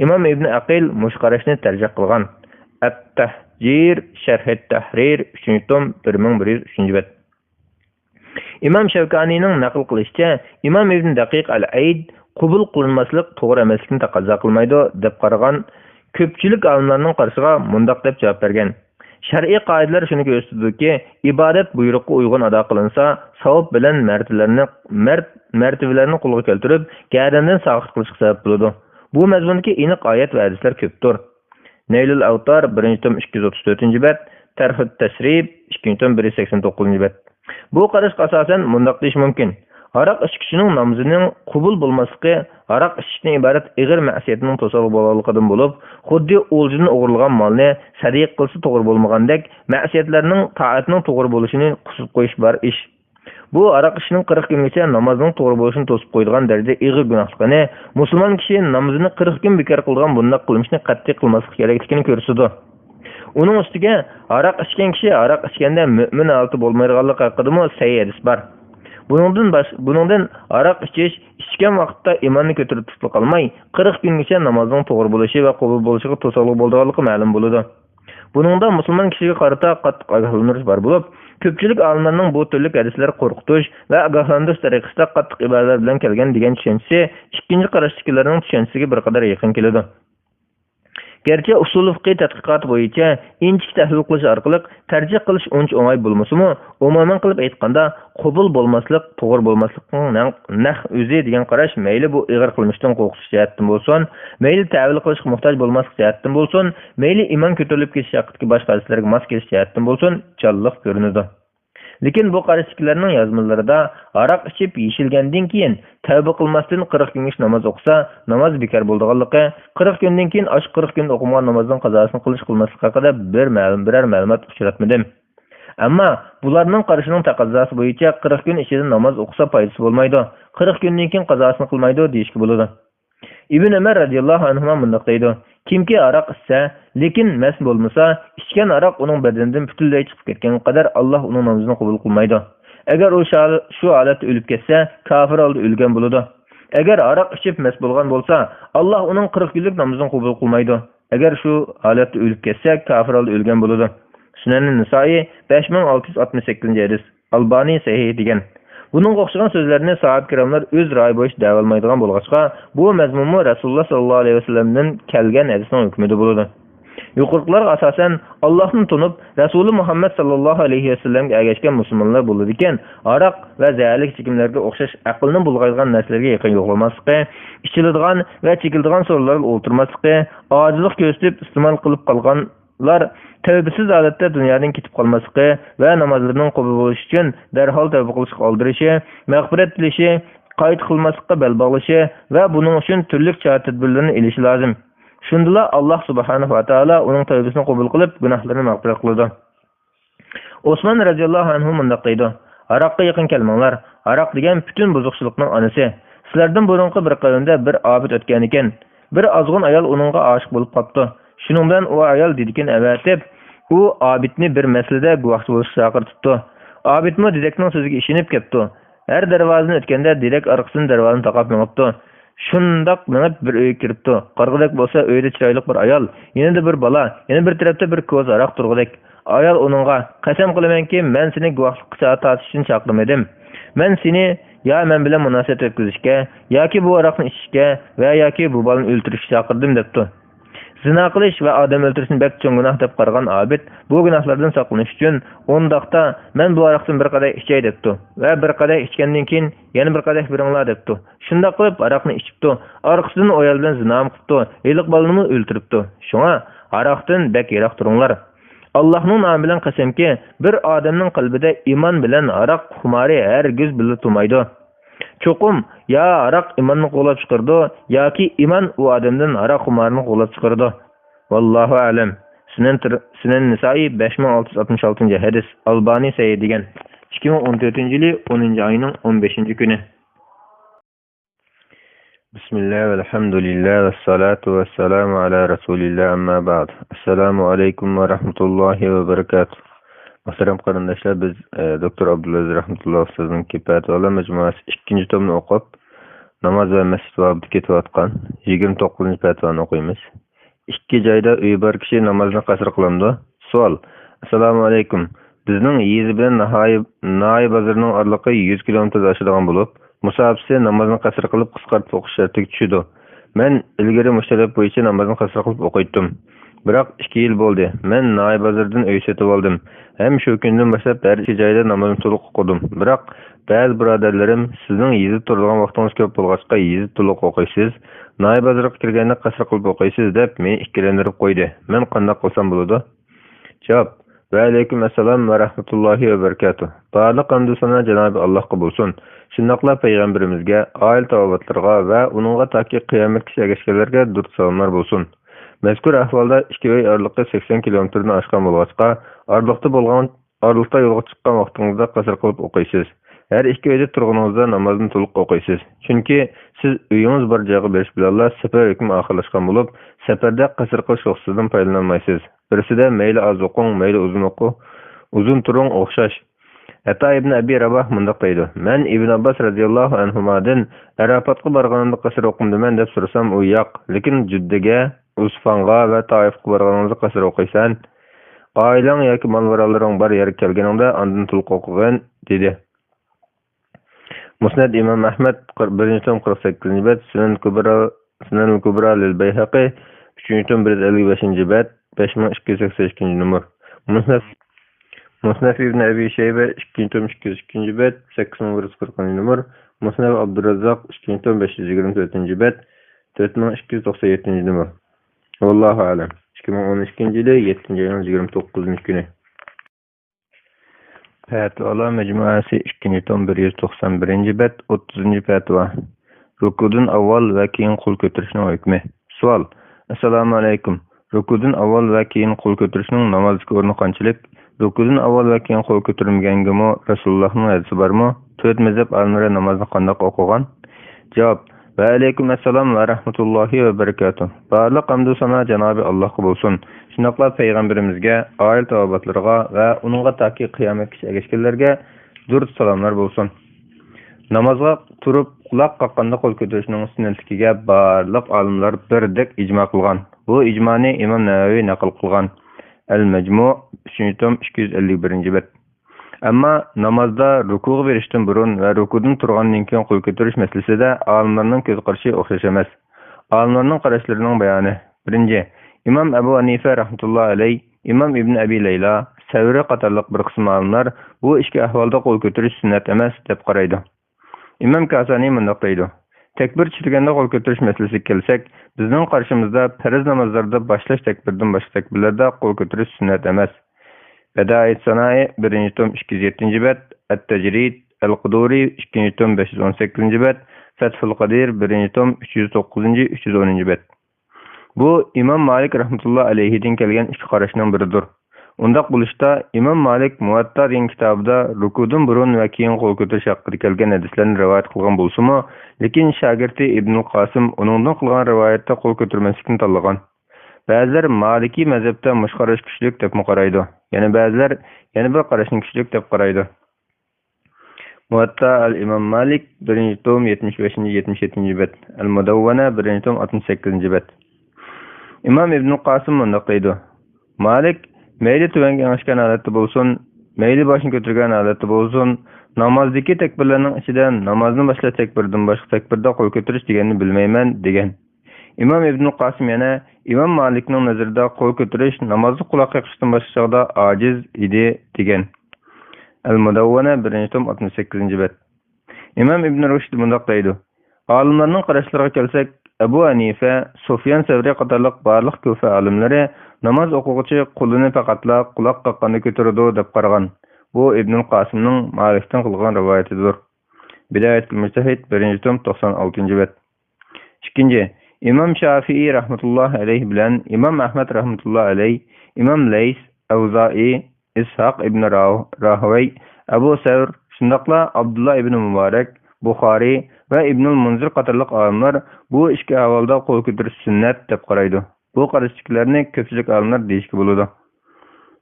İmam İbn Aqil mushqarashni tarjih qilgan. At-Tahjir Sharh at-Tahrir 3-tom 1103 bet. İmam Shavkanining naql qilishicha, İmam Ibn Daqiq al-Aid qabul qilinmaslik to'g'ri emasligini taqozo qilmaydi deb qaragan. Ko'pchilik olimlarning qarashiga mundaq deb javob bergan. Shar'iy qoidalar shuni ko'rsatadiki, ibodat buyruqqa uyg'un ado qilinsa, savob bilan martabalarini qo'lga keltirib, g'adamdan sog'liq qilishga sabab bo'ladi. Bu mazmundagi aniq oyat va hadislar ko'pdir. Naylul Awtar 1-tom 234-bet, Tarhut Tasrib 2-tom 189-bet. Bu qarashga asosan mundaq deyish mumkin. Aroq ichkichining namozining qabul bo'lmasligi aroq ichishdan iborat ig'ir ma'siyatning to'saliq bo'lganligidan bo'lib, xuddi o'ljidan o'g'irlagan molni sadiq qilsa to'g'ri bo'lmagandek, ma'siyatlarning to'atning to'g'ri bo'lishini qisib qo'yish bor ish. Bu aroq ishining 40 kungacha namozning to'g'ri bo'lishini to'sib qo'ydigan darajada ig'ir gunohligini, musulmon kishi namozini 40 kun bekor qilgan bunday qilmishni qat'iy qilmaslik kerakligini ko'rsatdi. Uning ustiga aroq ichgan kishi aroq ichganda mu'min holati bo'lmaydiganligi haqida sahih hadis bor. Buningdan aroq ichgan vaqtda iymonni ko'tarib tutib qolmay, 40 kungacha namozning to'g'ri bo'lishi va qabul bo'lishiga to'saliq bo'lganligi ma'lum bo'ladi. Buningda musulmon kishiga qarata qattiq ogohlantirish bor bo'lib, ko'pchilik olimlarning bu turli hadislar qo'rqitish va ogohlantirish tariqasida qattiq ibodatlar bilan kelgan degan tushunchasi ikkinchi qarashdagilarning tushunchasiga bir qadar yaqin keladi. Gerçi usul fiqh tadqiqot bo'yicha inchik tahlil qilish orqali tarjih qilish uncha o'ng'ay bo'lmasa-mu, umuman qilib aytganda, qabul bo'lmaslik, to'g'ri bo'lmaslikning naq o'zi degan qarash mayli bu ig'ir qilmishdan qo'rqish jihatdan bo'lsin, mayli ta'vil qilishga muhtoj bo'lmaslik jihatdan bo'lsin, mayli iymon ko'tarilib ketish haqidagi boshqa hadislarga mos kelish jihatdan bo'lsin, challiq ko'rinadi. Lekin bu qarashchilarning yozmalarida aroq ichib yeshilgandan keyin tavba qilmasdan 40 kungacha namoz o'qisa, namoz bekor bo'lganligi, 40 kundan keyin 40 kun o'qimagan namozning qazosini qilmaslik haqida biror ma'lumot uchratmadim. Ammo bularning qarashining taqozosi bo'yicha 40 kun ichida namoz o'qisa foydasi bo'lmaydi, 40 kundan keyin qazosini qilmaydi deyishga bo'ladi. Ibn Umar radhiyallohu anhu mundaq deydi: Kimki aroq ichsa, lekin mast bo'lmasa, ichgan aroq uning badanidan butunlay chiqib ketgan qadar Alloh uning namozini qabul qilmaydi. Agar u shu holatda o'lib ketsa, kofir holda o'lgan bo'ladi. Agar aroq ichib mast bo'lgan bo'lsa, Alloh uning 40 kunlik namozini qabul qilmaydi. Agar shu holatda o'lib ketsa, kofir holda o'lgan bo'ladi. Sunan-i Nisoiy 5668-hadis. Albani sahih degan. Bunun o'xshagan so'zlarni sahoba-kiromlar o'z ro'yi bo'yicha davolmaydigan bo'lg'achqa, bu mazmunmi Rasululloh sallallohu alayhi vasallamdan kelgan hadisning hukmida bo'ladi. Yuqorilarga asosan Allohni tunib, Rasuli Muhammad sallallohu alayhi vasallamga ergashgan musulmonlar bo'ladi ekan, aroq va zahirli chekimlarga o'xshash aqlni bulg'aydigan narsalarga yaqin yo'qlamasligi, ichiladigan va chekiladigan so'rlarga o'ltirmasligi, ojizlik ko'rsatib iste'mol qilib qolganlar tavbasiz holatda dunyodan ketib qolmasligi va namozlarning qabul bo'lishi uchun darhol tavba qilishga oldirishi, mag'firat tilishi, qayt qilmaslikka bel bog'lashi va buning uchun turli chora-tadbirlarni elishi lozim. Shundala Alloh subhanahu va taolo uning tavbasini qabul qilib, gunohlarini mag'firat qiladi. Osmon radhiyallohu anhu mundaq deydi: Aroqqa yaqin kelmanglar. Aroq degan butun buzuqchilikning onasi. Sizlardan burunqi bir qavmda bir obid o'tgan ekan. Bir ozg'in ayol uningga oshiq bo'lib qopti. Shuning bilan u ayol dedikin avatib, u obidni bir masalada guvohchi bo'lishga chaqirtibdi. Obidmi dedekning so'ziga ishonib ketdi. Har darvozani o'tganda dedek orqasidan darvozani taqab minibdi. Shundoq minib bir uyga kiribdi. Qarg'idak bo'lsa uyda chiroyli bir ayol, yana bir bola, yana bir tarafda bir ko'z aroq turg'idek. Ayol uningga: "Qasam qilamanki, men seni guvohlikqa tortish uchun chaqirmadim. Men seni ya men bilan munosabat o'tkazishga, yoki bu aroqni ichishga va yoki bu bolani o'ldirishga chaqirdim" debdi. Zina qilish va odam o'ldirishni bek cho'ng gunoh deb qaragan obid bu gunohlardan saqlanish uchun undaqda men bu aroqdan bir qaday ichay debdi va bir qaday ichgandan keyin yana bir qaday biringlar debdi. Shunda qilib aroqni ichibdi. Orqasidan ayol bilan zina qilibdi. Eliq bolani o'ldiribdi. Shunga aroqdan bek yiroq turinglar. Allohning nomi bilan qasamki, bir odamning qalbida iymon bilan aroq xumari hargiz birga turmaydi. Cho'qim ya aroq iymonni qo'lab chiqardi yoki iymon u odamdan aroq xumarini qo'lab chiqardi. Vallahu alem. Sünen Nisai 5666. hadis. Albani Sahih degan. 2014-yili 10 ayının 15 günü. Bismillah ve elhamdülillah ve salatu ve selamu ala Resulillah amma ba'd. Esselamu aleyküm ve rahmetullahi ve berekatuh. Muhterem qarindoshlar, biz Doktor Abdulaziz rahmetullah ustozning Fatvolar majmuasi 2 tomni o'qib, namoz va masjid vaqtida ketayotgan 29 fatvoni o'qiymiz. İki joyda uyi bor kishi namozni qasr qilamdi. Savol: Assalomu alaykum. Bizning yizi bilan Nayi bozorining oraliqi 100 kilometr oshadigan bo'lib, musofirsi namozni qasr qilib qisqartib o'qish shartiga tushdi. Men ilgari mushtarab bo'yicha namozni qasr qilib o'qiydim. Biroq 2 yil bo'ldi. Men Nayi bozoridan uy sotib oldim. Hem şu kundan boshlab har ikki joyda namozni to'liq o'qidim. Biroq ba'zi birodarlarim sizning yezib turadigan vaqtingiz ko'p bo'lg'achqa yezib to'liq o'qiysiz, Nayi bozoriga kirganda qasr qilib o'qiysiz deb meni ikkilantirib qo'ydi. Men qanday qilsam bo'ladi? Javob: Va alaykum assalom va rahmatullohi va barakatuh. Barliq hamd sana Janobi Allohga bo'lsin. Shundoqla payg'ambarimizga, oil tavobatlarga va uningga toki qiyomatgacha ergashganlarga durud salomlar bo'lsin. Mazkur ahvolda 2 oy oraliqda 80 kilometrdan oshgan bo'lg'achqa, oraliqda yo'lga chiqqan vaqtingizda qasr qilib o'qiysiz. Her 2 oyda turganingizda namozni to'liq o'qiysiz. Chunki siz uyingiz bor joyga berish bilan safar hukmi oxirlashgan bo'lib, safarda qasr qilish ruxsatidan foydalanmaysiz. Birisida mayli oz o'qing, mayli uzun turing o'xshash. Hatta Ibn Abi Rabah mundaq deydi: "Men Ibn Abbas radhiyallohu anhumadan Arafatga borganimda qasr o'qimdiman deb so'rasam, u yo'q, lekin Juddaga, Usfanga va Toifga borganingizda qasr o'qiysan. Oilang yoki mol-varalaring bor yerga kelganingda ondan to'liq o'qigan" dedi. Musnad İmam Ahmed 1-48 bet, Sunan al-Kubra lil-Bayhaqi 3-155 bet, 5282 numar. Musnad İbn Abi Şeybe 2-202 bet, 8140 numar. Musnad Abdurrazzaq 2-524 bet, 4297 numar. Vallahu alem. 2012-yili 7-ayning 29 günü. Fatvolar majmuasi 2-191 bet, 30 fatvo. Rukudan avval va keyin qo'l ko'tarishning hukmi. Savol: Assalomu alaykum. Rukudan avval va keyin qo'l ko'tarishning namozga o'rni qanchalik? Rukudan avval va keyin qo'l ko'tarmagangami Rasulullohning hadisi bormi? 4 mazhab olimlari namozni qanday o'qigan? Javob: Va alaykum assalom va rahmatullohi va barakatuh. Barliq hamd sana Janobi Allohga bo'lsin. Shundoqla payg'ambarimizga, oil tavobatlarga va uningga toki qiyomatgacha ergashganlarga durud salomlar bo'lsin. Namozga turib quloq qoqqanda qo'l ko'tarishning sunnatligiga barliq olimlar birdek ijmo qilgan. Bu ijmoni Imom Navaviy naql qilgan. Al-Majmu' 251 bet. Ammo namozda rukuga berishdan burun va rukudan turgandan keyin qo'l ko'tarish masalasida olimlarning ko'z qarashi o'xshash emas. Olimlarning qarashlarining bayoni: 1. İmam Abu Hanife rahmetullah alayh, İmam İbn Abi Layla, Savri qatorliq bir qism olimlar bu ikki ahvolda qo'l ko'tarish sunnat emas deb qaraydi. İmam Kasani mundaq deydi: Tekbir tushirganda qo'l ko'tarish masalasiga kelsak, bizning qarshimizda farz namozlarda boshlash takbirdan boshqa takbirlarda qo'l ko'tarish sunnat emas. Bedayet Sanayi 1-207 bet, At-Tajrid Al-Quduri 2-518 bet, Fathul Qadir 1-309-310 bet. Bu İmam Malik rahmetullah alayhi'den kelgan iki qarashning biridir. Undaq bo'lishda İmam Malik Muvatta degan kitobida rukudan burun va keyin qo'l ko'tarish haqida kelgan hadislarni rivoyat qilgan bo'lsa-mu, lekin shogirdi Ibn Qasim uningdan qilgan rivoyatda qo'l ko'tarmaslikni tanlagan. Ba'zilar Maliki mazhabda mushqarash kuchlik deb qaraydi. Yana ba'zilar yana bir qarashning kuchlik deb qaraydi. Muvatta al-Imam Malik 1-75-77 bet, Al-Mudawwana 1-68 bet. İmam İbn Qasim mundaq deydi: Malik mayli tuvanga yangashgan holatda bo'lsin, mayli boshini ko'targan holatda bo'lsin, namozdagi takbirlarning ichidan namozni boshlash takbirdan boshqa takbirda qo'l ko'tarish deganni bilmayman degan. İmam İbn Qasim yana İmam Malikning nazarida qo'l ko'tarish namozni quloq yiqishdan boshqa chog'da ojiz edi degan. Al-Mudawwana 1-68 bet. İmam İbn Rushd mundaq deydi: Olimlarning qarashlariga kelsak, Abu Hanife, Sufyan Savri qatorliq barliq ko'fa olimlari namoz o'quvchi qo'lini faqatla quloq qoqqanda ko'taradi deb qaragan. Bu Ibn Qasimning Malikdan qilgan rivoyatidir. Bidayat al-Mujtahid 1-96 bet. 2. İmam Şafii rahmetullah aleyh bilen İmam Ahmed rahmetullah aleyh, İmam Leys, Evzai, İshak ibn Rahvey, Ebu Sevr, şundaqla Abdullah ibn Mübarek, Bukhari ve İbnül Munzir qatarlıq alimler bu iki havalda kol kötürüş sünnet dep qaraydı. Bu qarışıklarını köpçülük alimler deyişki buludu.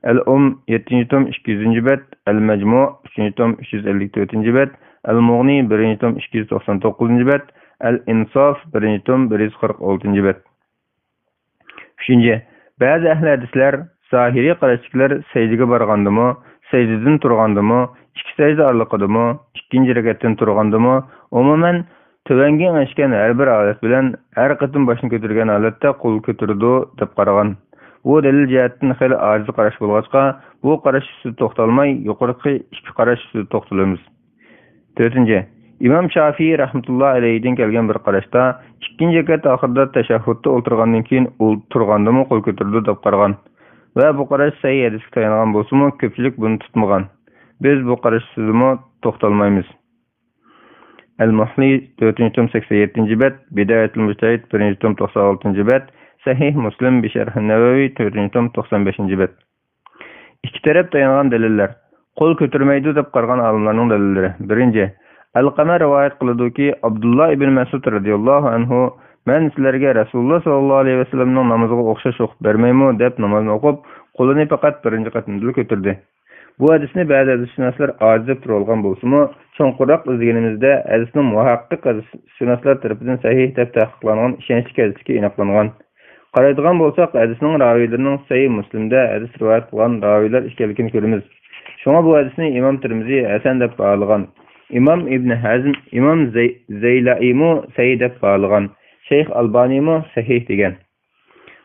El-Um 7. tom 200. bet, El-Mecmu 3. tom 354. bet, El-Mughni 1. tom 299. bet, El-İnsaf 1. tom 146. bet. 3. Bazı ahli hadisler zahiri qarashiklar secdege bargandymı, secdeden turgandymı, iki secde arlyqydymı, ikinci rekatdan turgandymı, umuman tövengen eşken her bir alet bilen her qatym başını kötürgen aletde kol kötürdü dep qaragan. Bu delil jihatdan xeyli aciz qarash bolgaçqa, bu qarash üstü toxtalmay, yuqorqy iki qarash üstü toxtalymyz. 4. İmam Şafii rahmetullah aleyh'den kelgen bir qarashda, ikinci rekat ahirda teşahhudda oturgandan keyin turgandymy kol kötürdü dep qaragan. Ve bu qarash sahih hadisga tayangan bolsumu, köpçülük bunu tutmagan. Biz bu qarash üstüme toxtalmaymyz. El-Muhli 4. tom 87. bet, Bidayetül Müctehid 1. tom 96. bet, Sahih Muslim bi Şerh-i Nevevi 4. tom 95. bet. İki taraf dayangan deliller. Kol kötürmeydi dep qargan alimlarning delilleri. 1. Al-Qama rivayet qiladi ki Abdullah ibn Mas'ud radiyallahu anhu men sizlarga Rasululloh sallallohu alayhi vasallamning namoziga o'xshash o'qib bermaymi deb namozni o'qib, qo'lini faqat birinchi qatimda ko'tardi. Bu hadisni ba'zi hadisshunoslar ojiz deb turolgan bo'lsa-mu, cho'nqurroq izlaganimizda hadisning muhaqqiq hadisshunoslar tarafidan sahih deb tahqiqlangan ishonchli hadisga aniqlangan. Qaraydigan bo'lsak, hadisning raviylarining Sahih Muslimda hadis rivoyat qilgan raviylar ekanligini ko'ramiz. Shunga bu hadisni Imom Tirmizi hasan deb baholagan. İmam İbn Hazm, İmam Zeyla'imu sahih deb baholagan. Şeyh Albani'mu sahih degan.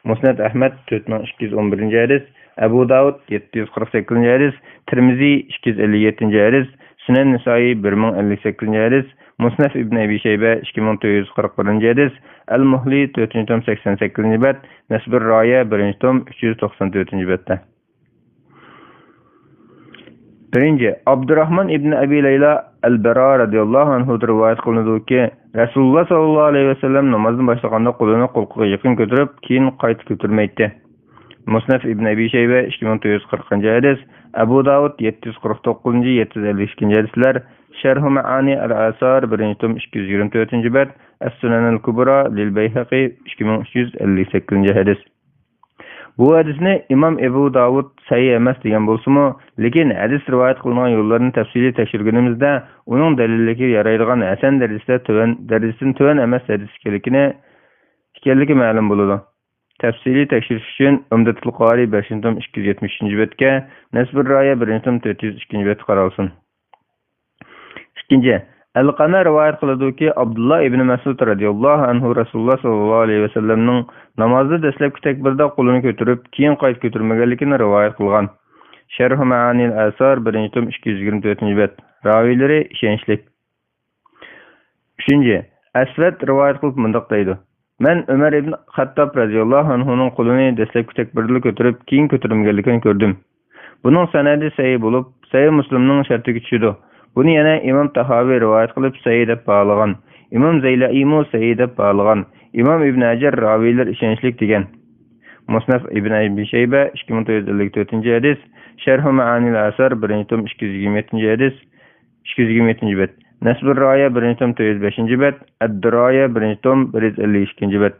Musnad Ahmed 4211. hadis, Abu Davud 748. hadis, Tirmizi 257. hadis, Sunan Nisai 1058. hadis, Musnad İbn Abi Şeybe 2441. hadis, El-Muhli 4. tom 88. bet, Nesbir Raya 1. tom 394. bette. 1. Abdurrahman ibn Abi Leyla el-Bara radiyallahu anhu rivayet kılındı ki Resulullah sallallahu aleyhi ve sellem namazın başlaganda kolunu kolquğa yakın götürüp keyin qaytı götürmeydi. Musnad ibn Abi Şeybe 2940. hadis, Abu Davud 749. 752. hadisler, Şerh-i Maani el-Asar 1. tom 224. bet, Es-Sunan el-Kubra lil-Beyhaqi 2358. hadis. Bu hadisni İmam Ebu Davud sahih emas degan bolsa-mu, lekin hadis rivoyat qilingan yo'llarini tafsili tekshirganimizda uning dalilligi yaraydigan hasan darajasidan tuvan emas hadis ekanligi ma'lum bo'ladi. Tafsili tekshirish uchun Umdatul Qari 5. tom 270. betga, Nesbir Raya 1. tom 402. bet qaralsin. 2. Al-Qama rivayet qiladi ki Abdullah ibn Mas'ud radiyallahu anhu Rasululloh sallallohu alayhi vasallamning namozda dastlabki takbirda qo'lini ko'tarib, keyin qayta ko'tarmaganligini rivayet qilgan. Sharh-i Ma'ani al-Asar 1. tom 224. bet. Raviylari ishonchli. 3. Asvad rivayet qilib mundaq deydi. Men Umar ibn Xattob radiyallahu anhuning qo'lini dastlabki takbirda ko'tarib, keyin ko'tarmaganligini ko'rdim. Buning sanadi sahih bo'lib, Sahih Muslimning shartiga tushdi. Bunu yana İmam Tahavi rivayet qilib sahih deb baholagan. İmam Zeyla'imu sahih deb baholagan. İmam İbn Hajar raviylar ishonchli degan. Musnad Ibn Abi Şeybe 2954. hadis, Şerh-i Ma'ani al-Asar 1. tom 227. hadis, 227. bet. Nesbir Raya 1. tom 405. bet, Ad-Diraya 1. tom 152. bet.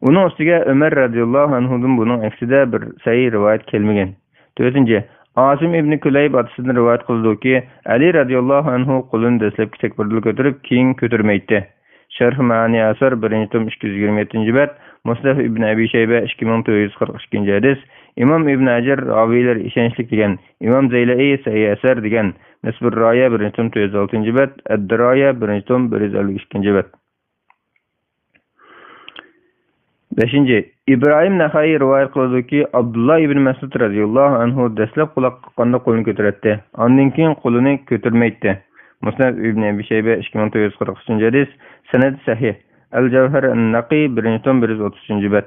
Onun ustiga Ömer radıyallahu anhu'dan bunun aksida bir sahih rivayet kelmegen. 4. Asim ibn Kuleyb adısını rivayet kıldı ki Ali radıyallahu anhu kulun dastlabki takbirda ko'tarib keyin ko'tarmaydi. Şerh-i Ma'ani Asar 1. tom 227. bet, Musnad ibn Abi Şeybe 2442. hadis, İmam İbn Hajar raviylar ishonchli degan, İmam Zeyla'i sahih asar degan, Nesbir Raya 1. tom 406. bet, Ad-Diraya 1. tom 152. bet. 5. İbrahim Naxai rivayet qiladi ki Abdullah ibn Mas'ud radiyallahu anhu dastlab quloq qoqqanda qo'lini ko'taradi. Ondan keyin qo'lini ko'tarmaydi. Musnad ibn Abi Şeybe 2943. hadis, sanad sahih. El-Cevher en-Naqi 1. tom 133. bet.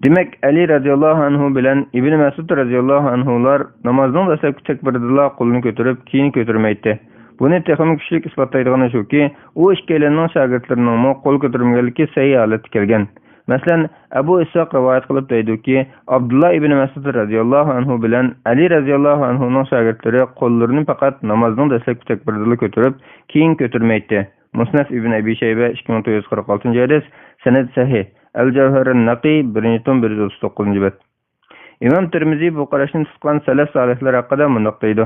Demek Ali radiyallahu anhu bilen İbn Mas'ud radiyallahu anhular namazdan dastlabki takbirda qo'lini ko'tarib, keyin ko'tarmaydi. Buni texnik güçlük isbatlaydigani şuki, o ikkilerinin şagirdlarining qo'l ko'tarmaganligi sahih holatda kelgan. Masalan, Abu Ishaq rivoyat qilib deydi-ki, Abdullah ibn Mas'ud radhiyallohu anhu bilan Ali radhiyallohu anhuning shogirdlari qo'llarini faqat namozning dastlabki takbirida ko'tarib, keyin ko'tarmaydi. Musnad ibn Abi Shayba 2946-hadis, sanad sahih. Al-Jawhar an-Naqi 1-tom 139-bet. İmam Tirmizi bu qarashni tutgan salaf solihlar haqida mundaq deydi.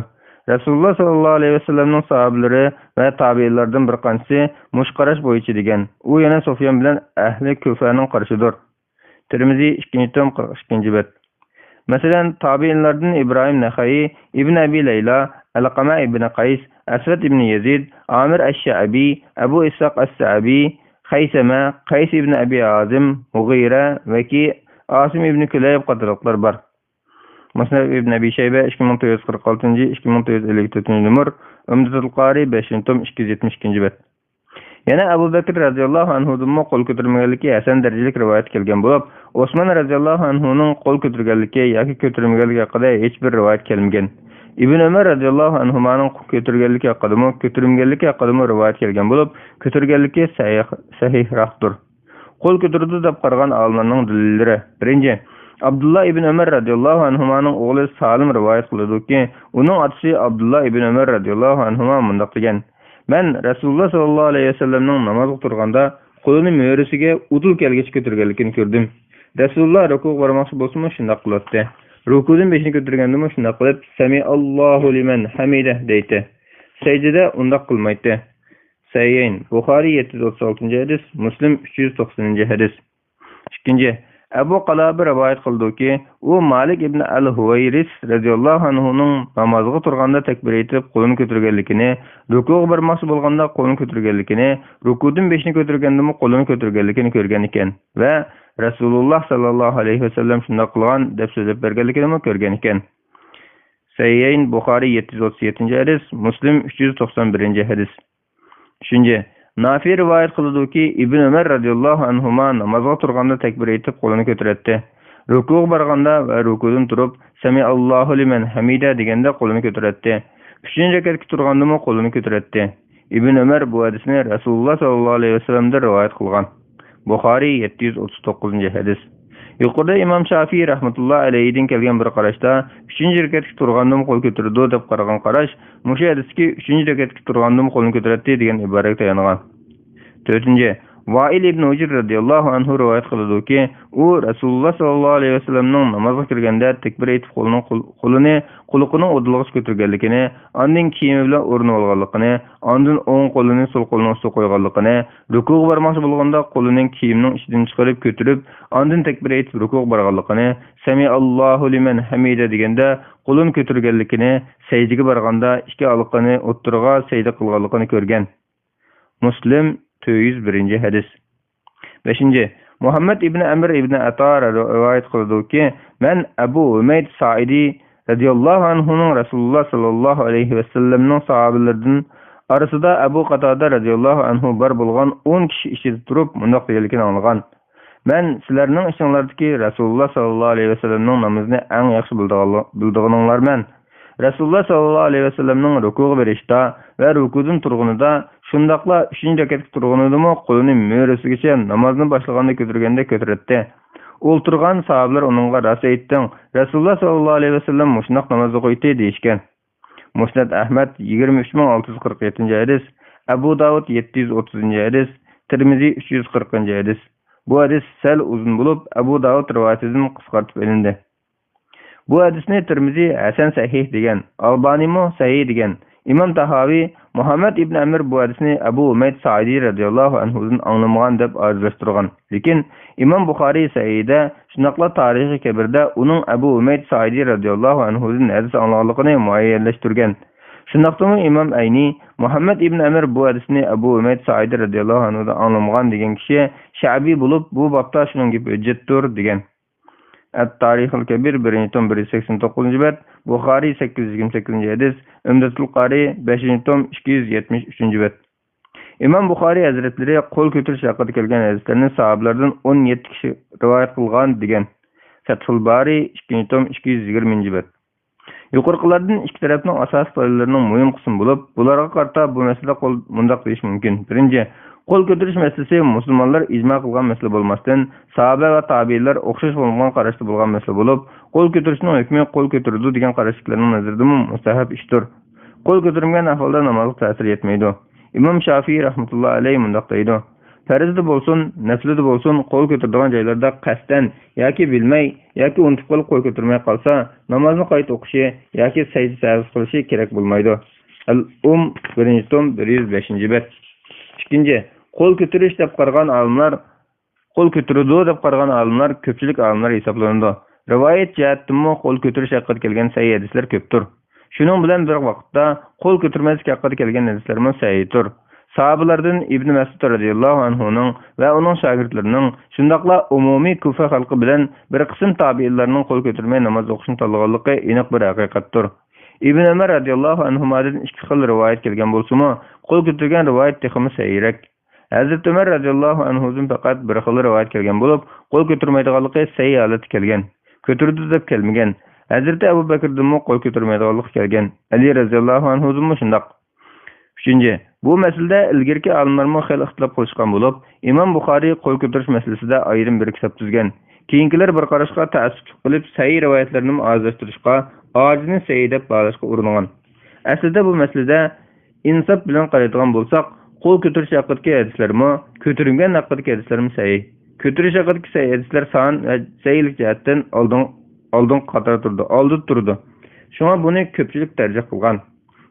Rasululloh sallallohu alayhi vasallamning sahobalari va tabiinlardan bir qanchasi mush qarash bo'yicha degan. U yana Sufyan bilan ahli Kufaning qarashidir. Tirmizi 2-tom 42-bet. Masalan, tabiinlardan İbrahim Naxai, İbn Abi Layla, Alqama ibn Qays, Aswad ibn Yazid, Amir ash-Sha'bi, Abu Ishaq as-Sa'bi, Haysama, Qays ibn Abi Azim, Mughira ve ki Asim ibn Kulayb qatorliqlar bor. Musnad ibn Abi Shayba 2946-2954 numar, Umdatul Qari 5-tom 272-bet. Yana Abu Bakr radhiyallohu anhudan qo'l ko'tarmaganligi hasan darajalik rivoyat kelgan bo'lib, Osman radhiyallohu anhuning qo'l ko'targanligi yoki ko'tarmaganligi haqida hech bir rivoyat kelmagan. Ibn Umar radhiyallohu anhuning ko'targanligi haqida rivoyat kelgan bo'lib, ko'targanligi sahihroqdir. Qo'l ko'tardi deb qaragan olimlarning dalillari. Birinchi, Abdullah ibn Umar radhiyallohu anhuning o'g'li Salim rivoyat qiladi-ki, uning otasi Abdullah ibn Umar radhiyallohu anhu mundaq degan: "Men Rasululloh sallallohu alayhi vasallamning namoz o'qirganda qo'lini mo'risiga udul kelgach ko'targanligini ko'rdim. Rasululloh rukuga bormoqchi bo'lsa-mu shunday qiladi. Rukudan beshini ko'targanda-mu shunday qilib, Sami Allohu liman hamida deydi. Sajdada undaq qilmaydi." Sayyin Buxoriy 736-hadis, Muslim 390-hadis. Ikkinchi, Abu Qalaba rivoyat qildi-ki, u Malik ibn al-Huwayris radhiyallohu anhuning namozga turganda takbir aytib qo'lini ko'targanligini, rukuga bormoqchi bo'lganda qo'lini ko'targanligini, rukudan beshini ko'targanda qo'lini ko'targanligini ko'rgan ekan va Rasululloh sallallohu alayhi vasallam shunday qilgan deb so'zlab berganligini ko'rgan ekan. Sayyin Buxoriy 737-hadis, Muslim 391-hadis. Üçüncü, Nafi rivoyat qiladi-ki, Ibn Umar radhiyallohu anhuma namozga turganda takbir aytib qo'lini ko'taradi. Rukuga borganda va rukudan turib, Sami Allohu liman hamida deganda qo'lini ko'taradi. 3-rakatga turganda qo'lini ko'taradi. Ibn Umar bu hadisni Rasululloh sallallohu alayhi vasallamdan rivoyat qilgan. Buxoriy 739-hadis. Yuqorida Imam Shafi'i rahmatullohi alayhidan kelgan bir qarashda 3-rakatga turganda qo'l ko'tardi deb qaragan qarash, mushu hadisga 3-rakatga turganda qo'lni ko'taradi degan iboraga tayangan. 4. Va'il ibn Hujr radhiyallohu anhu rivoyat qiladi-ki, u Rasululloh sallallohu alayhi vasallamning namozga kirganda takbir aytib qo'lining o'dilg'ish ko'targanligini, ondan kiyimi bilan o'rnib olganligini, ondan o'ng qo'lini so'l qo'lining ustiga qo'yganligini, rukuga bormoqchi bo'lganda qo'lining kiyimining ichidan chiqarib ko'tarib, ondan takbir aytib rukuga borganligini, Sami Allohu liman hamida deganda qo'lini ko'targanligini, sajdaga borganda ikki oyoqni o'ttirga sajda qilganligini ko'rgan. Muslim 401-hadis. 5. Muhammad ibn Amr ibn Atar rivoyat qiladi-ki, men Abu Umayd Sa'idi radhiyallohu anhuning Rasululloh sallallohu alayhi vasallamning sahobalaridan orasida Abu Qatada radhiyallohu anhu bar bo'lgan 10 kishi ichida turib mundaq deganligini anglagan. Men sizlarning ishinglardagi Rasululloh sallallohu alayhi vasallamning namozni eng yaxshi bildiganinglarman. Rasululloh sallallohu alayhi vasallamning rukuga berishda va rukudan turg'unida shundaqla 3-rakatga turg'unidami qo'lini mo'risigacha namozni boshlaganda ko'targanda ko'taradi. O'ltirgan sahobalar uningga rosa aytding, Rasululloh sallallohu alayhi vasallam shunaq namozga qo'ydi deyishgan. Musnad Ahmad 23647-hadis, Abu Davud 730-hadis, Tirmizi 340-hadis. Bu hadis sal uzun bo'lib, Abu Davud rivoyatidan qisqartib olindi. Bu hadisni Tirmizi hasan sahih degan, Albani mo sahih degan. İmam Tahavi Muhammad ibn Amr bu hadisni Abu Umayd Sa'idi radhiyallohu anhudan anglamagan deb arzlashtirgan. Lekin İmam Buxoriy sahihda shunaqla tarixiy kabirda uning Abu Umayd Sa'idi radhiyallohu anhudan hadis anglaganligini muayyanlashtirgan. Shunaqdami İmam Ayni Muhammad ibn Amr bu hadisni Abu Umayd Sa'idi radhiyallohu anhudan anglamagan degan kishi Sha'bi bo'lib, bu bobda shuning gibi hujjatdir degan. At-Tarixul Kabir 1-tom 189-bet, Buxoriy 828-hadis, Umdatul Qari 5-tom 273-bet. İmam Buxoriy hazratlari qo'l ko'tarish haqida kelgan hadislarni sahobalardan 17 kishi rivoyat qilgan degan. Fathul Bari 2-tom 220-bet. Yuqorqilardan ikki tarafning asosiy dalillarining muhim qismi bo'lib, bularga qarata bu masala mundaq deyish mumkin. Birinchi, qo'l ko'tarish masalasi musulmonlar ijmo qilgan masala bo'lmasdan, sahaba va tabiinlar o'xshash bo'lgan qarashda bo'lgan masala bo'lib, qo'l ko'tarishning hukmi qo'l ko'taradi degan qarashlarning nazarida mustahab ishdir. Qo'l ko'tarmagan ahvolda namozga ta'sir etmaydi. Imom Shafiy rahmatullohi alayhi mundaq deydi: Farzda bo'lsin, naflida bo'lsin, qo'l ko'taradigan joylarda qasddan yoki bilmay yoki unutib qolib qo'l ko'tarmay qolsa, namozni qayta o'qishi yoki sajda sahv qilishi kerak bo'lmaydi. Al-Um 1-tom 105-bet. Ikkinchi, qo'l ko'tarish deb qaragan olimlar, qo'l ko'taradi deb qaragan olimlar ko'pchilik olimlar hisoblanadi. Rivoyat jihatdan qo'l ko'tarish haqida kelgan sahih hadislar ko'pdir. Shuning bilan bir vaqtda qo'l ko'tarmaslik haqida kelgan hadislar ham sahihdir. Sahabalardan İbn Mas'ud radhiyallohu anhuning va uning shogirdlarining, shundaqla umumiy Kufa xalqi bilan bir qism tabiinlarning qo'l ko'tarmay namoz o'qishni tanlaganligi aniq bir haqiqatdir. Ibn Umar radhiyallohu anhudan ikki xil rivoyat kelgan bo'lsa-mu, qo'l ko'targan rivoyat texmi sahihroq. Hazrat Umar radhiyallohu anhudan faqat bir xil rivoyat kelgan bo'lib, qo'l ko'tarmaydiganligi sahih holatda kelgan. Ko'tardi deb kelmagan. Hazrat Abu Bakrdan qo'l ko'tarmaydiganligi kelgan. Ali radhiyallohu anhudan shundaq. Üçüncü, bu meselede ilgirki alimlarımı xeyli ixtilof qilishgan bo'lib, Imam Buxoriy qo'l ko'tarish masalasida ayrim bir kitob tuzgan. Keyingilar bir qarashga ta'assub qilib, sahih rivoyatlarni ozlashtirishga, ojizni sahih deb bağlashga uringan. Aslida bu masalada insof bilan qaraydigan bo'lsak, qo'l ko'tarish haqidagi hadislarmi, ko'tarilgan haqidagi hadislarmi sahih. Ko'tarish haqidagi sahih hadislar son va sahihlik jihatdan oldin qator turdi. Shunga buni ko'pchilik tarjih qilgan.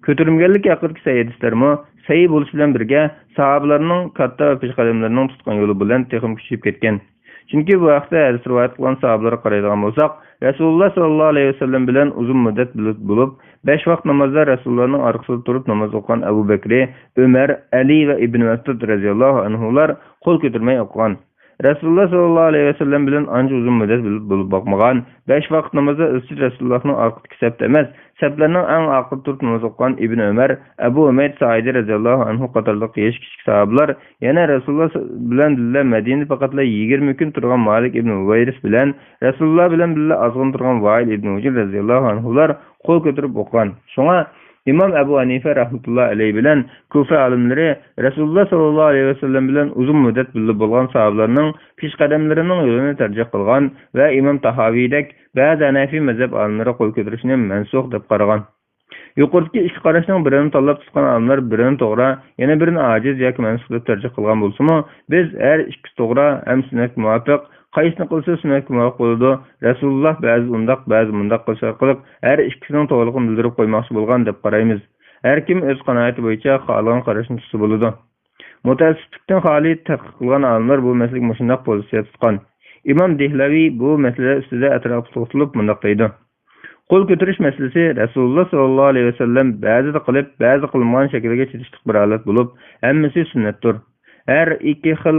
Kötürümgellik haqidagi sahih hadislarmi sahih bo'lish bilan birga sahabalarning katta va peshqadamlarining tutgan yo'li bilan texim kuchayib ketgan. Chunki bu vaqtda hadis rivoyat qilgan sahabalarga qaraydigan bo'lsak, Rasululloh sallallohu alayhi vasallam bilan uzun muddat bo'lib, 5 vaqt namozda Rasulullohning orqasida turib namoz o'qigan Abu Bakr, Umar, Ali va Ibn Mas'ud radhiyallohu anhular qo'l ko'tarmay o'qigan. Rasululloh sallallohu alayhi vasallam bilan ancha uzun muddat bo'lib boqmagan, 5 vaqt namozda o'zchi Rasulullohning orqadagi safda emas, saflarning eng orqada turib namoz o'qigan Ibn Umar, Abu Umayd Saidi radhiyallohu anhu qatorliq yosh kichik sahabalar, yana Rasululloh bilan birga Madinada faqatla 20 kun turgan Malik ibn Uwayris bilan Rasululloh bilan birga ozg'in turgan Vail ibn Hujr radhiyallohu anhular qo'l ko'tarib o'qigan. Shunga İmam Ebu Hanife rahmetullahi aleyhi bilen Kufa alimleri Resulullah sallallahu aleyhi ve sellem bilen uzun müddet birlikte bolgan sahabalarının peshqadamlarining yo'lini tarjih qilgan ve İmam Tahaviydek ba'zi Hanafi mazhab alimlari qo'l ko'tarishni mansux deb qaragan. Yuqoridagi ikki qarashning birini tanlab tutgan olimlar birini to'g'ri, yana birini ojiz yoki mansux deb tarjih qilgan bo'lsa-mu, biz har ikki to'g'ri ham sunnatga muvofiq qaysini qilsa sunnatga muvofiq bo'ladi. Rasululloh ba'zi undaq, ba'zi mundaq qilish orqali har ikkisining to'g'riligini bildirib qo'ymoqchi bo'lgan deb qaraymiz. Har kim o'z qanoati bo'yicha xohlagan qarashni tutsa bo'ladi. Mutassiblikdan xoli tadqiq qilgan olimlar bu masalaga mushundaq pozitsiya tutgan. Imom Dehlaviy bu masala ustida atrofli to'xtalib mundaq deydi: Qo'l ko'tarish masalasi Rasululloh sallallohu alayhi vasallam ba'zida qilib, ba'zi qilmagan shaklga chirishlik bir holat bo'lib, hammasi sunnatdir. Her iki xil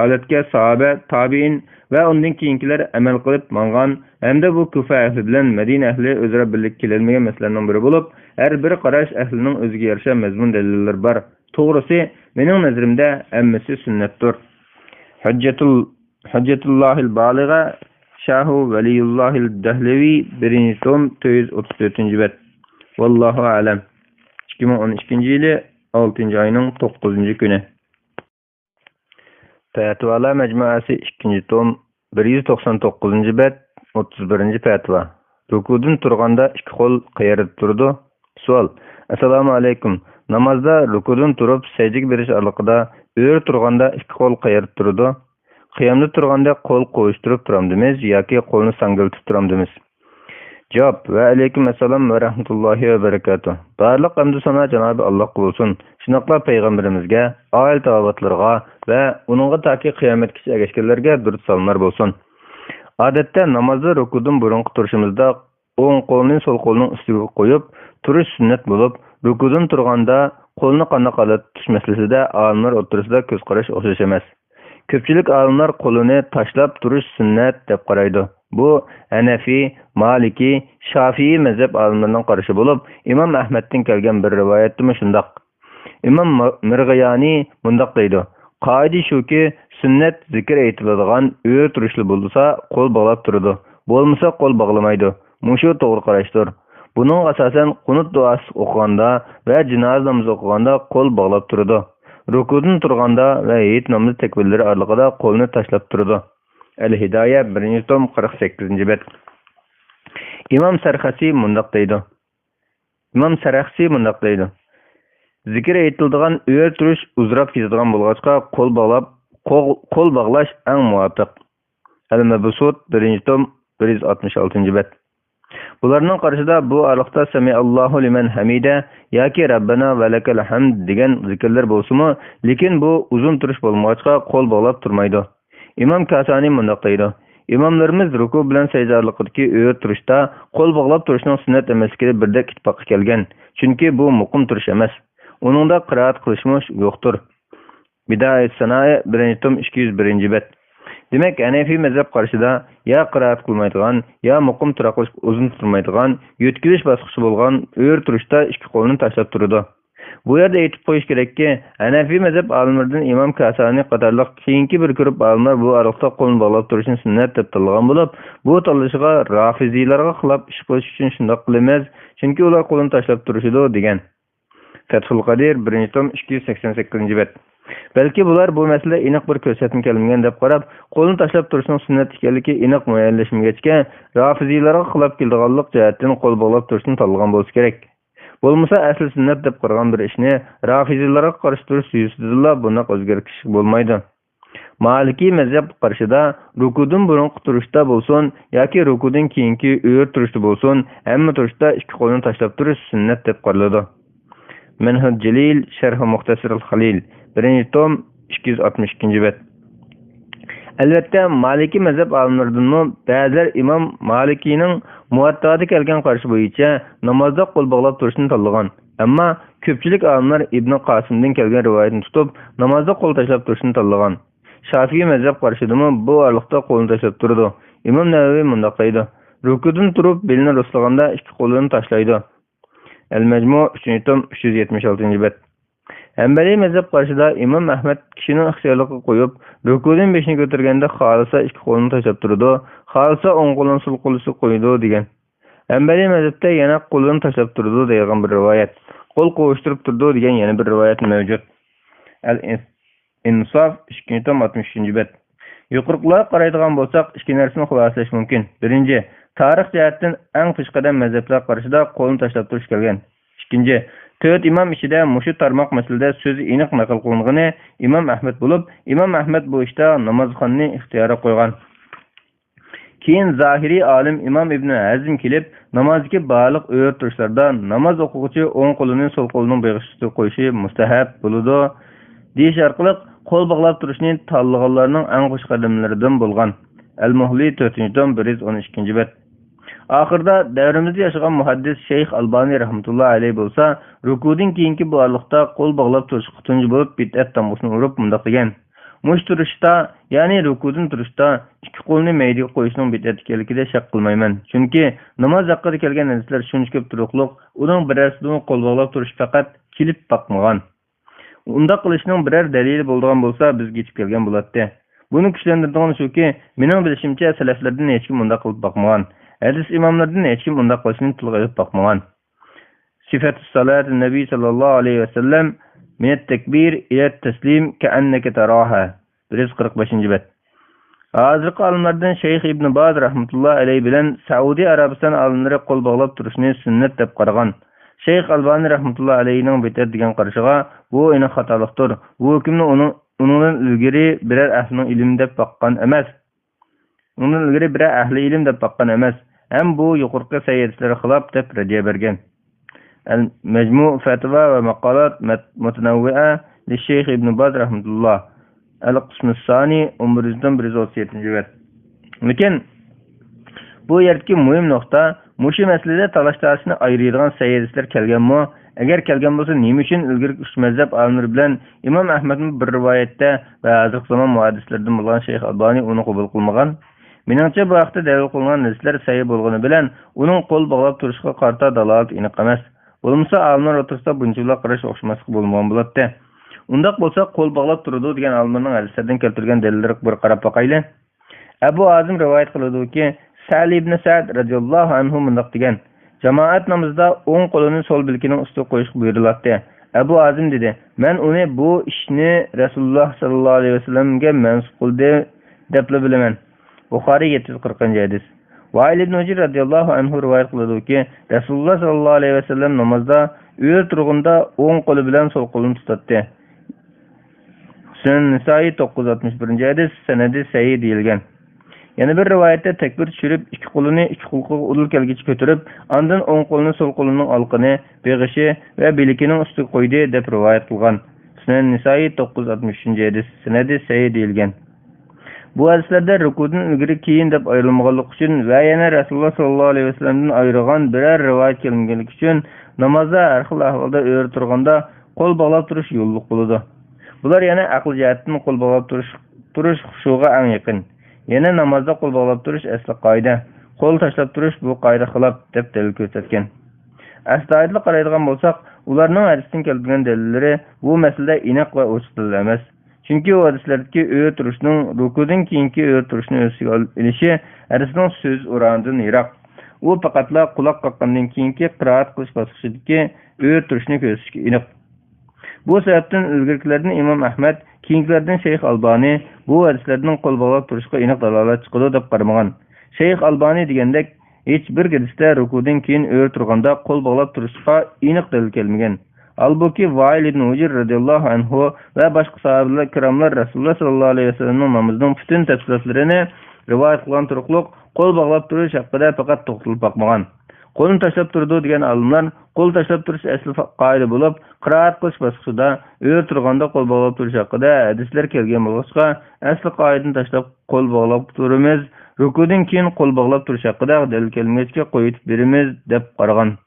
odatga sahaba, tabiin va undan keyingilar amal qilib mangan, hamda bu Kufa ahli bilan Madina ahli o'zaro birlikka kelolmagan masalalarning biri bo'lib, har bir qarash ahlining o'ziga yarasha mazmun dalillar bor. To'g'risi, mening nazarimda hammasi sunnatdir. Hujjatullohil Baligha Shahu Valiyullahil Dahlavi 1-tom 434-bet. Vallahu a'lam. 2012-yili 6-oyning 9-kuni. Fatvalar Mecmuasi 2-tom 199-bet 31-fatva. Rukudan turganda ikki qo'l qayerda turdi? Savol. Assalomu alaykum. Namozda rukudan turib sajdaga berish oraliqida o'yir turganda ikki qo'l qayerda turdi? Qiyamda turganda qo'l qo'yishtirib turamdimiz yoki qo'lni sangiltib turamdimiz? Javob. Va alaykum assalom va rahmatullohi va barakatuh. Barliq hamdu sana Janobi Alloh bo'lsin. Shunaqla payg'ambarimizga, oil tavobatlarga va uningga taki qiyomatgacha ergashganlarga durud salomlar bo'lsin. Odatda namozda rukudan burungi turishimizda o'ng qo'lni so'l qo'lning ustiga qo'yib turish sunnat bo'lib, rukudan turganda qo'lni qanday holatda tutish masalasida olimlar o'rtasida ko'z qarash o'xshash emas. Ko'pchilik olimlar qo'lini tashlab turish sunnat deb qaraydi. Bu Hanafi, Maliki, Shafi'i mazhab olimlarining qarashi bo'lib, Imom Ahmaddan kelgan bir rivoyatda shundaq. Imom Mirg'iyani mundaq deydi: Qoida shuki, sunnat zikr aytiladigan o'yir turishli bo'lsa, qo'l bog'lab turadi. Bo'lmasa qo'l bog'lamaydi. Mushu to'g'ri qarashdir. Bunun asasen qunut duası oquganda ve cinaze namazı oquganda qol bağlap turdu. Rukudun turganda ve heyit namazı tekbirleri aralığında qolunu taşlap turdu. El-Hidaye 1. tom 48. bet. İmam Sarxasi mundaq deydi. Zikir aytildigan öğür turuş uzrap ketadigan bolğaçqa qol bağlaş eng muvafiq. El-Mabsut 1. tom 166. bet. Bularning qarşıda bu arlıqda Semiallahu limen hamide yoki Rabbana va lakal hamd degan zikrlar bo'lsa-mu, lekin bu uzun turish bo'lmag'achqa qo'l bog'lab turmaydi. İmam Kasani mundaq deydi. İmamlarımız ruku bilan secdalikdagi o'yir turishda qo'l bog'lab turishning sunnat emasligiga birdek ittifoqqa kelgan. Chunki bu muqim turish emas. Uningda qiroat qilishmoq yo'qdir. Bidayat Sanoyi 1. tom 201. bet. Demek Hanefi mezhep qarşıda ya qiraat qılmaydigan, ya muqim turaqlış uzun turmaydigan, yetkilish basqıçı bolgan öğür turishda ikki qo'lini tashlab turdi. Bu yerda aytib qo'yish kerakki, Hanefi mezhep olimlaridan İmam Kasani qatorliq keyingi bir ko'rib olimlar bu araliqda qo'lni bog'lab turishni sunnat deb tanlagan bo'lib, bu tanlashiga Rafiziylarga xilop ish qilish uchun shunday qilamiz, chunki ular qo'lini tashlab turishidi degan. Fathul Qadir 1. tom 288. bet. Belki bular bu mesele iniq bir ko'rsatma kelmagan deb qarab, qo'lni tashlab turishning sunnat ekanligi iniq muayyanlashmagachga, Rafiziylarga xilop kelganlik jihatdan qo'l bog'lab turishni tanlagan bo'lsa kerak. Bo'lmasa asl sunnat deb qaragan bir ishni Rafiziylarga qarshi turish yuzasidan buni o'zgartirish bo'lmaydi. Maliki mazhab qarshida rukudun burun turishda bo'lsin yoki rukudun keyingi o'yir turishda bo'lsin, hamma turishda ikki qo'lni tashlab turish sunnat deb qaraladi. Menhaj Jalil Sharh Muxtasar al-Khalil 1. tom 262. bet. Elbette Maliki mezhep alimlaridan ba'zilar İmam Malikining Muvatta'da kelgan qarshi bo'yicha namozda qo'l bog'lab turishni tanlagan. Ammo ko'pchilik olimlar Ibn Qasimdan kelgan rivoyatni tutib, namozda qo'l tashlab turishni tanlagan. Shafiy mezhep qarshidami bu araliqda qo'lni tashlab turdi. İmam Navaviy mundaq deydi. Rukudan turib belini rostlaganda ikki qo'lini tashlaydi. El-Mecmu 3. tom 376. bet. Hanbali mezhep qarşıda İmam Ahmed kişinin ixtiyorluğuna koyup, rukudan beşini götürgende xalisa ikki qo'lini tashlab turdi, xalisa o'ng qo'lini sol qo'lisi qo'ydi degan. Hanbali mezhepte yana qo'lini tashlab turdi degan bir rivoyat. Qo'l qo'yishtirib turdi degan yana bir rivoyat mavjud. Al-Insaf 2. tom 63. bet. Yuqoriqlarga qaraydigan bo'lsak, ikki narsani xulosalash mumkin. Birinchi, tarix jihatdan eng peshqadam mazhablar qarshida qo'lni tashlab turish kelgan. Ikkinchi, Töt imam içinde muşu tarmaq meselede sözü iniq naql qılınğını İmam Ahmed bulup, İmam Ahmed bu işte namazxonni ixtiyara qoygan. Keyin zahiri alim İmam İbn Hazm kelip, namazdaki baliq o'yir turishlarda namaz o'quvchi o'ng qo'lini sol qo'lining beg'ishida qo'yishi mustahab bo'ladi. Deyish orqali qo'l bog'lab turishni tanlaganlarning eng xush qadamlaridan bo'lgan. Al-Muhli 4. tom 112. bet. Ahırda devrimizde yaşayan muhaddis Şeyh Albani rahmetullahi aleyh bolsa, rukudun keyinki bu arlıqda qo'l bog'lab turish qutuncu bo'lib bid'at tamg'usini urib mundaq degan. Mush turishda, ya'ni rukudun turishda ikki qo'lni maydaga qo'yishning bid'at ekanligida shak qilmayman. Chunki namoz haqida kelgan hadislar shuncha ko'p turuqliq, uning birasidan qo'l bog'lab turish faqat kelib baqmagan. Unda qilishning biror dalili bo'lgan bo'lsa, bizga yetib kelgan bo'ladi. Buni kuchlantiradigan shuki, mening bilishimcha salaflardan hech kim unda qilib baqmagan. Hadis imamlardan hech kim unda qilishni tilga olib baqmagan. Sifatus salat Nabi sallallohu alayhi va sallam min at-takbir ila at-taslim ka'annaka taraha. 145. bet. Hozirgi olimlardan Shayx Ibn Baz rahmatullohi alayhi bilan Saudiya Arabiston olimlari qo'l bog'lab turishni sunnat deb qaragan. Shayx Albani rahmatullohi alayhining bid'at degan qarashiga bu aniq xatolikdir. Bu hukmni uningdan ilgari biror ahlining ilm deb baqqan emas. Undan ilgari biror ahli ilm deb baqqan emas. Hem bu yuqorqi sayyitlari xilaf deb radiya bergan. Al-Majmu' Fatwa va Maqalat Mutanawwi'a li Shayx Ibn Baz rahmatulloh. Al-Qism as-Sani 137. bet. Lekin bu yerdagi muhim nuqta, mushu masalada talash-tarishni ayiradigan sayyidlar kelganmi? Agar kelgan bo'lsa, nima uchun ilgari uch mazhab olimlari bilan Imam Ahmadning bir rivoyatda va hozirgi zamon muhaddislardan bo'lgan Shayx Albani uni qabul qilmagan? Meningcha bu vaqtda dalil qilingan hadislar sahih bo'lgani bilan uning qo'l bog'lab turishga qarta dalolat aniq emas. Bo'lmasa olimlar o'rtasida bunchalar qarash o'xshamaslik bo'lmagan bo'ladi. Undaq bo'lsa qo'l bog'lab turadi degan olimlarning hadislardan keltirgan dalillarga bir qarab boqaylik. Abu Azim rivoyat qiladiki, Sa'd ibn Sa'd radhiyallohu anhu mundaq degan: Jamoat namozida o'ng qo'lini so'l bilkining ustiga qo'yish buyuriladi. Abu Azim dedi: "Men uni bu ishni Rasululloh sallallohu alayhi vasallamga mansub qildi deb bilaman." Buxoriy 740-hadis. Vail ibn Hujr radhiyallohu anhu rivoyat qiladi-ki, Rasululloh sallallohu alayhi vasallam namozda o'yir turg'unda o'ng qo'li bilan so'l qo'lini tutatdi. Sunan Nisoiy 961-hadis, sanadi sahih deyilgan. Yana bir rivoyatda takbir tushirib, ikki qo'lini ikki qo'lga udul kelgicha ko'tarib, ondan o'ng qo'lini so'l qo'lining olqini, beg'ishi va bilikining ustiga qo'ydi deb rivoyat qilgan. Sunan Nisoiy 963-hadis, sanadi sahih deyilgan. Bu hadislarda rukudan ilgari keyin deb ayrilmaganlik uchun va yana Rasululloh sallallohu alayhi vasallamdan ayirgan biror rivoyat kelmaganligi uchun namozda har xil ahvolda o'yir turganda qo'l bog'lab turish yo'lliq bo'ladi. Bular yana aql jihatdan qo'l bog'lab turish xushuga eng yaqin. Yana namozda qo'l bog'lab turish asli qoida. Qo'l tashlab turish bu qoida xilof deb dalil ko'rsatgan. Astoydil qaraydigan bo'lsak, ularning hadisdan keltirgan dalillari bu masalada aniq va ochiq emas. Chunki u hadislardagi o'yir turishning rukudan keyingi o'yir turishni o'ziga olishi hadisning so'z o'ranidan yiroq. U faqatla quloq qoqqandan keyingi qiroat qilish bosqichidagi o'yir turishni ko'rsatishga aniq. Bu sababdan ilgarilardan Imom Ahmad, keyingilardan Shayx Albani bu hadislardan qo'l bog'lab turishga aniq dalolat chiqadi deb qaramagan. Shayx Albani degandek hech bir hadisda rukudan keyin o'yir turganda qo'l bog'lab turishga aniq dalil kelmagan. Albuki Vail ibn Hujr radhiyallohu anhu va boshqa sahobalar kiromlar Rasululloh sallallohu alayhi vasallamning namozining butun tafsilotlarini rivoyat qilgan turuqliq qo'l bog'lab turish haqida faqat to'xtalib boqmagan. Qo'lni tashlab turdi degan olimlar qo'l tashlab turish asli qoida bo'lib, qiroat qilish bosqichida o'yir turganda qo'l bog'lab turish haqida hadislar kelgan bo'lsa, asli qoidani tashlab qo'l bog'lab turamiz, rukudan keyin qo'l bog'lab turish haqida dalil kelmagach qo'yib beramiz deb qaragan.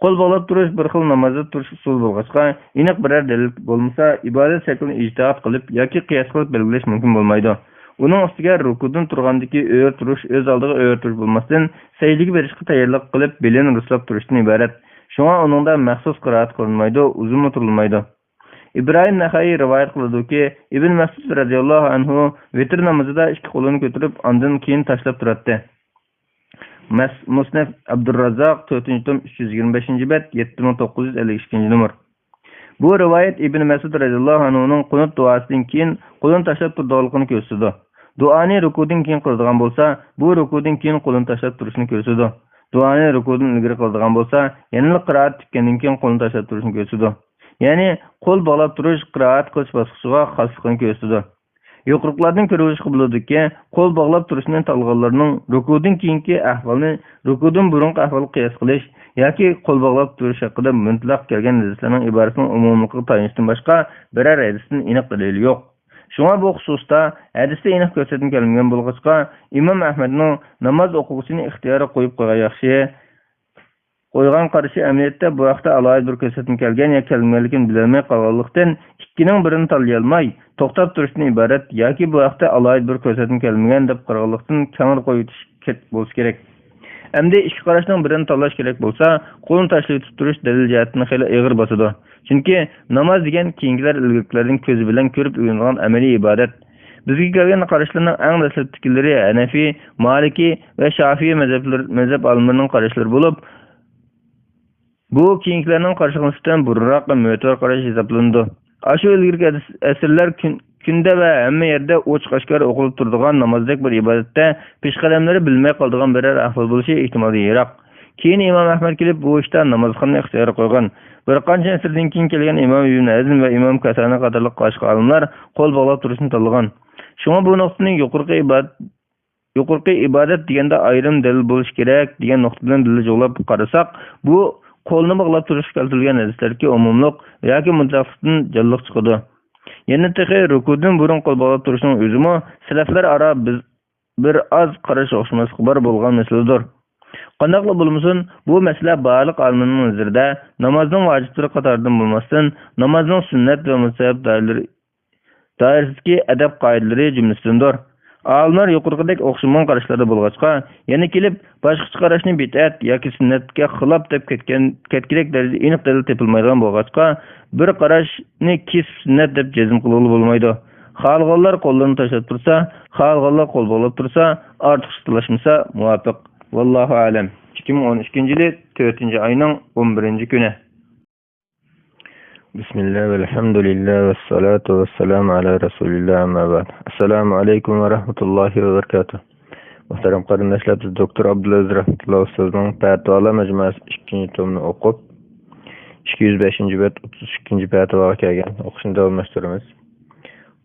Qo'l bog'lab turish bir xil namozda turish usuli bo'lg'achqa, aniq biror dalil bo'lmasa, ibodat shaklini ijtihod qilib yoki qiyos qilib belgilash mumkin bo'lmaydi. Uning ustiga rukudan turgandagi o'yir turish o'z oldiga o'yir turish bo'lmasdan, sajdaga berishga tayyorlik qilib belini ruslab turishdan iborat. Shunga uningda maxsus qiroat qilinmaydi, uzun turilmaydi. İbrahim Naxai rivoyat qiladi-ki, Ibn Mas'ud radhiyallohu anhu vitr namozida ikki qo'lini ko'tarib, ondan keyin tashlab turadi. Musnaf Abdurrazzaq 4-tom 325-bet 7952 numar. Bu rivoyat Ibn Mas'ud radhiyallohu anhuning qunut duosidan keyin qo'lini tashlab turganligini ko'rsatadi. Duoni rukudan keyin qiladigan bo'lsa, bu rukudan keyin qo'lini tashlab turishni ko'rsatadi. Duoni rukudan ilgari qiladigan bo'lsa, yana qiroat tutgandan keyin qo'lini tashlab turishni ko'rsatadi. Ya'ni qo'l bog'lab turish qiroat qilish bosqichiga xosligini ko'rsatadi. Yuqoriqlardan ko'rilishiga bo'ladiki, qo'l bog'lab turishni tanlaganlarning rukudan keyingi ahvolni rukudan burungi ahvolga qiyos qilish yoki qo'l bog'lab turish haqida mutlaq kelgan hadislarning iborasining umumligiga tayanishdan boshqa biror hadisning aniq dalili yo'q. Shunga bu xususda hadisda aniq ko'rsatilgan kelmagan bo'lg'achqa, Imom Ahmadning namoz o'quvchisini ixtiyori qo'yib qo'ygan yaxshi qo'ygan qarashi amaliyotda bu vaqtda alohida bir ko'rsatilgan kelgan yoki kelmaganligini bilmay qolganlikdan ikkining birini tanlay olmay to'xtab turishdan iborat yoki bu vaqtda alohida bir ko'rsatilgan kelmagan deb qaraganlikdan kangir qo'yish bo'lsa kerak. Endi ikki qarashning birini tanlash kerak bo'lsa, qo'lni tashlab turish dalil jihatdan xeyli og'ir bosadi. Chunki namoz degan keyingilar ilgirlarning ko'zi bilan ko'rib o'rgangan amaliy ibodat. Bizga kelgan qarashlarning eng dastlabkilari Hanafi, Maliki va Shafiy mazhab olimlarining qarashlari bo'lib, bu keyingilarning qarashiga nisbatan burunroq va mo'tabar qarash hisoblanadi. Ashu ilgirki asrlar kunda va hamma yerda ochiq oshkor o'qilib turadigan namozdek bir ibodatda peshqadamlari bilmay qoladigan biror ahvol bo'lishi ehtimoli yiroq. Keyin Imom Ahmad kelib bu ishda namozxonni ixtiyor qilgan. Bir qancha asrdan keyin kelgan Imom Ibn Azm va Imom Kasani qatorliq boshqa olimlar qo'l bog'lab turishni tanlagan. Shunga bu nuqtaning yuqorqi ibodat deganda ayrim dalil bo'lish kerak degan nuqtadan dalil jo'lab qarasak, bu qo'lni bog'lab turish keltirilgan hadislarga umumliq yoki mutlaqdan jalliq chiqadi. Yana texi rukudan burun qo'l bog'lab turishning o'zimi salaflar aro bir oz qarash o'xshamas xabar bo'lgan masaladir. Qandaqla bo'lmasin, bu masala baliq olimlarning nazarida namozning vojiblari qatoridan bo'lmasdan, namozning sunnat va mustahab doirasidagi adab qoidalari jumlasidandir. Olimlar yuqoridagi o'xshagan qarashlarda bo'lg'achqa, yana kelib boshqa qarashni bid'at yoki sunnatga xilof deb ketkirak darajada aniq dalil topilmaydigan bo'lg'achqa, bir qarashni kes sunnat deb jazm qilib bo'lmaydi. Xalqlar qo'llarini tashlab tursa, xalqlar qo'l bog'lab tursa, ortiqcha tilashmasa muvofiq. Vallohu alam. 2012-yili 4-ayning 11-kuni. Bismillah velhamdülillah ve salatu ve selamu ala Resulillah amma ba'd. Assalamu alaikum ve rahmetullahi ve berekatuh. Muhterem qarindoshlar, biz Doktor Abdulaziz Rahmatullah Ustazning Fatvalar majmuasi 2-chi tomini o'qib, 205-bet 32-chi fatvoga kelgan o'qishni davomlashtiramiz.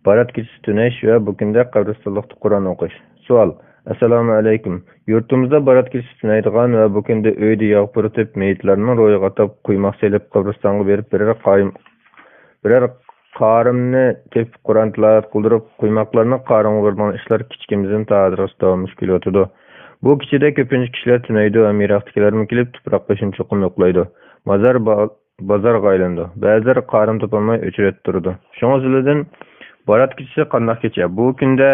Barat kechasi tunash va bu kunda qabristonlikda Qur'on o'qish. Savol: Assalomu alaykum. Yurtimizda barat kechasi tunaydigan va bu kunda uyda yog' puritib, meyitlarning ro'yiga atab quymoq selib qabristonga berib birer qarimni tepib Qur'on tilovat qildirib, quymoqlarni qarimga bergan ishlar kichkimizdan ta'dirus davomlashib kelyotidi. Bu kechada ko'pincha kishilar tunaydi va miroqdagilarmi kelib tuproqqa shunchoqim yo'qlaydi. Bozorga aylandi. Ba'zilar qarim topolmay o'chirib turdi. Shuningizdan barat kechasi qanday kecha? Bu kunda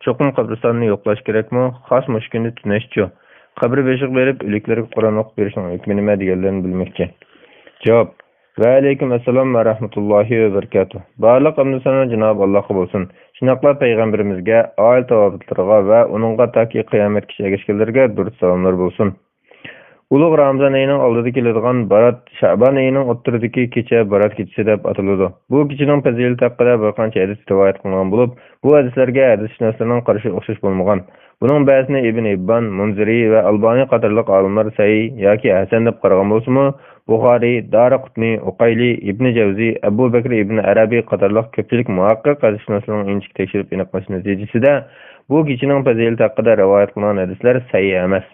cho'qim qabristonni yo'qlash kerakmi? Xos mush kunda tunashchi. Qabri beshiq berib, o'liklarga Qur'on o'qib berishning hukmi nima deganlarini bilmoqchi. Javob: Va alaykum assalom va rahmatullohi va barakatuh. Barliq hamd sanolar Janob Allohga bo'lsin. Shunaqla payg'ambarimizga, oil tavobitlariga va uningga taki qiyomatgacha erishganlarga durud salomlar bo'lsin. Ulug' Ramazon oyining oldida keladigan barat Sha'ban oyining o'rtasidagi kecha barat kechasi deb ataladi. Bu kechaning fazilati haqida bir qancha hadis rivoyat qilingan bo'lib, bu hadislarga hadisshunoslarning qarashi o'xshash bo'lmagan. Buning ba'zini Ibn Ibban, Munziri va Albani qatorliq olimlar sahih yoki hasan deb qaragan bo'lsa-mu, Buxoriy, Daraqutni, Uqayli, Ibn Javzi, Abu Bakr ibn Arabiy qatorliq ko'pchilik muhaqqiq hadisshunoslarning inchik tekshirib aniqlash natijasida bu kechaning fazilati haqida rivoyat qilingan hadislar sahih emas.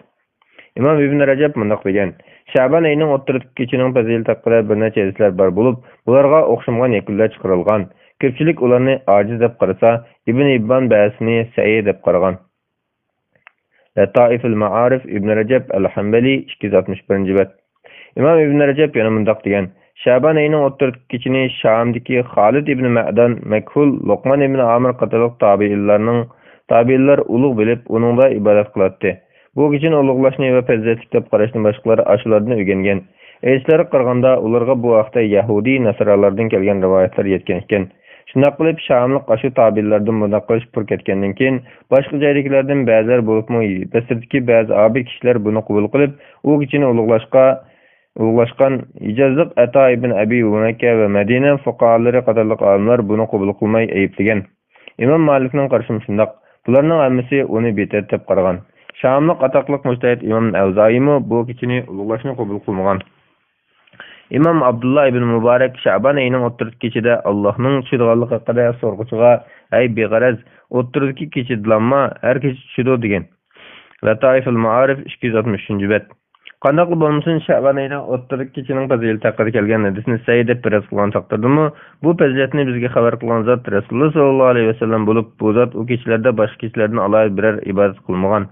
İmam İbn Rajab mundaq degan: Sha'ban oyining o'rtasidagi kechining fazilati haqida bir necha hadislar bor bo'lib, bularga o'xshamagan yakunlar chiqarilgan. Ko'pchilik ularni ojiz deb qarasa, Ibn Ibban ba'sini sahih deb qaragan. Lataif al-Ma'arif Ibn Rajab al-Hanbali 261-bet. İmam İbn Rajab yana mundaq degan: Sha'ban oyining o'rtasidagi kechini Shamdagi Xolid ibn Ma'dan, Makhul, Luqman ibn Amir qatorliq tabiinlar ulug' bilib, uningda ibodat qiladi. Bu kechini ulug'lashni va fazilatli deb qarashni boshqalar ashlardan o'rgangan. Eslari qaraganda ularga bu vaqtda Yahudi nasralardan kelgan rivoyatlar yetgan ekan. Shunday qilib Shamliq ashu tabiinlardan bunday qilish pur ketgandan keyin boshqa joydagilardan ba'zilar bo'libmi, Basrdagi ba'zi abid kishilar buni qabul qilib, u kechini ulug'lashgan ijozat Ato ibn Abi Umayka va Madina fuqaholari qatorliq olimlar buni qabul qilmay ayiblagan. Imom Malikning qarshi shundaq. Bularning hammasi uni bidat deb qaragan. Şamliq ataqliq mujtahid İmam Avzaimi bu kechini ulug'lashni qabul qilmagan. İmam Abdullah ibn Mubarak Sha'ban oyining o'rtasidagi kechida Allohning tushirganligi haqida so'rg'uchiga: "Ey beg'araz, o'rtasidagi kechidlanma, har kecha tushidi" degan. Lataif al-Ma'arif 263-bet. Qanday bo'lmasin, Sha'ban oyining o'rtasidagi kechining fazilati haqida kelgan hadisni sahih deb biroz qilgan taqdirdami, bu fazilatni bizga xabar qilgan zot Rasululloh sollallohu alayhi vasallam bo'lib, bu zot u kechalarda boshqa kechalardan alohida biror ibodat qilmagan.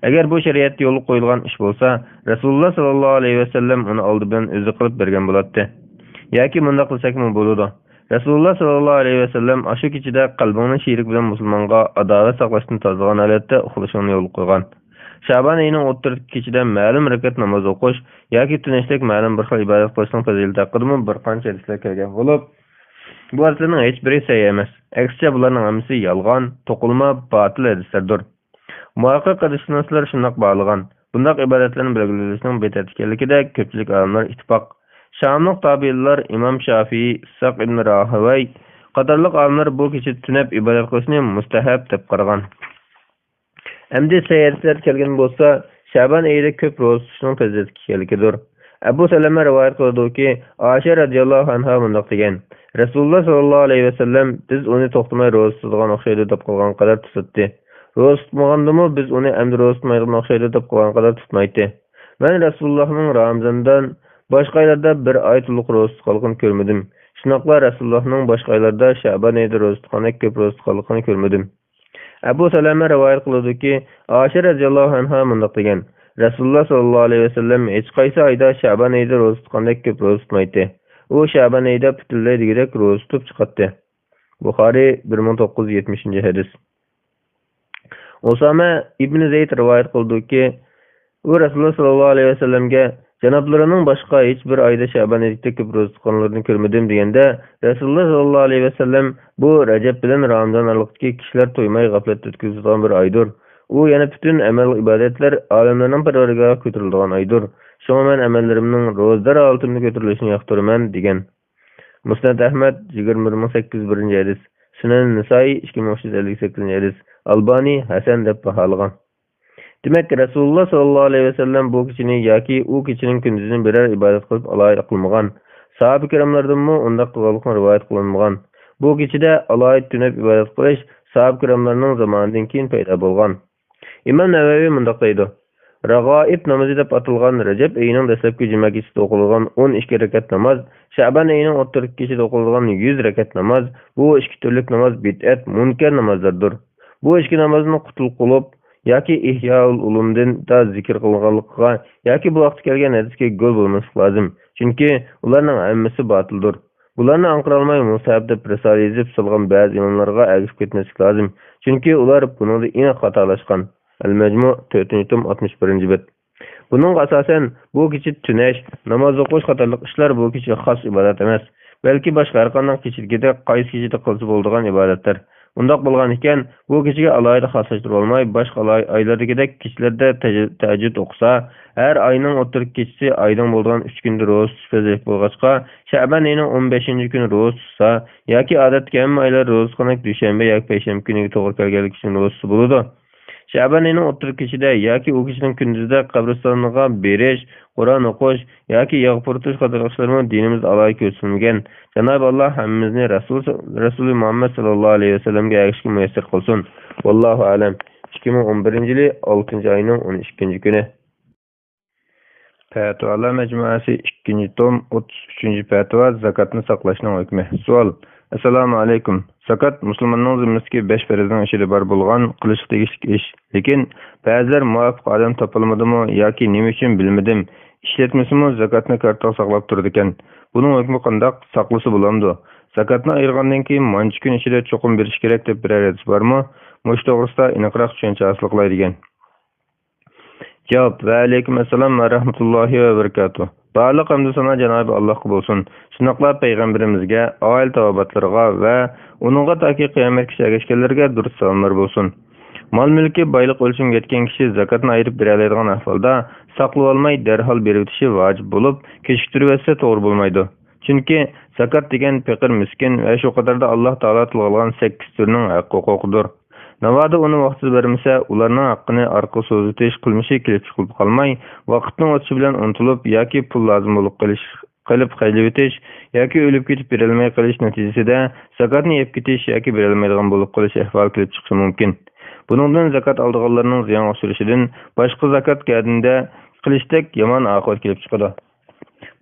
Agar bu shariatda yo'l qo'yilgan ish bo'lsa, Rasululloh sallallohu alayhi vasallam uni oldi bilan o'zi qilib bergan bo'ladi. Yoki bunda qilsakmi bo'ladi. Rasululloh sallallohu alayhi vasallam ashu kechida qalbini shirik bilan musulmonga adovat saqlashdan tozagan holatda uxlashni yo'l qo'ygan. Sha'ban oyining o'rtasidagi kechida ma'lum rakat namoz o'qish yoki tunashlik ma'lum bir xil ibodat qilishning fazilati haqida bir qancha hadislar kelgan bo'lib, bu hadislarning hech biri sahih emas. Aksicha bularning hammasi yolg'on, to'qilma, botil hadislardir. Muhaqqiq hadisshunoslar shunday bog'lagan. Bunday ibodatlarni belgilashning bidat ekanligida ko'pchilik olimlar ittifoq. Shamliq tabiinlar Imom Shafiy, Saq ibn Rahaway qatorliq olimlar bu kecha tunab ibodat qilishni mustahab deb qaragan. Endi sayyaratlar kelgan bo'lsa, Sha'ban oyida ko'p ro'za tutishning fazilati ekanligidir. Abu Salama rivoyat qiladi-ki, Oysha radhiyallohu anha mundaq degan: Rasululloh sallallohu alayhi vasallam biz uni to'xtamay ro'za tutadigan o'xshaydi deb qilgan qadar tutdi. Ro'za tutmagandimi biz uni endi ro'za tutmaydigan o'xshaydi deb qilgan qadar tutmaydi. Men Rasulullohning Ramazondan boshqa oylarda bir oy to'liq ro'za tutganligini ko'rmadim. Shunaqla Rasulullohning boshqa oylarda Sha'ban oyida ro'za tutgandek ko'p ro'za tutganligini ko'rmadim. Abu Salama rivoyat qiladi-ki, Oysha radhiyallohu anha mundaq degan: Rasululloh sallallohu alayhi vasallam hech qaysi oyda Sha'ban oyida ro'za tutgandek ko'p ro'za tutmaydi. U Sha'ban oyida butunlay degidek ro'za tutib chiqadi. Buxoriy 1970-hadis. Osama ibn Zayd rivoyat qildi-ki, u Rasululloh sallallohu alayhi vasallamga janoblarining boshqa hech bir oyda Sha'ban oyida ko'p ro'za tutganlarini ko'rmadim deganda, Rasululloh sallallohu alayhi vasallam bu Rajab bilan Ramazon oralig'idagi kishilar to'ymay g'aflatda o'tkazadigan bir oydir. u yana bütün emel ibadetler alemlerinin parvarigahı götürüldüğün aydır. Şoňa men emellerimin rozdar altymda götürilişini ýaktyrman digen. Musnad Ahmed 21801-nji hadis. Sunan Nisai 2358-nji hadis. Albani Hasan dep bahalagan. Demek Resulullah sallallahu aleyhi ve sellem bu kişini yaki u kişinin kündüzünü birer ibadet kılıp alayda kılmagan. Sahabe-i kiramlardan mı onda kılalıkını rivayet kılınmagan. Bu kişide alayda tünep ibadet kılış sahabe-i kiramlarının zamanından keyin peyda bolgan. İmam Nevevi mundaqdaydı. Ragaib namazı dep atılgan Recep ayının dastlapki juma kechida oqilgan 12 rekat namaz, Şaban ayının o'rtalık kechida oqilgan 100 rekat namaz, bu iki türlük namaz bid'at, munkar namazlardır. Bu iki namazını qutul qılıp yoki ihyoul ulumdan da zikr qilganlikqa yoki bu vaqtda kelgan hadisga go'l bo'lmaslik lozim. Chunki ularning hammasi batıldır. Bularni anqirolmay musab deb risala yozib solgan ba'zi imomlarga agishib ketmaslik lozim. Chunki ular buningda aniq xatolashgan. Al-Majmu 461-nji bet. Bunun asasen bu kiçi tüneş, namaz okuş qatarlıq işler bu kiçi xas ibadat emas. Belki başka her qanday kiçilgide qaysi kiçide qılsa bolduğan ibadetler. Undaq bolgan iken bu kiçiге alayda xaslaştırып olmay, başka aylardagidek kiçilerde tahajjud okusa, her ayının oturup kiçisi aydan bolduğan 3 gündür roz tutpezek bolgaçqa, Şaban ayının 15-nji günü roz tutsa, yoki adatga hem aylar roz tutqanak düşenbe yoki peşembe günüge togry kelgenlik üçün roz tutsa boludy. Şaban ayının oturup kişide yoki u kişinin kündüzde kabristanlığa beriş, Kur'an okuş yoki yağpurtuş qatarlyklarymyz dinimiz alay köçülmegen. Cenab-ı Allah hammamizni Rasul Muhammed sallallahu aleyhi ve sellemge erişki müyesser kılsın. Wallahu alem. 2011-nji 6-njy aýynyň 12-nji güni. Fatwalar Mecmuasy 2-nji tom 33-nji fatwa zakatny saklaşynyň hükmi. Sual: Assalamu aleykum. Zakat musulmanyň zimmesidäki 5 ferzden işi bar bolgan kılıçyk tegişlik iş. Lekin bäziler muwafiq adam tapylmadymy yoki nime üçin bilmedim. İşletmesimi zakatny kartal saklap turdy eken. Bunun hükmü qandak saklısı bolamdy? Zakatny ayırgandan keyin mançı gün içinde çokum beriş gerek dep bir hadis barmy? Muş togrusyda iniqrak düşünçe aslyklay digen. Cevap: Ve aleyküm assalam ve rahmetullahi ve berekatuh. Barlyk hamdy sana Cenab-ı Allah'a bolsun. Şunaqla peygamberimizge, aýl tawabatlarga ve onunğa taki kıyametki geçkenlerge durus salamlar bolsun. Mal mülki baylyk ölçüm getken kişi zakatny ayırıp berelýän ahwalda saklyp almay derhal berip düşi wajib bolup, keşikdirip etse togry bolmaýdy. Çünki zakat degen pekir miskin ve şu kadarda Allah Taala tılgylgan 8 türüniň haqqy hukukydyr. Nawada onu wagtyz bermese, ularning haqqyny arka sözüteş kılmışy kelip çykyp kalmay, wagtyň ötüşi bilen unutulup yoki pul lazım bolup kalıp haýlyp yoki ölüp ketip berelmey kalyş netijesinde zakatny ýep ketiş yoki berelmeýdigan bolup kalyş ähwal kelip çyksa mümkin. Bunundan zakat aldyganlarynyň ziyan usulüşinden başka zakat kädinde kılıştek yaman akybat kelip çykdy.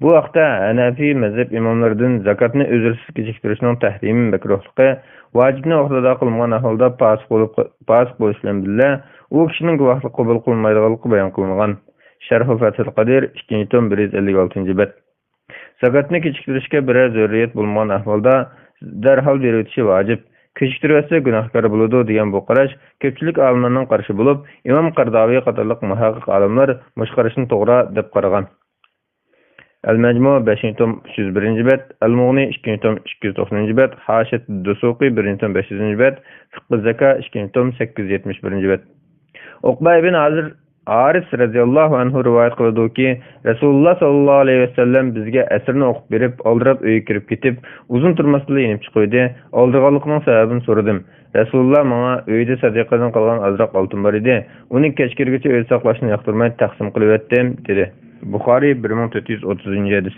Bu wagtda Hanafi mezhep imamlarından zakatny özürsiz kechiktirişiniň tahrimi mekruhlygy, wajibni wagtda kılmagan ahwalda pasık boluş bilen billa, u kişiniň gowahlyk kabul kılmaýdyganlygy bayan kılıngan. Şerh-i Fathul Qadir 2-nji tom 156-njy bet. Zakatny kechiktirişke birer zörriyet bolmagan ahwalda derhal berýärçi wajib. Keşiktirwese günahkar bolady diýen bu garaş köpçülik alimleriň garşy bolup, İmam Qardawi qatarlyk muhaqqiq alimler muş garaşyny togra dep garagan. Al-Majmu 5-nji tom 301-nji bet, Al-Mughni 2-nji tom 290-njy bet, Haşet Dusuqi 1-nji tom 500-nji bet, Fiqh Zaka 2-nji tom 871-nji bet. Uqba ibn Aris radiyallahu anhu rivayet kıldı ki Resulullah sallallahu aleyhi ve sellem bizge esirni okup berip aldırıp öýe kirip ketip uzun turmasly inip çykydy. Aldırganlygynyň sebäbini soradım. Resulullah maňa öýde sadakadan kalgan azrak altyn bar idi. Uny keşkirgeçe öýde saklaşyny ýaktyrmay taksim kılıp etdim dedi. Bukhari 1430-njy hadis.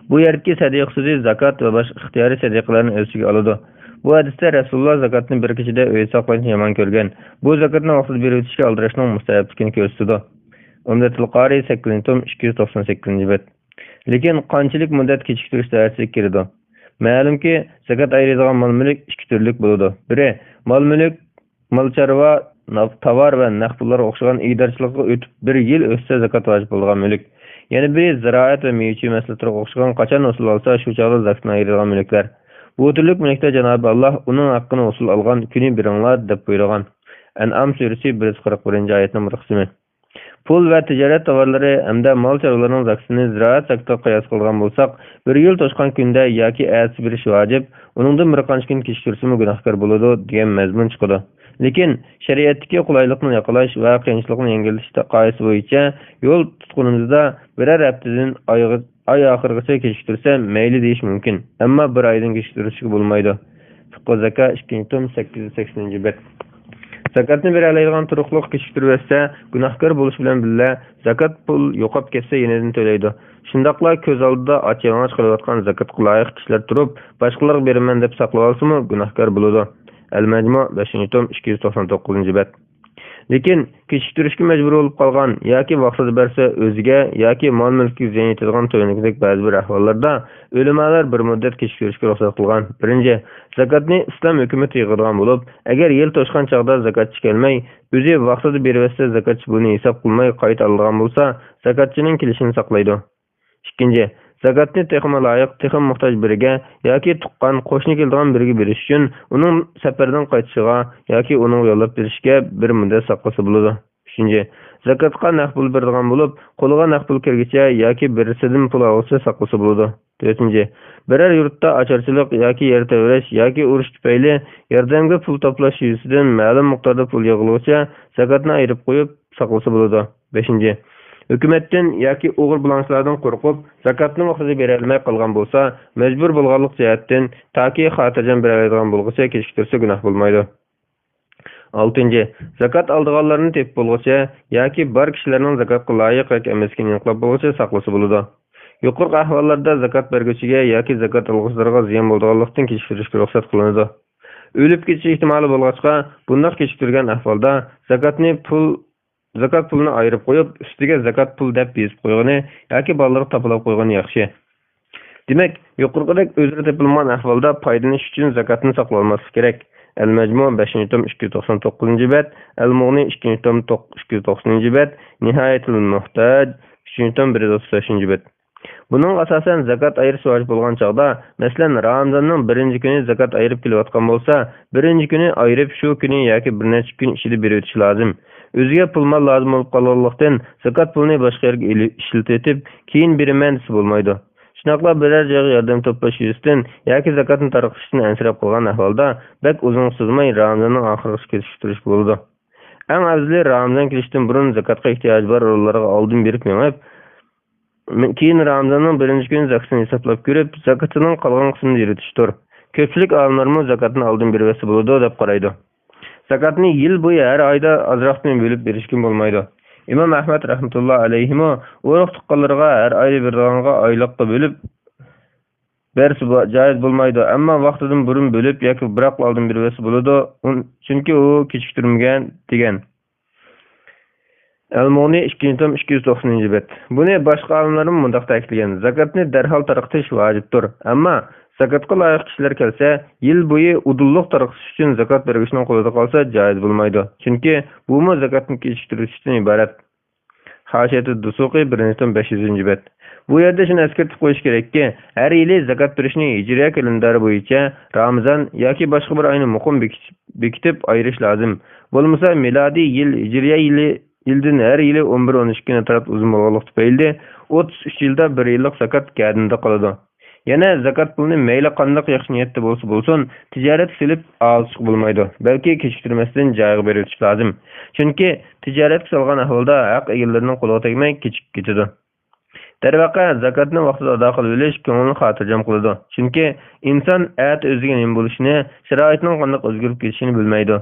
Bu ýerki sadaqa sözi zakat we başga ihtiýari sadaqalaryny ölçüge alady. Bu hadiste Resulullah zakatny bir kişide öýe saklaşyny ýaman görgen. Bu zakatny wagtda berýärçi aldyraşynyň mustahabligini gösterdi. Umdatul Qari 8-nji tom 298-nji bet. Lekin qançylyk muddat kechikdiriş därsi kirdi. Ma'lumki zakat aýrylan mal-mülk iki türlük bolady. Biri mal-mülk, mal-çarwa, tovar we naqd pullara okşagan iýdarçylygy ötüp 1 ýyl ötse zakat wajib bolgan mülk. Ýani biri ziraat we meýçi meseletlere okşagan qaçan usul alsa şu çagda zakatny aýrylan mülkler. Bu türlük mülkte Cenab-ı Allah onun hakkını usul algan günü birinlar dep buyurgan. En'am suresi 141-nji aýatynyň bir kysmy. Pul we tijaret towarlary hamda mal çarwalarynyň zakatini ziraat zakatga kıyas kılgan bolsak, 1 ýyl toşkan günde ýaki äsi biriş wajib, onundan bir qança gün kechiktirsimi günahkar bolady diýen mezmun çykdy. Lekin shariatdagi qulaylikni yaqalash va qiyinchilikni yengiltish qoidasi bo'yicha yo'l tutqunimizda biror haftadan oy oxirigacha kechiktirsa mayli deyish mumkin. Ammo bir oydan kechiktirishga bo'lmaydi. Fiqh zaka 2-tom 880-bet. Zakatni beradigan turuqliq kechiktirsa, gunohkor bo'lish bilan birga zakat pul yo'qolib ketsa yenidan to'laydi. Shundaqla ko'z oldida och-yalang'och qilayotgan zakatga loyiq kishilar turib, boshqalarga beraman deb saqlab olsa-mu gunohkor bo'ladi. Al-Majmu 5-tom 299-bet. Lekin kechiktirishga majbur bo'lib qolgan yoki vaqtida bersa o'ziga yoki mol-mulkiga ziyon yetadigan to'yinlikdek ba'zi bir ahvollarda ulamolar bir muddat kechiktirishga ruxsat qilgan. Birinchi, zakatni islom hukumati yig'adigan bo'lib, agar yil to'shgan chaqda zakatchi kelmay, o'zi vaqtida bersa zakatchi buni hisob qilmay qayta olgan bo'lsa, zakatchining kelishini saqlaydi. Ikkinchi, zakatni texmi loyiq, texmi muhtoj biriga yoki tuqqan qo'shni keladigan biriga berish uchun uning safardan qaytishiga yoki uning yo'llab berishga bir muddat saqlasa bo'ladi. Uchinchi, zakatga naqd pul beradigan bo'lib, qo'liga naqd pul kirgicha yoki birisidan pul olsa saqlasa bo'ladi. To'rtinchi, biror yurtda ocharchilik yoki yer tevrish yoki urush tufayli yordamga pul to'plash yuzasidan ma'lum miqdorda pul yig'ilguncha zakatni ayirib qo'yib saqlasa bo'ladi. Beshinchi, hukumatdan yoki o'g'ir bulanchilardan qo'rqib, zakatni vaqtida bera olmay qolgan bo'lsa, majbur bo'lganlik jihatdan toki xotirjam bera oladigan bo'lguncha kechiktirsa gunoh bo'lmaydi. 6. Zakat oldiganlarni tepib bo'lguncha yoki bar kishilarning zakatga loyiq yoki emasligini aniqlab bo'lguncha saqlasa bo'ladi. Yuqorqi ahvollarda zakat berguvchiga yoki zakat olg'uchilarga ziyon bo'lganlikdan kechiktirishga ruxsat qilinadi. O'lib ketish ehtimoli bo'lg'achqa, bunday kechiktirgan ahvolda zakat pulini ayirib qo'yib, ustiga zakat pul deb bezib qo'ygani yoki bolalarga topilib qo'ygani yaxshi. Demak, yuqorqidek o'zida topilgan ahvolda foydalanish uchun zakatni saqlamaslik kerak. Al-Majmu 5-tom 299-bet, Al-Mughni 2-tom 290-bet, Nihayatul Muhtaj 3-tom 135-bet. Buning asosan zakat ayirish vojib bo'lgan chaqda, masalan, Ramazonning 1-kuni zakat ayirib kelayotgan bo'lsa, 1-kuni ayirib shu kuni yoki bir necha kun ichida berib o'tish lozim. O'ziga pul mol lozim bo'lib qolganlikdan zakat pulni boshqa yerga ishlatib, keyin beraman desa bo'lmaydi. Shunaqla biror joyga yordam to'plash yuzasidan yoki zakatni tarqatishni ansirab qolgan ahvolda bak uzun suzmay Ramazonning oxiriga ketishtirish bo'ladi. Eng afzali Ramazon kelishdan burun zakatga ehtiyoj bor o'rinlarga oldin berib mengib, keyin Ramazonning 1-kuni zakatni hisoblab ko'rib, zakatining qolgan qismini yuritishdir. Ko'pchilik olimlarmi zakatni oldin bersa bo'ladi deb qaraydi. Zakatni yil bo'yi har oyda azroqdan bo'lib berishga bo'lmaydi. İmam Ahmad rahmetullah alayhimo o'roq tuqqanlarga har oyda beradiganga oyliqqa bo'lib bersa joiz bo'lmaydi, ammo vaqtidan burun bo'lib yoki biroq oldin bersa bo'ladi, chunki u kechiktirmagan degan. Al-Mughni 2-tom 290-bet. Buni boshqa olimlarning mundaq ta'kidlagan. Zakatni darhol tarqatish vojibdir, ammo zakatga loyiq kishilar kelsa, yil bo'yi udulliq tarqatish uchun zakat berishning qo'lida qolsa joiz bo'lmaydi. Chunki bu zakatni kechiktirishdan iborat. Hashiyatu Dusuqi 1-tom 500-bet. Bu yerda shuni eslatib qo'yish kerakki, har yili zakat berishni hijriya kalendari bo'yicha Ramazon yoki boshqa bir oyni muqim bekitib ayirish lozim. Bo'lmasa milodiy yil hijriya yildan har yili 11-12 kun taraf uzun bo'lganlik tufayli 33 yilda bir yillik zakat kadinda qoladi. Yana zakat pulini mayli qanday yaxshi niyatda bo'lsin, tijorat qilib olish bo'lmaydi. Balki kechiktirmasdan joyiga berish lozim. Chunki tijorat qilgan ahvolda haq egalarining qo'liga tegmay kechikib ketadi. Darvaqa zakatni vaqtida ado qilib olish ko'ngilni xotirjam qiladi. Chunki inson at o'ziga nima bo'lishini, sharoitning qanday o'zgarib ketishini bilmaydi.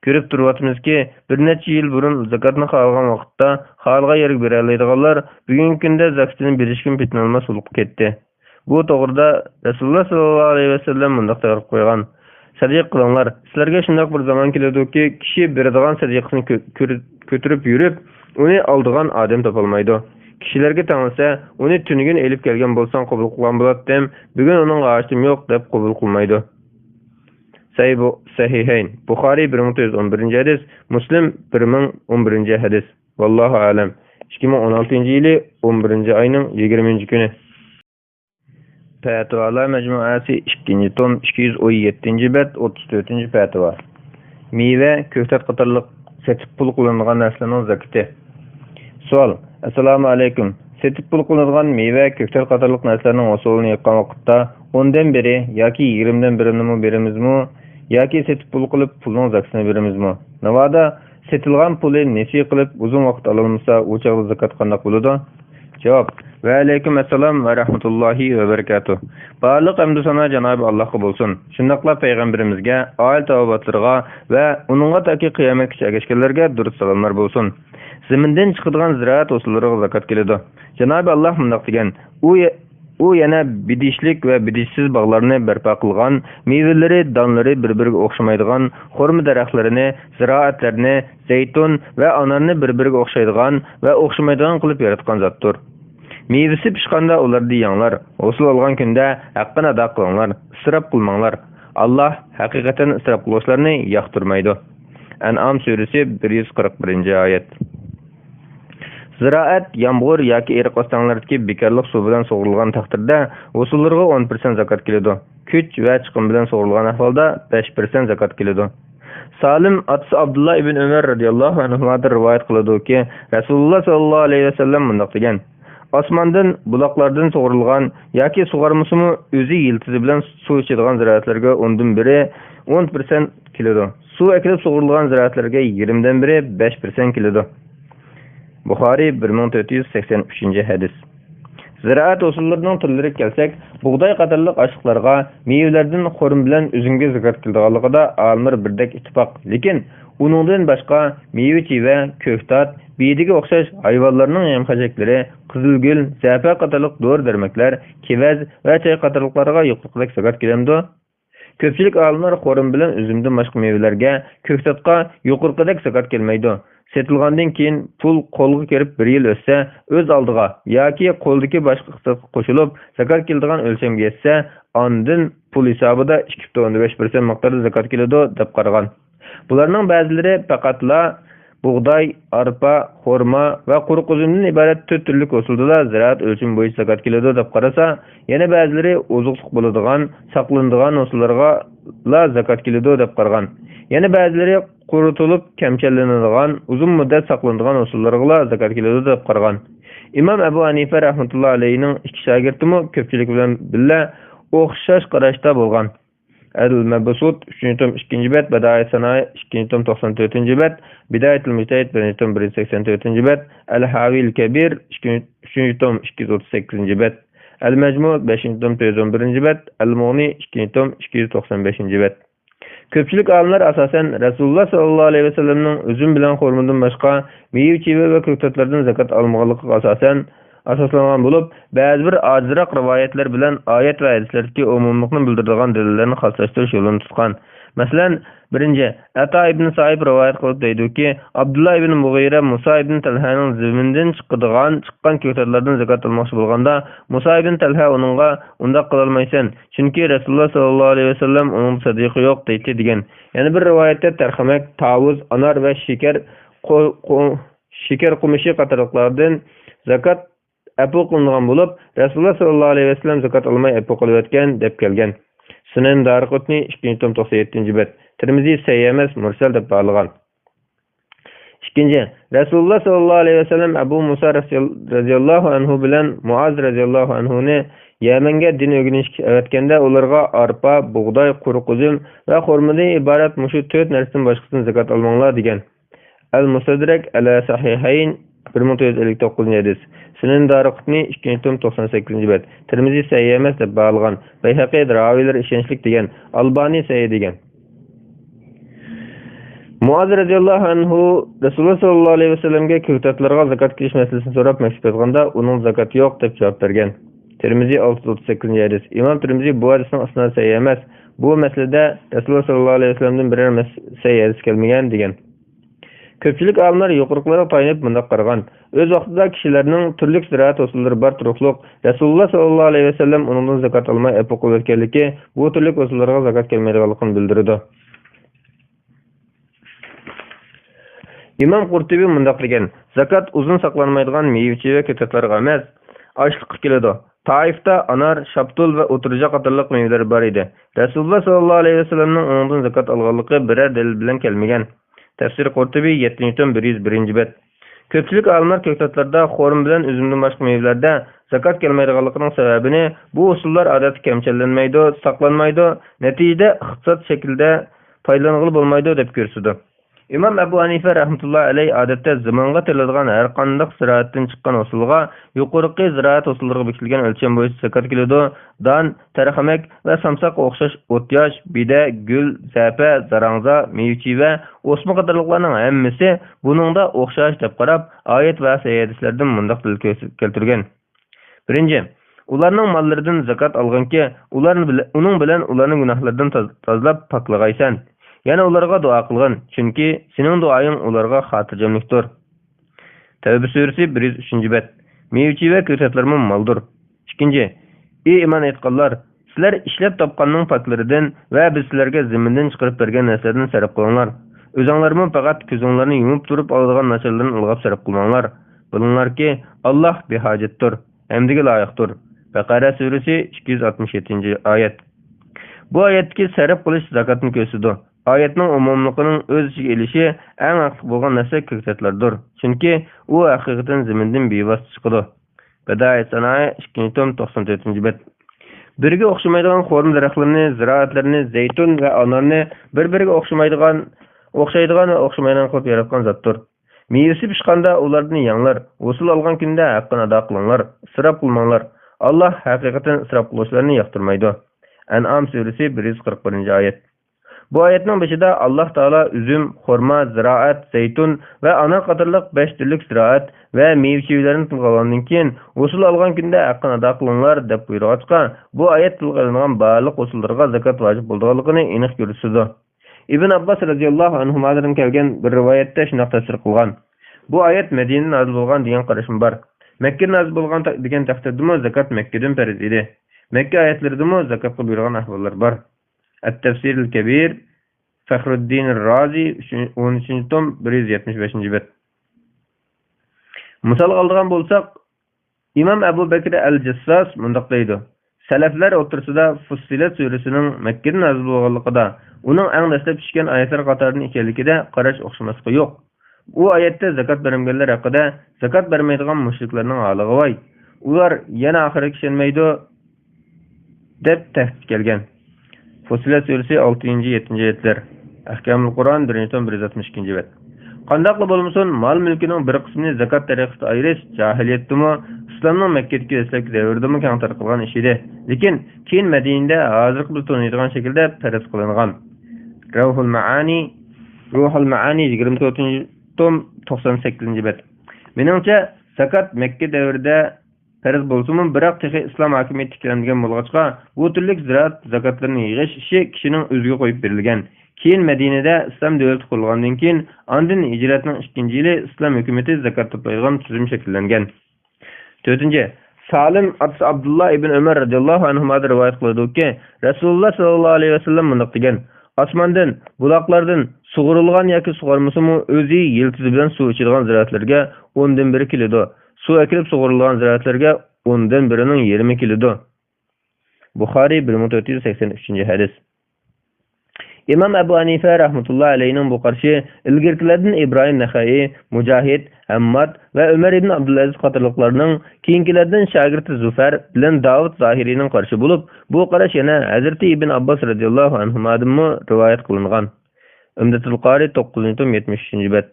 Ko'rib turibmizki, bir necha yil burun zakatni xohlagan vaqtda xohlagan yerga bera oladiganlar bugungi kunda zakatni berishga petnolmas bo'lib ketdi. Bu to'g'rida Rasululloh sallallohu alayhi vasallam mundaq ta'rif qo'ygan. Sadiq qilinglar. Sizlarga shunday bir zaman keladiki, kishi beradigan sadiqni ko'tirib yurib, uni oldigan odam topolmaydi. Kishilarga tanilsa, uni tunigun elib kelgan bo'lsan qabul qilgan bo'ladi, bugun uning g'ashtim yo'q deb qabul qilmaydi. Sahihayn. Buxoriy 1311-hadis, Muslim 1011-hadis. Vallohu a'lam. 2016-yili 11-oyning 20-kuni. Fatvalar majmuasi 2-tom 217-bet 34-fatva. Meva, ko'ktat qatorliq setib pul qilinadigan narsalarning zakati. Savol: Assalomu alaykum. Setib pul qilinadigan meva, ko'ktat qatorliq narsalarning usulini yiqqan vaqtda 10 dan beri yoki 20 dan birini beramizmi yoki setib pul qilib pulning zakatini beramizmi? Navoda setilgan puli nesi qilib uzun vaqt ololmasa, u chaqda zakat qanday bo'ladi? Javob: Va alaykum assalom va rahmatullohi va barakatuh. Barliq hamd sana Janobi Allohga bo'lsin. Shundaqla payg'ambarimizga, oila tavobatlarga va uningga taki qiyomatgacha ergashganlarga durud salomlar bo'lsin. Zamindan chiqadigan ziroat usullariga zakat keladi. Janobi Alloh mundaq degan: u yana bidishlik va bidishsiz bog'larni barpo qilgan, mevalari, donlari bir-biriga o'xshamaydigan xurmo daraxtlarini, ziroatlarni, zaytun va anarni bir-biriga o'xshaydigan va o'xshamaydigan qilib yaratgan zotdir. Mevasi pishqanda ularni yanglar, hosil olgan kunda haqqini ado qilinglar, isrof qilmanglar. Alloh haqiqatan isrof qiluvchilarni yoqtirmaydi. An'am surasi 141-oyat. Ziraat, yağmur yoki eriq ostanglardagi bekorlik suv bilan sug'urilgan taqdirda usullarga 10% zakat keladi. Kuch va chiqim bilan sug'urilgan ahvolda 5% zakat keladi. Salim atsi Abdullah ibn Umar radhiyallohu anhudan rivoyat qiladi-ki, Rasululloh sallallohu alayhi vasallam mundaq degan: Osmondan, buloqlardan sug'urilgan yoki sug'ormasimi o'zi yiltizi bilan suv ichadigan ziraatlarga 10% keladi. Suv ekilib sug'urilgan ziraatlarga 20dan biri 5% keladi. Buxoriy 1483-hadis. Ziraat usullarining turlariga kelsak, bug'doy qatorliq oshliqlarga mevalardan xurm bilan uzumga zakat qilinganligida olimlar birdek ittifoq. Lekin uningdan boshqa meva-cheva, ko'ktat, biydiga o'xshash hayvonlarning yem-xajaklari, qizilgul, zafa qatorliq dori-darmoklar, kevaz va chay qatorliqlarga yuqoriroq zakat kelamdi. Ko'pchilik olimlar xurm bilan uzumdan boshqa mevalarga, ko'ktatga yuqoriroq zakat kelmaydi. Setilgandan keyin pul qo'lga kirib 1 yil o'tsa, o'z oldiga yoki qo'ldagi boshqa iqtisodga qo'shilib, zakat keladigan o'lchamga yetsa, ondan pul hisobida 2.5% miqdorda zakat keladi deb qaragan. Bularning ba'zilari faqatla bug'doy, arpa, xurmo va quruq uzumdan iborat 4 turli usulda ziraat o'lcham bo'yicha zakat keladi deb qarasa, yana ba'zilari oziqlik bo'ladigan, saqlanadigan usullarga la zakat keladi deb qaragan. Yana ba'zilari qurutilib kamchallanadigan, uzun muddat saqlanadigan usullarga zakat keladi deb qaragan. Imom Abu Hanifa rahmatullohi alayhining ikki shogirdimi ko'pchilik bilan billa o'xshash qarashda bo'lgan. Al-Mabsut 3-tom 2-bet, Badaiyat Sanoy 2-tom 94-bet, Bidayatul Mujtahid 1-tom 184-bet, Al-Havil Kabir 3-tom 238-bet, Al-Majmu' 5-tom 111-bet, Al-Mughni 2-tom 295-bet. Ko'pchilik olimlar asosan Rasululloh sallallohu alayhi vasallamning uzum bilan xurmodan boshqa meva-cheva va ko'ktatlardan zakat olmaganligiga asoslangan bo'lib, ba'zi bir ojizroq rivoyatlar bilan oyat va hadislardagi umumlikni bildiradigan dalillarni xoslashtirish yo'lini tutgan. Masalan, birinchi Ato ibn Saib rivoyat qilib deydi-ki, Abdullah ibn Mughira Musa ibn Talhaning zamindan chiqqan ko'ktatlardan zakat olmoqchi bo'lganda, Musa ibn Talha uningga undaq qila olmaysan, chunki Rasululloh sallallohu alayhi vasallam uning sadiqi yo'q deydi degan. Yana bir rivoyatda tarxamak, tavuz, anar va shakar qumishi qatorliqlardan zakat apu qilingan bo'lib, Rasululloh sallallohu alayhi vasallam zakat olmay apu qilayotgan deb kelgan. Sunan Darqutni 2-tom 97-bet. Tirmiziy sahih emas, mursal deb bağlagan. Ikkinchi, Rasululloh sallallohu alayhi vasallam Abu Musa radhiyallohu anhu bilan Muaz radhiyallohu anhuni Yamanga din o'rganishga avatganda ularga arpa, bug'doy, quruq uzum va xurmodan iborat mushu 4 narsadan boshqasidan zakat olmanglar degan. Al-Mustadrak ala Sahihayn 1959-hadis. Sunan Darqutni 2-tom 98-bet. Tirmiziy sahih emas deb bağlagan. Bayhaqi ravilar ishonchli degan. Albani sahih degan. Muaz radhiyallohu anhu Rasululloh sallallohu alayhi vasallamga ko'ktatlarga zakat kelish masalasini so'rab maktub yozganda, uning zakat yo'q deb javob bergan. Tirmiziy 638-hadis. Imom Tirmiziy bu hadisning asnosi sahih emas. Bu masalada Rasululloh sallallohu alayhi vasallamdan biror sahih hadis kelmagan degan. Ko'pchilik olimlar yuqoriqlarga tayanib bunday qaragan. O'z vaqtida kishilarning turli ziraat usullari bor turuqliq Rasululloh sallallohu alayhi vasallam undan zakat olmay apu qilayotganligi bu turli usullarga zakat kelmaydiganligini bildirdi. Imom Qurtubiy bunday degan: zakat uzun saqlanmaydigan meva-cheva ko'ktatlarga emas, ochliqqa keladi. Taifda anar, shaptul va o'tirja qatorliq mevalar bor edi. Rasululloh sallallohu alayhi vasallamning undan zakat olganligi biror dalil bilan kelmagan. Tafsir Qurtubiy 7-tom 101-bet. Köpçülük alimlar köktatlarda, xorum bilan üzümden başqa meyvelarda zakat kelmaydiganligining sababini bu usullar odatda kamchilanmaydi, saqlanmaydi, natijada iqtisod shaklida foydalanغىلى bo'lmaydi deb ko'rsatdi. İmam Ebu Hanife rahmetullahi alayhi odatda zamonga tiladigan har qanday ziroatdan chiqqan usulga yuqorqi ziroat usullariga bekitilgan o'lcham bo'yicha zakat keladi. Don, tarxamak va samsaqqa o'xshash o'tyosh, bida, gul, zapa, zarangza, mevchi va o'sma qatorliqlarning hammasi buningda o'xshash deb qarab, oyat va hadislardan mundaq dalil keltirgan. Birinchi, ularning mollaridan zakat olganki, uning bilan ularning gunohlaridan tozalab poklag'aysan. Yana ularga duo qilgin, chunki sening duoying ularga xotirjamlikdir. Tavba surasi 103-bet. Mevchi va ko'chatlarning maldir. Ikkinchi, ey iymon etganlar, sizlar ishlab topganning paklaridan va biz sizlarga zamindan chiqarib bergan narsalardan sarf qilinglar. O'zinglarmi faqat ko'zinglarni yumib turib oladigan narsalarni ilg'ab sarf qilmanglar. Bilinglarki, Alloh behojatdir, hamdiga loyiqdir. Baqara surasi 267-oyat. Bu oyatdagi sarf qilish zakatni ko'rsatdi. Oyatning umumligining o'z ichiga elishi eng haqiqiy bo'lgan narsa ko'ktatlardir. Chunki u haqiqatan zamindan bevosita chiqadi. Badaiyat sanoat 2-tom 94-bet. Birga o'xshamaydigan xorum daraxtlarini, ziroatlarni, zaytun va anorni bir-biriga o'xshaydigan va o'xshamaydigan qilib yaratgan zotdir. Mevasi pishqanda ularni yanglar, usul olgan kunda haqqini ado qilinglar, isrof qilmanglar. Alloh haqiqatan isrof qiluvchilarni yoqtirmaydi. An'am surasi 141-oyat. Bu oyatning başida Alloh taolo üzüm, xurmo, ziroat, zaytun va anor qatorliq 5 turlik ziroat va mevchilarni tilga olgandan keyin usul olgan kunda haqqini ado qilinglar deb buyurg'achqa, bu oyat tilga olingan barliq usullarga zakat vojib bo'lganligini aniq ko'rsatdi. Ibn Abbas radhiyallohu anhudan kelgan bir rivoyatda shunday tafsir qilgan. Bu oyat Madinada nozil bo'lgan degan qarashim bor. Makka nozil bo'lgan degan taqdirdami zakat Makkadan farz edi. Makka oyatlaridami zakatga buyurgan ahvollar bor. At-Tafsir al-Kabir Fakhruddin al-Razi 13-tom 175-bet. Misal oladigan bo'lsak, İmam Abu Bakr al-Jassas mundaq deydi. Salaflar o'rtasida Fussilat surasining Makkadan nozil bo'lganligida, uning eng dastlab tushgan oyatlar qatorining ekanligida qarash o'xshamaslik yo'q. U oyatda zakat bermaganlar haqida zakat bermaydigan mushriklarning holiga voy. Ular yana oxiriga ishonmaydi deb tahdid kelgan. Fussilat surasi 6-7-oyatlar. Ahkamul Qur'on 1-tom 162-bet. Qandaqla bo'lmasin, mol mulkining bir qismini zakat tariqasida ayirish jahiliyatdimi, islomning Makkadagi dastlabki davrdami keng tarqalgan ish edi. Lekin keyin Madinada hozirgi biz taniydigan shaklda farz qilingan. Ruhul Maani 24-tom 98-bet. Meningcha zakat Makka davrida farz bo'lsa-mu, biroq texi islom hokimiyati tiklangan bo'lg'achqa, bu turlik ziroat zakatlarini yig'ish ishi kishining o'ziga qo'yib berilgan. Keyin Madinada islom davlati qurilgandan keyin, ondan hijratning 2-yili islom hukumatı zakat to'playdigan tuzum shakllangan. 4. Salim Abdullah ibn Umar radhiyallohu anhudan rivoyat qiladi-ki, Rasululloh sallallohu alayhi vasallam bunday degan: "Osmondan, buloqlardan sug'urilgan yoki sug'ormasa-mu o'zi yiltizi bilan suv ichadigan ziroatlarga 10dan 1 keladi. Suv akilib sug'urilgan ziroatlarga 10dan 1ning yarmi keladi." Buxoriy 1483-hadis. İmam Ebu Hanife rahmetullahi aleyhinin bu qarşı ilgirkilerden İbrahim Naxai, Mujahid, Hammad ve Ömer ibn Abdülaziz qatorliqlarning keyingilerden şagirti Zufar bilan Davud Zahirining qarşı bulup, bu qarash yana Hazreti İbn Abbas radhiyallohu anhudan rivoyat qilingan. Umdatul Qari 9-tom 73-bet.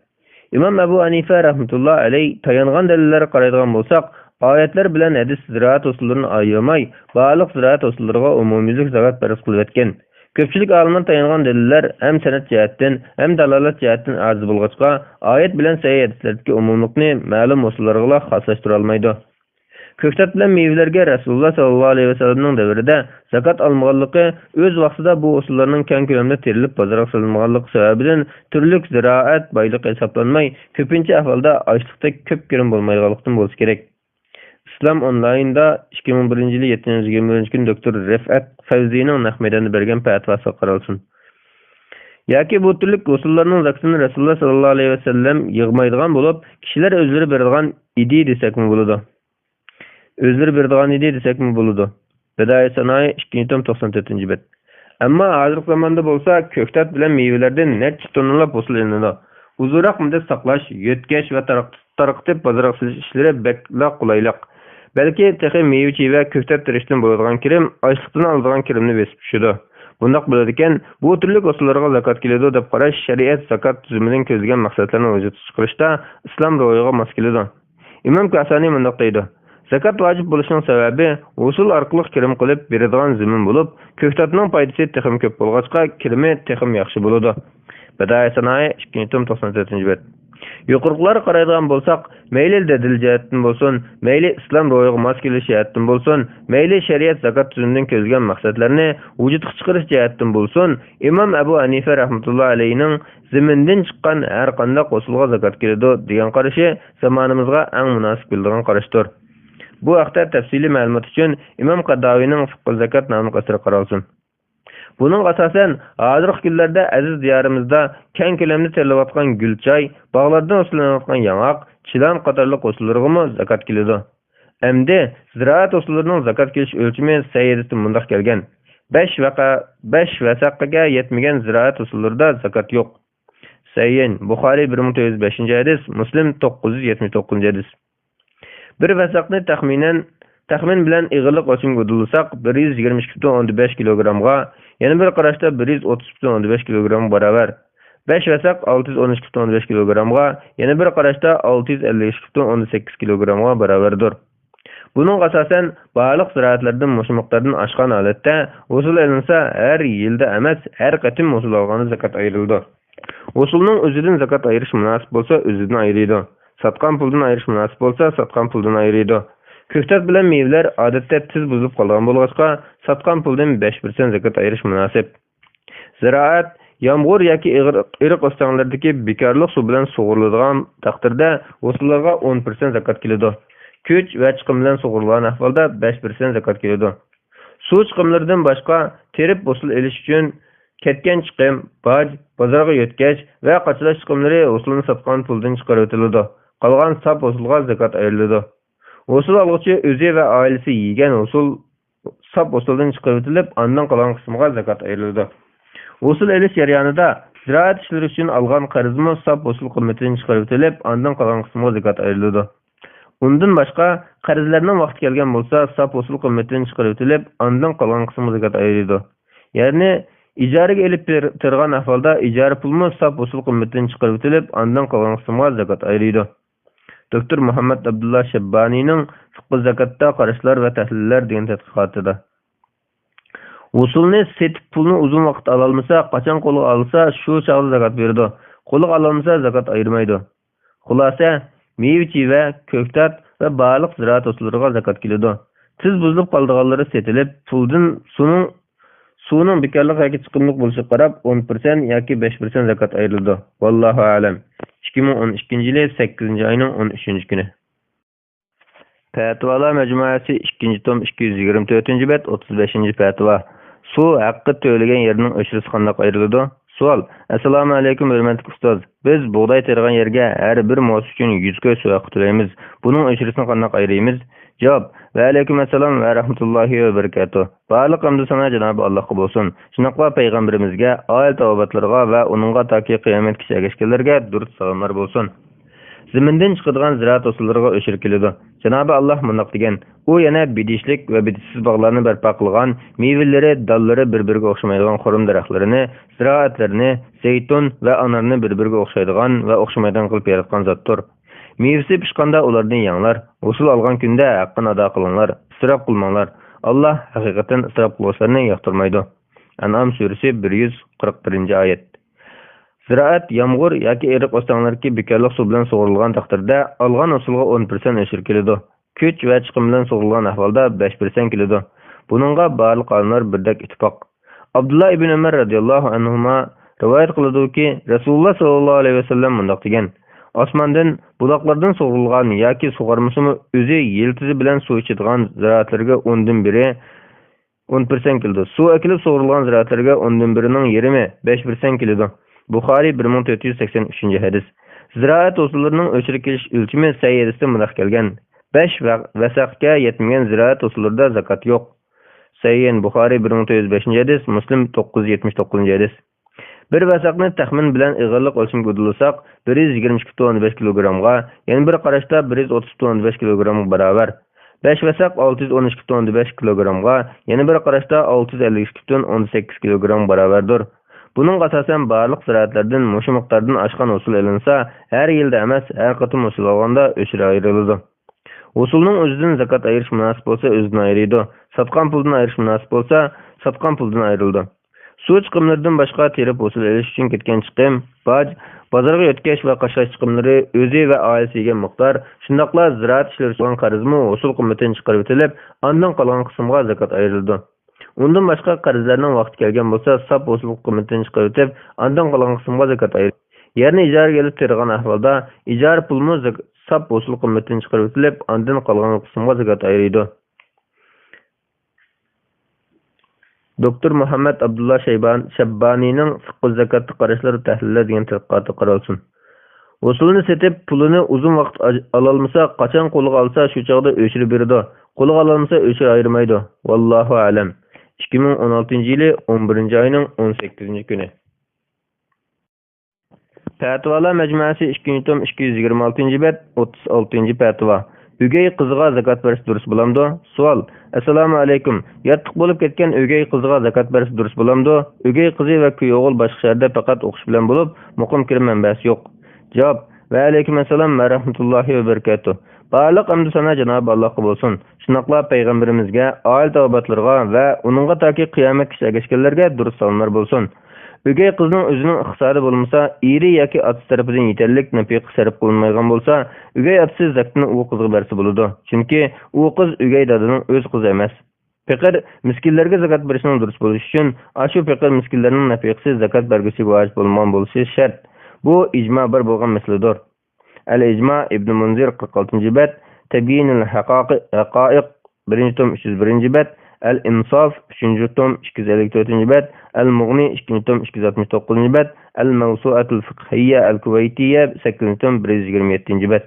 İmam Ebu Hanife rahmetullahi aleyh tayangan dalillarga qaraydigan bo'lsak, oyatlar bilan hadis ziroat usullarini ayırmay, barliq ziroat usullariga umumiylik zakat farz qilib etgan. Köpçülük alimlar tayangan deliller hem sanat cihatdan hem dalalat cihatdan aziz bo'lg'achqa, oyat bilan sahih hadislardagi umumlikni ma'lum usullarga xoslashtira olmaydi. Ko'ktat bilan meyvelarga Rasululloh sallallohu alayhi vasallamning davrida zakat olmaganligi o'z vaqtida bu usullarning keng ko'lamda terilib bozorga solinmaganligi sababidan turli ziroat boyligi hisoblanmay, ko'pincha ahvolda ochliqda ko'p ko'rim bo'lmaydiganlikdan bo'lsa kerak. İslam online'da 2001-yili 7-21 doktor Refat Fevzi'nin Nahmedani bergan fatvasi qaralsın. Yoki bu turlik usullarning zakatini Rasululloh sallallohu alayhi vasallam yig'maydigan bo'lib, kishilar o'zlari beradigan idi desakmi bo'ladi. Badaiyat sanoat 2-tom 94-bet. Ammo hozirgi zamonda bo'lsa, ko'ktat bilan meyvelardan necha tonlab usul ilinadi. Uzunroq muddat saqlash, yetkash va tarqıtıp bazara silish ishlari bekla qulaylik. Balki texi meyve ve köftet terishdan bo'ladigan kirim ochliqdan oladigan kirimni besib tushadi. Bundaq bo'ladigan bu turli usullarga zakat keladi deb qarash shariat zakat tuzimining ko'zlagan maqsadlarini vujudga chiqarishda islom ro'yiga mos keladi. Imom Kasani mundaq deydi: zakat vacib bo'lishining sababi usul orqali kirim qilib beradigan zimin bo'lib, ko'ftatning foydasi texim ko'p bo'lg'achqa kirimi texim yaxshi bo'ladi. Badai sanoyi 2-94-bet. Yuqorqilarga qaraydigan bo'lsak, mayli dadil jihatdan bo'lsin, mayli islom ro'yiga mos kelish jihatdan bo'lsin, mayli shariat zakat tuzimidan ko'zlagan maqsadlarni vujudga chiqarish jihatdan bo'lsin, Imom Abu Hanifa rahmatullohi alayhining zimindan chiqqan har qanday usulga zakat keladi degan qarashi zamonimizga eng munosib bo'lgan qarashdir. Bu haqda tafsili ma'lumot uchun Imom Qaddavining Fiqh zakat nomli asari qaralsin. Bunun asasen hozirgi kunlarda aziz diyorimizda keng ko'lamda terilayotgan gulchoy, bog'lardan o'silayotgan yong'oq, chilan qatorliq o'slarga zakat keladi. Endi ziraat o'slarining zakat kelish o'lchami sayyidati mundaq kelgan. 5 vasaqqa yetmagan ziraat o'slarida zakat yo'q. Sayyin Buxoriy 1905-hadis, Muslim 979-hadis. Bir vasaqni taxmin bilan ig'irlik o'lchamiga o'dilsak 122,5 kilogramga, yana bir qarashda 130,5 kilogram barobar. 5 vasaq 613,5 kilogramga, yana bir qarashda 653,18 kilogramga barobardir. Bunun asasen baliq ziraatlardan mush miqdordan oshgan holatda usul elinsa har yilda emas, har qatim usul olgani zakat ayrildi. Usulning o'zidan zakat ayirish munosib bo'lsa, o'zidan ayriydi. Satqan puldan ayirish munosib bo'lsa, satqan puldan ayriydi. Köftet bilen meyveler adette tiz buzulup kalgan bo'lg'achqa, satqan puldan 5% zakat ayirish munosib. Ziraat yomg'ir yoki iriq o'stanlardagi bekorlik suv bilan sug'uriladigan taqdirda usullarga 10% zakat keladi. Kuch va chiqim bilan sug'urilgan ahvolda 5% zakat keladi. Suv chiqimlaridan boshqa terib usul elish uchun ketgan chiqim, baj, bozorga yetkach va qachalash chiqimlari usulni satqan puldan chiqarib o'tiladi. Qolgan sap usulga zakat ayriladi. Usul algıcı özü ve ailesi yiyen sap usuldan çıkarıp ötülüp, andan kalan kısmına zakat ayrıldı. Usul eliş yarıyanında ziraat işleri için algan karizma sap usul kıymetini çıkarıp ötülüp, andan kalan kısmına zakat ayrıldı. Ondan başka karizlerinin vakti gelgen olsa sap usul kıymetini çıkarıp ötülüp, andan kalan kısmına zakat ayrıldı. Yani icarıga elip tırgan ahvalda icarı pulmu sap usul kıymetini çıkarıp ötülüp, andan kalan kısmına zakat ayrıldı. Doktor Muhammed Abdullah Shabbanining Fiqh zakatda qarashlar va tahlillar degan tadqiqotida. Usulni setib pulni uzun vaqt ola olmasa, qachon qo'lga olsa, shu chog'da zakat beradi. Qo'lga ola olmasa, zakat ayirmaydi. Xulosa, meva va ko'ktat va baliq ziraat usullariga zakat keladi. Tiz buzilib qolganlari setilib, puldan suvning bekorlik yoki chiqimlik bo'lishiga qarab 10% yoki 5% zakat ayriladi. Vallohu a'lam. 2012-yil 8-oyning 13-kuni. Fatvalar majmuasi 2-tom 224-bet 35-fatva. Suv haqqi to'lagan yerning o'shirisi qanday ayriladi? Savol. Assalomu alaykum hurmatli ustoz. Biz bug'doy tergan yerga har bir mos uchun 100 ko'y suv haqqi to'laymiz. Buning o'shirisini qanday ayiramiz? Javob. Va alaykum assalom va rahmatullohi va barakatuh. Barliq hamd sana Janobi Allohga bo'lsin. Shunaqla payg'ambarimizga, oil tavobatlarga va uningga toki qiyomatgacha ergashganlarga durud salomlar bo'lsin. Zimindan chiqadigan ziraat usullariga o'shir keladi. Janobi Alloh mundoq degan: u yana bidishlik va bidsiz bog'larni barpo qilgan, mevalari, dallari bir-biriga o'xshamaydigan xurum daraxtlarini, ziroatlarni, zaytun va anarni bir-biriga o'xshaydigan va o'xshamaydigan qilib yaratgan zotdir. Mevsi pishqanda ulardan yanglar, usul olgan kunda haqqini ado qilinglar, isrof qilmanglar. Alloh haqiqatan isrof qiluvchilarni yoqtirmaydi. An'am surasi 141-oyat. Ziraat yomg'ir yoki eriq o'stanlarga bekorlik suv bilan sug'urilgan taqdirda olgan usulga 10% o'shir keladi. Kuch va chiqim bilan sug'urilgan ahvolda 5% keladi. Buningga barliq olimlar birdek ittifoq. Abdullah ibn Umar radhiyallohu anhuma rivoyat qiladi-ki, Rasululloh sallallohu alayhi vasallam mundoq degan: osmondan buloqlardan sug'urilgan yoki sug'ormasimi o'zi yiltizi bilan suv ichadigan ziraatlarga 10% keladi. Suv ekilib sug'urilgan ziraatlarga 10%ning yarmi 5% keladi. Buxoriy 1483-hadis. Ziraat usullarining o'chirib kelish o'lchami sayyidasi mundaq kelgan: 5 vasaqqa yetmagan ziraat usullarida zakat yo'q. Sayyin Buxoriy 1905-hadis, Muslim 979-hadis. Bir vasaqni taxmin bilan ig'irlik o'lchimiga udulsak, 122.5 kilogramga, yana bir qarashda 130.5 kilogramga barobar. 5 vasaq 612.5 kilogramga, yana bir qarashda 652.18 kilogram barobardir. Bunun asasen barlıq ziraatlardan mushu miqdordan oshgan usul ilinsa, har yilda emas, har qatim usul olganda o'shira ayriladi. Usulning o'zidan zakat ayirish munosib bo'lsa, o'zidan ayriydi. Satqan puldan ayirish munosib bo'lsa, satqan puldan ayrildi. Suv chiqimlaridan boshqa terib usul elish uchun ketgan chiqim, boj, bozorga o'tkash va qashlash chiqimlari o'zi va oilasiga miqdor, shundoqla ziraat ishlari uchun qarzmi usul qiymatini chiqarib o'tilib, ondan qolgan qismga zakat ayrildi. Undan boshqa qarzlarning vaqti kelgan bo'lsa, sap usul qiymatini chiqarib o'tib, ondan qolgan qismga zakat ayrildi. Yerni ijaraga kelib tergan ahvolda ijara pulmi sap usul qiymatini chiqarib o'tilib, ondan qolgan qismga zakat ayrildi. Doktor Muhammad Abdullah Shabbanining fiqh zakatı qarashlari tahlillar degan tadqiqoti qaralsin. Usulni setib, pulini uzun vaqt alolmasa, qachon qo'liga olsa, shu chog'da o'chirib beradi. Qo'liga ololmasa, o'chirib ayirmaydi. Vallohu alam. 2016-yili 11-oyning 18-kuni. Fatvalar majmuasi 2-tom 226-bet 36-fatva. Ögey qizga zakat berish durust bo'lamdi? Savol. Assalomu alaykum. Yattiq bo'lib ketgan ögey qizga zakat berish durust bo'lamdi? Ögey qizi va kuyovul boshqa shaharda faqat o'qish bilan bo'lib, muqim kirim manbasi yo'q. Javob. Va alaykum assalom va rahmatullohi va barakatuh. Barliq hamd sana Janob Allohga bo'lsin. Shunaqla payg'ambarimizga, oila tavbatlarga va uningga toki qiyomat kishagacha durust salomlar bo'lsin. Ögey qizning o'zining iqtisodi bo'lmasa, eri yoki otasi tarafidan yetarlik nafiq sarf qilinmaydigan bo'lsa, ögey otasi zakatni u qizga bersa bo'ladi. Chunki u qiz ögey dadaning o'z qizi emas. Faqir miskinlarga zakat berishning durust bo'lishi uchun, ashu faqir miskinlarning nafiqasi zakat bergisi vojib bo'lmagan bo'lishi shart. Bu ijmo bir bo'lgan masaladir. Al-Ijmo Ibn Munzir 46-bet, Tabyinul Haqa'iq 1-tom 301-bet, Al-Insaf 3-tom 254-bet, Al-Mughni 2-tom 269-bet, Al-Mawsu'atul Fiqhiyya Al-Kuvaytiyya 8-tom 127-bet.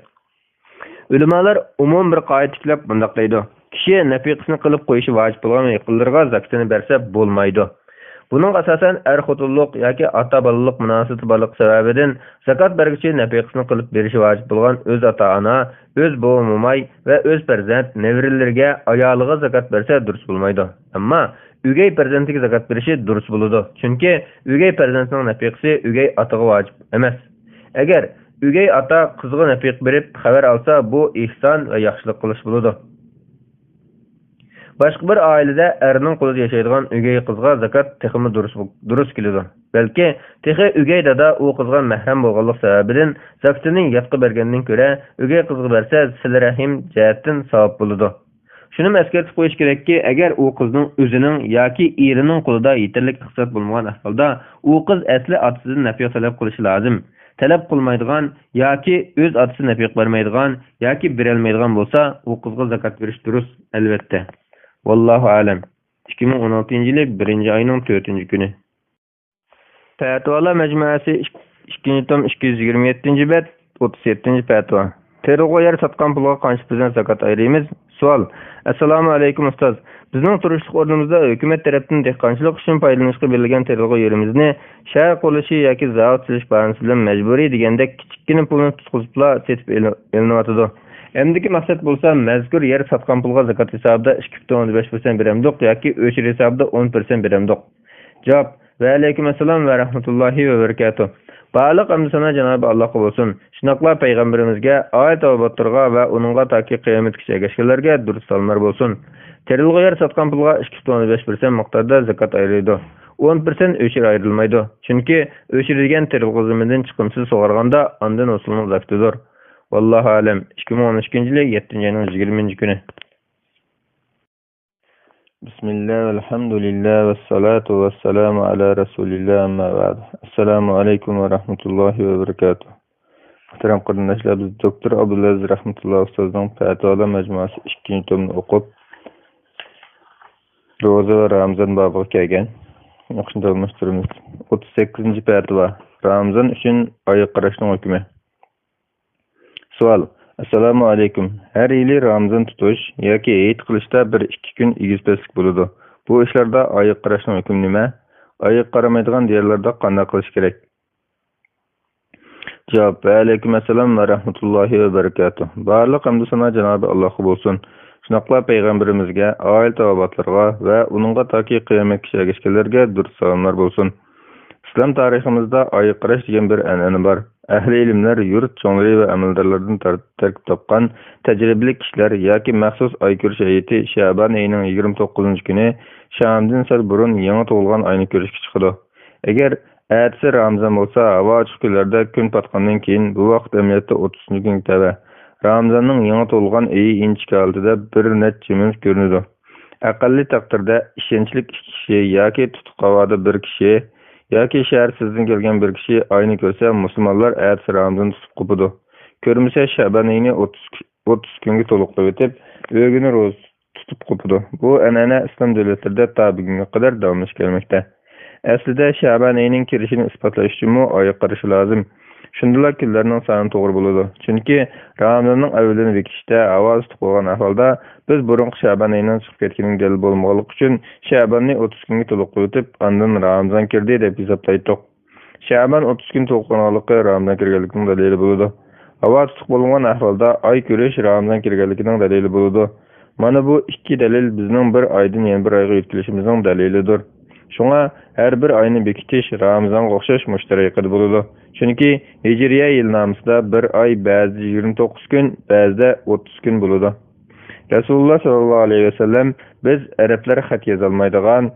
Ulamolar umum bir qoida tiklab bunday deydi. Kishi nafiqasini qilib qo'yishi vojib bo'lgan yaqinlarga zakatini bersa bo'lmaydi. Bunun asasen er-xotinlik yoki ota-bolalik munosabati borlik sababidan zakat bergichi nafiqasini qilib berishi vojib bo'lgan o'z ota-ona, o'z bo'v-mo'may va o'z farzand nevaralarga ayoliga zakat bersa durust bo'lmaydi. Ammo o'gay farzandiga zakat berishi durust bo'ladi. Chunki o'gay farzandning nafiqasi o'gay otaga vojib emas. Agar o'gay ota qiziga nafiq berib xabar olsa, bu ihson va yaxshilik qilish bo'ladi. Başqa bir ailede erinin qo'lida yashaydigan o'gay qizga zakat texmi durust keladi. Balki texi o'gay dada u qizga mahram bo'lganlik sababidan zakatining yatqi bergandan ko'ra o'gay qizga bersa sil rahim jihatdan savob bo'ladi. Shuni eskartib qo'yish kerakki, agar u qizning o'zining yoki erining qo'lida yetarli iqtisod bo'lmagan ahvolda u qiz asli otasidan nafiq talab qilishi lozim. Talab qilmaydigan yoki o'z otasi nafiq bermaydigan yoki berolmaydigan bo'lsa, u qizga zakat berish durust albatta. Vallahu alam. 2016-yili 1-oyning 4-kuni. Fatvalar majmuasi 2-tom 227-bet 37-fatva. Terg'o yer satgan pulga qancha bizdan zakat ayiramiz? Savol. Assalomu alaykum ustoz. Bizning turishlik o'rnimizda hukumat tomonidan dehqonchilik uchun foydalanishga berilgan terg'o yerimizni shar qo'lishi yoki zavod silish bahanasi bilan majburiy deganda kichikgina pulni tutqizibla setib elinyotidi. Emdiki maqsad bo'lsa, mazkur yer satgan pulga zakat hisobida 2.5% beremdik yoki o'chir hisobida 10% beremdik. Javob. Va alaykum assalom va rahmatullohi va barakatuh. Barliq hamd sana Janob Allohga bo'lsin. Shunaqla payg'ambarimizga, oyat tavbatlarga va uningga toki qiyomat kechagachalarga durust salomlar bo'lsin. Terilg'i yer satgan pulga 2.5% miqdorda zakat ayriladi. 10% o'chir ayrilmaydi. Chunki o'chirilgan terilg'i zamindan chiqimsiz sug'organda ondan usulning zakatidir. Vallahu alam. 2013-yili 7-oyning 20-kuni. Bismillah, alhamdulillah, vassalatu vassalamu ala rasulillah, amma ba'd. Assalomu alaykum va rahmatullohi va barakatuh. Muhtaram qarindoshlar, biz doktor Abdulaziz rahmatulloh ustozning fatvalar majmuasi 2-tomni o'qib, ro'za va Ramazon bobiga kelgan. O'qishni almashtiramiz. 38-fatva. Ramazon uchun oy qarashning hukmi. Savol. Assalomu alaykum. Har yili Ramazon tutish yoki Eid qilishda 1-2 kun egizpeslik bo'ladi. Bu ishlarda oy qarashning hukmi nima? ayık qaramaydigan yerlerde qanday qilish kerak? Cevap: Aleyküm assalam ve rahmetullahi ve berekatuh. Barlıq hamd sana Cenab-ı Allah'a bolsun. Şunaqla peygamberimizge, aile tawabatlarga ve onunğa taki kıyamet kişilerge dur salamlar bolsun. İslam tariximizde ayık qarash degan bir an'ana var. Ahli ilimler, yurt çoğunluğu ve ameldarlardan terkip topkan tecrübeli kişiler yoki maxsus ay ko'rish ayeti Şaban ayının 29. günü Şamdan sal burun yangi tug'ilgan ayni ko'rishga chiqadi. Agar ertesi Ramazan bolsa, havo ochiq kunlarda kun patgandan keyin bu vaqt amaliyotda 30. kun tava. Ramazanning yangi tug'ilgan ayi inchki oldida bir necha minut ko'rinadi. Aqalli taqdirda ishonchli kishi yoki tutuq havoda bir kishi yoki shaharsizdan kelgan bir kishi ayni ko'rsa, musulmonlar ertesi Ramazan tutib qopadi. Ko'rmasa Şaban ayini 30 kunga to'liqlab o'tib, o'g'ini ro'z tutib qopadi. Bu an'ana islom davlatlarida ta bugunga qadar davomlashib kelmoqda. Aslida Şaban ayının kirishini isbotlash uchun oy qarashi lozim. Shundalar kunlarning soni to'g'ri bo'ladi. Chunki Ramazonning avvalini bekitishda ovoz tutib ahvolda biz burungi Şaban ayining chiqib ketganining dalil bo'lmaganligi uchun Şabanni 30 kunga to'liqlab o'tib, ondan Ramazon kirdi deb hisoblaydik. Şaban 30 kun to'lqinligi Ramazon kirganligining dalili bo'ladi. Ovoz tutib bo'lgan ahvolda oy ko'rish Ramazon kirganligining dalili bo'ladi. Mana bu ikki dalil bizning bir oydan yana bir oyga o'tkazishimizning dalilidir. Şuna her bir ayını bekitish Ramazonga o'xshash mushtarakdir bo'ladi. Chunki Hijriya yilnamasida bir ay ba'zi 29 kun, ba'zida 30 kun bo'ladi. Rasululloh sallallohu alayhi vasallam biz arablar xat yozolmaydigan,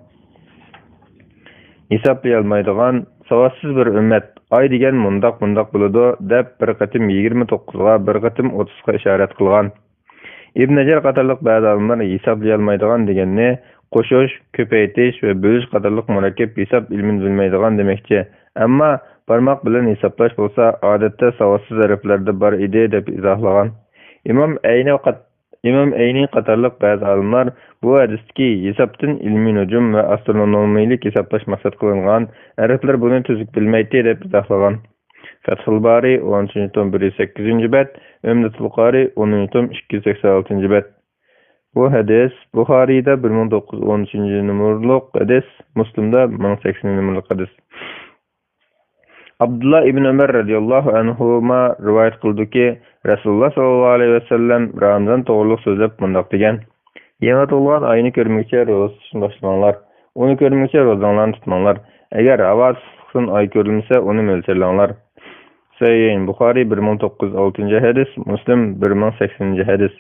hisoblay olmaydigan savossiz bir ummat, ay degan mundaq bo'ladi deb bir qatim 29 ga, bir qatim 30 ga ishorat qilgan. Ibn Hajar qatorliq ba'zi olimlar hisoblay olmaydigan deganni qo'shish, ko'paytirish va bo'lish qatorliq murakkab hisob ilmini bilmaydigan demakchi. Ammo barmoq bilan hisoblash bo'lsa, odatda savossiz arablarda bor edi deb izohlagan. İmam Ayni qatorliq ba'zi olimlar bu hadisdagi hisobdan ilmiy nujum va astronomiyalik hisoblash maqsad qilingan, arablar buni tuzuk bilmaydi deb izohlagan. Fathul Bari 10. tom 108. bet, Umdatul Qari 10. tom 286. bet. Bu hadis Buxariyda 1913 numaralı hadis, Müslim'de 1080 numaralı hadis. Abdullah ibn Ömer radıyallahu anhuma rivayet qildi ki Rasulullah sallallahu aleyhi ve sellem Ramazan to'g'riliq so'zlab mundaq degan: Yangi tug'ilgan oyni ko'rmoqchi ro'za tutishni boshlamanglar. Uni ko'rmoqchi ro'zanglarni tutmanglar. Agar havo issiqsin oy ko'rilmasa, uni mo'ljalanglar. Sahih Buxoriy 1906 hadis, Müslim 1080 hadis.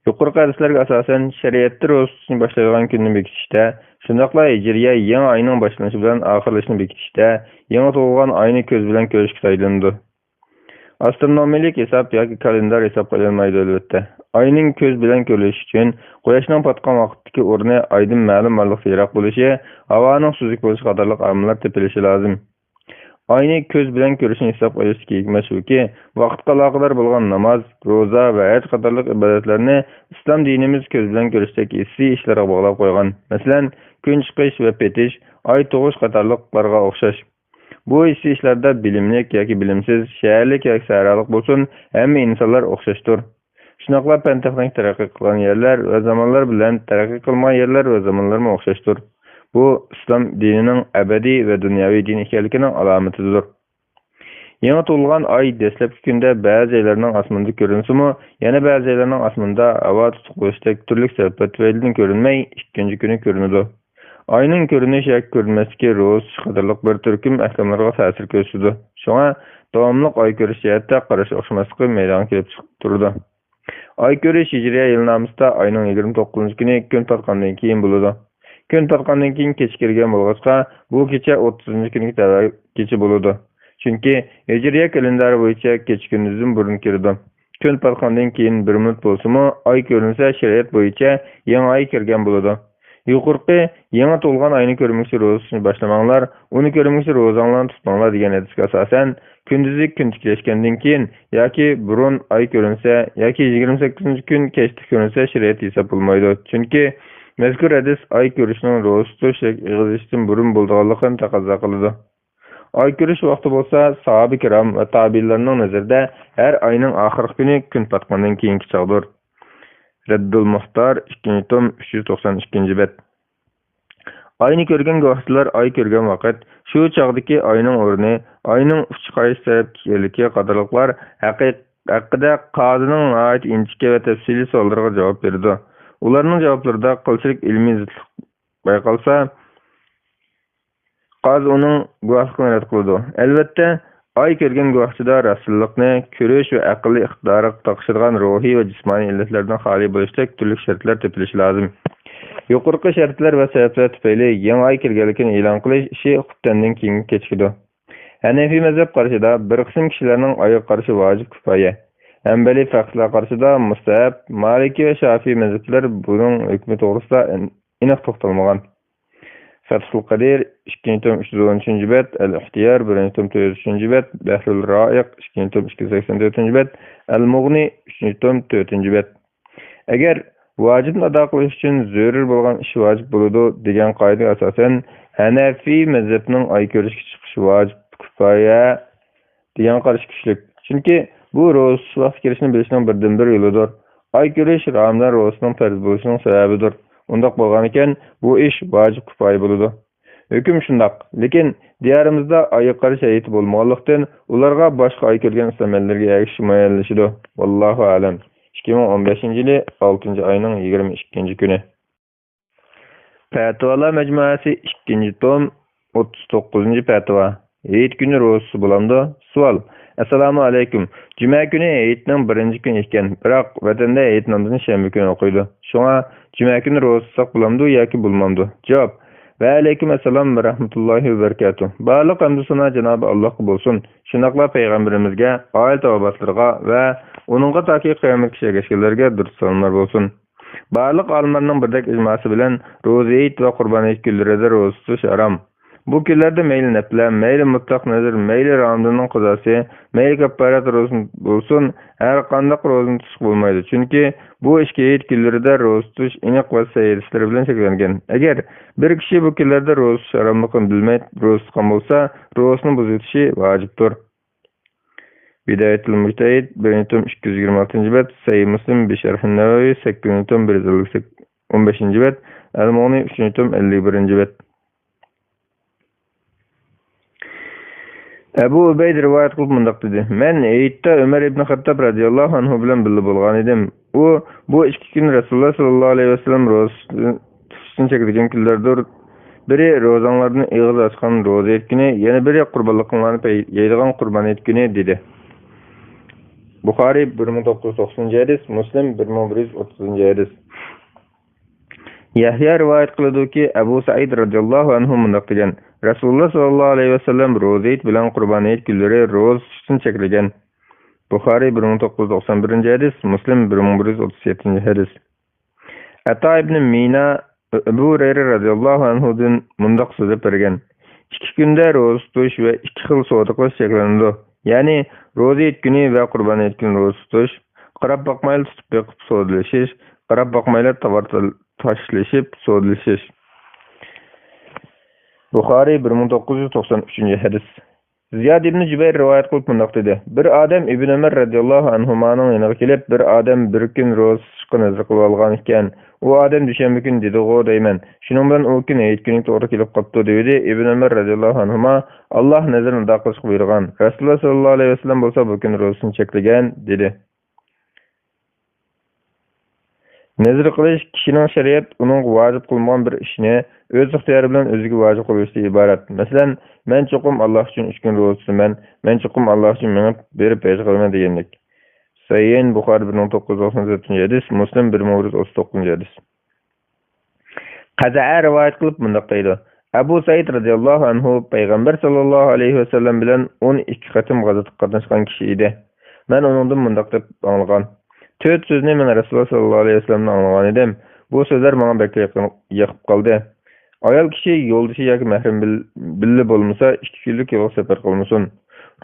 Yuqorqi hadislarga asosan shariatda ro'za tutishni boshlaydigan kunni bekitishda, shundaqla Hijriya yangi oyning boshlanishi bilan oxirlashini bekitishda, yangi tug'ilgan oyni ko'z bilan ko'rishga tayinlandi. Astronomiyalik hisob yoki kalendar hisob qilinmaydi albatta. Oyning ko'z bilan ko'rilishi uchun quyoshning patgan vaqtdagi o'rni oydan ma'lum ma'lumotga yiroq bo'lishi, havoning suzuk bo'lishi qatorliq omillar tepilishi lozim. Ayni ko'z bilan ko'rishni hisob qilishga hikmat shuki, vaqtga aloqador bo'lgan namoz, ro'za va haj qatorliq ibodatlarni islom dinimiz ko'z bilan ko'rishdagi hissiy ishlarga bog'lab qo'ygan. Masalan, kun chiqish va petish, oy tug'ish qatorliqlarga o'xshash. Bu hissiy ishlarda bilimlik yoki bilimsiz, shaharlik yoki sahralik bo'lsin, hamma insonlar o'xshashdir. Shunaqla fan-texnik taraqqiy qilgan yerlar va zamonlar bilan taraqqiy qilmagan yerlar va zamonlar ham o'xshashdir. Bu islom dinining abadiy va dunyoviy din ekanligining alomatidir. Yangi tug'ilgan oy dastlabki kunda ba'zi joylarning osmonda ko'rinsa-mu, yana ba'zi joylarning osmonda havo tutib qo'yishdek turli sabab tufaylidan ko'rinmay, ikkinchi kuni ko'rinadi. Oyning ko'rinishi yoki ko'rinmasligi ro'z qatorliq bir turkum ahkomlarga ta'sir ko'rsatadi. Shunga davomli oy ko'rish jihatda qarash o'xshamasligi meydonga kelib chiqib turdi. Oy ko'rish Hijriya yilnamasida oyning 29 kuni kun patgandan keyin bo'ladi. Kun patgandan keyin kech kirgan bo'lg'achqa, bu kecha 30 kunga kecha bo'ladi. Chunki Hijriya kalendari bo'yicha kech kunduzdan burun kirdi. Kun patgandan keyin 1 minut bo'lsa-mu, oy ko'rinsa shariat bo'yicha yangi oy kirgan bo'ladi. Yuqorqi yangi tug'ilgan oyni ko'rmoqchi ro'zasini boshlamanglar, uni ko'rmoqchi ro'zanglarni tutmanglar degan hadisga asosan, kunduzlik kun tiklashgandan keyin yoki burun oy ko'rinsa yoki 28 kun kechda ko'rinsa shariat hisob bo'lmaydi. Chunki mazkur hadis oy ko'rishning ro'za tutish ig'izishdan burun bo'lganligini taqozo qiladi. Oy ko'rish vaqti bo'lsa, sahoba kiram va tabiinlarning nazarida har oyning oxirgi kuni kun patgandan keyingi chog'dir. Raddul Muxtar 2. tom 392. bet. Ayni ko'rgan guvohchilar ay ko'rgan vaqt, shu chog'dagi ayning o'rni, ayning uchi qaysi tarafga ekanligi qatorliqlar haqida qozining nihoyat inchikka va tafsiliy savollarga javob berdi. Ularning javoblarida qilchilik ilmiy zidlik bayqalsa, qozi uning guvohligini rad qildi. Albatta, ay ko'rgan guvohchida rasullikni ko'rish va aqlli iqtidorga taqishadigan ruhiy va jismoniy illatlardan xoli bo'lishdek turli shartlar topilishi lozim. Yuqorqi shartlar va sabablar tufayli yangi ay kelganligini e'lon qilish ishi xuddandan keyin kechikdi. Hanafiy mazhab qarashida bir qism kishilarning ayga qarashi vojib kifoya. Hanbali faqihlar qarashida mustahab, Maliki va Shafiy mazhablar buning hukmi to'g'risida aniq to'xtalmagan. Fathul Qadir 2-tom 313-bet, Al-Ihtiyar 1-tom 403-bet, Bahrul Ra'iq 2-tom 284-bet, Al-Mughni 3-tom 4-bet. Agar vacibni ado qilish uchun zarur bo'lgan ish vojib bo'ladi degan qoidaga asosan Hanafiy mazhabining ay ko'rishga chiqish vojib kifoya degan qarash kuchli. Chunki bu ro'za vaqt kirishni bilishning birdan bir yo'lidir. Ay ko'rish Ramazon ro'zasining farz bo'lishining sababidir. Undaq bo'lgan ekan, bu ish vojib kifoya bo'ladi. Hukm shundaq. Lekin diyorimizda ay qarash ayeti bo'lmaganlikdan ularga boshqa ay ko'rgan islamonlarga ergashish muayyanlashidi. Vallohu a'lam. 2015-yili 6-ayning 22-kuni. Fatvalar majmuasi 2-tom 39-fatva. Hayit kuni ro'zasi bo'lamdi? Savol. Assalomu alaykum. Juma kuni hayitning 1-kuni ekan, biroq vatanda hayit namozini shanba kuni o'qiydi. Shunga juma kuni ro'zasi bo'lamdi yoki bo'lmamdi? Javob. Va alaykum assalom va rahmatullohi va barakatuh. Barliq hamd sana Janob Allohga bo'lsin. Shunaqla payg'ambarimizga, oila tavbatlarga va uningga toki qiyomatgacha ergashganlarga durud salomlar bo'lsin. Barliq olimlarning birdek ijmosi bilan ro'za hayit va qurbon hayit kunlarida ro'za tutish harom. Bu kunlarda mayli nafla, mayli mutlaq nazr, mayli Ramazonning qazosi, mayli kaffarat ro'za bo'lsin, har qanday ro'zani tutish bo'lmaydi. Chunki bu ishga hayit kunlarida ro'za tutish aniq va sayyidslar bilan cheklangan. Agar bir kishi bu kunlarda ro'za tutish haromligini bilmay ro'za tutgan bo'lsa, ro'zasini buzitishi vojibdir. Bidayatul Mujtahid 1-tom 226-bet, Sahih Muslim Bisharh an-Nawawi 8-tom 115-bet, Al-Mughni 3-tom 51-bet. Abu Ubayd rivoyat qilib mundaq dedi. Men Hayitda Umar ibn Xattob radhiyallohu anhu bilan birga bo'lgan edim. U bu 2 kun Rasululloh sallallohu alayhi vasallam ro'zasini cheklagan kunlardir. Biri ro'zanglarni ig'ir ochgan ro'za etkini, yana biri qurbonliqlarni yeydigan qurbon etkini dedi. Buxoriy 1990-hadis, Muslim 1130-hadis. Yahya rivoyat qiladi-ki, Abu Sa'id radhiyallohu anhu mundaq degan: Rasululloh sallallohu alayhi vasallam ro'za hayit bilan qurbon hayit kunlari ro'zasini cheklagan. Buxoriy 1991-hadis, Muslim 1137-hadis. Ata ibn Mina Abu Hurayra radhiyallohu anhudan mundaq so'zlab bergan: 2 kunda ro'za tutish va 2 xil savdo qilish cheklandi. Ya'ni ro'za hayit kuni va qurbon hayit kuni ro'za tutish, qarab boqmayli tutib beqib savdolashish, qarab boqmayli tovar tashlashib savdolashish. Buxoriy 1993-hadis. Ziyad ibn Jubayr rivoyat qilib mundaq dedi: Bir odam Ibn Umar radhiyallohu anhumaning yoniga kelib, bir odam bir kun ro'za tutishga nazar qilib olgan ekan. U odam dushanba kun dedi-go deyman. Shuning bilan u kun hayit kuni to'g'ri kelib qopti dedi Ibn Umar radhiyallohu anhuma. Alloh nazarni ado qilishga buyurgan. Rasululloh sallallohu alayhi vasallam bo'lsa bu kun ro'zasini cheklagan dedi. Nazar qilish kishining shariat uning vojib qilmagan bir ishni o'z ixtiyori bilan o'ziga vojib qilishdan iborat. Masalan, men cho'qim Alloh uchun 3 kun ro'za tutaman, men cho'qim Alloh uchun menib berib payt qilaman degandek. Sahih Buxoriy 1997-hadis, Muslim 1139-hadis. Qaza'a rivoyat qilib mundaq deydi: Abu Said radhiyallohu anhu payg'ambar sallallohu alayhi vasallam bilan 12 qatim g'azotga qatnashgan kishi edi. Men uningdan mundaq deb anglagan: 4 so'zni men Rasululloh sallallohu alayhi vasallamdan anglagan edim. Bu so'zlar menga bekka yoqib qoldi. Ayol kishi yo'ldoshi yoki mahram billa bo'lmasa 2 kunlik yo'l safar qilmasin.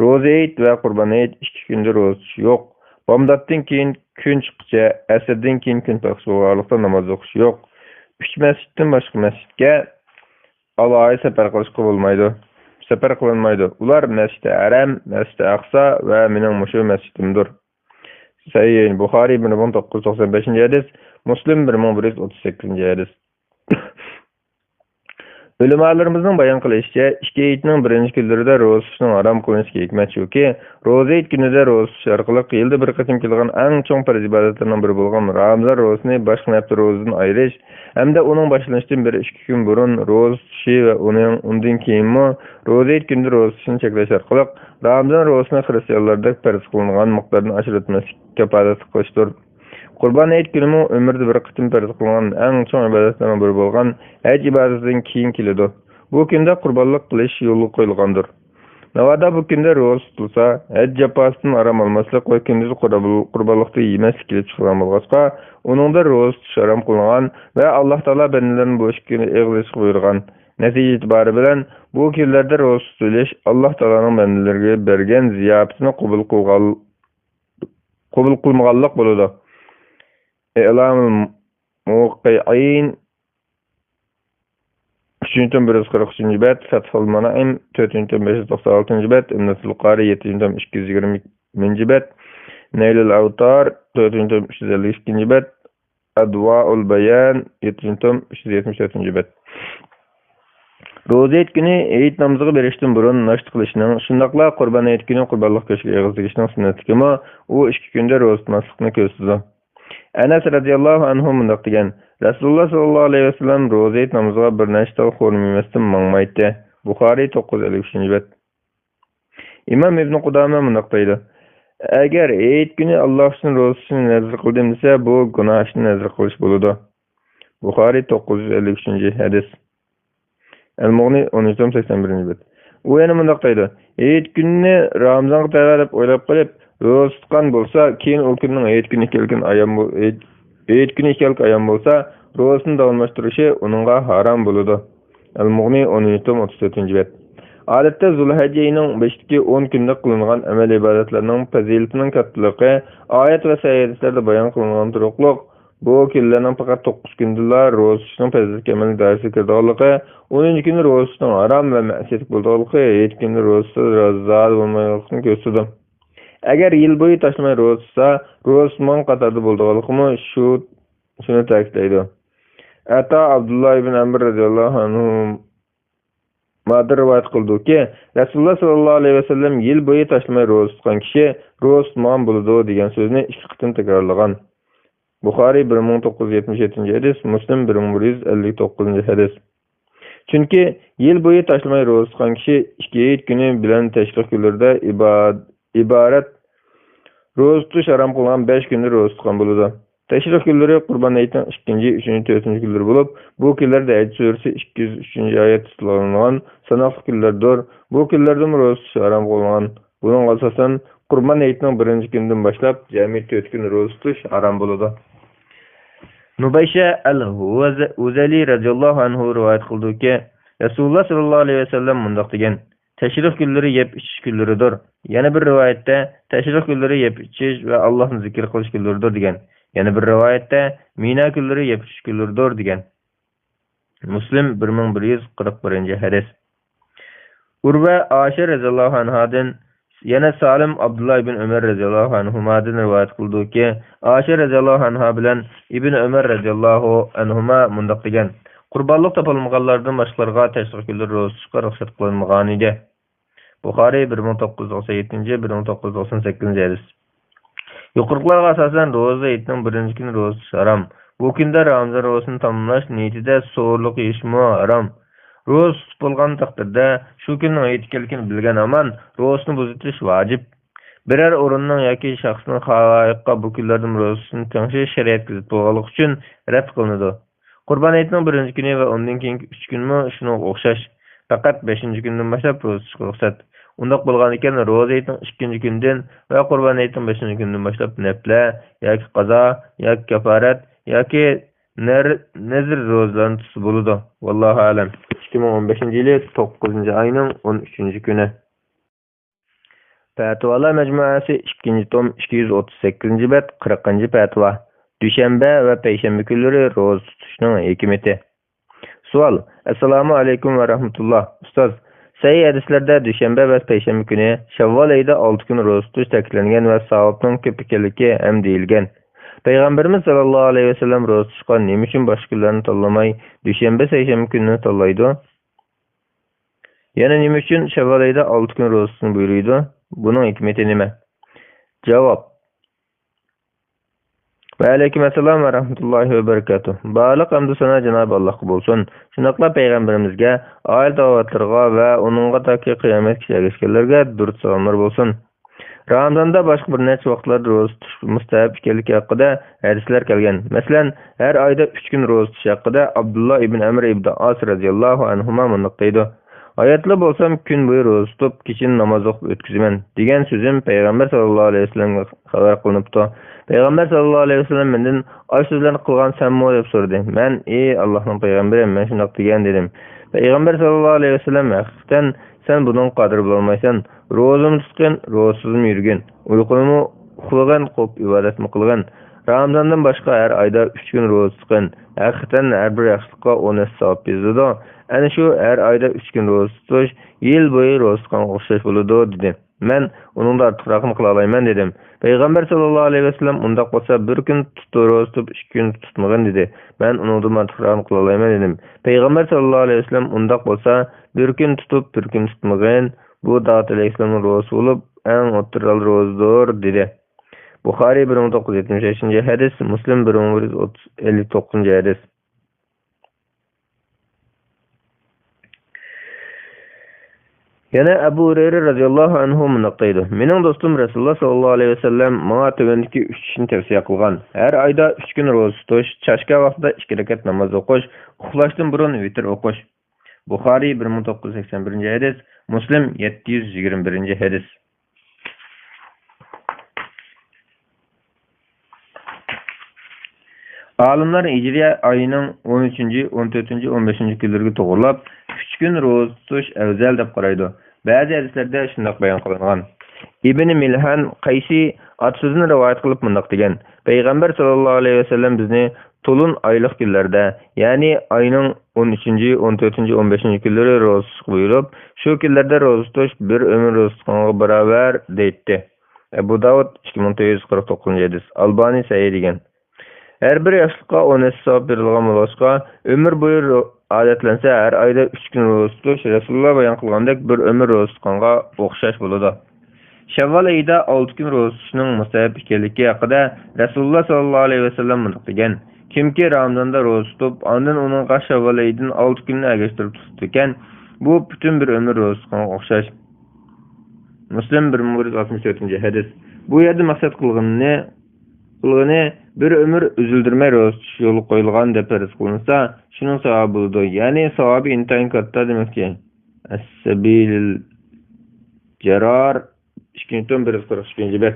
Ro'za hayit va qurbon hayit 2 kunda ro'za yo'q. Bomdoddan keyin kun chiqcha, asrdan keyin kun taqso'rlikda namoz o'qish yo'q. 3 masjiddan boshqa masjidga alohida safar qilishga bo'lmaydi. Safar qilinmaydi. Ular Masjid Haram, Masjid Aqsa va mening mushu masjidimdir. Sahih Buxoriy 1995-hadis, Muslim 1138-hadis. Ülemalarımızın bayan kılışça, iki ayetinin birinci günlerinde roza tutuşun haram kılınışki hikmet şu roza ayet günüde roza tutuş arkalık yılda bir kısım kilgan en çoğun farz ibadetlerinden biri bolgan Ramazan rozasını başka nefti rozasını ayrış, hem de onun başlanıştan bir 2 gün burun roza tutuşu ve ondan keyinmi roza ayet günüde roza tutuşunu çekleş arkalık Ramazan rozasını Hristiyanlarda farz kılıngan miqdarını aşırıtması kepalet kılıştır. Qurban ayet günü ömürde bir kıtım farz kılıngan en çoğun ibadetlerden biri bolgan hac ibadetinden keyin keledi. Bu günde qurbanlık qilish yo'lga qo'yilgandir. Navada bu günde roza tutulsa, hac japasından aram almaslik va kunduz qurbanlıqni yemaslik kelib chiqqan bo'lg'achqa, uningda roza tutish haram qilingan va Alloh taolo bandalarini bu ishni eg'lashga buyurgan. Natija itibari bilan bu kunlarda roza tutish Alloh taoloning bandalariga bergan ziyofatini qabul qilmaganlik bo'ladi. E'lamul muqayyin 3-143 bet, Fathul Manaim 4-596 bet, İbn-i Qari 7-220 bet, Neylül Avtar 4-352 bet, Adwa'ul Bayan 7-374 bet. Roza ayet günü ayet namazıga berishdan burun naşt qilishning, shundaqla qurban ayet günü qurbanlik go'shtiga eg'izligishning sunnati u 2 kunda roza tutmaslikni ko'rsatdi. Anas radhiyallohu anhu mundaq degan: Rasululloh sallallohu alayhi vasallam roza ayet namazıga bir nechta xo'rmaymasdan mangmaydi. Buxoriy 953 bet. İmam İbn Qudama mundaq deydi: Agar ayet günü Alloh uchun roza tutishni nazr qildim desa, bu gunohni nazr qilish bo'ladi. Buxoriy 953 hadis. El-Mughni 1381 bet. U yana mundaq deydi: ayet günni Ramazonga tayyorlab o'ylab qilib roza tutgan bo'lsa, keyin u kunning ayet günü kelgan ayam bo'lsa, rozasini davomlashtirishi uningga haram bo'ladi. Al-Mughni 17-34 bet. Odatda Zulhijja oyining 5-ki 10 kunda qilingan amal ibodatlarning fazilatining kattaligi oyat va hadislarda bayon qilingan turuqliq bu kunlarning faqat 9 kundala roza tutishning fazilati amal doirasiga kirganligi, 10 kunda roza tutishning harom va ma'siyat bo'lganligi, 7 kunda roza tutishning bo'lmaganligini ko'rsatadi. Agar yil bo'yi tashlamay roza tutsa, rozasman qatorda bo'lganligini shuni ta'kidlaydi. Ata Abdullah ibn Amr radhiyallohu anhu Madir rivoyat qildiki, Rasululloh sallallohu alayhi vasallam yil bo'yi tashlamay roza tutgan kishi rozasman bo'ladi degan so'zni 2 qitim takrorlagan. Buxoriy 1977 hadis, Muslim 1159 hadis. Chunki yil bo'yi tashlamay roza tutgan kishi 2 ayet kuni bilan tashriq kunlarda iborat roza tutish harom qilingan 5 kunda roza tutgan bo'ladi. Tashriq kunlari Qurban ayetining 2, 3, 4 kunlari bo'lib, bu kunlarda Haj surasi 203-oyat tutilgan sanoqli kunlardir. Bu kunlarda roza tutish harom qilingan. Buning asosan Qurban ayetining 1-kunidan boshlab jami 4 kun roza tutish harom bo'ladi. Nubaysha al-Huzali radhiyallohu anhu rivoyat qildiki, Rasululloh sallallohu alayhi vasallam mundaq degan: Təşrif günləri yeb içiş günləridir. Yana bir rivayətdə təşrif günləri yeb içiş və Allah'ın zikir qilish günləridir degan. Yana bir rivayətdə Mina günləri yeb içiş günləridir degan. Muslim 1141 hadis. Urva Aşir radhiyallohu anhadan yana Salim Abdullah ibn Ömer radhiyallohu anhumadan rivayet qildi ki, Aşir radhiyallohu anha bilan Ibn Ömer radhiyallohu anhuma mundaq degan: Qurbanlıq tapılmaganlardan başqalarga təşriq günləri roza tutishga ruxsat qilinmagan idi. Buxoriy 1997-1998 hadis. Yuqoriqlarga asosan roza ayetining 1-kuni roza tutish haram. Bu kunda Ramazon rozasini tamomlash niyatida so'rliq yeyishmi haram. Roza tutib bo'lgan taqdirda shu kunning ayeti kelganini bilgan aman rozasini buzitish vojib. Biror o'rinning yoki shaxsning xaloyiqqa bu kunlardan rozasini tangishi shariat kuzatib bo'lganligi uchun rad qilinadi. Qurban ayetining 1-kuni va undan keyingi 3 kunmi shunga o'xshash. Faqat 5-kundan boshlab roza tutishga ruxsat. Undaq bo'lgan ekan roza ayetining 2-kundan va Qurban ayetining 5-kundan boshlab nafla yoki qazo yoki kafarat yoki nazr rozalarni tutsa bo'ladi. Vallohu alam. 2015-yil 9-oyning 13-kuni. Fatvolar majmuasi 2-tom 238-bet 40-fatvo. Dushanba va payshanba kunlari roza tutishning hikmati. Savol: Assalomu alaykum va rahmatulloh. Ustoz, sahih hadislarda dushanba va payshanba kuni Shavvol oyida 6 kun roza tutish ta'kidlangan va savobning ko'p ekanligi ham deyilgan. Payg'ambarimiz sallallohu alayhi vasallam roza tutishga nima uchun boshqa kunlarni tanlamay dushanba, payshanba kunini tanlaydi? Yana nima uchun Şevval ayida 6 kun roza tutishni buyuruydi? Buning hikmeti nima? Javob. Ve aleykümselam ve rahmetullahi ve berekatuh. Barliq hamdu sana Cenab-ı Allah'a bolsun. Şundaqla peygamberimizge, aile davatlarga ve onunğa taki kıyamet kişilerge durut salamlar bolsun. Ramazanda başka bir neçe vaqtlarda roza tutish mustahab ekanligi haqida hadislar kelgan. Masalan, her ayda 3 gün roza tutish haqida Abdullah ibn Amr ibn As radhiyallohu anhuma mundaq deydi. Hayatlı bolsam gün boyu roza tutup kechin namoz o'qib o'tkazaman degan so'zim Payg'ambar sallallohu alayhi vasallamga xabar qilinibdi. Payg'ambar sallallohu alayhi vasallam mendan ay so'zlarni qilgan sanmi deb so'radi. Men ey Allohning payg'ambari, men shunday degan dedim. Payg'ambar sallallohu alayhi vasallam haqiqatan sen bunun qodir bo'lmaysan. Rozani tutgan, rozasizmi yurgan, uyquni uxlagan, qo'p ibodatmi qilgan. Ramazondan boshqa har oyda 3 kun roza tutgan. Haqiqatan har bir yaxshilikqa 10 savob bezdi. Ana shu har oyda 3 kun roza tutish yil bo'yi roza tutgan o'xshash bo'ladi dedi. Men uningda ortiqroqni qila olmayman dedim. Payg'ambar sallallohu alayhi vasallam undaq bo'lsa bir kun roza tutib 2 kun tutmagan dedi. Men uningda ortiqroqni qila olmayman dedim. Payg'ambar sallallohu alayhi vasallam undaq bo'lsa bir kun tutib bir kun tutmagan. Bu Dağıt Aleyhisselam'ın rozası olup en otural rozadır dedi. Bukhari 1975. hadis, Müslim 1959. hadis. Yana Abu Hurayra radhiyallohu anhu mundaqaydı. Mening dostum Rasululloh sallallohu alayhi vasallam menga tövendiki 3 ishni tavsiya qilgan. Har oyda 3 kun roza tutish, chashka vaqtida 2 rakat namoz o'qish, uxlashdan burun vitr o'qish. Bukhari 1981. hadis, Müslim 721. hadis. Alimlar Hicriye ayının 13. 14. 15. günlerine to'g'rilab 3 gün roza tutish afzal deb qaraydi. Ba'zi hadislarda shunday bayon qilingan. Ibn Milhan Qaysi at-so'zini rivoyat qilib mundaq degan. Payg'ambar sallallohu alayhi vasallam bizni to'lin oylik kunlarda, ya'ni ayning 13, 14, 15 kunlari roza tutishga buyurib, shu kunlarda roza tutish bir umr roza tutishga barobar deydi. Abu Davud 2949. hadis. Albani sahih degan. Her bir yaşlıkka 10 savob berilgan bo'lsa, ömür boyu adetlense her ayda 3 gün roza tutish Rasululloh bayon qilgandek bir ömür roza tutganga o'xshash bo'ladi. Şevval ayida 6 gün roza tutishning mustahab ekanligi haqida Rasululloh sallallohu alayhi vasallam mundaq degan. Kimki Ramazonda roza tutib, ondan uningga Şevval ayidan 6 kunni agashtirib tutdi ekan, bu butun bir ömür roza tutganga o'xshash. Müslim 1964. hadis. Bu yerda maqsad qilgani bir ömür üzüldürme roza tutish yo'li qo'yilgan deb farz qilinsa, shuning savobi bo'ladi. Ya'ni savobi intayin katta demakki. As-sabilul jarar 2140.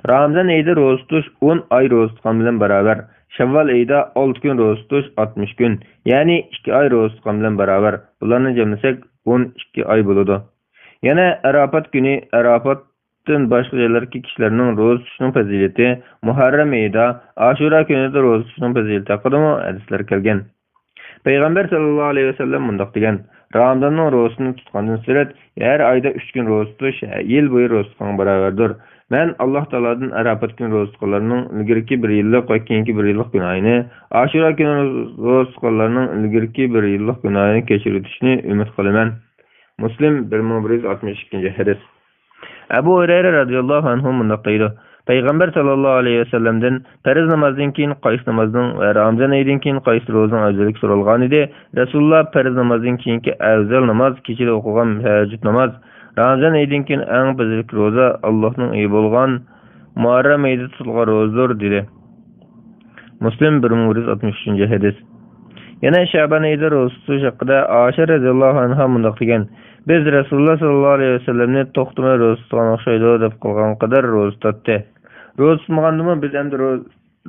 Ramazon ayida roza tutish 10 oy roza tutgan bilan barobar. Şevval ayida 6 kun roza tutish 60 kun, ya'ni 2 oy roza tutgan bilan barobar. Bularni jamlasak 12 oy bo'ladi. Yana Arafat kuni başka yerlerdeki kişilerin roza tutuşunun fazileti, Muharrem ayida, Aşura günüde roza tutuşunun fazileti hakkında mı hadisler kelgen. Peygamber sallallahu aleyhi ve sellem mundaq degan. Ramazanның rozasını tutqandan süret, her ayda 3 gün roza tutuş, yıl boyu roza tutqan barabardır. Men Allah Taala'dan Arafat günü roza tutqanlarının ilgirki bir yıllık ve keyinki bir yıllık günahını, Aşura günü roza tutqanlarının ilgirki bir yıllık günahını keçirtishini ümit qilaman. Müslim 1162. hadis. Abu Hurayra radhiyallohu anhu mundaq deydi. Payg'ambar sallallohu alayhi vasallamdan farz namozdan keyin qaysi namozning va Ramazon oyidan keyin qaysi ro'zaning afzallik so'ralgan edi. Rasululloh farz namozdan keyingi afzal namoz kechida o'qigan tahajjud namoz, Ramazon oyidan keyin eng afzallik ro'za Allohning oyi bo'lgan Muharram oyida tutilgan ro'zadir dedi. Muslim 1163. hadis. Yana Şaban oyida ro'za tutish haqida Oysha radhiyallohu anha mundaq degan. Biz Rasululloh sallallohu alayhi vasallamni to'xtamay roza tutgan o'xshaydi deb qilgan qadar roza tutdi. Roza tutmagandimi biz endi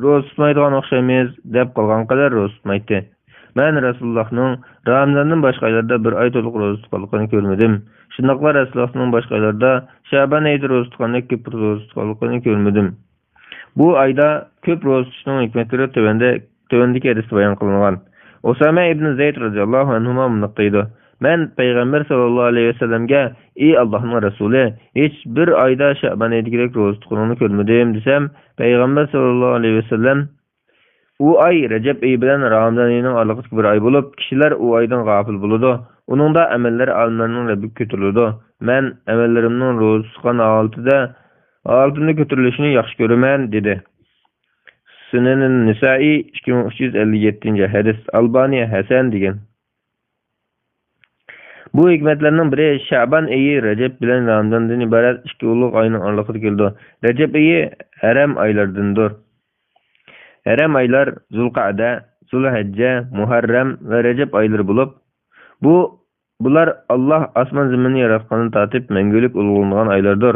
roza tutmaydigan o'xshaymiz deb qilgan qadar roza tutmaydi. Men Rasulullohning Ramazondan boshqa oylarda bir oy to'liq roza tutganligini ko'rmadim. Shundaqla Rasulullohning boshqa oylarda Şaban oyida roza tutgandek ko'p roza tutganligini ko'rmadim. Bu oyda ko'p roza tutishning hikmatlari tövendeki hadisda bayon qilingan. Osama ibn Zayd radhiyallohu anhu mundaq deydi. Men Peygamber sallallahu aleyhi ve sellem'ge ey Allah'ın Resulü hiç bir ayda Şaban ayidagidek roza tutganini ko'rmadim desem, Peygamber sallallahu aleyhi ve sellem u ay Recep ayi bilan Ramazon ayining oraliqdagi bir ay bo'lib, kishilar u aydan g'afil bo'ladi. Uningda amallar alimlarning Rabbiga ko'tariladi. Men amallarimning ro'za tutgan holatimda ko'tarilishini yaxshi ko'raman dedi. Sunan Nisa'i 2357-hadis. Albani Hasan degan. Bu hikmatlarning biri Şaban oyi Rajab bilan Ramazondan iborat ikki ulug' oyning oralig'ida keldi. Rajab oyi haram oylardandir. Haram oylar Zulqa'da, Zulhijja, Muharram va Rajab oylari bo'lib, bular Allah osmon zaminni yaratgandan tortib mangulik ulug'langan oylardir.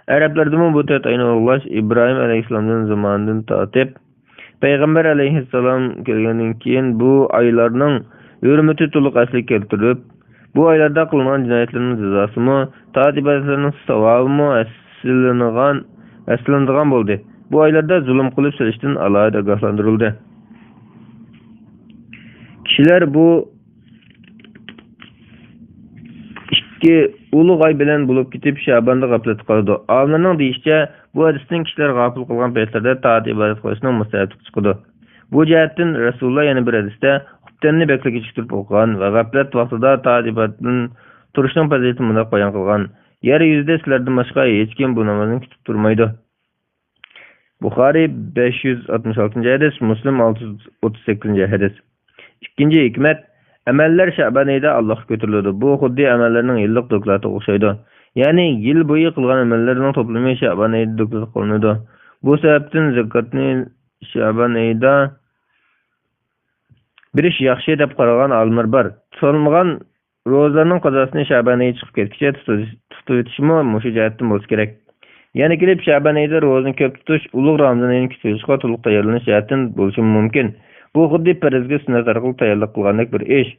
Arablarda bu to'rt oyni ulug'lash İbrahim alayhissalomning zamonidan tortib Payg'ambar alayhissalom kelgandan keyin bu oylarning hurmati to'liq asliga keltirib, bu oylarda qilingan jinoyatlarning jazosimi, toat ibodatlarning savobimi aslanadigan bo'ldi. Bu oylarda zulm qilib silishdan alohida ogohlantirildi. Kishilar bu ikki ulug' oy bilan bo'lib ketib Sha'bonda g'aflat qiladi. Olimlarning deyishicha, bu hadisdan kishilar g'afil qilgan paytlarda toat ibodat qilishning mustahabbi chiqadi. Bu jihatdan Rasululloh yana bir hadisda xuftanni bekla kechiktirib o'qigan va g'aflat vaqtida toat ibodatdan turishning fazilatini bunday bayon qilgan. Yer yuzida sizlardan boshqa hech kim bu namozni kutib turmaydi. Buxoriy 566-hadis, Muslim 638-hadis. Ikkinchi hikmat, amallar Sha'ban oyida Allohga ko'tariladi. Bu xuddi amallarning yillik doklatiga o'xshaydi. Ya'ni yil bo'yi qilgan amallarning to'plami Sha'ban oyida doklat qilinadi. Bu sababdan zakotni Sha'ban oyida birish yaxshi deb qaragan olimlar bor. Tutilmagan ro'zalarning qazosini Sha'ban oyi chiqib ketguncha tutib o'tishmi mushu jihatdan bo'lsa kerak. Yana kelib Sha'ban oyida ro'zani ko'p tutish ulug' Ramazon oyining kutishga to'liq tayyorlanish jihatdan bo'lishi mumkin. Bu xuddi farzga sunnat orqali tayyorlik qilgandek bir ish.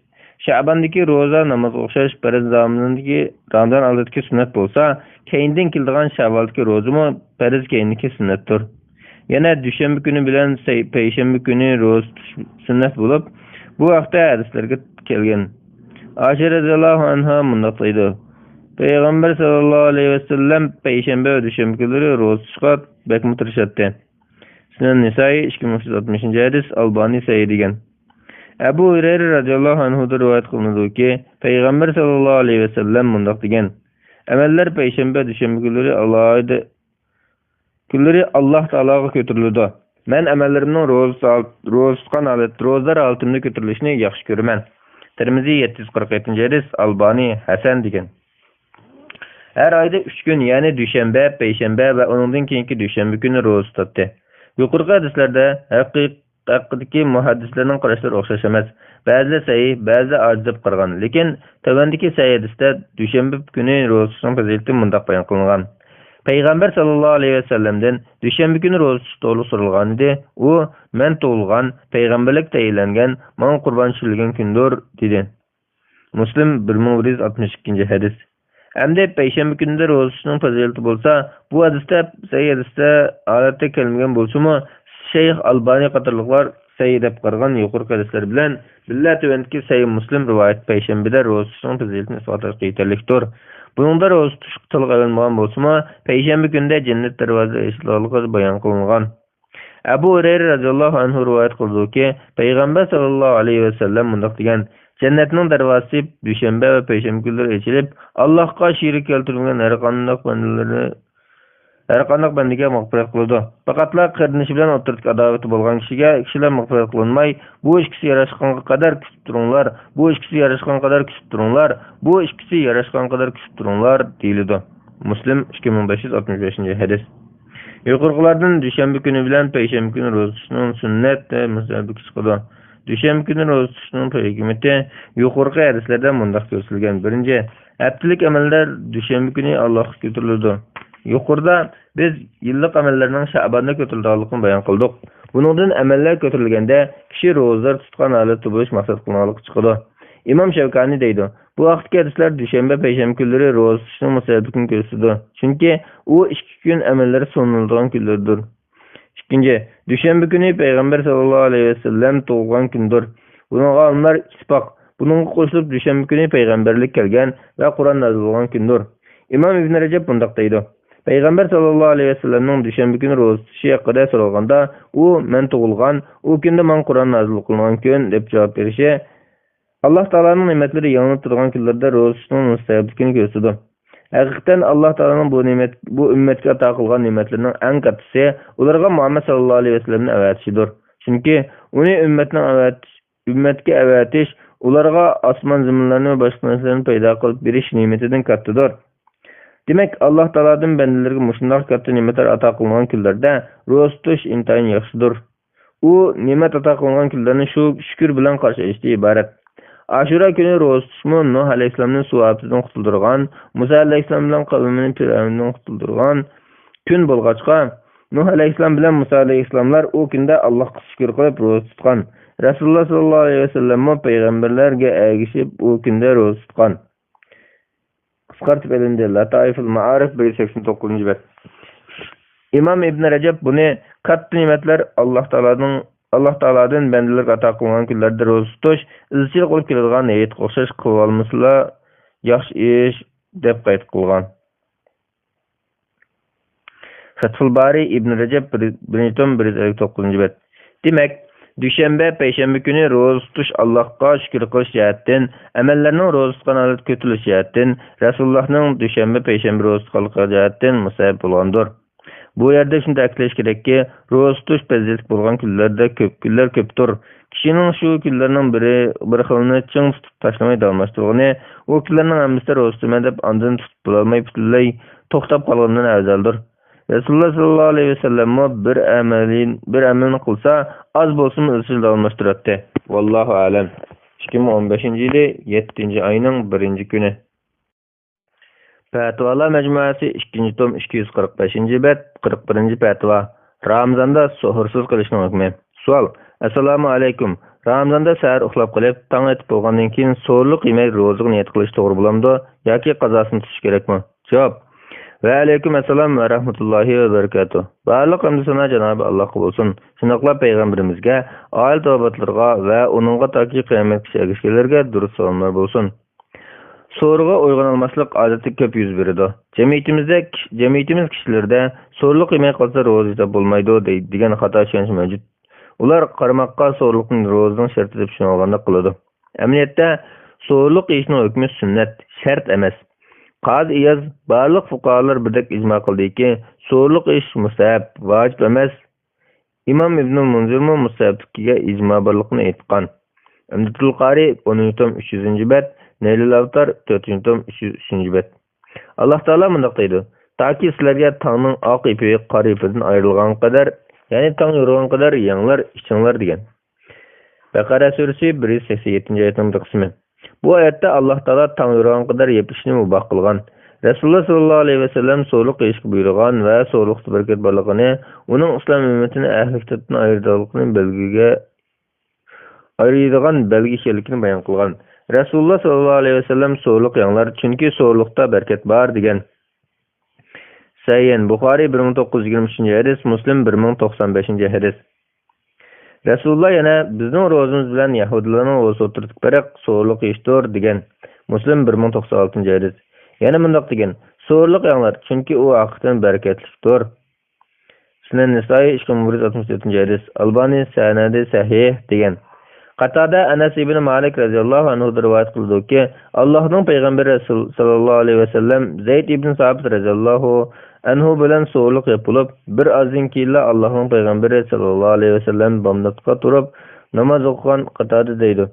Sha'bandagi ro'za namozga o'xshash farz Ramazon oldidagi sunnat bo'lsa, keyindan keladigan Shavvoldagi ro'zami farz keyindagi sunnatdir. Yana dushanba kuni bilan payshanba kuni ro'za sunnat bo'lib, bu vaqtda hadislarga kelgan. Oysha radhiyallohu anha bunday deydi: Payg'ambar sallallohu alayhi vasallam payshanba va dushanba kunlari ro'za tutishga bakmi tirishadi. Sunan Nisa'i 2360-hadis, Albani Sahih degan. Abu Hurayra radhiyallohu anhu rivoyat qilinadiki, Payg'ambar sallallohu alayhi vasallam bunday degan: Amallar payshanba, dushanba kunlari Alloh taologa ko'tariladi. Men amallarimning ro'zalar altimda ko'tarilishini yaxshi ko'raman. Tirmiziy 747-hadis, Albani Hasan degan. Her ayda 3 gün, ya'ni dushanba, payshanba va undan keyingi dushanba kuni ro'za tutadi. Yuqorqi hadislarda haqidagi muhaddislarning qarashlari o'xshash emas. Ba'zilar sahih, ba'zilar ojiz deb qaragan. Lekin tavandagi sahih hadisda dushanba kuni ro'za tutishning fazilati bunday bayon qilingan. Payg'ambar sallallohu alayhi vasallamdan dushanba kuni ro'za tutish to'g'ri so'ralgan edi. U men tug'ilgan, payg'ambarlik tayinlangan, men qurbon tushilgan kundir dedi. Muslim 1162-hadis. Hamda payshanba kunida ro'za tutishning fazilati bo'lsa, bu hadisda sahih hadisda odatda kelmagan bo'lsa-mu, Shayx Albani qatorliqlar sahih deb qaragan yuqorqi hadislar bilan billa tuvandagi sahih Muslim rivoyat payshanbada ro'za tutishning fazilatini isbotlashga yetarlidir. Buningda ro'za tutish tilga olinmagan bo'lsa-mu, payshanba kunida jannat darvozasi ochilganligi bayon qilingan. Abu Hurayra radhiyallohu anhu rivoyat qildiki, Payg'ambar sallallohu alayhi vasallam bunday degan: Jannatning darvozasi dushanba va payshanba kunlari ochilib, Allohga shirik keltirilgan har qanday bandaga mag'firat qiladi. Faqatla qirinishi bilan o'tirib adovati bo'lgan kishilar mag'firat qilinmay, bu ikkisi yarashganga qadar kutib turinglar, bu ikkisi yarashgan qadar kutib turinglar, bu ikkisi yarashgan qadar kutib turinglar deyiladi. Muslim 2565-hadis. Yuqorqilardan dushanba kuni bilan payshanba kuni ro'za tutishning sunnat va mustahabbi chiqadi. Dushanba kuni ro'za tutishning hikmati yuqorqi hadislarda bunday ko'rsatilgan. Birinchi, haftalik amallar dushanba kuni Allohga ko'tariladi. Yuqorida biz yillik amallarning Sha'bonda ko'tarilganligini bayon qildik. Buningdan amallar ko'tarilganda kishi ro'zalar tutgan holatda bo'lish maqsad qilinganligi chiqadi. Imom Shavkani deydi: Bu vaqtdagi hadislar dushanba, payshanba kunlari ro'za tutishning mustahabligini ko'rsatadi. Chunki u 2 kun amallari so'niladigan kunlardir. Ikkinchi, dushanba kuni Payg'ambar sallallohu alayhi vasallam tug'ilgan kundir. Bunga olimlar ittifoq. Buningga qo'shilib dushanba kuni payg'ambarlik kelgan va Qur'on nozil bo'lgan kundir. Imom Ibn Rajab bunday deydi: Payg'ambar sallallohu alayhi vasallamning dushanba kuni ro'za tutishi haqida so'ralganda, u men tug'ilgan, u kunda men Qur'on nozil qilingan kun deb javob berishi Allah Taala'nın nimetleri yanılıp turgan kunlarda roza tutuşning mustahapligini ko'rsatdi. Haqiqatan Allah Taala'nın bu ümmetga ato qilgan ne'matlarining eng kattasi ularga Muhammad sallallohu alayhi vasallamni avatishidir. Chunki uni ummatga avatish ularga osmon zaminlarni va boshqa narsalarni paydo qilib berish ne'matidan kattadir. Demak, Allah Taala'dan bandalarga mushunday katta ne'matlar ato qilingan kunlarda roza tutish intayin yaxshidir. U ne'mat ato qilingan kunlarni shu shukr bilan qarshi olishdan iborat. Ashura kuni roza tutishmi Nuh alayhissalomni suv aftidan qutuldirgan, Musa alayhissalom bilan qavmini Fir'avndan qutuldirgan kun bo'lg'achqa, Nuh alayhissalom bilan Musa alayhissalomlar u kunda Allohga shukr qilib roza tutgan. Rasululloh sallallohu alayhi vasallam payg'ambarlarga ergishib u kunda roza tutgan. Qisqartib elindi. Lataiful Ma'arif 189-bet. İmam İbn Rajab buni katta ne'matlar Allah Taala'dan bandalarga ato qilingan kunlarda roza tutish izchil qilib keladigan niyat qo'shish qilib olmaslar yaxshi ish deb qayd qilgan. Fathul Bari İbn Rajab 159-bet. Demak, dushanba, payshanba kuni roza tutish Allohga shukr qilish jihatdan, amallarning roza tutgan holat ko'tilish jihatdan, Rasulullohning dushanba, payshanba roza tutganligi jihatdan musabab bo'lgandir. Bu yerda shuni ta'kidlash kerakki, roza tutish fazilatli bo'lgan kunlarda kunlar ko'pdir. Kishining shu kunlarning bir xilini ching tutib tashlamay davomlashtirgani, u kunlarning hammasida roza tutaman deb ondan tutib bo'lolmay butunlay to'xtab qolgandan afzaldir. Rasululloh sallallohu alayhi vasallam bir amalni qilsa, az bo'lsin izchil davomlashtiradi. Vallohu a'lam. 2015-yili 7-oyning 1-kuni. Fatvalar majmuasi 2-tom 245-bet 41-fatva. Ramazonda suhursiz qilishning hukmi. Savol: Assalomu alaykum. Ramazonda sahar uxlab qolib, tong etib bo'lgandan keyin so'rliq yemak ro'zaga niyat qilish to'g'ri bo'lamdi yoki qazosini tutish kerakmi? Javob: Va alaykum assalom va rahmatullohi va barakatuh. Barliq hamd sana Janobi Allohga bo'lsin. Shunaqla payg'ambarimizga, oil tavbatlarga va uningga toki qiyomatgacha erishganlarga durud salomlar bo'lsin. So'rg'a uyg'onolmaslik odati ko'p yuz beradi. Jamiyatimiz kishilarda so'rliq yemak qilsa ro'za bo'lmaydi degan xato tushunish mavjud. Ular qarmoqqa so'rliqning ro'zaning sharti deb tushunganlik qiladi. Amaliyotda so'rliq yeyishning hukmi sunnat, shart emas. Qazi Iyaz barliq fuqarolar birdek ijmo qildiki, so'rliq yeyish mustahab, vojib emas. Imom Ibn Munzir mustahabga ijmo borligini aytgan. Umdatul Qari 10-tom 300-bet, Nailul Avtar 4-tom 303-bet. Alloh taolo bunday deydi: "Taki sizlarga tongning oq ipi qora ipidan ayrilgan qadar, ya'ni tong yorug'an qadar yanglar, ichinglar" degan. Baqara surasi 187-oyatning bir qismi. Bu oyatda Alloh taolo tong yorug'an qadar yepishni muboh qilgan. Rasululloh sallallohu alayhi vasallam so'rliq yeyishga buyurgan va so'rliqda barakat borligini, uning islom ummatini ahli kitobdan ayiradigan belgi ekanligini bayon qilgan. Rasululloh sallallohu alayhi vasallam so'rliq yanglar, chunki so'rliqda barakat bor degan. Sahih Buxoriy 1923-hadis, Muslim 1095-hadis. Rasululloh yana bizning ro'zamiz bilan yahudilarning ro'zasi o'tirib farq so'rliq yeyishdir degan. Muslim 1096-hadis. Yana bunday degan: so'rliq yanglar, chunki u haqiqatan barakatlidir. Sunan Nisoiy 2167-hadis. Albani sanadi sahih degan. Qatada Anas ibn Malik radhiyallohu anhu rivoyat qildiki, Allohning payg'ambari sallallohu alayhi vasallam Zayd ibn Sabit radhiyallohu anhu bilan so'rliq yapılib, bir ozdan keyin Allohning payg'ambari sallallohu alayhi vasallam bomdodga turib namoz o'qigan. Qatada deydi: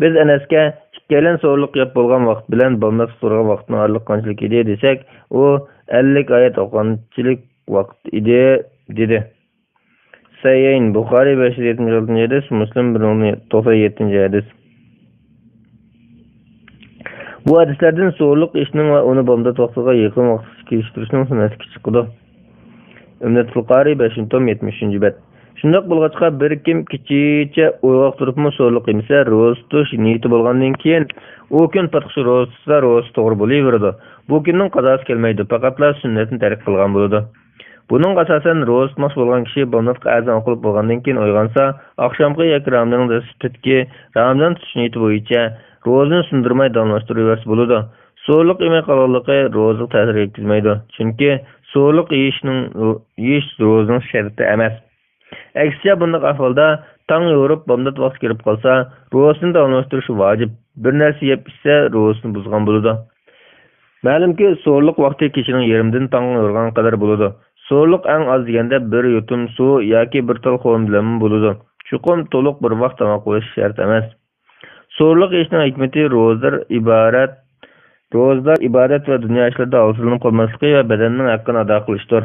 Biz Anasga ikkalan so'rliq yap bo'lgan vaqt bilan bomdod turgan vaqtning oraliq qanchalik edi desak, u 50 oyat o'qanchilik vaqt edi dedi. Sahih Buxoriy 576-hadis, Muslim 1097-hadis. Bu hadislardan so'rliq ishning va uni bomdod vaqtiga yaqin vaqtga kelishtirishning sunnati chiqdi. Umdatul Qari 5-tom 70-bet. Shundoq bo'lg'achqa bir kim kechicha uyg'oq turibmi so'rliq yemasa, ro'za tutish niyati bo'lgandan keyin u kun patqish ro'za to'g'ri bo'laveradi. Bu kunning qazosi kelmaydi, faqatla sunnatni tark qilgan bo'ladi. Bunun asasen ro'za tutmoqchi bo'lgan kishi bomdodga azon o'qilib bo'lgandan keyin uyg'onsa, oqshomgi yoki Ramazonning dastlabki Ramazon tutish niyati bo'yicha ro'zani sundirmay davomlashtirib bo'ladi. So'rliq yemək qolganligi ro'zaga ta'sir yetkazmaydi, chunki so'rliq yeyish ro'zaning sharti emas. Aksiya bunday ahvolda Taң yo'rib, bomdod vaqti kirib qolsa, ro'zasini davomlashtirish vojib. Bir narsa yeb ichsa, ro'zasini buzgan bo'ladi. Ma'lumki, so'rliq vaqti kechining yarimdan taң yo'rgan qadar bo'ladi. So'rliq eng oz deganda bir yutum suv yoki bir tal xom bilan bo'ladi. Chuqum to'liq bir vaqt tamoq qilish shart emas. So'rliq yeyishning hikmati ro'zlar ibodat va dunyo ishlarida oziqlanib qolmasligi va badanning haqqini ado qilishdir.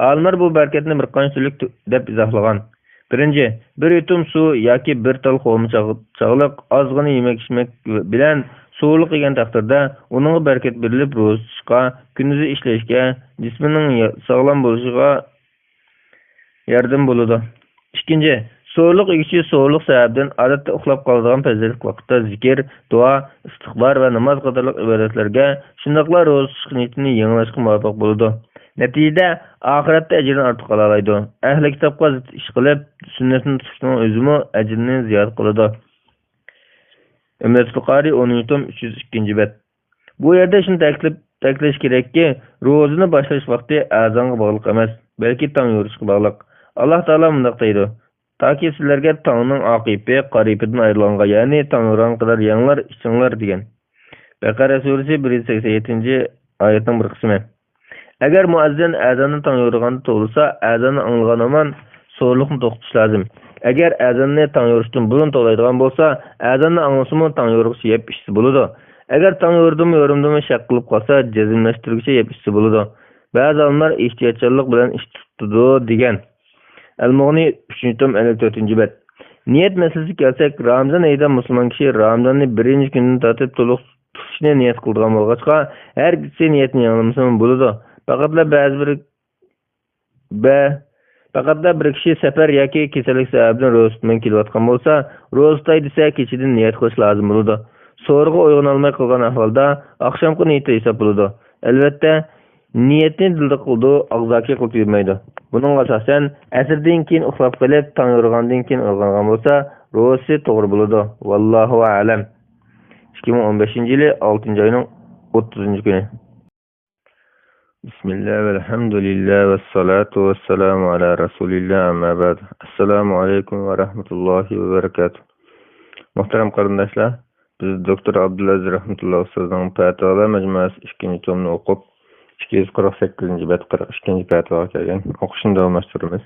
Olimlar bu barakatni bir qanchalik deb izohlagan. Birinchi, bir yutum suv yoki bir tal xom chog'liq ozgina yemak-ichmak bilan so'rliq yegan taqdirda uning barakat berilib, ro'za tutishga, kunduzi ishlashga, jismining sog'lom bo'lishiga yordam bo'ladi. Ikkinchi, so'rliq yegishi so'rliq sababidan odatda uxlab qoladigan fazilatli vaqtda zikr, duo, istig'for va namoz qatorliq ibodatlarga, shundaqla ro'za tutish niyatini yanglashga muvofiq bo'ladi. Natijada oxiratda ajrni ortiq ola oladi. Ahli kitobga zid ish qilib, sunnatni tutishning o'zimi ajrni ziyoda qiladi. Umratul Qari 10.302 bet. Bu yerda shuni ta'kidlash kerakki, ro'zani boshlash vaqti azonga bog'liq emas, balki tong yo'rishga bog'liq. Alloh taolo bunday deydi: "Toki sizlarga tongning oqibi qaribidan ayrilganga, ya'ni tong yo'rgan qadar yanglar ichinglar" degan. Baqara surasi 187-oyatning bir qismi. Agar muazzin azonni tong yo'rganda to'g'rilsa, azonni anglagan aman so'rliqni to'xtatish lozim. Agar azonni tong yo'rishdan burun to'g'laydigan bo'lsa, azonni anglasimi tong yo'rg'ishi yeb ichsa bo'ladi. Agar tong yo'rimdimi shak qilib qolsa, jazmlashtirgicha yeb ichsa bo'ladi. Ba'zi olimlar ehtiyotkorlik bilan ish tutadi degan. Al-Mughni 3.54 bet. Niyat masalasiga kelsak, Ramazon oyida musulmon kishi Ramazonni birinchi kundan tortib to'liq tutishni niyat qilgan bo'lg'achqa, har kisi niyatni yanglamasa bo'ladi. Faqatla bir kishi safar yoki kasallik sababidan ro'za tutmay kelayotgan bo'lsa, ro'za tutay desa kechidan niyat qilish lozim bo'ladi. So'rg'a uyg'onolmay qolgan ahvolda oqshomgi niyatni hisob bo'ladi. Albatta, niyatni dilda qildi, og'zaki qilib yurmaydi. Buning asosan asrdan keyin uxlab qolib, tong yo'rgandan keyin uyg'ongan bo'lsa, ro'zasi to'g'ri bo'ladi. Vallohu a'lam. 2015-yili 6-oyning 30-kuni. Bismillah velhamdülillah ve salatu ve selamu ala Resulillah amma ba'd. Assalamu alaykum ve rahmetullahi ve berekatuh. Muhterem qarindoshlar, biz Doktor Abdulaziz rahmetullah ustozning Fatvalar majmuasi 2-tomni o'qib, 248-bet 42 fatvoga kelgan. O'qishni davomlashtiramiz.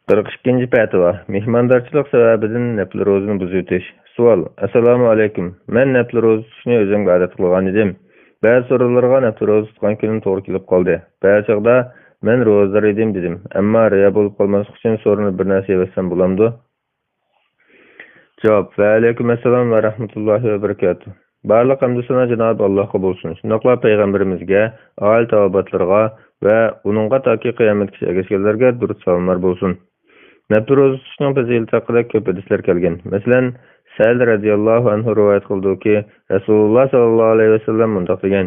42 fatvo. Mehmondorchilik sababidan nafl ro'zani buzib o'tish. Savol: Assalomu alaykum. Men nafl ro'za tutishni o'zimga odat qilgan edim. Ba'zi so'rovlarga nafl ro'za tutgan kunim to'g'ri kelib qoldi. Ba'zi chog'da men ro'zador edim dedim. Ammo riyo bo'lib qolmaslik uchun so'rni bir narsa yebsam bo'lamdi? Javob: Va alaykum assalom va rahmatullohi va barakatuh. Barliq hamd sana Janob Allohga bo'lsin. Shundoqla payg'ambarimizga, oil tavobatlarga va uningga toki qiyomatgacha ergashganlarga durud salomlar bo'lsin. Nafl ro'za tutishning fazilati haqida ko'p hadislar kelgan. Masalan, Sa'd radhiyallohu anhu rivoyat qildiki, Rasululloh sallallohu alayhi vasallam mundoq degan: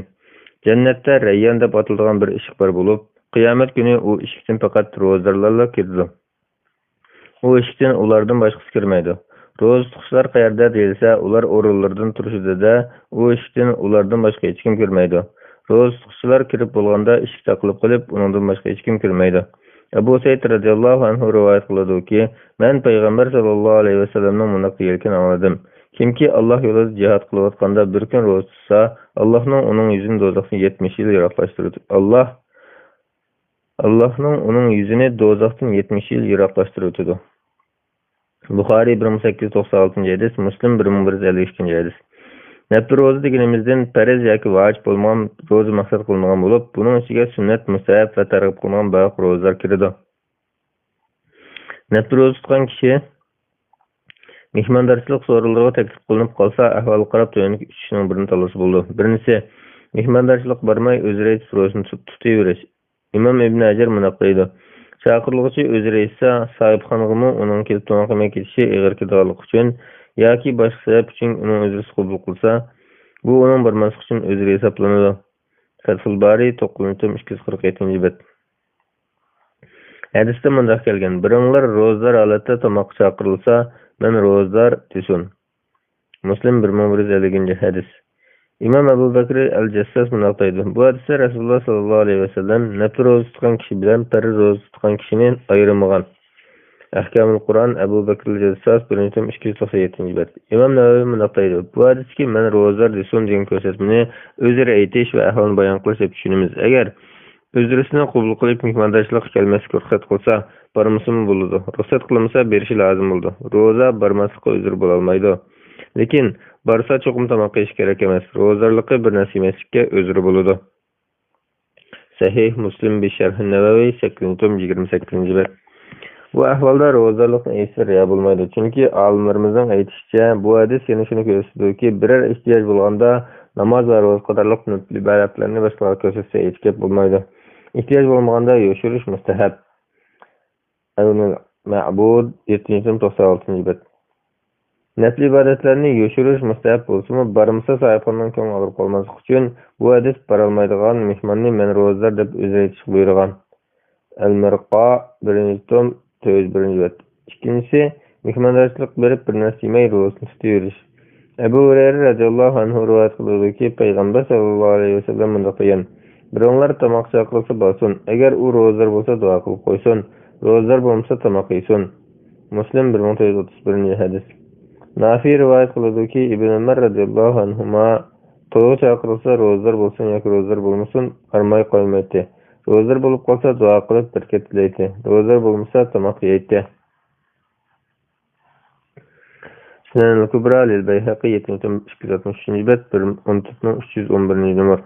Jannatda Rayyan deb ataladigan bir eshik bor bo'lib, qiyomat kuni u eshikdan faqat ro'zadorlar kiradi. U eshikdan ulardan boshqasi kirmaydi. Ro'za tutishlar qayerda deyilsa, ular o'rinlaridan turishida, u eshikdan ulardan boshqa hech kim kirmaydi. Ro'za tutishlar kirib bo'lganda eshik taqilib qolib, undan boshqa hech kim kirmaydi. Abu Said radhiyallohu anhu rivoyat qiladi-ki, men payg'ambar sallallohu alayhi vasallamning bunday deyilgan anladim. Kimki Alloh yo'lida jihad qilayotganda bir kun ro'za tutsa, Allohning uning yuzini do'zaxdan 70 yil yiroqlashtiradi. Allohning uning yuzini do'zaxdan 70 yil yiroqlashtiradi. Buxoriy 1896-hadis, Muslim 1152-hadis. Nafl ro'za deganimizdan farz yoki vojib bo'lmagan ro'za maqsad qilingan bo'lib, buning ichiga sunnat, mustahab va targ'ib qilingan boshqa ro'zalar kiradi. Nafl ro'za tutgan kishi mehmondorchilik so'rovlariga taklif qilinib qolsa, ahvol qarab to'yinki 3 ishning birini tanlash bo'ldi. Birinchisi, mehmondorchilik barmay o'zi reis ro'zasini tutayverish. Imom Ibn Hajar bunday deydi: Chaqiriluvchi o'zi reissa sohibxonagami uning kelib to'g'ri qilmay ketishi ig'ir kelganlik uchun yoki boshqa sabab uchun uning o'zini qabul qilsa, bu uning bormaslik uchun o'zi hisoblanadi. Fathul Bari 9.247-bet. Hadisda bunday kelgan: Biringlar ro'zador holatda tomoqqa chaqirilsa, men ro'zador desin. Muslim 1150-hadis. İmam Abu Bakr al-Jassas bunday deydi: Bu hadisda Rasululloh sallallohu alayhi vasallam nafl ro'za tutgan kishi bilan farz ro'za tutgan kishini ayirmagan. Ahkamul Qur'on Abu Bakr al-Jassas 1-tom 297 bet. İmam Navawi mundaqdaydi. Bu hadiski men ro'zar desun degan ko'rsatmani o'zira aytish va ahvolni bayon qilish deb tushunamiz. Agar o'zirisini qabul qilib mehmondoshlik qilmaslikka ruxsat qilsa, bormasimi bo'ladi. Ruxsat qilmasa berishi lozim bo'ldi. Ro'za bormaslikka uzr bo'la olmaydi. Lekin borsa cho'qim tomoq yeyish kerak emas. Ro'zarlikqa bir narsa yemaslikka uzri bo'ladi. Sahih Muslim bi Sharh an-Navawi 8-tom 28 bet. Bu ahvolda ro'zarlikni aytsa riyo bo'lmaydi. Chunki olimlarimizning aytishicha, bu hadis yana shuni ko'rsatadiki, biror ehtiyoj bo'lganda namoz va ro'za qatorliq ibodatlarni boshqalarga ko'rsatsa hech gap bo'lmaydi. Ehtiyoj bo'lmaganda yo'shirish mustahab. Al-Ma'bud 7-tom 96 bet. Nafl ibodatlarni yo'shirish mustahab bo'lsa-mu, barmasa sahifamning ko'ngli og'rib qolmaslik uchun bu hadis borolmaydigan mehmonni men ro'zador deb o'zi aytish buyurgan. Al-Mirqa 1-tom 401 bet. İkincisi, mehmondoshlik berib bir narsa yemay ro'zani tutish. Abu Hurayra radhiyallohu anhu rivoyat qildi, payg'ambar sallallohu alayhi vasallam bunday degan: "Birovlar tomoq chaqirsa bo'lsin, agar u ro'zador bo'lsa duo qilib qo'ysin, ro'zador bo'lmasa tomoq yesin." Muslim 1431 hadis. Nafi rivoyat qildi, Ibn Umar radhiyallohu anhuma to'g'ri chaqirsa ro'zador bo'lsin yoki ro'zador bo'lmasin, qarmay qo'ymaydi. Ro'zador bo'lib qolsa duo qilib barkat tilaydi. Ro'zador bo'lmasa tomoq yeydi. Sunan al-Kubra lil-Bayhaqi 7-tom 263 bet 311 numar.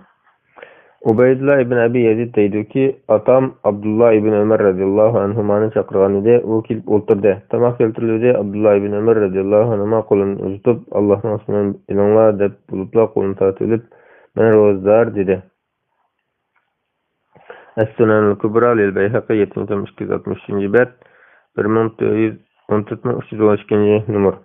Ubaydullah ibn Abi Yazid deydi, atam Abdullah ibn Umar radhiyallohu anhumani chaqirgan edi, u kelib o'tirdi. Tomoq keltirildi. Abdullah ibn Umar radhiyallohu anhuma qo'lini uzatib, Allohning ismidan bilinglar deb bulutlar qo'lini tortilib, "Men ro'zador" dedi. As-Sunan al-Kubra lil-Bayhaqi 7-tom 263 bet 1412 numar.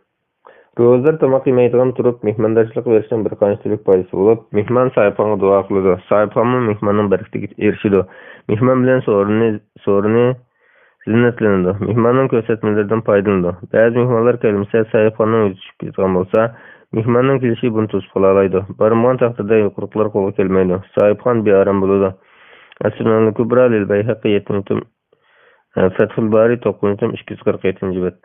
Ro'zador tomoq yemaydigan turib mehmondoshlik berishning bir qanchalik foydasi bo'lib, mehmon sahibxonga duo qiladi. Sahibxon mehmonning barakatiga erishadi. Mehmon bilan so'rini zinnatlanadi. Mehmonning ko'rsatmalaridan foydalanadi. Ba'zi mehmonlar kelmasa, sahibxonning o'zi tushib ketgan bo'lsa, mehmonning kelishi buni to'sib qo'ya oladi. Barmon taqdirda yo'qliklar qo'lga kelmaydi. Sahibxon bearam bo'ladi. As-Sunan al-Kubra lil-Bayhaqi 7-tom Fathul Bari 9-tom 247 bet.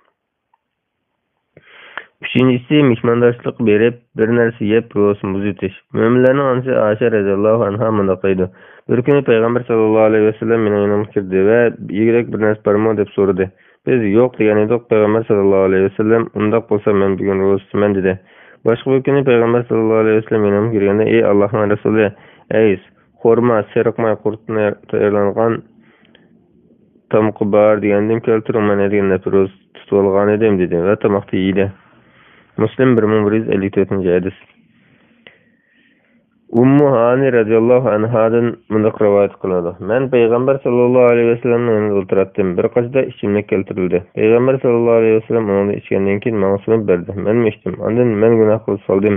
Üçüncüsü mehmondoshlik berib, bir narsa yeb ro'zani buzitish. Mo'minlarning onasi Aisha radhiyallohu anha mundaqaydi. Bir kuni payg'ambar sallallohu alayhi vasallam mening yonimga kirdi va "Yegirak bir narsa bormi?" deb so'radi. Biz "Yo'q" degan edik. Payg'ambar sallallohu alayhi vasallam "Undaq bo'lsa men bugun ro'za tutaman" dedi. Boshqa bir kuni payg'ambar sallallohu alayhi vasallam yonimga kirganda "Ey Allohning rasuli, ayiz, xurma, seriqma qurtdan tayyorlangan tomoq bor degandim, keltiring men degan narsa ro'za tutib olgan edim" dedi va tomoqni yedi. Muslim 1154 hadis. Ummu Hani radhiyallohu anhadan mundaq rivoyat qiladi. Men payg'ambar sallallohu alayhi vasallamning yonida o'tirdim. Bir qachda ichimlik keltirildi. Payg'ambar sallallohu alayhi vasallam uni ichgandan keyin menga sunib berdi. Men ichdim. Ondan men gunoh qilib soldim.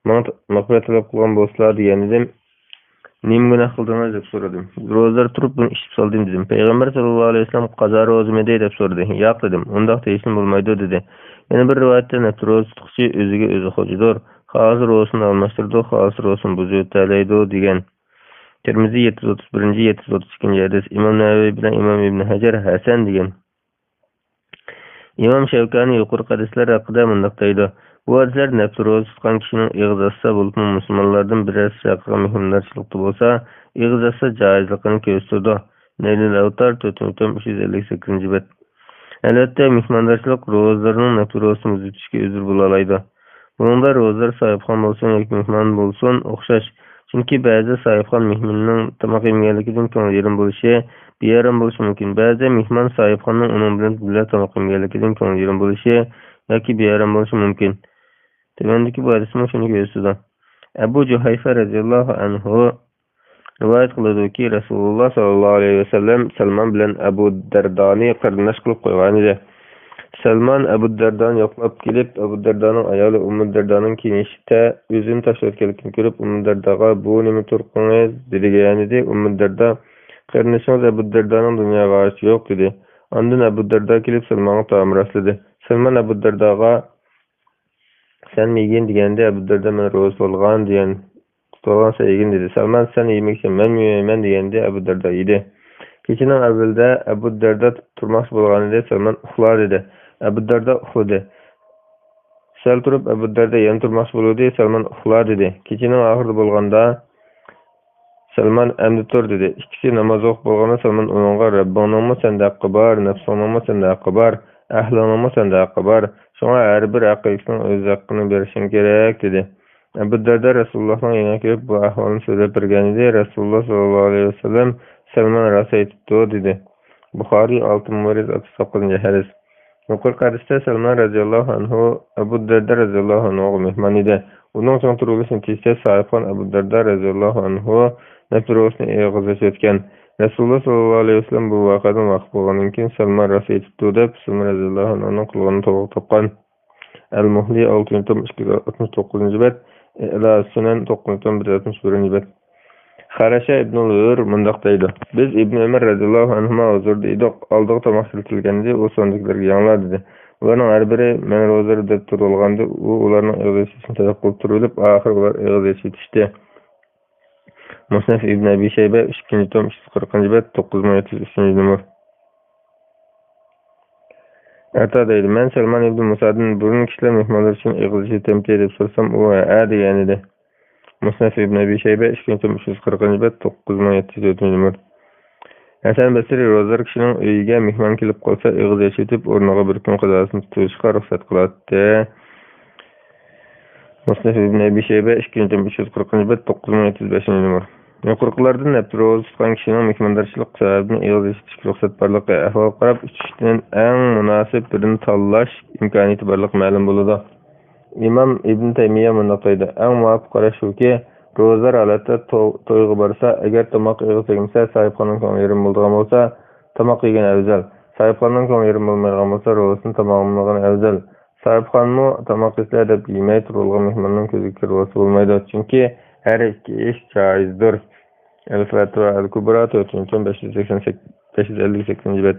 Menga mag'firat tilab qilgan bo'lsalar degan edim. "Nim gunoh qildingiz?" deb so'radim. "Ro'zador turib buni ichib soldim" dedim. Payg'ambar sallallohu alayhi vasallam "Qazo ro'zimi?" deb so'radi. "Yo'q" dedim. "Undaq deyishim bo'lmaydi" dedi. Yana bir rivoyatda ro'za tutuvchi o'ziga o'zi xo'jadir. Hozir ro'zani almashtirdi, hozir ro'zani buzaydi degan. Termiziy 731-732 hadis. Imom Navawiy bilan Imom Ibn Hajar hasan degan. Imom Shavkani yuqori hadislar haqida mundaq deydi: Bu hadislar nafs ro'za tutgan kishining ig'zasi bo'lib, musulmonlardan birasi haqqiga mehmondoshlikda bo'lsa, ig'zasi joizligini ko'rsatadi. Naylul Awtar 4-358 bet. Albatta, mehmondoshlik ro'zalarning nafs ro'zasini buzishga uzr bo'la oladi. Bunda ro'zador sahibxon bo'lsin yoki mehmon bo'lsin o'xshash. Chunki ba'zi sahibxon mehmonning tomoq yemaganligidan ko'ngli yerim bo'lishi, beyaram bo'lishi mumkin. Ba'zi mehmon sahibxonning uning bilan birga tomoq yemaganligidan ko'ngli yerim bo'lishi yoki beyaram bo'lishi mumkin. Tevandagi bu hadisni shuni ko'rsatadi. Abu Juhayfa radhiyallohu anhu rivoyat qiladi, Rasululloh sallallohu alayhi vasallam Salmon bilan Abu Dardoni qarindosh qilib qo'ygan edi. Salmon Abu Dardoni yo'qlab kelib, Abu Dardoning ayoli Ummu Dardoning kiyinishda o'zini tashlayotganligini ko'rib, Ummu Dardoga "Bu nima turqingiz?" degan edi. Ummu Dardo "Qarindoshingiz Abu Dardoning dunyoga g'ashi yo'q" dedi. Ondan Abu Dardo kelib Salmonga taom rasladi. Salmon Abu Dardoga "Sen yegin" deganda Abu Dardo "Men ro'za bo'lgan" degan. Tutolgan yegin dedi. Salmon "Sen yemaksan, men yeyman" deganda Abu Dardo yedi. Kechining avvalida Abu Darda turmoqchi bo'lgan edi. Salman uxla dedi. Abu Darda uxladi. Sal turib Abu Darda yana turmoqchi bo'ldi. Salman uxla dedi. Kechining oxirida bo'lganda Salman endi tur dedi. İkisi namoz o'qib bo'lganda Salman uningga Rabbingni senda haqqi bor, nafsingni senda haqqi bor, ahlingni senda haqqi bor. Shunga har bir haqiqatning o'z haqqini berishing kerak dedi. Abu Darda Rasulullohning yanına kelib bu ahvolni so'zlab bergan edi. Rasululloh sollallohu alayhi vasallam Salman rost aytibdi dedi. Buxoriy 639 hadis. Yuqorqi hadisda Salman radhiyallohu anhu Abu Darda radhiyallohu anhu mehmon edi. Uning so'ng turilish natijasida sahibxon Abu Darda radhiyallohu anhu nafsini eg'izish etgan. Rasululloh sollallohu alayhi vasallam bu voqeadan vaqt bo'lgandan keyin Salman rost aytibdi deb Salman radhiyallohu anhuning qilganini to'g'ri topgan. Al-Muhli 669-bet, ila Sunan 961 bet. Xarasha ibn Ur mundaq deydi. Biz Ibn Umar radhiyallohu anhuma huzurda edik. Aldığı tomoq siltilganda u sondiklarga yanglar dedi. Ularning har biri men rozir deb turilganda u ularning eg'izishini talab qilib turilib, oxir ular eg'izish etishdi. Musnaf ibn Abi Shayba 2-tom 240-bet 9703 numar. Ata deydi. Men Salman ibn Musad'ın burun kişiler mehmanlar için eg'izishi temki deb so'rasam, u degan edi. Musnaf ibn Abi Shayba 2-tom 340-bet 9704 numar. Hasan Basri rozar kishining uyiga mehmon kelib qolsa, eg'izish etib, o'rniga bir kun qadosini tutishga ruxsat qiladi. Musnaf ibn Abi Shayba 2-tom 340-bet 9705 numar. Yuqorqilardan ro'za tutgan kishining mehmondorchilik sababini eg'izish etishga ruxsat borligi ahvol qarab, uchishdan eng munosib birini tanlash imkoniyati borligi ma'lum bo'ladi. İmam İbn Taymiye mundaq deydi. Eng muvofiq qarash shuki, ro'zar holatda to'yga borsa, agar tomoq yeg'ilsa, sahibxonning ko'ngli yerim bo'lgan bo'lsa, tomoq yegan afzal. Sahibxonning ko'ngli yerim bo'lmagan bo'lsa, ro'zasini tamomlagan afzal. Sahibxonmi tomoq yesa deb yemay turilgan mehmonning ko'ziga kirib bo'lmaydi, chunki har ikki ish joizdir. El-Fatva al-Kubra 4-558 bet.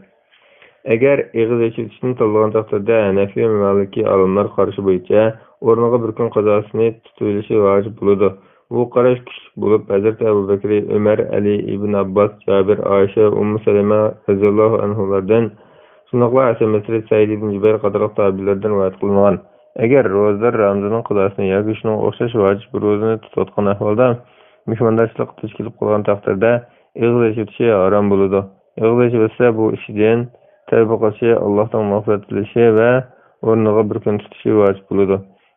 Agar eg'izish etishni tanlagan taqdirda Hanafiy va Maliki olimlar qarashi bo'yicha o'rniga bir kun qazosini tutilishi vojib bo'ladi. Bu qarash kuchli bo'lib, Hazrat Abu Bakr, Umar, Ali ibn Abbas, Jabir, Oysha, Ummu Salama radhiyallohu anhulardan, shuningdek Hasan Basri, Said ibn Jubayr qatorliq tabi'lardan rivoyat qilingan. Agar ro'zador Ramazonning qazosini yoki shunga o'xshash vojib bir ro'zani tutayotgan ahvolda mehmondorchilik tashkil qilgan taqdirda eg'izish etishi harom bo'ladi. Eg'izish etsa bu ishdan tavba qilishi, Allohdan mag'firat tilashi va o'rniga bir kun tutishi vojib bo'ladi.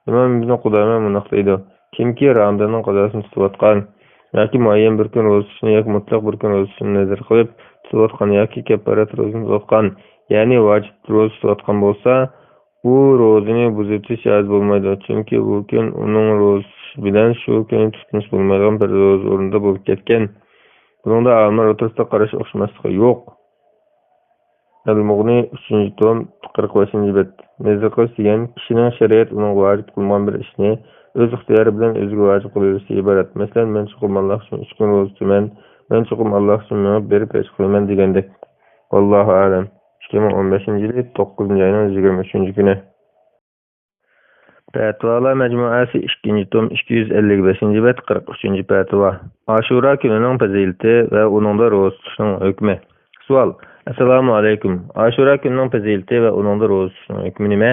Imom Ibn Qudama munaq deydi. Kimki Ramazonning qazosini tutayotgan yoki muayyan bir kun ro'za tutishni yoki mutlaq bir kun ro'za tutishni nazar qilib tutayotgan yoki kafarat ro'zani tutayotgan, ya'ni vojib ro'za tutayotgan bo'lsa, bu ro'zani buzitish joiz bo'lmaydi, chunki bu kun uning ro'zasi bilan shu kun tutilish bo'lmaydigan bir ro'za o'rnida bo'lib ketgan. Bunda olimlar o'rtasida qarash o'xshamasligi yo'q. Al-Mughni 3-tom 45-bet. Mezaqos degan kishining shariat uning vojib qilgan bir ishni o'z ixtiyori bilan o'ziga vojib qilishiga iborat. Masalan, men chuqur Alloh uchun 3 kun ro'za tutaman, men chuqur Alloh uchun berib hech qilaman degandek. Allohu a'lam. 2015-yil 9-oyning 23-kuni. Fatvalar majmuasi 2-tom 255-bet 43-fatva. Ashura kunining fazilati va uningda ro'za tutishning hukmi. Savol: Assalomu alaykum. Ashura kunining fazilati va uningda ro'za tutishning hukmi nima?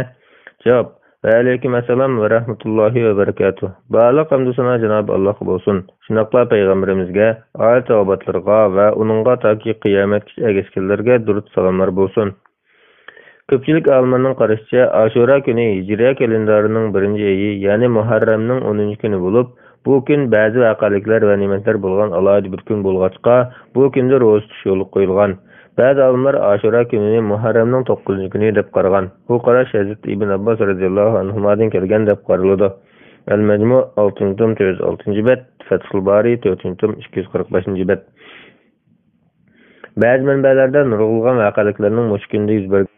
Javob: Va alaykum assalom va rahmatullohi va barakatuh. Ba'liq hamdu sana Janob Allohga bo'lsin. Shunaqla payg'ambarimizga, oila tavobatlarga va uningga toki qiyomatgacha ergashganlarga durud salomlar bo'lsin. Ko'pchilik olimlarning qarashicha, Ashura kuni Hijriya kalendarining 1-oyi, ya'ni Muharramning 10-kuni bo'lib, bu kun ba'zi voqeliklar va ne'matlar bo'lgan alohida bir kun bo'lg'achqa, bu kunda ro'za tutish yo'li qo'yilgan. Ba'zi olimlar Ashura kunini Muharramning 9-kuni deb qaragan. Bu qarash Hazrat Ibn Abbas radhiyallohu anhudan kelgan deb qaraladi. Al-Majmu 6-tom 406-bet, Fathul Bari 4-tom 245-bet. Ba'zi manbalarda nurg'ulgan voqeliklarning mushkunda yuz bergan.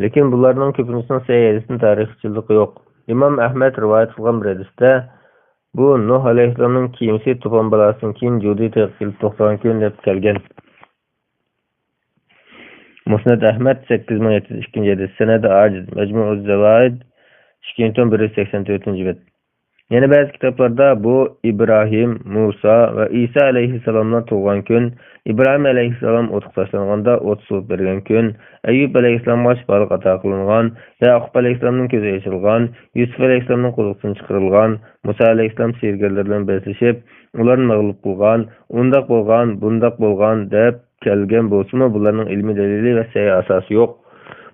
Lekin bularning ko'pinchisining sahih tarixchiligi yo'q. Imom Ahmad rivoyat qilgan bir hadisda bu Nuh alayhissalomning kiyimsi to'fon balasidan keyin Judiy kelib to'xtagan kun deb kelgan. Musnad Ahmad 8702 hadis, sanadi ajiz, Majmu'uz Zawaid 2-tom 184-bet. Yana ba'zi kitoblarda bu İbrahim, Musa va İsa alayhissalomdan tug'ilgan kun, İbrahim alayhissalom o'tib tashlanganda o't suv bergan kun, Ayyub alayhissalomga shifolik ato qilingan, Yaqub alayhissalomning ko'zi ochilgan, Yusuf alayhissalomning quduqdan chiqarilgan, Musa alayhissalom sergarlar bilan beslashib, ularni mag'lub qilgan, undaq bo'lgan, bundaq bo'lgan deb kelgan bo'lsa-mu, bularning ilmiy dalili va sahih asosi yo'q.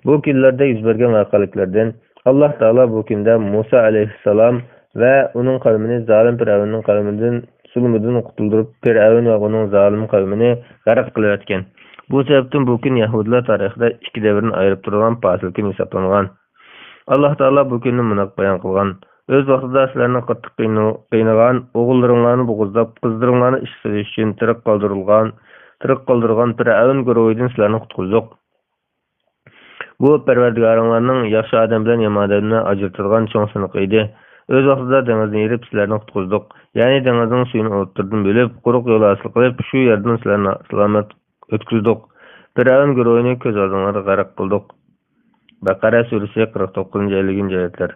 Bu kunlarda yuz bergan voqealardan Alloh taolo bu kunda Musa alayhissalom ve onun kavmini zalim Firavun'un kavminden zulmüden qutuldurup Firavun ve onun zalim kavmini g'arq qilayotgan. Bu sebepten bu gün Yahudiler tarixida ikki davrni ayırıp turgan fasil kun hisoblangan. Alloh taolo bu kunni munoq bayon qilgan. Öz vaqtida sizlarni qattiq qiynagan, o'g'illaringlarni bo'g'izlab, qizlaringlarni ish qilish uchun tirik qoldirgan Firavun guruhidan sizlarni qutqizdik. Bu Parvardigoringlarning yaxshi odam bilan yomon odamni ajratadigan cho'ng siniq edi. Öz vaqtida dengizni yerib sizlarni qutqizdik. Ya'ni dengizning suyini o'tirdan bo'lib, quruq yo'l hosil qilib, shu yerdan sizlarni salomat o'tkazdik. Firavun guruhini ko'z oldinglarda g'arq qildik. Baqara surasi 49-oyatlar.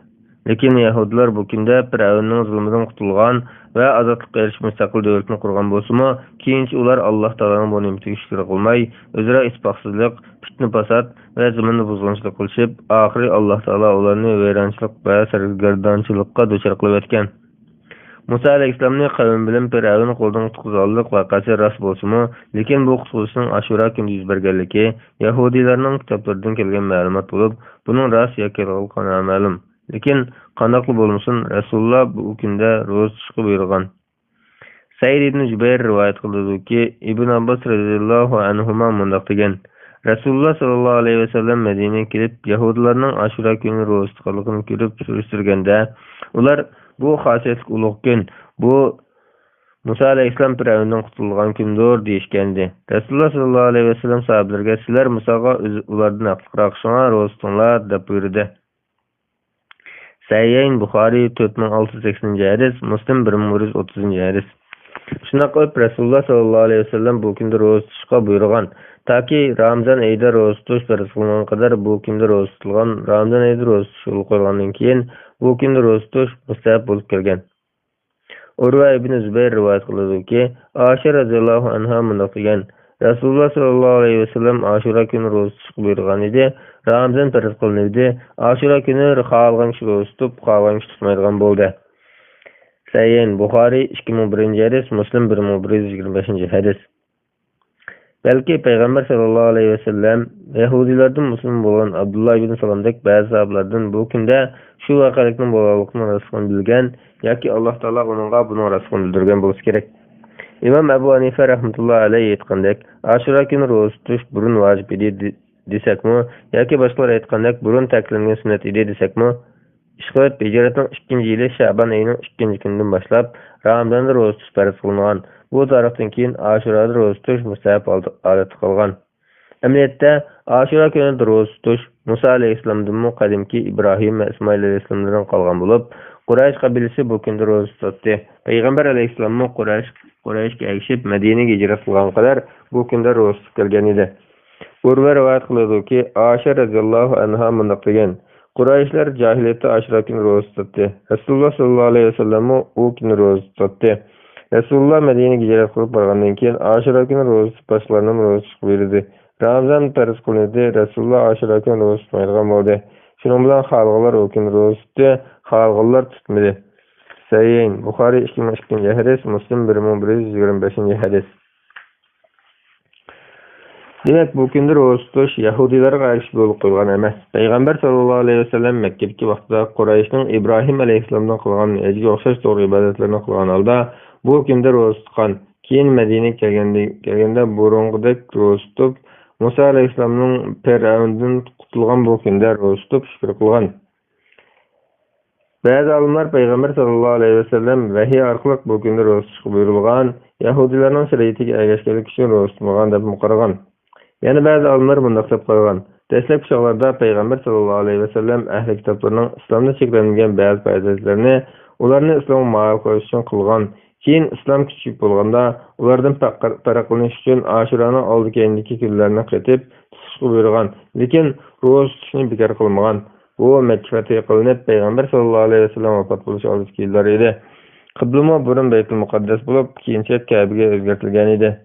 Lekin Yahudilar bu kunda Firavunning zulmidan qutulgan va ozodlikqa erishib mustaqil davlatni qurgan bo'lsa-mu, keyinchi ular Alloh taoloning bu ne'matiga shukr qilmay, o'zaro isboqsizlik, fitna fasod va zaminni buzg'unchilik qilishib, oxiri Alloh taolo ularni vayronchilik va sargardonchilikqa duchor qilib o'tgan. Musa alayhissalomning qavmi bilan Firavun qo'ldan qutqizganlik voqeasi rost bo'lsa-mu, lekin bu qutqizishning Ashura kunida yuz berganligi Yahudiylarning kitoblaridan kelgan ma'lumot bo'lib, buning rost yoki yo'qligi noma'lum. Lekin qandoqli bo'lmasin, Rasululloh bu kunda ro'za tutishga buyurgan. Said ibn Jubayr rivoyat qildiki, Ibn Abbos radhiyallohu anhuma mundoq degan: Rasululloh sallallohu alayhi vasallam Madinaga kelib, Yahudilarning Ashura kuni ro'za tutganligini ko'rib surishtirganda, ular bu xosiyatli ulug' kun, bu Musa alayhissalom Firavundan qutulgan kundir deyishgandi. Rasululloh sallallohu alayhi vasallam sahobalarga sizlar Musoga ulardan aqlliroq shunga ro'za tutinglar deb buyurdi. Sahih Buxoriy 4680-hadis, Muslim 1130-hadis. Shuna qilib Rasululloh sallallohu alayhi vasallam bu kunda ro'za tutishga buyurgan. Taki Ramazon oyida ro'za tutish farz qilingan qadar bu kunda ro'za tutilgan, Ramazon oyida ro'za tutish qo'yilgandan keyin bu kunda ro'za tutish mustahab bo'lib kelgan. Urva ibn Zubayr rivoyat qiladi-ki, Oysha radhiyallohu anha mundoq degan: Rasululloh sallallohu alayhi vasallam Ashura kuni ro'za tutishga buyurgan edi. Ramazon farz qilinadi. Ashura kuni xohlagan kishi ro'za tutib, xohlagan kishi tutmaydigan bo'ldi. Sahih Buxoriy 2001-hadis, Muslim 1125-hadis. Balki payg'ambar sallallohu alayhi vasallam Yahudilardan musulmon bo'lgan Abdullah ibn Salomdek ba'zi sahobalardan bu kunda shu voqelikning bo'lganligini rasman bilgan yoki Alloh taolo uningga buni rasman bildirgan bo'lsa kerak. İmam Abu Hanife rahmetullohi alayhi aytgandek, Ashura kuni ro'za tutish burun vojib edi desakmi, yoki boshqalar aytgandek burun ta'kidlangan sunnat edi desakmi, Ishqot hijratning 2-yili Sha'ban oyining 2-kunidan boshlab Ramazonda ro'za tutish farz qilingan. Bu tarixdan keyin Ashurada ro'za tutish mustahab odat qilgan. Amaliyotda Ashura kunida ro'za tutish Musa alayhissalomdan qadimki Ibrohim va Ismoil alayhissalomdan qolgan bo'lib, Quraysh qabilasi bu kunda ro'za tutdi. Payg'ambar alayhissalom Qurayshga ergashib Madinaga hijrat qilgan qadar bu kunda ro'za tutgan edi. Urva rivoyat qiladi-ki, Oysha radhiyallohu anha mundoq degan: Qurayshlar jahiliyatda Ashura kuni ro'za tutdi. Rasululloh sallallohu alayhi vasallam u kuni ro'za tutdi. Rasululloh Madinaga hijrat qilib borgandan keyin Ashura kuni ro'za boshlarni ro'za tutib buyurdi. Ramazon farz qilinadi. Rasululloh Ashura kuni ro'za tutmaydigan bo'ldi. Shuning bilan xalqlar u kuni ro'za tutdi, xalqlar tutmadi. Sahih Buxoriy 2002-hadis, Muslim 1125-hadis. Demek bu kunda ro'za tutish Yahudiylarga qarshi bo'lib qo'yilgan emas. Payg'ambar sallallohu alayhi vasallam Makkaga vaqtida Qurayshning Ibrohim alayhissalomdan qilgan ejga o'xshash to'g'ri ibodatlarni qilgan holda bu kunda ro'za tutgan. Keyin Madinaga kelganda burung'idek ro'za tutib, Musa alayhissalomning Firavundan qutulgan bu kunda ro'za tutib shukr qilgan. Ba'zi olimlar Payg'ambar sallallohu alayhi vasallam vahiy orqali bu kunda ro'za tutishga buyurilgan, Yahudilarning shariatiga ergashganlik uchun ro'za tutmagan deb muqarragan. Yana ba'zi olimlar bunday deb qo'ygan. Dastlabki chog'larda Payg'ambar sallallohu alayhi vasallam ahli kitoblarning islomda cheklangan ba'zi fazilatlarni ularni islomga ma'lum qilish uchun qilgan. Keyin islom kuchayib bo'lganda ulardan farqlanish uchun Ashuraning oldi keyingi kunlarini qetib tutishga buyurgan. Lekin ro'za tutishni bekor qilmagan. Bu Mekke fethi kılınıp Peygamber sallallahu aleyhi ve sellem vafat buluş aldığındaki yıllar idi. Kıblama burun Beytul Mukaddes bulup keyinchalik Kabe'ge özgertilgan edi.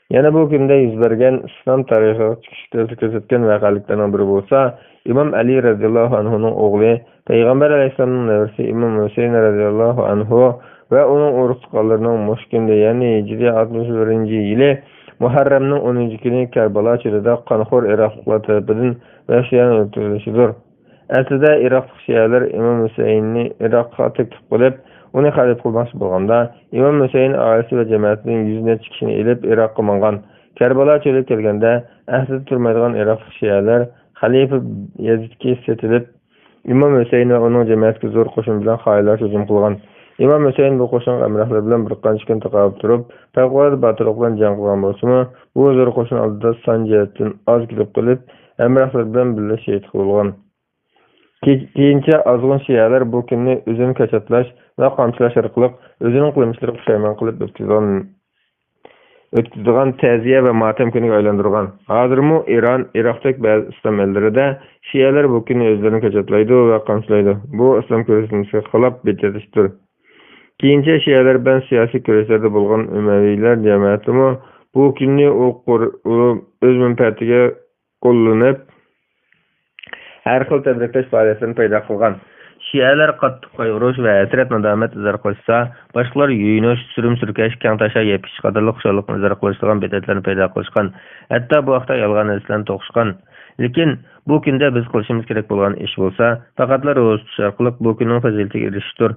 Yana bu günde yüz bergen İslam tarihi çıkıştırıcı gözetken vakalıklarından biri olsa İmam Ali radıyallahu anhu'nun oğlu Peygamber aleyhisselam'ın nevresi İmam Hüseyin radıyallahu anhu ve onun uruskallarının Moşkin'de yani Hicri 61. yılı Muharrem'nin 10. günü Kerbala çölüde Kanhor Iraklılar tarafından vahşiyen öldürülüşüdür. Aslida Iraklı Şialar İmam Hüseyin'i Irak'a teklif kılıp onu halif kılması bulganda İmam Hüseyin ailesi ve cemaatinin yüzüne çıkışını ilip Irak'a mangan. Kerbala çölü kelgende aslida turmaydigan Iraklı Şialar Halife Yazid'ga setilip İmam Hüseyin ve onun cemaatine zor qo'shin bilan xayrlar hujum qilgan. İmam Hüseyin bu qo'shin emrahlar bilan bir qancha kun taqabib turib, favqulodda batirlik bilan jang qilgan bo'lsa-mu, bu zor qo'shin oldida son jihatdan oz kelib qilib, emrahlar bilan birga shahid qilingan. Keyincha azg'in shiyalar bu kunni o'zini kachatlash va qamchilash orqali o'zining qilmishlariga pushaymon qilib o'tkazilgan ta'ziya va matam kuniga aylantirgan. Hozirmi Iran, Iroqdagi ba'zi islom ellarida shiyalar bu kunni o'zlarini kachatlaydi va qamchilaydi. Bu islom ko'rishimizga xilof betadishdir. Keyincha shiyalar bilan siyosiy kurashlarda bo'lgan Umaviylar jamoatimi bu kunni o'z manfaatiga qo'llanib har xil tabriklash faoliyatlarini paydo qilgan. Shialar qattiq qayg'urish va hasrat nadomat izhor qilishsa, boshqalar yuyinish, surum-surkash, kang tasha yepish qatorli xushallikni izhor qilishgan bidatlarni paydo qilishgan. Hatto bu vaqtda yolg'on islam to'qishgan. Lekin bu kunda biz qilishimiz kerak bo'lgan ish bo'lsa, faqatlar ro'za tutish orqali bu kunning fazilatiga erishishdir.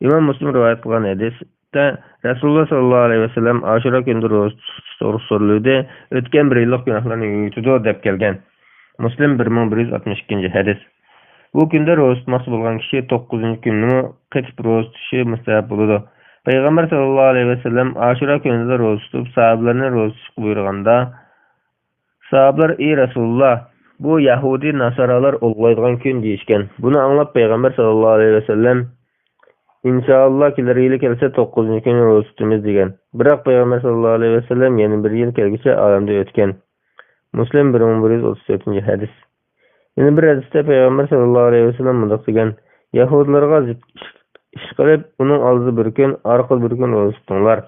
Imom Muslim rivoyat qilgan hadisda Rasululloh sallallohu alayhi vasallam Ashura kunida ro'za tutish to'g'ri so'rildi, o'tgan bir yillik gunohlarni yuvitdi deb kelgan. Muslim 1162 hadis. Bu kunda ro'za tutmoqchi bo'lgan kishi 9-kunni qetib ro'za tutishi mustahab bo'ladi. Payg'ambar sallallohu alayhi vasallam Ashura kunida ro'za tutib, sahobalarni ro'za tutishga buyurganda, sahobalar: "Ey Rasululloh, bu Yahudi nasoralar ulg'aydigan kun" deyishgan. Buni anglab Payg'ambar sallallohu alayhi vasallam "Inshaalloh kelar yili kelsa 9-kunni ro'za tutamiz" degan. Biroq Payg'ambar sallallohu alayhi vasallam yana bir yil kelguncha olamda o'tgan. Muslim 1134 hadis. Yana bir hadisda Payg'ambar sallallohu alayhi vasallam bunday degan: "Yahudilarga ish qilib, uning oldida bir kun, orqada bir kun ro'za tutinglar."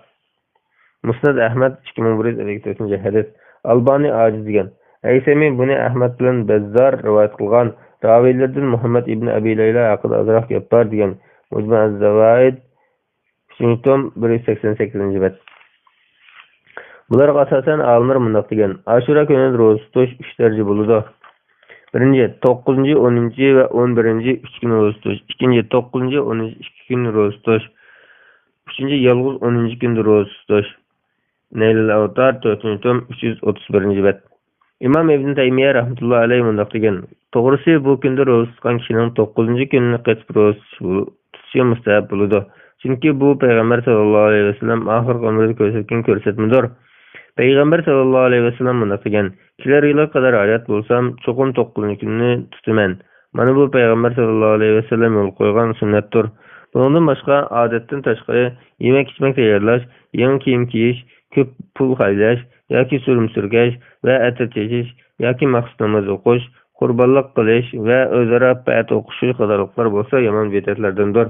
Musnad Ahmad 2154 hadis. Albani aciz degan. Aysami buni Ahmad bilan Bazzar rivoyat qilgan. Raviylardan Muhammad ibn Abi Layla haqida ozroq gap bor degan. Mujma' az-Zawaid 188 bet. Bularga asosan olimlar bunday degan: Ashura kunida ro'za tutish 3 daraja bo'ladi. Birinchi 9, 10 va 11 3 kun ro'za tutish. Ikkinchi 9, 10 2 kun ro'za tutish. Uchinchi yolg'iz 10 kunda ro'za tutish. Nailul Awtar 4-tom 331 bet. Imom Ibn Taymiya rahmatullohi alayhi bunday degan: To'g'risi bu kunda ro'za tutgan kishining 9-kunni qetib ro'za tutishi mustahab bo'ladi. Chunki bu Payg'ambar sallallohu alayhi vasallam oxirgi umrida ko'rsatgan ko'rsatmadir. Payg'ambar sallallohu alayhi vasallam bunday degan: "Kelar yilga qadar hayot bo'lsam, cho'qim 9-kunni tutaman." Mana bu Payg'ambar sallallohu alayhi vasallam yo'l qo'ygan sunnatdir. Bundan boshqa odatdan tashqari yemak-ichmak tayyorlash, yangi kiyim kiyish, ko'p pul xarjlash yoki surum-surkash va atir chekish yoki maxsus namoz o'qish, qurbonlik qilish va o'zaro bayat o'qish qatorliqlar bo'lsa yomon bidatlardandir.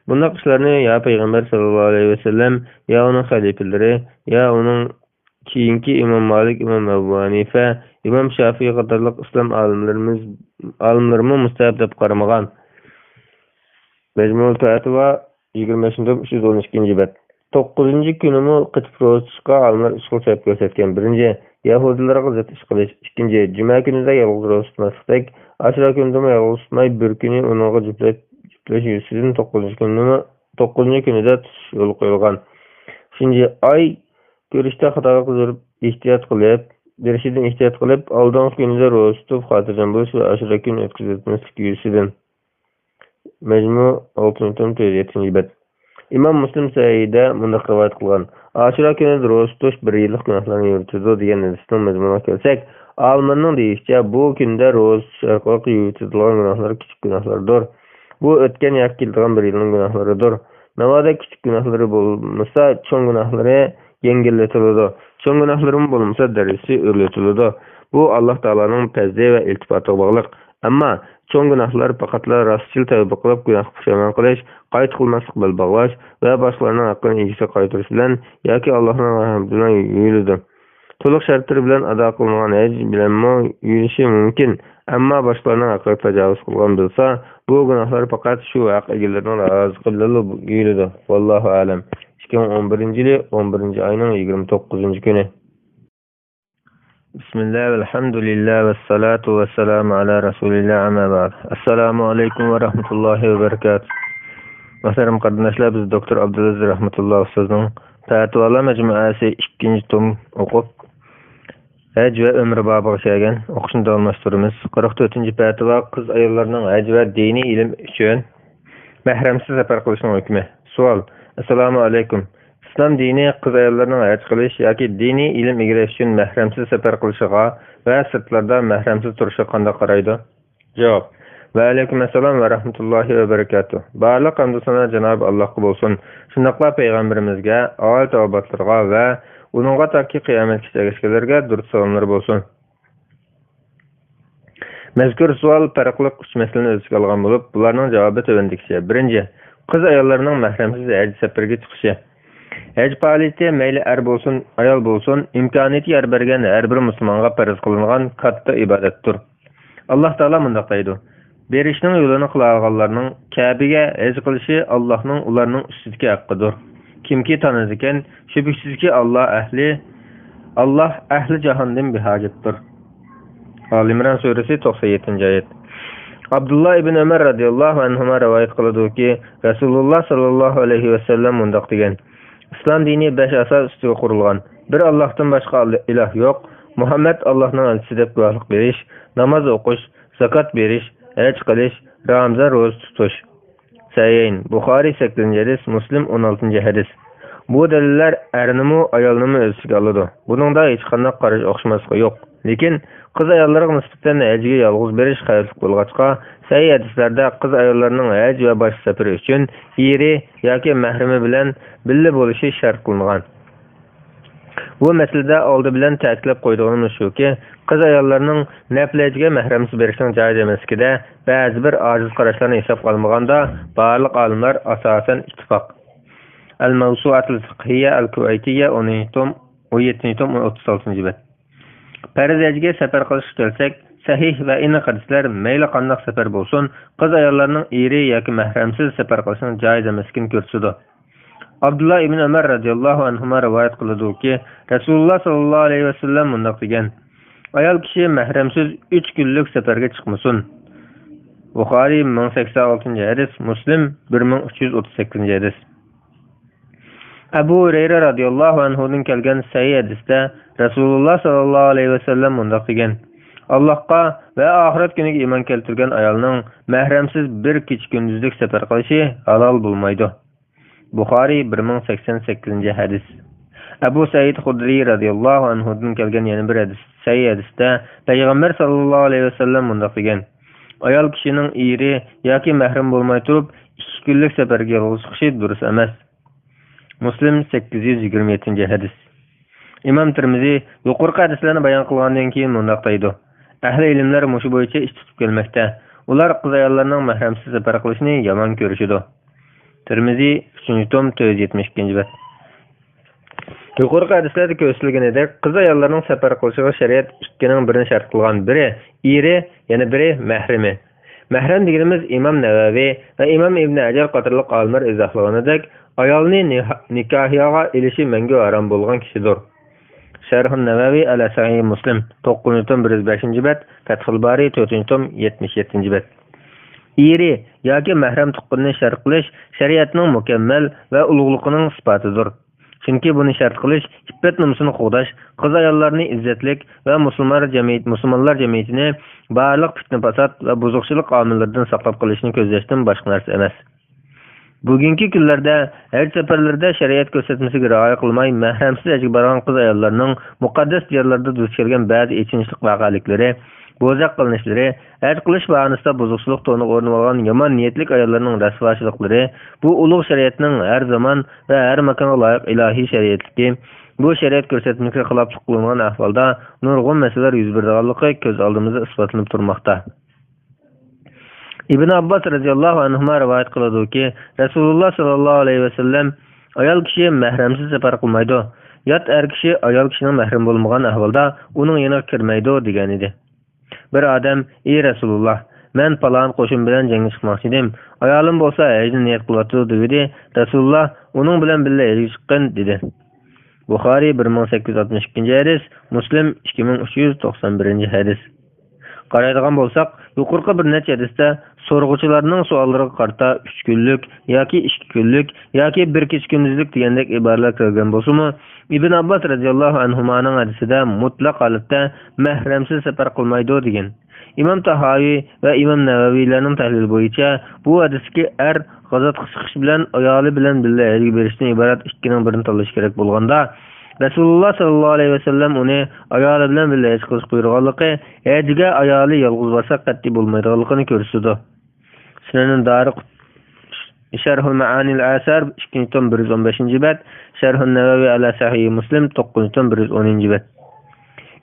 Bunday ishlarni ya Payg'ambar sallallohu alayhi vasallam, ya uning xalifalari, ya uning keyingi Imom Malik, Imom Abu Hanifa, Imom Shafiy qatorliq islom olimlarimiz mustahab deb qaramagan. Mecmu'l Fetva 25-312 bet. 9-kunimi qitib ro'za tutishga olimlar 3 xil sabab ko'rsatgan. Birinchi, Yahudilarga zid ish qilish. Ikkinchi, juma kunida yolg'iz ro'za tutmaslik. Ashura kunida yolg'iz tutmay bir kuni unga juplash yuzidan 9-kunida tutish yo'l qo'yilgan. Uchinchi, oy ko'rishda xatoga qilib ehtiyot qilib, oldingi kunida ro'za tutib xotirjam bo'lish va Ashura kuni o'tkazmaslik yuzidan. Mecmu 6-tom 7 bet. Imom Muslim Sahihida bunday rivoyat qilgan: Ashura kunida ro'za tutish bir yillik gunohlarni yuritadi degan hadisning mazmuniga kelsak, olimlarning deyishicha bu kunda ro'za tutish orqali yuvitilgan gunohlar kichik gunohlardir. Bu o'tgan yoki keltirgan bir yilning gunohlaridir. Navoda kichik gunohlari bo'lmasa, cho'ng gunohlari yengillatiladi. Cho'ng gunohlari bo'lmasa, darajasi o'rlatiladi. Bu Alloh taolaning fazli va iltifotiga bog'liq. Ammo cho'ng gunohlar faqatla rostchil tavba qilib, gunohga pushaymon qilish, qayt qilmaslik bel bog'lash va boshqalarning haqqini egasiga qaytarish bilan yoki Allohning rahmati bilan yuyiladi. To'liq shartlari bilan ado qilingan haj bilanmi yuyilishi mumkin. Ammo boshqalarning haqqiga tajovuz qilgan bo'lsa, bu gunohlar faqat shu haq egalarining roziligi bilan yuyiladi. Vallohu a'lam. 2011-yili 11-oyning 29-kuni. Bismillah, alhamdulillah, vassalatu vassalamu ala rasulillah, amma ba'd. Assalomu alaykum va rahmatullohi va barakatuh. Muhtaram qarindoshlar, biz doktor Abdulaziz rahmatulloh ustozning Fatvolar majmuasi 2-tom o'qib, haj va umra bobiga kelgan o'qishni davomlashtiramiz. 44-fatvo qiz ayollarning haj va diniy ilm uchun mahramsiz safar qilishning hukmi. Savol: Assalomu alaykum. İslam dini qiz ayollarning haj qilish yoki diniy ilm egallash uchun mahramsiz safar qilishiga va sirtlarda mahramsiz turishiga qanday qaraydi? Javob: Va alaykum assalom va rahmatullohi va barakatuh. Barliq hamd sana Janob Allohga bo'lsin. Shundaqla payg'ambarimizga, oil tavbatlarga va uningga taki qiyomatgacha erishganlarga durud salomlar bo'lsin. Mazkur savol farqli 3 masalani o'z ichiga olgan bo'lib, bularning javobi tovandikicha. Birinchi, qiz ayollarning mahramsiz haj safariga chiqishi. Haj faoliyati mayli er bo'lsin, ayol bo'lsin, imkoniyati yer bergan har bir musulmonga farz qilingan katta ibodatdir. Alloh taolo mundaq deydi: Berishning yo'lini qilganlarning Ka'baga haj qilishi Allohning ularning ustidagi haqqidir. Kimki tanir ekan, shubhisizki Allah ahli jahondan behojatdir. Al-Imron surasi 97-oyat. Abdullah ibn Umar radhiyallohu anhu rivoyat qiladi-ki, Rasululloh sallallohu alayhi va sallam mundaq degan: İslam dini 5 asos ustiga qurilgan. Bir Allohdan boshqa iloh yo'q. Muhammad Allohning elchisi deb guvohlik berish, namoz o'qish, zakot berish, haj qilish, Ramazon ro'za tutish. Sahihayn, Buxoriy 8-hadis, Muslim 16-hadis. Bu dalillar ernimi, ayolnimi o'z ichiga oladi. Buningda hech qanday qarash o'xshamaslik yo'q. Lekin qiz ayollarga nisbatan hajga yolg'iz berish xavfli bo'lg'achqa, sahih hadislarda qiz ayollarning haj va boshqa safari uchun eri yoki mahrami bilan birga bo'lishi shart qilingan. Bu masalada oldi bilan ta'kidlab qo'yduğumuz shuki, qiz ayollarning naflajiga mahramsiz berishning joiz emasligida ba'zi bir ojiz qarashlarni hisob qilmaganda barliq olimlar asosan ittifoq. Al-Mawsu'atul Fiqhiyya Al-Kuvaytiyya 17-tom 36-bet. Farz hajga safar qilish kelsak, sahih va aniq hadislar mayli qanday safar bo'lsin, qiz ayollarning eri yoki mahramsiz safar qilishning joiz emasligini ko'rsatadi. Abdullah ibn Umar radhiyallohu anhu rivoyat qiladi-ki, Rasululloh sallallohu alayhi va sallam mundaq degan: Ayol kishi mahramsiz 3 kunlik safarga chiqmasin. Buxoriy 1086-hadis, Muslim 1338-hadis. Abu Hurayra radhiyallohu anhudan kelgan sahih hadisda Rasululloh sallallohu alayhi va sallam mundaq degan: Allohga va oxirat kuniga iymon keltirgan ayolning mahramsiz bir kecha-kunduzlik safar qilishi halol bo'lmaydi. Buxoriy 1088-hadis. Abu Said Xudri radhiyallohu anhudan kelgan yana bir hadis, sahih hadisda Payg'ambar sallallohu alayhi va sallam mundaq degan: Ayol kishining eri yoki mahram bo'lmay turib 2 kunlik safarga yolg'iz chiqishi durust emas. Muslim 827-hadis. Imom Tirmizi yuqorqi hadislarni bayon qilgandan keyin mundaq deydi: Ahli ilmlar mushu bo'yicha ish tutib kelmoqda. Ular qiz ayollarning mahramsiz safar qilishni yomon ko'rishadi. Tirmizi 3-tom 472-bet. Yuqorqi hadislarda ko'rsatilganidek, qiz ayollarning safar qilishiga shariat ikkining birini shart qilgan. Biri eri, yana biri mahrami. Mahram deganimiz Imom Navaviy va Imom Ibn Hajar qatorliq olimlar izohlaganidek, ayolni nikohiga ilishi menga harom bo'lgan kishidir. Sharh Navaviy ala Sahih Muslim 9-tom 105-bet, Fathul Bari 4-tom 77-bet. Eri yoki mahram tuqqunni shart qilish shariatning mukammal va ulug'ligining isbotidir. Chunki buni shart qilish iffat nomusini qo'g'dash, qiz ayollarni izzatlik va musulmonlar jamiyatini barliq fitna-fasod va buzuqchilik omillaridan saqlab qolishni ko'zlashdan boshqa narsa emas. Bugungi kunlarda haj safarlarida shariat ko'rsatmasiga rioya qilmay mahramsiz hajga borgan qiz ayollarning muqaddas yerlarda duch kelgan ba'zi echinishlik voqealiklari, bo'zaq qilinishlari, haj qilish bahonasida buzuqchilik to'ni o'rnab olgan yomon niyatlik ayollarning rasvochiliklari bu ulug' shariatning har zaman va har makonga loyiq ilohiy shariatligi. Bu shariat ko'rsatmasiga xiloflik qilingan ahvolda nurg'un masalalar yuz berganligi ko'z oldimizda isbotlanib turmoqda. İbn Abbas radıyallahu anhuma rivayet kıldı ki Resulullah sallallahu aleyhi ve sellem ayol kishi mahremsiz safar qilmaydi. Yat er kishi ayol kishining mahram bo'lmagan ahvolda uning yoniga kirmaydi degan edi. Bir odam: "Ey Rasulullah, men falon qo'shin bilan jangga chiqmoqchi edim. Ayolim bo'lsa, hajni niyat qilyapti" dedi. Rasulullah uning bilan birga hajga chiqqin dedi. Buxoriy 1862 hadis, Muslim 2391 hadis. Qaraydigan bo'lsak, yuqorqi bir necha hadisda so'rg'uvchilarning savollariga qarata 3 kunlik yoki 2 kunlik yoki 1 kecha kunduzlik degandek iboralar kirgan bo'lsa-mu, Ibn Abbas radhiyallohu anhumaning hadisida mutlaq holatda mahramsiz safar qilmaydi degan. İmam Tahavi va Imom Navaviylarning tahlili bo'yicha bu hadisga g'azot chiqish bilan ayoli bilan birga hajga berishdan iborat ikkining birini tanlash kerak bo'lganda, Rasululloh sallallohu alayhi va sallam uni ayoli bilan birga haj qilish buyurganligi hajga ayoli yolg'iz borsa qat'iy bo'lmaydiganligini ko'rsatdi. Sunan Dariq Sharhul Ma'anil Asar 2.115-bet, Sharhun Navavi ala Sahih Muslim 9.110-bet.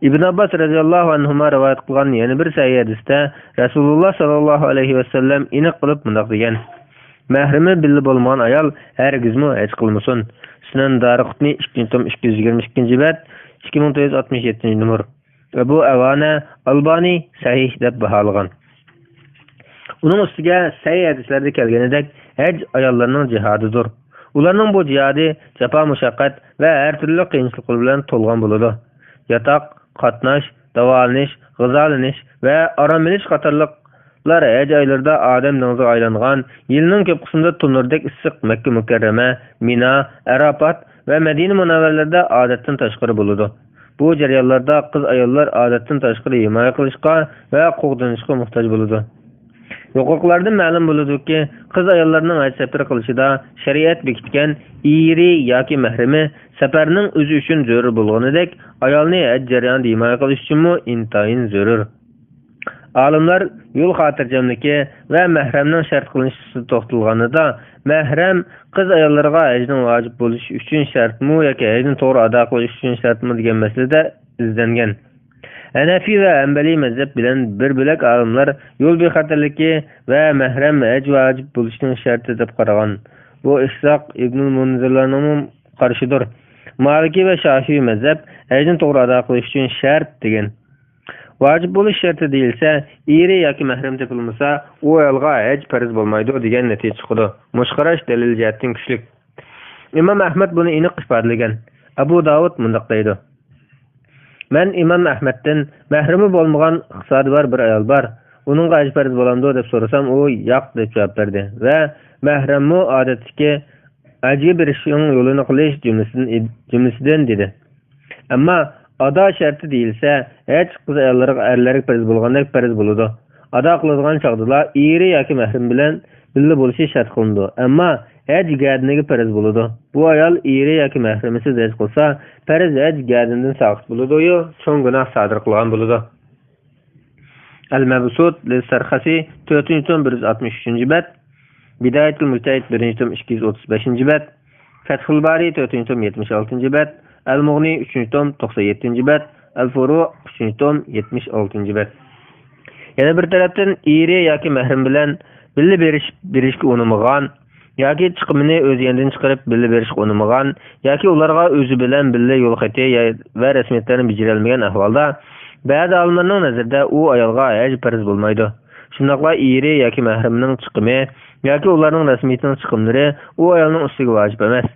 İbn Abbas radhiyallohu anhuma rivoyat qilgan yana bir sahih hadisda Rasululloh sallallohu alayhi va sallam iniq qilib bunday degan: "Mahrimi birga bo'lmagan ayol hargizmi haj qilmasin." Sunan Dariqutni 2.222-bet, 2967-numar. Bu Avana Albani sahih deb baholagan. Uning ustiga sahih hadislarda kelganidek haj ayollarning jihadidir. Ularning bu jihadi jafo mushaqqat va har turli qiyinchiliklar bilan to'lgan bo'ladi. Yatoq, qatnash, davolanish, g'izolanish va orom olish qatorliqlar haj oylarida odam dengiziga aylangan, yilning ko'p qismida tunurdek issiq Makka Mukarrama, Mina, Arafat va Madina munavvarlarda odatdan tashqari bo'ladi. Bu jarayonlarda qiz ayollar odatdan tashqari himoya qilishga va qo'g'danishga muhtoj bo'ladi. Yuqorqilardan ma'lum bo'ladiki, qiz ayollarning haj safari qilishida shariat bekitgan iri yoki mahrami safarning o'zi uchun zarur bo'lganidek, ayolni haj jarayonida himoya qilish uchunmi intayin zarur. Olimlar yo'l xotirjamligi va mahramning shart qilinishi to'xtalganida, mahram qiz ayollarga hajning vojib bo'lishi uchun shartmi yoki hajni to'g'ri ado qilish uchun shartmi degan masalada izlangan. Hanafi va Hanbali mazhab bilan bir bo'lak olimlar yo'l bexatarligi va mahram haj vojib bo'lishining sharti deb qaragan. Bu Ishsoq ibn Munzirlarning qarishidir. Maliki va Shafi'i mazhab hajni to'g'ri ado qilish uchun shart degan. Vojib bo'lish sharti deyilsa, eri yoki mahram topilmasa, u ayolga haj farz bo'lmaydi degan natija chiqadi. Mushqarash dalil jihatdan kuchli. Imom Ahmad buni aniq ifodalagan. Abu Davud mundaq deydi: "Men Imom Ahmaddan mahrami bo'lmagan iqtisodi bor bir ayol bor. Uning haj farz bo'lamdi deb so'rasam, u yo'q deb javob berdi va mahramni odatdagi hajga berishning yo'lini qilish jumlasidan dedi. Ammo ado sharti deyilsa, haj qiz ayollarga erlarga farz bo'lgandek farz bo'ladi. Ado qiladigan chog'da eri yoki mahram bilan birga bo'lishi shart qilindi. Ammo haj gadiniga farz bo'ladi. Bu ayol eri yoki mahramisiz haj qilsa, farz haj gadinidan saqit bo'ladi-yu, cho'ng gunoh sodir qilgan bo'ladi. Al-Mabsut lis-Sarxasi 4.163-bet, Bidayatul Mujtahid 1.235-bet, Fathul Bari 4.76-bet, Al-Mughni 3.97-bet, Al-Furu 3.76-bet. Yana bir tarafdan eri yoki mahram bilan birga berishga unamagan yoki chiqimini o'z yandan chiqarib birga berishga unamagan yoki ularga o'zi bilan birga yo'l xati va rasmiyatlarni bajara olmagan ahvolda ba'zi olimlarning nazarida u ayolga haj farz bo'lmaydi. Shundaqla eri yoki mahramning chiqimi yoki ularning rasmiyatining chiqimlari u ayolning ustiga vojib emas.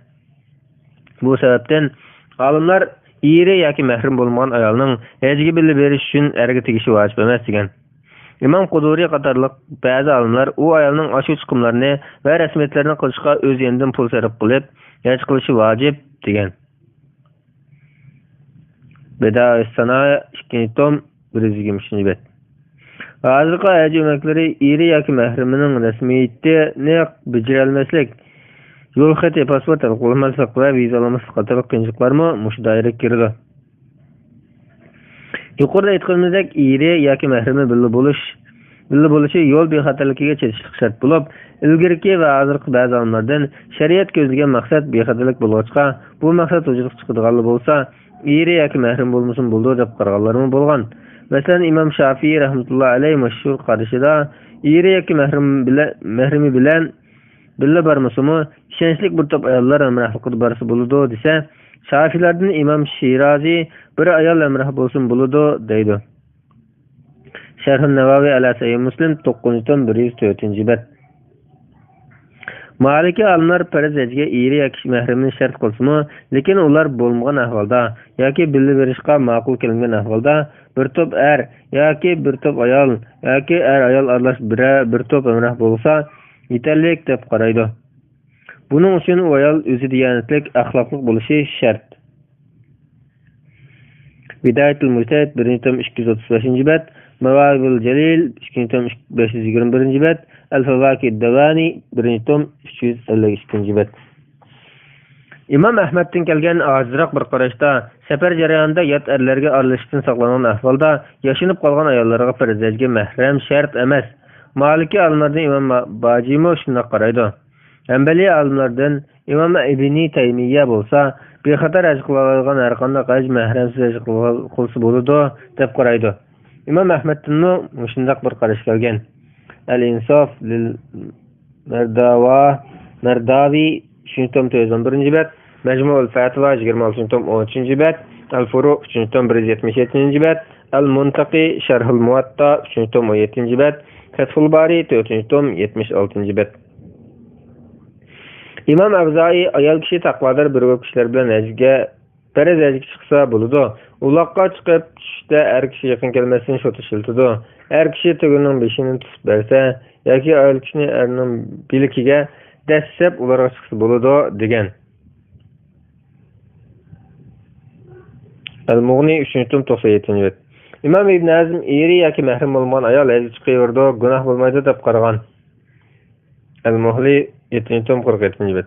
Bu sababdan olimlar eri yoki mahram bo'lmagan ayolning hajga birga berish uchun erga tegishi vojib emas degan. İmam Quduri qatorliq ba'zi olimlar u ayolning ashu chiqimlarini va rasmiyatlarini qilishga o'z yandan pul sarf qilib, haj qilishi vojib degan. Bida-us-Sana 2.123-bet. Hozirgi haj o'maklari eri yoki mahramining rasmiyatini bajara olmaslik, yo'l xati, pasport olmaslik va viza olmaslik qatorliq qiyinchiliklarmi mush doiraga kiradi. Yuqorida aytganimizdek, eri yoki mahrami birga bo'lishi yo'l bexatarligiga chetishlik shart bo'lib, ilgirki va hozirgi ba'zi olimlardan shariat ko'zlagan maqsad bexatarlik bo'lg'achqa, bu maqsad o'jliq chiqadiganlar bo'lsa, eri yoki mahram bo'lmasin bo'ldi deb qaraganlarmi bo'lgan. Masalan, Imom Shafi'i rahmatullohi alayhi mashhur qarashida iri yoki mahrimi bilan billa barmasimi, ishonchli bir top ayollar hamrohlik qilib borsa bo'ladi desa, Şafilerden İmam Şirazi bir ayol hamroh bo'lsin bo'ladi deydi. Şerh-i Nevavi ala Sahih Muslim 9-104 bet. Maliki alimlar farz hajga iri yoki mahrimni shart qilsa-mu, lekin ular bo'lmagan ahvolda yoki bilib berishga ma'qul kelingan ahvolda bir top er yoki bir top ayol yoki er ayol aralash bir top hamroh bo'lsa, yetarli deb qaraydi. Bunun uchun u ayol o'zi diyanatlik, axloqli bo'lishi shart. Bidayatul Mujtahid 1-235-bet, Mavahibul Jalil 2-521-bet, Al-Fawakid Davani 1-352-bet. İmam Ahmed'den kelgan ajizroq bir qarashda safar jarayonida yot erlarga aralashishdan saqlanan ahvolda yashinib qolgan ayollarga farzajga mahram shart emas. Maliki olimlardan Imam Bajimo shunday qaraydi. Hanbali olimlardan Imam Ibn Taymiyya bo'lsa, bexatar haj qiladigan har qanday haj mahramsiz haj qilsa bo'ladi deb qaraydi. Imam Ahmeddan shunday bir qarash kelgan. Al-Insof lil Mardawi 3-1-bet, Majmu'ul Fatwa 26-13-bet, Al-Furu 3-1-77-bet, Al-Muntaqi Sharhul Muwatta 3-17-bet, Fathul Bari 4-76-bet. İmam Avzai ayol kishi taqvodor bir kishilar bilan hajga farz hajga chiqsa bo'ladi. Uloqqa chiqib tushda er kishi yaqin kelmasdan shoti shiltidi. Er kishi tugunning beshini tutib bersa yoki ayol kishini erning bilikiga dastlab ularga chiqsa bo'ladi degan. Al-Mughni 3-97-bet. İmam Ibn Azm eri yoki mahrim bo'lmagan ayol hajga chiqaverdi, gunoh bo'lmaydi deb qaragan. Al-Muhli 7-47-bet.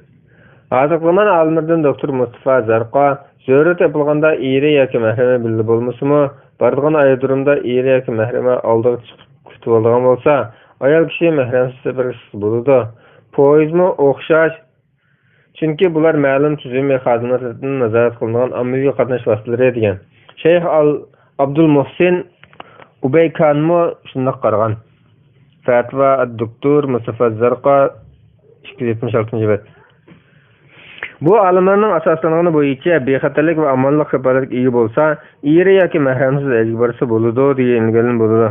Azıqlaman alimlerden Doktor Mustafa Zarqa zöhret yapılganda iri yoki mahreme bildi bolmasımı, bardıgan ayadırımda iri yoki mahreme aldığı çıkıp kütüp aldığan bolsa, ayal kişi mahremsiz sefersiz buludu. Poizmi oxşaş, çünkü bular ma'lum tüzüm ve xadimatlarının nazaret kılınan ammivi qatnaş vasıtaları edigen. Şeyh Abdul Muhsin Ubeykanmı şundak qargan. Fatva Doktor Mustafa Zarqa 276-bet. Bu alimlarning asoslanigani bo'yicha bexatarlik va amonlik kafolatiga ega bo'lsa, iri yoki mahramsiz hajga borsa bo'ladi degan bo'ladi.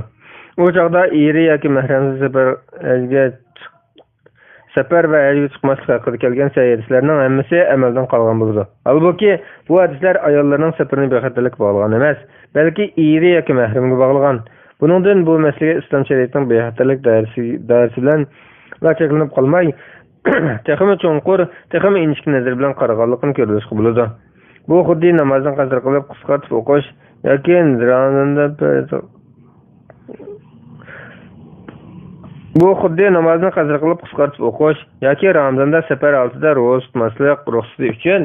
U chaqda iri yoki mahramsiz safar va hajga chiqmaslik haqida kelgan hadislarning hammasi amaldan qolgan bo'ladi. Albuki bu hadislar ayollarning safarini bexatarlik bog'lagan emas, balki iri yoki mahramga bog'lagan. Buningdan bu masalaga islom shariatining bexatarlik doirasi bilan cheklanib qolmay, texmi cho'nqur, texmi inchki nazar bilan qaraganligini ko'rishga bo'ladi. Bu xuddi namozdan qasr qilib qisqartib o'qish yoki Ramazonda safar altida ro'za tutmaslik ruxsati uchun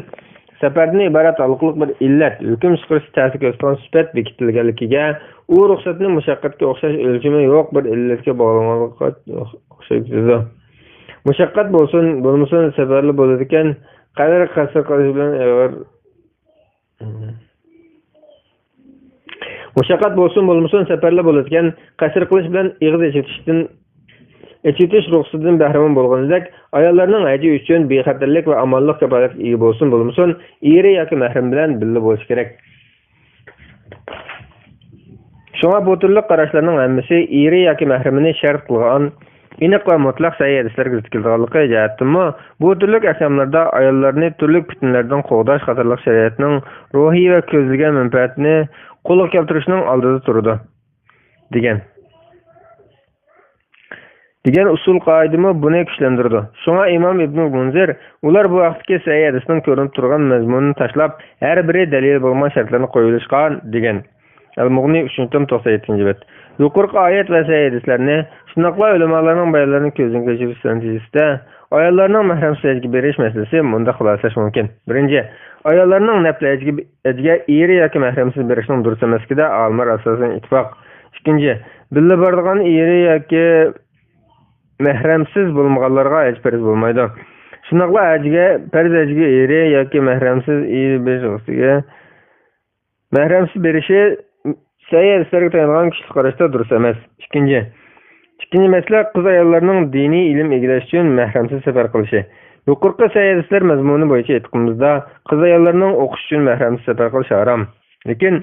safardan iborat aloqliq bir illat, hukm chiqarish ta'sir ko'rsatgan sifat bekitilganligiga, u ruxsatning mushaqqatga o'xshash o'lchami yo'q bir illatga bog'langanligiga o'xshaydi. Mushaqqat bo'lmasin safarli bo'ladigan qadar qasr qilish bilan Mushaqqat bo'lmasin safarli bo'ladigan qasr qilish bilan ig'iz echitish ruxsatidan bahramon bo'lganidek, ayollarning haji uchun bexatarlik va amonlik kafolatiga ega bo'lmasin, eri yoki mahram bilan birga bo'lishi kerak. Shunga bu turli qarashlarning hammasi eri yoki mahramini shart qilgan aniq va mutlaq sahih hadislarga zikrilganligi jihatdanmi, bu turli ahkamlarda ayollarni turli fitnalardan qo'g'dash qatorliq shariatning ruhiy va ko'zlagan manfaatini qo'lga keltirishning oldida turadi degan usul qoidami buni kuchlantirdi. Shunga Imom Ibn Munzir ular bu vaqtdagi sahih hadisning ko'rinib turgan mazmunini tashlab, har biri dalil bo'lgan shartlarni qo'yilishgan degan. Al-Mughni 3-97-bet. Yuqorqi oyat va sahih hadislarni shunaqla ulamolarning bayonlarini ko'zdan kechirish natijasida ayollarning mahramsiz hajga berish masalasi bunda xuloslash mumkin. Birinchi, ayollarning nafl hajga eri yoki mahramsiz berishning durust emasligida olimlar asosan ittifoq. Ikkinchi, birga boradigan eri yoki mahramsiz bo'lmaganlarga haj farz bo'lmaydi. Shunaqla farz hajga eri yoki mahramsiz berishi sahih hadislarga tayangan kishilik qarashda durust emas. Ikkinchi, İkinci mesele kız ayollarının dini ilim egileş üçün məhrəmsiz səfər qilishi. Yuqorqi sayadislar mazmuni bo'yicha aytqanimizda kız ayollarının o'qish üçün məhrəmsiz səfər qilish haram. Lekin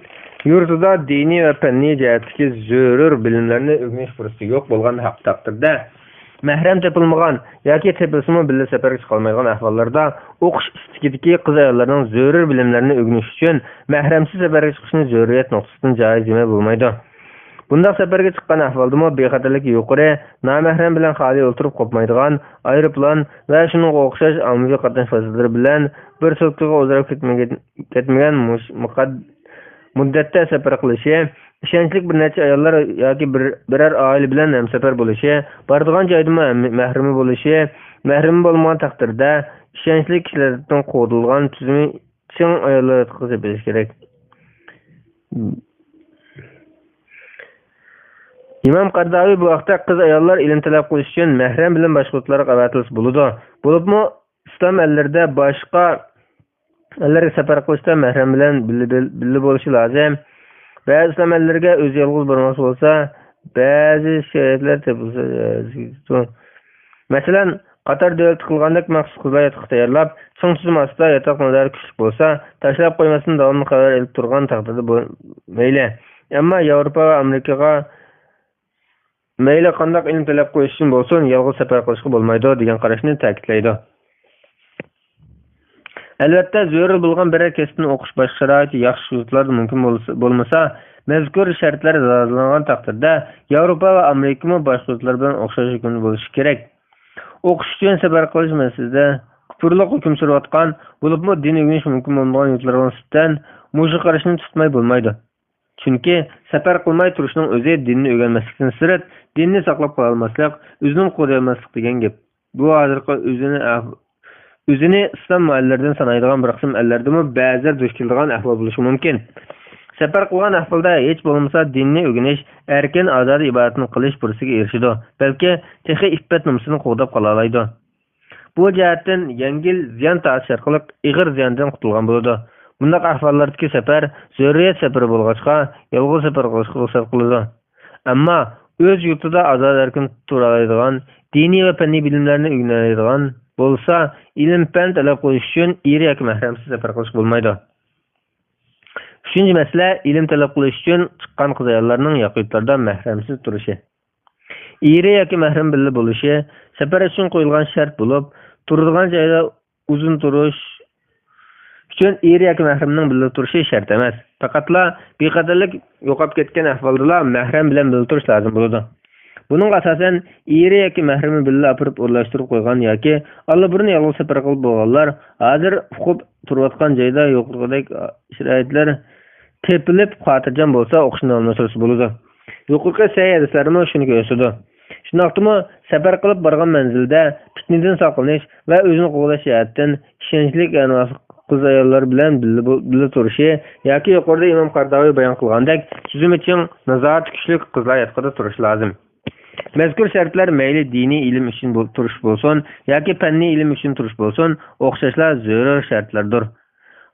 yurtida dini va fanniy jihatdagi zarur bilimlarni o'rganish fursati yo'q bo'lgan taqdirda mahram tepilmagan yoki tepilsimi billa safarga chiqolmaydigan ahvollarda o'qish istikidagi qiz ayollarning zarur bilimlarini o'rganish uchun mahramsiz safarga chiqishni zaruriyat nuqtasidan joiz demay bo'lmaydi. Bundaq safarga chiqqan ahvoldami bexatarligi yuqori, namahram bilan xoli o'tirib qopmaydigan aeroplan va shuningga o'xshash ommaviy qatnash vositalari bilan bir sutkaga o'zaro ketmagan muddatda safar qilishi, ishonchli bir necha ayollar yoki biror oila bilan hamsafar bo'lishi, boradigan joyda mahrami bo'lishi, mahrami bo'lmagan taqdirda ishonchli kishilardan qo'dilgan tuzumi ching ayollar qilib bilish kerak. İmam Qardavi bu vaqtda qiz ayollar ilm talab qilish uchun mahram bilan boshqa o'tlarga avatilsa bo'ladi. Bo'libmi islom ellarida boshqa ellarga safar qilishda mahram bilan birga bo'lishi lozim. Ba'zi islom ellariga o'zi yolg'iz bormoqchi bo'lsa, ba'zi shariatlar tepilsa. Masalan, Qatar davlati qilgandek maxsus qizlar yotoq tayyorlab, ching tuzum ostida yotoq nazari kuchli bo'lsa, tashlab qo'ymasdan davomli xabar elib turgan taqdirda mayli. Ammo Yevropa va Amerikaga mayli qandaq ilm talab qo'yish uchun bo'lsin, yolg'iz safar qilishga bo'lmaydi degan qarashni ta'kidlaydi. Albatta, zarur bo'lgan biror kasbni o'qish boshqa sharoit yaxshi yurtlarda mumkin bo'lmasa, mazkur shartlar yozilgan taqdirda Yevropa va Amerika boshqa yurtlar bilan o'xshash hukm bo'lishi kerak. O'qish uchun safar qilish masalasida turli hukm surayotgan, bo'libmi din o'rganish mumkin bo'lmagan yurtlarga nisbatan mushuk qarashni tutmay bo'lmaydi. Chunki safar qilmay turishning o'zi dinni o'rganmaslikdan sirat, dinni saqlab qola olmaslik, o'zini qo'lday olmaslik degan gap. Bu hozirgi o'zini islom muallaridan sanaydigan bir qism ellardami ba'zir duch keladigan ahvol bo'lishi mumkin. Safar qilgan ahvolda hech bo'lmasa dinni o'rganish, erkin ozod ibodatni qilish fursatiga erishadi. Balki texi iffat nomsini qo'g'dab qola oladi. Bu jihatdan yengil ziyon ta'sir orqali ig'ir ziyondan qutulgan bo'ladi. Bundaq ahvollardagi safar zaruriyat safari bo'lg'achqa, yolg'iz safar qilishga ruxsat qiladi. Ammo o'z yurtida ozod erkin tura oladigan, diniy va fanniy bilimlarni o'rganadigan bo'lsa, ilm fan talab qilish uchun eri yoki mahramsiz safar qilish bo'lmaydi. Uchinchi masala ilm talab qilish uchun chiqqan qiz ayollarning yaqinlardan mahramsiz turishi. Eri yoki mahram birga bo'lishi safar uchun qo'yilgan shart bo'lib, turadigan joyda uzun turish uchun eri yoki mahramning birga turishi shart emas. Faqatla bexatarlik yo'qolib ketgan ahvolda mahram bilan birga turish lozim bo'ladi. Buning asosan eri yoki mahrami birga apirib o'rlashtirib qo'ygan yoki allaburni yolg'iz safar qilib bo'lganlar hozir uqib turayotgan joyda yo'qligidek sharoitlar tepilib xotirjam bo'lsa o'qishni olmasa bo'ladi. Yuqorqi sayadislarimi shuni ko'rsatdi. Shundoqmi safar qilib borgan manzilda fitnadan saqlanish va o'zini qo'llash jihatdan ishonchli qiz ayollar bilan birga turishi yoki yuqorida Imom Qardaviy bayon qilgandek tuzum uchun nazorat kuchli qizlar yotqida turish lozim. Mazkur shartlar mayli diniy ilm uchun turish bo'lsin yoki fanniy ilm uchun turish bo'lsin, o'xshashlar zarur shartlardir.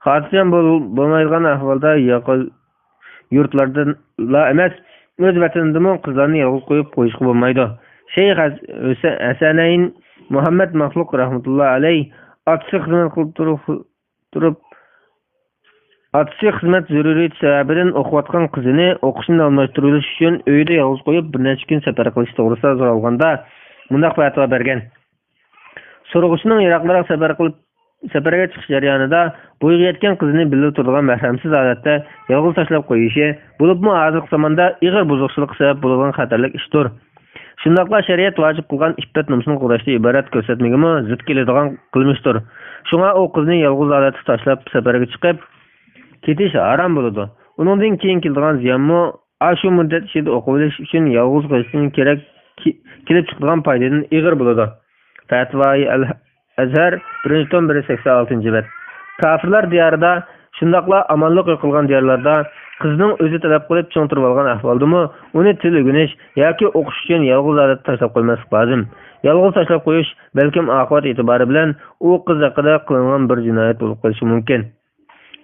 Xotirjam bo'lmaydigan ahvolda yurtlarda emas, o'z vatanida qizlarni yolg'iz qo'yib qo'yishga bo'lmaydi. Sheyx Hasanayn Muhammad Maxluq rahmatullohi alayh otasi xizmat qilib turib Atışı xizmat züruriyeti səbəbindən oxuyatqan qızını oxuşunu almashtırılış üçün öydə yalğız qoyub bir neçə gün səfər qilish to'g'risida so'ralganda bundaq fatvo bergan. So'rg'uchining yiroqlarga safarga chiqish jarayonida bo'yga yetgan qizini birga turadigan mahramsiz holatda yolg'iz tashlab qo'yishi bo'libmi hozirgi zamonda ig'ir buzuqchilik sabab bo'lgan xatarlik ishdir. Shundaqla shariat vojib qilgan iffat nomsini qo'llashda iborat ko'rsatmagimi zid keladigan qilmishdir. Shunga u qizni yolg'iz holatda tashlab safarga chiqib ketish haram bo'ladi. Uningdan keyin keladigan ziyonmi shu muddat ichida o'qish uchun yolg'iz qilishning kerak kelib chiqadigan foydadan ig'ir bo'ladi. Fatvoyi al-Azhar 1-186-bet. Kafirlar diyorida shundaqla amonlik qilgan diyorlarda qizning o'zi talab qilib cho'ntirib olgan ahvoldami uni til o'rganish yoki o'qish uchun yolg'iz holatda tashlab qo'ymaslik lozim. Yolg'iz tashlab qo'yish balkim oqibat e'tibori bilan u qiz haqida qilingan bir jinoyat bo'lib qolishi mumkin.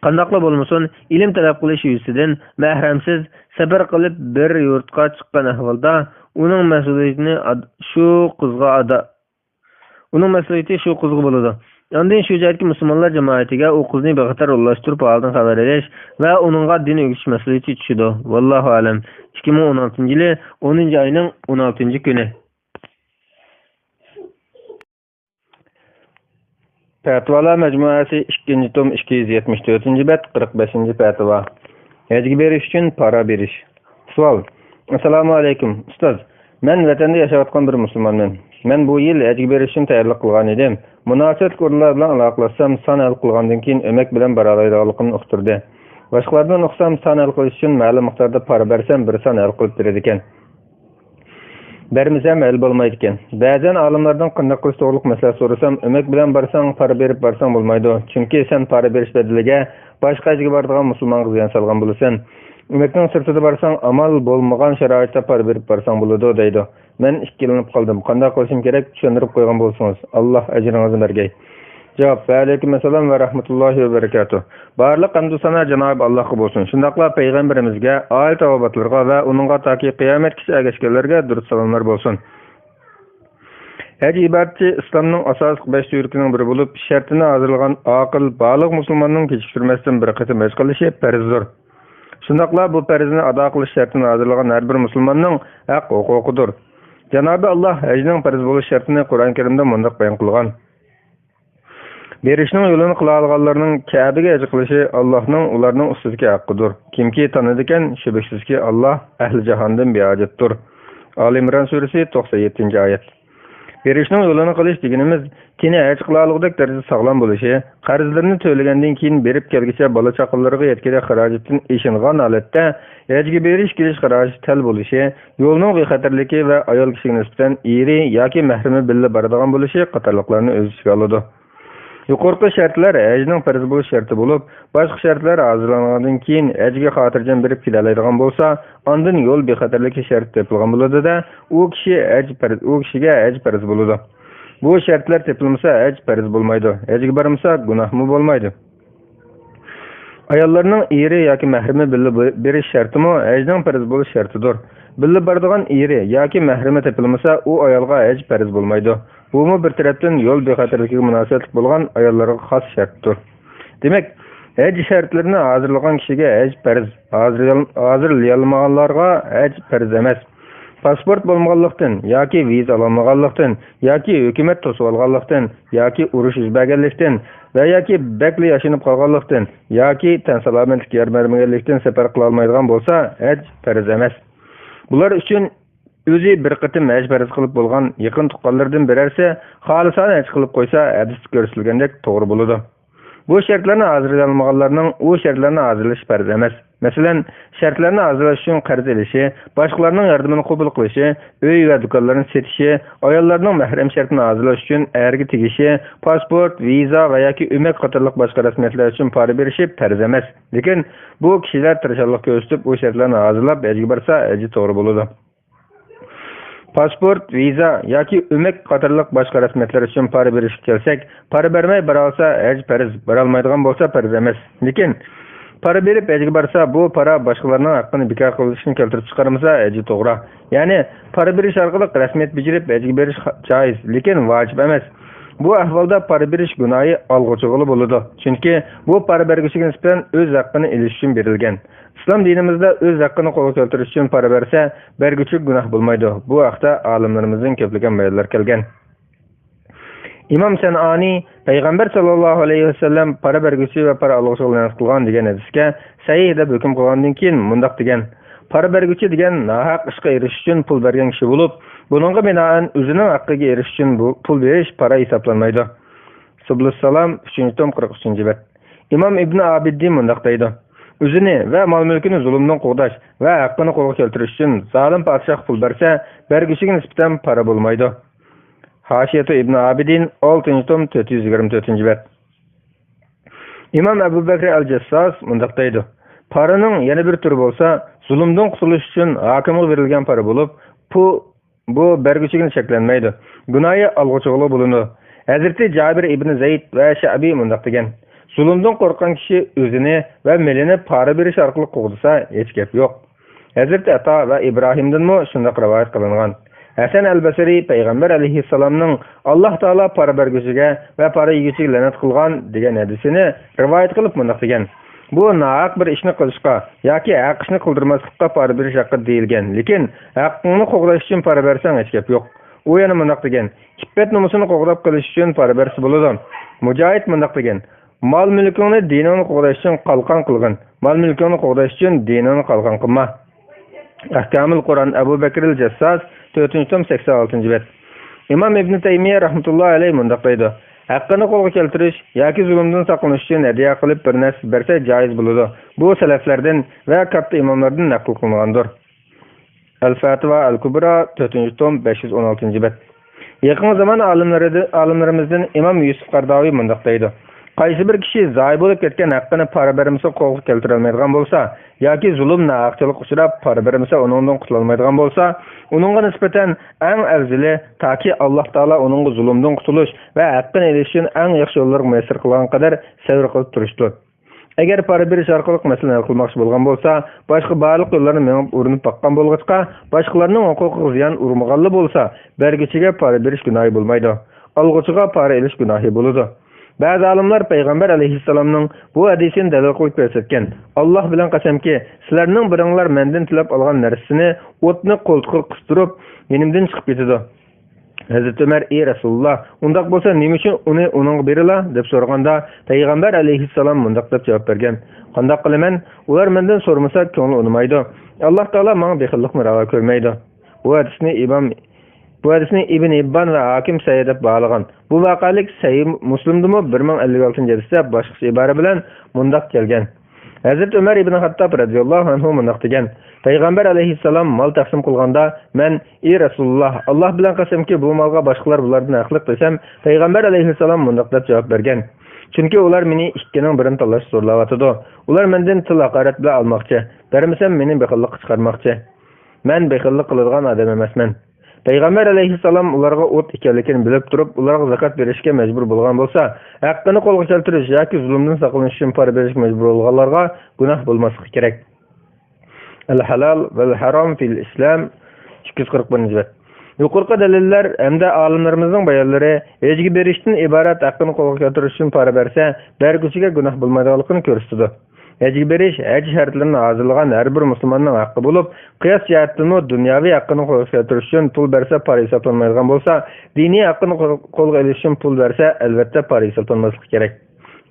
Qandaqla bo'lmasin, ilm talab qilish yuzasidan mahramsiz safar qilib bir yurtga chiqqan ahvolda uning mas'uliyati shu qizga bo'ladi. Ondan shu joydagi musulmonlar jamoatiga u qizni bexatar yo'llashtirib holidan xabar berish va uningga din o'rgatish mas'uliyati tushidi. Vallohu alam. 2016-yili 10-oyning 16-kuni. Fatvalar majmuasi 2-tom 274-bet 45-fatva. Hajga berish uchun para berish. Savol. Assalomu alaykum. Ustoz, men vatanda yashayotgan bir musulmonman. Men bu yil hajga berish uchun tayyorlik qilgan edim. Munosabat o'rinlar bilan aloqalashsam, san hal qilgandan keyin o'mak bilan bora oladiganligini uqtirdi. Boshqalardan o'qsam, san hal qilish uchun ma'lum miqdorda para bersam, bir san hal qilib beradi ekan. Bermesem el bo'lmaydi ekan. Ba'zan olimlardan qanday qilish to'g'riliq masala so'rasam, o'mak bilan barsang, para berib barsang bo'lmaydi. Chunki sen para berish badaliga boshqa joyga boradigan musulmonga ziyon solgan bo'lasan. O'makning sirtida barsang, amal bo'lmagan sharoitda para berib barsang bo'ladi deydi. Men ikkilanib qoldim. Qanday qilishim kerak tushuntirib qo'ygan bo'lsangiz. Alloh ajringizni bergay. Javob: Alaykum assalom va rahmatullohi va barakatuh. Barliq hamdu sana Janob Allohga bo'lsin. Shundaqla payg'ambarimizga, oila tavobatlarga va uningga toki qiyomatgacha ergashganlarga durud salomlar bo'lsin. Haj ibadati islomning asosiy 5 turkining biri bo'lib, shartini hozirlagan aqil, baliq musulmonning kechiktirmasdan bir qatim haj qilishi farzdir. Shundaqla bu farzni ado qilish shartini hozirlagan har bir musulmonning haq-huquqidir. Janob Alloh hajning farz bo'lish shartini Qur'on Karimda mundaq bayon qilgan. Berishning yo'lini qila olganlarning Ka'baga haj qilishi Allohning ularning ustidagi haqqidir. Kimki tanadigan shubhasizki Alloh ahli jahondan beojatdir. Ali Imron surasi 97-oyat. Berishning yo'lini qilish deganimiz tini haj qila olgudek darajada sog'lom bo'lishi, qarzlarini to'lagandan keyin berib kelgicha bola chaqalariga yetgan xarajatdan eshingan holatda hajga berish kelish xarajati tal bo'lishi, yo'lning bexatarligi va ayol kishiga nisbatan eri yoki mahrami billa boradigan bo'lishi qatorliqlarni o'z ichiga oladi. Yuqorqi shartlar hajning farz bo'lish sharti bo'lib, boshqa shartlar hozirlangandan keyin hajga xotirjam berib kela oladigan bo'lsa, ondan yo'l bexatarligi sharti topilgan bo'ladi-da, u kishiga haj farz bo'ladi. Bu shartlar topilmasa haj farz bo'lmaydi. Hajga bormasa gunohmi bo'lmaydi. Ayollarning eri yoki mahrami billa berish shartimi hajning farz bo'lish shartidir. Billa boradigan eri yoki mahrami topilmasa, u ayolga haj farz bo'lmaydi. Bu bir tarafdan yo'l bexatarligiga munosabatli bo'lgan ayollarga xos shartdir. Demak, haj shartlarini hozirlagan kishiga haj farz, hozirlayolmaganlarga haj farz emas. Pasport bo'lmaganlikdan yoki viza olmaganlikdan yoki hukumat to'sib olganlikdan yoki urush yuz berganlikdan va yoki bakli yashinib qolganlikdan yoki tan salomatlik yer bermaganlikdan safar qila olmaydigan bo'lsa, haj farz emas. Bular uchun o'zi bir qatim haj farz qilib bo'lgan yaqin tuqqanlardan birarsa, xolisona haj qilib qo'ysa, hadisda ko'rsatilgandek to'g'ri bo'ladi. Bu shartlarni hozirlanmaganlarning u shartlarni hozirlash farz emas. Masalan, shartlarni hozirlash uchun qarz olishi, boshqalarning yordamini qabul qilishi, uy va do'konlarni setishi, ayollarning mahram shartini hozirlash uchun erga tegishi, pasport, viza va yoki o'mak qatorliq boshqa rasmiyatlar uchun pora berishi farz emas. Lekin bu kishilar tirishchilik ko'rsatib, u shartlarni hozirlab hajga borsa, haji to'g'ri bo'ladi. Pasport, viza yoki o'mak qatorliq boshqa rasmiyatlar uchun para berishga kelsak, para bermay bora olsa haj farz, bora olmaydigan bo'lsa farz emas. Lekin para berib hajga borsa, bu para boshqalarning haqqini bekor qilishni keltirib chiqarmasa, haji to'g'ri. Ya'ni para berish orqali rasmiyat bijirib hajga berish joiz, lekin vojib emas. Bu ahvolda para berish gunohi olg'uchig'ili bo'ladi. Chunki bu para berguchiga nisbatan o'z haqqini olish uchun berilgan. İslam dinimizde öz hakkını qo'lga keltirish uchun para bersa, berguchi gunoh bo'lmaydi. Bu haqda olimlarimizning ko'pligan bayonlar kelgan. İmam Sanani Payg'ambar sallallohu alayhi vasallam para berguchi va para olg'uchiga qilgan degan hadisga sahih deb hukm qilgandan keyin mundaq degan: para berguchi degan nohaq ishga erishish uchun pul bergan kishi bo'lib, buningga binoan o'zining haqqiga erishish uchun bu pul berish para hisoblanmaydi. Sublus Salam 3-tom 43-bet. İmam İbn Abiddin mundaq deydi: o'zini va mol-mulkini zulmdan qo'g'dash va haqqini qo'lga keltirish uchun zolim podshoh pul bersa, berguchiga nisbatan para bo'lmaydi. Hoshiyatu Ibn Abidin 6-tom 424-bet. İmam Abu Bakr al-Jassas mundaq deydi: paraning yana bir turi bo'lsa, zulmdan qutulish uchun hokimga berilgan para bo'lib, bu berguchiga cheklanmaydi. Gunohi olg'uchig'ili bo'ladi. Hazrati Jabir ibn Zayd va Sha'bi mundaq degan: zulmdan qo'rqgan kishi o'zini va milini para berish orqali qo'g'disa, hech gap yo'q. Hazreti Ata va Ibrohimdanmi shunday rivoyat qilingan. Hasan al-Basri Payg'ambar alayhissalomning Alloh taolo para berguchiga va para yeguchiga la'nat qilgan degan hadisini rivoyat qilib bunday degan. Bu nahaq bir ishni qilishga yoki haq ishni qildirmaslikqa para berish haqida deyilgan. Lekin haqqingni qo'g'dash uchun para bersang hech gap yo'q. U yana bunday degan. Iffat nomusini qo'g'dab qilish uchun para bersa bo'ladi. Mujohid bunday degan. Mol mulkingni diningni qo'g'dash uchun qalqon qilgin. Mol mulkingni qo'g'dash uchun diningni qalqon qilma. Ahkamul Qur'on Abu Bakr al-Jassas 486-bet. İmam İbn Taymiye rahmetullohi alayhi mundaq deydi. Haqqini qo'lga keltirish yoki zulmdan saqlanish uchun hadiya qilib bir narsa bersa joiz bo'ladi. Bu salaflardan va katta imomlardan naql qilingandir. Al-Fatwa al-Kubra 4-tom 516-bet. Yaqin zaman olimlarimizdan Imom Yusuf Qardaviy mundaq deydi. Qaysi bir kishi zoyi bo'lib ketgan haqqini para bermasa qo'lga keltira olmaydigan bo'lsa yoki zulm naqchilik uchrab para bermasa uningdan qutula olmaydigan bo'lsa, uningga nisbatan eng afzali toki Alloh taolo uningga zulmdan qutulish va haqqini olish uchun eng yaxshi yo'llar muyassar qilgan qadar sabr qilib turishdir. Agar para berish orqali masalani hal qilmoqchi bo'lgan bo'lsa, boshqa barliq yo'llarni menib urinib baqqan bo'lg'achqa, boshqalarning huquqiga ziyon urmaganli bo'lsa, bergichiga para berish gunohi bo'lmaydi. Olg'uchiga para olish gunohi bo'ladi. Bazı alimlar Peygamber aleyhisselamның bu hadisini dalil qilib ko'rsatgan. Alloh bilan qasamki, sizlarning biringlar mendan tilab olgan narsasini o'tni qo'ltiqqa qistirib, yenimdan chiqib ketadi. Hazrat Ömer ey Rasululloh, undaq bo'lsa nima uchun uning berila deb so'raganda, Peygamber aleyhisselam mundaq deb javob bergan. Qanday qilaman? Ular mendan so'ramasa ko'ngli unmaydi. Alloh taolo menga bexillikni ravo ko'rmaydi. Bu hadisni İbn İbban ve Hakim Sayyid deb bağlagan. Bu vaqalik Sahih Muslimdimi 1056-hadisda boshqa ibora bilan mundaq kelgan. Hazrat Umar ibn Hattob radhiyallohu anhu mundaq degan. Payg'ambar alayhissalom mol taqsim qilganda, men ey Rasululloh, Alloh bilan qasamki, bu molga boshqalar bulardan haqliq desam, Payg'ambar alayhissalom mundaq deb javob bergan. Chunki ular meni ikkining birini tanlash zo'rlayotdi. Ular mendan til haqorat bilan olmoqchi. Bermasam meni bexillikqa chiqarmoqchi. Men bexillik qiladigan odam emasman. Peygamber aleyhisselam ularga o't ekanligini bilib turib, ularga zakat berishga majbur bo'lgan bo'lsa, haqqini qo'lga keltirish yoki zulmdan saqlanish uchun para berishga majbur bo'lganlarga gunoh bo'lmasligi kerak. Al-halal vel haram fil Islam 240-bet. Yuqorqi dalillar hamda olimlarimizning bayonlari ejgi berishdan iborat haqqini qo'lga keltirish uchun para bersa, berguchiga gunoh bo'lmaydiganligini ko'rsatdi. Ejgi berish haj shartlarini hozirlagan har bir musulmonning haqqi bo'lib, qiyos jihatdan dunyoviy haqqini qo'lga keltirish uchun pul bersa para hisoblanmaydigan bo'lsa, diniy haqqini qo'lga olish uchun pul bersa albatta para hisoblanmasligi kerak.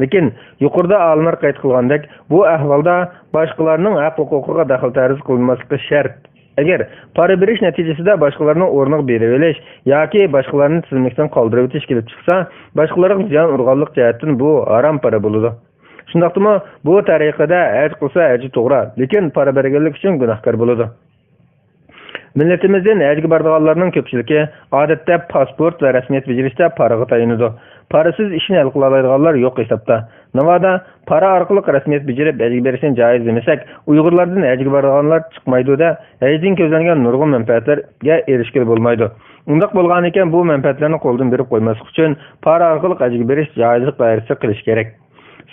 Lekin yuqorida olimlar qayd qilgandek, bu ahvolda boshqalarning haq-huquqiga daxl-taruz qilinmasligi shart. Agar para berish natijasida boshqalarning o'rniga berib olish yoki boshqalarni tizimlikdan qoldirib o'tish kelib chiqsa, boshqalarga ziyon urganlik jihatdan bu harom para bo'ladi. Shundaqdimi, bu tariqada haj qilsa haji to'g'ri, lekin para berganlik uchun gunohkor bo'ladi. Millatimizdan hajga borganlarning ko'pchiligi odatda pasport va rasmiyat bajirishda paraga tayinadi. Parasiz ishni hal qila oladiganlar yo'q hisobda. Navoda para orqali rasmiyat bajirib hajga berishni joiz demasak, Uyg'urlardan hajga borganlar chiqmaydi-da, hajdan ko'zlangan nurg'un manfaatlarga erishgan bo'lmaydi. Undaq bo'lgan ekan, bu manfaatlarni qo'ldan berib qo'ymaslik uchun para orqali hajga berish joizlik doirasida qilish kerak.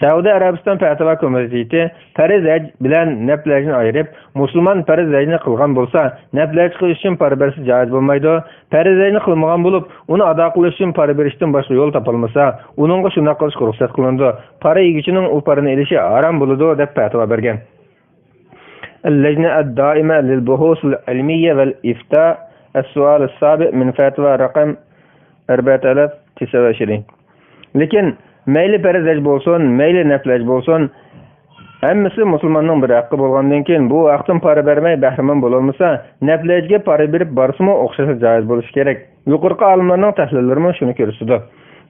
Saudiya Arabiston Fatva komiteti farz haj bilan nafl hajni ayirib, musulmon farz hajni qilgan bo'lsa, nafl haj qilish uchun para bersa joiz bo'lmaydi. Farz hajni qilmagan bo'lib, uni ado qilish uchun para berishdan boshqa yo'l topilmasa, uningga shunday qilishga ruxsat qilindi. Para yegichining u parani elishi harom bo'ladi deb fatvo bergan. Al-Lajna ad-Daima lil-Buhus al-Ilmiyya wal-Ifta as-Su'al as-Sabi' min fatwa raqam 4029. Lekin mayli farz haj bo'lsin, mayli nafl haj bo'lsin, hammasi musulmonning bir haqqi bo'lgandan keyin bu vaqtdan para bermay bahramon bo'la olmasa, nafl hajga para berib borsimi o'xshasa joiz bo'lishi kerak. Yuqorqi olimlarning tahlillarimi shuni ko'rsatdi.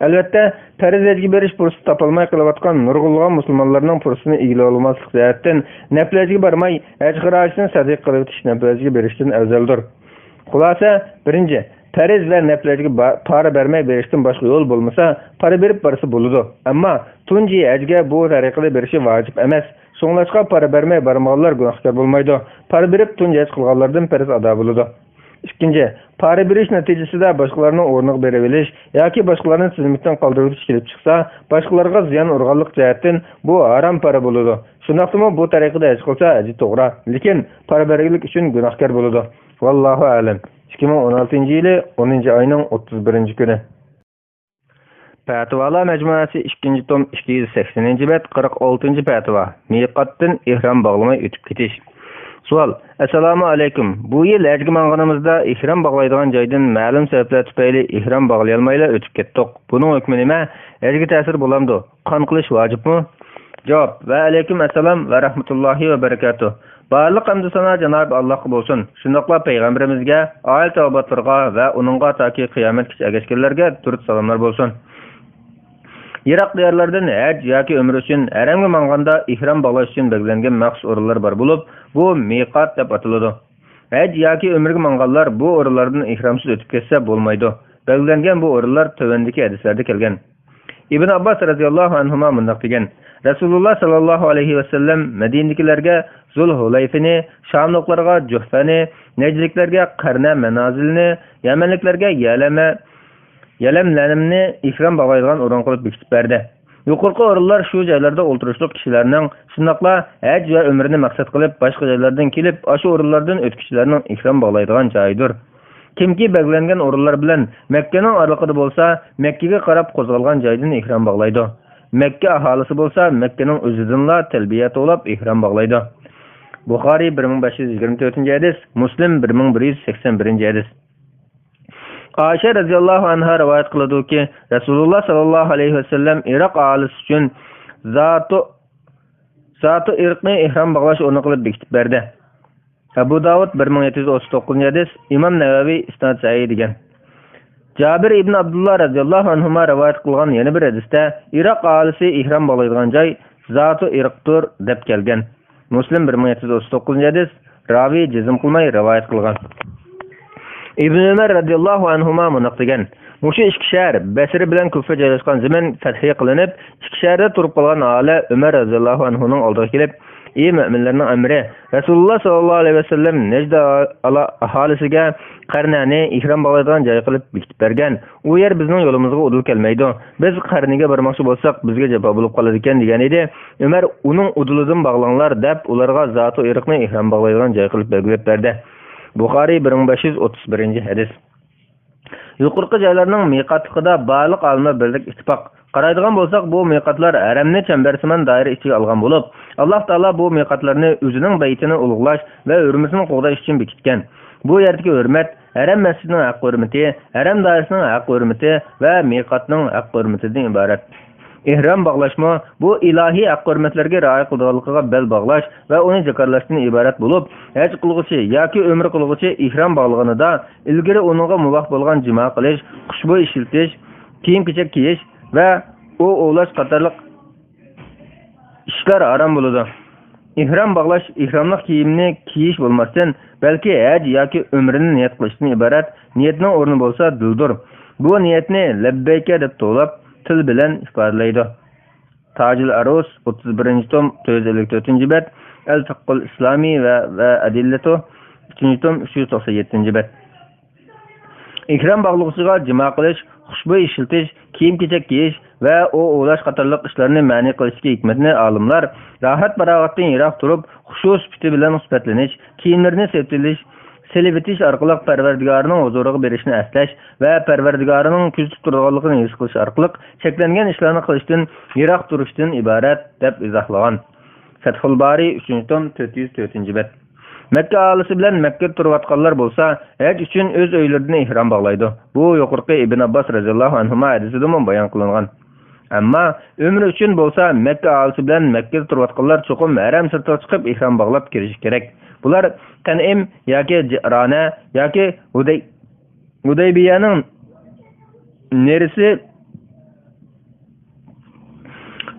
Albatta, farz hajga berish fursati topolmay qilayotgan nurg'ulg'an musulmonlarning fursatini egallay olmaslik jihatdan nafl hajga bormay haj xarajini sadiq qilib o'tish nafl hajga berishdan afzaldir. Xulosa, birinchi, farz va nafl hajga para bermay berishdan boshqa yo'l bo'lmasa, para berib borsa bo'ladi. Ammo tunji hajga bu tariqada berishi vojib emas. So'nglashqa para bermay bormoqlar gunohkor bo'lmaydi. Para berib tunji haj qilganlardan farz ado bo'ladi. Ikkinchi, para berish natijasida boshqalarning o'rniga berib olish yoki boshqalarni tizimlikdan qoldirib o'tish kelib chiqsa, boshqalarga ziyon urganlik jihatdan bu harom para bo'ladi. Şundaqdimi bu tariqada hech qilsa hajji to'g'ri, lekin parvardiglik uchun gunohkor bo'ladi. Vallohu a'lam. 2016-yili 10-oyning 31-kuni. Fatvalar majmuasi 2-tom 280-bet 46-fatva. Miqatdan ihrom bog'lamay o'tib ketish. Savol: Assalomu alaykum. Bu yil hajga manganimizda ihrom bog'laydigan joydan ma'lum sabablar tufayli ihrom bog'lay olmayla o'tib ketdik. Buning hukmi nima? Hajga ta'sir bo'lamdi? Qon qilish vojibmi? Javob: Va alaykum assalom va rahmatullohi va barakatuh. Barliq hamd sana Janob Allohga bo'lsin. Shundaqla payg'ambarimizga, oil tavbatlarga va uningga toki qiyomatgacha ergashganlarga turut salomlar bo'lsin. Yiroq diyorlardan haj yoki umr uchun haramga manganda ihrom bog'lash uchun belgilangan maxsus o'rinlar bor bo'lib, bu miqat deb ataladi. Haj yoki umrga manganlar bu o'rinlardan ihromsiz o'tib ketsa bo'lmaydi. Belgilangan bu o'rinlar tövendeki hadislarda kelgan. İbn Abbas radhiyallohu anhuma mundaq degan: Rasululloh sallallohu alayhi va sallam Madinadagilarga Zulhulayfani, Shamliklarga Juhfani, Najdliklarga Qarna manazilni, Yamanliklarga Yalamlanimni ihrom bog'laydigan o'rin qilib bekitib berdi. Yuqorqi o'rinlar shu joylarda o'ltirishliq kishilarning, shundaqla haj va umrni maqsad qilib boshqa joylardan kelib, o'sha o'rinlardan o'tkichilarning ihrom bog'laydigan joyidir. Kimki belgilangan o'rinlar bilan Makkaning oraliqida bo'lsa, Makkaga qarab qo'zg'algan joydan ihrom bog'laydi. Makka aholisi bo'lsa, Makkaning o'zidanla talbiya to'lab ihrom bog'laydi. Buxoriy 1524-hadis, Muslim 1181-hadis. Ayşe radhiyallohu anha rivoyat qiladi-ki, Rasululloh sallallohu alayhi va sallam Iroq aholisi uchun zoti irqni ihrom bog'lash o'rni qilib bekitib berdi. Abu Davud 1739-hadis, Imom Navaviy isnod sahih degan. Jabir ibn Abdullah radhiyallohu anhuma rivoyat qilgan yana bir hadisda Iroq aholisi ihrom bog'laydigan joy zoti irqdir deb kelgan. Muslim 1739-hadis, ravi jazm qilmay rivoyat qilgan. İbn Ömer radhiyallohu anhuma munaq degan: Mushu ikki shahar Basra bilan Kufa joylashgan zaman fathi qilinib, ikki shaharda turib qolgan aholi Umar radhiyallohu anhuning oldiga kelib, "Ey mu'minlarning amri, Rasululloh sallallohu alayhi va sallam Najd aholisiga Qarnani ihrom bog'laydigan joy qilib bekitib bergan. U yer bizning yo'limizga udul kelmaydi. Biz Qarniga bormoqchi bo'lsak, bizga javob bo'lib qoladi ekan" degan edi. Umar uning udulidan bog'langlar deb ularga zoti irqni ihrom bog'laydigan joy qilib belgilab berdi. Buxoriy 1531-hadis. Yuqorqi joylarning miqatligida barliq olimlar birlik ittifoq qaraydigan bo'lsak, bu miqatlar haramni chambarsimon doira ichiga olgan bo'lib, Alloh taolo bu miqatlarni o'zining baytini ulug'lash va hurmatini qo'g'dash uchun bekitgan. Bu yerdagi hurmat haram masjidining haq hurmati, haram doirasining haq hurmati va miqatning haq hurmatidan iborat. İhram bog'lashmi bu ilohiy haq-hurmatlarga rioya qiladiganligiga bel bog'lash va uni zakarlashdan iborat bo'lib, haj qilguvchi yoki umr qilguvchi ihrom bog'laganida ilgari uningga muvofiq bo'lgan jimo qilish, xushbo'y ishiltish, kiyim-kechak kiyish va o'g'lash qatorliq ishlar harom bo'ladi. İhram bog'lash ihromlik kiyimni kiyish bo'lmasdan, balki haj yoki umrni niyat qilishdan iborat. Niyatning o'rni bo'lsa dildir. Bu niyatni labbayka deb to'lab til bilan ifodalaydi. Tajil Arus 31-tom 454-bet, El-Fiqhul Islomiy va Adillatu 3-tom 397-bet. İhram bog'lovchiga jimo qilish, xushbo'y ishiltish, kiyim-kechak kiyish va o'g'lash qatorliq ishlarni ma'ni qilishga hikmatni olimlar rohat barovatdan yiroq turib, xushu sifati bilan sifatlanish, kiyimlarni selibitish orqali Parvardigorning huzuriga berishni aslash va Parvardigorning kuzatib turganligini his qilish orqali cheklangan ishlarni qilishdan yiroq turishdan iborat deb izohlagan. Fathul Bari 3-tom 404-bet. Makka aholisi bilan Makka turayotganlar bo'lsa, haj uchun o'z uylaridan ihrom bog'laydi. Bu yuqorqi Ibn Abbas radhiyallohu anhuma hadisida bayon qilingan. Ammo umr uchun bo'lsa, Makka aholisi bilan Makka turayotganlar cho'qim haram sirtiga chiqib ihrom bog'lab kirish kerak. Bular Tan'im yoki Jirana yoki Hudaybiyaning neresi?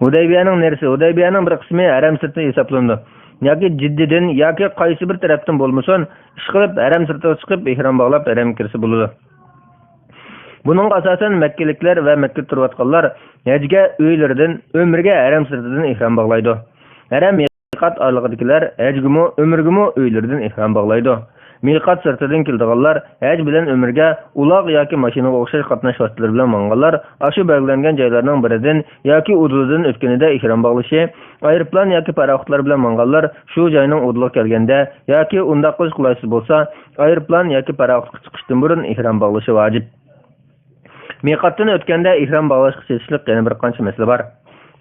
Hudaybiyaning bir qismi haram sirti hisoblanadi. Yoki Jiddidan yoki qaysi bir tarafdan bo'lmasin, ish qilib haram sirtiga chiqib ihrom bog'lab haram kirsa bo'ladi. Buning asosan Makkaliklar va Makka turayotganlar hajga uylaridan, umrga haram sirtidan ihrom bog'laydi. Haram miqat oraliqdagilar hajgimi, umrgimi uylaridan ihrom bog'laydi. miqat sirtidan keldiganlar, haj bilan umrga uloq yoki mashinaga o'xshash qatnash vositalari bilan manganlar, ashu belgilangan joylarning biridan yoki udulidan o'tganida ihrom bog'lashi, aeroplan yoki paraxotlar bilan manganlar shu joyning uduliga kelganda yoki undaq qilish qulaysiz bo'lsa, aeroplan yoki paraxotga chiqishdan burun ihrom bog'lashi vojib. Miqatdan o'tganda ihrom bog'lashga tegishli yana bir qancha masala bor.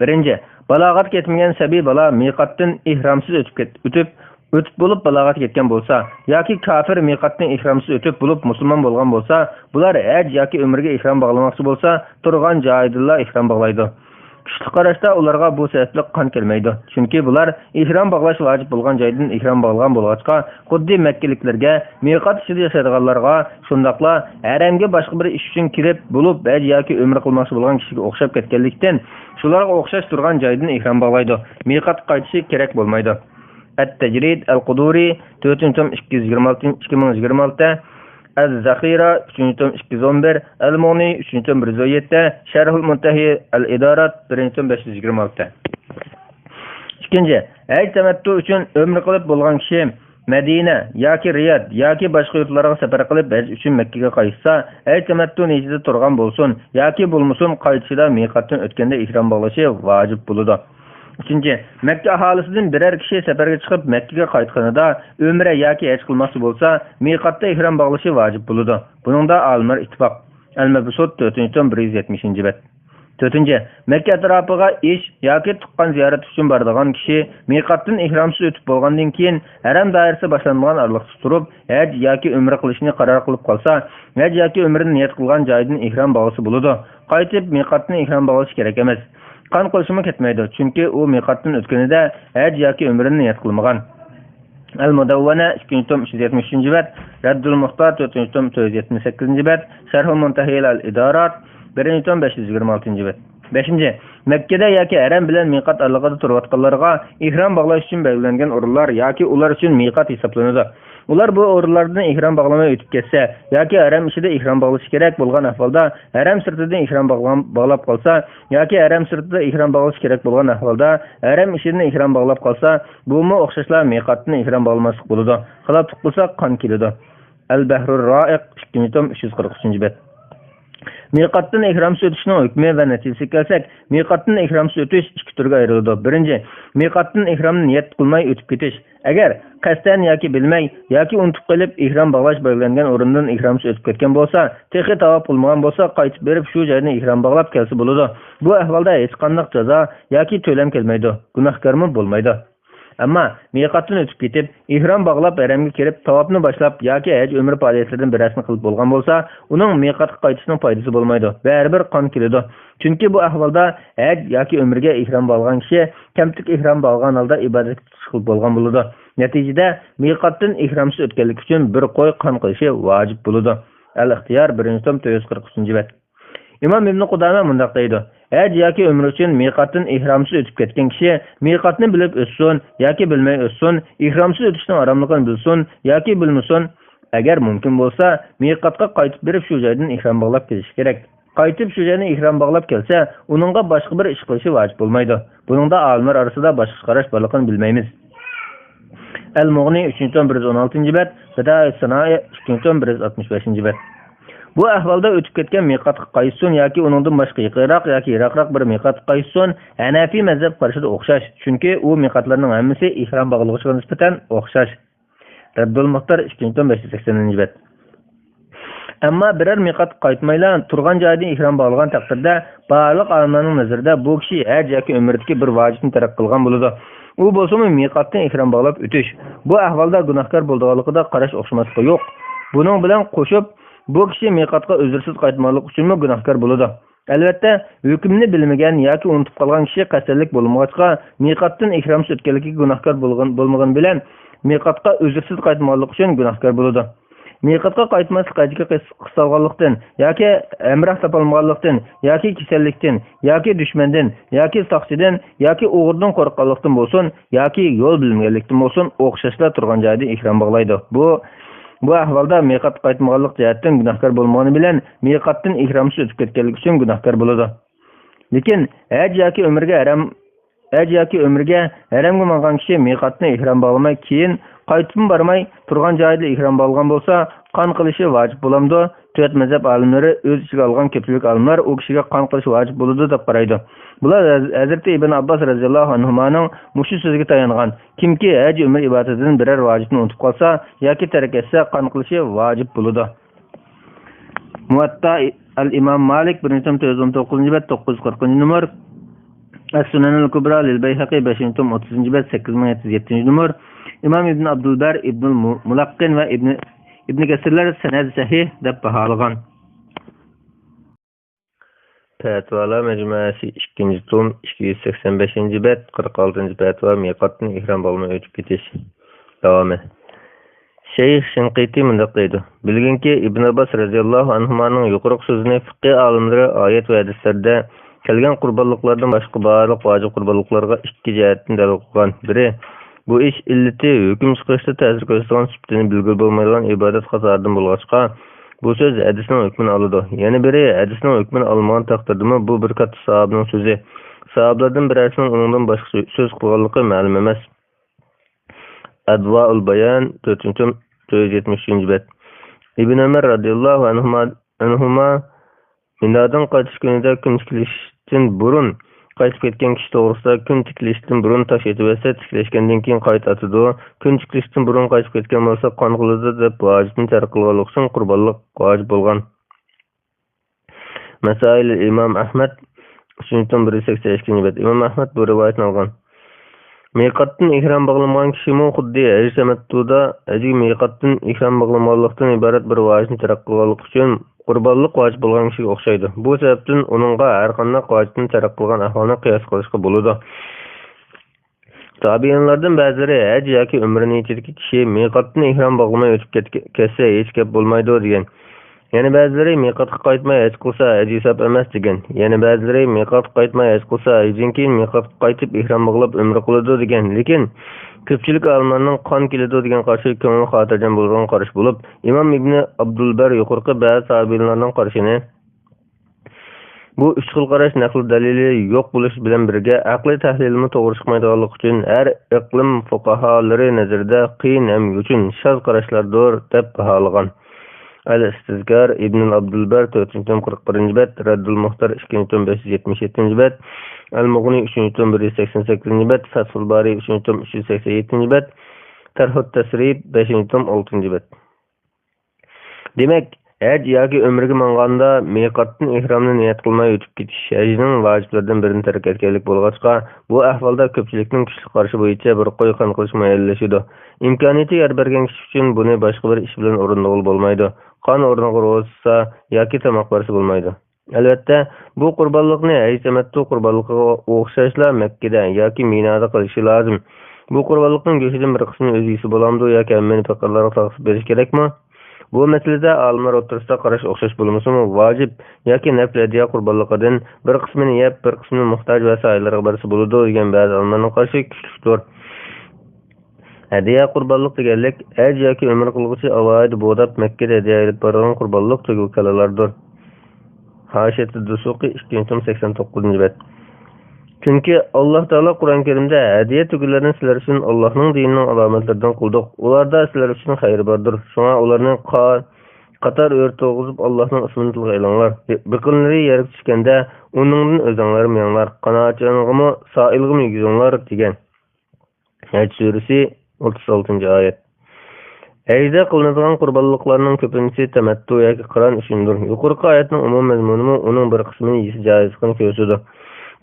Birinchi, balog'at ketmagan sabiy bola miqatdan ihromsiz o'tib bo'lib balog'at ketgan bo'lsa, yoki kafir miqatdan ihromsiz o'tib bo'lib musulmon bo'lgan bo'lsa, bular haj yoki umrga ihrom bog'lamoqchi bo'lsa, turgan joyida ihrom bog'laydi. Kuchli qarashda ularga bu sababli qon kelmaydi. Chunki bular ihrom bog'lash vojib bo'lgan joydan ihrom bog'lagan bo'lg'achqa, xuddi Makkaliklarga, miqat ichida yashaydiganlarga, shundaqla haramga boshqa bir ish uchun kirib bo'lib haj yoki umr qilmoqchi bo'lgan kishiga o'xshab ketganlikdan, shularga o'xshash turgan joydan ihrom bog'laydi. Miqat qaytishi kerak bo'lmaydi. At-Tajrid al-Quduri 4-226 Az-Zakhira 3-211 Al-Mughni 3-107 Sharhul Muntahi Al-Idarat 1-526. İkinci, haj tamattu uchun umr qilib bo'lgan kishi Madina yoki Riyod yoki boshqa yurtlarga safar qilib haj uchun Makkaga qaytsa, haj tamattu niyatida turgan bo'lsin yoki bo'lmasin qaytishida miqatdan o'tganda ihrom bog'lashi vojib bo'ladi. Üçüncü, Mekke ahalisinden birer kişi seferge çıkıp Mekke'ye qaytganida ömre yoki haj qilmoqchi bo'lsa, miqatda ihrom bog'lashi vojib bo'ladi. Buning da olimlar ittifoq. Al-Mabsut 4-170. 4. Mekke atrofiga ish yoki tuqqan ziyorat uchun boradigan kishi miqatdan ihromsiz o'tib bo'lgandan keyin haram doirasi boshlanmagan araliqda turib, haj yoki umra qilishni qaror qilib qolsa, haj yoki umrni niyat qilgan joydan ihrom bog'lasa bo'ladi. Qaytib miqatdan ihrom bog'lash kerak emas. Qon qilishimi ketmaydi, chunki u miqatdan o'tganida haj yoki umrni niyat qilmagan. Al-Mudawwana 2-373. Raddul Muhtar 4-478. Sharhul Muntahi Al-Idarat 1-526. 5. Mekkede yoki haram bilan miqat aralig'ida turayotganlarga ihrom bog'lash uchun belgilangan o'rinlar yoki ular uchun miqat hisoblanadi. Ular bu o'rinlardan ihrom bog'lamay o'tib ketsa yoki haram ichida ihrom bog'lash kerak bo'lgan ahvolda haram sirtidan ihrom bog'lab qolsa yoki haram sirtida ihrom bog'lash kerak bo'lgan ahvolda haram ichidan ihrom bog'lab qolsa, bumi o'xshashlar miqatdan ihrom bog'lamaslik bo'ladi. Xiloflik qilsa qon keladi. Al-Bahrur Ra'iq 2-343. Miqatdan ihromsiz o'tishning hukmi va natijasiga kelsak, miqatdan ihromsiz o'tish ikki turga ayriladi. Birinchi, miqatdan ihromni niyat qilmay o'tib ketish. Agar qasddan yoki bilmay yoki unutib qolib ihrom bog'lash belgilangan o'rindan ihromsiz o'tib ketgan bo'lsa, texi tavob qilmagan bo'lsa, qaytib berib shu joydan ihrom bog'lab kelsa bo'ladi. Bu ahvolda hech qanday jazo yoki to'lam kelmaydi. Gunohkormi bo'lmaydi. Ammo miqatdan o'tib ketib, ihrom bog'lab haramga kirib, tavobni boshlab yoki haj umr faoliyatlaridan birisini qilib bo'lgan bo'lsa, uning miqatga qaytishining foydasi bo'lmaydi. Baribir qon keladi. Chunki bu ahvolda haj yoki umrga ihrom bog'lagan kishi kamtik ihrom bog'lagan holda ibodat qilib bo'lgan bo'ladi. Natijada miqatdan ihromsiz o'tganlik uchun bir qo'y qon qilishi vojib bo'ladi. Al-Ixtiyor 1-943. İmam İbn Qudama mundaq deydi: haj yoki umr uchun miqatdan ihromsiz o'tib ketgan kishi miqatni bilib o'tsin yoki bilmay o'tsin, ihromsiz o'tishning haromligini bilsin yoki bilmasin, agar mumkin bo'lsa, miqatga qaytib berib shu joydan ihrom bog'lab kelish kerak. Qaytib shu joydan ihrom bog'lab kelsa, uningga boshqa bir ish qilishi vojib bo'lmaydi. Buningda olimlar orasida boshqa qarash borligini bilmaymiz. Al-Mughni 3-116. Bada'i Sano'i 2-165. Bu ahvolda o'tib ketgan miqatga qaytsin yoki uningdan boshqa yiqroq yoki yiroqroq bir miqatga qaytsin, Hanafi mazhab qarashida o'xshash. Chunki u miqatlarning hammasi ihrom bog'lovchiga nisbatan o'xshash. Raddul Muhtar 2-580. Ammo biror miqat qaytmaylar turgan joydan ihrom bog'lagan taqdirda, barliq olimlarning nazarida bu kishi haj yoki umrdagi bir vojibni tark qilgan bo'ladi. U bo'lsa-mu miqatdan ihrom bog'lab o'tish. Bu ahvolda gunohkor bo'lganligida qarash o'xshamasligi yo'q. Buning bilan qo'shib bu kishi miqatga uzrsiz qaytmoqlik uchunmi gunohkor bo'ladi. Albatta, hukmni bilmagan yoki unutib qolgan kishi qasadlik bo'lmag'achqa miqatdan ihromsiz o'tganligi gunohkor bo'lmagan bilan miqatga uzrsiz qaytmoqlik uchun gunohkor bo'ladi. Miqatga qaytmaslik hajga qistalganlikdan yoki amrah topolmaganlikdan yoki kasallikdan yoki dushmandan yoki soqchidan yoki o'g'irdan qo'rqqanlikdan bo'lsin yoki yo'l bilmaganlikdan bo'lsin, o'xshashlar turgan joyda ihrom bog'laydi. Bu ahvolda miqat qaytmaganlik jihatdan gunohkor bo'lmagani bilan miqatdan ihromsiz o'tib ketganlik uchun gunohkor bo'ladi. Lekin haj yoki umrga haramga mangan kishi miqatni ihrom bog'lamay keyin Qaytib barmay turgan joyida ihrom bo'lgan bo'lsa, qon qilishi vojib bo'lamdi. To'rt mazhab olimlari o'z ichiga olgan ko'pchilik olimlar u kishiga qon qilish vojib bo'ladi deb qaraydi. Bular Hazrat Ibn Abbos radhiyallohu anhuning mushu so'ziga tayangan. Kimki haj umr ibodatidan biror vojibni unutib qolsa yoki tark etsa, qon qilishi vojib bo'ladi. Muvatta al-Imam Malik 1.9 bet 940 numar. As-Sunan al-Kubra lil-Bayhaqi 5.30 bet 8707 numar. İmam İbn Abdülber, İbn Mulaqqin ve İbn Kesirler sened sahih deb bahalagan. Fatvalar Mecmuasi 2. tom 285 bet 46 fatva miqatni ihrom bo'lmay o'tib ketish. Davomi. Şeyh Şinqiti mundaq deydi. Bilginki Ibn Abbas radhiyallohu anhuning yuqori so'zini fiqh olimlari oyat va hadislarda kelgan qurbonliklardan boshqa barliq vojib qurbonliklarga ikki jihatdan dalil qilgan. Biri bu ish illati hukm chiqarishda ta'sir ko'rsatgan sifatini bilgil bo'lmaydigan ibodat qatoridan bo'lg'achqa bu so'z hadisning hukmini oladi. Yana biri hadisning hukmini olmagan taqdirdami bu bir katta sahobaning so'zi. Sahobalardan birasining uningdan boshqa so'z qilganligi ma'lum emas. Advaul Bayan 473 bet. İbn Ömer radhiyallohu anhuma minadan qaytish kunida kun tikilishdan burun qaytib ketgan kishi to'g'risida kun tikilishdan burun tosh etib esa tiklashgandan keyin qaytadi. Kun tikilishdan burun qaytib ketgan bo'lsa qon qiladi deb vojibni tark qilganlik uchun qurbonlik vojib bo'lgan. Masail Imam Ahmad 3.182 bet. Imam Ahmad bu rivoyatni olgan. Miqatdan ihrom bog'lamagan kishimi xuddi haj tamattuda haji miqatdan ihrom bog'lamaganlikdan iborat bir vojibni tark qilganlik uchun qurbonlik vojib bo'lgan kishiga o'xshaydi. Bu sababdan uningga har qanday vojibni tark qilgan ahvolni qiyos qilishga bo'ladi. Tabiinlardan ba'zilari haj yoki umrani yechidagi kishi miqatdan ihrom bog'lamay o'tib ketsa hech gap bo'lmaydi degan. Yana ba'zilari miqatga qaytmay haj qilsa haj hisob emas degan. Yana ba'zilari miqatga qaytmay haj qilsa hajdan keyin miqatga qaytib ihrom bog'lab umra qiladi degan. Lekin ko'pchilik olimlarning qon keladi degan qarashi ko'ngil xotirjam bo'lgan qarash bo'lib, Imom Ibn Abdulbar yuqorqi ba'zi tabiinlarning qarashini bu uch xil qarash naql dalili yo'q bo'lish bilan birga aqliy tahlilni to'g'ri chiqmaydiganligi uchun har iqlim fuqaholari nazarida qiyin ham uchun shaz qarashlardir deb baholagan. Al-Istizkar Ibn Abdulbar 441 bet, Raddul Muhtar 2.577 bet, Al-Mughni 3.188 bet, Fathul Bari 3.387 bet, Tarhut Tasrib 5.6 bet. Demek haj yoki umrga manganda miqatdan ihromni niyat qilmay o'tib ketish hajning vojiblardan birini tark etganlik bo'lg'achqa bu ahvolda ko'pchilikning kuchli qarashi bo'yicha bir qo'y qon qilish muayyallashadi. Imkoniyati yor bergan kishi uchun buni boshqa bir ish bilan o'rinlag'ul bo'lmaydi. Qon o'rniga ro'za yoki tomoq bersa bo'lmaydi. Albatta, bu qurbonlikni haj tamattu qurbonligiga o'xshashla Makkada yoki Minoda qilishi lozim. Bu qurbonlikning go'shidan bir qismini o'z yeysi bo'lamdi yoki hammani faqirlarga taqsim berish kerakmi? Bu masalada olimlar o'rtasida qarash o'xshash bo'lmasimi, vojib yoki nafl hadiya qurbonligidan bir qismini yeb, bir qismini muhtoj va saillarga bersa bo'ladi degan ba'zi olimlarning qarashi kuchlidir. Hadiya qurbonlik deganlik haj yoki umr qilguvchi avoid bo'dab Makkada hadiya olib borgan qurbonlik tugul kalalardir. Haşiyat Dusuqi 289 bet. Chunki Alloh taolo Qur'on Karimda hadiya tugullarini sizlar uchun Allohning dinining alomatlaridan qildik. Ularda sizlar uchun xayr bordir. Shunga ularning qator o'rta o'g'izib Allohning ismini tilga ilinglar. Biqinlari yerga tushganda uningdan o'zinglar menglar, qanoatchanligimi, soilg'imi yigizinglar degan. Haj surasi 36-oyat. Hajda qilinadigan qurbonliklarning ko'pincha tamattu yoki qiron uchundir. Yuqorqi oyatning umum mazmuni uning bir qismini yeyish joizligini ko'rsatadi.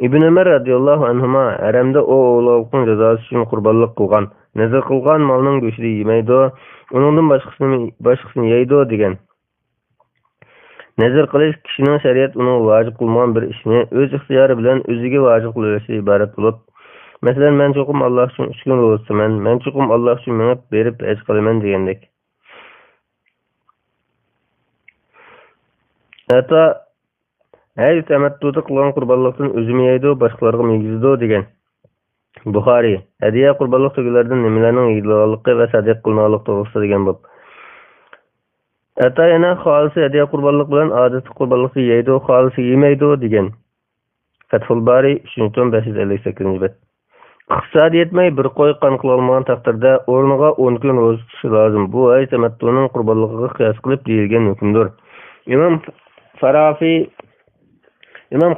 İbn Ömer radhiyallohu anhuma haramda o o'g'lovning jazosi uchun qurbonlik qilgan. Nazar qilgan molning go'shtini yemaydi, uningdan boshqasini yeydi degan. Nazar qilish kishining shariat uni vojib qilmagan bir ishni o'z ixtiyori bilan o'ziga vojib qilishi iborat bo'lib, masalan, men cho'qim Alloh uchun 3 kun ro'zaman, men cho'qim Alloh uchun menib berib haj qilaman degandek. Hatta haj tamattuda qilgan qurbonlikdan o'zim yeydi, boshqalarga yegizdi degan. Buxoriy hadiya qurbonlik tugullaridan nimalarning yeyilganligi va sadiq qilinganligi to'g'risida degan bo'p. Hatta yana xolisi hadiya qurbonlik bilan odatli qurbonlikni yeydi, xolisi yemaydi degan. Fathul Bari 3.558 bet. iqtisodi yetmay bir qo'y qon qilolmagan taqdirda o'rniga 10 kun ro'za tutishi lozim. Bu ay tamattuning qurbonligiga qiyos qilib deyilgan hukmdir. Imom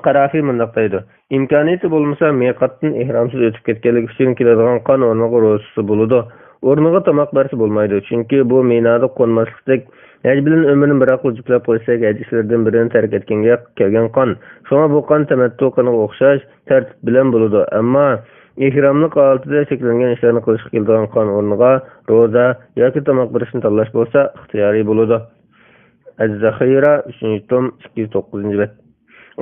Qarafiy mundaq deydi: imkoniyati bo'lmasa miqatdan ihromsiz o'tib ketganlik uchun keladigan qon o'rniga ro'zasi bo'ladi. O'rniga tomoq bersa bo'lmaydi, chunki bu minoda qo'nmaslikdek haj bilan umrini biroq jiklab qo'ysak, haj ishlaridan birini tark etganga kelgan qon. Shunga bu qon tamattu qoniga o'xshash tartib bilan bo'ladi. Ammo ihromlik holatida cheklangan ishlarni qilishga keladigan qon o'rniga ro'za yoki tomoq berishni tanlash bo'lsa, ixtiyoriy bo'ladi. Az-Zaxira 3-tom 209-bet.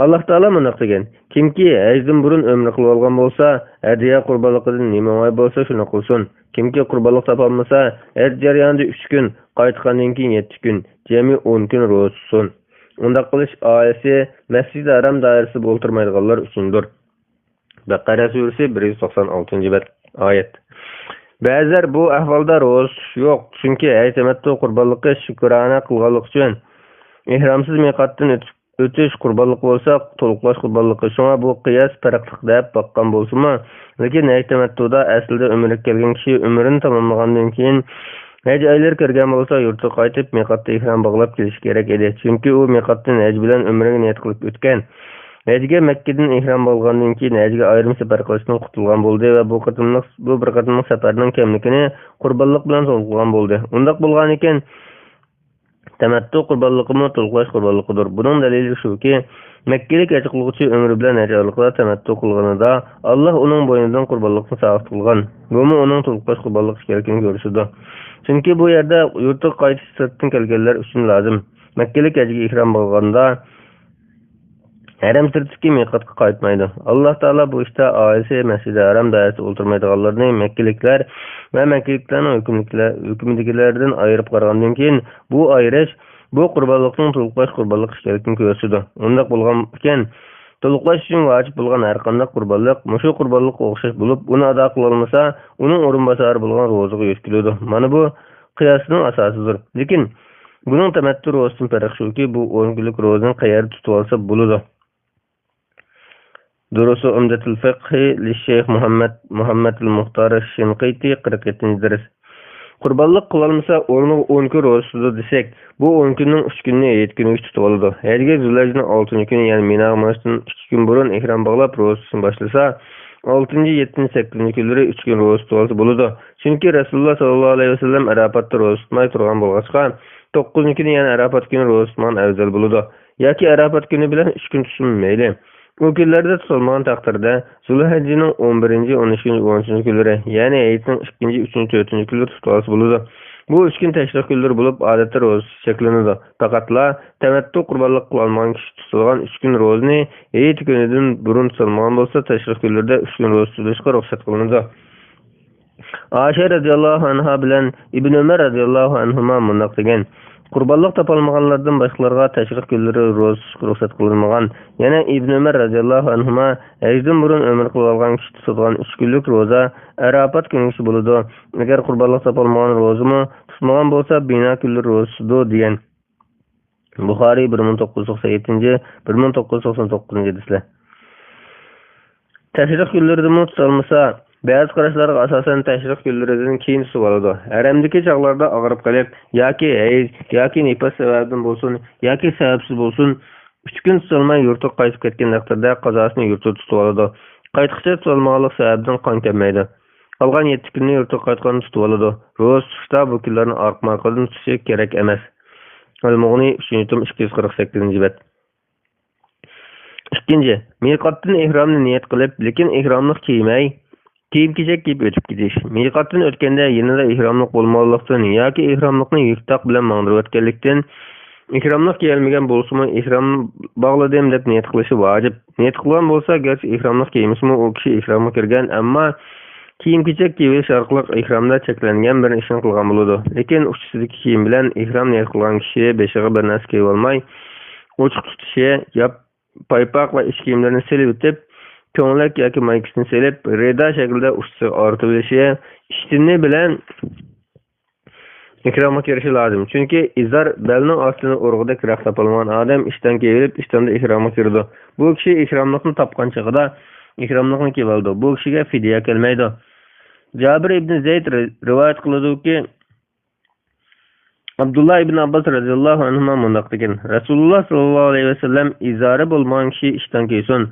Allah Taala mundaq degan: kimki hajdan burun umr qilib olgan bo'lsa, hadiya qurbonligidan nima moy bo'lsa shuni qilsin. Kimki qurbonlik topolmasa, haj jarayonida 3 kun, qaytgandan keyin 7 kun, jami 10 kun ro'za tutsin. Undaq qilish oyasi Masjid-i Haram doirasida o'ltirmaydiganlar uchundir. Baqara surasi 196-bet oyat. Ba'zilar bu ahvolda ro'za tutish yo'q, chunki haj tamattu qurbonligi shukrona qilganlik uchun ihromsiz miqatdan o'tish qurbonlik bo'lsa, to'liqlash qurbonligi. Shunga bu qiyos farqli deb baqqan bo'lsa-mu, lekin haj tamattuda aslida umrga kelgan kishi umrini tamomlagandan keyin haj oylari kirgan bo'lsa, yurtiga qaytib miqatda ihrom bog'lab kelish kerak edi. Chunki u miqatdan haj bilan umriga niyat qilib o'tgan. Hajga Makkadan ihrom bo'lgandan keyin hajga ayrim safar qilishdan qutulgan bo'ldi va bu bir qatimlik safarning kamligini qurbonlik bilan to'ldirgan bo'ldi. Undaq bo'lgan ekan, tamattu qurbonligimi to'liqlash qurbonligidir. Buning dalili shuki, Makkalik haj qiluvchi umri bilan haj oylariga tamattu qilganida Alloh uning bo'ynidan qurbonlikni sabit qilgan. Bumi uning to'liqlash qurbonlik ekanligini ko'rsatdi. Chunki bu yerda yurtiga qaytish sirtdan kelganlar uchun lozim. Makkalik hajga ihrom bo'lganda haram sirtdagi miqatga qaytmaydi. Alloh Taala bu ishda oyisi Masjid-i Haram doirasida o'ltirmaydiganlarni Makkaliklar va Makkaliklarning hukmidagilardan ayirib qaragandan keyin bu ayirish bu qurbonlikning to'liqlash qurbonlik ekanligini ko'rsatdi. Undaq bo'lgan ekan, to'liqlash uchun vojib bo'lgan har qanday qurbonlik mushu qurbonlikqa o'xshash bo'lib, uni ado qila olmasa, uning o'rinbosari bo'lgan ro'zaga yetkaziladi. Mana bu qiyosning asosidir. Lekin buning tamattu ro'zasidan farqi shuki, bu 10 kunlik ro'zani qayerda tutib olsa bo'ladi. Durusu Umdatul Fiqh li Şeyh Muhammad al-Muhtar Shinqiti 47-ders. Qurbonlik qilolmasa o'rniga 10 kun ro'za tutadi desak, bu 10 kunning 3 kunini 7 kuniga tutib oladi. Hajga Zulhijning 6-kuni, ya'ni Mina mashdan 2 kun burun ihrom bog'lab ro'zasini boshlasa, 6-7-8 kunlari 3 kun ro'za tutib olsa bo'ladi. Chunki Rasululloh sallallohu alayhi vasallam Arafatda ro'za tutmay turgan bo'lg'achqa, 9-kuni, ya'ni Arafat kuni ro'za tutgan afzal bo'ladi. Yoki Arafat kuni bilan 3 kun tutsa mayli. O kunlarda tutilmagan taqdirda Zulhijning 11, 12, 13 kunlari, ya'ni hayitning 2, 3, 4 kunlari tutilsa bo'ladi. Bu 3 kun tashriq kunlari bo'lib, odatda ro'za cheklanadi. Faqatla tamattu qurbonlik qilolmagan kishi tutilgan 3 kun ro'zani hayit kunidan burun tutilmagan bo'lsa, tashriq kunlarda 3 kun ro'za tutishga ruxsat qilinadi. Aisha radhiyallohu anha bilan Ibn Umar radhiyallohu anhuma mundaq degan: qurbonlik topolmaganlardan boshqalarga tashriq kunlari ro'za tutishga ruxsat qilinmagan. Yana Ibn Umar radhiyallohu anhuma hajdan burun umr qilib olgan kishi tutadigan 3 kunlik ro'za Arafat kuni bo'ladi. Agar qurbonlik topolmagan ro'zami tutmagan bo'lsa, bino kunlar ro'zasidir degan. Buxoriy 1997-1999-hadislar. Tashriq kunlarida tutilmasa, ba'zi qarashlarga asosan tashriq kunlaridan keyin tutib oladi. Haramdagi chaqlarda og'rib qolib yoki hayz yoki nifas sababidan bo'lsin, yoki sababsiz bo'lsin, 3 kun tutilmay yurtiga qaytib ketgan taqdirda qazosini yurtida tutib oladi. Qaytqicha tutilmaganlik sababidan qon kelmaydi. Qolgan 7 kunni yurtiga qaytganini tutib oladi. Ro'za tutishda bu kunlarni orqa-orqadan tutishi kerak emas. Al-Mughni 3-tom 248-bet. Ikkinchi, miqatdan ihromni niyat qilib, lekin ihromlik kiymay kiyim-kechak kiyib o'tib ketish. Miqatdan o'tganda yanada ihromlik bo'lmaganlikdan yoki ihromlikni yurtaq bilan mangdirib o'tganlikdan ihromlik kiyolmagan bo'lsa-mu, ihrom bog'ladim deb niyat qilishi vojib. Niyat qilgan bo'lsa, garchi ihromlik kiymasa-mu, u kishi ihromga kirgan, ammo kiyim-kechak kiyish orqali ihromda cheklangan bir ishni qilgan bo'ladi. Lekin uchisidagi kiyim bilan ihrom niyat qilgan kishi beshig'i bir narsa kiyib olmay, ochiq tutishi, yop paypoq va ish kiyimlarini silib o'tib, ko'nglak yoki maykasini silib, reda shaklda ustiga ortib olishi, ishtini bilan ihromga kirishi lozim. Chunki izar belning ostini urg'ida kiraq topolmagan odam ishdan kelib, ishtonda ihromga kirdi. Bu kishi ihromlikni topgan chog'ida ihromlikni kiyib oldi. Bu kishiga fidya kelmaydi. Jabir ibn Zayd rivoyat qiladi-ki, Abdullah ibn Abbas radhiyallohu anhu mundaq degan: Rasululloh sallallohu alayhi vasallam izori bo'lmagan kishi ishdan kiysin.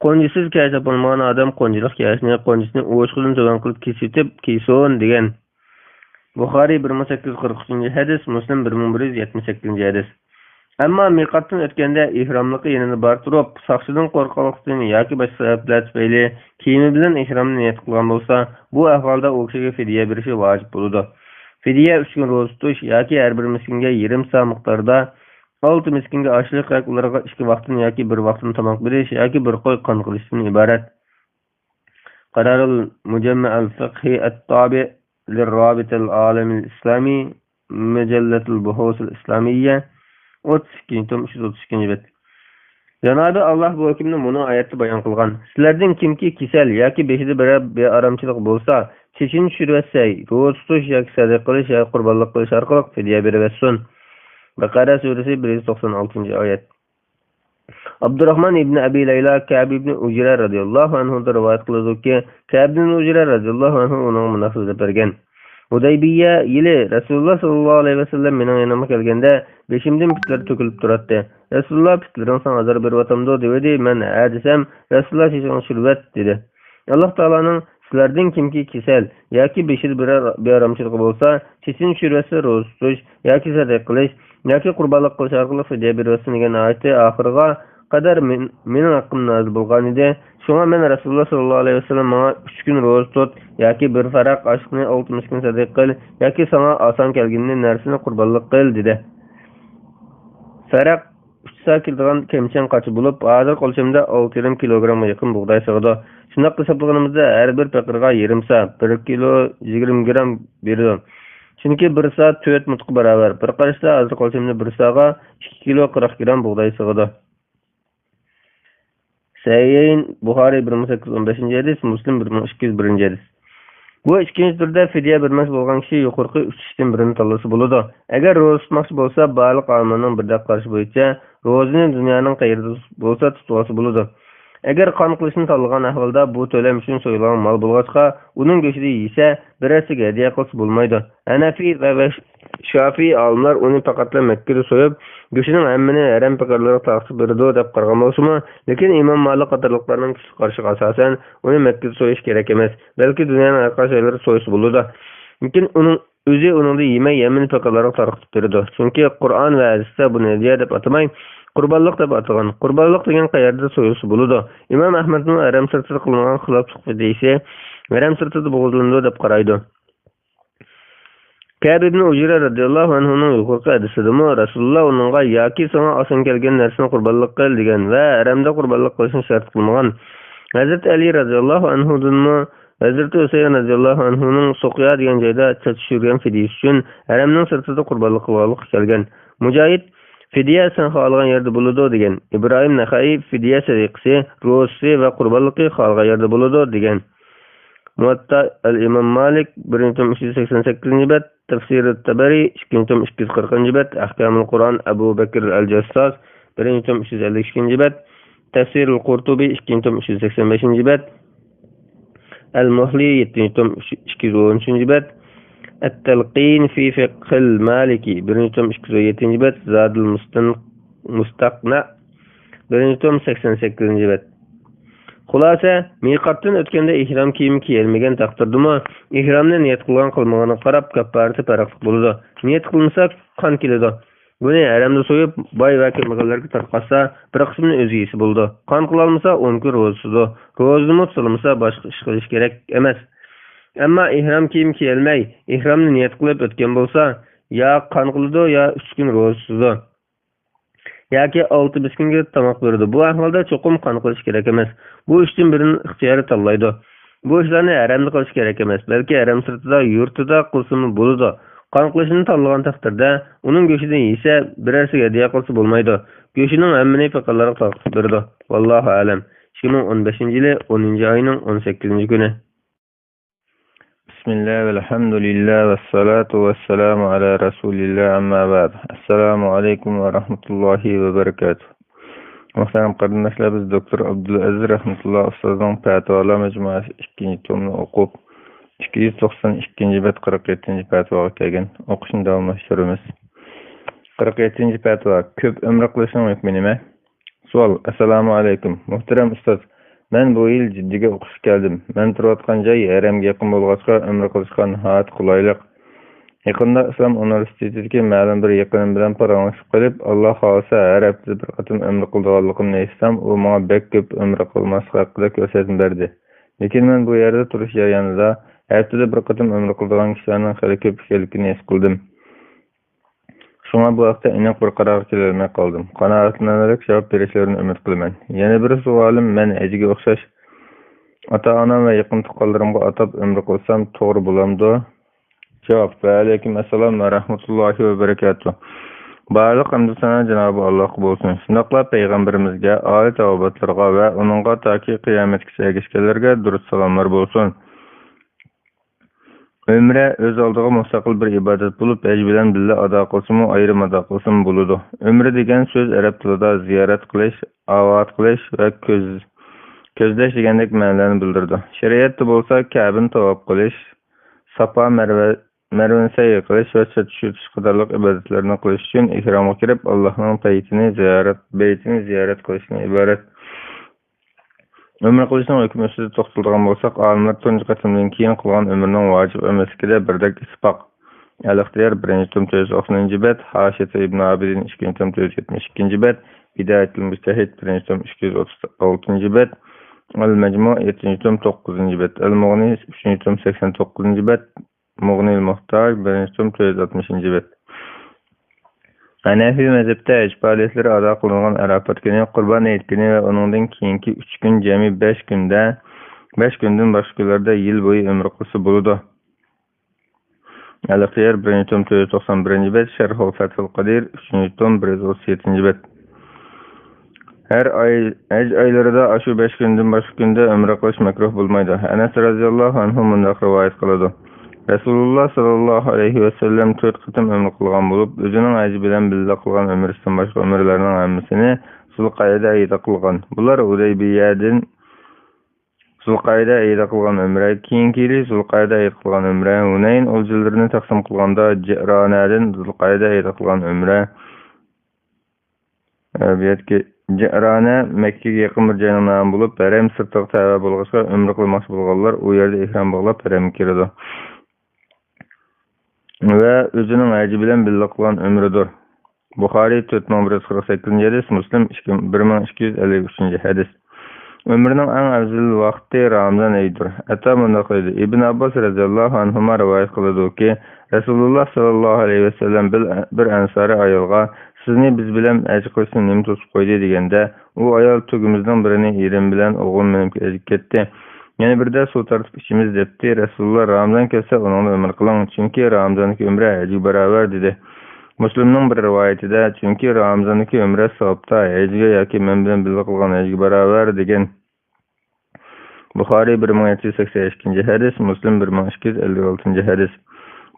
Qo'njisiz kiysa bo'lmagan odam qo'njilik kiyishni, qo'njisini o'shqidan to'g'an qilib kesitib kiysin degan. Buxoriy 1843-hadis, Muslim 1178-hadis. Ammo miqatdan o'tganda ihromlikqa yanada bar turib, soqchidan qo'rqoqlikdan yoki boshqa sabablar tufayli kiyimi bilan ihromni niyat qilgan bo'lsa, bu ahvolda u kishiga fidya berishi vojib bo'ladi. Fidya 3 kun ro'za tutish yoki har bir miskinga yarim sa miqdorda 6 miskinga ochlik yoki ularga 2 vaqtdan yoki 1 vaqtdan tomoq berish yoki bir qo'y qon qilishdan iborat. Qararul Mujamma' al-Fiqhi at-Tabi' للرابط العالمي الإسلامي مجلة البحوث الإسلامية 32 bet. Janobi Allah bu hukmni buni oyatda bayon qilgan. Sizlardan kimki kasal yoki beshida bir bearamchilik bo'lsa, chechin tushirsa, ro'za tutish yoki sadaqa qilish yoki qurbonlik qilish orqali fidya bersin. Baqara surasi 196-oyat. Abdurrahman ibn Abi Layla Ka'b ibn Ujra radhiyallohu anhu rivoyat qiladi-ki, Ka'b ibn Ujra radhiyallohu anhu uning munafsida bergan. Hudaybiya yili Rasululloh sallallohu alayhi vasallam mening yanimga kelganda, beshimdan pitlar to'kilib turardi. Rasululloh pitlaring sana azor berwatamdo dedi. Men ha desam, Rasululloh shishon shurbat dedi. Alloh taolaning sizlardan kimki kasal yoki beshida bir bearamchilik bo'lsa, chechin tushirsa ro'za tutish yoki sadaqa qilish yoki qurbonlik qilish orqali fidya bersin degan oyatni oxiriga qadar mening haqqim nozil bo'lgan edi. Shunga men Rasululloh sallallohu alayhi vasallam menga 3 kun ro'za tut yoki bir faraq oshni 6 miskin sadaqa qil yoki sana oson kelganini narsani qurbonlik qil dedi. Faraq 3 sa kilogramdan kemchan qochib bo'lib, hozir qo'lchimda 6,5 kilogramga yaqin bug'doy sig'di. Shunday hisoblaganimizda har bir paqirga yarim sa 1 kilo 20 gram berdi. Chunki 1 sa 4 mutq barobar. Bir qarashda hozir qo'lchimda 1 saga 2 kilo 40 gram bug'doy sig'di. Sayyin Buxoriy 1815-hadis, Muslim 1201-hadis. Bu ikkinchi turda fidya bermoq bo'lgan kishi yuqorqi 3 ishdan birini tanlasa bo'ladi. Agar ro'za tutmoqchi bo'lsa, baliq olmaning birda qarish bo'yicha ro'zani dunyoning qayerda bo'lsa tutsa bo'ladi. Agar qon qilishni tanlagan ahvolda bu to'lam uchun so'yilgan mol bo'lg'achqa, uning go'shini yesa, birasiga hadiya qilsa bo'lmaydi. Hanafi va Shafiy olimlar uni faqat Makkada so'yib, go'shining hammini haram paqirlarga taqsim berdi deb qargan bo'lsa-mu, lekin Imom Malik qatorliqlarning qarshiga asosan uni Makkada so'yish kerak emas, balki dunyoning har qaysi joylarida so'yish bo'ladi. Lekin uning o'zi uningda yemay yamin paqirlarga tarqatib berdi. Chunki Qur'on va hadisda buni hadiya deb atamay, qurbonlik deb atagan. Qurbonlik degan qayerda so'yish bo'ladi. Imom Ahmadning haram sirtida qilgan xiloflik deyse, haram sirtida bo'g'izlandi deb qaraydi. Ka'b ibn Ujra radhiyallohu anhuning yuqorqi hadisidami Rasululloh uningga yoki sana oson kelgan narsani qurbonlik qil degan va haramda qurbonlik qilishni shart qilmagan. Hazrat Ali radhiyallohu anhudanmi Hazrat Husayn radhiyallohu anhuning Suqya degan joyda tushirgan fidya uchun haramning sirtida qurbonlik qilganlik kelgan. Mujohid fidya sen xohlagan yerda bo'ladi degan. Ibrohim Naxai fidya sadiqasi, ro'zi va qurbonligi xohlagan yerda bo'ladi degan. Muwatta al-Imam Malik 1.388-bet, Tafsir at-Tabari 2.240-bet, Ahkamul Qur'on Abu Bakr al-Jassas 1.352-bet, Tafsir al-Qurtubi 2.385-bet, Al-Muhli 7.213-bet, At-Talqin fi Fiqh al-Maliki 1.207-bet, Zad al-Mustaqna 1.88-bet. Xulasa, miqatdan o'tganda ihrom kiyimi kiyilmagan taqdirdami, ihromni niyat qilgan qilmaganini qarab kaffarati farqli bo'ladi. Niyat qilmasa qon keladi. Buni haramda so'yib, boy va kambag'allarga tarqatsa, bir qismini o'zi yeysi bo'ldi. Qon qila olmasa 10 kun ro'zasidir. Ro'zani tutsa boshqa ish qilish kerak emas. Ammo ihrom kiyim kiyilmay, ihromni niyat qilib o'tgan bo'lsa, yo qon qiladi, yo 3 kun ro'zasidir. yoki 6 miskinga tomoq berdi. Bu ahvolda cho'qim qon qilish kerak emas. Bu ishdan birini ixtiyoriy tanlaydi. Bu ishlarni haramda qilish kerak emas, balki haram sirtida, yurtida qilsa bo'ladi. Qon qilishni tanlagan taqdirda uning go'shidan yesa, birarsiga hadiya qilsa bo'lmaydi. Go'shining hammini faqatlarga taqsim berdi. Vallohu alam. 2015-yili 10-oyning 18-kuni. Bismillah velhamdülillah ve salatu ve selamu ala Resulillah amma ba'd. Assalamu alaikum ve rahmetullahi ve berekatuh. Muhterem kardeşler, biz Doktor Abdülaziz Rahmetullah Ustaz'ın Petvalar Mecmuası 2. tomunu okup 292. bet 47. petvaga kelgen. Okuşunu davamlaştırıyoruz. 47. petva. Köp ömrü kılışının hükmü nime? Sual. Esselamu aleyküm. Muhterem Ustaz, ben bu yıl ciddiga okuş geldim. Ben turayotgan joy Eremge yakın bolgaçka ömrü kılışkan hayat kulaylık. Yakında İslam Üniversitesi'ndeki ma'lum bir yakınım bilen paranlaşıp kalıp Allah halasa her hafta bir katım ömrü kıldığanlığım ne istem, o bana bek köp ömrü kılması hakkında körsətin berdi. Lekin men bu yerde turuş jarayonida haftada bir katım ömrü kıldığan kişilerning hali köp ekanligini his qildim. Şuna bu vaqtda aniq bir qaror kelolmay qoldim. Qanoatlanarlik javob berishlarini umid qilaman. Yana bir savolim, men ajiga o'xshash ota-onam va yaqin tuqqanlarimga atab ömrü qilsam to'g'ri bo'lamdi? Cevap. Ve aleyküm esselam ve rahmetullahi ve berekatuhu. Barlık hamdü sana Cenab-ı Allah olsun. Şundaqla Peygamberimizge, âli tavabatlarga ve onunğa taki kıyametki erişkenlerge durut salamlar bolsun. Ömre öz aldığı mustaqil bir ibadet bulup ej bilen billa ada kılsımı ayrım ada kılsım buludu. Ömre degen söz Arap tilida ziyaret kılış, avat kılış ve közleş degendek ma'nolarini bildirdi. Şeriatda bolsa Ka'bani tavaf kılış, Safa Merve'ni sayı kılış ve çatışıyortuş kadarlık ibadetlerini kılış için ihrama kirip Allah'ın beytini ziyaret kılışına ibaret. Ömür kılışının hükümetsizde toxtulduğun bolsak, alimler tuncu katımdan keyin kılgan ömürünün vacip ömeskide birdek ispak. El-İhtiyar 1. tom 390. bet, Haşeti İbn Abidin 2. tom 372. bet, Bidayetül Müstehid 1. tom 236. bet, El-Mecmu 7. tom 9. bet, El-Mughni 3. tom 89. bet, Mughni'l Muhtar 1. tom 360. bet. Hanefi mezhepte ecbaliyetleri ada kılıngan Arafat günü, Kurban Eid günü ve onundan keyinki 3 gün cemi 5 günden başka günlerde yıl boyu ömrü kılsı buludu. El-İhtiyar 1. tom 391. bet, Şerhul Fethül Kadir 3. tom 137. bet. Her ayları da aşı 5 günden başka günde ömrü kılış mekruh bulmaydı. Enes razıyallahu anhu mundaq rivayet kılıdı. Resulullah sallallahu aleyhi ve sellem 4 kıtım ömrü kılgan bulup, özünün acı bilen bildi kılgan ömrüsün başka ömürlerinin ömrüsünü Zulqayda ayda kılgan. Bular Zulqayda ayda kılgan ömrü, keyinkili Zulqayda ayda kılgan ömrü, Hunayn olcularini taksim kılganda Ci'rana'dan Zulqayda ayda kılgan ömrü. Ci'rana Mekke'ye yakın bir cayının bulup, Perem sırtıq təvə bulğaçqa ömrü kılması bulğanlar o yerde ihram bağlap Perem'e kirdi. Ve özünün acı bilen bildi kılan ömrüdür. Bukhari 4148. hadis, Müslim 1253. hadis. Ömrünün en afzal vakti Ramazan ayıdır. Hatta mundaqaydı. İbn Abbas radıyallahu anhuma rivayet kılıdı ki, Resulullah sallallahu aleyhi ve sellem bir ensari ayolga, sizni biz bilen acı kılsın nemi tutup koydu degende, o ayol tugumuzdan birini irim bilen oğul menimki acık ketdi. Yani bir de su tartıp içimiz depti. Resulullah Ramazan kelse onunla ömür kılan. Çünkü Ramazan'daki ömre acı beraber dedi. Müslüm'ün bir rivayeti de çünkü Ramazan'daki ömre sahipta acıga yaki men bilen bilgi kılgan acı beraber degen. Bukhari 1782. hadis, Müslüm 1256. hadis.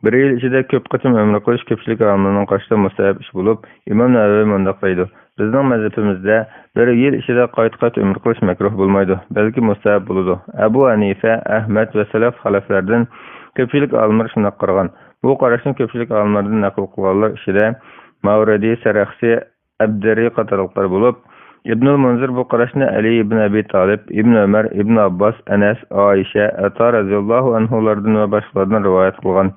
Bir yıl içinde köp kıtım ömrü kılış köpçülük alimlerinin kaçta müstahap iş bulup, İmam Nevevi mundaqaydı. Bizning mazhabimizda bir yil ichida qayt ömrü kılış mekruh bulmaydı. Belki müstahap buludu. Ebu Hanife, Ahmet ve Selef haleflerden köpçülük alimler şundaq qaragan. Bu qarashni köpçülük alimlerden naql qilganlar ishida Mavridi, Saraxsi, Abdari qatorliqlar bulup, İbnül Munzir bu qarashni Ali ibn Abi Talib, İbn Ömer, İbn Abbas, Enes, Aisha, Ata radhiyallahu anhulardan ve başkalardan rivayet qilgan.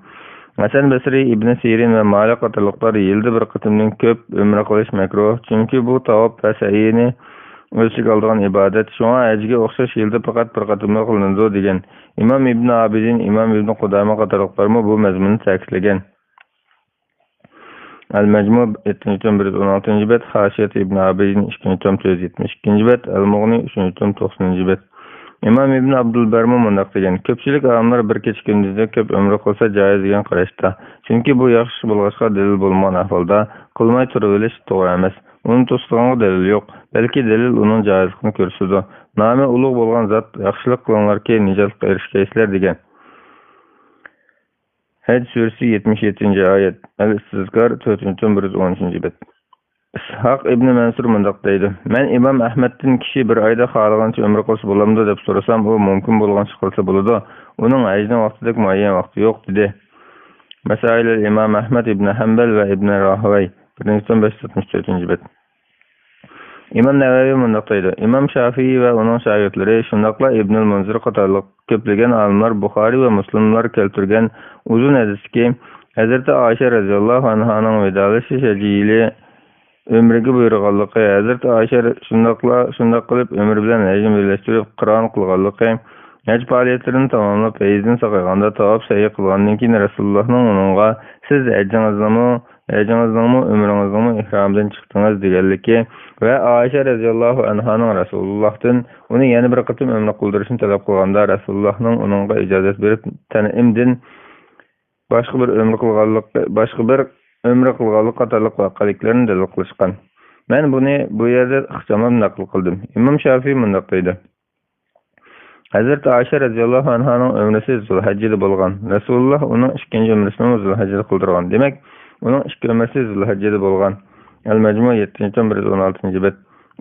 Hasan Basri, İbn Sirin ve Malik qatorliqlar yilda bir qıtımdan köp ömrü kılış mekruh. Çünkü bu tavaf ve sa'yini ölçük aldığan ibadet. Şuna ajiga o'xshash yilda faqat bir qıtımda qılındı degen. İmam İbn Abidin, İmam İbn Qudama qatorliqlar bu mazmunni ta'kidlagan. El-Mecmu 7. tom 116. bet, Haşiyet İbn Abidin 2. tom 372. bet, El-Mughni 3. tom 90. bet. İmam İbn Abdülbermi mundaq degen. Köpçülük alimler bir keç gündüzde köp ömrü kılsa caiz degen qarashda. Çünkü bu yaxşı bulğaçqa delil bolman ahvalda kılmay turuveliş toğru emas. Onun to'stig'anga delil yo'q. Belki delil onun jaizligini ko'rsatdi. Nomi ulug' bo'lgan zot yaxshilik qilinglarki nijoatga erishgaysizlar degan. Haj surasi 77. oyat. El-Istizkar 4. tom 113. bet. İshaq ibn Mansur mundaq deydi. Men İmam Ahmed'den kişi bir ayda xalagancha ömrü qilsa bo'lamdi deb so'rasam, u mumkin bo'lgancha qilsa bo'ladi. Uning hajning vaqtidek muayyan vaqti yo'q dedi. Masail İmam Ahmed ibn Hanbal ve İbn Rahaway 1564-bet. İmam Navawi mundaq deydi. İmam Şafii ve onun şagirdleri şundaqla İbnül Munzir qatorliq köpligen alimlar Buxari ve Müslimler keltirgen uzun hadiski Hazreti Ayşe radhiyallohu anhaning vedalashi şajili ömrüge buyurganlıqı, Hazreti Ayşe şundaq qilib ömür bilan hajni birleştirib Qur'on qilganlıqı, haj faoliyatlarini tamamlab feyizden saqayganda tavaf sayi qilgandan keyin Rasulullahning uningga siz hajingizningmi ömrüngizningmi ihramdan chiqdingiz deganligi ve Ayşe radhiyallohu anhaning Rasulullahdan uni yana bir qatim ömrü qildirishni talab qilganda Rasulullahning uningga ijozat berib tanimdin başqa bir ömrü qilganlik qatorliq vaqaliklarni dalil qilishgan. Men buni bu yerda ixtimom naql qildim. İmam Şafii mundaq deydi. Hazreti Ayşe radhiyallohu anhaning ömrisi Zulhajjida bo'lgan. Rasululloh uning ikkinchi ömrasini Zulhajjida qildirgan. Demak, uning ikki ömrisi Zulhajjida bo'lgan. Al-Majmu 7-116-bet.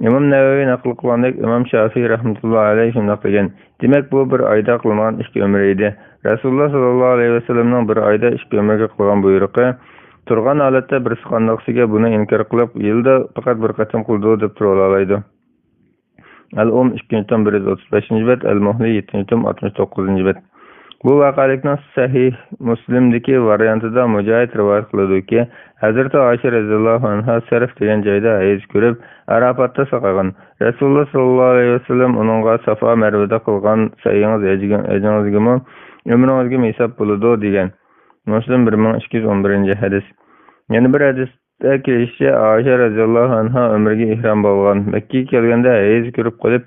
İmam Navawi naql qilgandek, İmam Şafii rahmetullohi alayhi shundaq degan. Demak, bu bir oyda qilingan ikki ömrü edi. Rasululloh sallallohu alayhi vasallamning bir oyda ikki ömrüge qilgan buyruqi turgan holatda birisi qandoqsiga buni inkor qilib, yilda faqat bir qatim qildi deb tura oladi. Al-Um 2-135-bet, Al-Muhli 7-69-bet. Bu vaqalikning Sahih Muslimdagi variantida Mujohid rivoyat qiladi-ki, Hazreti Ayşe radhiyallohu anha Sarf degan joyda hayz ko'rib, Arafatda saqagan. Rasululloh sallallohu alayhi vasallam uningga Safa Marvada qilgan sayingiz ejingizgimi ömringizga hisob bo'ladi degan. Muslim 1211-hadis. Yana bir hadisda kelishicha Ayşe radhiyallohu anha ömrüge ihram bo'lgan. Makkaga kelganda hayz ko'rib qolib,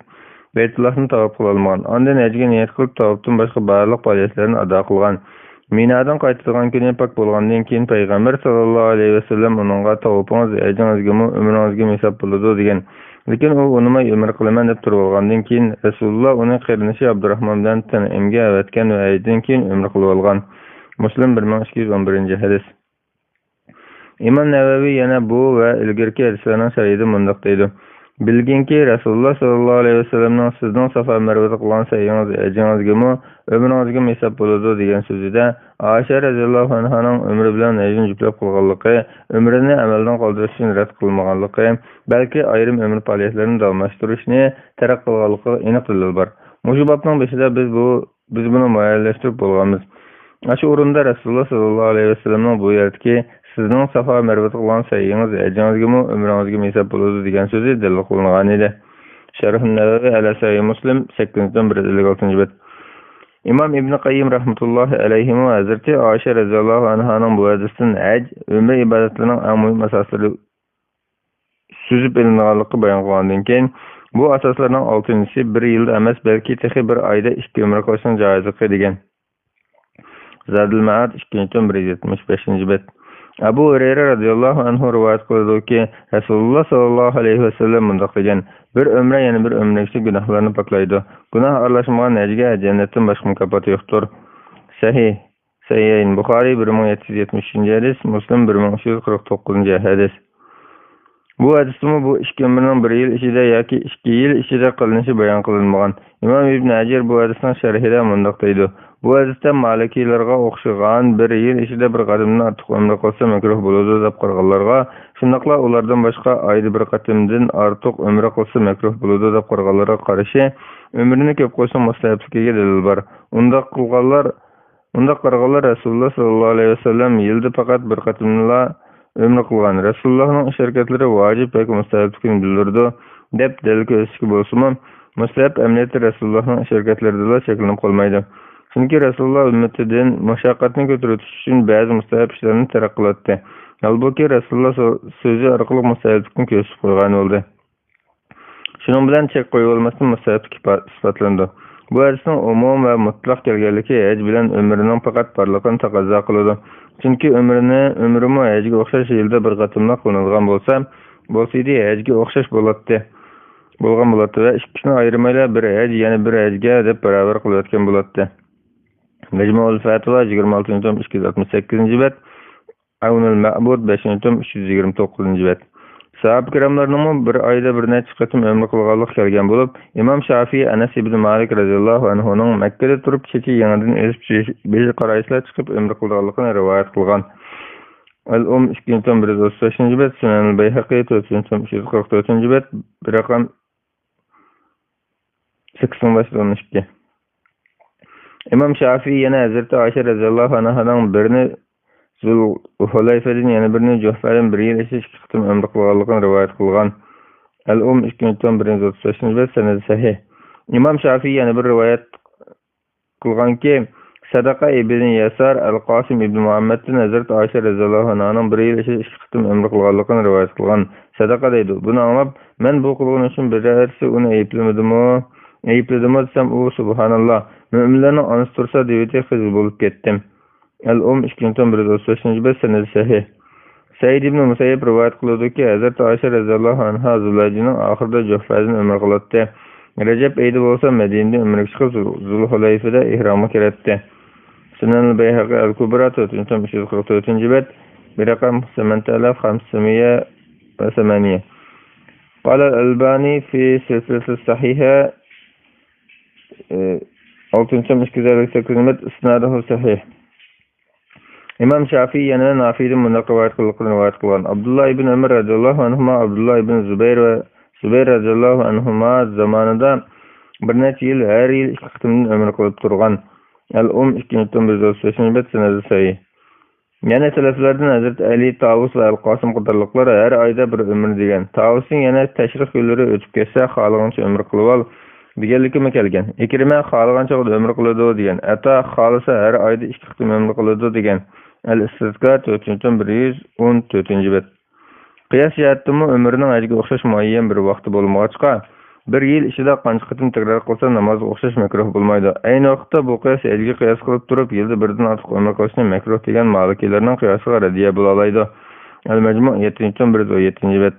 Beytullohni tavaf qila olmagan. Ondan hajga niyat qilib tavafdan boshqa barliq faoliyatlarni ado qilgan. Minadan qaytadigan kuni pak bo'lgandan keyin payg'ambar sallallohu alayhi vasallam uningga tavafingiz hajingizgami umringizga hisob bo'ladi degan. Lekin u unimay umr qilaman deb turib olgandan keyin Rasululloh uni qarinishi Abdurrahmon bilan Tanimga avatgan va hajdan keyin umr qilib olgan. Muslim 1211-hadis. İmam Navawi yana bu ve ilgirki hadislarning sharhida mundaq deydi. Bilginki Rasululloh sallallohu alayhi vasallamning sizning Safa Marvada qilgan sayingiz hajingizgami ömringizga hisob bo'ladi degan so'zida Ayşe radhiyallohu anhaning ömrü bilan hajni juplab qilganligi, ömrini amaldan qoldirish uchun rad qilmaganligi, balki ayrim ömür faoliyatlarini davomlashtirishni tarq qilganligi aniq dalil bor. Mushu babning beshida biz buni muayyonlashtirib bo'lganmiz. Aşı o'rinda Rasululloh sallallohu alayhi vasallamning bu yerdagi sizning Safa Marvada qilgan sayingiz hajingizgami umringizga hisob bo'ladi degan so'zi dalil qilingan edi. Sharh an-Navawi ala Sahih Muslim 8-156-bet. İmam İbn Qayyim rahmetullohi alayhi va Hazreti Ayşe radhiyallohu anhaning bu hadisdan haj umr ibodatlarining eng muhim asoslari suzib ilinganligi bayon qilingandan keyin bu asoslarning 6-si bir yilda emas, balki texi bir oyda ikki umr qilishning joizligi degan. Zadul Ma'ad 2-175-bet. Abu Hurayra radhiyallohu anhu rivoyat qiladi-ki, Rasululloh sallallohu alayhi vasallam mundaq degan: bir ömre yana bir ömreki günahlarını paklaydı. Günah aralashmagan hajga jannatdan boshqa mukofot yo'qdir. Sahih Buxoriy 1773-hadis, Muslim 1349-hadis. Bu hadismi bu ikki ömrning bir yil ichida yoki 2 yil ichida qilinishi bayon qilinmagan. İmam İbn Hajar bu hadisning sharhida mundaq deydi: bu hadisda Malikilarga o'xshagan bir yil ichida bir qadamdan ortiq umr qilsa makruh bo'ladi deb qarag'anlarga, shundaqla ulardan boshqa oyda bir qadamdan ortiq umr qilsa makruh bo'ladi deb qarag'anlarga qarshi umrini ko'p qilsa mustahabligiga dalil bor. Undaq qarag'anlar Rasululloh sallallohu alayhi vasallam yilda faqat bir qadamla umr qilgan. Rasulullohning ish harakatlari vojib yoki mustahabligini bildirdi deb dalil ko'rsatishga bo'lsa-mu, mustahab amniyati Rasulullohning ish harakatlarida cheklanib qolmaydi. Chunki Rasululloh ummatidan mashaqqatni ko'tarish uchun ba'zi mustahab ishlarni tark qildi. Halbuki Rasululloh so'zi orqali mustahablikni ko'rsatib qo'ygan bo'ldi. Shuning bilan chek qo'yib olmasdan mustahablik sifatlandi. Bu hadisning umum va mutlaq kelganligi haj bilan umrining faqat barliqini taqozo qiladi. Chunki umrimi hajga o'xshash yilda bir qatimla qilinadigan bo'lsa edi, hajga o'xshash bo'lgan bo'ladi va ikkisini ayirmayla bir haj yana bir hajga deb barobar qilayotgan bo'ladi. Mecmuul Fatva 26-268-bet, Avnul Ma'bud 5-329-bet. Sahab kiramlarının bir ayda bir neçe qatim ömrü qılğanlıq kelgen bolup, İmam Şafii Anas ibn Malik radiyallahu anhu'nun Mekke'de turup çeçi yanıdan ezip beji qarayışlar çıkıp ömrü qılğanlığını rivayet qılgan. Al-Um 2135 bet, Sunan al-Bayhaqi 4344 bet, bir rakam 8512. İmam Şafii yana Hazreti Ayşe radiyallahu anhadan birini Zulhulayfa'dan yana birini Juhfa'dan bir yıl eşiş qıtım ömrü qılğanlığını rivayet qılgan. Al-Um 2135 bet, sanad sahih. İmam Şafii yana bir rivayet qılgan ki Sadaqa ibn Yasar Al-Qasim ibn Muhammed'den Hazreti Ayşe radiyallahu anhadan bir yıl eşiş qıtım ömrü qılğanlığını rivayet qılgan. Sadaqa deydi. Bunu anlap, men bu qılğan üçün bir rəərsi onu eyipledim desem, o subhanallah, müminlerin anısı tursa deveti xizil bolup kettim. Al-Um 2135 bet, sanad sahih. Said ibn Musayyib rivayet qılıyordu ki, Hazreti Ayşe radiyallahu anha Zulhicce'nin ahırda Juhfa'dan ömür qılattı. Recep eydi bolsa Medine'de ömrü çıkıp Zulhulayfa'da ihramı keretti. Sunan al-Bayhaqi al-Kubra 4344 bet, bir rakam 8508. قال الألباني في سلسلة الصحيحة 628 bet, isnaduhu sahih. İmam Şafii yana Nafi'den bundak rivayet qılgan. Abdullah ibn Ömer radiyallahu anhuma, Abdullah ibn Zübeyr radiyallahu anhuma zamanında bir neçe yıl her yıl iki qıtımdan ömür qılıp turgan. Al-Um 2135 bet, sanad sahih. Yana seleflerden Hazreti Ali, Tavus ve Al-Qasim qatarlıqlar her ayda bir ömür degen. Tavus'un yana teşrik günleri ötüp geçse xalığınca ömür qılıp al degenlikime kelgen. İkrime xalığınca ömür qılıdı degen. Ata xalısa her ayda iki qıtım ömür qılıdı degen. Al-İstizkar 4114 bet. Qiyas yattımı ömrünün ajiga oxşaş muayyen bir vaqti bolmağaçqa, bir yıl içinde qancha qıtım tekrar qılsa namaz oxşaş mekruh bulmaydı. Aynı vaqtda bu qiyas elgi qiyas qılıp turup, yılda birden artıq ömür qılışını mekruh degen malikilerinin qiyasıga radiya bulalaydı. Al-Mecmu 7117 bet.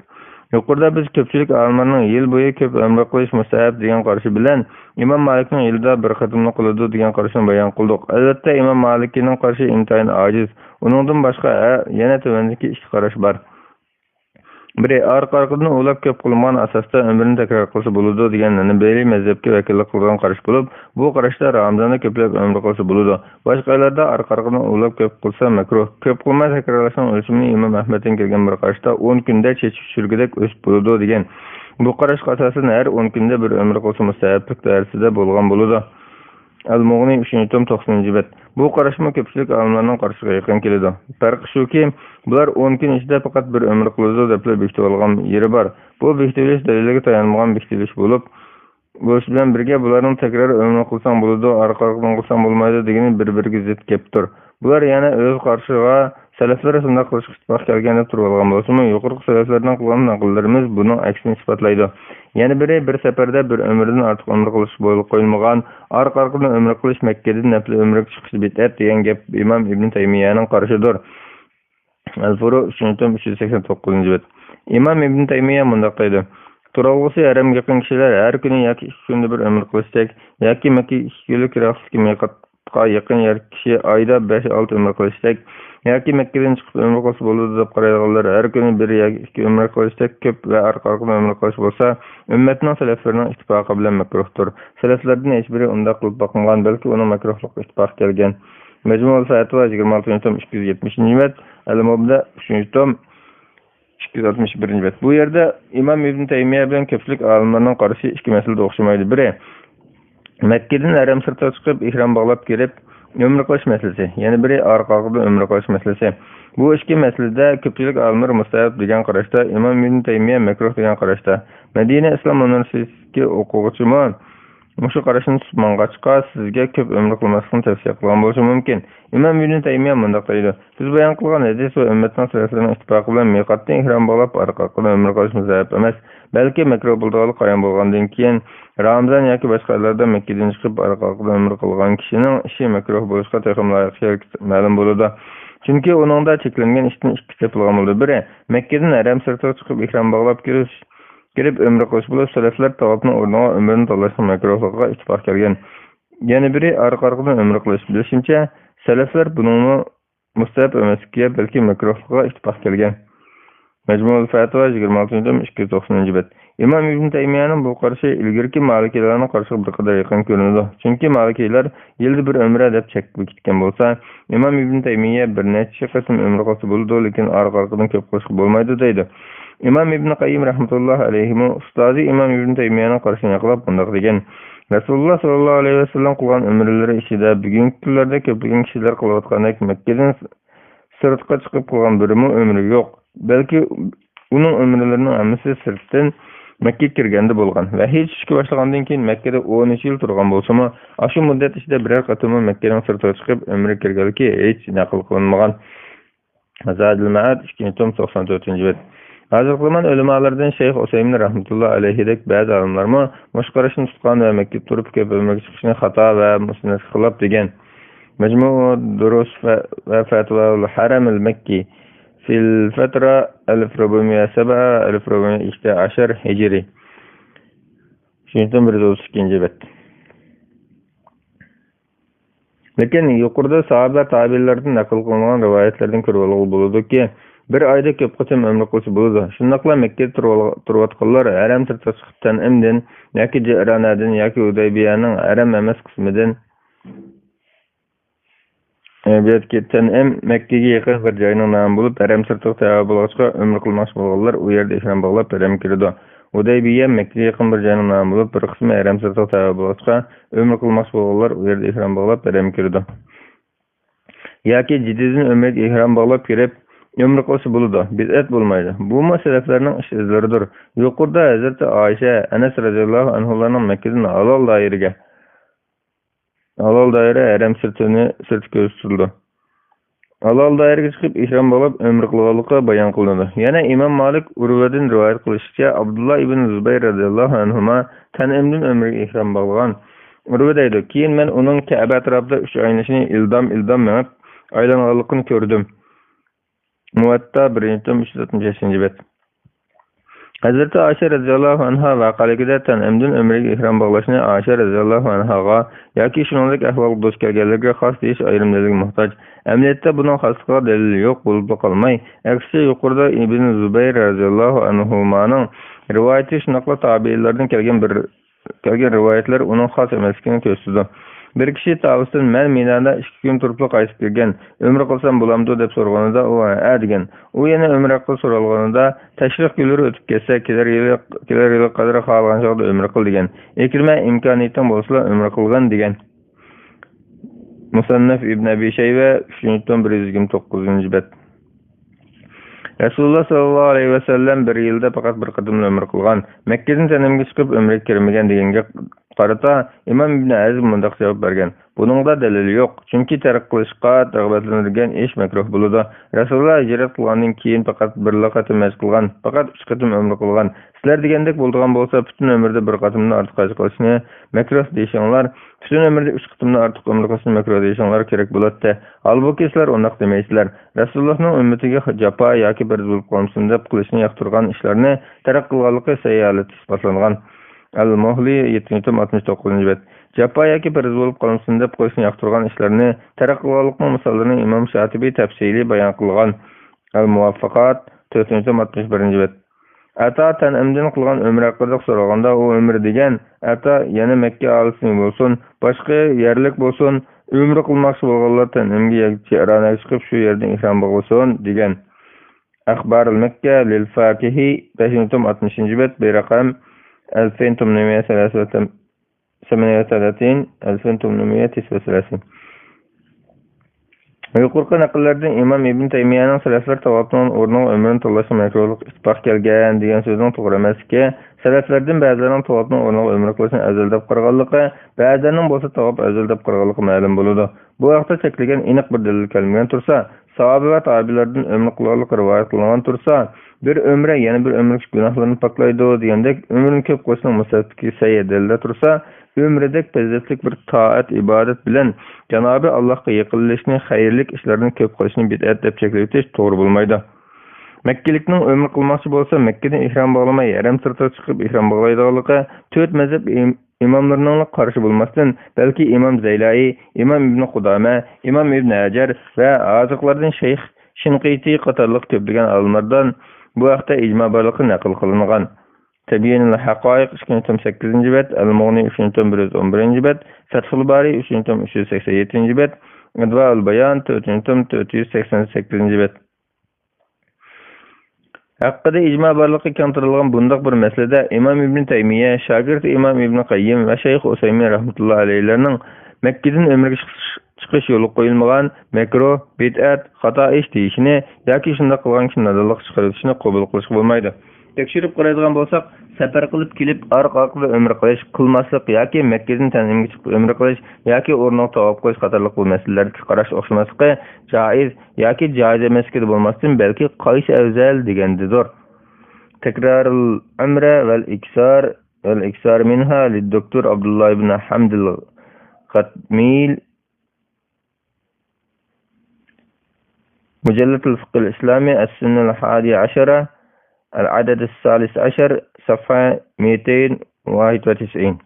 Yuqorida biz köpçülük alimlarının yıl boyu köp ömür qilish mustahab degan qarashi bilan İmam Malikning yılda bir qıtımni qılıdı degan qarashini bayon qildik. Albatta İmam Malikning qarashi intayin aciz. Uningdan boshqa yana tövendeki ikki qarash bor. Biri arqa-arqadan ulab köp qılman asasda ömrünü tekrar qılsa buludu deganlarni beli mezhebga vakillik qilgan qarash bo'lib, bu qarashda Ramazonda köplab ömrü qılsa buludu. Başqalarda arqa-arqadan ulab köp qılsa makruh. Köp qılmay takrorlashning ölçümini İmam Ahmed'den kelgan bir qarashda 10 kunda chechib shurgidek o'sib buludu degan. Bu qarash asasen her 10 kunda bir ömrü qılsa mustahablik dairasida bo'lgan buludu. Al-Mughni 3-tom 90 bet. Bu qarashma köpçülük alimlarning qarashiga yaqin keladi. Farqi shuki, bular 10 kun ichida faqat bir ömür qiladi deb bekitib olgan yeri bor. Bu bekitilish daliliga tayanmagan bekitilish bo'lib, bu bilan birga bularning takrar ömür qilsang bo'ladi, arqa-arqadan qilsang bo'lmaydi degani bir-biriga zid kelibdir. Bular yana o'z qarshiga salaflar shunday qilish ittifoq kelganda turib olgan bo'lsa-mu, yuqorqi salaflardan qilgan naqllarimiz buning aksini isbotlaydi. Yana biri bir safarda bir ömrdan ortiq ömür qilish bo'lib qo'yilmagan, arqa-arqadan ömür qilish Makkadan nafl ömrga chiqish bid'at degan gap İmam İbn Taymiyaning qarashidir. Al-Furu 389 bet. İmam İbn Taymiya mundaq deydi: Turag'usi yarim yaqin kishilar har kuni yoki 2 kunda bir ömür qilishdak, yoki Makka 2 kunlik raqsga miqatga yaqin kishi oyda 5-6 ömür qilishdak, yoki Makkadan chiqib ömür qilsa bo'ladi deb qaraydiganlar har kuni 1 yoki 2 ömür qilishdak ko'p va arqa-arqadan ömür qilish bo'lsa, ummatning salaflarining ittifoqi bilan makruhdir. Salaflardan hech biri unda qilib boqmagan, balki uning makruhlik ittifoq kelgan. Mecmu'l Fatva 26-tom 270 bet, Al-Mubda 3-tom 261 bet. Bu yerda İmam İbn Taymiya bilan köpçülük alimlarning qarashi ikki masalada o'xshamaydi. Biri Makkadan haram sirtga chiqib ihrom bog'lab kelib ömür qilish masalasi, yana biri arqa-arqadan ömür qilish masalasi. Bu ikki masalada köpçülük alimlar mustahab degan qarashda, İmam İbn Taymiya makruh degan qarashda. Madina Islom universitetiga o'quvchimi mushu qarashni tutmang'achqa sizga ko'p ömür qilmaslikni tavsiya qilgan bo'lishi mumkin. İmam İbn Taymiya mundaq deydi: Siz bayon qilgan hadis va ummatning salaflarining ittifoqi bilan miqatdan ihrom bog'lab arqa-arqadan ömür qilish mustahab emas, balki makruh bo'lganligi qayon bo'lgandan keyin Ramazon yoki boshqa yerlarda Makkadan chiqib arqa-arqadan ömür qilgan kishining ishi makruh bo'lishiga texim loyiq ma'lum bo'ladi. Chunki uningda cheklangan ishdan ikki topilgan bo'ldi. Biri Makkadan haram sirtga chiqib ihrom bog'lab kirib ömür qilish bo'lib, salaflar tavobning o'rniga umrni tanlashning makruhligiga ittifoq kelgan. Yana biri arqa-arqadan ömür qilish. Bilishimcha, salaflar buningni mustahab emasligiga, balki makruhligiga ittifoq kelgan. Mecmuul Fatva 26-290 bet. İmam İbn Taymiyya'nın bu qarşı ilgirki Malikilerine qarşı bir kadar yakın görünüdü. Çünkü Malikiler yılda bir ömre dep çekip gitken bolsa, İmam İbn Taymiyya bir neçe qism ömrü qolsa buldu, lekin arqarqadan köp qo'shib bolmaydi deydi. İmam İbn Qayyim rahmetullah aleyhi ustazi İmam İbn Taymiyya'nın qarşısına yaqlab bundaq degen. Rasulullah sallallahu aleyhi ve sellem qılgan ömürleri işide bugünkü kunlarda köplüğün kişiler qılayotgandek Mekke'den sırtqa chiqib qılgan birimi ömrü yok. Belki onun ömürlerinin hammasi sirtdan Mekke kirgende bolgan ve hiç işki başlagandan keyin Mekke'de 13 yıl turgan bolsa-mı, aşı muddet içinde birer qatımı Mekke'den sırtqa chiqib ömrü kirgeliki hiç naql qılınmagan. Zadul Ma'ad 294 bet. Hazırkı zaman ölümalardan Şeyh Oseymin rahmetullah aleyhidek bazı alimlarımı mushqarashini tutgan ve Mekke'de turup köp ömrü chiqishini xata ve musnad qilib degan. Mecmu Durus ve Fatva Haram Mekki fil Fatra 1407-1412 Hicri. Şundan 132 bet. Lekin yuqorida sahabe tabi'inlerden naql qilingan rivayetlerden ko'rib bo'ladi ki, bir ayda köp qism ömrü qilsa bo'ladi. Shundaqla Mekke'de turayotganlar haram sirtqa chiqibdan imdin yoki Jiranadan yoki Hudaybiyaning haram emas qismidan Tanem Mekke'ye yaqin bir joyning nomi bo'lib, haram sirtqa tayyor bo'lg'achqa umr qilmoqchi bo'lganlar u yerda ihrom bog'lab haram kirdi. Hudaybiya Mekke'ye yaqin bir joyning nomi bo'lib, bir qismi haram sirtqa tayyor bo'lg'achqa umr qilmoqchi bo'lganlar u yerda ihrom bog'lab haram kirdi. Yoki Jiddan umrga ihrom bog'lab kirib umr qilsa bo'ladi, bid'at bo'lmaydi. Bu masalaflarning ish izlaridir. Yuqorida Hazrat Oyisha, Anas radhiyallohu anhularning Mekke'dan halol daire haram sirti ko'rsatildi. Halol dairəyə çıxıb ihram olub ömrü qılğanlıqı bayan qılındı. Yana İmam Malik Urvadan rivayet qilishçə Abdullah ibn Zubayr radhiyallohu anhuma Tanimdən ömrü ihram bağlagan. Urva deydi, keyin men onun Kəbə ətrafında 3 aynışını ildam mənib aylanğanlığını gördüm. Muvatta 1-365 bet. Hazreti Ayşe radhiyallohu anha vaqaligida Tanimdən ömrü ihram bağlashni Ayşe radhiyallohu anhaga yoki shuningdek ahvol duch kelganlarga xos deyish ayrimlariga muhtoj. Əməliyyatda bunun xaslığa delili yo'q bo'lib qolmay, aksiga yuqorida İbn Zubayr radhiyallohu anhumanın rivayeti shunaqla tabiinlardan kelgan rivayetler onun xos emasligini ko'rsatdi. Bir kishi Tavusdan men Minada 2 kun turib qaytib kelgan, umr qilsam bo'lamdi deb so'raganida u "A" degan. U yana umr qil so'ralganida tashrih kunlari o'tib ketsa, kelar yil qadar xohlagan joyda umr qil degan. Ikrima imkoniyating bo'lsa umr qilgan degan. Musannaf İbn Abi Shayba 3-129 bet. Rasulullah sallallahu aleyhi ve sellem bir yılda fakat bir qadamla ömür qilgan. Mekke'den Tanimga chiqib ömrga kirmagan deganga qarata İmam İbn Azim mundaq javob bergan. Buningda dalili yo'q. Chunki tark qilishga rag'batlanadigan ish makruh bo'ladi. Rasulullah hijrat qilgandan keyin faqat bir qatam mashq qilgan, faqat 3 qatam ömr qilgan. Sizlar degandek bo'lgan bo'lsa, butun ömrde bir qatamdan ortiq qilishni makruh deyishinglar, butun ömrde 3 qatamdan ortiq ömr qilishni makruh deyishinglar kerak bo'ladi. Halbuki sizlar undaq demaysizlar. Rasulullohning ummatiga jafo yoki bir zulm qilsin deb qilishni yoqtirgan ishlarni tark qilganligi sayyalat isbotlangan. Al-Muhli 769 bet. Jafo yoki bir zulm qilsin deb qilishni yoqtirgan ishlarni tark qilganlikning misollarini Imom Shatibiy tafsili bayon qilgan. Al-Muvaffaqat 461 bet. Ata Tanimdan qilgan umr haqida so'raganda u umr degan ata yana Makka alisini bo'lsin, boshqa yerlik bo'lsin, umr qilmoqchi bo'lganlar Tanimga yoki Iranaga chiqib shu yerdan ihrom bo'lsin degan. Akhbar al-Makka lil Fakihi 560 bet bir raqam 2839. Yuqorqi naqllardan İmam İbn Taymiyyaning salaflar tavafning o'rniga umrni to'lashi makruhlik isbot kelgan degan so'zning to'g'ri emasligi, salaflardan ba'zilarining tavafning o'rniga umr qilishni afzal deb qaraganligi, ba'zilarining bo'lsa tavof afzal deb qaraganligi ma'lum bo'ladi. Bu vaqtda cheklagan aniq bir dalil kelmagan tursa, sahoba va tabi'lardan umr qilganligi rivoyat qilingan tursa, bir umra yana bir umrlik gunohlarni poklaydi degandek umrni ko'p qilishning musaffiki sayyi dalillar tursa, ömredek faziletlik bir taat, ibadet bilen Cenab-ı Allah'a yaqinlashishni, xayrlik ishlarni ko'p qilishni bid'at deb cheklatish to'g'ri bo'lmaydi. Makkalikning umr qilmoqchi bo'lsa, Makkadan ihrom bog'lamay, haram sirtga chiqib ihrom bog'laydiganligi 4 mazhab imomlarining qarshi bo'lmasdan, balki İmam Zaylai, İmam İbn Qudama, İmam İbn Hajar va hozirlardan Shayx Shinqiti qatorliq ko'plagan olimlardan Bu haqda icma barlıqı naql qilingan. Tabiyyinul Haqaiq 2-8 bet, Al-Mughni 3-111 bet, Fathul Bari 3-387 bet, Advaul Bayan 4-488 bet. Haqqida icma barlıqı keltirilgan bundaq bir meselede İmam İbn Taymiye, şagirdi İmam İbn Qayyim ve Şeyh Usaymin rahmetullahi aleyhlerinin Mekke'den ömürge çıkış yolu koyulmagan mekruh, bid'at, xata iş deyişini yoki shunda qilgan kishining nadorlik chiqarishini qabul qilish bo'lmaydi. Tekshirib qaraydigan bo'lsak, safar qilib kelib orqa-orqada umr qilish, qilmaslik yoki Mekkedan tanimga chiqib umr qilish yoki o'rniga tavob qo'yish qatorliq bu masalalarga qarash o'xshamasligi joiz yoki joiz emasligi bo'lmasdan balki qaysi afzal degandidir. Takrarul umra val iksar minha lid-doktor Abdullah ibn Hamdul Qatmil مجلة الفقه الإسلامي السنة 11 العدد 13 صفحة 291.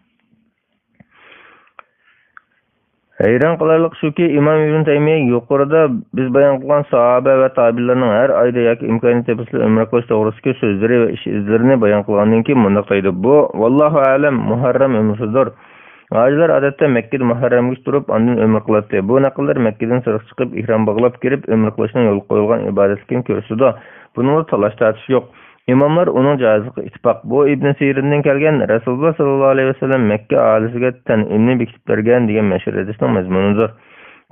Hayran qilarliq shuki, İmam İbn Taymiye yuqorida biz bayon qilgan sahoba va tabi'inlarning har oyda yoki imkoniyat tepasida umra qilish to'g'risidagi so'zlari va ish izlarini bayon qilgandan keyin bunday deydi. Bu vallohu alam Muharram umridir. Hacılar adette Mekke'de Muharrem'e durup andın ömür kılattı. Bu nakıllar Mekke'den sırık çıkıp ihram bağlap girip ömür kılışına yol koyulgan ibadetlikin körüsüdü. Bununla talaş tartış yok. İmamlar onun caizliği ittifak. Bu İbn Sirin'den kelgen Resulullah sallallahu aleyhi ve sellem Mekke ailesiga tanimni bekitip bergen degan meşhur hadisning mazmunudur.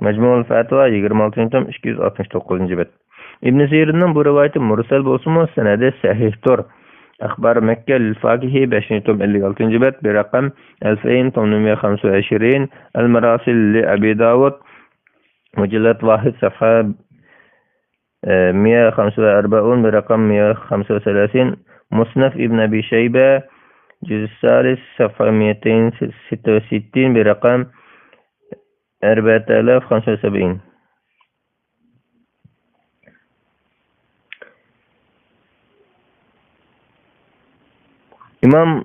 Mecmuul Fatva 26-269 bet. İbn Sirin'nin bu rivayeti mursal bolsunmu senedi sahihtir. أخبار مكة للفاكهي 556 بيت برقم 2825. المراسل لأبي داود مجلد 1 صفحة 145 برقم 135. مصنف ابن أبي شيبة جزء الثالث صفحة 266 برقم 4075. İmam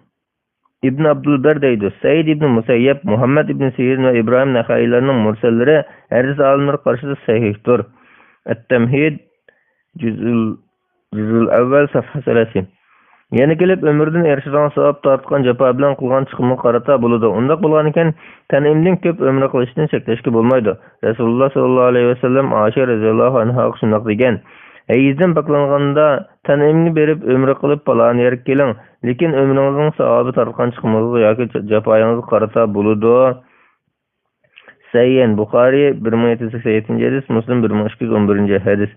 İbn Abdülber deydi. Said İbn Musayyab, Muhammed İbn Sirin ve İbrahim Nakailerinin murselleri hadis alimleri karşıda sahihtir. Et-Temhid Cüzül Evvel Safha 30. Yani gelip ömürden erişilen sevap tartkan cepa bilen kılgan çıkımı karata buludu. Ondak bulgan iken tanimden köp ömre kılışını çekleşki bulmaydı. Resulullah sallallahu aleyhi ve sellem Ayşe radıyallahu anh'a şundak degen. Eyizden baklanğanda tanimni berip ömre kılıp palan yerik gelin. Lekin ömrünüzün sahabı tartkan çıkımızı yoki cepayınızı karata buludu. Sayyen Bukhari 1787 hadis, Muslim 1211 hadis.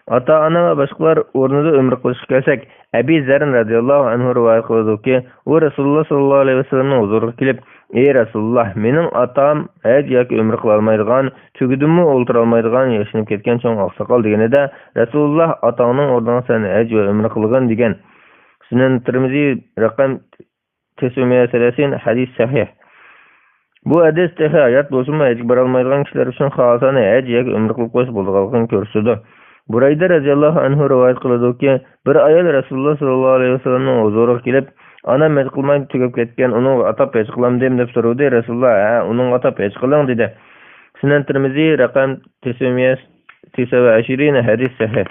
Ata ana ve başkalar ornida ömür kılışıp kelsek, Ebi Zerrin radıyallahu anhu rivayet kıldı ki, o Resulullah sallallahu aleyhi ve sellem'in huzuruna gelip, ey Resulullah, menin atam hac yoki ömür kılalmaydigan, tügüdümü olturalmaydigan, yaşanıp ketken çoğun aksakal degenide, Resulullah atağının oradan sen hac ve ömür kılgan degen. Sünen Tirmizi rakam 930 hadis sahih. Bu hadis tehe ayat bolsunma hac baralmaydigan kişiler üçün xalasany hac yoki ömür kılıp koyuş bolduğunu görsüdü. Burayda radıyallahu anhu rivayet kıldı ki bir ayol Resulullah sallallahu aleyhi ve sellem'in huzuruna gelip ana mec kılmay tügep ketken onun atap hac kılam dep sorudu. Resulullah onun atap hac kılan dedi. Sünen Tirmizi rakam 929 hadis sahih.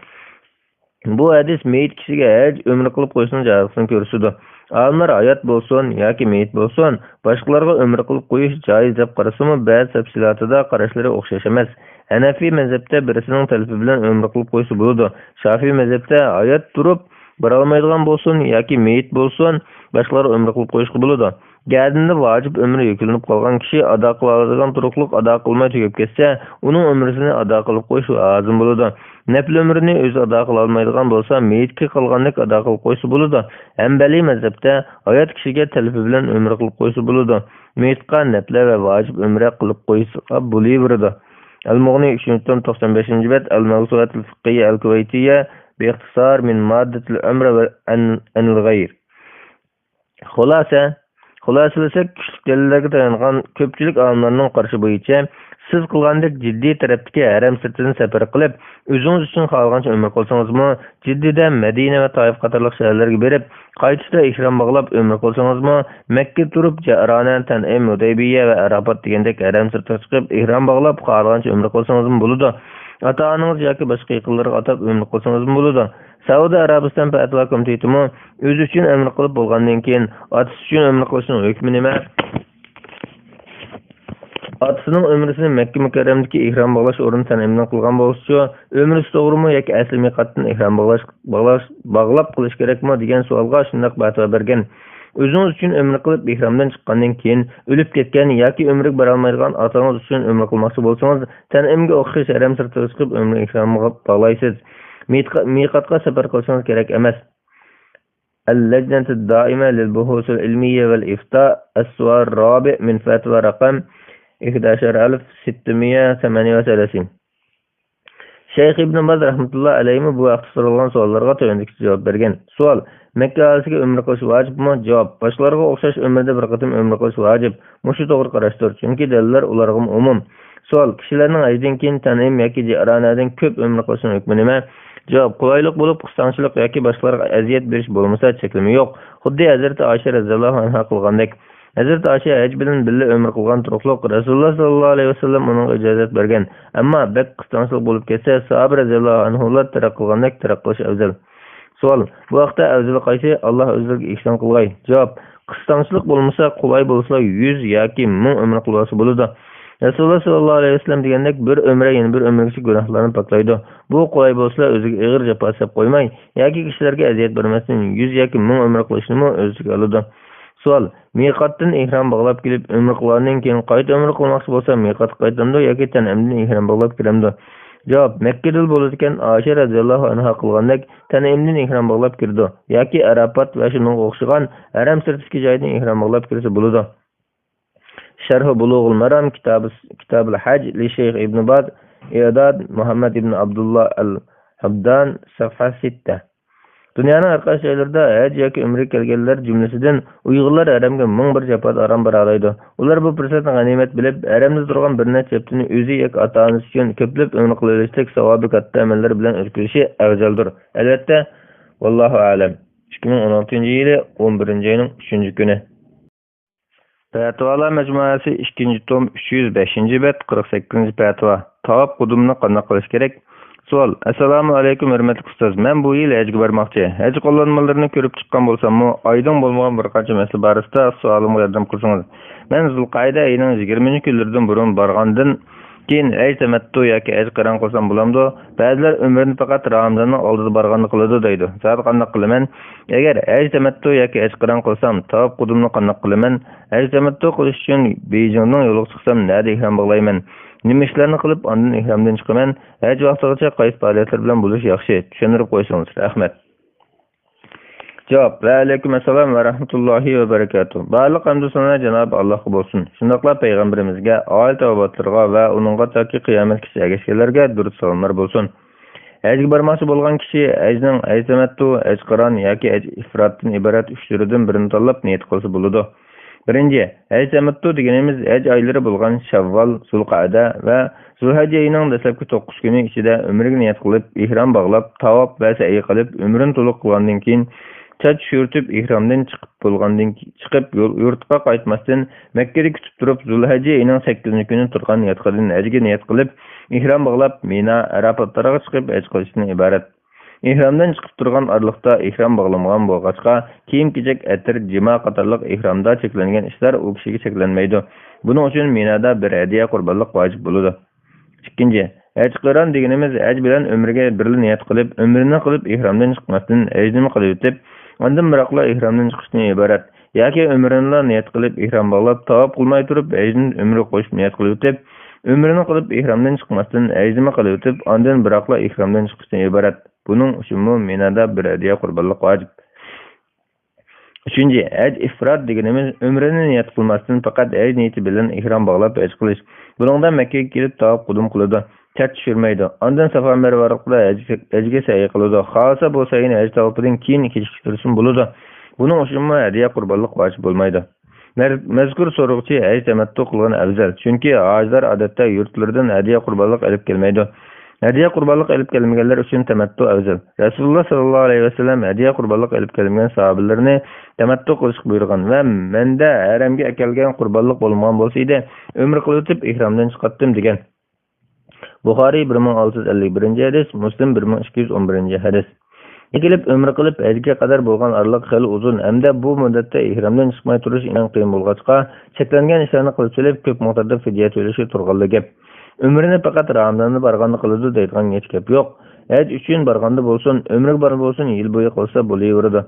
Bu hadis meyit kişiге hac ömür kılıp koyuşunun caizligini görsüdü. Alimler ayat bolsun yoki meyit bolsun başkalarga ömür kılıp koyuş caiz dep qarasımı ba'zi tafsilatida qarashlari o'xshash emas. Hanafi mezhepte birisinin telifi bilen ömür kılıp koyusu buludu. Şafii mezhepte ayat durup baralmaydigan bolsun yoki meyit bolsun başkaları ömür kılıp koyuşu buludu. Gədində vacib ömrü yükülünüp kalgan kişi ada kıladıgan turukluk ada kılmay tügep kesse, onun ömrüsünü ada kılıp koyuşu azım buludu. Nefil ömrünü öz ada kılalmaydigan bolsa, meyitki kılganlık ada kılıp koyuşu buludu. Hanbali mezhepte ayat kişiге telifi bilen ömrü kılıp koyuşu buludu. Meyitqa nefile ve vacib ömrü kılıp koyuşu buludu. El-Mughni 395 bet, El-Mevsuatul Fiqhiyye El-Kuveytiyye bi ihtisar min maddetil ömre ve enil gayr. Xulasasak küçük delillerge dayangan köpçülük alimlerinin qarşı boyunca siz kılgandek ciddi taraftaki haram sırtını sefer kılıp özünüz için xalgancha ömür kılsanızmı, ciddide Medine ve Taif qatarlıq şehirlerge berip qaytışda ihram bağlap ömür kılsanızmı, Mekke turup Ca'ranen, Tan'im, Hudaybiye ve Arafat degендek haram sırtına çıkıp ihram bağlap xalgancha ömür kılsanızmı buludu. Ata-ananız yoki boshqa yaqinlarga atab umr qilsangiz bo'ladi. Saudiya Arabiston Fatvo komitetimi o'zi uchun umr qilib bo'lgandan keyin otasi uchun umr qilishning hukmi nima? Atasının ömrüsünü Mekke mükerremdeki ihram bağlaş orun tanımından kılgan bolsa, ömrüsü doğru mu yoki asli miqatdan ihram bağlap qilish kerakmi degan savolga shunday fatvo bergan. O'zingiz uchun umr qilib ihramdan chiqqandan keyin o'lib ketgan yoki umriga bora olmaydigan otangiz uchun umr qilmoqchi bo'lsangiz, tanimga o'xshash haram sirtiga chiqib umr ihramga bağlaysiz. Miqatga safar qilsangiz kerak emas. اللجنة الدائمة للبحوث العلمية والإفتاء السؤال الرابع من فتوى رقم 11638. Şeyh İbn Baz rahmetullah aleyhi bu vaqt so'ralgan savollarga to'g'ri javob bergan. Savol: Makka ahliga umr qilish vojibmi? Javob: Boshqalarga o'xshash umrda bir qatim umr qilish vojib. Mushu to'g'ri qarashdir, chunki dalillar ularga umum. Savol: Kishilarning hajdan keyin tanim yoki jironadan ko'p umr qilishning hukmi nima? Javob: Qulaylik bo'lib, qisqanchilik yoki boshqalarga aziyat berish bo'lmasa cheklimi yo'q. Xuddi Hazrati Oysha radhiyallohu anha qilgandek. Hazreti Ayşe haj bilan birga umr qilgan turuqliq Rasululloh sallallohu alayhi vasallam uning ijozat bergan. Ammo bek qisqanchilik bo'lib ketsa, sahoba radhiyallohu anhular taraq qilgandek taraq qilish afzal. Savol: Bu vaqtda afzal qaysi? Alloh o'ziga ihson qilgay. Javob: Qisqanchilik bo'lmasa, qulay bo'lsa 100 yoki 1000 umr qilsa bo'ladi. Rasululloh sallallohu alayhi vasallam degandek bir umra yana bir umrgacha gunohlarni poklaydi. Bu qulay bo'lsa o'ziga og'ir jafo solib qo'ymay, yoki kishilarga aziyat bermasdan 100 yoki 1000 umr qilishni o'ziga oladi. Savol: Miqatdan ihrom bog'lab kelib umr qilgandan keyin qayta umr qilmoqchi bo'lsa, miqat qaytamdi yoki tanamdan ihrom bog'lab kiramdi? Javob: Makkada bo'ladigan Oysha radhiyallohu anha qilgandek tanamdan ihrom bog'lab kirdi yoki Arafat va shunga o'xshagan haram sirtiki joydan ihrom bog'lab kirsa bo'ladi. Sharh Bulughul Maram Kitabul Hajj li Şeyh Ibn Baz İ'dad Muhammad ibn Abdullah al-Habdan safha 6. Dunyoning har qaysi joylarida haj yoki umra kelganlar jumlasidan Uyg'urlar haramga 1001 jafot aram baralaydi. Ular bu fursatni g'animat bilib, haramda turgan bir necha haftani o'zi yoki ota-onasi uchun ko'plab umr qilishlik savobi katta amallar bilan o'tkazishi afzaldir. Albatta, vallohu a'lam. 2016-yili 11-oyning 3-kuni. Fatvolar majmuasi 2-tom 305-bet 48-fatvo. Tavob qudumni qanday qilish kerak? Savol: Assalomu alaykum hurmatli ustoz. Men bu yil hajga bormoqchi. Haj qo'llanmalarini ko'rib chiqqan bo'lsam-mu, oydin bo'lmagan bir qancha masala borasida savolimga yordam qilsangiz. Men Zulqayda oyining 20-kunlaridan burun borgandan keyin haj tamattu yoki haj qiron qilsam bo'lamdi. Ba'zilar umrni faqat Ramazonning oldida borganda qiladi deydi. Zot qanday qilaman? Agar haj tamattu yoki haj qiron qilsam, tavob qudumni qanday qilaman? Haj tamattu qilish uchun Beijingdan yo'lga chiqsam, nada ihrom bog'layman? Nima ishlarni qilib, ondan ihromdan chiqaman? Haj vaqtigacha qaysi faoliyatlar bilan bo'lish yaxshi? Tushuntirib qo'ysangiz, rahmat. Javob: Va alaykum assalom va rahmatullohi va barakatuh. Barliq hamd sanolar Janob Allohga bo'lsin. Shundaqla payg'ambarimizga, oila tavobatlarga va uningga toki qiyomatgacha ergashganlarga durud salomlar bo'lsin. Hajga bormoqchi bo'lgan kishi hajning haj tamattu, haj qiron yoki haj ifrotdan iborat 3 turidan birini tanlab niyat qilsa bo'ladi. Birinchi, haj tamattu deganimiz haj oylari bo'lgan Shavvol, Zulqa'da va Zulhajja oyining dastlabki 9 kuni ichida umrga niyat qilib, ihrom bog'lab, tavob va sa'iy qilib, umrini to'liq qilgandan keyin chach shurtib ihromdan chiqib yurtga qaytmasdan Makkada kutib turib Zulhajja oyining 8-kuni turgan niyatqadan hajga niyat qilib, ihrom bog'lab, Mina, Arafatlarga chiqib haj qilishdan iborat. Ihromdan chiqib turgan oraliqda ihrom bog'langan bo'lg'achqa, kiyim-kechak, atir, jima qatorliq ihromda cheklangan ishlar u kishiga cheklanmaydi. Buning uchun Minada bir hadiya qurbonlik vojib bo'ladi. Ikkinchi, haj qiron deganimiz haj bilan umrga birga niyat qilib, umrini qilib ihromdan chiqmasdan hajni qilib o'tib, ondan biroqla ihromdan chiqishdan iborat. Yoki umrini niyat qilib ihrom bog'lab, tavob qilmay turib hajni umri qo'shib niyat qilib o'tib, umrini qilib ihromdan chiqmasdan hajni qilib o'tib, ondan biroqla ihromdan chiqishdan iborat. Buning uchun Minada bir hadiya qurbonlik vojib. Uchinchi, haj ifrot deganimiz umrini niyat qilmasdan faqat haj niyati bilan ihrom bog'lab haj qilish. Buningda Makkaga kelib tavob qudum qiladi. Chart tushirmaydi. Ondan Safa Marva orqali hajga sa'iy qiladi. Xohlasa bu sa'iy haj tavobidan keyin kechiktirsin bo'ladi. Buning uchun hadiya qurbonlik vojib bo'lmaydi. Mazkur so'rovchi haj tamattu qilgan afzal, chunki hojlar odatda yurtlardan hadiya qurbonlik olib kelmaydi. Hadiya qurbonlik olib kelmaganlar uchun tamattu afzal. Rasululloh sallallohu alayhi vasallam hadiya qurbonlik olib kelgan sahobalarni tamattu qilishga buyurgan va menda haramga kelgan qurbonlik bo'lmagan bo'lsa edi, umr qilib o'tib ihromdan chiqatdim degan. Buxoriy 1651 hadis, Muslim 1211 hadis. Ekilib ömrü qilib hajga qadar bo'lgan araliq xeli uzun hamda bu muddatda ihramdan chiqmay turish eng qiyin bo'lg'achqa cheklangan ishlarni qilib kelib ko'p miqdorda fidya to'lashi turganli gap. Ömrünü faqat Ramazonda barganda qiladi deydigan hech gap yo'q. Haj uchun barganda bo'lsin, ömrü bar bo'lsin, yil bo'yi qilsa bo'laveradi.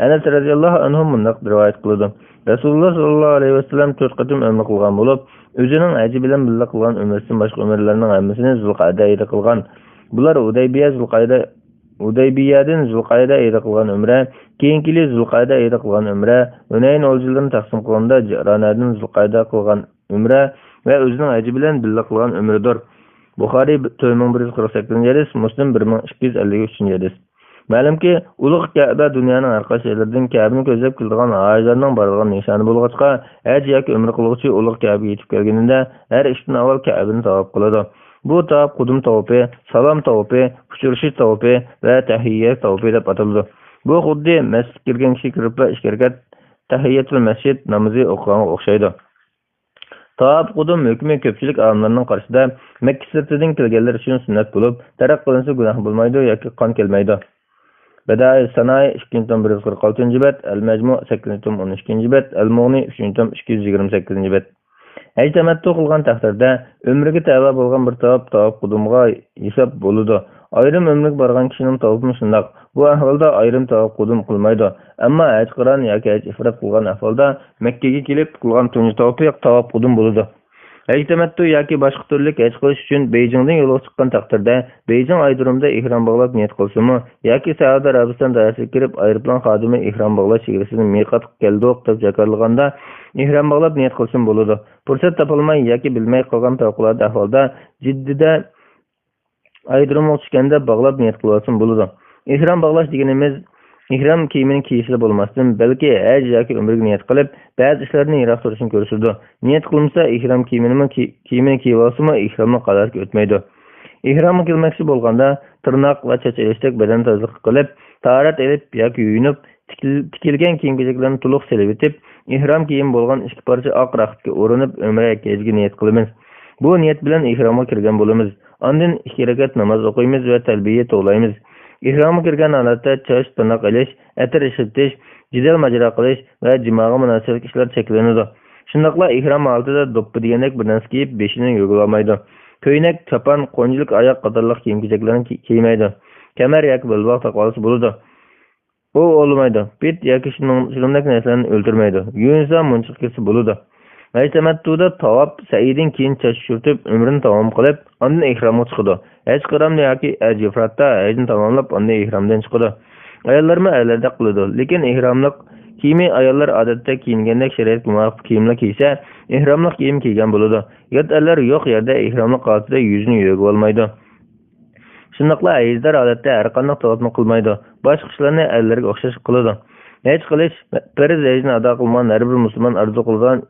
Anas radhiyallohu anhu mundaq rivoyat qildi. Rasululloh sallallohu alayhi vasallam 4 qatim umra qilgan bo'lib, o'zining haji bilan birga qilgan umrasidan boshqa umrlarning hammasini Zulqa'da oyida qilgan. Bular Udaybiyadan Zulqa'da oyida qilgan umra, keyingi Zulqa'da oyida qilgan umra, Hunayn o'ljilarini taqsim qilganda Jiranadan Zulqa'da qilgan umra va o'zining haji bilan birga qilgan umridir. Buxoriy 4148 hadis, Muslim 1253 hadis. Ma'lumki, ulug' Ka'ba dunyoning har qaysi yerlaridan Ka'bani ko'zlab keladigan hojlarning boradigan nishoni bo'lg'achqa, haj yoki umra qiluvchi ulug' Ka'baga yetib kelganida har ishdan avval Ka'bani tavob qiladi. Bu tavob qudum tavobi, salom tavobi, uchrashish tavobi va tahiyyat tavobi deb ataladi. Bu xuddi masjidga kirgan kishi kirib va ishkarkat tahiyyatul masjid namozi o'qiganga o'xshaydi. Tavob qudum hukmi ko'pchilik olimlarning qarashida Makka sirtidan kelganlar uchun sunnat bo'lib, taraf qilinsa gunoh bo'lmaydi yoki qon kelmaydi. Badai Sanai 246 bet, Al-Majmu 812 bet, Al-Mughni 228 bet. Haj tamattu qilgan taqdirda umriga tava bo'lgan bir tavob qudumga hisob bo'ladi. Ayrim umriga borgan kishining tavobi shundoq. Bu ahvolda ayrim tavob qudum qilmaydi. Ammo haj qiron yoki haj ifrat qilgan ahvolda Makkaga kelib qilgan tunji tavob qudum bo'ladi. Haj tamattu yoki boshqa turli haj qilish uchun Beijingdan yo'lga chiqqan taqdirda Beijing aydurumda ihrom bog'lab niyat qilsimi yoki Saudiya Arabiston dairasiga kirib aeroplan xodimi ihrom bog'lash chegarasini miqat keldik deb jakarlaganda ihrom bog'lab niyat qilsin bo'ladi. Fursat topilmay yoki bilmay qolgan favqulodda ahvolda jiddida aydurumga tushganda bog'lab niyat qilsin bo'ladi. Ihrom bog'lash deganimiz ihrom kiyimini kiyishli bo'lmasdan, balki haj yoki umraga niyat qilib, ba'zi ishlarni yiroq turishini ko'rsatadi. Niyat qilinsa, ihrom kiyimini kiyib olsa-mu, ihromni qadarga o'tmaydi. Ihromga kirmoqchi bo'lganda, tirnoq va chachilishdak badan tozalik qilib, tahorat elib yoki yuyinib, tikilgan kiyim-kechaklarni to'liq silib etib, ihrom kiyim bo'lgan ikki parcha oq raxtga o'rinib, umra hajga niyat qilamiz. Bu niyat bilan ihromga kirgan bo'lamiz. Ondan 2 rakat namoz o'qiymiz va talbiya to'laymiz. Ihromga kirgan holatda chash, tirnoq ilish, atir ishitish, jidal majra qilish va jimoga munosib ishlar cheklanadi. Shundaqla ihrom holatida do'ppi degandek bir narsa kiyib, beshini yugurolmaydi. Ko'ynak, chapon, qo'njilik oyoq qatorliq kiyim-kechaklarni kiymaydi. Kamar yoki bilboq taqolisi bo'ladi. U o'lmaydi. Bit yoki shuningdek narsalarni o'ldirmaydi. Yunsa munchiq kelsa bo'ladi. Haj tamattuda tavob saidin keyin chash shurtib umrini tamom qilib, ondan ihromga chiqadi. Haj qiramni yoki haj ifratda hajni tamomlab ondan ihromdan chiqadi. Ayollarmi ayollarda qiladi, lekin ihromliq kiyimi ayollar odatda kiyingandek shariat muvofiq kiyimlar kiysa, ihromliq kiyim kiygan bo'ladi. Yotlar yo'q yerda ihromliq holatda yuzini yuvib olmaydi. Shundaqla ayollar odatda har qanday tavobni qilmaydi. Boshqa ishlarni ayollarga o'xshash qiladi. Haj qilish farz hajni ado qilgan har bir musulmon arzu qilgan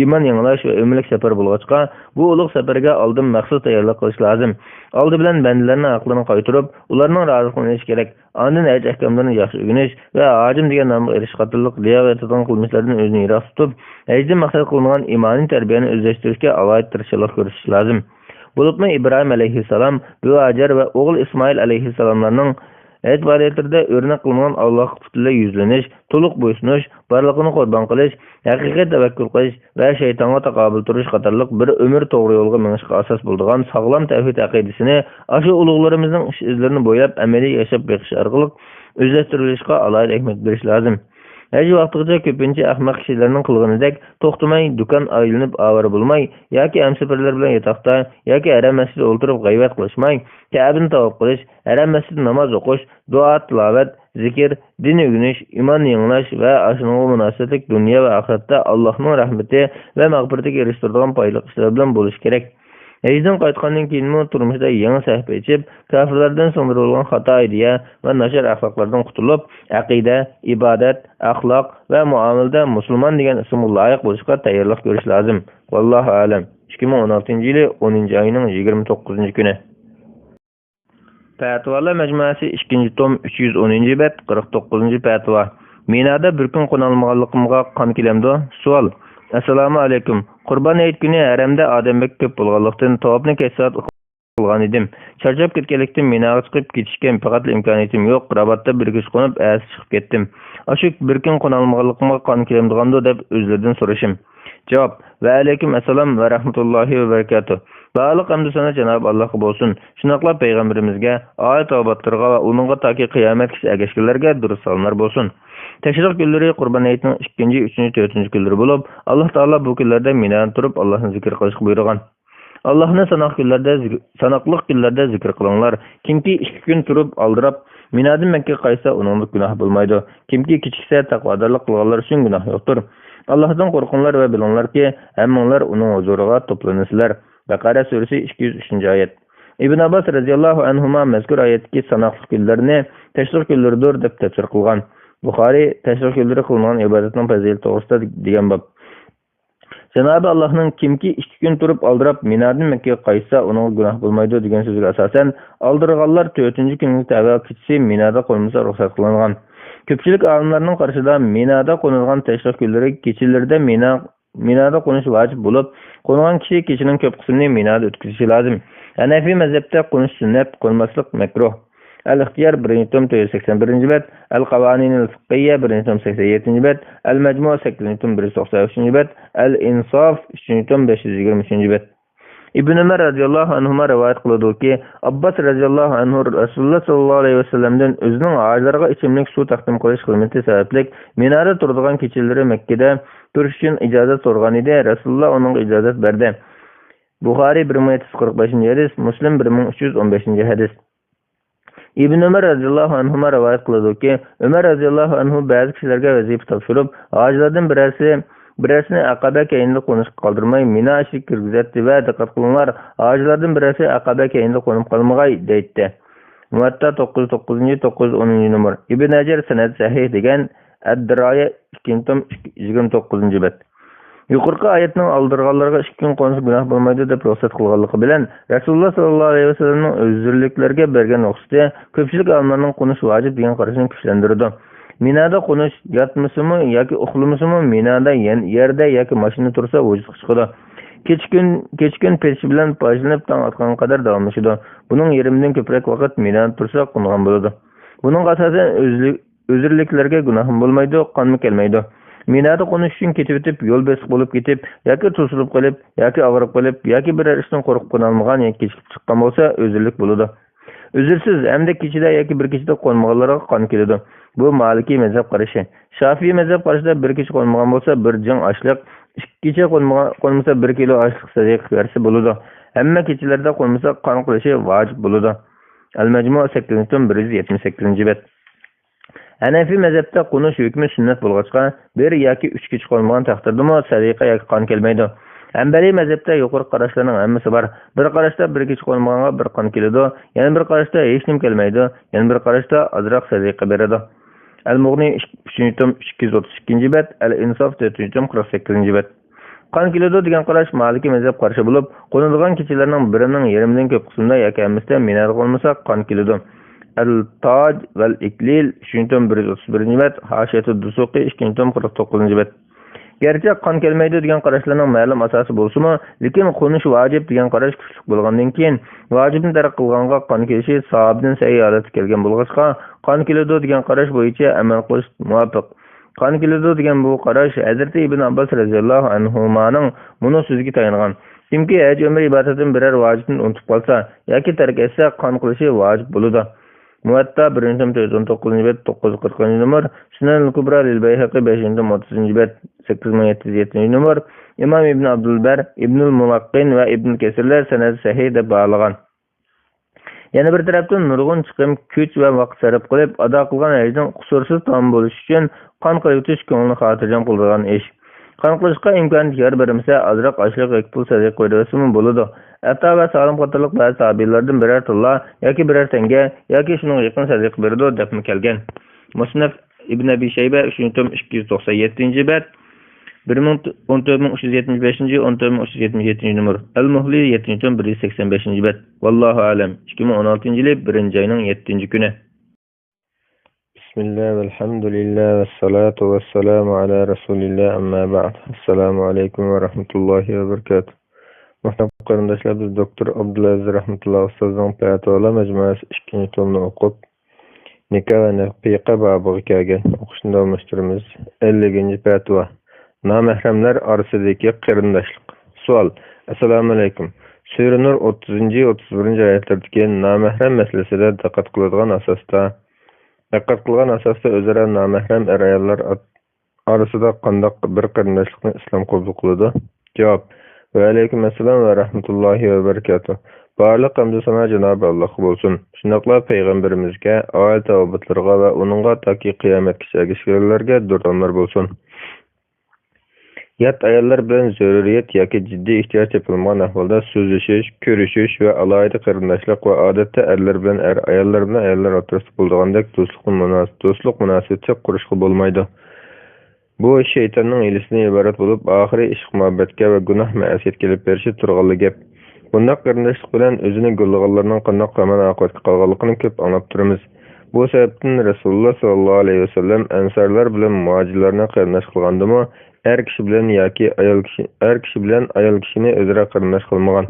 iman yangilash va umrlik safar bo'lg'achqa, bu ulug' safarga oldin maxsus tayyorlik qilish lozim. Oldi bilan bandalarning haqlarini qaytarib, ularning roziligini olish kerak. Ondan haj ahkomlarini yaxshi o'rganish va hojim degan nomga erishish qatorliq riyozatdan qilmishlardan o'zini yiroq tutib, hajda maqsad qilingan imoniy tarbiyani o'zlashtirishga alohida tirishchilik ko'rsatish lozim. Bo'libmi Ibrohim alayhissalom, bu Hajar va o'g'il Ismoil alayhissalomlarning haj faoliyatlarida o'rnak qilingan Allohga butunlay yuzlanish, to'liq bo'ysunish, barliqni qurbon qilish, haqiqiy tavakkul qilish va shaytonga taqobil turish qatorliq bir umr to'g'ri yo'lga minishga asos bo'ladigan sog'lom tavhid aqidasini ashu ulug'larimizning ish izlarini bo'ylab amaliy yashab beqish orqali o'zlashtirilishga alohida ahamiyat berish lozim. Haj vaqtigacha ko'pincha ahmoq kishilarning qilganidek to'xtamay do'kon aylanib avara bo'lmay yoki hamsafirlar bilan yotoqda yoki haram masjidda o'tirib g'aybat qilishmay, Ka'bani tavob qilish, haram masjidda namoz o'qish, duo, tilovat, zikr, din o'rganish, iymon yangilash va ashunga munosabatli dunyo va oxiratda Allohning rahmati va mag'firatiga erishtiradigan foydali ishlar bilan bo'lish kerak. Hajdan qaytgandan keyin turmushda yangi sahifa ichib, kofirlardan so'ndirilgan xato idea va nachar axloqlardan qutulib, aqida, ibodat, axloq va muomalada musulmon degan ismga loyiq bo'lishga tayyorlik ko'rish lozim. Vallohu a'lam. 2016-yili 10-oyning 29-kuni. Fatvolar majmuasi 2-tom 310-bet 49-fatvo. Minada bir kun qo'nalmaganligimga qon kelamdi? Savol. Assalomu alaykum. Qurban hayit kuni haramda odam ko'p bo'lganlikdan tavobni kesat qilgan edim. Charchab ketganlikdan minaga chiqib ketishga faqat imkoniyatim yo'q. Rabatda bir kech qo'nib, asi chiqib ketdim. Ashuk bir kun qona olmaganligimga qon kelamdigando deb o'zlaridan so'rashim. Javob: Va alaykum assalom va rahmatullohi va barakatuh. Ba'liq hamdu sana Cenab-ı Allah'a bolsun. Şunaqla peygamberimizge, ayet abatlarga ve onunğa taki kıyametgacha ergashganlarga durust salomlar bolsun. Teşrik günleri Qurban ayetining 2, 3, 4 günleri bulup, Allah Taala bu günlerde Minadan turib Allah'ın zikr qilishga buyurgan. Allah'ını sanaqlıq günlerde zikr qılыңlar. Kimki 2 gün turib aldırab Minadan Mekke qaysa onunluk günah bulmaydı. Kimki kichiksa taqvodorlik qilganlar üçün günah yo'qtur. Allah'tan qo'rqinglar va bilinglar ki, hammanglar uning huzuriga to'planasizlar. Bakara suresi 203. ayet. İbn Abbas radıyallahu anhuma mazkur ayetki sanaqlıq günlerini teşrik günleridir deb tafsir qilgan. Buxoriy teşrik günleri qilgan ibodatning fazilati to'g'risida degan bab. Cenab-ı Allah'ın kimki 2 gün turib aldırab Minadan Mekke'ye qaysa onun günah bulmaydı degan so'zga asosan aldırganlar 4. kunlik tavba kechisi Minada qo'nmasa ruxsat qilingan. Ko'pchilik olimlarning qarashida Minada qo'nilgan teşrik günleri kechilarda Minada qo'nish vacib bo'lib, qo'ngan kishi kechining ko'p qismini Minada o'tkazishi lozim. Hanafi mazhabda qo'nish sunnat, qo'nmaslik makruh. Al-Ikhtiyar 1-tom 181 bet, Al-Qawanin al-Fiqhiyya 1-tom 87 bet, Al-Majmu' 8-tom 193 bet, Al-Insaf 3-tom 523 bet. İbn Ömer radıyallahu anhuma rivayet qiladi ki, Abbas radıyallahu anhu Rasulullah sallallahu aleyhi ve sellem'den özünün ağaçlarga içimlik su taqdim qilish xizmati sabablik Minada turadigan kechileri Mekke'de turish uchun ijozat so'ragan edi. Rasulullah onun ijozat berdi. Buxoriy 1745 hadis, Muslim 1315 hadis. İbn Ömer radıyallahu anhuma rivayet qiladi ki, Ömer radıyallahu anhu ba'zi kishilarga vazifa topshirib, ağaçlardan birisini Aqaba keyinli qo'nishga qoldirmay Mina ishga kirgizdi va diqqat qilinglar, ağaçlardan birisi Aqaba keyinli qo'nib qolmag'ay deydi. Muvatta 909-910 numar. Ibn Hajar sanad sahih degan Ad-Diraya 2-tom 29 bet. Yuqorqi oyatning aldırganlarga 2 kun qo'nish gunoh bo'lmaydi deb ruxsat qilganligi bilan Rasululloh sallallohu alayhi vasallamning o'zirliklarga bergan ruxsati ko'pchilik olimlarning qo'nish vojib degan qarashini kuchlantirdi. Minada qo'nish yotmasimi yoki uxlamasimi Minada yerda yoki mashina tursa vujudga chiqadi. Kechkin pech bilan paylanib tong otgan qadar davomlashadi. Buning yerimdan ko'proq vaqt Minada tursa qo'ngan bo'ladi. Buning asosan o'zirliklarga gunoh bo'lmaydi, qonmi kelmaydi. Minada qo'nish uchun ketib o'tib, yo'l besiq bo'lib ketib, yoki to'silib qolib, yoki og'rib qolib, yoki biror ishdan qo'rqib qolmagan yoki kechikib chiqqan bo'lsa, o'zirlik bo'ladi. O'zirsiz hamda kechida yoki bir kechida qo'nmaganlarga qon keladi. Bu Maliki mazhab qarashi. Shafiy mazhab qarashida bir kecha qo'nmagan bo'lsa, bir jing ochliq, 2 kecha qo'nmasa 1 kilo ochliq sadaqa bersa bo'ladi. Hamma kechalarda qo'nmasa qon qilishi vojib bo'ladi. Al-Majmu' 8-tom 178 bet. Hanafi mazhabda qo'nish hukmi sunnat bo'lg'achqa, 1 yoki 3 kech qolmagan taqdirdami sadaqa yoki qon kelmaydi. Hanbali mazhabda yuqori qarashlarning hammasi bor. Bir qarashda 1 kech qolmaganga 1 qon keladi, yana bir qarashda hech nim kelmaydi, yana bir qarashda azroq sadaqa beradi. Al-Mughni 3-tom 232 bet, Al-Insaf 4-tom 48 bet. Qon keladi degan qarash Maliki mazhab qarashi bo'lib, qo'nilgan kechalarning birining yerimdan ko'p qismida yoki hammasida Minada qolmasa qon keladi. Al-Taj val-Iklil 3-tom 131 bet, Haşiyat-ı Dusuqi 2-tom 49 bet. Gerçi qon kelmaydi degan qarashlarning ma'lum asosi bo'lsa-mu, lekin qo'nish vojib degan qarash kuchli bo'lgandan keyin vojibni tark qilganga qon kelishi sahabdan sahih holatda kelgan bo'lg'achqa, qon keladi degan qarash bo'yicha amal qilish muvofiq. Qon keladi degan bu qarash Hazrat Ibn Abbas radhiyallohu anhumaning buni so'ziga tayangan. Kimki haj umr ibodatidan biror vojibni unutib qolsa yoki tark etsa qon qilishi vojib bo'ladi. Muvatta 1-tom 419 bet 940 numar, Sunan al-Kubra lil-Bayhaqi 5-tom 30 bet 8770 numar, İmam İbn Abdülber, İbnül Mulaqqin va Ibn Kesirler sanad sahih deb bağlagan. Yana bir tarafdan nurg'un chiqim, kuch va vaqt sarf qilib ado qilgan hajning qusursiz tamom bo'lishi uchun qon qilitish ko'ngilni xotirjam qiladigan ish. Qon qilishga imkon yor berilsa, azroq ochliq yoki pul sadaqa qo'yilsa bo'ladi. Hatta va Salim qatorliq ba'zi sahabiylardan biror tilla yoki biror tanga yoki shunga yaqin sadaqa berdi deb kelgan. Musnad Ibn Abi Shayba 3-tom 297 bet, 10375, 10377 numar. Al-Muhli 7-tom 185 bet. Vallahu alam. 2016-yil 1-oyning 7-kuni. Bismillah, velhamdülillah, ve salatu ve selamu ala Resulillah, amma ba'd. Assalamu alaikum ve rahmetullahi ve berekatuhu. Qarindoshlar, biz doktor Abdulaziz Rahmatulloh ustozning Fatvolar majmuasi 2-nji tomni o'qib, nikah va nafiqa babiga kelgan o'qishni davomlashtiramiz. 50-nji fatvo. Namahramlar orasidagi qarindoshlik. Savol: Assalomu alaykum. Sura Nur 30-31 oyatlardagi namahram masalasida diqqat qiladigan asosda o'zaro namahram ayollar orasida qanday bir qarindoshlikni islom qabul qiladi? Javob: Va alaykum assalom va rahmatullohi va barakatuh. Barliq hamd sana Cenab-ı Allah'a bolsun. Şundaqla Peygamberimizge, aile tavbatlarına ve onunla taki kıyametki erişkilerlerge durdanlar bolsun. Yat ayarlar bilen zörüriyet yoki ciddi ihtiyaç yapılmagan ahvalda sözleşiş, görüşüş ve alayda qarindoshlik ve adette erler bilen ayarlar bilen ayarlar o'rtasida bo'lgandek do'stlik munosabati qurishga bo'lmaydi. Bu şeytanın ilisine ibaret bulup ahiri ishq muhabbatga ve günah ma'asiyat kelib berishi turg'anli gap. Bundaq qarindoshlik bilan o'zini go'llaganlarning qanday qamar oqibatga qolganligini ko'p anglab turamiz. Bu sebepten Resulullah sallallahu aleyhi ve sellem ensarlar bilen muhacirlarına qarindosh qilgandimi, er kishi bilan ayol kishini o'zaro qarindosh qilmagan.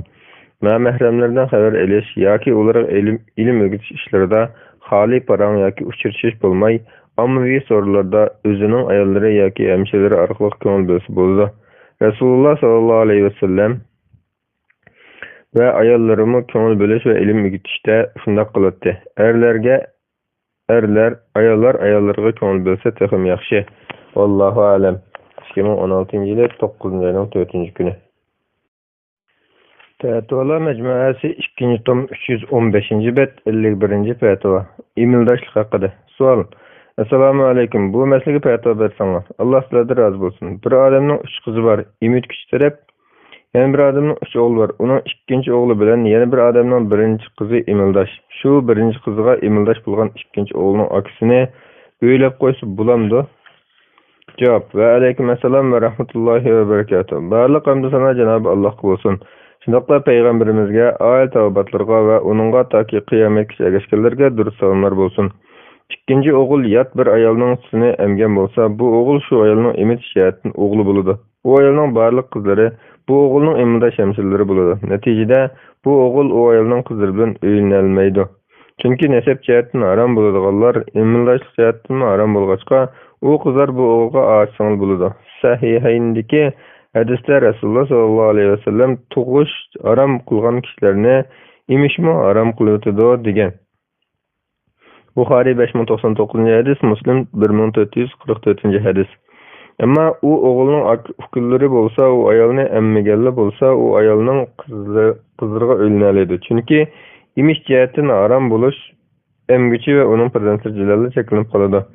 Namahramlardan xabar elish yoki ularga ilm o'rgatish ishlarida xoli parang yoki uchrashish bo'lmay, ommaviy so'rovlarda o'zining ayollari yoki hamshiralari orqali ko'ngil bo'lsa bo'ladi. Resulullah sallallahu aleyhi ve sellem ve ayollarımı ko'ngil bo'lish ve ilim o'rgatishda shunday qiladi. Ayollar ayollarga ko'ngil bo'lsa texim yaxshi. Vallahu alam. 2016-yil 9-oyning 4-kuni. Fatvolar majmuasi 2-nji tom 315-nji bet 51-nji fatvo. Imildoshlik haqida. Savol: Assalomu alaykum. Bu masalaga fatvo bersangiz. Alloh sizlardan rozi bo'lsin. Bir odamning 3 qizi bor. Imid kuchi taraf. Yana bir odamning 3 o'g'li bor. Uning ikkinchi o'g'li bilan yana bir odamning birinchi qizi imildosh. Shu birinchi qiziga imildosh bo'lgan ikkinchi o'g'lining akisini o'ylab qo'ysa bo'lamdi? Cevap: Ve aleyküm esselam ve rahmetullahi ve berekatuhu. Barliq hamd sana Cenab-ı Allah'a bolsun. Şundaqla Peygamberimizge, aile tavbatlarına ve onunla taki kıyametki erişkilerge dürüst salamlar bolsun. İkinci oğul yat bir ayalının sütünü emgen bolsa, bu oğul şu ayalının emit şiyatin oğlu buludu. Bu ayalının barliq kızları, bu oğulun emida şemsilleri buludu. Neticede bu oğul o ayalının kızları bilen öyünelmeydi. Çünkü nesep cihetin haram buluduğallar, emildaşlık cihetin haram bulgaçka, o kızlar bu oğulga ağaçsanıl buludu. Sahihayindeki hadisler Resulullah sallallahu aleyhi ve sellem tuğuş haram kılgan kişilerine imişmi haram kılıtıdı degen. Bukhari 5099 hadis, Muslim 1444 hadis. Ama o oğulun akılları bolsa, o ayalını emmegelle bolsa, o ayalının kızlarga ölüneliydi. Çünkü imiş cihetin haram buluş emgüçü ve onun prezentlercilerle çekilinip kaladı.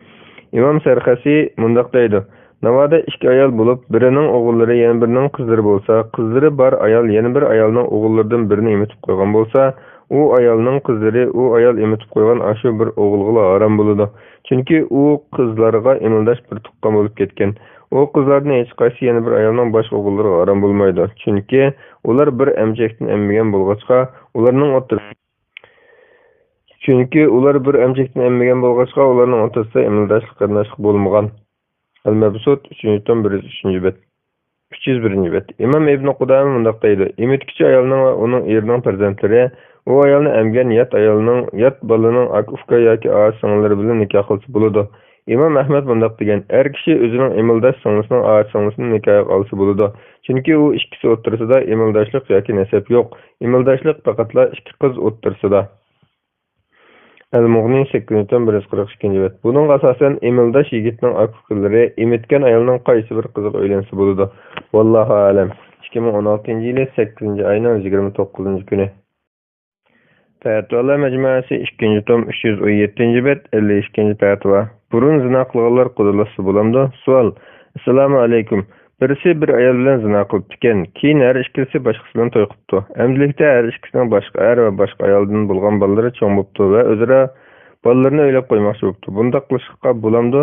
İmam Serhasi mundaqdaydı. Navada iki ayal bulup, birinin oğulları yana birinin kızları bolsa, kızları bar ayal yana bir ayalının oğullardan birini emitip koygan bolsa, o ayalının kızları o ayal emitip koygan aşı bir oğulgula haram buludu. Çünkü o kızlarga emildaş bir tuqqan bolup ketken. O kızlardan hiç qaysi yana bir ayalının baş oğulları haram bulmaydı. Çünkü ular bir emcekten emmigen bolgaçka, ularının ortasında emildaşlık qarindoshlik bo'lmagan. Al-Mabsut 3-nji tom 103-nji bet. 301-nji bet. İmam İbn Qudame mundaqdaydı. Emitkichi ayolning va uning erining farzandlari o ayolni emgen yat balaning akufka yoki ağaç singillari bilan nikoh qilsa bo'ladi. İmam Ahmad mundaq degan: er kishi o'zining emildosh singlisining ağaç singlisini nikoh qilsa bo'ladi. Chunki u ikkisi o'rtasida emildoshlik yoki nasab yo'q. Emildoshlik faqatla ikki qiz o'rtasida. El-Mughni 8-142 bet. Bunun asasen emildaş yigitning akufkalari emitgan ayolning qaysi bir qiziga uylansa bo'ladi. Vallahu alam. 2016-yil 8-oyning 29-kuni. Fatvolar majmuasi 2-nji tom 317-nji bet 52-nji fatvo. Burun zina qilganlar qudurlasa bo'lamdi? Savol: Assalomu alaykum. Birisi bir ayol bilan zina qilib ekan, keyin her ikkisi boshqasi bilan to'y qilibdi. Amdilikda her ikkisining boshqa er va boshqa ayoldan bo'lgan bolalari cho'ng bo'libdi va o'zaro bolalarini o'ylab qo'ymoqchi bo'libdi. Bunda qilishga bo'lamdi?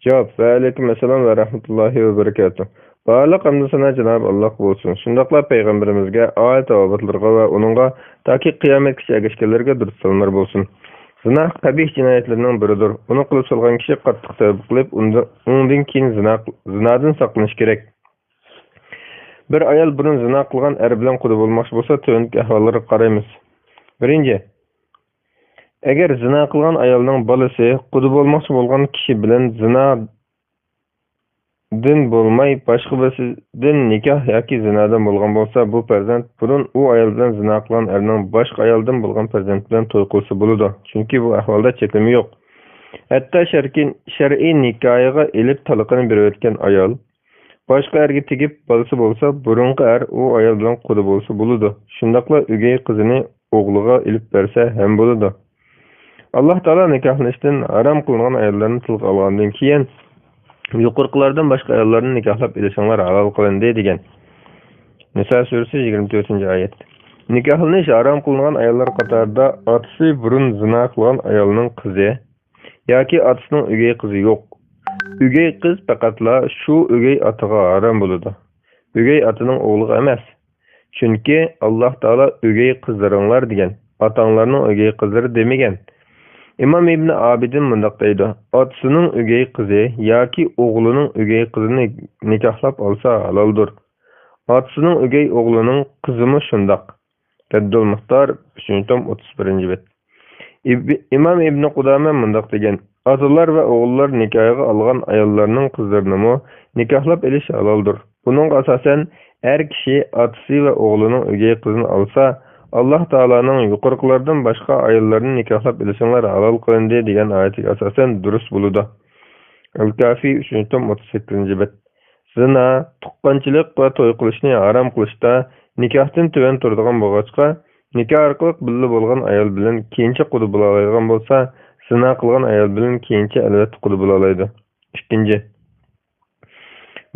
Javob: Va alaykum assalom va rahmatullohi va barakatuh. Barliq hamd sana Cenab-ı Allah bo'lsin. Shundaqla Peygamberimizge, aile tavbatlarına ve onunla taki kıyametki erişkilerge dürüst salamlar bo'lsin. Zina qabih jinoyatlarning biridir. Uni qilib solgan kishi qattiq tavba qilib, undan keyin zinadan saqlanish kerak. Bir ayol burun zina qilgan er bilan quda bo'lmoqchi bo'lsa, tövendeki ahvollarga qaraymiz. Birinci, agar zina qilgan ayolning bolasi quda bo'lmoqchi bo'lgan kishi bilan zinadan bo'lmay boshqa birisidan nikoh yoki zinadan bo'lgan bo'lsa, bu farzand burun u ayol bilan zina qilgan erning boshqa ayoldan bo'lgan farzand bilan to'y qilsa bo'ladi. Chunki bu ahvolda cheklimi yo'q. Hatta shar'iy nikohiga elib talaqini berib o'tgan ayol boshqa erga tegib bolasi bo'lsa, burunqi er u ayol bilan quda bo'lsa bo'ladi. Shundaqla o'gay qizini o'g'liga ilib bersa ham bo'ladi. Alloh taolo nikohlashdan harom qilingan ayollarni tilga olgandan keyin yuqorqilardan boshqa ayollarni nikohlab ilishinglar halol qilindi degan. Nisa surasi 24-oyat. Nikohlanish harom qilingan ayollar qatorida otasi burun zina qilgan ayolning qizi yoki otasining o'gay qizi yo'q. O'gay qiz faqatla shu o'gay otaga harom bo'ladi. O'gay otaning o'g'li emas. Chunki Alloh taolo o'gay qizlaringlar degan. Otanglarning o'gay qizlari demagan. İmam İbn Abidin mundaq deydi. Otasining o'gay qizi yoki o'g'lining o'gay qizini nikohlab olsa haloldir. Otasining o'gay o'g'lining qizimi shundaq. Raddul Muxtar 3-tom 31-bet. İmam İbn Qudama mundaq degan. Otalar va o'g'illar nikohiga olgan ayollarning qizlarini nikohlab elish haloldir. Buning asosan er kishi otasi va o'g'lining o'gay qizini olsa, Allah Taala'nın yuqorqilardan boshqa ayollarni nikohlab ilishinglar halol qilindi degan oyatiga asosan durust bo'ladi. Al-Kafi 3-tom 38-bet. Zina, tuqqanchilik va to'y qilishni harom qilishda nikohdan tuvan turadigan bo'lg'achqa, nikoh orqali birga bo'lgan ayol bilan keyincha quda bo'la oladigan bo'lsa, zina qilgan ayol bilan keyincha albatta quda bo'la oladi. Ikkinchi,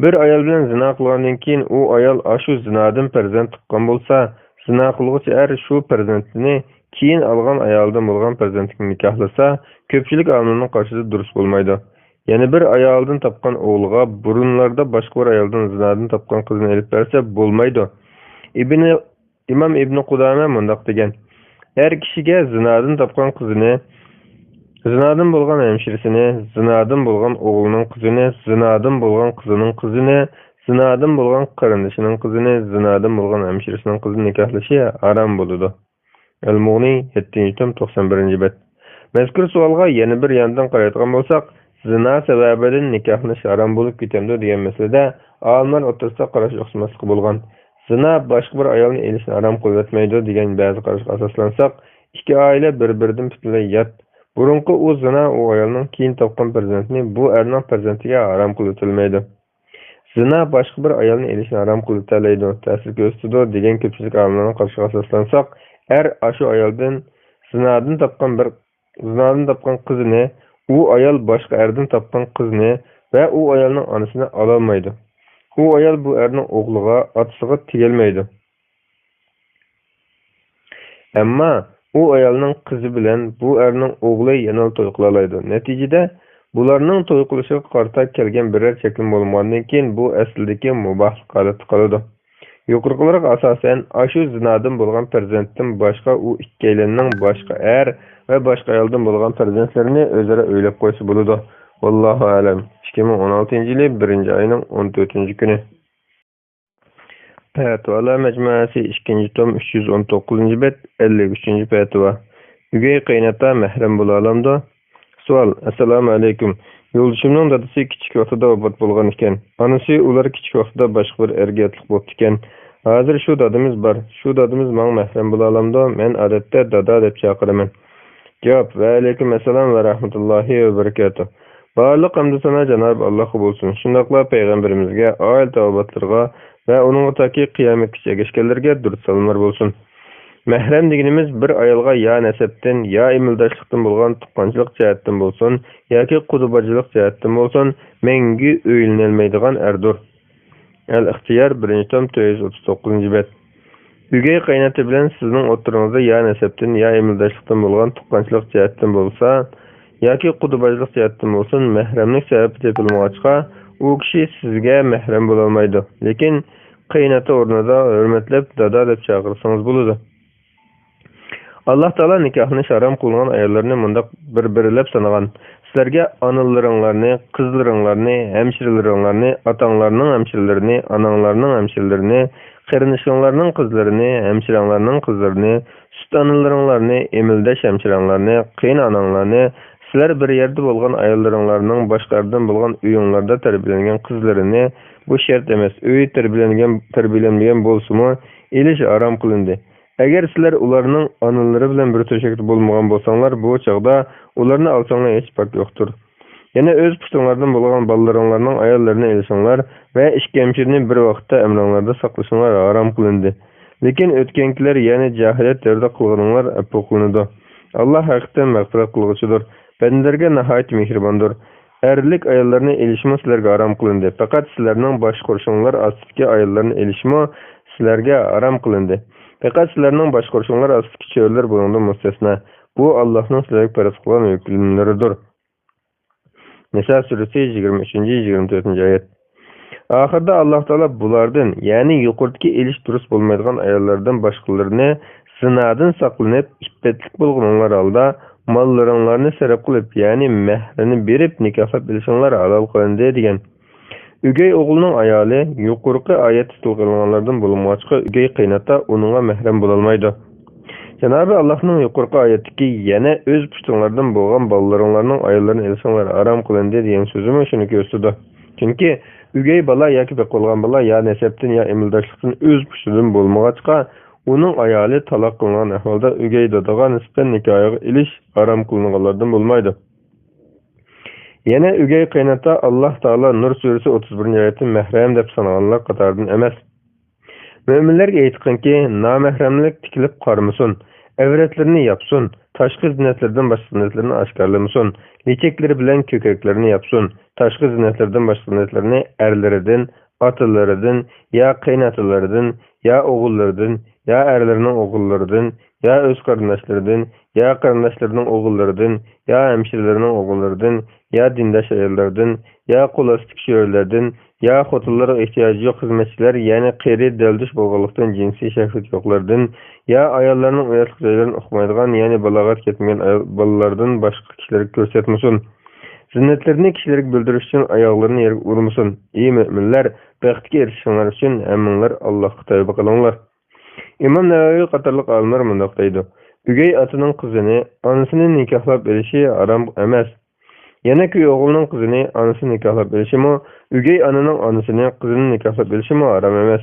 bir ayol bilan zina qilgandan keyin u ayol shu zinadan farzand tuqqan bo'lsa, zina qilguvchi er shu farzandini keyin olgan ayoldan bo'lgan farzandga nikohlasa, ko'pchilik olimlarning qarshisida durust bo'lmaydi. Yana bir ayoldan topgan o'g'liga burunlarda boshqa bir ayoldan zinadan topgan qizni elib bersa bo'lmaydi. İmam İbn Qudama mundaq degan. Er kishiga zinadan topgan qizini, zinadan bo'lgan hemşiresini, zinadan bo'lgan o'g'lining qizini, zinadan bo'lgan qizining qizini, zinadan bo'lgan qarindishining qizini, zinadan bo'lgan hemşiresining qizini nikohlashi harom bo'ladi. Al-Mughni 7-tom 91-bet. Mazkur savolga yana bir yandan qaraydigan bo'lsak, zina sababidan nikohlash harom bo'lib ketamdi degan masalada olimlar o'rtasida qarash o'xshamasligi bo'lgan. Zina boshqa bir ayolni elishni harom qilib etmaydi degan ba'zi qarashga asoslansak, ikki oila bir-biridan butunlay yot. Burunqi u zina u ayolning keyin topgan farzandini bu erning farzandiga harom qilib etilmaydi. Zina boshqa bir ayolni elishni harom qilib etilmaydi, ta'sir ko'rsatadi degan ko'pchilik olimlarning qarashiga asoslansak, er shu ayoldan zinadan topgan qizini u ayol boshqa erdan topgan qizni va u ayolning onasini ololmaydi. U ayol bu erning o'g'liga, otasiga tegelmaydi. Ammo u ayolning qizi bilan bu erning o'g'li yana to'y qila oladi. Natijada bularning to'y qilishiga qarta kelgan biror cheklim bo'lmagandan keyin bu aslidagi mubah holat qoladi. Yuqoriqilarga asosan shu zinadan bo'lgan farzanddan boshqa u ikkalanning boshqa er va boshqa ayoldan bo'lgan farzandlarini o'zaro o'ylab qo'ysa bo'ladi. Vallohu alam. 2016-yili 1-oyning 14-kuni. Fatvalar majmuasi 2-tom 319-bet 53-fatva. O'gay qaynota mahram bo'la olamdi? Savol: Assalomu alaykum. Yo'ldoshimning dadasi kichik vaqtida vafot bo'lgan ekan. Onasi ular kichik vaqtida boshqa bir erga yotliq bo'ldi ekan. Hozir shu dadimiz bor. Shu dadimiz menga mahram bo'la olamdi? Men odatda dada deb chaqiraman. Javob: Va alaykum assalom va rahmatullohi va barakatuh. Barliq hamd sana Janob Allohga bo'lsin. Shundaqla payg'ambarimizga, oil tavbatlarga va uning taki qiyomatgacha ergashganlarga durud salomlar bo'lsin. Mahram deganimiz bir ayolga ya nasabdan, ya imildoshlikdan bo'lgan tuqqanchilik jihatdan bo'lsin, yoki qudubachilik jihatdan bo'lsin, mengi o'ylanolmaydigan erdir. Al-Ixtiyor 1-tom 439-bet. O'gay qaynota bilan sizning o'rtangizda ya nasabdan, ya imildoshlikdan bo'lgan tuqqanchilik jihatdan bo'lsa, yoki qudubachilik jihatdan bo'lsin, mahramlik sababi topilmag'achqa, u kishi sizga mahram bo'la olmaydi. Lekin qaynota o'rnida hurmatlab dada deb chaqirsangiz bo'ladi. Alloh taolo nikohni harom qilgan ayollarni mundaq bir-birlab sanagan. Sizlerge anılarınlarını, kızlarınlarını, hemşirelerini, atanlarının hemşirelerini, ananlarının hemşirelerini, qerinişanlarının kızlarını, hemşiranlarının kızlarını, süt anılarınlarını, emildeş hemşiranlarını, qeyn ananlarını, sizler bir yerde bolgan ayollarınlarının başqardan bolgan uyunlarda terbiyelengen kızlarını, bu şart emas, öy terbiyelenmegen bolsumu, eliş aram kılındı. Eğer sizler ularının anıları bilen bir töşekli bolmagan bolsanlar, bu çağda ularını alsanlar hiç fark yoktur. Yine öz puştunlardan bolgan ballarınlarının ayollarını elişanlar ve işkemşirini bir vakitte emranlarda saklaşanlar aram kılındı. Lekin ötkenkiler yani cahilet devre kılgınlar epoklunudu. Allah hakikaten mağfiret kılgıçıdır. Benderge nahayet mihribandır. Erlik ayollarını elişme sizlerge aram kılındı. Fakat sizlerinin baş korşanlar asitki ayollarını elişme sizlerge aram kılındı. Fakat sizlerinin baş korşanlar asitki çöğürler bulundu müstesna. Bu Allah'ın sizlerge parası kılan hükümleridir. Nisa suresi 23-24 ayet. Ahirda Allah Taala bulardan, yani yuqortki eliş durus bolmaydigan ayollardan başqalarını sınadın saqlanıp iffetlik bolğanlar alda mallaryňlaryny serap kılıp, yani mehrini berip nikahlap elişanlar halal kılındı degen. Ügey oğlunyň ayaly yuqorky ayet tutulganlardan bolmaçka ügey qynata onunğa mehrem bolalmaydy. Cenab-ı Allah'ın yuqorky ayetdeki yana öz puştunlardan bolgan balalaryňlaryň aýallaryny elişanlar aram kılındı diyen sözüme şunu gösterdi. Çünkü ügey bala yoki bekolgan bala ya nesepten ya emildaşlıktan öz puştundan bolmagaçka onun ayaly talak kılıngan ahvalda ügey dadaga nisbeten nikahyga iliş aram kılınganlardan bolmaydy. Yana ügey qynata Allah Taala Nur suresi 31. ayetde mehrem dep sanaganlar katardan emas. Müminlerge aytqanki, namehremlik tikilip qarmısın, evretlerini yapsın, taşkı zinetlerden başka zinetlerini aşkarlamasın, liçekleri bilen kökeklerini yapsın, taşkı zinetlerden başka zinetlerini erleriden, atılarından, ya qeynatılarından, ya oğullarından, ya erlerinin oğullarından, ya öz kardeşlerden, ya kardeşlerinin oğullarından, ya hemşirelerinin oğullarından, ya dindaş ayollardan, ya kolastik şöğürlerden, ya xotunlara ihtiyacı yok hizmetçiler, yani qeyri deldiş bolğanlıktan cinsi şehvet yoklardan, ya ayollarının uyatlık joylaryny okumaydigan, yani balagat ketmegen balalardan başka kişileri körsetmesin. Zinnetlerini kişileri bildirüş için ayaklarını yerge urmusun. İyi müminler, bəxtki erişenler için emminler Allah'a tövbe kılınlar. İmam Nevavi qatarlyk alimler mundaq deydi. Ügey atynyň kızını anasının nikahlap berişi aram emas. Yana köy oğlunun kızını anasını nikahlap berişi mi, ügey ananın anasını kızını nikahlap berişi mi aram emas.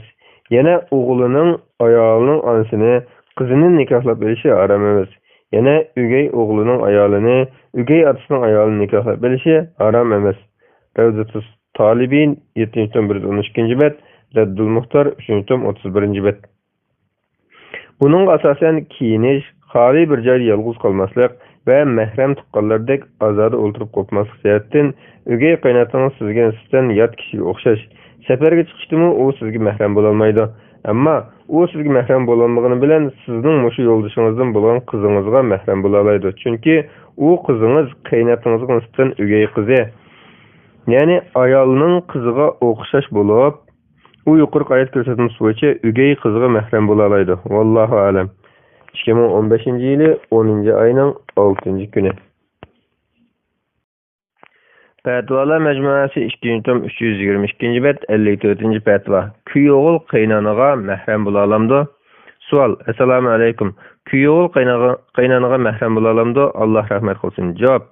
Yana oğlunun ayalının anasını kızının nikahlap berişi aram emas. Yana ügey oğlunun ayalını ügey atısının ayalını nikahlap berişi aram emas. Ravzatus Talibin 7-12 bet, Reddul Muhtar 3-31 bet. Bunun asasen kiyiniş, hali bir joyda yalğız kalmaslık ve mehrem tuqqanlardek azady olturup kopmaslyk sebäpden ügey qynatyňyz sizge nisbeten yat kişiге okşaş. Seferge çykyşdymy o sizge mehrem bolalmaydy. Amma o sizge mehrem bolanmagyny bilen sizning muşu ýoldaşyňyzdan bolan kızıňyzga mehrem bolalaydy. Çünki o kızıňyz qynatyňyzga nisbeten ügey kızı. Yani ayalynyň kızıga okşaş bolup, o yuqorqy ayet görsetmesi boýunça ügey kızıga mehrem bolalaydy. Wallahu alem. 2015-nji ýyly 10-njy aýynyň 6-njy güni. Fatwalar mecmuasy 2-nji tom 322-nji bet 54-nji fatwa. Küý ogul qyynanyga mehrem bola alamdy? Sual: Assalamu alaykum. Küý ogul qyynanyga mehrem bola alamdy? Allah rahmet kılsın. Jawap: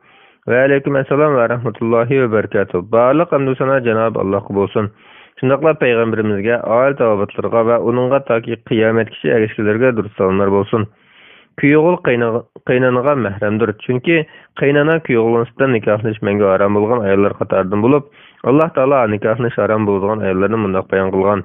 Ve aleyküm assalam ve rahmetullahi ve berekatuh. Barlyk hamdu sana Cenab-ı Allah bolsun. Şundakla Peygamberimizge, ail tawabatlarga ve onunğa taki kıyametkiçi erişkilerge durus salamlar bolsun. Küý ogul qyynanyga mehremdir. Çünki qyynana küý ogulundan nikahlaşmenge aram bolgan ayollar katardan bolup, Allah Taala nikahlaş aram bolgan ayollarny mundak bayan kılgan.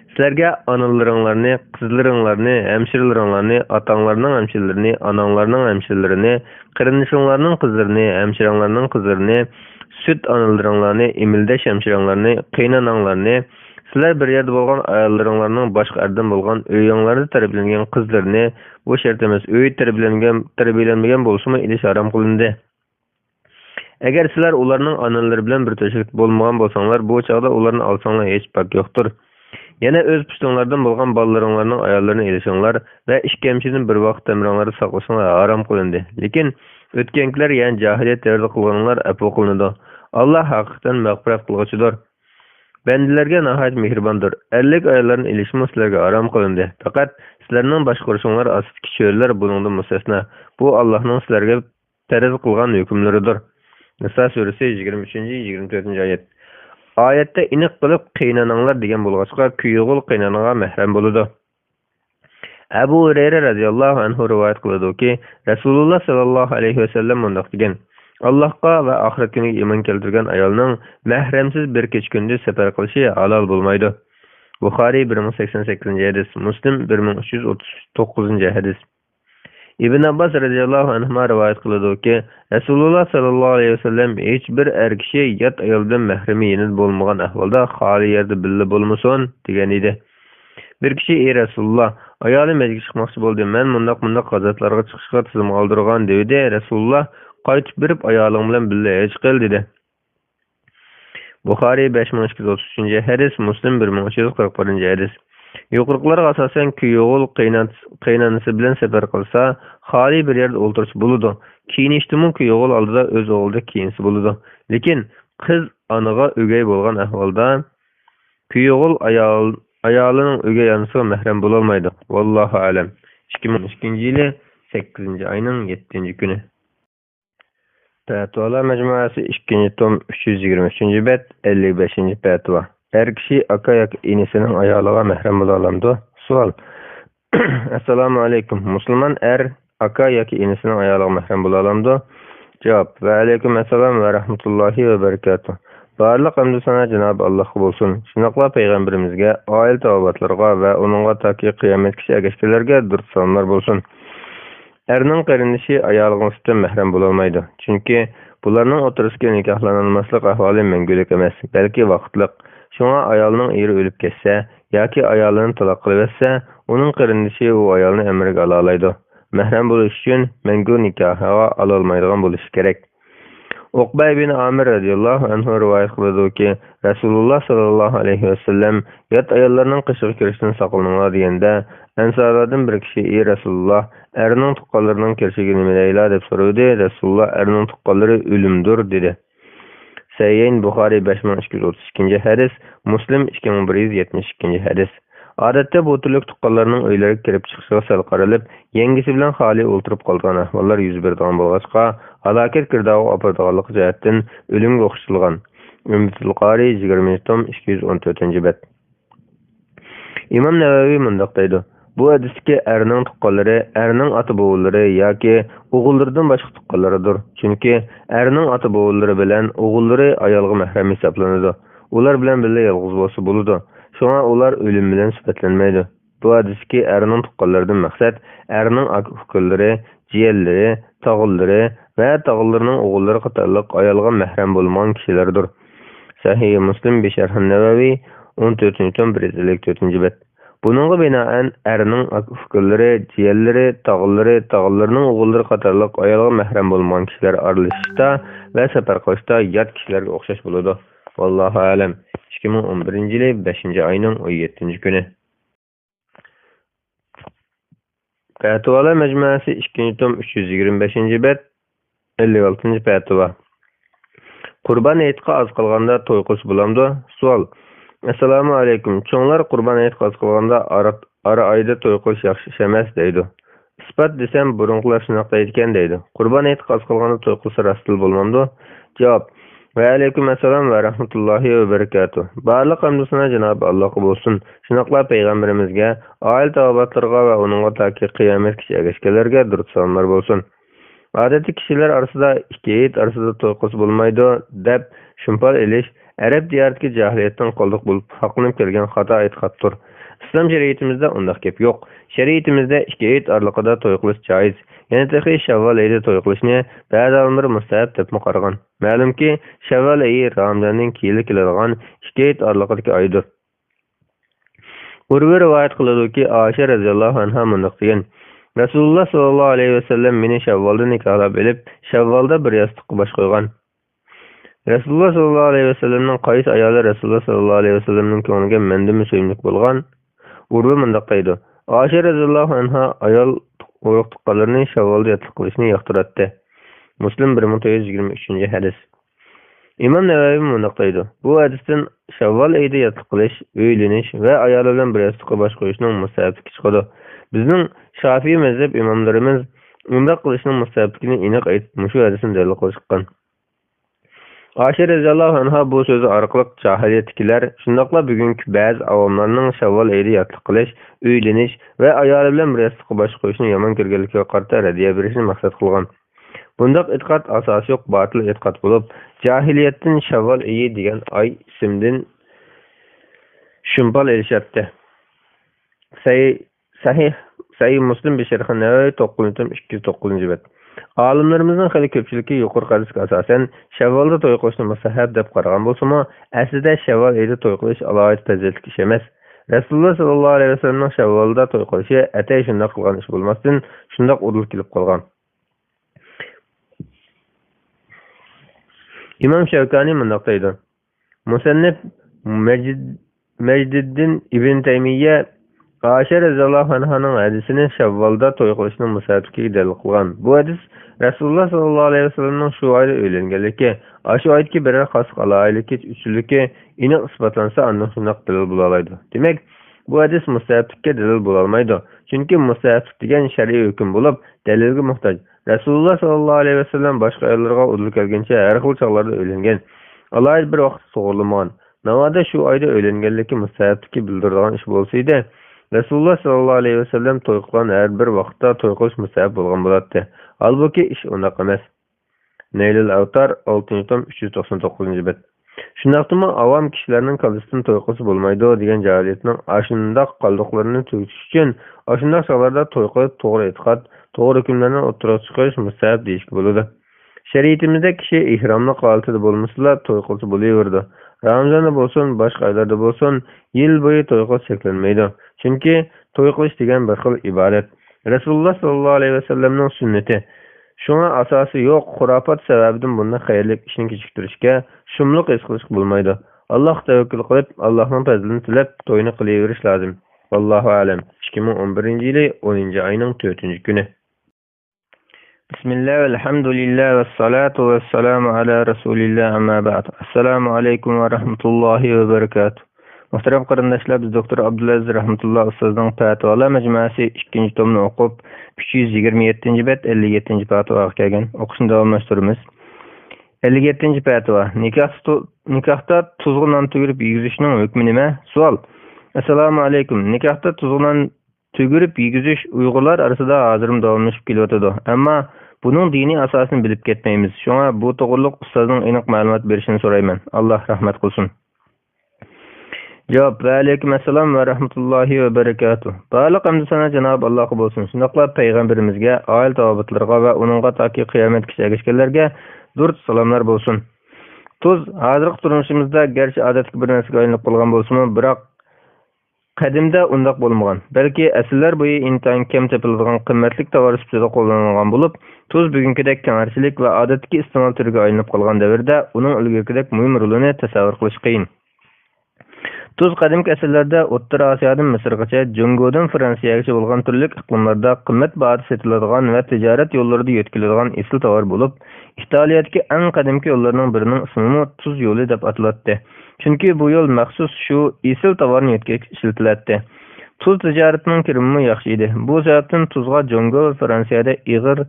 Sizlerge anılaryňlaryny, kızlaryňlaryny, hemşireleriňlaryny, ataňlarynyň hemşirelerini, anaňlarynyň hemşirelerini, qyrinişlarynyň kızlaryny, hemşireňlarynyň kızlaryny, süt anılaryňlaryny, emildeş hemşireňlaryny, qyynanaňlaryny, sizler bir ýerde bolgan aýallaryňlarynyň başga erden bolgan öýüňlerde terbiýelengen kızlaryny, bu şert emas, öýü terbiýelenmegen bolsumy iliş aram kılındy. Eger sizler olarynyň analary bilen bir töşek bolmagan bolsaňlar, bu çagda olaryny alsaňlar hiç pak ýokdur. Yana öz püştunlardan bolgan balalaryňlarynyň aýallaryny elişeňler we işkemçinin bir wagt emranlary saklaşaňlar aram kılındy. Lekin O'tgankilar, ya'ni jahiliyat davrida qilganlar afv qilinadi. Alloh haqiqatan mag'firat qilg'uchidir. Bendilerge nihayet mehribondir. Erlik ayollarını ilişimi sizlerge aram kılındı. Fakat sizlerinin başkuruşunlar asitki çöğürler bununla müstesna. Bu Allah'ın sizlerge terez kılgan hükümleridir. Nisa suresi 23-24 ayet. Ayette inik kılıp kıynananlar degen bulgaçka küyüğül kıynanana mehrem buludu. Ebu Hureyre radiyallahu anhu rivayet kılıdı ki Resulullah sallallahu aleyhi ve sellem mundak degen. Allah'a ve ahiret günü iman keltirgen ayolning mahremsiz bir keç gündüz sefer kılışı halal bulmaydı. Bukhari 1088. hadis, Muslim 1339. hadis. İbn Abbas radıyallahu anhuma rivayet kılıdı ki Resulullah sallallahu aleyhi ve sellem hiçbir er kişi yat ayoldan mahremi yenil bulmagan ahvalda hali yerde billi bulmusun degen idi. Bir kişi ey Resulullah ayoli meclis çıkmakçı boldu. Men mundaq gazatlarga çıkışga tizim aldırgan dedi. Resulullah qaytib berip ayolum bilan birga chiqil dedi. Bukhari 5233 hadis, Muslim 1341 hadis. Yuqorqilarga asosan kuyog'ul qaynanasi bilan safar qilsa, xoli bir yerda o'ltirish bo'ladi. Kiyinishdimu kuyog'ul oldida o'z o'g'lida kiyinsi bo'ladi. Lekin qiz anaga o'gay bo'lgan ahvolda kuyog'ul ayolining o'gay onasiga mahram bo'la olmaydi. Vallohu alam. 2002-yili 8-oyning 7-kuni. Fatvalar Mecmuası 2. tom 323. bet 55. fatva. Her kişi aka yoki inisinin ayağlığa mehrem bo'lalamdi? Savol. Assalomu alaykum. Musulmon aka yoki inisinin ayağlığa mehrem bo'lalamdi? Cevap. Ve aleyküm assalam ve rahmetullahi ve berekatuh. Barliq hamdu sana Cenab-ı Allah bo'lsin. Shunaqla payg'ambarimizga, oil tavobatlarga va uningga taki qiyomatgacha ergashganlarga durud salomlar bo'lsin. Erning qarindishi ayolingizdan mahram bo'lolmaydi. Chunki bularning o'tirishga nikahlanilmaslik ahvoli mangulik emas, balki vaqtliq. Shunga ayolning eri o'lib ketsa yoki ayolini taloq qilib etsa, uning qarindishi u ayolni amriga ola oladi. Mahram bo'lish uchun mangu nikohga ola olmaydigan bo'lishi kerak. Uqba ibn Amir radiyallahu anhu rivayet qiladi ki Rasulullah sallallahu aleyhi ve sellem yat ayollarning qishga kirishdan saqlaninglar deganda Ansarlardan bir kishi ey Rasulullah erning tuqqanlarining kirishiga nima deylar deb so'radi. Rasulullah erning tuqqanlari o'limdir dedi. Sayyin Bukhari 5232 hadis, Muslim 2172 hadis. Odatda bu turlik tuqqanlarning uylariga kirib chiqishiga sal qaralib, yengisi bilan xoli o'ltirib qolgan ahvollar yuz bergan bo'lg'achqa, halokat kirdog'i opardiganlik jihatdan o'limga o'xshatilgan. Ummatul Qari 20 tom 214 bet. İmam Navaviy mundaq deydi. Bu hadisdagi erning tuqqanlari, erning ota-bobolari yoki o'g'illardan boshqa tuqqanlaridir. Chunki erning ota-bobolari bilan o'g'illari ayolga mahram hisoblanadi. Ular bilan birga yolg'iz bo'lsa bo'ladi. Şuna ular ölüm bilen sifatlanmaydı. Bu hadisdagi erning tuqqanlaridan maqsad erning aka-ukaları, jiyanlari, tog'illari va tog'illarining o'g'illari qatorliq ayolga mahram bo'lmagan kishilardir. Sahih Muslim Sharh-ı Navaviy 14. tom 154. bet. Bununla binaen erning aka-ukaları, jiyanlari, tog'illarining o'g'illari qatorliq ayolga mahram bo'lmagan kishilar aralashishda va safar qilishda yot kishilarga o'xshash bo'ladi. Vallohu alam. 2011-yili 5-oyning 17 kuni. Fatvalar Mecmuası 2. tom 325. bet 56. fatva. Qurban aytqa az qilganda to'y qilish bo'lamdi? Savol. Assalomu alaykum. Cho'nglar qurban aytqa az qilganda ara oyda to'y qilish yaxshi emas deydi. Isbat desam burunqilar shunaqa deydigan deydi. Qurban aytqa az qilganda to'y qilsa rastul bo'lmamdi? Javob. Ve aleyküm assalam ve rahmetullahi ve berekatuh. Barliq hamdu sana Cenab-ı Allah bo'lsin. Shunaqla payg'ambarimizga, oil tavobatlarga va uningga taki qiyomatgacha ergashganlarga durud salomlar bo'lsin. Odatda kishilar orasida ikki yigit orasida to'y qilsa bo'lmaydi deb shumpal elish arab diyoridagi jahiliyatdan qoldiq bo'lib haqlanib kelgan xato e'tiqoddir. Islom shariatimizda undaq gap yo'q. Shariatimizda ikki yigit oraliqida to'y qilish joiz. Yana taxiy Shavval oyida to'y qilishni ba'zi olimlar mustahab deb qaragan. Ma'lumki, Shavval oyi Ramazonning keyin keladigan ikki yigit oraliqidagi oydir. Urva rivoyat qiladiki, Oysha radhiyallohu anha mundaq degan: Rasululloh sallallohu alayhi vasallam meni Shavvalda nikohlab olib, Shavvalda bir yostiqqa bosh qo'ygan. Rasululloh sallallohu alayhi vasallamning qaysi ayoli Rasululloh sallallohu alayhi vasallamning ko'ngliga mendimi suyimlik bo'lgan? Urva mundaq deydi: Oysha radhiyallohu anha ayol urug' tuqqanlarni Shavvalda yotliq qilishni yoqtiradi. Muslim 1423 hadis. İmam Nevavi mundaqdaydı. Bu hadisden Şevval ayida yatliq qilish, uylanish va ayoli bilan bir yostiqqa bosh qo'yishning mustahabligi chiqadi. Bizning Shafiy mazhab imomlarimiz undaq qilishning mustahabligini aniq aytib, shu hadisni dalil qilishgan. Ayşe radhiyallohu anha bu so'zi orqali jahiliyatdagilar, shundaqla bugungi ba'zi avomlarning Şevval ayida yatliq qilish, uylanish va ayoli bilan bir yostiqqa bosh qo'yishni yomon ko'rganligiga qarata radiya berishni maqsad qilgan. Bundaq e'tiqod asosi yo'q, batil e'tiqod bo'lib, jahiliyatdan Şevval ayi degan oy ismdan shumpal elishatdi. Sahih Muslim Bisharh Navavi 9-209 bet. Olimlarimizning xili ko'pchiligi yuqori qadisga asosan Şevvalda to'y qilishni mustahab deb qaragan bo'lsa-mu, aslida Şevval oyida to'y qilish alohida fazilatli ish emas. Rasululloh sallallohu alayhi vasallamning Şevvalda to'y qilishi atay shunday qilgan ish bo'lmasdan, shunday udul kelib qolgan. İmam Şevkani mundaqdaydi. Musannif Mecdiddin İbn Teymiyye Ayşe radhiyallohu anhaning hadisini Şevvalda to'y qilishning musahabligiga dalil qilgan. Bu hadis Rasululloh sallallohu alayhi vasallamning shu oyda uylanganligi, shu oydagi biror xos qalayligi, uchligi aniq isbotlansa, aniq shunday dalil bo'la oladi. Demak, bu hadis mustahablikka dalil bo'la olmaydi. Chunki mustahablik degan shar'iy hukm bo'lib, dalilga muhtoj. Rasululloh sallallohu alayhi vasallam boshqa ayollarga udul kelgancha har xil chog'larda uylangan. Alohida bir vaqt so'g'irlamagan. Navoda shu oyda uylanganligi mustahablikka bildiradigan ish bo'lsa edi, Rasululloh sallallohu alayhi vasallam to'y qilgan har bir vaqtda to'y qilish mustahab bo'lgan bo'ladi. Halbuki ish unaqa emas. Naylul Avtar 6-399 bet. Shundaqmi avam kishilarning qalbisidan to'y qilsa bo'lmaydi degan jahiliyatning ashundaq qoldiqlarini tugish uchun ashundaq chog'larda to'y qilib to'g'ri e'tiqod, to'g'ri hukmlarni o'ttirib chiqarish mustahab deyishga bo'ladi. Shariatimizda kishi ihromli holatida bo'lmasa to'y qilsa bo'laverdi. Ramazonda bo'lsin, boshqa oylarda bo'lsin, yil bo'yi to'y qilish cheklanmaydi. Chunki to'y qilish degan bir xil ibodat. Rasululloh sallallohu alayhi vasallamning sunnati. Shunga asosi yo'q, xurofot sababidan bunday xayrli ishni kechiktirishga, shumliq his qilishga bo'lmaydi. Alloh tavakkul qilib, Allohning fazlini tilab to'yni qilaverish lozim. Vallohu a'lam. 2011-yili 10-oyning 4-kuni. Bismillah, alhamdulillah, vassalatu vassalamu ala rasulillah, amma ba'd. Assalomu alaykum va rahmatullohi va barakatuh. Muhtaram qarindoshlar, biz doktor Abdulaziz rahmatulloh ustozning fatvolar majmuasi 2-tomni o'qib, 327-bet 57 fatvoga kelgan. O'qishni davomlashtiramiz. 57 fatvo. Nikohda tuzg'un non tugirib yegizishning hukmi nima? Savol. Assalomu alaykum. Nikohda tuzg'un non tugirib yegizish Uyg'urlar orasida hozirm davomlashib kelyotdi. Ammo buning diniy asosini bilib ketmaymiz. Shunga bu to'g'riliq ustozning aniq ma'lumot berishini so'rayman. Alloh rahmat qilsin. Javob: Va alaykum assalom va rahmatullohi va barakatuh. Barliq hamd sana Janob Allohga bo'lsin. Shundaqla payg'ambarimizga, oil to'g'rilarga va uningga toki qiyomatgacha erishganlarga durud salomlar bo'lsin. Tuz hozirgi turmushimizda garchi odatga bir narsaga aylanib qolgan bo'lsa-mu, biroq qadimda undaq bo'lmagan. Balki asrlar bo'yi intayin kam topiladigan qimmatli tovar sifatida qo'llanilgan bo'lib, tuz bugünkidek keng'archilik va odatdagi iste'mol turiga aylanib qolgan davrda uning ilgirgidek muhim rolini tasavvur qilish qiyin. Tuz qadimki asrlarda O'rta Osiyodan Misrgacha, Jungodan Fransiyagacha bo'lgan turli iqlimlarda qimmat baho sotiladigan va tijorat yo'llarida yetkaziladigan esil tovar bo'lib, Italiyadagi eng qadimki yo'llarning birining ismi tuz yo'li deb ataladi. Chunki bu yo'l maxsus shu esil tovarni yetkazish ishlatiladi. Tuz tijoratining kirimi yaxshi edi. Bu sababdan tuzga Jungo va Fransiyada ig'ir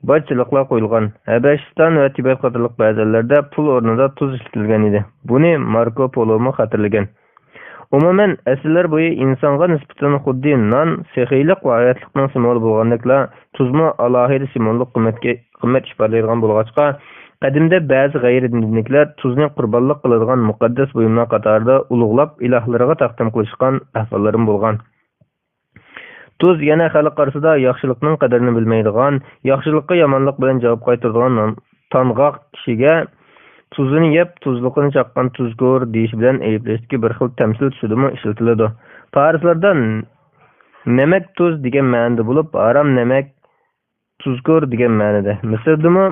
bojchiliklar qo'yilgan. Habashiston va Tibet qatorliq ba'zilarda pul o'rnida tuz ishlatilgan edi. Buni Marco Polo xatirlagan. Umuman asrlar bo'yi insonga nisbatan xuddi non, sexiylik va hayotlikning simvoli bo'lgandekla, tuzmo alohida simvollik qimmat ifodalaydigan bo'lg'achqa, qadimda ba'zi g'ayridinliklar tuzni qurbonlik qiladigan muqaddas buyumlar qatorida ulug'lab ilohlariga taqdim qilishgan ahvollarim bo'lgan. Tuz yana xalq orasida yaxshilikning qadrini bilmaydigan, yaxshilikka yomonlik bilan javob qaytaradigan tong'oq kishiga tuzini yeb, tuzliqini chaqqan tuzko'r deyish bilan ayblashga bir xil tamsil tusudimi ishlatiladi. Farislarda namak tuz degan ma'noda bo'lib, harom namak tuzko'r degan ma'noda. Misrdami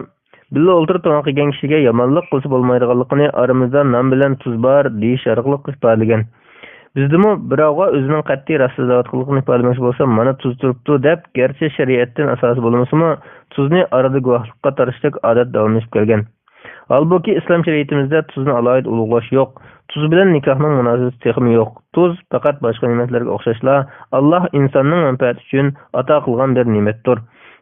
billa o'ltirib to'g'ri qilgan kishiga yomonlik qilsa bo'lmaydiganligini aramizda non bilan tuz bor deyish orqali ifodalagan. Bizdimi birovga o'zining qat'iy rostlayotganligini ifodalamoqchi bo'lsa, mana tuz turibdi deb, garchi shariatdan asosi bo'lmasimi, tuzni arada guvohlikqa tarishlik odat davomlashib kelgan. Halbuki islom shariatimizda tuzni alohida ulug'lash yo'q. Tuz bilan nikohning munosabati texmi yo'q. Tuz faqat boshqa ne'matlarga o'xshashla Alloh insonning manfaati uchun ato qilgan bir ne'matdir.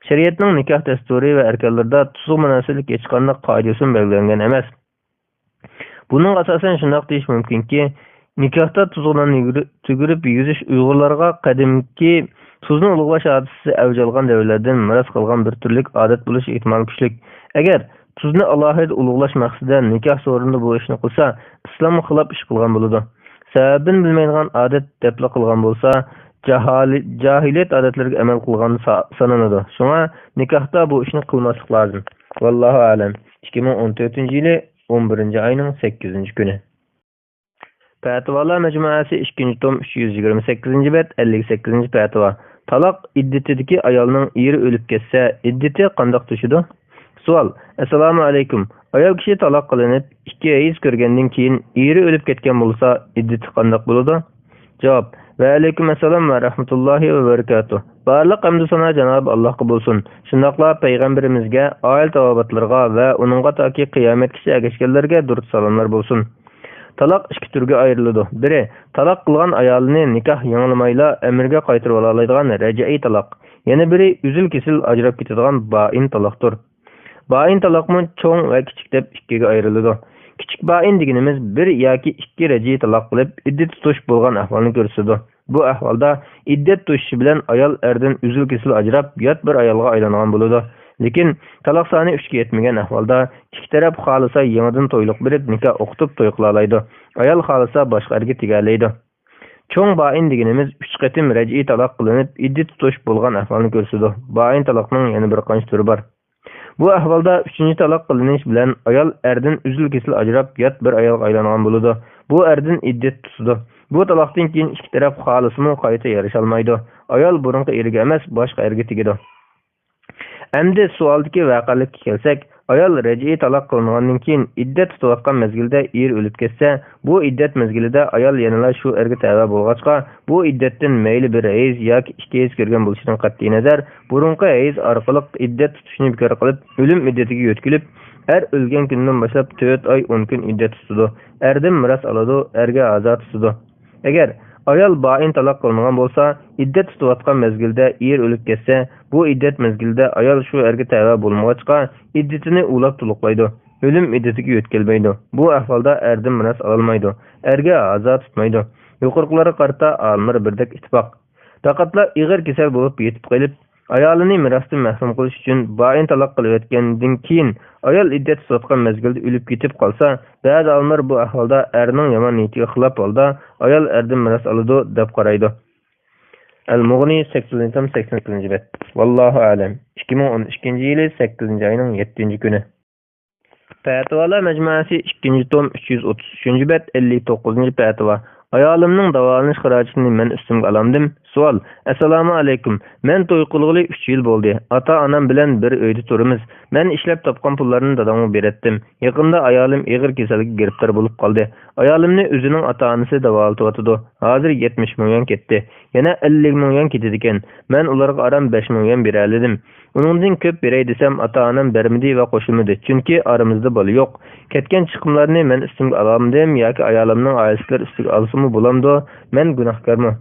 Shariatning nikoh dasturi va arkanlarida tuzga munosabatli hech qanday qoida usul belgilangan emas. Buning asosan shunday deyish mumkinki, nikohda tuzdan tugurib yuzish Uyg'urlarga qadimki tuzni ulug'lash odati avj olgan davrlardan miros qolgan bir turlik odat bo'lish ehtimoli kuchli. Agar tuzni alohida ulug'lash maqsadida nikoh so'rinda bu ishni qilsa, islomga xilof ish qilgan bo'ladi. Sababini bilmaydigan odat debla qilgan bo'lsa, jahiliyat odatlariga amal qilgan sanaladi. Shunga nikohda bu ishni qilmaslik lozim. Vallohu alam. 2014-yili 11-oyning 8-kuni. Fatvolar majmuasi 2-tom 328-bet 58-fatvo. Taloq iddetidagi ayolning eri o'lib ketsa, iddeti qanday tushidi? Savol: Assalomu alaykum. Ayol kishi taloq qilinib, 2 oy ko'rgandan keyin eri o'lib ketgan bo'lsa, iddeti qanday bo'ladi? Javob: Va alaykum assalom va rahmatullohi va barakatuh. Barliq hamd sana Janob Allohga bo'lsin. Shundaqla payg'ambarimizga, oil tavobatlarga va uningga toki qiyomatgacha ergashganlarga durud salomlar bo'lsin. Taloq 2 turga ayriladi. Biri, taloq qilgan ayolini nikoh yangilamayla amirga qaytarib oladigan raj'iy taloq. Yana biri uzil kesil ajrab ketadigan bain taloqdir. Bain taloqmi cho'ng va kichik deb 2ga ayriladi. Kichik bain deganimiz 1 yoki 2 raj'iy taloq qilib, iddat tutish bo'lgan ahvolni ko'rsatadi. Bu ahvolda iddat tutishi bilan ayol erdan uzil kesil ajrab yot bir ayolga aylangan bo'ladi. Lekin taloq soni 3 ga yetmagan ahvolda ikki taraf xohlasa yangidan to'yliq berib nikoh o'qitib to'y qila oladi. Ayol xohlasa boshqa erga tegalaydi. Cho'ng bain deganimiz 3 qatim raj'iy taloq qilinib, iddat tutish bo'lgan ahvolni ko'rsatadi. Bain taloqning yana bir qancha turi bor. Bu ahvolda 3-chi taloq qilinish bilan ayol erdan uzil kesil ajrab yot bir ayolga aylangan bo'ladi. Bu erdan iddat tutadi. Bu taloqdan keyin ikki taraf xohlasimi qayta yarasha olmaydi. Ayol burunqa eriga emas, boshqa erga tegadi. Endi savoldagi voqeaga kelsak, ayol raj'iy taloq qilingandan keyin iddat tutayotgan mezgilda er o'lib ketsa, bu iddat mezgilida ayol yanala shu erga tava bo'lg'achqa, bu iddatdan mayli bir hayz yoki 2 hayz ko'rgan bo'lishidan qat'iy nazar, burunqa hayz orqali iddat tutishni bekor qilib, o'lim iddatiga yo'tkilib, er o'lgan kundan boshlab 4 oy 10 kun iddat tutadi. Erdan miras oladi, erga azat tutadi. Agar ayol bain taloq qilingan bo'lsa, iddat tutayotgan mezgilda er o'lib ketsa, bu iddat mezgilida ayol shu erga tava bo'lmag'achqa, iddatini ulab to'liqlaydi. O'lim iddatiga yo'tkilmaydi. Bu ahvolda erdan miras ololmaydi. Erga azat tutmaydi. Yuqorqilari qarta olimlar birdek ittifoq. Faqatla ig'ir kasal bo'lib yetib qolib, ayolini mirosdan mahrum qilish uchun bain taloq qilayotgandan keyin ayol iddat tutayotgan mezgilda o'lib ketib qolsa, ba'zi olimlar bu ahvolda erning yomon niyatiga xilof holda ayol erdan miros oladi deb qaraydi. Al-Mughni 80-bet. Vallohu alam. 2012-yili 8-oyning 7-kuni. Fatvolar majmuasi 2-tom 333-bet 59-fatvo. Ayolimning davolanish xarajatini men ustimga olamdim. Savol: Assalomu alaykum. Men to'y qilg'ili 3 yil bo'ldi. Ota-onam bilan bir uyda turamiz. Men ishlab topgan pullarni dadamga beretdim. Yaqinda ayolim og'ir kasallikka giriftor bo'lib qoldi. Ayolimni o'zining ota-onasi davolatyotdi. Hozir 70 million ketdi. Yana 50 million ketdi ekan. Men ularga aram 5 million bera oldim. Uningdan ko'p beray desam, ota-onam bermadi va qo'shilmadi. Chunki aramizda bola yo'q. Ketgan chiqimlarni men ustimga olamdim yoki ayolimning oilasilar ustiga olsimi bo'lamdi? Men gunohkorman?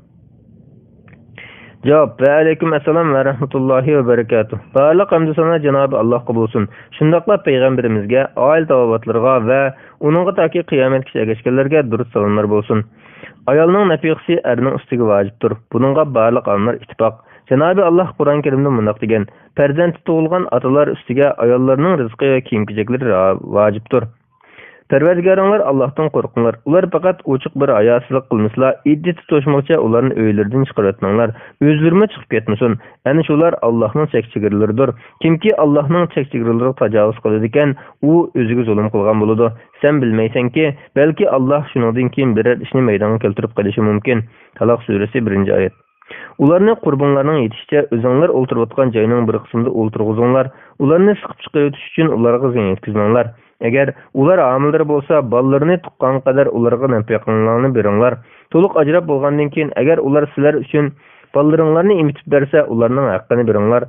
Javob: Va alaykum assalom va rahmatullohi va barakatuh. Barliq hamd sana Janob Allohga bo'lsin. Shundaqla payg'ambarimizga, oil tavobatlarga va uningga toki qiyomatgacha ergashganlarga durud salomlar bo'lsin. Ayolning nafaqasi erning ustiga vojibdir. Buningga barliq olimlar ittifoq. Janobi Alloh Qur'on Karimda mundoq degan: Farzand tug'ilgan otalar ustiga ayollarning rizqi va kiyim-kechaklari vojibdir. Parvardigoringlar Allohdan qo'rqinglar. Ular faqat ochiq bir ayasizlik qilmaslar, iddat to'shmoqcha ularni uylaridan chiqarib etmanglar. O'zlari chiqib ketmasin. Ana shular Allohning chek-chegaralaridir. Kimki Allohning chek-chegaralariga tajovuz qiladi ekan, u o'ziga zulm qilgan bo'ladi. Sen bilmaysanki, balki Alloh shuningdan keyin biror ishni maydonga keltirib qo'yishi mumkin. Taloq surasi 1-oyat. Ularni qurbonlarning yetishicha o'zinglar o'ltirib o'tgan joyning bir qismida o'ltirg'izinglar. Ularni siqib chiqib o'tish uchun ularga ziyon yetkazmanglar. Agar ular homildor bo'lsa, bolalarini tuqqan qadar ularga nafaqalarni beringlar. To'liq ajrab bo'lgandan keyin agar ular sizlar uchun bolalaringlarni emitib bersa, ularning haqqini beringlar.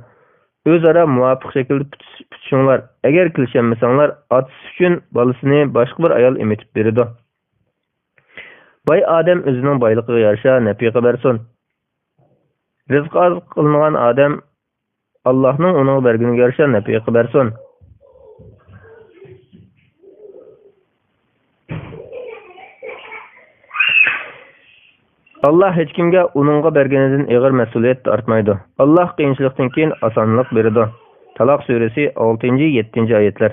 O'zaro muvofiq shaklda tutishinglar. Agar kelishmasanglar, otasi uchun bolasini boshqa bir ayol emitib beradi. Boy odam o'zining boyligiga yarasha nafaqa bersin. Rizq oz qilmagan odam Allohning uning berganiga yarasha nafaqa bersin. Allah hech kimga uningga berganidan ig'ir mas'uliyat tortmaydi. Alloh qiyinchilikdan keyin osonlik beradi. Taloq surasi 6-7 oyatlar.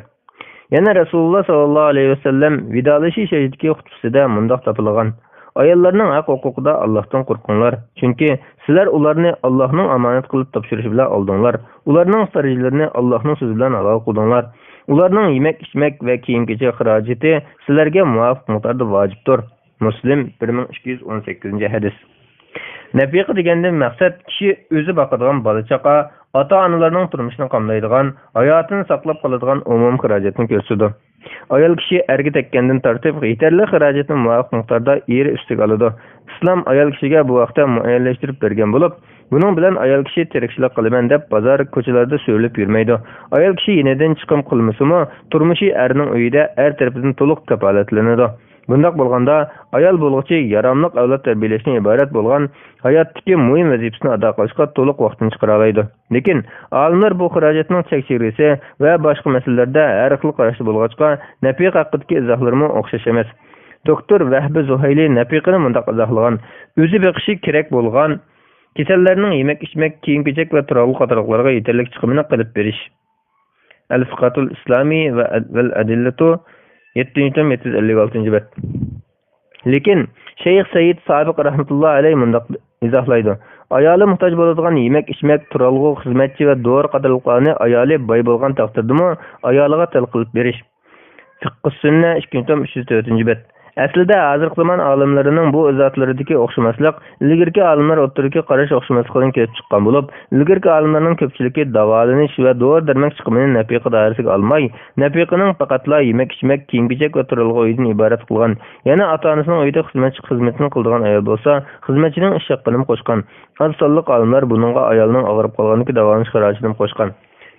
Yana Rasululloh sallallohu alayhi vasallam vidolashish shahidki xutbasida mundoq topilgan. Ayollarning haq-huquqida Allohdan qo'rqinglar, chunki sizlar ularni Allohning omonat qilib topshirishi bilan oldinglar. Ularning farzlarini Allohning so'zi bilan halol qildinglar. Ularning yemak-ichmak va kiyim-kechak xarajati sizlarga muvofiq miqdorda vojibdir. Muslim 1218-hadis. Nafiqa degandan maqsad kishi o'zi boqadigan bola-chaqa, ota-onalarning turmushini qamlaydigan, hayotini saqlab qoladigan umum xarajatni ko'rsatadi. Ayol kishi erga tekkandan tartib yetarli xarajatni muvofiq miqdorda eri ustiga oladi. Islom ayol kishiga bu vaqtda muayyanlashtirib bergan bo'lib, buning bilan ayol kishi tirikchilik qilaman deb bozor ko'chalarda so'rlab yurmaydi. Ayol kishi yenidan chiqim qilmasimi, turmushi erning uyida er tarafidan to'liq kafolatlanadi. Bundaq bo'lganda ayol bo'lg'uchi yaramliq avlod tarbiyalashdan iborat bo'lgan hayotdagi muhim vazifasini ado qilishga to'liq vaqtini chiqara oladi. Lekin olimlar bu xarajatning chek-chegarasi va boshqa masalalarda har xil qarashda bo'lg'achqa nafiqa haqidagi izohlarmi o'xshash emas. Doktor Vahbi Zuhayli nafiqani mundaq izohlagan: o'zi beqishi kerak bo'lgan kasallarning yemak-ichmak, kiyim-kechak va turali qatorliqlarga yetarli chiqimini qilib berish. Al-Fiqatul Islomiy va Al-Adillatu 756-bet. Lekin Sheyx Said Sabiq rahmatullohi alayhi mundaq izohlaydi: ayoli muhtoj bo'ladigan yemak-ichmak, turalg'u, xizmatchi va dori qatorliqlarni ayoli boy bo'lgan taqdirdami ayoliga tal qilib berish. Fiqh sunna 2-304-bet. Aslida hozirgi zamon olimlarining bu izohalaridagi o'xshamaslik ilgirki olimlar o'rtasidagi qarash o'xshamasligidan kelib chiqqan bo'lib, ilgirki olimlarning ko'pchiligi davolanish va dori-darmon chiqimini nafiqa doirasiga olmay, nafiqaning faqatla yemak-ichmak, kiyim-kechak va turalg'u uydan iborat qilgan. Yana ota-onasining uyida xizmatchi xizmatini qiladigan ayol bo'lsa, xizmatchining ish haqqini qo'shgan. Az sonliq olimlar buningga ayolning og'rib qolganligi davolanish xarajatini qo'shgan.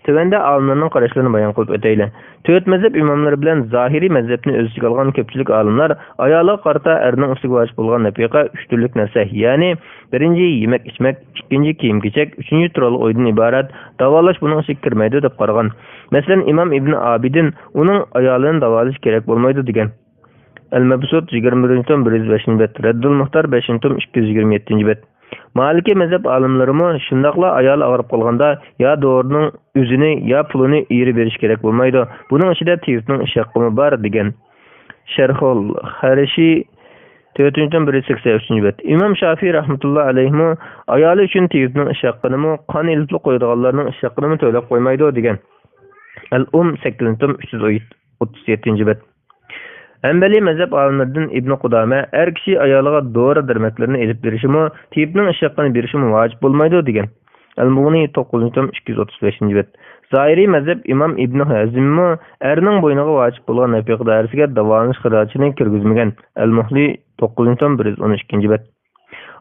Tövende alimlarning qarashlarini bayon qilib o'taylik. To'rt mazhab imomlari bilan zohiriy mazhabni o'z ichiga olgan ko'pchilik olimlar ayolga qarata erning ustiga vojib bo'lgan nafiqa 3 turlik narsa, ya'ni birinchi yemak-ichmak, ikkinchi kiyim-kechak, uchinchi turali uydan iborat. Davolash buning ichiga kirmaydi deb qaragan. Masalan, Imom Ibn Abidin uning ayolini davolash kerak bo'lmaydi degan. Al-Mabsut 21-105-bet, Raddul Muhtar 5-227-bet. Maliki mazhab olimlarimi shundaqla ayol og'rib qolganda yo dorining o'zini yo pulini eri berish kerak bo'lmaydi. Buning ichida tiyibning ish haqqi bor degan. Sharhul Xarishi 4-183-bet. Imom Shafiy rahmatullohi alayhi ayoli uchun tiyibning ish haqqini qon ilibli qo'ydiganlarning ish haqqini to'lab qo'ymaydi degan. Al-Um 8-337-bet. Hanbali mazhab olimlaridan Ibn Qudama er kishi ayoliga dori darmaklarni elib berishimi, tiyibning ish haqqini berishimi vojib bo'lmaydi degan. Al-Mughni 9-335-bet. Zohiriy mazhab Imom Ibn Hazm erning bo'yniga vojib bo'lgan nafiqa doirasiga davolanish xarajatini kirgizmagan. Al-Muhli 9-112-bet.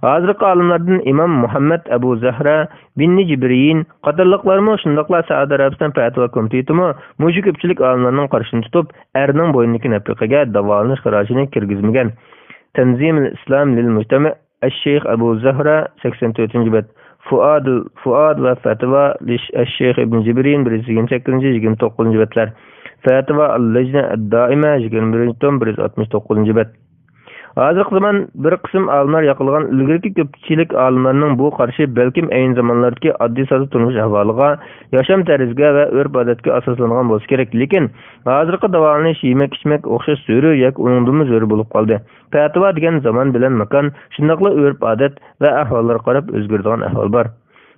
Hozirgi olimlardan Imom Muhammad Abu Zahra bin Jibriyin qatorliqlarmi shundaqla Saudiya Arabiston fatvo komitetimi muju ko'pchilik olimlarning qarashini tutib, erning bo'ynidagi nafiqaga davolanish xarajatini kirgizmagan. Tanzim al-Islam lil Mujtama Ash-Sheikh Abu Zahra 84-bet. Fuad va Fatva Ash-Sheikh Ibn Jibriyin 128-29-betlar. Fatva al-Lajna ad-Daima 21-169-bet. Hozirgi zaman bir qism olimlar yoqilgan ilgirki ko'pchilik olimlarning bu qarashi balkim ayni zamonlardagi oddiy sodda turmush ahvoliga, yasham tarziga va urf-odatga asoslangan bo'lsa kerak. Lekin hozirgi davolanish yemak-ichmak o'xshash zo'ri yoki uningdan zo'ri bo'lib qoldi. Fatvo degan zaman bilan makon, shundaqla urf-odat va ahvollarga qarab o'zgaradigan ahvol bor.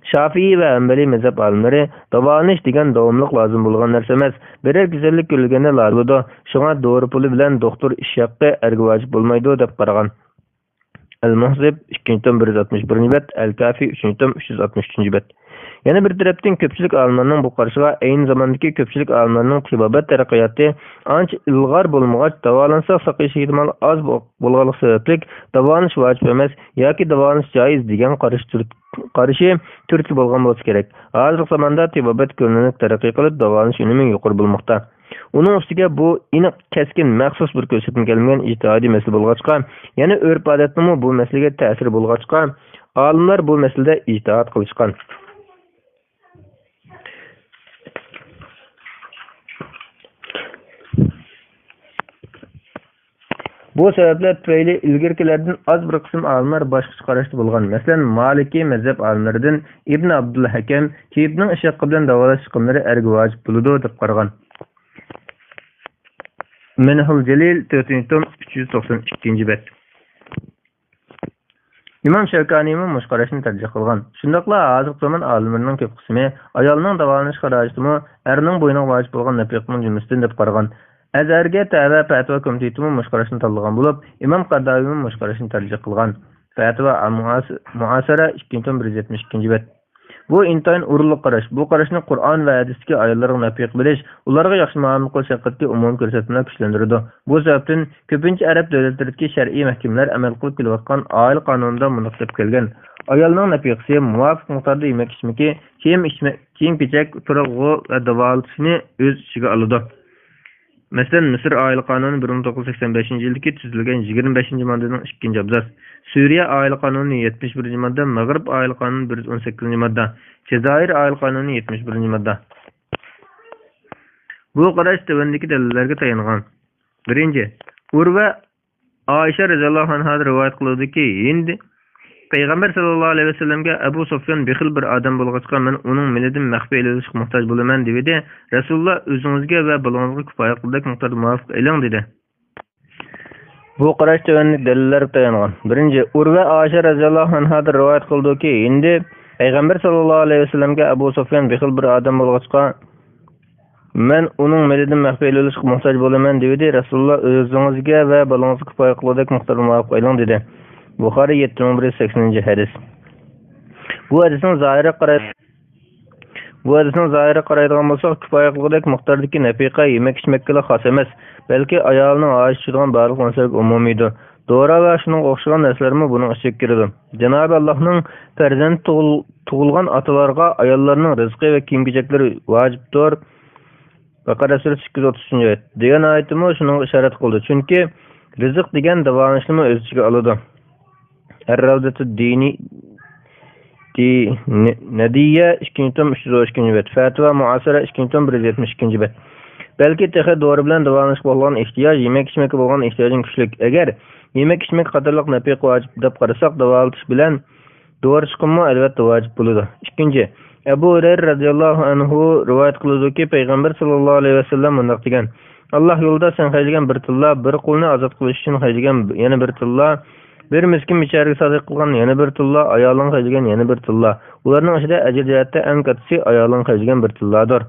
Shafiy va Hanbali mazhab olimlari davolanish degan davomliq lozim bo'lgan narsa emas. Biror kasallik ko'rilganda lozim. Shunga dori puli bilan doktor ish haqqi erga vojib bo'lmaydi deb qaragan. El-Muhzib 2. tom 161 bet, El-Kafi 3. tom 363 bet. Yana bir tarafdan köpçülük alimlarning bu qarashiga ayni zamondagi köpçülük alimlarning tibobat taraqqiyoti ancha ilg'or bo'lmag'ach, davolansa saqlash ehtimoli oz bo'lganligi sababli davolanish vojib emas yoki davolanish joiz degan qarashi turtki bo'lgan bo'lsa kerak. Hozirgi zamonda tibobat ko'rinib taraqqiy qilib, davolanish unumi yuqori bo'lmoqda. Uning ustiga bu aniq keskin maxsus bir ko'rsatma kelmagan ijtihodiy masala bo'lg'achqa, yana urf-odatning bu masalaga ta'siri bo'lg'achqa, olimlar bu masalada ijtihod qilishgan. Bu sebepler tufayli ilgirkilerden az bir kısım alimler başka qarashda bo'lgan. Masalan, Maliki mezhep alimlaridan İbn Abdulhakem kiyibning ish haqqi bilan davolash chiqimlari erga vojib bo'ladi deb qaragan. Minhul Jalil 4. tom 392 bet. İmam Şevkani'nin mush qarashini tarjih qilgan. Shundaqla hozirgi zamon olimlarining ko'p qismi ayolning davolanish qarashidimi erning bo'yniga vojib bo'lgan nafiqning jumlasidan deb qaragan. Azarga Ta'va Fatva komitetining mush qarashini tanlagan bo'lib, Imom Qaddavining mush qarashini tarjih qilgan. Fatva al-Muasara 2. tom 172 bet. Bu intayin urliq qarash. Bu qarashni Qur'on va hadisdagi oyatlarga nafiq bilish, ularga yaxshi muomala qilish haqida umum ko'rsatmalar kuchlantiradi. Bu sababdan ko'pincha arab davlatlaridagi shar'iy mahkamalar amal qilib kelayotgan oila qonunida munosib kelgan. Ayolning nafiqasi muvofiq miqdorda yemak-ichmaki, kiyim-kechak, turg'u va davolashni o'z ichiga oladi. Mesela Mısır Aile Kanunu 1985 yildagi tuzilgan 25 moddaning 2 abzas. Suriya Aile Kanunu 71 modda, Mag'rib Aile Kanunu 118 modda, Jazoir Aile Kanunu 71 modda. Bu qarash tavandagi dalillarga tayangan. Birinchi, Urva Aisha radhiyallohu anha rivoyat qiluvdiki, endi Peygamber sallallahu aleyhi ve sellem'ge Ebu Sofyan bexil bir adam bo'lg'achqa men uning menidan maxfi elishga muhtoj bo'laman dedi. Rasululloh o'zingizga va balongizga kifoya qildik miqdorda muvofiq eling dedi. Bu qarash tavandagi dalillarga tayangan. Birinchi, Urva Aisha radhiyallohu anha rivoyat qildiki, endi Peygamber sallallahu aleyhi ve sellem'ge Ebu Sofyan bexil bir adam bo'lg'achqa men uning menidan maxfi elishga muhtoj bo'laman dedi. Rasululloh o'zingizga va balongizga kifoya qildik miqdorda muvofiq eling dedi. Buxoriy 780 hadis. Bu hadisning zahiri qaraydigan bo'lsak, kifoya qilgudek miqdordagi nafiqa yemak-ichmakka xos emas, balki ayolning oshishadigan barliq narsalar umumiydir. Dora va shuning o'xshagan narsalarmi buning ichiga kiradi. Janob Allohning farzand tug'ilgan otalarga ayollarning rizqi va kiyim-kechaklari vojibdir. Baqara surasi 830 degan oyatimi shuning ishorat qildi. Chunki rizq degan davolanishni o'z ichiga oladi. Er-Ravdatu Dini Nadiya 2. tom 312 bet. Fatva Muasara 2. tom 172 bet. Belki tehe doğru bilan davolanish bo'lgan ehtiyoj, yemak-ichmakka bo'lgan ehtiyojing kuchli. Agar yemak-ichmak qatorliq nafiq vojib deb qarasak, davolanish bilan doğru chiqimi albatta vojib bo'ladi. Ikkinchi, Abu Hurayra radhiyallohu anhu rivoyat qiluvdiki, Payg'ambar sallallohu alayhi vasallam bunday degan: Alloh yo'lida sen qaylagan bir tilla, bir qulni ozod qilish uchun qaylagan yana bir tilla, bir miskin becharaga sadiq qilgan yana bir tilla, ayoling qaylagan yana bir tilla. Ularning ichida ajr jihatda eng kattasi ayoling qaylagan bir tilladir.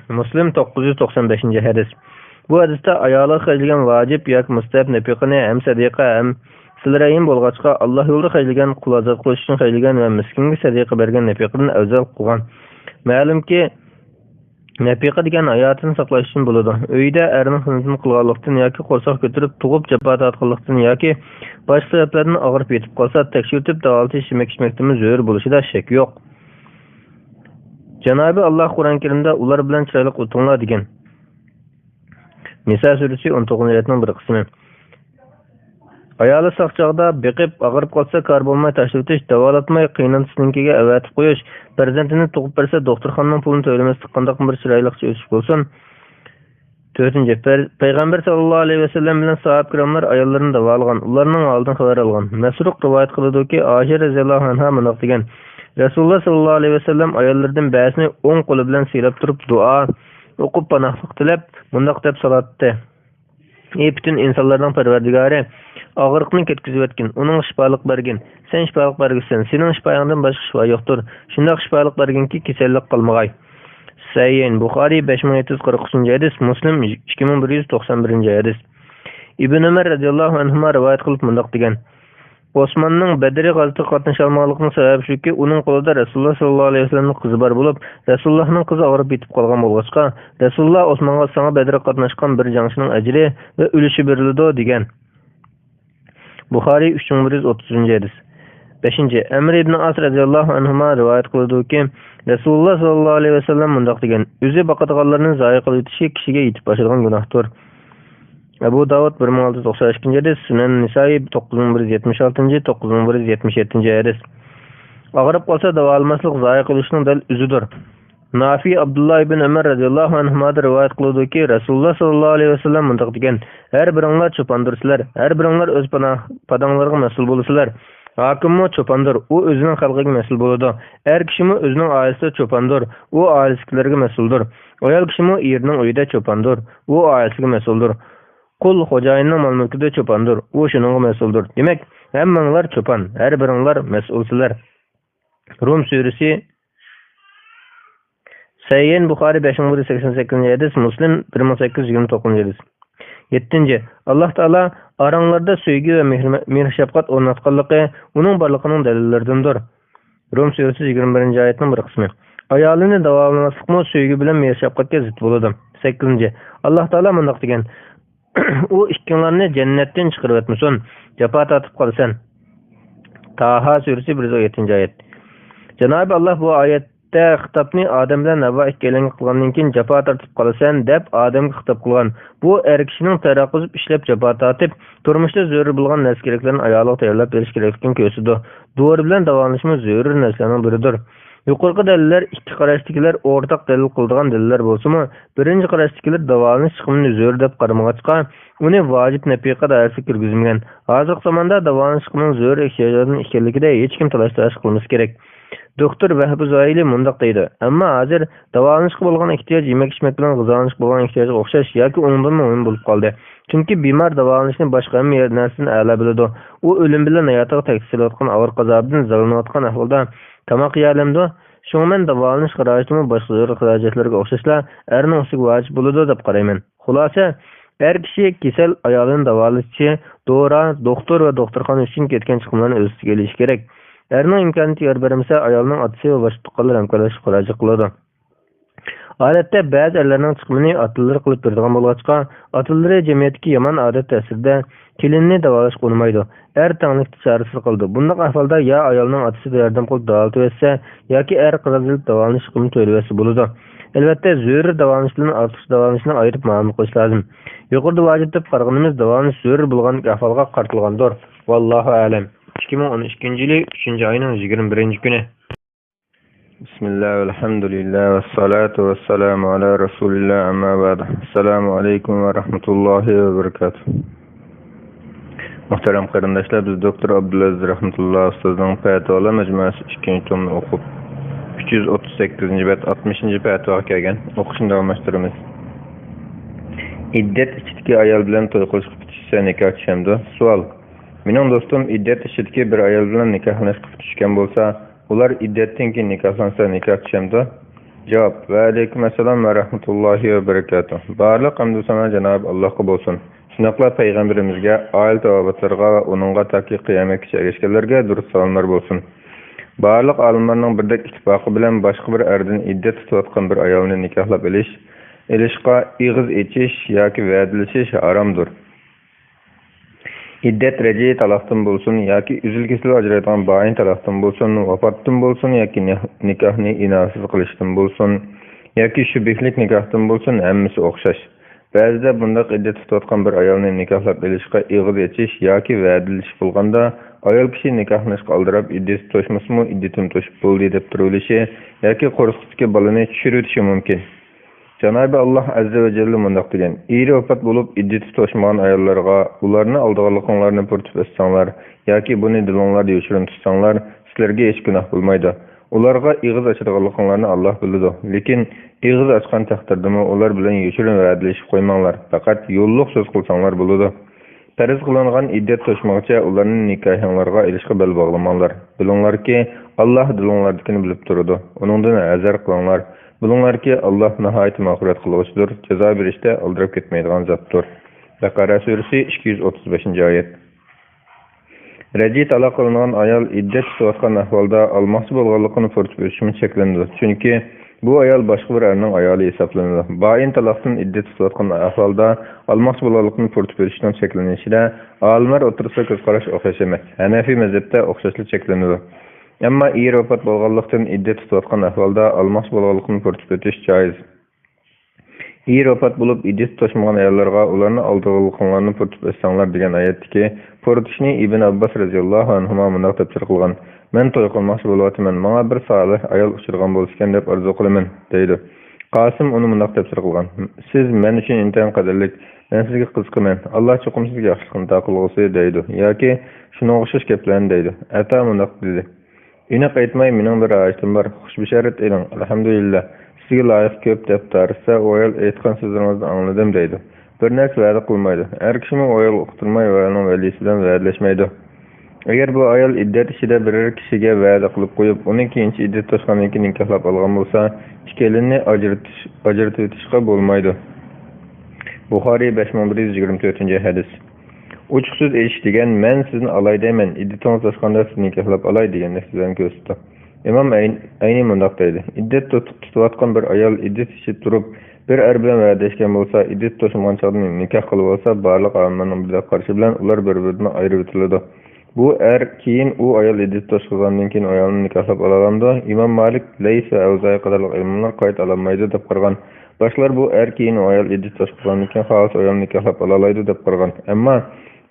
Muslim 995 hadis. Bu hadisda ayolga qaylagan vojib yoki mustahab nafiqani ham sadiqa ham silrayim bo'lg'achqa Alloh yo'lida qaylagan qul ozod qilish uchun qaylagan va miskinga sadiqa bergan nafiqadan afzal qilgan. Ma'lumki nafiqa degan hayotini saqlash uchun bo'ladi. Uyda erning xizmatini qilganlikdan yoki qo'rsoq ko'tarib tug'ib jabhat atganlikdan yoki boshqa sabablardan og'rib yetib qolsa tekshirtib davolatish yemak-ichmakdan zo'r bo'lishida shak yo'q. Janobi Alloh Qur'on Karimda ular bilan chiroyli o'tinglar degan. Nisa surasi 19-oyatning bir qismi. Ayoli saqchog'da beqib og'rib qolsa kar bo'lmay tashlatish, davolatmay qiynalishninkiga avatib qo'yish, farzandini tug'ib bersa doktorxonaning pulini to'lamaslik qanday bir chiroyliqcha o'sish bo'lsin. 4. Payg'ambar sallallohu alayhi vasallam bilan sahoba kiramlar ayollarini davolagan, ularning holidan xabar olgan. Masruq rivoyat qiladi-ki, Oysha radhiyallohu anha bunday degan: Rasululloh sallallohu alayhi vasallam ayollardan ba'zini o'ng qo'li bilan silab turib duo o'qib panohlik tilab bunday deb salatdi: Ey bütün insonlarning parvardigori, og'riqni ketkizib o'tgin, uning shifolik bergin. Sen shifolik bergin, sening shifoingdan boshqa shifo yo'qdir. Shunday shifolik berginki, kasallik qolmag'ay. Sahih Buxoriy 5743 hadis, Muslim 2191 hadis. Ibn Umar radhiyallohu anhu rivoyat qilib bunday degan: Osmanның Бәдри газетida qatnaşa almaganlığının səbəbi şuki, onun qolida Rasulullah sallallahu aleyhi ve sellem'nin qızı bar bo'lib, Rasulullahның qızı ağrıb bitib qolgan bo'lg'achqa, Rasulullah Osmanға sana Bədrə qatnaşqan bir jangchining ajri və ülüşü berildi degan. Buxoriy 3130 hadis. 5. Əmr ibn As radiyallahu anhuma rivayet qıldı ki, Rasulullah sallallahu aleyhi ve sellem mundaq degan: "Özü baqadiganlarning zayi qilib o'tishi kishiga yetib boshadigan gunohdir." Abu Davud 1692 hadis, Sunan Nisa'i 9176, 9177 hadis. Ağrıb qalsa davolanmaslik zayi qilishning dal o'zidir. Nafi Abdullah ibn Ömer radiyallahu anhuma rivayet qildi ki, Rasulullah sallallahu aleyhi ve sellem mundaq degan: "Her biringlar cho'pandirsizlar, her biringlar o'z padanglarga mas'ul bo'lasizlar. Hakimmi cho'pandir, u o'zining xalqiga mas'ul bo'ladi. Er kishimi o'zining oilasida cho'pandir, u oilasidagilarga mas'uldir. Ayol kishimi erining uyida cho'pandir, u oilasiga mas'uldir. Qul xo'jayinning mol-mulkida cho'pandir, u shuningga mas'uldir. Demak, hammanglar cho'pan, har biringlar mas'ulsizlar." Rum surasi Sayyin Buxoriy 588 hadis, Muslim 1829 hadis. 7. Allah Taala aranglarda sevgi ve mehr şefkat o'rnatganligi uning borligining dalillaridandir. Rum surasi 21 oyatning bir qismi. Ayolini davolanmaslikmi sevgi bilan mehr shefqatga zid bo'ladi. 8. Allah Taala mundaq degan: "U ikkinglarni jannatdan chiqarib etmasin, jafo tatib qolsan." Taha surasi 107 oyat. Cenab-ı Allah bu oyatda xitobni Odam bilan Havvo ikkalanga qilgandan keyin jafo tortib qolasan deb Odamga xitob qilgan. Bu er kishining taraqquzib ishlab jafo tortib, turmushda zarur bo'lgan narsa-keraklarni ayoliga tayyorlab berish kerakligini ko'rsatdi. Dori bilan davolanish zarur narsalarning biridir. Yuqorqi dalillar ikki qarashdagilar o'rtaq dalil qiladigan dalillar bo'lsa-mu, birinchi qarashdagilar davolanish chiqimini zarur deb qaramag'achqa, uni vojib nafiqa dairasiga kirgizmagan. Hozirgi zamonda davolanish chiqimining zarur ehtiyojlaridan ekanligida hech kim talash qilmas kerak. Doktor Vahbi Zoili mundaq deydi: "Ammo hozir davolanishga bo'lgan ehtiyoj yemak-ichmak bilan g'izolanishga bo'lgan ehtiyojga o'xshash yoki undan o'yin bo'lib qoldi. Chunki bemor davolanishni boshqa hamma narsadan a'lo biladi. U o'lim bilan hayotiga ta'siratgan og'ir qazobdan zalinayotgan ahvolda tamoq yeyalamdi. Shunga davolanish xarajatimi boshqa zarur xarajatlarga o'xshashla erning ustiga vojib bo'ladi deb qarayman." Xulosa, er kishi kasal ayolini davolashchi, dora, doktor va doktorxona uchun ketgan chiqimlarni o'z ustiga olishi kerak. Erning imkoniyati yor bermasa, ayolning otasi va boshqa tuqqanlar hamkorlashib xarajat qiladi. Odatda ba'zi erlarning chiqimini otalari qilib beradigan bo'lg'achqa, otalari jamiyatga yomon odat ta'sirida kelinni davolashga qo'ymaydi. Er tanglikda chorasiz qildi. Bunday ahvolda ya ayolning otasi yordam qilib davolatib etsa, yoki er qizilib davolanish chiqimini to'layversa bo'ladi. Albatta, zarur davolanishdan ortiq davolanishni ayirib ma'lum qilish lozim. Yuqorida vojib deb qaraganimiz davolanish zarur bo'lgan ahvolga qartilgandir. Vallohu a'lam. 2012-yil 3-oyning 21-kuni. Bismillah, elhamdülillah ve salatu ve selamu ala Resulillah, amma ba'd. Assalamu alaikum ve rahmetullahi ve berekatuh. Muhterem qarindoshlar, biz Doktor Abdulaziz rahmetullah ustozning fatvolar majmuasi 2-tomni o'qib 338-bet 60-cı fatvoga kelgan o'qishni davomlashtiramiz. İddet ichidagi ayol bilan to'y qilishga bitishsa nikoh tushamdi. Savol: Mening do'stim iddet ichidagi bir ayol bilan nikohlashga bitishgan bo'lsa, ular iddatdan keyin nikohlansa nikoh tushamdi? Javob: Va alaykum assalom va rahmatullohi va barakatuh. Barliq hamd sana Janob Allohga bo'lsin. Shunaqla payg'ambarimizga, oila tavobatlarga va uningga taki qiyomatgacha erishganlarga durust salomlar bo'lsin. Barliq olimlarning birdek ittifoqi bilan boshqa bir erdan iddat tutayotgan bir ayolni nikohlab elishqa ig'iz echish yoki va'dalashish haromdir. İddet reci talaqdan bo'lsin yoki uzil-kesil ajraydigan bayin talaqdan bo'lsin, vafotdan bo'lsin yoki nikohni inosiz qilishdan bo'lsin yoki shubihlik nikohdan bo'lsin, hammasi o'xshash. Ba'zida bundaq iddet tutayotgan bir ayolni nikohlab elishqa ig'iz echish yoki va'dalash bo'lganda, ayol kishi nikohlashga aldirab iddeti to'shmasmi, iddetim to'shib bo'ldi deb turilishi yoki qo'rqitishga bolani tushirilishi mumkin. Cenab-ı Allah Azze ve Celle mundaq degan: "Eri vafot bo'lib iddeti to'shmagan ayollarga ularni aldiganliklarini purtib etsanglar yoki buni dilinglarda yoshirin tutsanglar, sizlarga hech gunoh bo'lmaydi. Ularga ig'iz ochadiganliklarini Alloh biladi. Lekin ig'iz ochgan taqdirdami ular bilan yoshirin va'dalashib qo'ymanglar. Faqat yo'lliq so'z qilsanglar bo'ladi. Farz qilingan iddet to'shmoqcha ularning nikohinglarga ilishga bel bog'lamanglar. Bilinglarki, Alloh dilinglardagini bilib turadi. Uningdan azar qilinglar. Bilinglarki, Alloh nihoyat mag'firat qiluvchidir, jazo berishda aldirab ketmaydigan zotdir." Baqara surasi 235-oyat. Rəci talaq qılınan ayol iddet tutayotgan ahvalda almoqchi bo'lganligini pörtüp ötüşümü çeklendi. Çünki bu ayol başqa bir erning ayoli hesaplanadi. Bayin talaqdan iddet tutayotgan ahvalda almoqchi bo'lganligini pörtüp ötüşdən çeklenişide alimlar otursa göz qaraş oxşaş emas. Hanefi mezhepte oxşaşlık çeklenadi. Amma eri vafat bo'lganlikdan iddet tutayotgan ahvalda almoqchi bo'lganligini pörtüp ötüş joiz. İyi vafat bulup iddet tutmagan ayollarga ularni aldırılganlarını pörtüp ötsanglar degan ayetdiki, pörtüşni İbn Abbas radhiyallahu anhuma mundaq tafsir qilgan. Men to'y qilmoqchi bo'lyapman, menga bir salih ayol uchirgan bo'lsa deb arzu qilaman, deydi. Qasim uni mundaq tafsir qilgan. Siz men uchun intayin qadrlik, men sizga qiziqaman. Alloh cho'qim sizga yaxshilikni taqilg'usi deydi. Yoki shunga o'xshash gaplarni deydi. Ata mundaq dedi. Uni qaytmay mening bir ayitim bor. Xushbisharat eling. Alhamdulillah. Sizga loyiq ko'p deb tarsa, o ayol aytgan so'zlaringizni angladim deydi. Bir narsa va'da qilmaydi. Har kishini o ayol uqtirmay va uning valisi bilan va'dalashmaydi. Agar bu ayol iddat ishida biror kishiga va'da qilib qo'yib, uning keyinchi iddat to'shqandan keyin nikohlab olgan bo'lsa, ikkalanini ajratib o'tishga bo'lmaydi. Buxoriy 5124-hadis. Ochiq so'z etish degan men sizni olay deyman, iddatingiz to'shqanda sizni nikohlab olay degan narsalarni ko'rsatdi. İmam ayni mundaq deydi. İddet tutayotgan bir ayol iddet ishib turib, bir er bilan va'dalashgan bo'lsa, iddet to'shmagan chog'da nikoh qilib olsa, barliq olimlarning bir qarashi bilan ular bir-biridan ayirib o'tiladi. Bu er keyin u ayol iddet to'shgandan keyin ayolni nikohlab olalamdi. İmam Malik, Lays va Avza'i qatorliq imomlar qayt olmaydi deb qaragan. Boshlar bu er keyin u ayol iddet to'shgandan keyin xolos ayolni nikohlab olalaydi deb qaragan. Ammo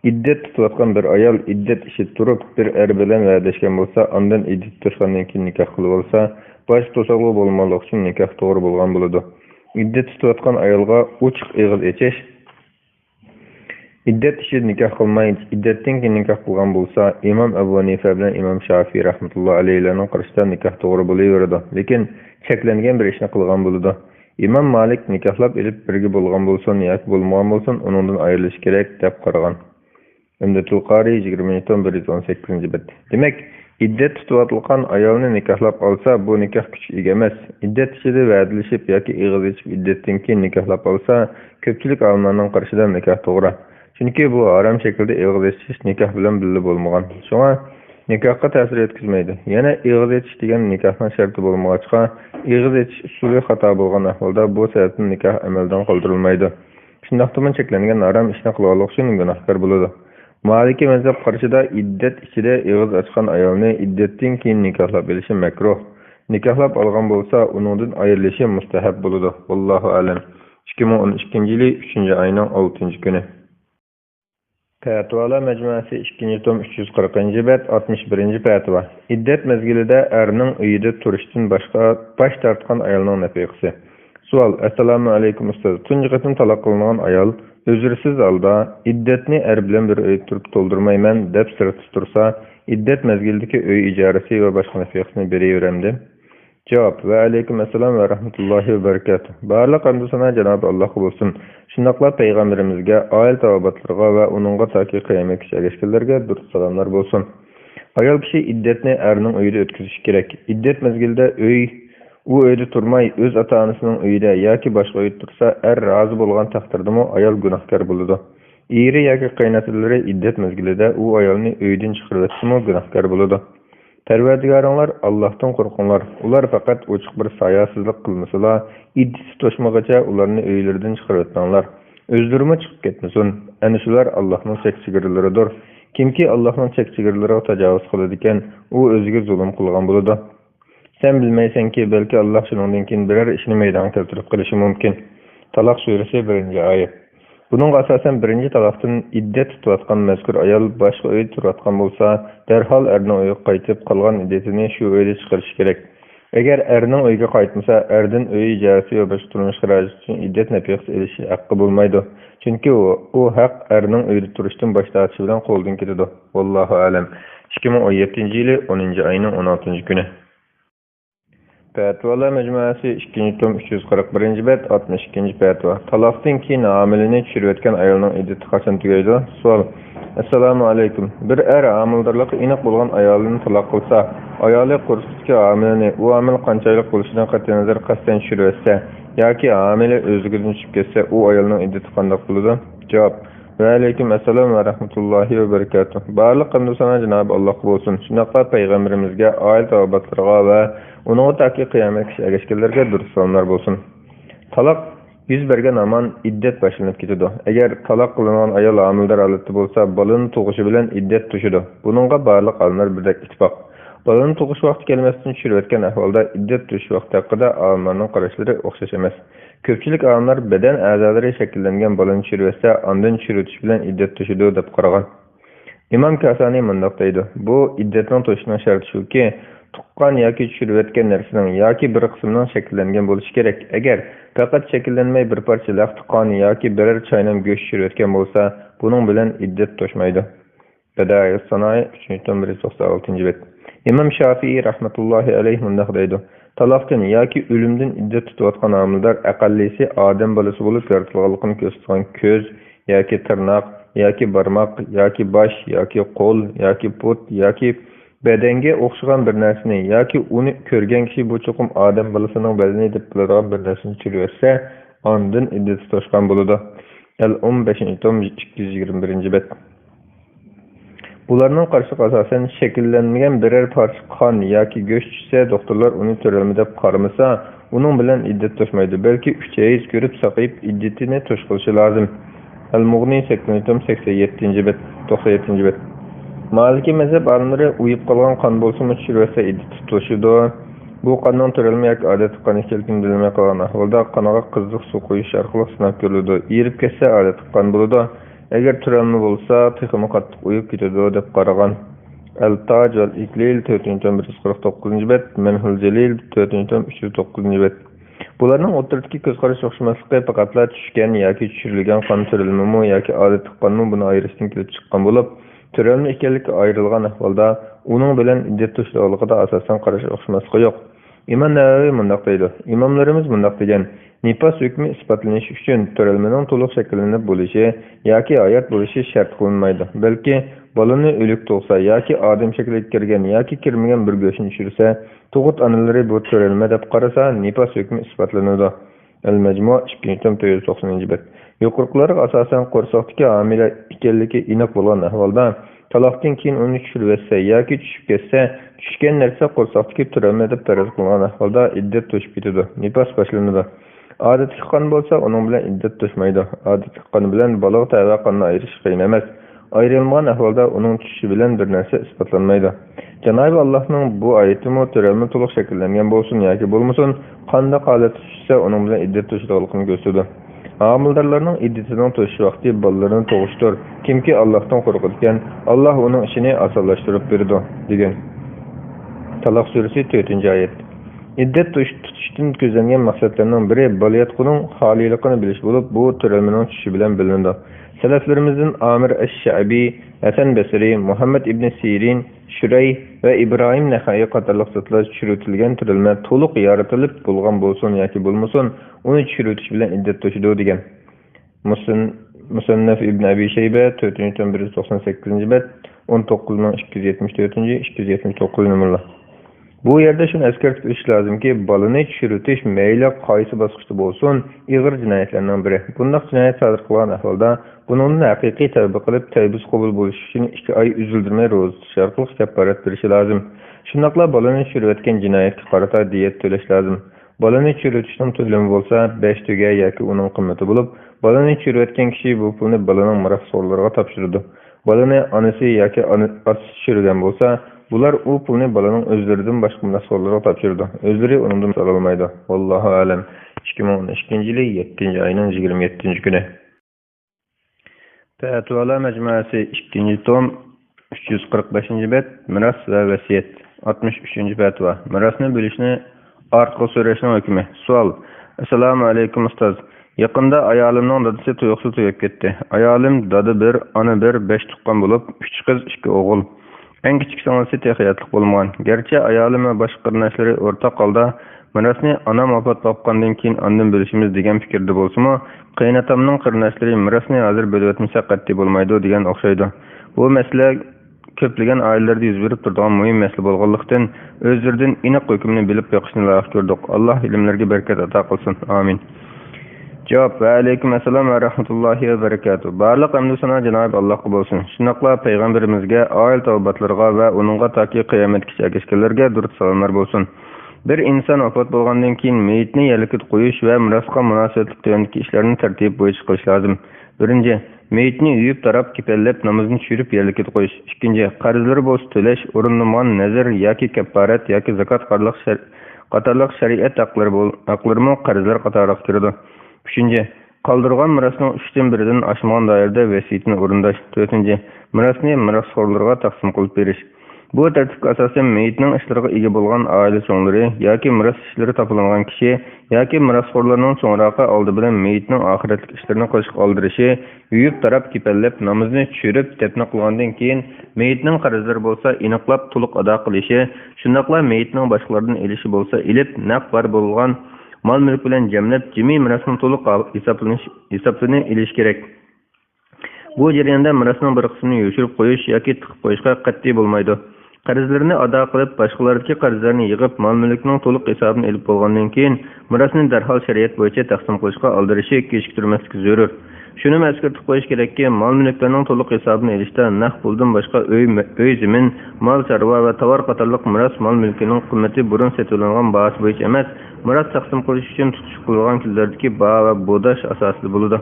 İddet tutayotgan bir ayol iddet ishib turib, bir er bilan va'dalashgan bo'lsa, ondan iddet to'shgandan keyin nikoh qilib olsa, bosh to'saqli bo'lmoqlik uchun nikoh to'g'ri bo'lgan bo'ladi. İddet tutayotgan ayolga ochiq eg'iz echish, iddet ishida nikoh qilmay, iddatdan keyin nikoh qilgan bo'lsa, Imom Abu Hanifa bilan Imom Shafiy rahmatullohi alayhilarning qarashida nikoh to'g'ri bo'laveradi. Lekin cheklangan bir ishni qilgan bo'ladi. Imom Malik nikohlab elib birga bo'lgan bo'lsin yoki bo'lmagan bo'lsin, uningdan ayrilish kerak deb qaragan. Ümdetul Qari 20-118-bet. Demek, iddet tutayotgan ayolni nikohlab olsa, bu nikoh kuchga ega emas. Iddet ishida va'dalashib yoki ig'iz echib iddatdan keyin nikohlab olsa, ko'pchilik olimlarning qarashida nikoh to'g'ri. Chunki bu harom shaklda ig'iz echish nikoh bilan birga bo'lmagan. Shunga nikohga ta'sir yetkazmaydi. Yana ig'iz echish degan nikohning sharti bo'lmag'achqa, ig'iz echish usuli xato bo'lgan ahvolda bu sababdan nikoh amaldan qoldirilmaydi. Shundaqdimi cheklangan harom ishni qilganlik uchun gunohkor bo'ladi. Maliki mezhep qarshida iddet ichida ig'iz ochgan ayolni iddatdan keyin nikohlab olishi makruh. Nikohlab olgan bo'lsa, uningdan ayrilishi mustahab bo'ladi. Vallohu alam. 2012-yili 3-oyning 6-kuni. Fatvalar majmuasi 2-tom 340-bet 61-fatva. İddet mezgilida erning uyida turishdan bash tortgan ayolning nafaqasi. Savol: Assalomu alaykum ustoz. Tunji qatim taloq qilingan ayol özürsiz alda iddetni er bilen bir öy turup doldurmayman dep sırt tursa, iddet mezgildeki öy icaresi ve başka nefiyasını bereyiveremdi. Cevap: Ve aleyküm esselam ve rahmetullahi ve berekatuh. Barlıq hamdü sana Cenab-ı Allah olsun. Şundaqla peygamberimizge, aile tavabatlarga ve onunğa taki kıyamet kişi erişkilerge dürüst salamlar bolsun. Ayol kişi iddetni erinin öyde ötküzüş gerek. İddet mezgilde u öyde turmay öz ata-anasının öyde yoki boshqa uyda tursa, er razı bo'lgan taqdirdami ayol gunohkor bo'ladi. Eri yoki qaynotalari iddet mezgilida u ayolni uydan chiqarib etsa, gunohkor bo'ladi. Parvardigoringlar, Allohdan qo'rqinglar. Ular faqat ochiq bir sayosizlik qilmasalar, iddeti to'shmagacha ularni uylaridan chiqarib ettinglar. O'zlari chiqib ketmasin. Ana shular Allohning chek-chegaralaridir. Kimki Allohning chek-chegaralariga tajovuz qiladi ekan, u o'ziga zulm qilgan bo'ladi. Sen bilmaysanki, belki Allah shuningdan keyin biror ishni maydonga keltirib qilishi mumkin. Taloq surasi 1-oyat. Bunun asosan birinchi taloqdan iddet tutayotgan mazkur ayol boshqa uyda turayotgan bo'lsa, darhol erning uyiga qaytib qolgan iddetini shu uyda chiqarish kerak. Agar erning uyiga qaytmasa, erdan uy ijarasi va boshqa turmush xaraji uchun iddet nafaqasi olishi haqqi bo'lmaydi. Chunki u haq erning uyda turishdan bosh tortishi bilan qo'ldan ketadi. Vallohu alam. 2017-yili 10-oyning 16-kuni. Fatvalar majmuasi 2-tom 341-bet 62-fatva. Taloqdan keyin hamilini tushirib o'tgan ayolning iddati qachon tugaydi? Savol: Assalomu alaykum. Bir er hamildorligi aniq bo'lgan ayolini taloq qilsa, ayoli qurshdagi hamilini u hamil qanchalik bo'lishidan qat'iy nazar qasddan tushirib o'tsa yoki hamila o'zligidan tushib ketsa, u ayolning iddati qanday bo'ladi? Javob: Ve aleyküm esselam ve rahmetullahi ve berekatuh. Barlık hamdü sana Cenab-ı Allah olsun. Şunaqla Peygamberimizge, aile tabiatlarına ve onun taki kıyamet kişi egeşkelerge dürüst salamlar bolsun. Talak yüz bergen aman iddet başlanıp gitidu. Eğer talak kılınan ayol amildar alıttı bolsa, balının tuğuşu bilen iddet tuşudu. Bununla barlık alınır birdek itibak. Balının tuğuş vakti kelimesini çürüvetken ahvalda iddet tuş vakti hakkında ağımlarının karışları okşaş emez. Köpçülük ağımlar beden azaları şekillengen balının çürüvetse andın çürütüş bilen iddet tuşudu dep qaragan. İmam Kasani mındaqdaydı. Bu iddetin tuşunun şartı şu ki, tuqqan yoki çürüvetken narsaning yoki bir qismining şekillengen bo'lishi kerak. Agar faqat şekillenmay bir parcha laq tuqqan yoki birer chaynam go'sht çürüvetken bo'lsa, buning bilan iddet to'shmaydi. Bada'i Sanayi 3.196 bet. İmam Şafii rahmetullahi aleyh mundaqdaydi. Talaqdan yoki o'limdan iddet tutayotgan amillar aqallisi odam bolasi bo'lib yaratilganligini ko'rsatgan ko'z yoki tirnoq yoki barmoq yoki bosh yoki qo'l yoki put yoki bedenge o'xshagan bir narsani yoki uni ko'rgan kishi bu cho'qim odam bolasining badani deb biladigan bir narsani chirversa, ondan iddet tutishgan bo'ladi. Al-15-tom 221-bet. Bularning qarshi asosan shakllanmagan biror parcha qon yoki go'sht tushsa, doktorlar uni to'ralma deb qaramasa, uning bilan iddet to'shmaydi. Balki 3 oy ko'rib saqayib iddetini to'shqilishi lozim. Al-Mughni 87-bet, 97-bet. Maliki mezhep alimlari uyib qolgan qon bo'lsa-mu tushirsa iddet to'shidi. Bu qonning to'ralma yoki odat qon ekanligini bilmay qolgan ahvolda qoniga qiziq suv quyish orqali sinab ko'riladi. Erib ketsa odat qon bo'ladi. Eğer türelme bolsa, tıxımı qattiq uyup gitedi dep qaragan. El-Taj vel-İklil 4.149 bet, Menhul Celil 4.309 bet. Bularning o'rtasidagi ko'z qarash o'xshamaslikqa faqatla tushgan yoki tushirilgan qon türelmemi yoki odat qonmi buni ayirishdan kelib chiqqan bo'lib, türelme ekanligi ayrilgan ahvolda uning bilan iddet to'shlig'ida asosan qarash o'xshamasligi yo'q. İmam Navaviy mundaq deydi. İmamlarimiz mundaq degan: Nifas hükmü ispatlanish uchun to'ralmaning to'liq shakllanib bo'lishi yoki oyat bo'lishi shart qilinmaydi. Balki bolani o'lik tug'sa yoki odam shakliga kirgan yoki kirmagan bir go'shtni tushirsa, tug'ut onalari bu to'ralma deb qarasa, nifas hukmi isbotlanadi. Al-Majmu' 2.990-bet. Yuqoriqlarga asosan qo'rsoqdagi homila ekanligi aniq bo'lgan ahvolda talaqdan keyin uni tushirsa yoki tushib ketsa, tushgan narsa qo'rsoqdagi to'ralma deb faraz qilingan ahvolda iddet to'shib ketadi. Nifas boshlanadi. Odatli qon bo'lsa, uning bilan iddet to'shmaydi. Odatli qon bilan baliq tava qonni ayirish qiyin emas. Ayrilmagan ahvolda uning tushishi bilan bir narsa isbotlanmaydi. Janob Allohning bu oyatimi to'ralma to'liq shakllangan bo'lsin yoki bo'lmasin, qonda holat tushsa, uning bilan iddet to'shligini ko'rsatadi. Amildarlarning iddetining to'shish vaqti bolalarini tug'ishdir. Kimki Allohdan qo'rqadigan, Alloh uning ishini osonlashtirib beradi, degan. Talaq surasi 4-oyat. İddet tutuşdan ko'zlangan maqsadlarning biri bolayotquning xoliligini bilish bo'lib, bu to'ralmaning tushishi bilan bilindi. Salaflarimizdan Amir ash-Sha'bi, Hasan Basri, Muhammad ibn Sirin, Shuray va Ibrohim Naxai qatorliq zotlar tushiritilgan to'ralma to'liq yoritilib bo'lgan bo'lsin yoki bo'lmasin, uni tushiritish bilan iddet to'shidi degan. Musannaf ibn Abi Shayba 4.198-bet, 19.274-279 numaralar. Bu yerde şunu eskertip iş lazım ki balını çürütüş meyle qaysı basqıçta bolsun ig'ir jinoyatlardan biri. Bundoq jinoyat sodir qilgan ahvolda bunun haqiqiy tavba qilib tavbasi qabul bo'lishi uchun 2 oy uzildirmay ro'za tutish orqali kafarat berishi lozim. Shundoqla balani chürütgan jinoyatga qarata diyet to'lash lozim. Balani chürütishning to'lami bo'lsa 5 tuga yoki uning qimmati bo'lib, balani chürütgan kishi bu pulni balaning marafsorlariga topshiradi. Balani onasi yoki otasi chürügan bo'lsa, bular u pulni balaning o'zlaridan boshqa mas'ullarga topshirdi. O'zlari undan olmaydi. Vallohu alam. 2012-yil 7-oyning 27-kuni. Fatvolar majmuasi 2-tom 345-bet, miros va vasiyat. 63-fatvo. Mirosni bo'lishni orqa so'rashning hukmi. Savol. Assalomu alaykum ustoz. Yaqinda ayolimning dadasi tuyuqsiz tuyib ketdi. Ayolim dada 1, ona 1, 5 tuqqan bo'lib, 3 qiz, 2 o'g'il. En küçük sanatçı tehiyatlık bulungan. Gerçi ayalım ve başka kardeşleri ortak halda mirasni anam vafot topgandan keyin ondan bölüşimiz degan fikrda bo'lsa-mu, qaynatamning qarindoshlari mirasni hozir bo'lib o'tmasa qat'iy bo'lmaydi degan o'xshaydi. Bu masala ko'plagan oilalarda yuz berib turadigan muhim masala bo'lganlikdan o'zlaridan aniq hukmni bilib beqishni loyiq ko'rdik. Alloh ilmlarga barakat ato qilsin. Amin. Cavab: "Va alaykum assalom va rahmatullohi va barakatuh." Barliq hamd sana Janob Allohga bo'lsin. Shunaqla payg'ambarimizga, oil tavbatlarga va uningga toki qiyomatgacha ergashganlarga durud salomlar bo'lsin. Bir inson vafot bo'lgandan keyin meyitni yerlikka qo'yish va mirosga munosabatli tuvandagi ishlarni tartib bo'yicha qilish lozim. Birinchi, meyitni yuyib tarab kepellab namozni tushirib yerlikka qo'yish. Ikkinchi, qarzlari bo'lsa to'lash, o'rinlagan nazar yoki kaffarat yoki zakot qatorliq shariat haqlarimi qarzlar qatoriga kiradi. Üçüncü, qoldirgan mirosning 3dan 1dan oshmagan doirada vasiyatni o'rinlash. 4. Mirosni mirosxo'rlarga taqsim qilib berish. Bu tartibga asosan meyitning ishlariga ega bo'lgan oila cho'nglari yoki miros ishlari topilgan kishi yoki mirosxo'rlarning so'ngroqi oldi bilan meyitning oxiratlik ishlarini qilishga oldirishi, yuyib tarab kepallab namozni tushirib dafn qilgandan keyin meyitning qarzlari bo'lsa aniqlab to'liq ado qilishi, shundaqla meyitning boshqalardan elishi bo'lsa ilib naq bor bo'lgan mal mülk bilen jamlab jimi mirasning to'liq hisobini ilish kerak. Bu jarayonda mirasning bir qismini yo'shirib qo'yish yoki tiqib qo'yishga qat'iy bo'lmaydi. Qarzlarni ado qilib, boshqalardagi qarzlarni yig'ib, mal mulkning to'liq hisobini olib bo'lgandan keyin mirasni darhol shariat bo'yicha taqsim qilishga oldirishi kechiktirmaslik zarur. Shuni eslatib qo'yish kerakki, mal mulklarning to'liq hisobini olishda naq puldan boshqa uy zamin, mal chorva va tovar qatorliq miros mal mulkining qimmati burun sotilgan bahos bo'yicha emas, miros taqsim qilish uchun tutish qilgan kunlardagi baho va bodash asosida bo'ladi.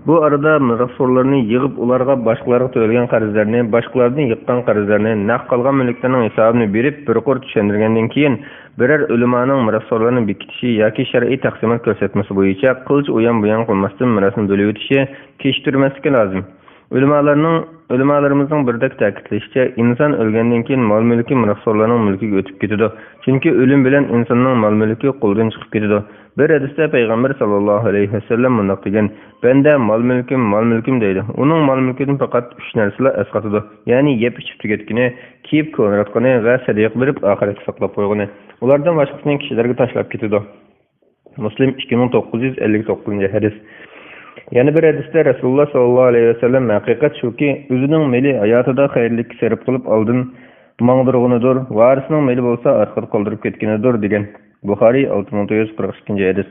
Bu arada mirosxo'rlarni yig'ib, ularga boshqalarga to'langan qarzlarni, boshqalardan yiqqan qarzlarni, naq qolgan mulklarning hisobini berib, bir qor tushuntirgandan keyin biror ulamoning mirosxo'rlarni bekitishi yoki shar'iy taqsimot ko'rsatmasi bo'yicha qilch o'yan buyon qilmasdan mirosni bo'lib o'tishi kechiktirmaslik lozim. Ulamalarimizning birdek ta'kidlashicha, inson o'lgandan keyin mol mulki mirosxo'rlarning mulkiga o'tib ketadi. Chunki o'lim bilan insonning mol mulki qo'ldan chiqib ketadi. Bir hadisda payg'ambar sallallohu alayhi vasallam bunday degan: "Banda mol mulkim deydi. Uning mol mulkidan faqat 3 narsalar asqatadi. Ya'ni yeb ichib tugatgani, kiyib ko'nratgani va sadaqa berib oxiratga saqlab qo'ygani. Ulardan boshqasini kishilarga tashlab ketadi." Muslim 2959-hadis. Yana bir hadisda Rasululloh sallallohu alayhi vasallam haqiqat shuki, o'zining meli hayotida xayrlik sarf qilib oldin mangdirg'unidir, varisining meli bo'lsa orqada qoldirib ketganidir degan. Buxoriy 6942-hadis.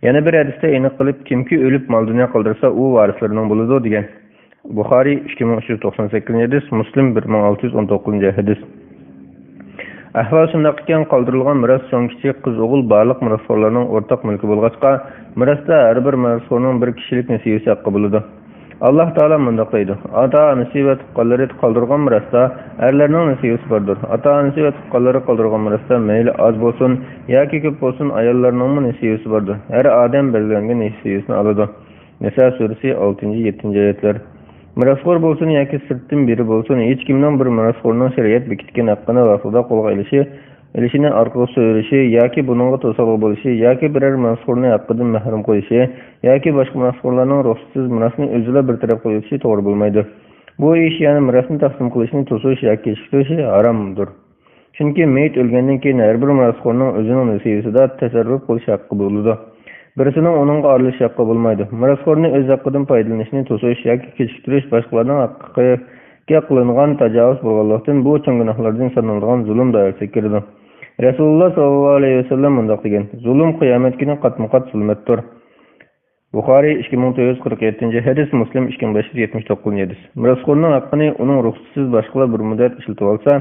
Yana bir hadisda aniq qilib, kimki o'lib mol dunyo qoldirsa, u varislarining bo'ladi degan. Buxoriy 2398-hadis, Muslim 1619-hadis. Ahvol shunday ekan, qoldirilgan miros so'ng kichik qiz o'g'il barliq mirosxo'rlarning o'rtaq mulki bo'lg'achqa, mirosda har bir mirosxo'rning bir kishilik nasibasi haqqi bo'ladi. Alloh taolo bunday deydi: "Ota-onasi va tuqqanlari qoldirgan mirosda erlarning nasibasi bordir. Ota-onasi va tuqqanlari qoldirgan mirosda mayli oz bo'lsin yoki ko'p bo'lsin, ayollarning nasibasi bordir. Har odam belgilangan nasibasini oladi." Nisa surasi 6-7-oyatlar. Mirosxo'r bo'lsin yoki sirtdan biri bo'lsin, hech kimning bir mirosxo'rning shariat bekitgan haqqini vaqtida qo'lga ilishini orqaga so'rishi yoki buningga to'sqinlik bo'lishi yoki biror mirosxo'rni haqqidan mahrum qo'yishi yoki boshqa mirosxo'rlarning ruxsatsiz mirosni o'zida bir taraf qo'yishi to'g'ri bo'lmaydi. Bu ish ya'ni mirosni taqsim qilishni to'sish yoki kechiktirish haromdir. Chunki meyit o'lgandan keyin har bir mirosxo'rning o'zining nasibasida tasarruf qilish haqqi bo'ladi. Birisining uningga aralish haqqi bo'lmaydi. Mirosxo'rning o'z haqqidan foydalanishni to'sish yoki kechiktirish boshqalarning haqqiga qilingan tajovuz bo'lganlikdan bu chong gunohlardan sanalgan zulm doirasiga kiradi. Rasululloh sallallohu alayhi vasallam bunday degan: "Zulm qiyomat kuni qatma-qat zulmatdir." Buxoriy 2947-hadis, Muslim 2579-hadis. Mirosxo'rning haqqini uning ruxsatsiz boshqalar bir muddat ishlatib olsa,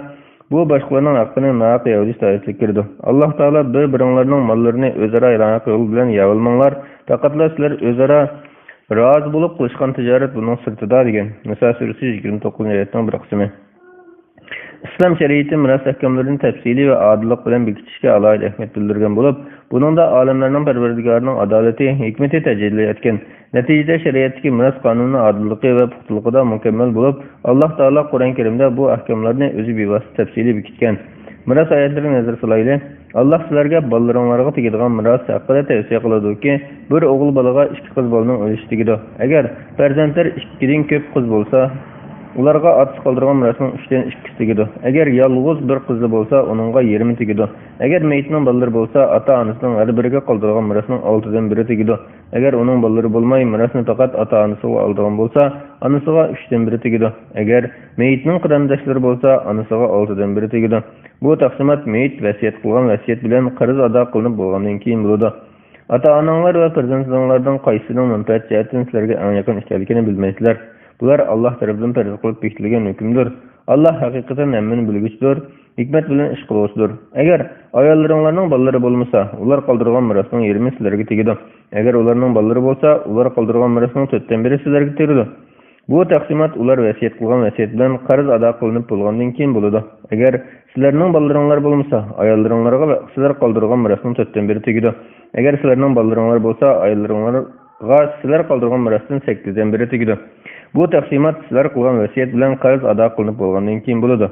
bu boshqalarning haqqini nohaq yeyilish doirasiga kirdi. Alloh taolo bir-biringlarning mollarini o'zaro nohaq yo'l bilan yevolmanglar, faqatla sizlar o'zaro rozi bo'lib qilishgan tijorat buning sirtida degan. Nisa surasi 29-oyatning bir qismi. İslam şeriati miras ahkamlarini tafsili ve adillik bilen bekitishga alohida ahamiyat bildirgan bo'lib, buningda olimlarning Parvardigorining adolati, hikmati tajalli etgan. Natijada shariatdagi miras qonuni odilligi va puxtaligida mukammal bo'lib, Alloh taolo Qur'on Karimda bu ahkamlarni o'zi bevosita tafsili bekitgan. Miras oyatlarini nazar solaylik. Alloh sizlarga bolalaringlarga tegadigan miras haqida tavsiya qiladiki, bir o'g'il bolaga 2 qiz bolaning o'lishi tegadi. Agar farzandlar 2dan ko'p qiz bo'lsa, ularga otasi qoldirgan mirosning 3dan 2 tegadi. Agar yolg'iz bir qizi bo'lsa, uningga 20 tegadi. Agar meyitning bolalari bo'lsa, ota-onasining har biriga qoldirgan mirosning 6dan 1 tegadi. Agar uning bolalari bo'lmay, mirosni faqat ota-onasiga oldirgan bo'lsa, onasiga 3dan 1 tegadi. Agar meyitning qarindoshlari bo'lsa, onasiga 6dan 1 tegadi. Bu taqsimot meyit vasiyat qilgan vasiyat bilan qarz ado qilinib bo'lgandan keyin bo'ladi. Ata-ananglar ve farzandlaringlardan qaysining manfaat jihatdan sizlarga eng yaqin ekanligini bilmaysizlar. Bular Allah tarafından farz qilib bekitilgan hukmdir. Allah haqiqatan hammani bilguchidir, hikmat bilan ish qiluvchidir. Agar ayollaringlarning bolalari bo'lmasa, ular qoldirgan mirosning yarmi sizlarga tegadi. Agar ularning bolalari bo'lsa, ular qoldirgan mirosning 4dan biri sizlarga tegadi. Bu taqsimot ular vasiyat qilgan vasiyat bilan qarz ado qilinib bo'lgandan keyin bo'ladi. Agar sizlarning bolalaringlar bo'lmasa, ayollaringlarga va sizlar qoldirgan mirosning 4dan biri tegadi. Agar sizlarning bolalaringlar bo'lsa, ayollaringlarga sizlar qoldirgan mirosning 8dan biri tegadi. Bu taqsimot sizlar qilgan vasiyat bilan qarz ado qilinib bo'lgandan keyin bo'ladi.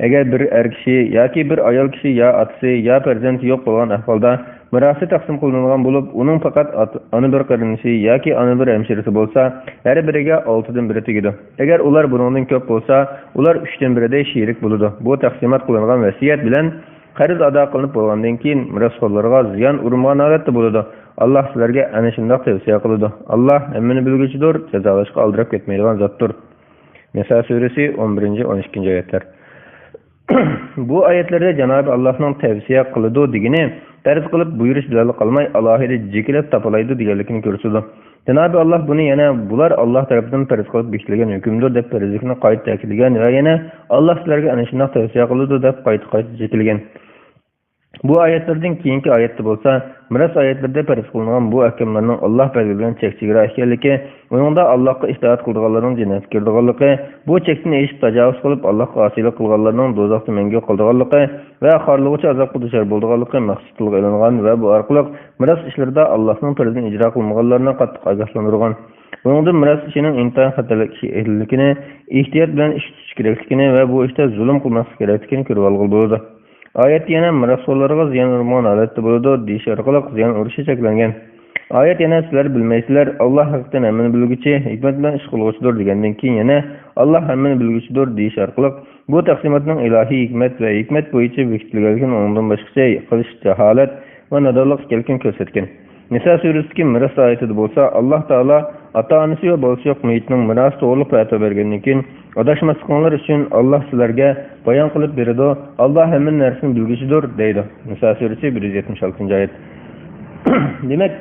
Agar bir er kishi yoki bir ayol kishi ya otasi ya farzandi yo'q bo'lgan ahvolda mirosi taqsim qilingan bo'lib, uning faqat ona bir qarinishi yoki ona bir hemshirasi bo'lsa, har biriga 6dan biri tegadi. Agar ular buningdan ko'p bo'lsa, ular 3dan birida sherik bo'ladi. Bu taqsimot qilingan vasiyat bilan qarz ado qilinib bo'lgandan keyin mirosxo'rlarga ziyon urmagan holatda bo'ladi. Allah sizlarga ana shunday tavsiya qiladi. Allah hammani bilguchidir, jazolashga aldirab ketmaydigan zotdir. Nisa surasi 11-12 oyatlar. Bu oyatlarda Cenab-ı Allah'ның tavsiya qiladi degani, tarz qilib buyurish bilan qolmay alohida jekilib topalaydi deganligini ko'rsatadi. Cenab-ı Allah buni yana bular Allah tarafından tarz qilib bekitilgan hukmdir deb farzlikni qayta ta'kidlagan va yana Allah sizlarga ana shunday tavsiya qiladi deb qayta jekilgan. Bu oyatlardan keyingi oyatda bo'lsa, miros oyatlarda farz qilingan bu ahkomlarning Alloh belgilagan chek-chegara ekanligi, uningda Allohga itoat qilganlarning jannatga kirdiganligi, bu chekni eshib tajovuz qilib Allohga osiylik qilganlarning do'zaxda mangu qildiganligi va xorlig'icha azobga duchor bo'lganligi maqsad qilib olingan va bu orqali miros ishlarida Allohning farzini ijro qilmaganlarni qattiq ogohlantirgan. Buningda miros ishining intayin xatarlikini, ehtiyot bilan ish tutish kerakligini va bu ishda zulm qilmaslik kerakligini ko'rib olgan bo'ladi. Ayet yana mirosxo'rlarga ziyon urgan holatda bo'ladi, deyish orqali ziyon urishi cheklangan. Ayet yana sizlar bilmaysizlar, Alloh haqiqatan hammani bilguchi, hikmat bilan ish qiluvchidir degandan keyin yana Alloh hammani bilguchidir deyish orqali bu taqsimotning ilohiy hikmat va hikmat bo'yicha bekitilganligini undan boshqacha qilish jaholat va nodonlik ekanligini ko'rsatgan. Nisa surasidagi miros oyatida bo'lsa, Alloh taolo ota-onasi va bolasi yo'q mayitning miros to'g'riliq fatvo bergandan keyin adashmasliklarinlar uchun Alloh sizlarga bayon qilib beradi. Alloh hamma narsani bilguchidir deydi. Nisa surasi 176-oyat. Demak,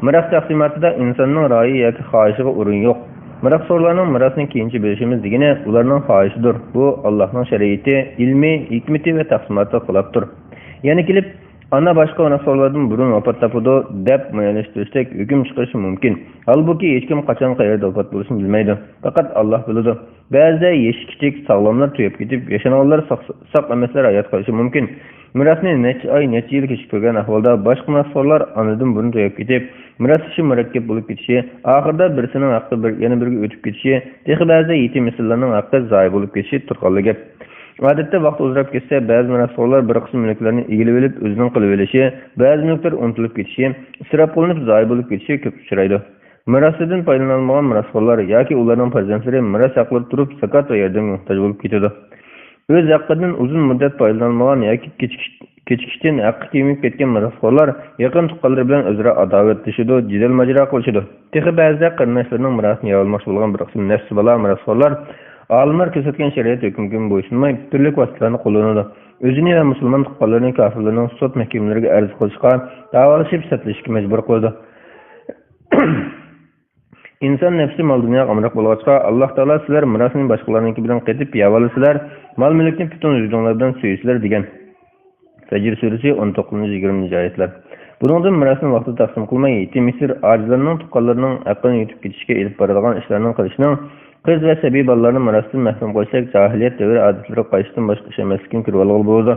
miros taqsimotida insonning ra'yi yoki xohishiga o'rin yo'q. Mirosxo'rlarning mirosni keyinchi bo'lishimiz degani ularning xohishidir. Bu Allohning shariati, ilmi, hikmati va taqsimoti xilofdir. Yana kelib ana boshqa mirosxo'rlardan burun vafot topadi deb muayyanlashtirishda hukm chiqarishi mumkin. Halbuki hech kim qachon qayerda vafot bo'lishini bilmaydi. Faqat Alloh biladi. Ba'zida yoshi kichik sog'lomlar to'yib ketib, yashanganlar sog' emaslar hayot qolishi mumkin. Mirosni necha oy, necha yil kechib turgan ahvolda boshqa mirosxo'rlar anadan burun to'yib ketib, miros ishi murakkab bo'lib ketishi, oxirida birisining haqqi yana biriga o'tib ketishi, ba'zida yetim misollarning haqqi zoyi bo'lib ketishi turganligi. Odatda vaqt uzrab ketsa, ba'zi mirosxo'rlar bir qism mulklarni egilib olib, o'zining qilib olishi, ba'zi mulklar unutilib ketishi, isrof qilinib zoyi bo'lib ketishi ko'p uchraydi. Mirosdan foydalanmagan mirosxo'rlar yoki ularning farzandlari miros haqlari turib, zakot va yordamga muhtoj bo'lib ketadi. O'z haqqidan uzun muddat foydalanmagan yoki kechikishdan haqqi kelmay ketgan mirosxo'rlar yaqin tuqqanlar bilan o'zaro adovatlashadi, jidal majro qilishadi. Texi ba'zida qarindoshlarining mirosini olmoqchi bo'lgan bir qism nafsi bala mirosxo'rlar olimlar ko'rsatgan shariat hukmiga bo'ysunmay turli vositalarni qo'llanadi. O'zini va musulmon tuqqanlarning kofirlarning sud mahkamalariga arz qilishga, davolashib satlashga majbur qiladi. İnsan nefsi mal dünya amraq bo'lg'achqa Alloh taolo sizlar mirosni boshqalarniki bilan qaytib yavolisizlar, mol mulkni butun vijdonlardan so'yisizlar degan. Fajr surasi 19-20-oyatlar. Buningdan mirosni vaqtida taqsim qilmay, yetim misr ojizlarning tuqqanlarining haqqini yutib ketishga elib boradigan ishlarning qilishning qiz va sabiy bolalarni mirosdan mahrum qo'ysak, jahiliyat davri odatlari qaysidan boshqa ish emasligini ko'rib olgan bo'ladi.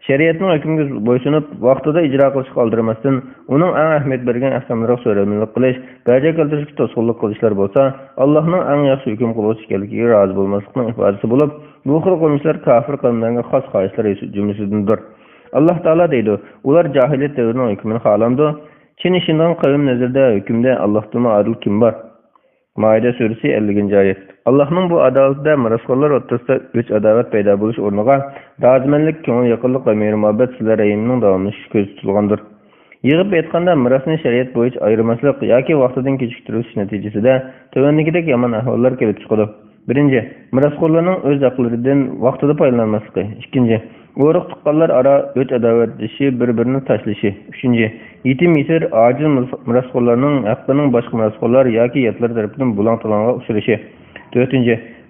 Shariatning hukmiga bo'ysunib, vaqtida ijro qilishga qoldirmasdan, uning eng ahamiyat bergan ahkomlarga so'rovnoma qilish, baja keltirishga to'sqinlik qilishlar bo'lsa, Allohning eng yaxshi hukm qiluvchi ekanligiga rozi bo'lmaslikning ifodasi bo'lib, bu xil qilmishlar kofir qavmlarga xos xohishlar jumlasidandir. Alloh taolo deydi: "Ular jahiliyat davrining hukmini xohlamdi. Chin ishining qavm nazarida hukmda Allohdan adil kim bor?" Maida surasi 50-oyat. Allohning bu adolatda mirosxo'rlar o'rtasida o'ch adovat paydo bo'lish o'rniga rozimanlik, ko'ngil yaqinlik va mehr-muhabbat sizlar rayimining davomlashishi ko'zda tutilgandir. Yig'ib aytganda mirosni shariat bo'yicha ayirmaslik yoki vaqtidan kechiktirish natijasida tövandagidek yomon ahvollar kelib chiqadi. Birinchi, mirosxo'rlarning o'z haqlaridan vaqtida foydalanmasligi. Ikkinchi, Uğruq tuqqanlar ara öt adavatlışı bir-birini taşlışı. 3. Yetim yesir aciz mirasxo'rlarning haqqının başqa mirasxo'rlar yoki yatlar tarafidan bulang-talang'a uchrashi. 4.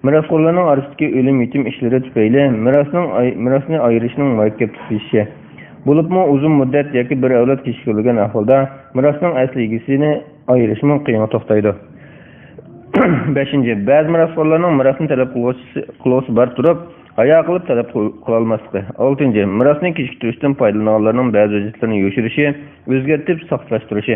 Mirasxo'rlarning orasidagi o'lim yetim ishlari tufayli mirasni ayirishning murakkab tutishishi. Bo'libmi uzun muddat yoki bir avlod kechiktirilgan ahvolda mirasning asli egisini ayirishning qiyin to'xtaydi. 5. Ba'zi mirasxo'rlarning mirasni talab qiluvchi bar turib, hayo qilib talab qilolmasligi. 6. Mirasni kechiktirishdan foydalanganlarning ba'zi vaziyatlarini yo'shirishi, o'zgartib soxtalashtirishi.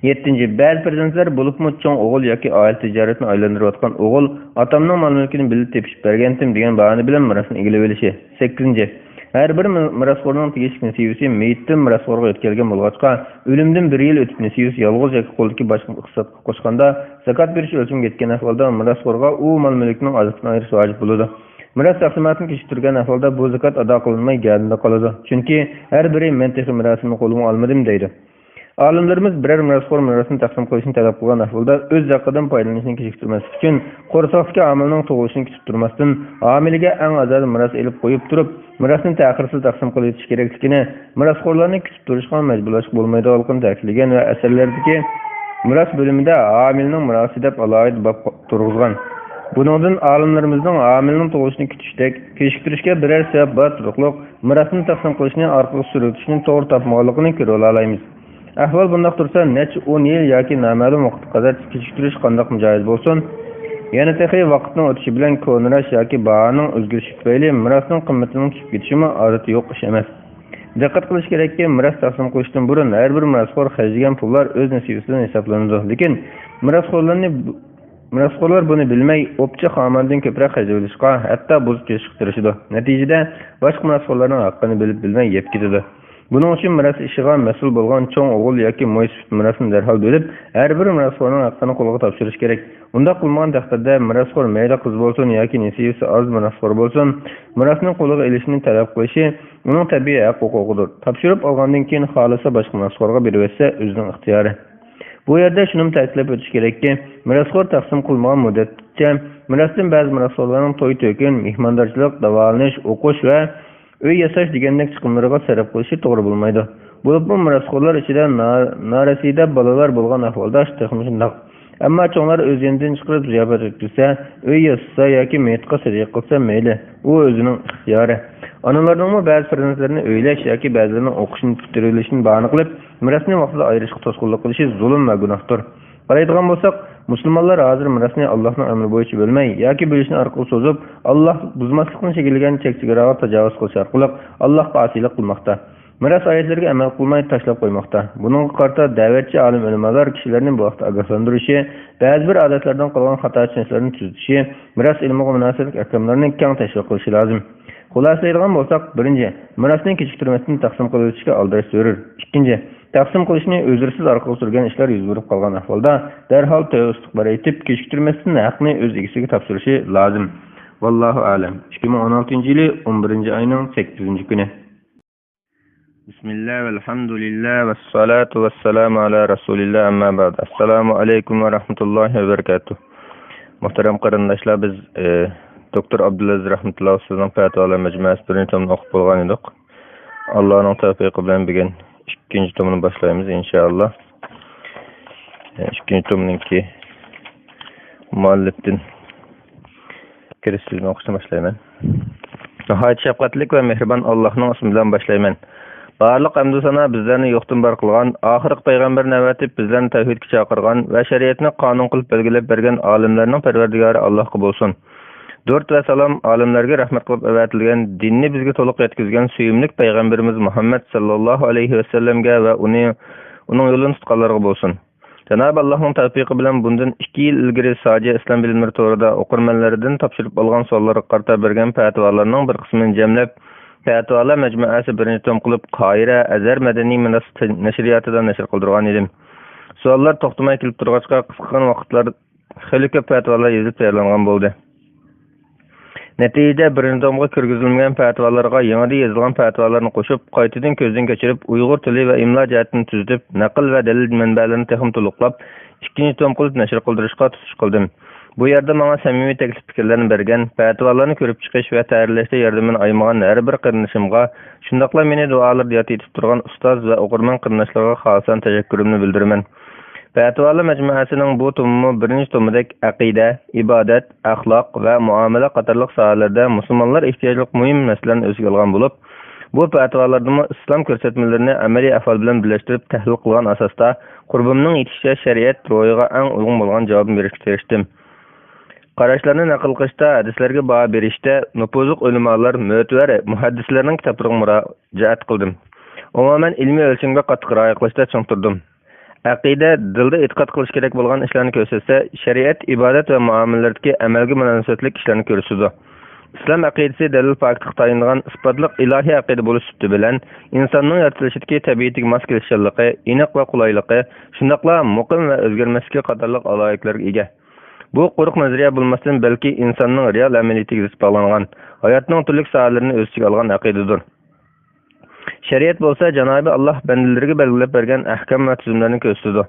7. Ba'zi farzandlar bo'libmi cho'ng o'g'il yoki oila tijoratini aylantirayotgan o'g'il otamning mol-mulkini bilib tepishib bergandim degan bahona bilan mirasni egallab olishi. 8. Har bir mirasxo'rning tegishli nasibasi meyitdan mirasxo'rga o'tkazilgan bo'lg'achqa, o'limdan 1 yil o'tib nasibasi yolg'iz yoki qo'ldagi boshqa iqtisodga qo'shganda zakat berish o'lchamiga yetgan ahvolda mirasxo'rga u mol-mulkning ozatini ayirish vojib bo'ladi. Miras taqsimotini kechiktirgan ahvolda bu zakat ado qilinmay gadinda qoladi. Chunki har biri men texnik mirasini qo'limga olmadim deydi. Olimlarimiz biror mirasxo'r mirasini taqsim qilishni talab qilgan ahvolda o'z haqqidan foydalanishni kechiktirmaslik uchun qo'rsoqdagi omilning tug'ilishini kutib turmasdan omiliga eng azal miras elib qo'yib turib, mirasni ta'xirsiz taqsim qilish kerakligini, mirasxo'rlarni kutib turishga majburlashib bo'lmaydiganligini ta'kidlagan va asarlardagi miras bo'limida omilning mirasi deb alohida bob turg'izgan. Buningdan olimlarimizning omilning tug'ilishini kutishdek, kechiktirishga biror sabab bor turuqliq mirasni taqsim qilishni orqaga suritishni to'g'ri topmoqligini ko'ra olamiz. Ahvol bundoq tursa, necha 10 yil yoki noma'lum vaqt qadar kechiktirish qanday joiz bo'lsin, yana texnik vaqtning o'tishi bilan ko'nirash yoki bahoning o'zgarishi tufayli mirasning qimmatining tushib ketishimi odati yo'q ish emas. Diqqat qilish kerakki, miras taqsim qilishdan burun har bir mirasxo'r xarjlagan pullar o'z nasibasidan hisoblanadi. Lekin mirasxo'rlar buni bilmay, o'pcha xamondan ko'proq xarjlashga, hatto buzib kesishga tirishadi. Natijada boshqa mirasxo'rlarning haqqini bilmay yeb ketadi. Buning uchun miras ishiga mas'ul bo'lgan cho'ng o'g'il yoki mo'ysif mirasni darhol bo'lib, har bir mirasxo'rning haqqini qo'lga topshirish kerak. Unda qilmagan taqdirda mirasxo'r mayli qiz bo'lsin yoki nasibasi oz mirasxo'r bo'lsin, mirasning qo'liga ilishni talab qilishi uning tabiiy huquqidir. Topshirib olgandan keyin xolisa boshqa mirasxo'rga bersa o'zining ixtiyori. Bu yerda shuni ta'kidlab o'tish kerakki, mirasxo'r taqsim qilmagan muddatcha mirasdan ba'zi mirasxo'rlarning to'y-to'kin, mehmondorchilik, davolanish, o'qish va uy yasash degandek chiqimlarga sarf qilishi to'g'ri bo'lmaydi. Bu mirasxo'rlar ichida norasida bolalar bo'lgan ahvolda shundoq. Ammo cho'nglar o'zidan chiqarib ziyofat o'tkazsa, uy yasasa yoki meyitga sadiq qilsa mayli, u o'zining ixtiyori. Onalarning ba'zi farzandlarini o'ylash yoki ba'zilarning o'qishini bitirilishini bahona qilib, mirasni vaqtida ayirishga to'sqinlik qilishi zulm va gunohdir. Qaraydigan bo'lsak, musulmonlar hozir mirasni Allohning amri bo'yicha bo'lmay yoki bo'lishni orqali so'zib, Alloh buzmaslikni cheklagan chekchigaraga tajovuz qilish orqali Allohga osiylik qilmoqda. Miras oyatlariga amal qilmay tashlab qo'ymoqda. Buning qarta da'vatchi olim ulamolar kishilarning bu vaqtda ogohlantirishi, ba'zi bir odatlardan qolgan xato tushunchalarni tuzatishi, miras ilmiga munosabat ahkomlarini keng tashviq qilishi lozim. Xulosalaydigan bo'lsak, 1. Mirasni kechiktirmasdan taqsim qilishga aldirish zarur. 2. Taqsim qilishni o'zirsiz orqali surgan ishlar yuz berib qolgan ahvolda darhol tavsiq aytib kechiktirmasdan haqni o'z egasiga topshirishi lozim. Vallohu a'lam. 2016-yili 11-oyning 8-kuni. Bismillah velhamdülillah ve salatu ve selamu ala Resulillah amma ba'd. Assalamu alaikum ve rahmetullahi ve berekatuh. Muhterem qarindoshlar, biz Doktor Abdulaziz rahmetullah sizning fatvolar majmuasi birinchi tomoni o'qib bo'lgan edik. Allohning tavfiqi bilan bugun ikkinchi tomoni boshlaymiz inshaalloh. Ikkinchi tomninki muallifdan kirishni o'qishni boshlayman. Nihoyat shafqatli va mehribon Allohning ismi bilan boshlayman. Barliq hamd sana bizlarni yo'qdan bor qilgan, oxirgi payg'ambar navbatib bizlarni tavhidga chaqirgan va shariatni qonun qilib belgilab bergan olimlarning parvardigori Allohga bo'lsin. 4 va salom olimlarga rahmat qilib avatilgan, dinni bizga to'liq yetkazgan suyimli payg'ambarimiz Muhammad sallallohu alayhi va sallamga va uning yo'lini tutganlarga bo'lsin. Cenab-ı Allah'ın tavfiqi bilan bundan 2 yil ilgari Sajiya islom bilimlari to'g'rida o'qirmanlaridan topshirib olgan savollarga qarata bergan fatvolarning bir qismini jamlab Fatvalar majmuasi birinchi tom qilib Qoira Azhar madaniy miras nashriyatida nashr qildirgan edim. Savollar to'xtamay kelib turg'achqa qisqa vaqtlar xeyli ko'p fatvolar yozib tayyorlangan bo'ldi. Natijada birinchi tomga kirgizilmagan fatvolarga yangi yozilgan fatvolarni qo'shib, qaytadan ko'zdan kechirib, Uyg'ur tili va imlo jihatini tuzitib, naql va dalil manbalarini texnik to'liqlab, ikkinchi tom qilib nashr qildirishga tutush qildim. Bu yerda menga samimiy taklif fikrlarni bergan, fatvalarni ko'rib chiqish va tayyorlashda yordamini ayamagan har bir qarindoshimga, shundaqla meni duolarda yod etib turgan ustoz va o'qirman qarindoshlarga xosan tashakkurimni bildiraman. Fatvalar majmuasining bu tomi birinchi tomidek aqida, ibodat, axloq va muomala qatorliq sohalarda musulmonlar ehtiyojli muhim masalalarni o'z olgan bo'lib, bu fatvalarda islom ko'rsatmalarini amaliy ahvol bilan birlashtirib tahlil qilgan asosda qurbimning yetishicha shariat ro'yiga eng uygun bo'lgan javobni berishga tirishdim. Qarashlarni naql qilishda, hadislarga baho berishda nufuzli ulamolar, mu'tabar muhaddislarning kitoblariga murojaat qildim. Umuman ilmiy o'lchamga qattiq rioya qilishda chong turdim. Aqida dilda e'tiqod qilish kerak bo'lgan ishlarni ko'rsatsa, shariat ibodat va muomalalardagi amalga munosabatlik ishlarni ko'rsatadi. Islom aqidasi dalil faktiga tayinlangan isbotliq ilohiy aqida bo'lish sifati bilan insonning yaratılışidagi tabiatiga mos kelishganligi, aniq va qulayligi, shundaqla muqim va o'zgarmaslikka qatorliq aloyiqlarga ega. Bu quruq nazariya bo'lmasdan balki insonning real amaliyatiga nisblangan, hayotning turli sohalarini o'z ichiga olgan aqidadir. Shariat bo'lsa Janobi Alloh bandalariga belgilab bergan ahkam va tuzumlarni ko'rsatadi.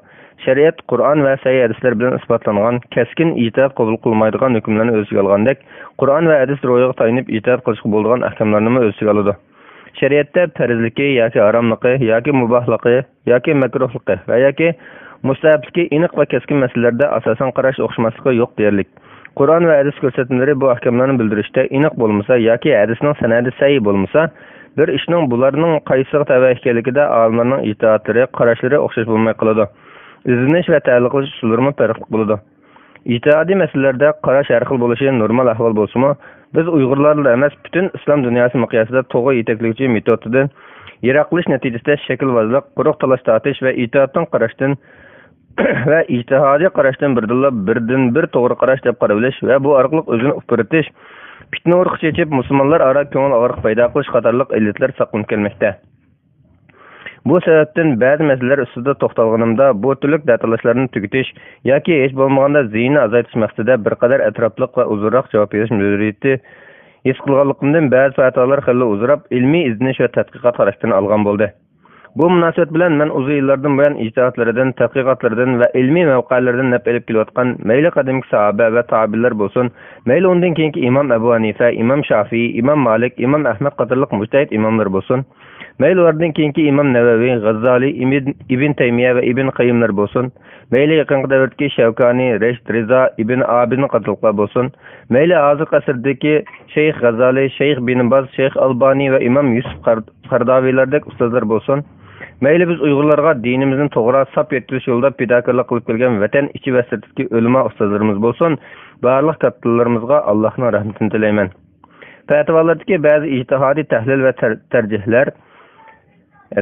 Shariat Qur'on va sahih hadislar bilan isbotlangan, keskin itoat qabul qilmaydigan hukmlarni o'z ichiga olgandek, Qur'on va hadis ro'yiga tayinib itoat qilishga bo'ladigan ahkamlarni o'z ichiga oladi. Shariatda farzligi yoki haromligi yoki mubohligi yoki makruhligi va yoki mustahabligi aniq va keskin masalalarda asosan qarash o'xshamasligi yo'q deyarlik. Qur'on va hadis ko'rsatmalari bu ahkamlarni bildirishda aniq bo'lmasa yoki hadisning sanadi sahih bo'lmasa, bir ishning bularning qaysiga tava ekanligida olimlarning itoatlari, qarashlari o'xshash bo'lmay qoladi. İzlanish va tahlil qilish usullari farqli bo'ladi. Ijtihodiy masalalarda qarash har xil bo'lishi normal ahvol bo'lsa-mu, biz Uyg'urlarlar emas, butun islom dunyosi miqyosida to'g'ri yetaklovchi metoddan yiroqlish natijasida shaklvozlik, quruq talash tortish va itoatdan qarashdan va ijtihodiy qarashdan birdan bir to'g'ri qarash deb qaralish va bu orqali o'zini uqtiritish, fitna urug' chechib musulmonlar aro ko'ngil og'riq paydo qilish qatorliq illatlar saqlanib kelmoqda. Bu sebepten bazı meseleler üstüde to'xtalganimda bu türlük detalashlarni tugutish yoki hech bo'lmaganda ziynni azaytish maqsadida bir qadar atrofliq va uzunroq javob berish ma'muriyati his qilganligimdan ba'zi fatvolar xilli uzrab ilmiy izlanish va tadqiqot xarakterini olgan bo'ldi. Bu munosabat bilan men uzun yillardan buyon ijtihadlardan, tadqiqotlardan va ilmiy mavqelardan naf olib kelayotgan mayli qadimki sahoba va tabiinlar bo'lsin, mayli undan keyingi imom Abu Hanifa, imom Shafiy, imom Malik, imom Ahmad qatorliq mujtahid imomlar bo'lsin, mayli ulardan keyingi imom Navaviy, G'azzali, Ibn Taymiya va Ibn Qayyimlar bo'lsin, mayli yaqinqi davrdagi Shavkani, Rashid Rizo, Ibn Abidin qatorliqlar bo'lsin, mayli hozirgi asrdagi Shayx G'azzali, Shayx Bin Baz, Shayx Albani va imom Yusuf Qardaviylardek ustozlar bo'lsin, mayli biz Uyg'urlarga dinimizni to'g'ri sap yetkilish yo'lida fidokorlik qilib kelgan vatan ichi va sirtidagi ulamo ustozlarimiz bo'lsin, barliq kattalarımizga Allohning rahmatini tilayman. Fatvolardagi ba'zi ijtihodiy tahlil va tarjihlar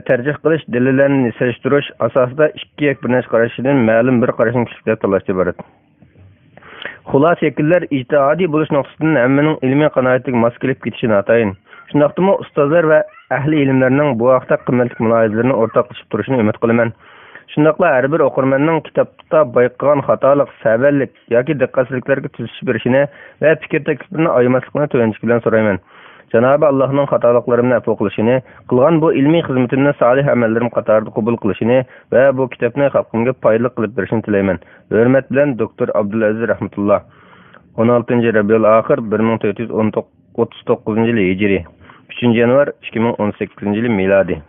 tercih qilish, dalillarni selishtirish asosida ikki bir narsa qarashidan ma'lum bir qarashning kuchli talashib iborat. Xulos yakillar ijtihodiy bo'lish nuqtasidan hammaning ilmiy qanoatiga mos kelib ketishi notayin. Shundaqdimi ustozlar va ahli ilmlarning bu vaqtda qimmatli mulohazalarini o'rtoqlashib turishini umid qilaman. Shundaqla har bir o'qirmanning kitobda bayqagan xatolik, savallik yoki diqqatsizliklarga tuzish berishini va fikr taklifini ayamaslikni to'yinchilik bilan so'rayman. Janobi Allohning xatoliklarimni afv qilishini, qilgan bu ilmiy xizmatimni solih amallarim qatorida qabul qilishini va bu kitobni xalqimga foydali qilib berishini tilayman. Hurmat bilan doktor Abdulaziz rahmatulloh. 16 Rabiul Oxir 1439 yil hijriy, 3 yanvar 2018 yil milodiy.